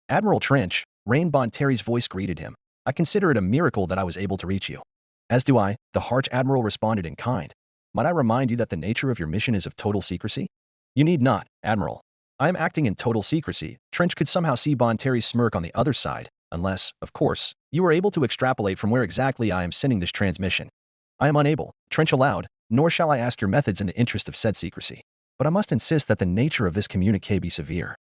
Admiral Trench, Rain Bonterry's voice greeted him. I consider it a miracle that I was able to reach you. As do I, the Harch Admiral responded in kind. Might I remind you that the nature of your mission is of total secrecy? You need not, Admiral. I am acting in total secrecy. Trench could somehow see Bonterry's smirk on the other side, unless, of course, you were able to extrapolate from where exactly I am sending this transmission. I am unable, Trench allowed, nor shall I ask your methods in the interest of said secrecy. But I must insist that the nature of this communique be severe.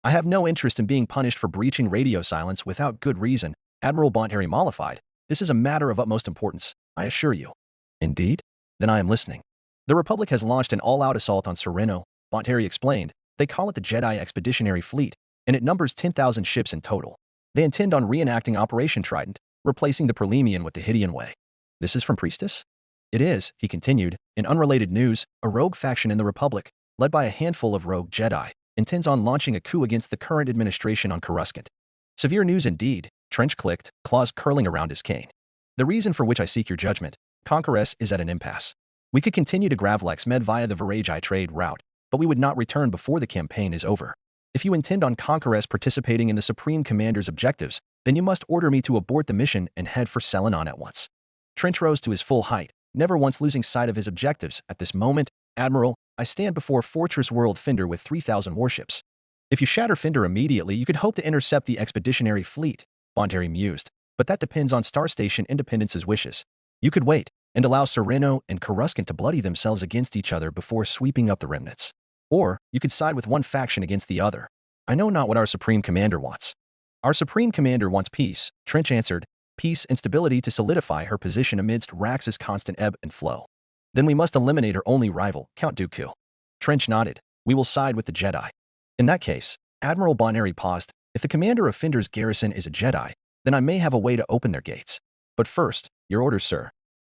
I have no interest in being punished for breaching radio silence without good reason, Admiral Bonterry mollified. This is a matter of utmost importance, I assure you. Indeed? Then I am listening. The Republic has launched an all-out assault on Sereno, Bonterry explained. They call it the Jedi Expeditionary Fleet, and it numbers 10,000 ships in total. They intend on reenacting Operation Trident, replacing the Prelemian with the Hydian Way. This is from Priestess? It is, he continued. In unrelated news, a rogue faction in the Republic, led by a handful of rogue Jedi, intends on launching a coup against the current administration on Coruscant. Severe news indeed, Trench clicked, claws curling around his cane. The reason for which I seek your judgment, Conqueress is at an impasse. We could continue to Gravlex Med via the Varagi trade route, but we would not return before the campaign is over. If you intend on Conqueress participating in the Supreme Commander's objectives, then you must order me to abort the mission and head for Selenon at once. Trench rose to his full height, never once losing sight of his objectives. At this moment, Admiral, I stand before Fortress World Fender with 3,000 warships. If you shatter Fender immediately, you could hope to intercept the Expeditionary Fleet, Bonterry mused, but that depends on Star Station Independence's wishes. You could wait and allow Sereno and Coruscant to bloody themselves against each other before sweeping up the remnants. Or, you could side with one faction against the other. I know not what our Supreme Commander wants. Our Supreme Commander wants peace, Trench answered, peace and stability to solidify her position amidst Rax's constant ebb and flow. Then we must eliminate her only rival, Count Dooku. Trench nodded. We will side with the Jedi. In that case, Admiral Bonterry paused. If the commander of Fender's garrison is a Jedi, then I may have a way to open their gates. But first, your orders, sir.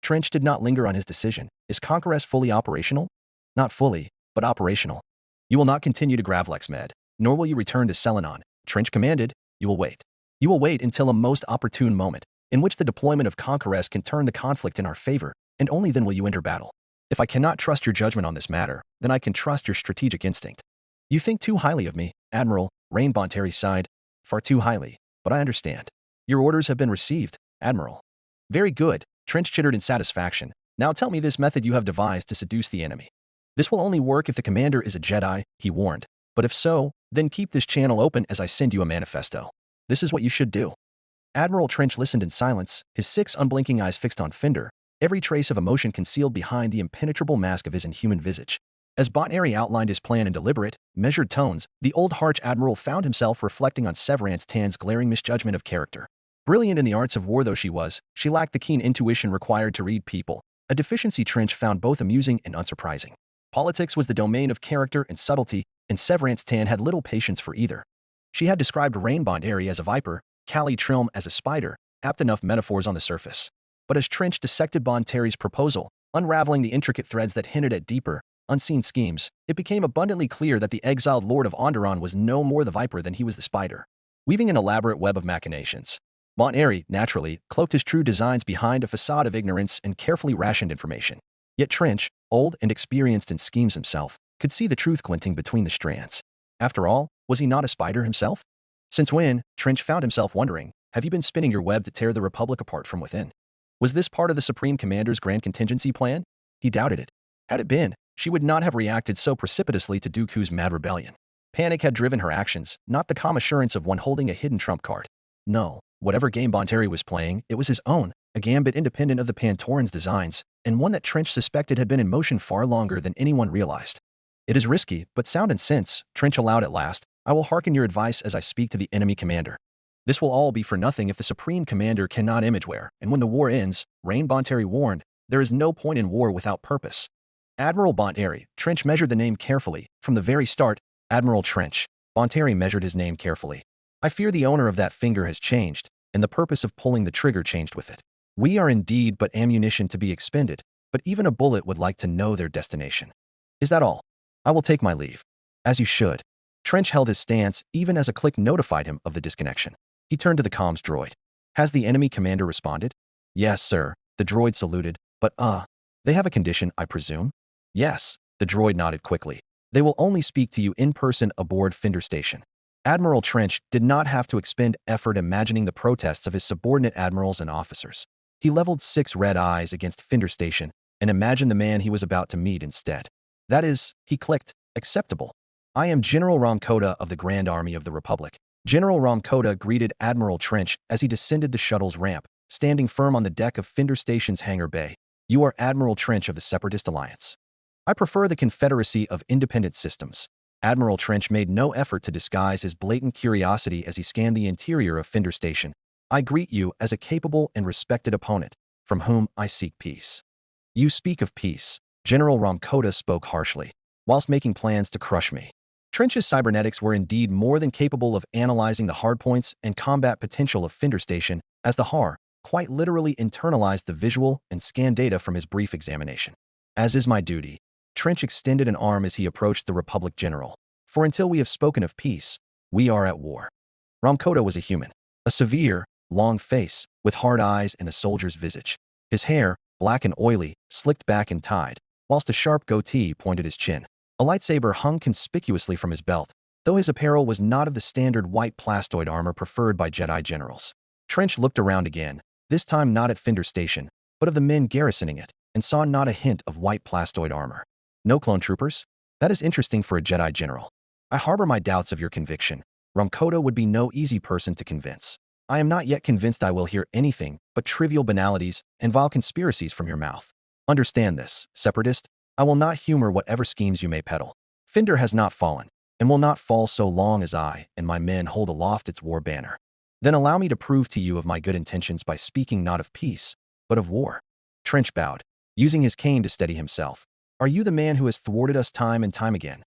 Trench did not linger on his decision. Is Conqueress fully operational? Not fully, but operational. You will not continue to Gravlex Med, nor will you return to Selenon. Trench commanded. You will wait. You will wait until a most opportune moment, in which the deployment of Conqueress can turn the conflict in our favor, and only then will you enter battle. If I cannot trust your judgment on this matter, then I can trust your strategic instinct. You think too highly of me, Admiral, Rain Bonterry sighed. Far too highly, but I understand. Your orders have been received, Admiral. Very good, Trench chittered in satisfaction. Now tell me this method you have devised to seduce the enemy. This will only work if the commander is a Jedi, he warned. But if so, then keep this channel open as I send you a manifesto. This is what you should do. Admiral Trench listened in silence, his 6 unblinking eyes fixed on Fender, every trace of emotion concealed behind the impenetrable mask of his inhuman visage. As Bonterry outlined his plan in deliberate, measured tones, the old Harch Admiral found himself reflecting on Severance Tan's glaring misjudgment of character. Brilliant in the arts of war though she was, she lacked the keen intuition required to read people, a deficiency Trench found both amusing and unsurprising. Politics was the domain of character and subtlety, and Severance Tan had little patience for either. She had described Rain Bonterry as a viper, Callie Trilm as a spider, apt enough metaphors on the surface. But as Trench dissected Bonterry's proposal, unraveling the intricate threads that hinted at deeper, unseen schemes, it became abundantly clear that the exiled Lord of Onderon was no more the viper than he was the spider, weaving an elaborate web of machinations. Bonterry, naturally, cloaked his true designs behind a facade of ignorance and carefully rationed information. Yet Trench, old and experienced in schemes himself, could see the truth glinting between the strands. After all, was he not a spider himself? Since when, Trench found himself wondering, have you been spinning your web to tear the Republic apart from within? Was this part of the Supreme Commander's grand contingency plan? He doubted it. Had it been, she would not have reacted so precipitously to Dooku's mad rebellion. Panic had driven her actions, not the calm assurance of one holding a hidden trump card. No, whatever game Bonterry was playing, it was his own, a gambit independent of the Pantoran's designs, and one that Trench suspected had been in motion far longer than anyone realized. It is risky, but sound and sense, Trench allowed at last. I will hearken your advice as I speak to the enemy commander. This will all be for nothing if the Supreme Commander cannot imageware, and when the war ends, Rain Bonterry warned, there is no point in war without purpose. Admiral Bonterry, Trench measured the name carefully. From the very start, Admiral Trench. Bonterry measured his name carefully. I fear the owner of that finger has changed, and the purpose of pulling the trigger changed with it. We are indeed but ammunition to be expended, but even a bullet would like to know their destination. Is that all? I will take my leave. As you should. Trench held his stance even as a click notified him of the disconnection. He turned to the comms droid. Has the enemy commander responded? Yes, sir. The droid saluted, but they have a condition, I presume? Yes. The droid nodded quickly. They will only speak to you in person aboard Finder Station. Admiral Trench did not have to expend effort imagining the protests of his subordinate admirals and officers. He leveled 6 red eyes against Finder Station and imagined the man he was about to meet instead. That is, he clicked, acceptable. I am General Ramkota of the Grand Army of the Republic. General Ramkota greeted Admiral Trench as he descended the shuttle's ramp, standing firm on the deck of Finder Station's hangar bay. You are Admiral Trench of the Separatist Alliance. I prefer the Confederacy of Independent Systems. Admiral Trench made no effort to disguise his blatant curiosity as he scanned the interior of Finder Station. I greet you as a capable and respected opponent, from whom I seek peace. You speak of peace. General Ramkota spoke harshly, whilst making plans to crush me. Trench's cybernetics were indeed more than capable of analyzing the hardpoints and combat potential of Finder Station, as the HAR quite literally internalized the visual and scan data from his brief examination. As is my duty, Trench extended an arm as he approached the Republic General. For until we have spoken of peace, we are at war. Ramkota was a human. A severe, long face, with hard eyes and a soldier's visage. His hair, black and oily, slicked back and tied, whilst a sharp goatee pointed his chin. A lightsaber hung conspicuously from his belt, though his apparel was not of the standard white plastoid armor preferred by Jedi generals. Trench looked around again, this time not at Finder Station, but of the men garrisoning it, and saw not a hint of white plastoid armor. No clone troopers? That is interesting for a Jedi general. I harbor my doubts of your conviction. Ramkota would be no easy person to convince. I am not yet convinced I will hear anything but trivial banalities and vile conspiracies from your mouth. Understand this, Separatist. I will not humor whatever schemes you may peddle. Finder has not fallen, and will not fall so long as I and my men hold aloft its war banner. Then allow me to prove to you of my good intentions by speaking not of peace, but of war. Trench bowed, using his cane to steady himself. Are you the man who has thwarted us time and time again?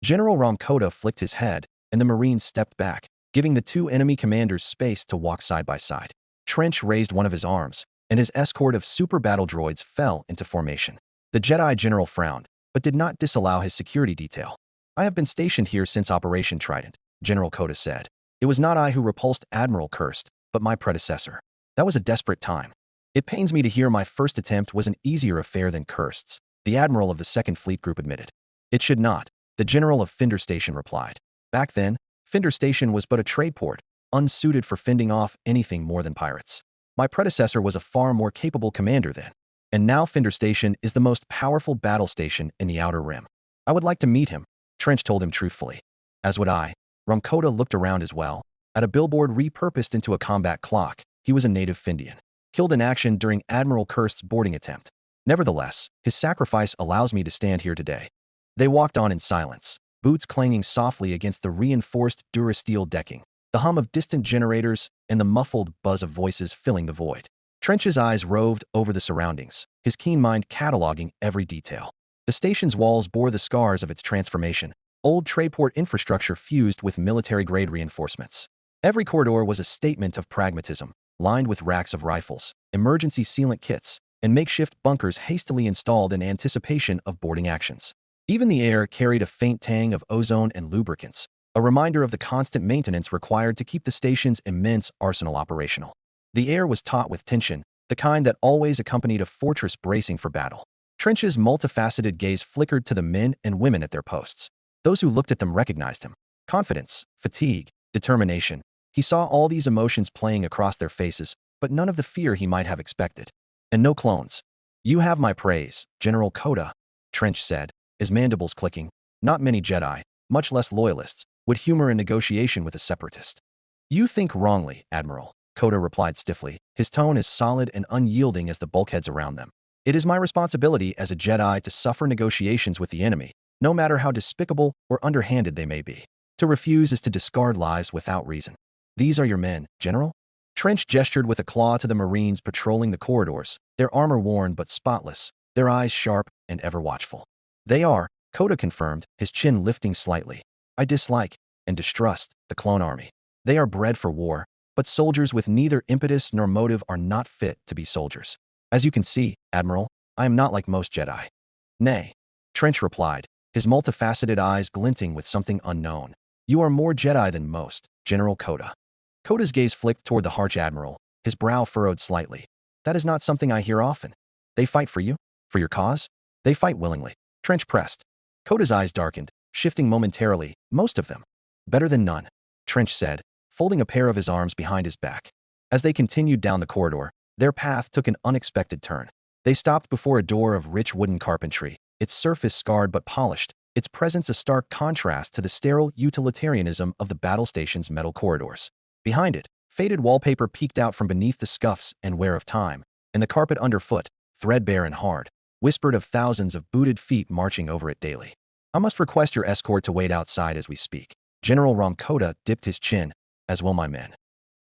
General Ramkota flicked his head, and the Marines stepped back, giving the 2 enemy commanders space to walk side by side. Trench raised one of his arms, and his escort of super battle droids fell into formation. The Jedi general frowned, but did not disallow his security detail. I have been stationed here since Operation Trident, General Kota said. It was not I who repulsed Admiral Kirst, but my predecessor. That was a desperate time. It pains me to hear my first attempt was an easier affair than Kirst's, the Admiral of the 2nd Fleet Group admitted. It should not, the General of Finder Station replied. Back then, Finder Station was but a trade port, unsuited for fending off anything more than pirates. My predecessor was a far more capable commander then. And now Finder Station is the most powerful battle station in the Outer Rim. I would like to meet him, Trench told him truthfully. As would I. Ramkota looked around as well. At a billboard repurposed into a combat clock, he was a native Findian, killed in action during Admiral Kirst's boarding attempt. Nevertheless, his sacrifice allows me to stand here today. They walked on in silence, boots clanging softly against the reinforced Durasteel decking, the hum of distant generators and the muffled buzz of voices filling the void. Trench's eyes roved over the surroundings, his keen mind cataloging every detail. The station's walls bore the scars of its transformation, old tradeport infrastructure fused with military-grade reinforcements. Every corridor was a statement of pragmatism, lined with racks of rifles, emergency sealant kits, and makeshift bunkers hastily installed in anticipation of boarding actions. Even the air carried a faint tang of ozone and lubricants, a reminder of the constant maintenance required to keep the station's immense arsenal operational. The air was taut with tension, the kind that always accompanied a fortress bracing for battle. Trench's multifaceted gaze flickered to the men and women at their posts. Those who looked at them recognized him. Confidence, fatigue, determination. He saw all these emotions playing across their faces, but none of the fear he might have expected. And no clones. You have my praise, General Kota, Trench said, his mandibles clicking. Not many Jedi, much less loyalists, would humor a negotiation with a separatist. You think wrongly, Admiral, Kota replied stiffly, his tone as solid and unyielding as the bulkheads around them. It is my responsibility as a Jedi to suffer negotiations with the enemy, no matter how despicable or underhanded they may be. To refuse is to discard lives without reason. These are your men, General? Trench gestured with a claw to the Marines patrolling the corridors, their armor worn but spotless, their eyes sharp and ever watchful. They are, Kota confirmed, his chin lifting slightly. I dislike and distrust the clone army. They are bred for war, but soldiers with neither impetus nor motive are not fit to be soldiers. As you can see, Admiral, I am not like most Jedi. Nay, Trench replied, his multifaceted eyes glinting with something unknown. "You are more Jedi than most, General Coda." Coda's gaze flicked toward the Arch Admiral, his brow furrowed slightly. "That is not something I hear often. They fight for you? For your cause?" "They fight willingly." Trench pressed. Coda's eyes darkened, shifting momentarily. "Most of them." "Better than none," Trench said, folding a pair of his arms behind his back. As they continued down the corridor, their path took an unexpected turn. They stopped before a door of rich wooden carpentry, its surface scarred but polished, its presence a stark contrast to the sterile utilitarianism of the battle station's metal corridors. Behind it, faded wallpaper peeked out from beneath the scuffs and wear of time, and the carpet underfoot, threadbare and hard, whispered of thousands of booted feet marching over it daily. "I must request your escort to wait outside as we speak." General Coda dipped his chin, "As will my men."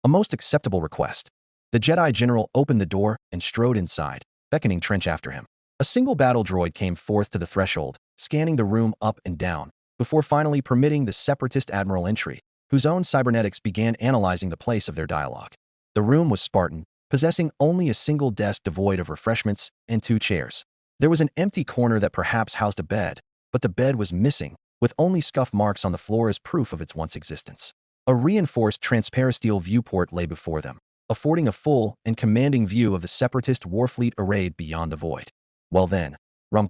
"A most acceptable request." The Jedi General opened the door and strode inside, beckoning Trench after him. A single battle droid came forth to the threshold, scanning the room up and down, before finally permitting the Separatist Admiral entry, whose own cybernetics began analyzing the place of their dialogue. The room was Spartan, possessing only a single desk devoid of refreshments and 2 chairs. There was an empty corner that perhaps housed a bed, but the bed was missing, with only scuff marks on the floor as proof of its once existence. A reinforced transparasteel viewport lay before them, affording a full and commanding view of the Separatist warfleet arrayed beyond the void. "Well then,"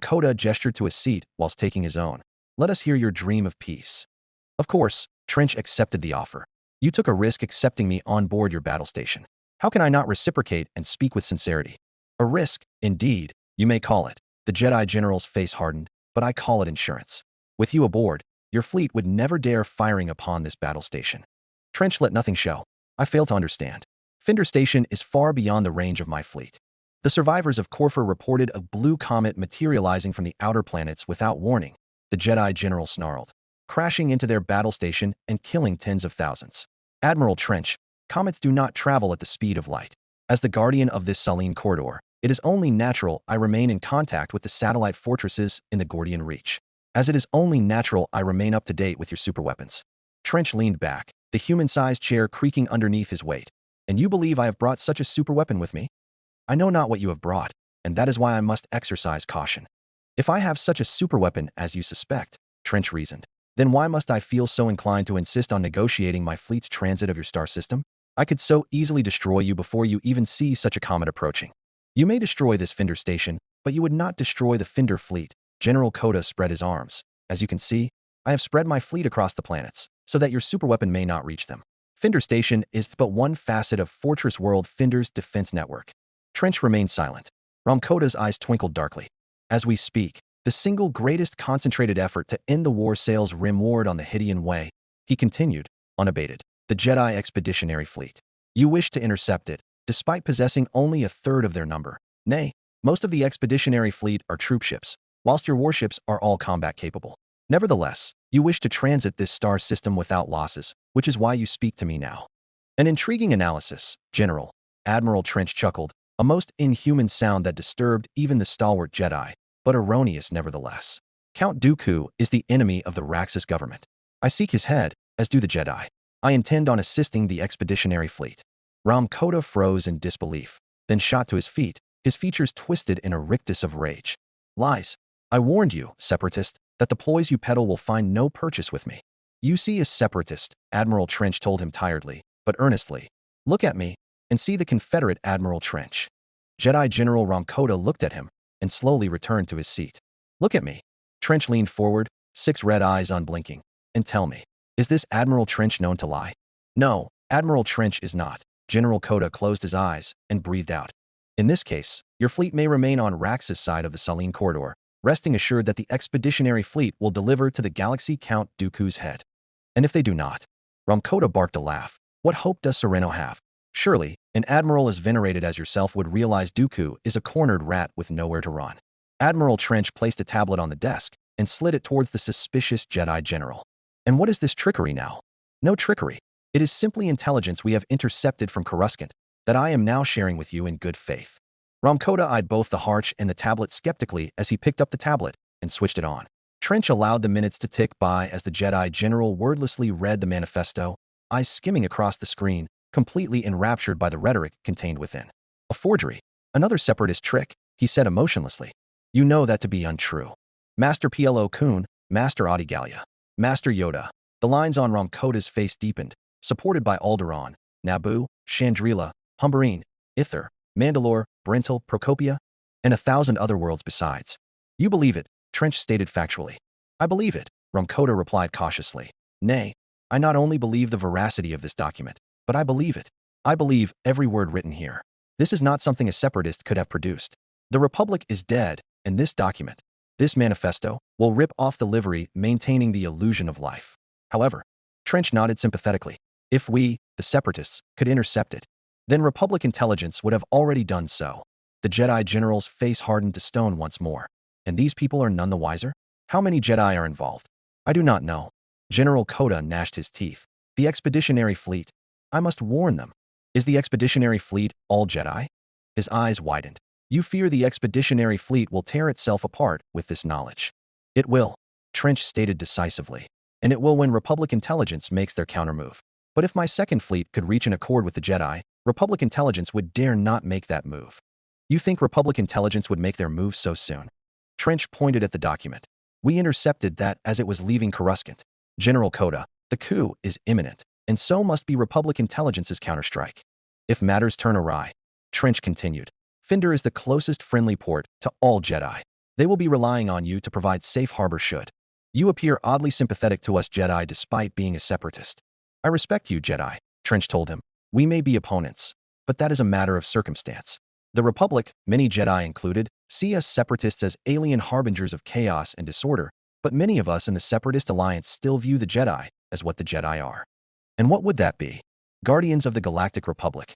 Coda gestured to a seat whilst taking his own. "Let us hear your dream of peace." Of course, Trench accepted the offer. "You took a risk accepting me on board your battle station. How can I not reciprocate and speak with sincerity?" "A risk, indeed, you may call it." The Jedi General's face hardened. "But I call it insurance. With you aboard, your fleet would never dare firing upon this battle station." Trench let nothing show. "I fail to understand. Finder Station is far beyond the range of my fleet." The survivors of Corfu reported a blue comet materializing from the outer planets without warning, the Jedi General snarled, crashing into their battle station and killing tens of thousands. "Admiral Trench, comets do not travel at the speed of light. As the guardian of this Saline corridor, it is only natural I remain in contact with the satellite fortresses in the Gordian Reach. As it is only natural I remain up to date with your superweapons." Trench leaned back, the human-sized chair creaking underneath his weight. "And you believe I have brought such a superweapon with me? I know not what you have brought, and that is why I must exercise caution." "If I have such a superweapon as you suspect," Trench reasoned, "then why must I feel so inclined to insist on negotiating my fleet's transit of your star system? I could so easily destroy you before you even see such a comet approaching." "You may destroy this Finder Station, but you would not destroy the Finder fleet." General Coda spread his arms. "As you can see, I have spread my fleet across the planets, so that your superweapon may not reach them. Finder Station is but one facet of Fortress World Finder's defense network." Trench remained silent. Coda's eyes twinkled darkly. "As we speak, the single greatest concentrated effort to end the war sails rimward on the Hydian Way," he continued, unabated. "The Jedi Expeditionary Fleet. You wish to intercept it, despite possessing only a third of their number. Nay, most of the Expeditionary Fleet are troopships, whilst your warships are all combat capable. Nevertheless, you wish to transit this star system without losses, which is why you speak to me now." "An intriguing analysis, General." Admiral Trench chuckled, a most inhuman sound that disturbed even the stalwart Jedi, but erroneous nevertheless. "Count Dooku is the enemy of the Raxus government. I seek his head, as do the Jedi. I intend on assisting the Expeditionary Fleet." Coda froze in disbelief, then shot to his feet, his features twisted in a rictus of rage. "Lies. I warned you, Separatist, that the ploys you peddle will find no purchase with me." "You see a Separatist," Admiral Trench told him tiredly, but earnestly. "Look at me, and see the Confederate Admiral Trench." Jedi General Coda looked at him, and slowly returned to his seat. "Look at me." Trench leaned forward, 6 red eyes unblinking. "And tell me, is this Admiral Trench known to lie?" "No, Admiral Trench is not." General Coda closed his eyes and breathed out. "In this case, your fleet may remain on Raxus' side of the Saline corridor, resting assured that the Expeditionary Fleet will deliver to the galaxy Count Dooku's head." "And if they do not?" Coda barked a laugh. "What hope does Sereno have? Surely, an admiral as venerated as yourself would realize Dooku is a cornered rat with nowhere to run." Admiral Trench placed a tablet on the desk and slid it towards the suspicious Jedi General. "And what is this trickery now?" "No trickery. It is simply intelligence we have intercepted from Coruscant that I am now sharing with you in good faith." Coda eyed both the Harch and the tablet skeptically as he picked up the tablet and switched it on. Trench allowed the minutes to tick by as the Jedi General wordlessly read the manifesto, eyes skimming across the screen, completely enraptured by the rhetoric contained within. "A forgery. Another Separatist trick," he said emotionlessly. "You know that to be untrue. Master Plo Koon, Master Adigalia. Master Yoda. The lines on Ramkoda's face deepened, supported by Alderaan, Naboo, Chandrila, Humberine, Ither, Mandalore, Brental, Procopia, and 1,000 other worlds besides. You believe it, Trench stated factually. I believe it, Ramkoda replied cautiously. Nay, I not only believe the veracity of this document, but I believe it. I believe every word written here. This is not something a separatist could have produced. The Republic is dead, and this document, this manifesto, will rip off the livery maintaining the illusion of life. However, Trench nodded sympathetically. If we, the separatists, could intercept it, then Republic intelligence would have already done so. The Jedi general's face hardened to stone once more. And these people are none the wiser? How many Jedi are involved? I do not know. General Koda gnashed his teeth. The Expeditionary Fleet. I must warn them. Is the Expeditionary Fleet all Jedi? His eyes widened. You fear the Expeditionary Fleet will tear itself apart with this knowledge. It will, Trench stated decisively. And it will when Republic intelligence makes their countermove. But if my second fleet could reach an accord with the Jedi, Republic intelligence would dare not make that move. You think Republic intelligence would make their move so soon? Trench pointed at the document. We intercepted that as it was leaving Coruscant. General Koda, the coup is imminent, and so must be Republic intelligence's counterstrike. If matters turn awry, Trench continued, Finder is the closest friendly port to all Jedi. They will be relying on you to provide safe harbor should. You appear oddly sympathetic to us Jedi despite being a separatist. I respect you, Jedi, Trench told him. We may be opponents, but that is a matter of circumstance. The Republic, many Jedi included, see us separatists as alien harbingers of chaos and disorder, but many of us in the Separatist Alliance still view the Jedi as what the Jedi are. And what would that be? Guardians of the Galactic Republic.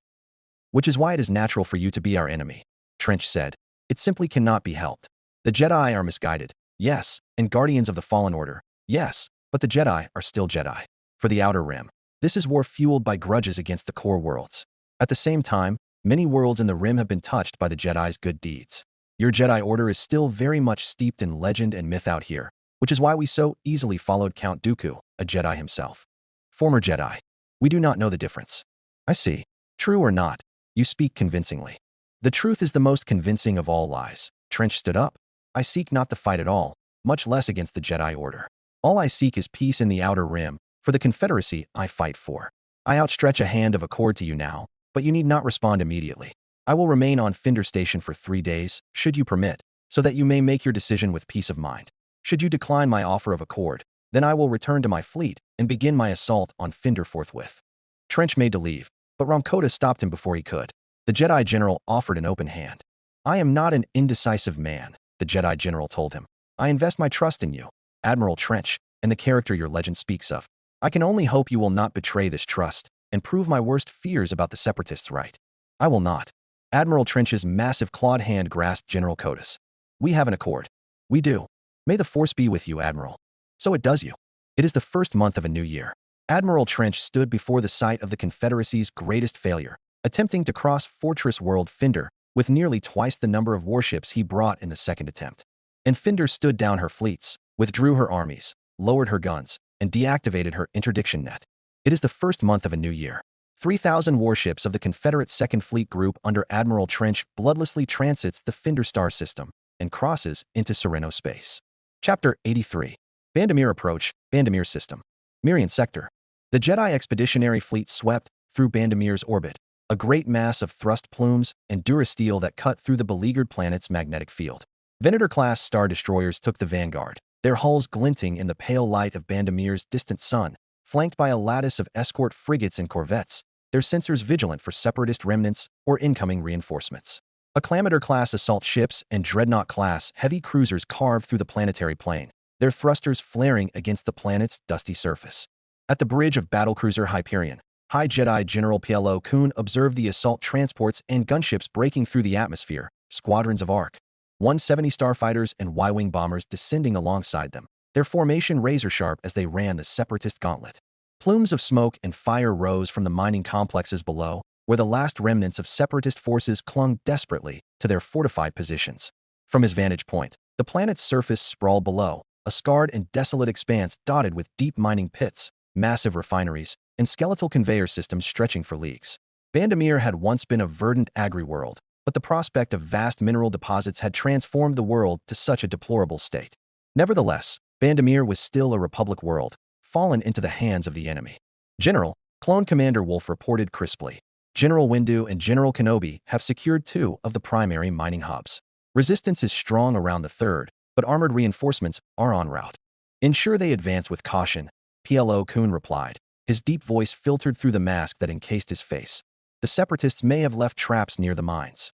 Which is why it is natural for you to be our enemy, Trench said. It simply cannot be helped. The Jedi are misguided, yes, and Guardians of the Fallen Order, yes, but the Jedi are still Jedi. For the Outer Rim, this is war fueled by grudges against the core worlds. At the same time, many worlds in the Rim have been touched by the Jedi's good deeds. Your Jedi Order is still very much steeped in legend and myth out here, which is why we so easily followed Count Dooku, a Jedi himself. Former Jedi. We do not know the difference. I see. True or not, you speak convincingly. The truth is the most convincing of all lies. Trench stood up. I seek not the fight at all, much less against the Jedi Order. All I seek is peace in the Outer Rim. For the Confederacy, I fight for. I outstretch a hand of accord to you now, but you need not respond immediately. I will remain on Finder Station for 3 days, should you permit, so that you may make your decision with peace of mind. Should you decline my offer of accord, then I will return to my fleet and begin my assault on Finder forthwith. Trench made to leave, but Ramkoda stopped him before he could. The Jedi General offered an open hand. I am not an indecisive man, the Jedi General told him. I invest my trust in you, Admiral Trench, and the character your legend speaks of. I can only hope you will not betray this trust and prove my worst fears about the Separatists right. I will not. Admiral Trench's massive clawed hand grasped General Koda's. We have an accord. We do. May the Force be with you, Admiral. So it does you. It is the first month of a new year. Admiral Trench stood before the site of the Confederacy's greatest failure, attempting to cross Fortress World Finder with nearly twice the number of warships he brought in the second attempt. And Finder stood down her fleets, withdrew her armies, lowered her guns, and deactivated her interdiction net. It is the first month of a new year. 3,000 warships of the Confederate Second Fleet Group under Admiral Trench bloodlessly transits the Finder star system and crosses into Sereno space. Chapter 83. Bandamir Approach, Bandamir System. Mirian Sector. The Jedi Expeditionary Fleet swept through Bandamir's orbit, a great mass of thrust plumes and durasteel that cut through the beleaguered planet's magnetic field. Venator-class star destroyers took the vanguard, their hulls glinting in the pale light of Bandamir's distant sun, flanked by a lattice of escort frigates and corvettes, their sensors vigilant for separatist remnants or incoming reinforcements. Acclamator-class assault ships and Dreadnought-class heavy cruisers carved through the planetary plane, their thrusters flaring against the planet's dusty surface. At the bridge of battlecruiser Hyperion, High Jedi General Plo Koon observed the assault transports and gunships breaking through the atmosphere, squadrons of ARC 170 starfighters and Y-wing bombers descending alongside them, their formation razor-sharp as they ran the separatist gauntlet. Plumes of smoke and fire rose from the mining complexes below, where the last remnants of separatist forces clung desperately to their fortified positions. From his vantage point, the planet's surface sprawled below, a scarred and desolate expanse dotted with deep mining pits, massive refineries, and skeletal conveyor systems stretching for leagues. Bandamir had once been a verdant agri-world, but the prospect of vast mineral deposits had transformed the world to such a deplorable state. Nevertheless, Bandamir was still a Republic world, fallen into the hands of the enemy. General, Clone Commander Wolf reported crisply. General Windu and General Kenobi have secured 2 of the primary mining hubs. Resistance is strong around the 3rd, but armored reinforcements are en route. Ensure they advance with caution, PLO Kun replied. His deep voice filtered through the mask that encased his face. The Separatists may have left traps near the mines.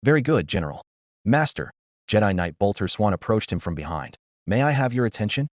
Very good, General. Master, Jedi Knight Bolter Swan approached him from behind. May I have your attention?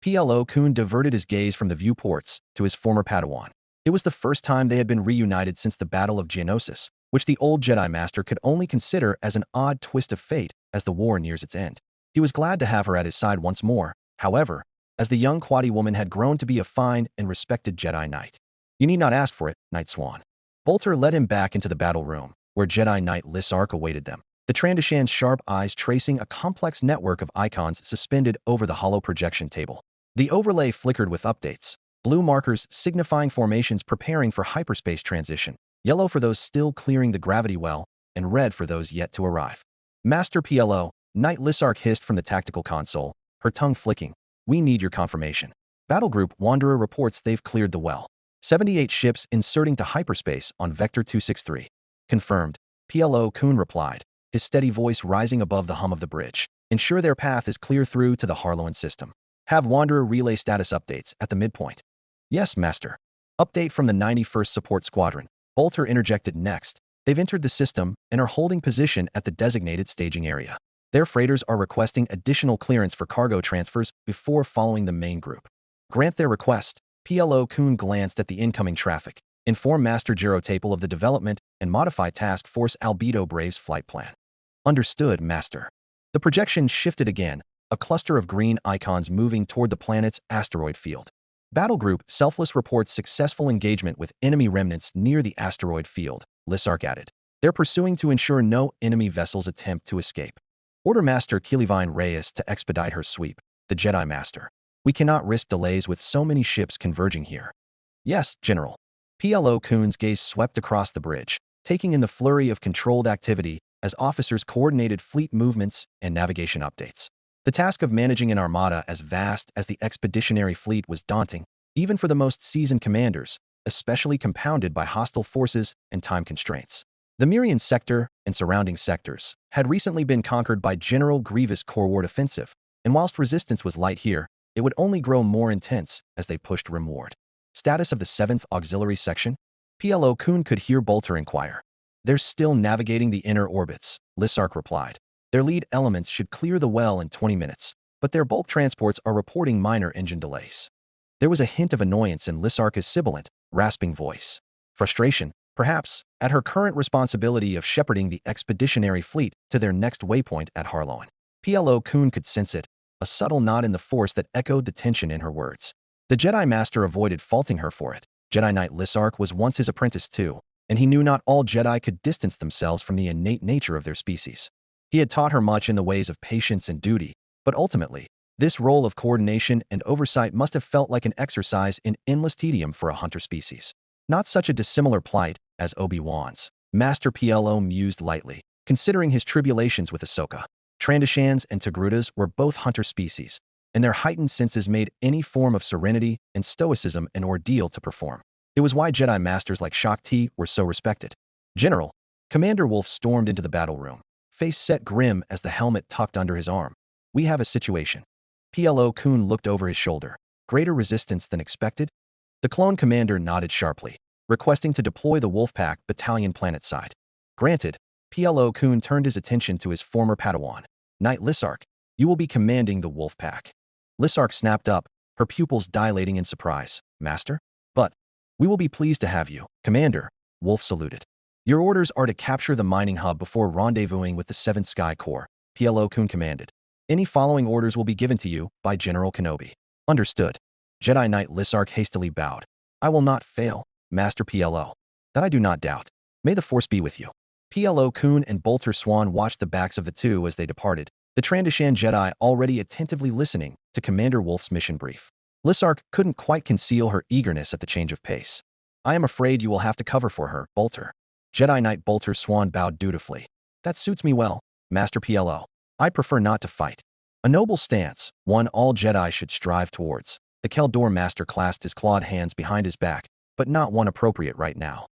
PLO Kun diverted his gaze from the viewports to his former Padawan. It was the first time they had been reunited since the Battle of Geonosis, which the old Jedi Master could only consider as an odd twist of fate as the war nears its end. He was glad to have her at his side once more, however, as the young Quadi woman had grown to be a fine and respected Jedi Knight. You need not ask for it, Knight Swan. Bolter led him back into the battle room, where Jedi Knight Lissark awaited them, the Trandoshan's sharp eyes tracing a complex network of icons suspended over the hollow projection table. The overlay flickered with updates, blue markers signifying formations preparing for hyperspace transition, yellow for those still clearing the gravity well, and red for those yet to arrive. Master PLO, Knight Lissark hissed from the tactical console, her tongue flicking. We need your confirmation. Battle Group Wanderer reports they've cleared the well. 78 ships inserting to hyperspace on Vector 263. Confirmed, PLO Kun replied, his steady voice rising above the hum of the bridge. Ensure their path is clear through to the Harlowan system. Have Wanderer relay status updates at the midpoint. Yes, Master. Update from the 91st Support Squadron. Bolter interjected next. They've entered the system and are holding position at the designated staging area. Their freighters are requesting additional clearance for cargo transfers before following the main group. Grant their request. PLO Kun glanced at the incoming traffic. Inform Master Gerotapel of the development and modify Task Force Albedo Brave's flight plan. Understood, Master. The projection shifted again, a cluster of green icons moving toward the planet's asteroid field. Battle Group Selfless reports successful engagement with enemy remnants near the asteroid field, Lissark added. They're pursuing to ensure no enemy vessels attempt to escape. Order Master Kilivine Reyes to expedite her sweep, the Jedi Master. We cannot risk delays with so many ships converging here. Yes, General. PLO Kun's gaze swept across the bridge, taking in the flurry of controlled activity as officers coordinated fleet movements and navigation updates. The task of managing an armada as vast as the expeditionary fleet was daunting, even for the most seasoned commanders, especially compounded by hostile forces and time constraints. The Mirian sector and surrounding sectors had recently been conquered by General Grievous Corward offensive, and whilst resistance was light here, it would only grow more intense as they pushed rimward. Status of the 7th Auxiliary Section? PLO Kun could hear Bolter inquire. They're still navigating the inner orbits, Lissark replied. Their lead elements should clear the well in 20 minutes, but their bulk transports are reporting minor engine delays. There was a hint of annoyance in Lissark's sibilant, rasping voice. Frustration, perhaps, at her current responsibility of shepherding the expeditionary fleet to their next waypoint at Harlowan. PLO Kun could sense it, a subtle nod in the force that echoed the tension in her words. The Jedi Master avoided faulting her for it. Jedi Knight Lissark was once his apprentice too, and he knew not all Jedi could distance themselves from the innate nature of their species. He had taught her much in the ways of patience and duty, but ultimately, this role of coordination and oversight must have felt like an exercise in endless tedium for a hunter species. Not such a dissimilar plight as Obi-Wan's. Master PLO mused lightly, considering his tribulations with Ahsoka. Trandoshans and Togrutas were both hunter species, and their heightened senses made any form of serenity and stoicism an ordeal to perform. It was why Jedi Masters like Shaak Ti were so respected. General, Commander Wolf stormed into the battle room, face set grim as the helmet tucked under his arm. We have a situation. PLO Kun looked over his shoulder. Greater resistance than expected? The clone commander nodded sharply, requesting to deploy the Wolfpack battalion planetside. Granted, PLO Kun turned his attention to his former Padawan. Knight Lissark, you will be commanding the Wolfpack. Lissark snapped up, her pupils dilating in surprise. Master? But, we will be pleased to have you, Commander, Wolf saluted. Your orders are to capture the mining hub before rendezvousing with the 7th Sky Corps, PLO Kun commanded. Any following orders will be given to you by General Kenobi. Understood. Jedi Knight Lissark hastily bowed. I will not fail, Master PLO. That I do not doubt. May the Force be with you. PLO Kun and Bolter Swan watched the backs of the two as they departed, the Trandoshan Jedi already attentively listening to Commander Wolf's mission brief. Lissark couldn't quite conceal her eagerness at the change of pace. I am afraid you will have to cover for her, Bolter. Jedi Knight Bolter Swan bowed dutifully. That suits me well, Master PLO. I prefer not to fight. A noble stance, one all Jedi should strive towards. The Keldor Master clasped his clawed hands behind his back, but not one appropriate right now.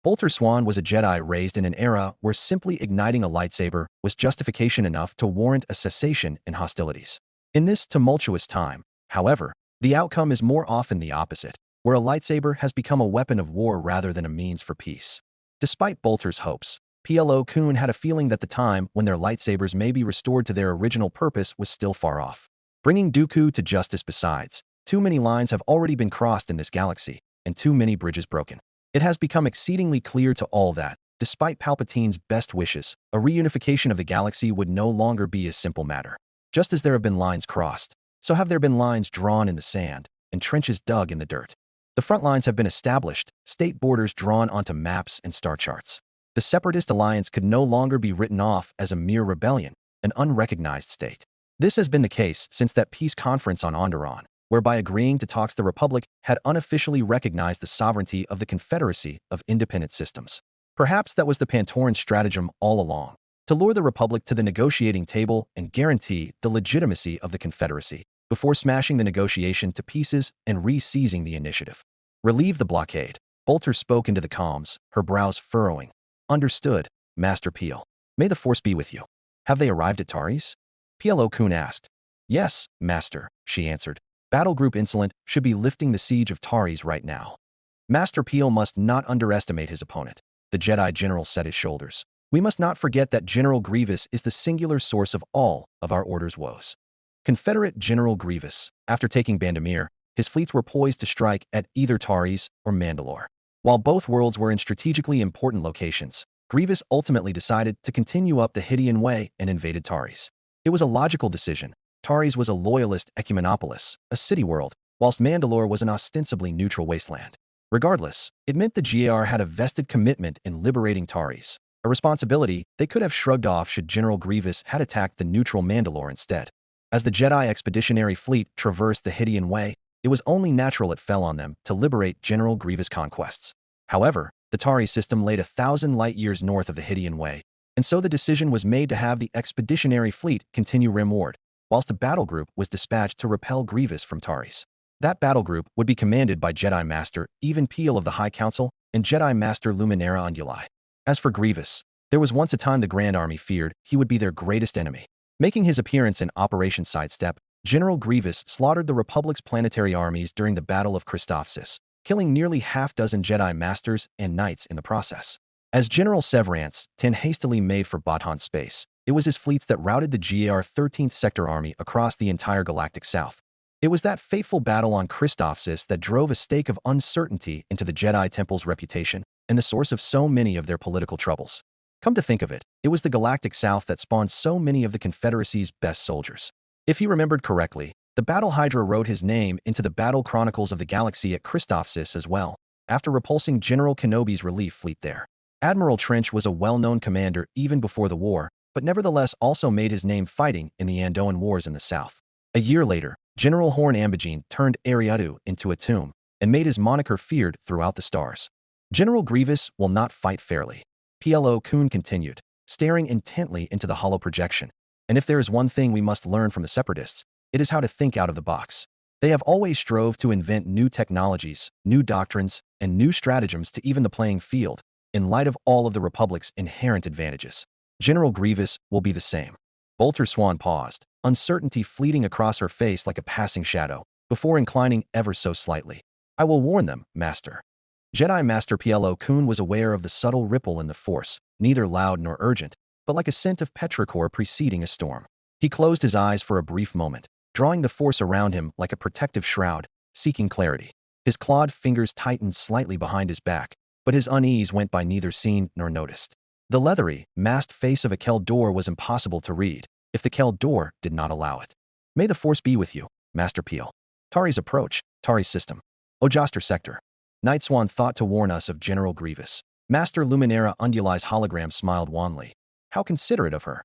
Bolter Swan was a Jedi raised in an era where simply igniting a lightsaber was justification enough to warrant a cessation in hostilities. In this tumultuous time, however, the outcome is more often the opposite, where a lightsaber has become a weapon of war rather than a means for peace. Despite Bolter's hopes, Plo Koon had a feeling that the time when their lightsabers may be restored to their original purpose was still far off. Bringing Dooku to justice besides, too many lines have already been crossed in this galaxy, and too many bridges broken. It has become exceedingly clear to all that, despite Palpatine's best wishes, a reunification of the galaxy would no longer be a simple matter. Just as there have been lines crossed, so have there been lines drawn in the sand, and trenches dug in the dirt. The front lines have been established, state borders drawn onto maps and star charts. The Separatist alliance could no longer be written off as a mere rebellion, an unrecognized state. This has been the case since that peace conference on Onderon, whereby agreeing to talks the Republic had unofficially recognized the sovereignty of the Confederacy of Independent Systems. Perhaps that was the Pantoran stratagem all along, to lure the Republic to the negotiating table and guarantee the legitimacy of the Confederacy, before smashing the negotiation to pieces and re-seizing the initiative. Relieve the blockade. Bolter spoke into the comms, her brows furrowing. Understood, Master Peel. May the Force be with you. Have they arrived at Taris? Plo Koon asked. Yes, Master, she answered. Battle Group Insolent should be lifting the siege of Taris right now. Master Peel must not underestimate his opponent. The Jedi General set his shoulders. We must not forget that General Grievous is the singular source of all of our Order's woes. Confederate General Grievous, after taking Bandamir, his fleets were poised to strike at either Taris or Mandalore. While both worlds were in strategically important locations, Grievous ultimately decided to continue up the Hydian Way and invaded Taris. It was a logical decision. Taris was a loyalist ecumenopolis, a city world, whilst Mandalore was an ostensibly neutral wasteland. Regardless, it meant the GAR had a vested commitment in liberating Taris, a responsibility they could have shrugged off should General Grievous had attacked the neutral Mandalore instead. As the Jedi Expeditionary Fleet traversed the Hydian Way, it was only natural it fell on them to liberate General Grievous' conquests. However, the Taris system laid 1,000 light-years north of the Hydian Way, and so the decision was made to have the Expeditionary Fleet continue rimward, whilst a battle group was dispatched to repel Grievous from Taris. That battle group would be commanded by Jedi Master Even Peel of the High Council and Jedi Master Luminara Unduli. As for Grievous, there was once a time the Grand Army feared he would be their greatest enemy. Making his appearance in Operation Sidestep, General Grievous slaughtered the Republic's planetary armies during the Battle of Christophsis, killing nearly half-dozen Jedi Masters and Knights in the process. As General Severance, Ten hastily made for Bothan space, it was his fleets that routed the GAR 13th Sector Army across the entire galactic south. It was that fateful battle on Christophsis that drove a stake of uncertainty into the Jedi Temple's reputation and the source of so many of their political troubles. Come to think of it, it was the galactic south that spawned so many of the Confederacy's best soldiers. If he remembered correctly, the Battle Hydra wrote his name into the Battle Chronicles of the Galaxy at Christophsis as well, after repulsing General Kenobi's relief fleet there. Admiral Trench was a well-known commander even before the war, but nevertheless also made his name fighting in the Andoan Wars in the south. A year later, General Horn Ambogene turned Ariadu into a tomb and made his moniker feared throughout the stars. General Grievous will not fight fairly. Plo Koon continued, staring intently into the hollow projection. And if there is one thing we must learn from the Separatists, it is how to think out of the box. They have always strove to invent new technologies, new doctrines, and new stratagems to even the playing field, in light of all of the Republic's inherent advantages. General Grievous will be the same. Bolter Swan paused, uncertainty fleeting across her face like a passing shadow, before inclining ever so slightly. I will warn them, Master. Jedi Master Plo Koon was aware of the subtle ripple in the Force, neither loud nor urgent, but like a scent of petrichor preceding a storm. He closed his eyes for a brief moment, drawing the Force around him like a protective shroud, seeking clarity. His clawed fingers tightened slightly behind his back, but his unease went by neither seen nor noticed. The leathery, masked face of a Keldor was impossible to read, if the Keldor did not allow it. May the Force be with you, Master Peel. Tari's approach, Tari's system. Ojoster Sector. Night Swan thought to warn us of General Grievous. Master Luminara Unduli's hologram smiled wanly. How considerate of her.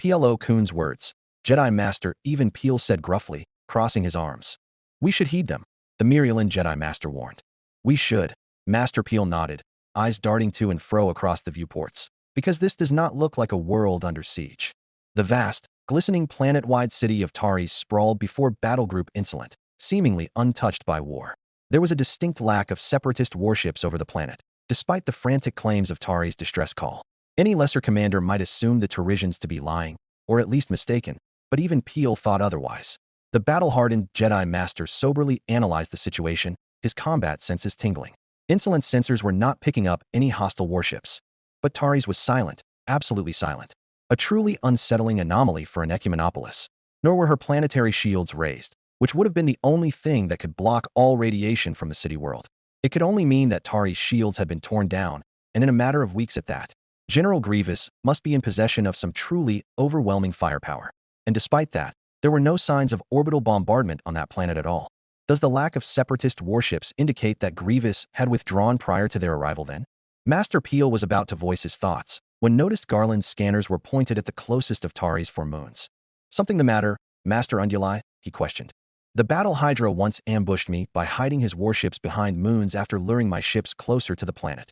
Plo Koon's words. Jedi Master Even Peel said gruffly, crossing his arms. We should heed them, the Mirialan Jedi Master warned. We should. Master Peel nodded, eyes darting to and fro across the viewports, because this does not look like a world under siege. The vast, glistening planet-wide city of Taris sprawled before Battle Group Insolent, seemingly untouched by war. There was a distinct lack of separatist warships over the planet, despite the frantic claims of Taris' distress call. Any lesser commander might assume the Tarisians to be lying, or at least mistaken, but even Peel thought otherwise. The battle-hardened Jedi Master soberly analyzed the situation, his combat senses tingling. Insolent's sensors were not picking up any hostile warships. But Taris was silent, absolutely silent. A truly unsettling anomaly for an ecumenopolis. Nor were her planetary shields raised, which would have been the only thing that could block all radiation from the city world. It could only mean that Taris' shields had been torn down, and in a matter of weeks at that. General Grievous must be in possession of some truly overwhelming firepower. And despite that, there were no signs of orbital bombardment on that planet at all. Does the lack of separatist warships indicate that Grievous had withdrawn prior to their arrival then? Master Peel was about to voice his thoughts, when noticed Garland's scanners were pointed at the closest of Taris for moons. Something the matter, Master Unduli? He questioned. The Battle Hydra once ambushed me by hiding his warships behind moons after luring my ships closer to the planet.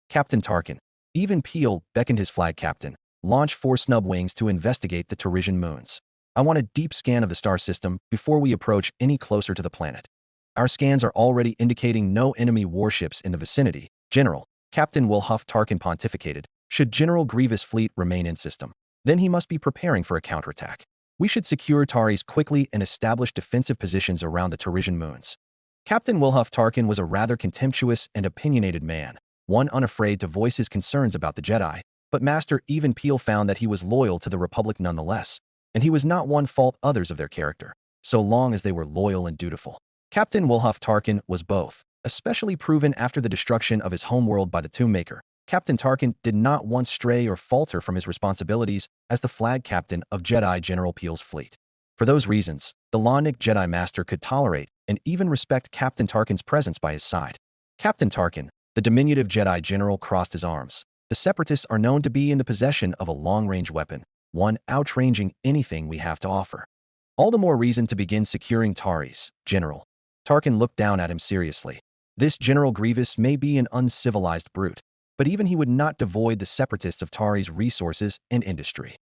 Captain Tarkin. Even Peel beckoned his flag captain, launch 4 snub wings to investigate the Tarisian moons. I want a deep scan of the star system before we approach any closer to the planet. Our scans are already indicating no enemy warships in the vicinity. General, Captain Wilhuff Tarkin pontificated, should General Grievous' fleet remain in system, then he must be preparing for a counterattack. We should secure Taris quickly and establish defensive positions around the Tarisian moons. Captain Wilhuff Tarkin was a rather contemptuous and opinionated man, one unafraid to voice his concerns about the Jedi, but Master Even Peel found that he was loyal to the Republic nonetheless, and he was not one fault others of their character, so long as they were loyal and dutiful. Captain Wilhuff Tarkin was both, especially proven after the destruction of his homeworld by the Tomb Maker. Captain Tarkin did not once stray or falter from his responsibilities as the flag captain of Jedi General Peel's fleet. For those reasons, the Lawnik Jedi Master could tolerate and even respect Captain Tarkin's presence by his side. Captain Tarkin, the diminutive Jedi General, crossed his arms. The Separatists are known to be in the possession of a long-range weapon, one outranging anything we have to offer. All the more reason to begin securing Taris, General. Tarkin looked down at him seriously. This General Grievous may be an uncivilized brute, but even he would not devoid the Separatists of Taris' resources and industry.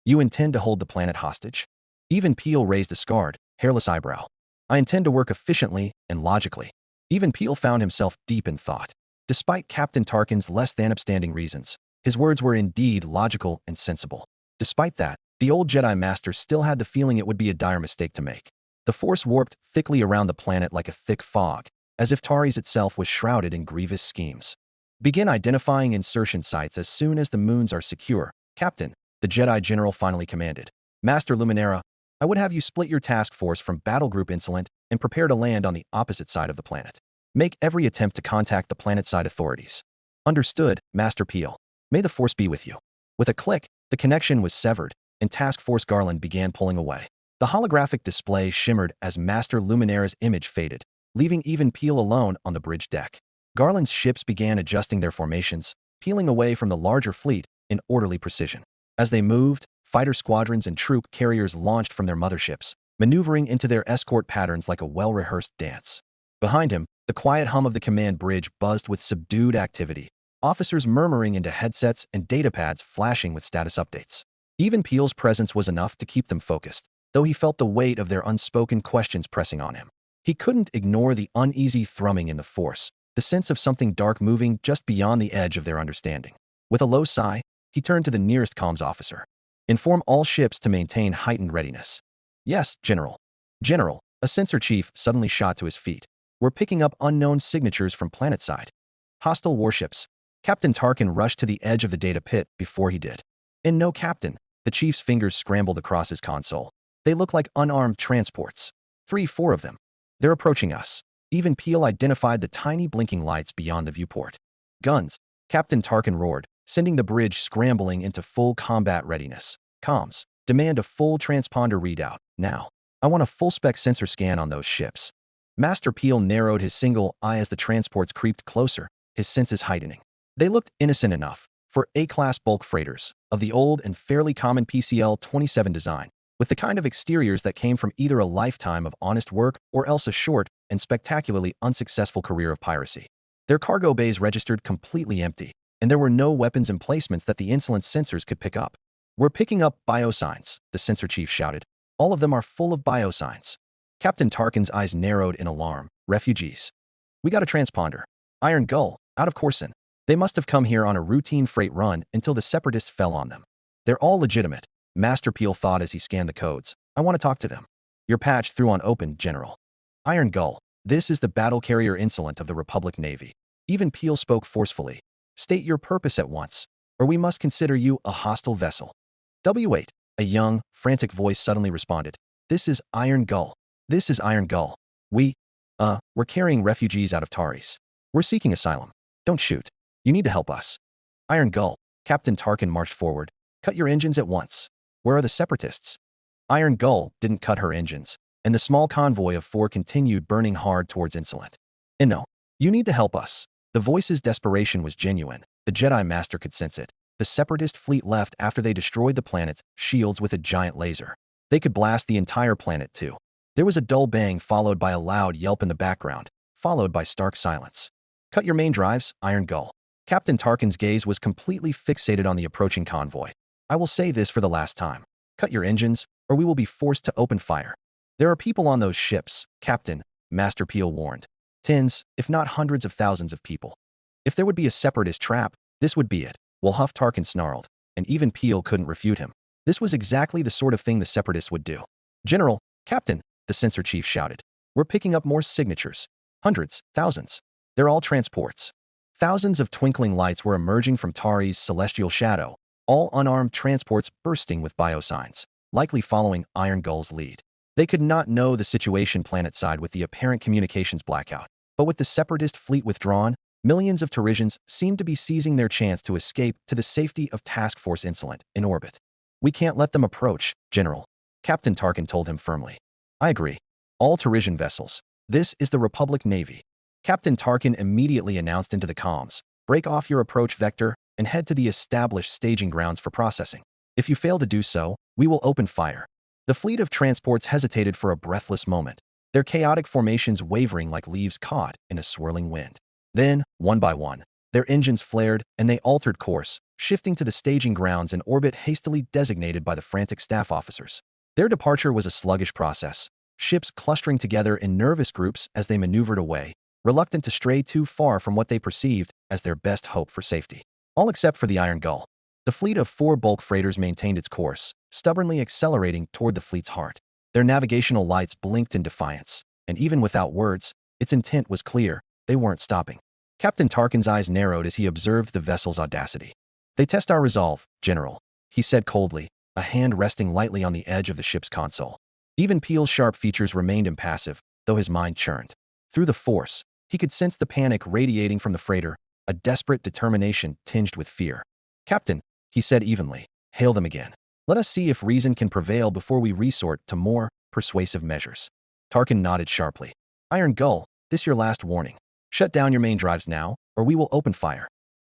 You intend to hold the planet hostage? Even Peel raised a scarred, hairless eyebrow. I intend to work efficiently and logically. Even Peel found himself deep in thought. Despite Captain Tarkin's less than upstanding reasons, his words were indeed logical and sensible. Despite that, the old Jedi Master still had the feeling it would be a dire mistake to make. The Force warped thickly around the planet like a thick fog, as if Taris itself was shrouded in grievous schemes. Begin identifying insertion sites as soon as the moons are secure, Captain, the Jedi General finally commanded. Master Luminara, I would have you split your task force from Battle Group Insolent and prepare to land on the opposite side of the planet. Make every attempt to contact the planet-side authorities. Understood, Master Peel. May the Force be with you. With a click, the connection was severed, and Task Force Garland began pulling away. The holographic display shimmered as Master Luminara's image faded, leaving Even Peel alone on the bridge deck. Garland's ships began adjusting their formations, peeling away from the larger fleet in orderly precision. As they moved, fighter squadrons and troop carriers launched from their motherships, maneuvering into their escort patterns like a well-rehearsed dance. Behind him, the quiet hum of the command bridge buzzed with subdued activity, officers murmuring into headsets and datapads flashing with status updates. Even Peel's presence was enough to keep them focused, though he felt the weight of their unspoken questions pressing on him. He couldn't ignore the uneasy thrumming in the Force, the sense of something dark moving just beyond the edge of their understanding. With a low sigh, he turned to the nearest comms officer. Inform all ships to maintain heightened readiness. Yes, General. General, a sensor chief suddenly shot to his feet. We're picking up unknown signatures from planetside. Hostile warships. Captain Tarkin rushed to the edge of the data pit before he did. And no, Captain. The chief's fingers scrambled across his console. They look like unarmed transports. 3-4 of them. They're approaching us. Even Peel identified the tiny blinking lights beyond the viewport. Guns. Captain Tarkin roared, sending the bridge scrambling into full combat readiness. Comms. Demand a full transponder readout, now. I want a full-spec sensor scan on those ships. Master Peel narrowed his single eye as the transports creeped closer, his senses heightening. They looked innocent enough for A-class bulk freighters of the old and fairly common PCL-27 design, with the kind of exteriors that came from either a lifetime of honest work or else a short and spectacularly unsuccessful career of piracy. Their cargo bays registered completely empty, and there were no weapons emplacements that the Insolent sensors could pick up. We're picking up biosigns, the sensor chief shouted. All of them are full of biosigns. Captain Tarkin's eyes narrowed in alarm. Refugees. We got a transponder. Iron Gull, out of Coruscant. They must have come here on a routine freight run until the Separatists fell on them. They're all legitimate, Master Peel thought as he scanned the codes. I want to talk to them. Your patch threw on open, General. Iron Gull, this is the battle carrier Insolent of the Republic Navy. Even Peel spoke forcefully. State your purpose at once, or we must consider you a hostile vessel. W8, a young, frantic voice suddenly responded. This is Iron Gull. This is Iron Gull. We're carrying refugees out of Taris. We're seeking asylum. Don't shoot. You need to help us. Iron Gull, Captain Tarkin marched forward. Cut your engines at once. Where are the Separatists? Iron Gull didn't cut her engines, and the small convoy of 4 continued burning hard towards Insolent. No, you need to help us. The voice's desperation was genuine. The Jedi Master could sense it. The Separatist fleet left after they destroyed the planet's shields with a giant laser. They could blast the entire planet too. There was a dull bang followed by a loud yelp in the background, followed by stark silence. Cut your main drives, Iron Gull. Captain Tarkin's gaze was completely fixated on the approaching convoy. I will say this for the last time. Cut your engines, or we will be forced to open fire. There are people on those ships, Captain, Master Peel warned. Tens, if not hundreds of thousands of people. If there would be a Separatist trap, this would be it. Well, Huff Tarkin snarled, and even Peel couldn't refute him. This was exactly the sort of thing the Separatists would do. General, Captain, the sensor chief shouted. We're picking up more signatures. Hundreds, thousands. They're all transports. Thousands of twinkling lights were emerging from Tari's celestial shadow, all unarmed transports bursting with biosigns, likely following Iron Gull's lead. They could not know the situation planetside with the apparent communications blackout, but with the Separatist fleet withdrawn, millions of Tarisians seemed to be seizing their chance to escape to the safety of Task Force Insolent in orbit. We can't let them approach, General, Captain Tarkin told him firmly. I agree. All Tarisian vessels. This is the Republic Navy. Captain Tarkin immediately announced into the comms, break off your approach vector and head to the established staging grounds for processing. If you fail to do so, we will open fire. The fleet of transports hesitated for a breathless moment, their chaotic formations wavering like leaves caught in a swirling wind. Then, one by one, their engines flared and they altered course, shifting to the staging grounds in orbit hastily designated by the frantic staff officers. Their departure was a sluggish process, ships clustering together in nervous groups as they maneuvered away, reluctant to stray too far from what they perceived as their best hope for safety. All except for the Iron Gull. The fleet of 4 bulk freighters maintained its course, stubbornly accelerating toward the fleet's heart. Their navigational lights blinked in defiance, and even without words, its intent was clear. They weren't stopping. Captain Tarkin's eyes narrowed as he observed the vessel's audacity. They test our resolve, General, he said coldly, a hand resting lightly on the edge of the ship's console. Even Peel's sharp features remained impassive, though his mind churned. Through the force, he could sense the panic radiating from the freighter, a desperate determination tinged with fear. Captain, he said evenly, hail them again. Let us see if reason can prevail before we resort to more persuasive measures. Tarkin nodded sharply. Iron Gull, this your last warning. Shut down your main drives now, or we will open fire.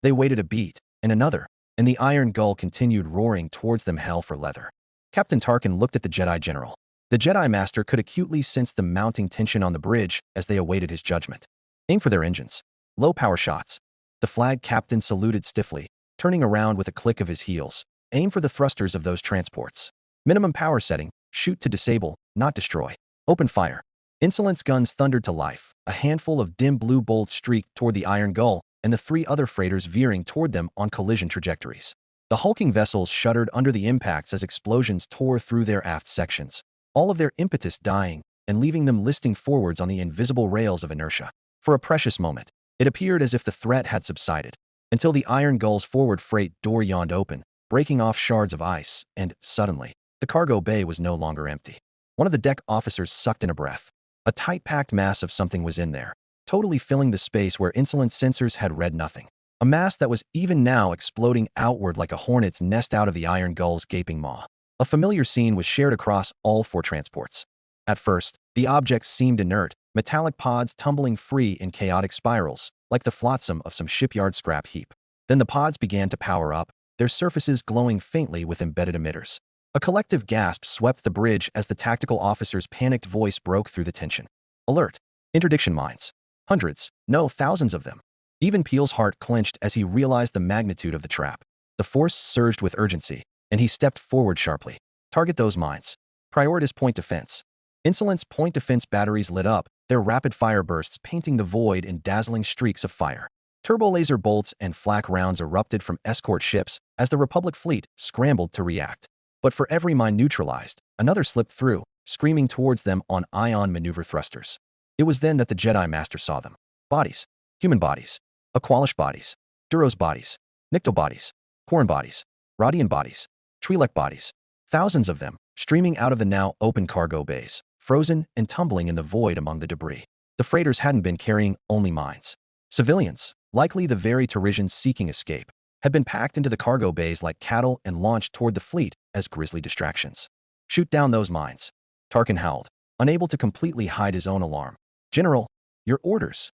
They waited a beat, and another, and the Iron Gull continued roaring towards them hell for leather. Captain Tarkin looked at the Jedi General. The Jedi Master could acutely sense the mounting tension on the bridge as they awaited his judgment. Aim for their engines. Low power shots. The flag captain saluted stiffly, turning around with a click of his heels. Aim for the thrusters of those transports. Minimum power setting. Shoot to disable, not destroy. Open fire. Insolent's guns thundered to life. A handful of dim blue bolts streaked toward the Iron Gull and the 3 other freighters veering toward them on collision trajectories. The hulking vessels shuddered under the impacts as explosions tore through their aft sections, all of their impetus dying and leaving them listing forwards on the invisible rails of inertia. For a precious moment, it appeared as if the threat had subsided, until the Iron Gull's forward freight door yawned open, breaking off shards of ice, and, suddenly, the cargo bay was no longer empty. One of the deck officers sucked in a breath. A tight-packed mass of something was in there, totally filling the space where Insolent's sensors had read nothing. A mass that was even now exploding outward like a hornet's nest out of the Iron Gull's gaping maw. A familiar scene was shared across all 4 transports. At first, the objects seemed inert, metallic pods tumbling free in chaotic spirals, like the flotsam of some shipyard scrap heap. Then the pods began to power up, their surfaces glowing faintly with embedded emitters. A collective gasp swept the bridge as the tactical officer's panicked voice broke through the tension. Alert! Interdiction mines. Hundreds, no, thousands of them. Even Peel's heart clenched as he realized the magnitude of the trap. The force surged with urgency, and he stepped forward sharply. Target those mines. Prioritize point defense. Insolent's point defense batteries lit up, their rapid-fire bursts painting the void in dazzling streaks of fire. Turbo-laser bolts and flak rounds erupted from escort ships as the Republic fleet scrambled to react. But for every mine neutralized, another slipped through, screaming towards them on ion maneuver thrusters. It was then that the Jedi Master saw them. Bodies. Human bodies. Aqualish bodies. Duros bodies. Nicto bodies. Corn bodies. Rodian bodies. Twi'lek bodies. Thousands of them, streaming out of the now open cargo bays, frozen and tumbling in the void among the debris. The freighters hadn't been carrying only mines. Civilians, likely the very Terrisians seeking escape, had been packed into the cargo bays like cattle and launched toward the fleet as grisly distractions. Shoot down those mines. Tarkin howled, unable to completely hide his own alarm. General, your orders.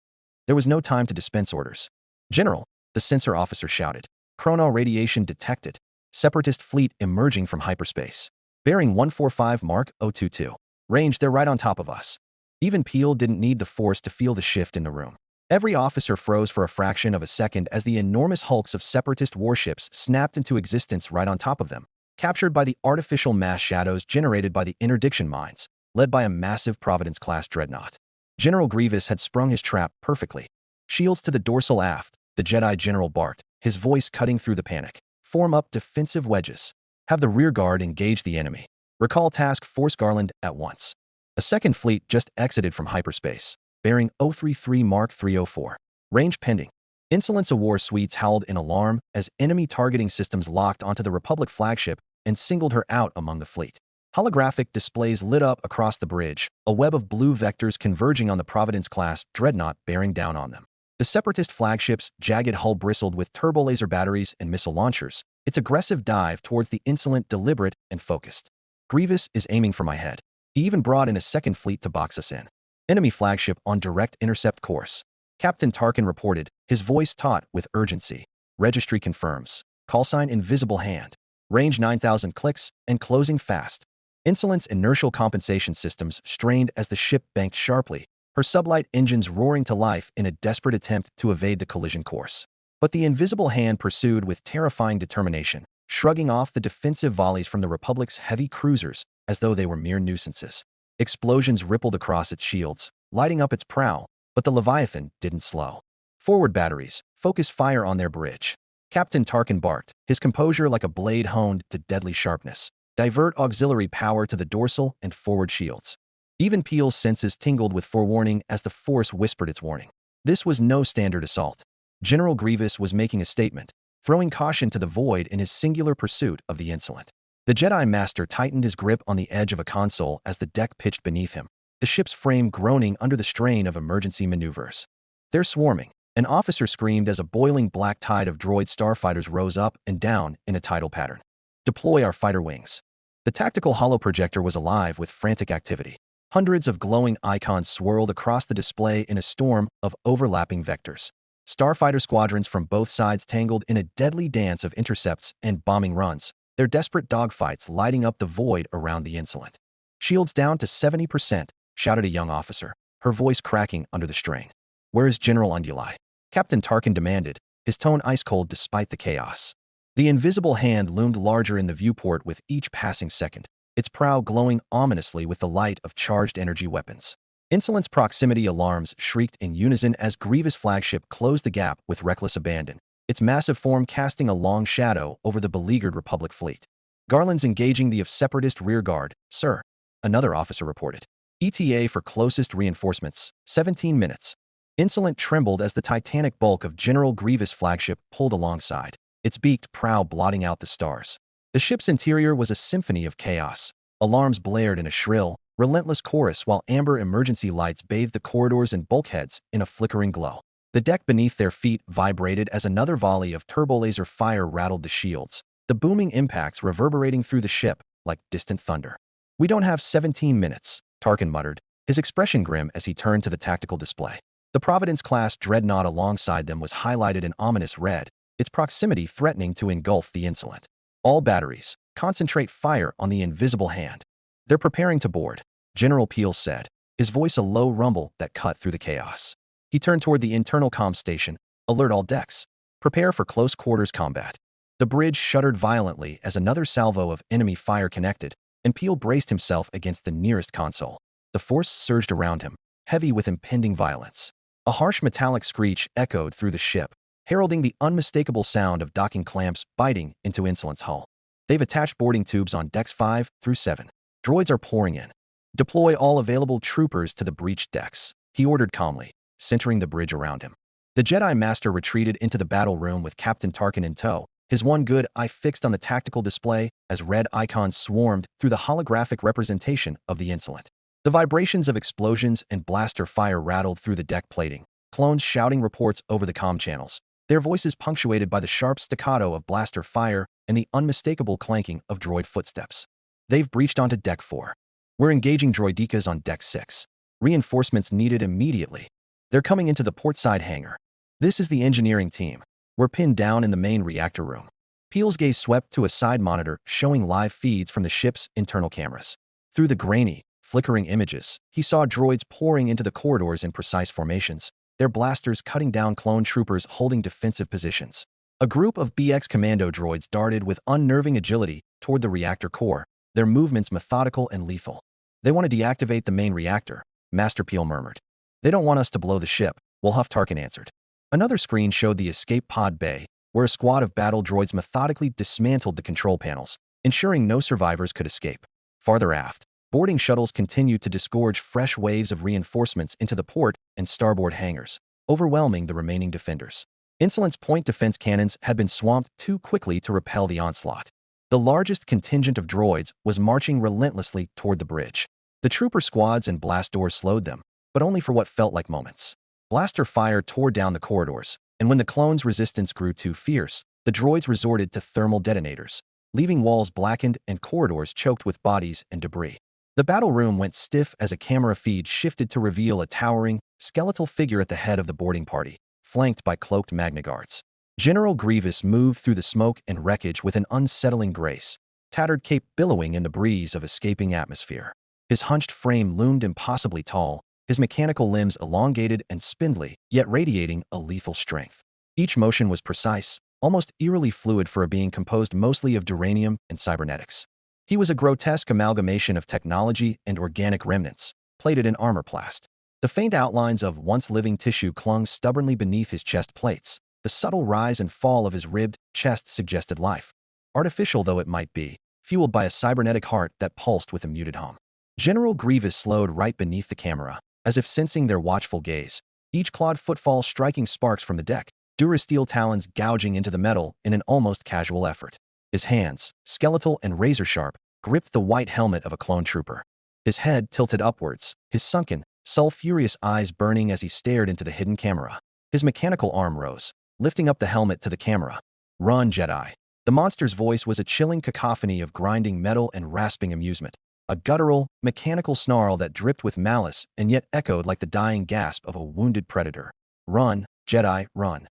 There was no time to dispense orders. General, the sensor officer shouted. Chrono radiation detected. Separatist fleet emerging from hyperspace. Bearing 145 Mark 022. Range, they're right on top of us. Even Peel didn't need the force to feel the shift in the room. Every officer froze for a fraction of a second as the enormous hulks of Separatist warships snapped into existence right on top of them, captured by the artificial mass shadows generated by the interdiction mines, led by a massive Providence-class dreadnought. General Grievous had sprung his trap perfectly. Shields to the dorsal aft, the Jedi General barked, his voice cutting through the panic. Form up defensive wedges. Have the rear guard engage the enemy. Recall Task Force Garland at once. A second fleet just exited from hyperspace, bearing 033 Mark 304. Range pending. Insolence of War suites howled in alarm as enemy targeting systems locked onto the Republic flagship and singled her out among the fleet. Holographic displays lit up across the bridge, a web of blue vectors converging on the Providence-class dreadnought bearing down on them. The Separatist flagship's jagged hull bristled with turbo-laser batteries and missile launchers, its aggressive dive towards the Insolent deliberate and focused. Grievous is aiming for my head. He even brought in a second fleet to box us in. Enemy flagship on direct intercept course. Captain Tarkin reported, his voice taut with urgency. Registry confirms. Callsign Invisible Hand. Range 9,000 clicks and closing fast. Insolent's inertial compensation systems strained as the ship banked sharply, her sublight engines roaring to life in a desperate attempt to evade the collision course. But the Invisible Hand pursued with terrifying determination, shrugging off the defensive volleys from the Republic's heavy cruisers as though they were mere nuisances. Explosions rippled across its shields, lighting up its prow, but the Leviathan didn't slow. Forward batteries, focus fire on their bridge. Captain Tarkin barked, his composure like a blade honed to deadly sharpness. Divert auxiliary power to the dorsal and forward shields. Even Peel's senses tingled with forewarning as the Force whispered its warning. This was no standard assault. General Grievous was making a statement, throwing caution to the void in his singular pursuit of the Insolent. The Jedi Master tightened his grip on the edge of a console as the deck pitched beneath him, the ship's frame groaning under the strain of emergency maneuvers. They're swarming. An officer screamed as a boiling black tide of droid starfighters rose up and down in a tidal pattern. Deploy our fighter wings. The tactical holoprojector was alive with frantic activity. Hundreds of glowing icons swirled across the display in a storm of overlapping vectors. Starfighter squadrons from both sides tangled in a deadly dance of intercepts and bombing runs, their desperate dogfights lighting up the void around the Insolent. Shields down to 70%, shouted a young officer, her voice cracking under the strain. Where is General Unduli? Captain Tarkin demanded, his tone ice-cold despite the chaos. The Invisible Hand loomed larger in the viewport with each passing second, its prow glowing ominously with the light of charged energy weapons. Insolent's proximity alarms shrieked in unison as Grievous' flagship closed the gap with reckless abandon, its massive form casting a long shadow over the beleaguered Republic fleet. Garland's engaging the Separatist rearguard, sir, another officer reported. ETA for closest reinforcements, 17 minutes. Insolent trembled as the titanic bulk of General Grievous' flagship pulled alongside, its beaked prow blotting out the stars. The ship's interior was a symphony of chaos. Alarms blared in a shrill, relentless chorus while amber emergency lights bathed the corridors and bulkheads in a flickering glow. The deck beneath their feet vibrated as another volley of turbolaser fire rattled the shields, the booming impacts reverberating through the ship like distant thunder. We don't have 17 minutes, Tarkin muttered, his expression grim as he turned to the tactical display. The Providence-class dreadnought alongside them was highlighted in ominous red, its proximity threatening to engulf the Insolent. All batteries, concentrate fire on the Invisible Hand. They're preparing to board, General Peel said, his voice a low rumble that cut through the chaos. He turned toward the internal comm station, alert all decks. Prepare for close quarters combat. The bridge shuddered violently as another salvo of enemy fire connected, and Peel braced himself against the nearest console. The force surged around him, heavy with impending violence. A harsh metallic screech echoed through the ship, heralding the unmistakable sound of docking clamps biting into Insolent's hull. They've attached boarding tubes on decks 5 through 7. Droids are pouring in. Deploy all available troopers to the breached decks, he ordered calmly, centering the bridge around him. The Jedi Master retreated into the battle room with Captain Tarkin in tow, his one good eye fixed on the tactical display as red icons swarmed through the holographic representation of the Insolent. The vibrations of explosions and blaster fire rattled through the deck plating, clones shouting reports over the comm channels, their voices punctuated by the sharp staccato of blaster fire and the unmistakable clanking of droid footsteps. They've breached onto Deck 4. We're engaging droidekas on Deck 6. Reinforcements needed immediately. They're coming into the portside hangar. This is the engineering team. We're pinned down in the main reactor room. Peel's gaze swept to a side monitor showing live feeds from the ship's internal cameras. Through the grainy, flickering images, he saw droids pouring into the corridors in precise formations, their blasters cutting down clone troopers holding defensive positions. A group of BX commando droids darted with unnerving agility toward the reactor core, their movements methodical and lethal. They want to deactivate the main reactor, Master Peel murmured. They don't want us to blow the ship, Wolhuff Tarkin answered. Another screen showed the escape pod bay, where a squad of battle droids methodically dismantled the control panels, ensuring no survivors could escape. Farther aft, boarding shuttles continued to disgorge fresh waves of reinforcements into the port and starboard hangars, overwhelming the remaining defenders. Insolent's point defense cannons had been swamped too quickly to repel the onslaught. The largest contingent of droids was marching relentlessly toward the bridge. The trooper squads and blast doors slowed them, but only for what felt like moments. Blaster fire tore down the corridors, and when the clones' resistance grew too fierce, the droids resorted to thermal detonators, leaving walls blackened and corridors choked with bodies and debris. The battle room went stiff as a camera feed shifted to reveal a towering, skeletal figure at the head of the boarding party, flanked by cloaked Magna Guards. General Grievous moved through the smoke and wreckage with an unsettling grace, tattered cape billowing in the breeze of escaping atmosphere. His hunched frame loomed impossibly tall, his mechanical limbs elongated and spindly, yet radiating a lethal strength. Each motion was precise, almost eerily fluid for a being composed mostly of duranium and cybernetics. He was a grotesque amalgamation of technology and organic remnants, plated in armorplast. The faint outlines of once living tissue clung stubbornly beneath his chest plates. The subtle rise and fall of his ribbed chest suggested life, artificial though it might be, fueled by a cybernetic heart that pulsed with a muted hum. General Grievous slowed right beneath the camera, as if sensing their watchful gaze, each clawed footfall striking sparks from the deck, durasteel talons gouging into the metal in an almost casual effort. His hands, skeletal and razor-sharp, gripped the white helmet of a clone trooper. His head tilted upwards, his sunken, sulfurious eyes burning as he stared into the hidden camera. His mechanical arm rose, lifting up the helmet to the camera. Run, Jedi. The monster's voice was a chilling cacophony of grinding metal and rasping amusement, a guttural, mechanical snarl that dripped with malice and yet echoed like the dying gasp of a wounded predator. Run, Jedi, run.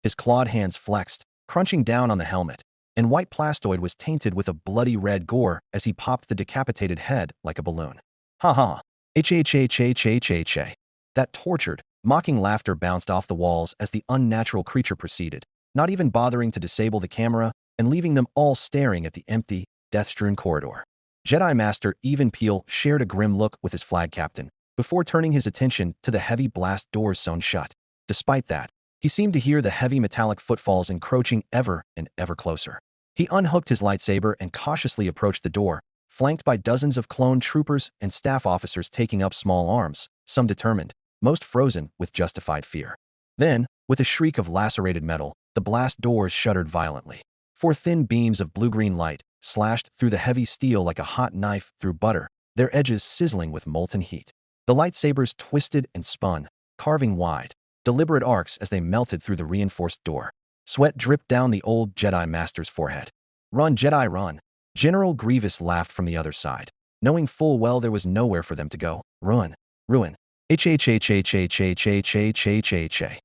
His clawed hands flexed, crunching down on the helmet, and white plastoid was tainted with a bloody red gore as he popped the decapitated head like a balloon. Ha ha. H-H-H-H-H-H-H. That tortured, mocking laughter bounced off the walls as the unnatural creature proceeded, not even bothering to disable the camera and leaving them all staring at the empty, death-strewn corridor. Jedi Master Even Peel shared a grim look with his flag captain, before turning his attention to the heavy blast doors sewn shut. Despite that, he seemed to hear the heavy metallic footfalls encroaching ever and ever closer. He unhooked his lightsaber and cautiously approached the door, flanked by dozens of clone troopers and staff officers taking up small arms, some determined, most frozen with justified fear. Then, with a shriek of lacerated metal, the blast doors shuddered violently. Four thin beams of blue-green light slashed through the heavy steel like a hot knife through butter, their edges sizzling with molten heat. The lightsabers twisted and spun, carving wide, deliberate arcs as they melted through the reinforced door. Sweat dripped down the old Jedi Master's forehead. Run, Jedi, run. General Grievous laughed from the other side, knowing full well there was nowhere for them to go. Ruin. Ruin. H-H-H-H-H-H-H-H-H-H-H.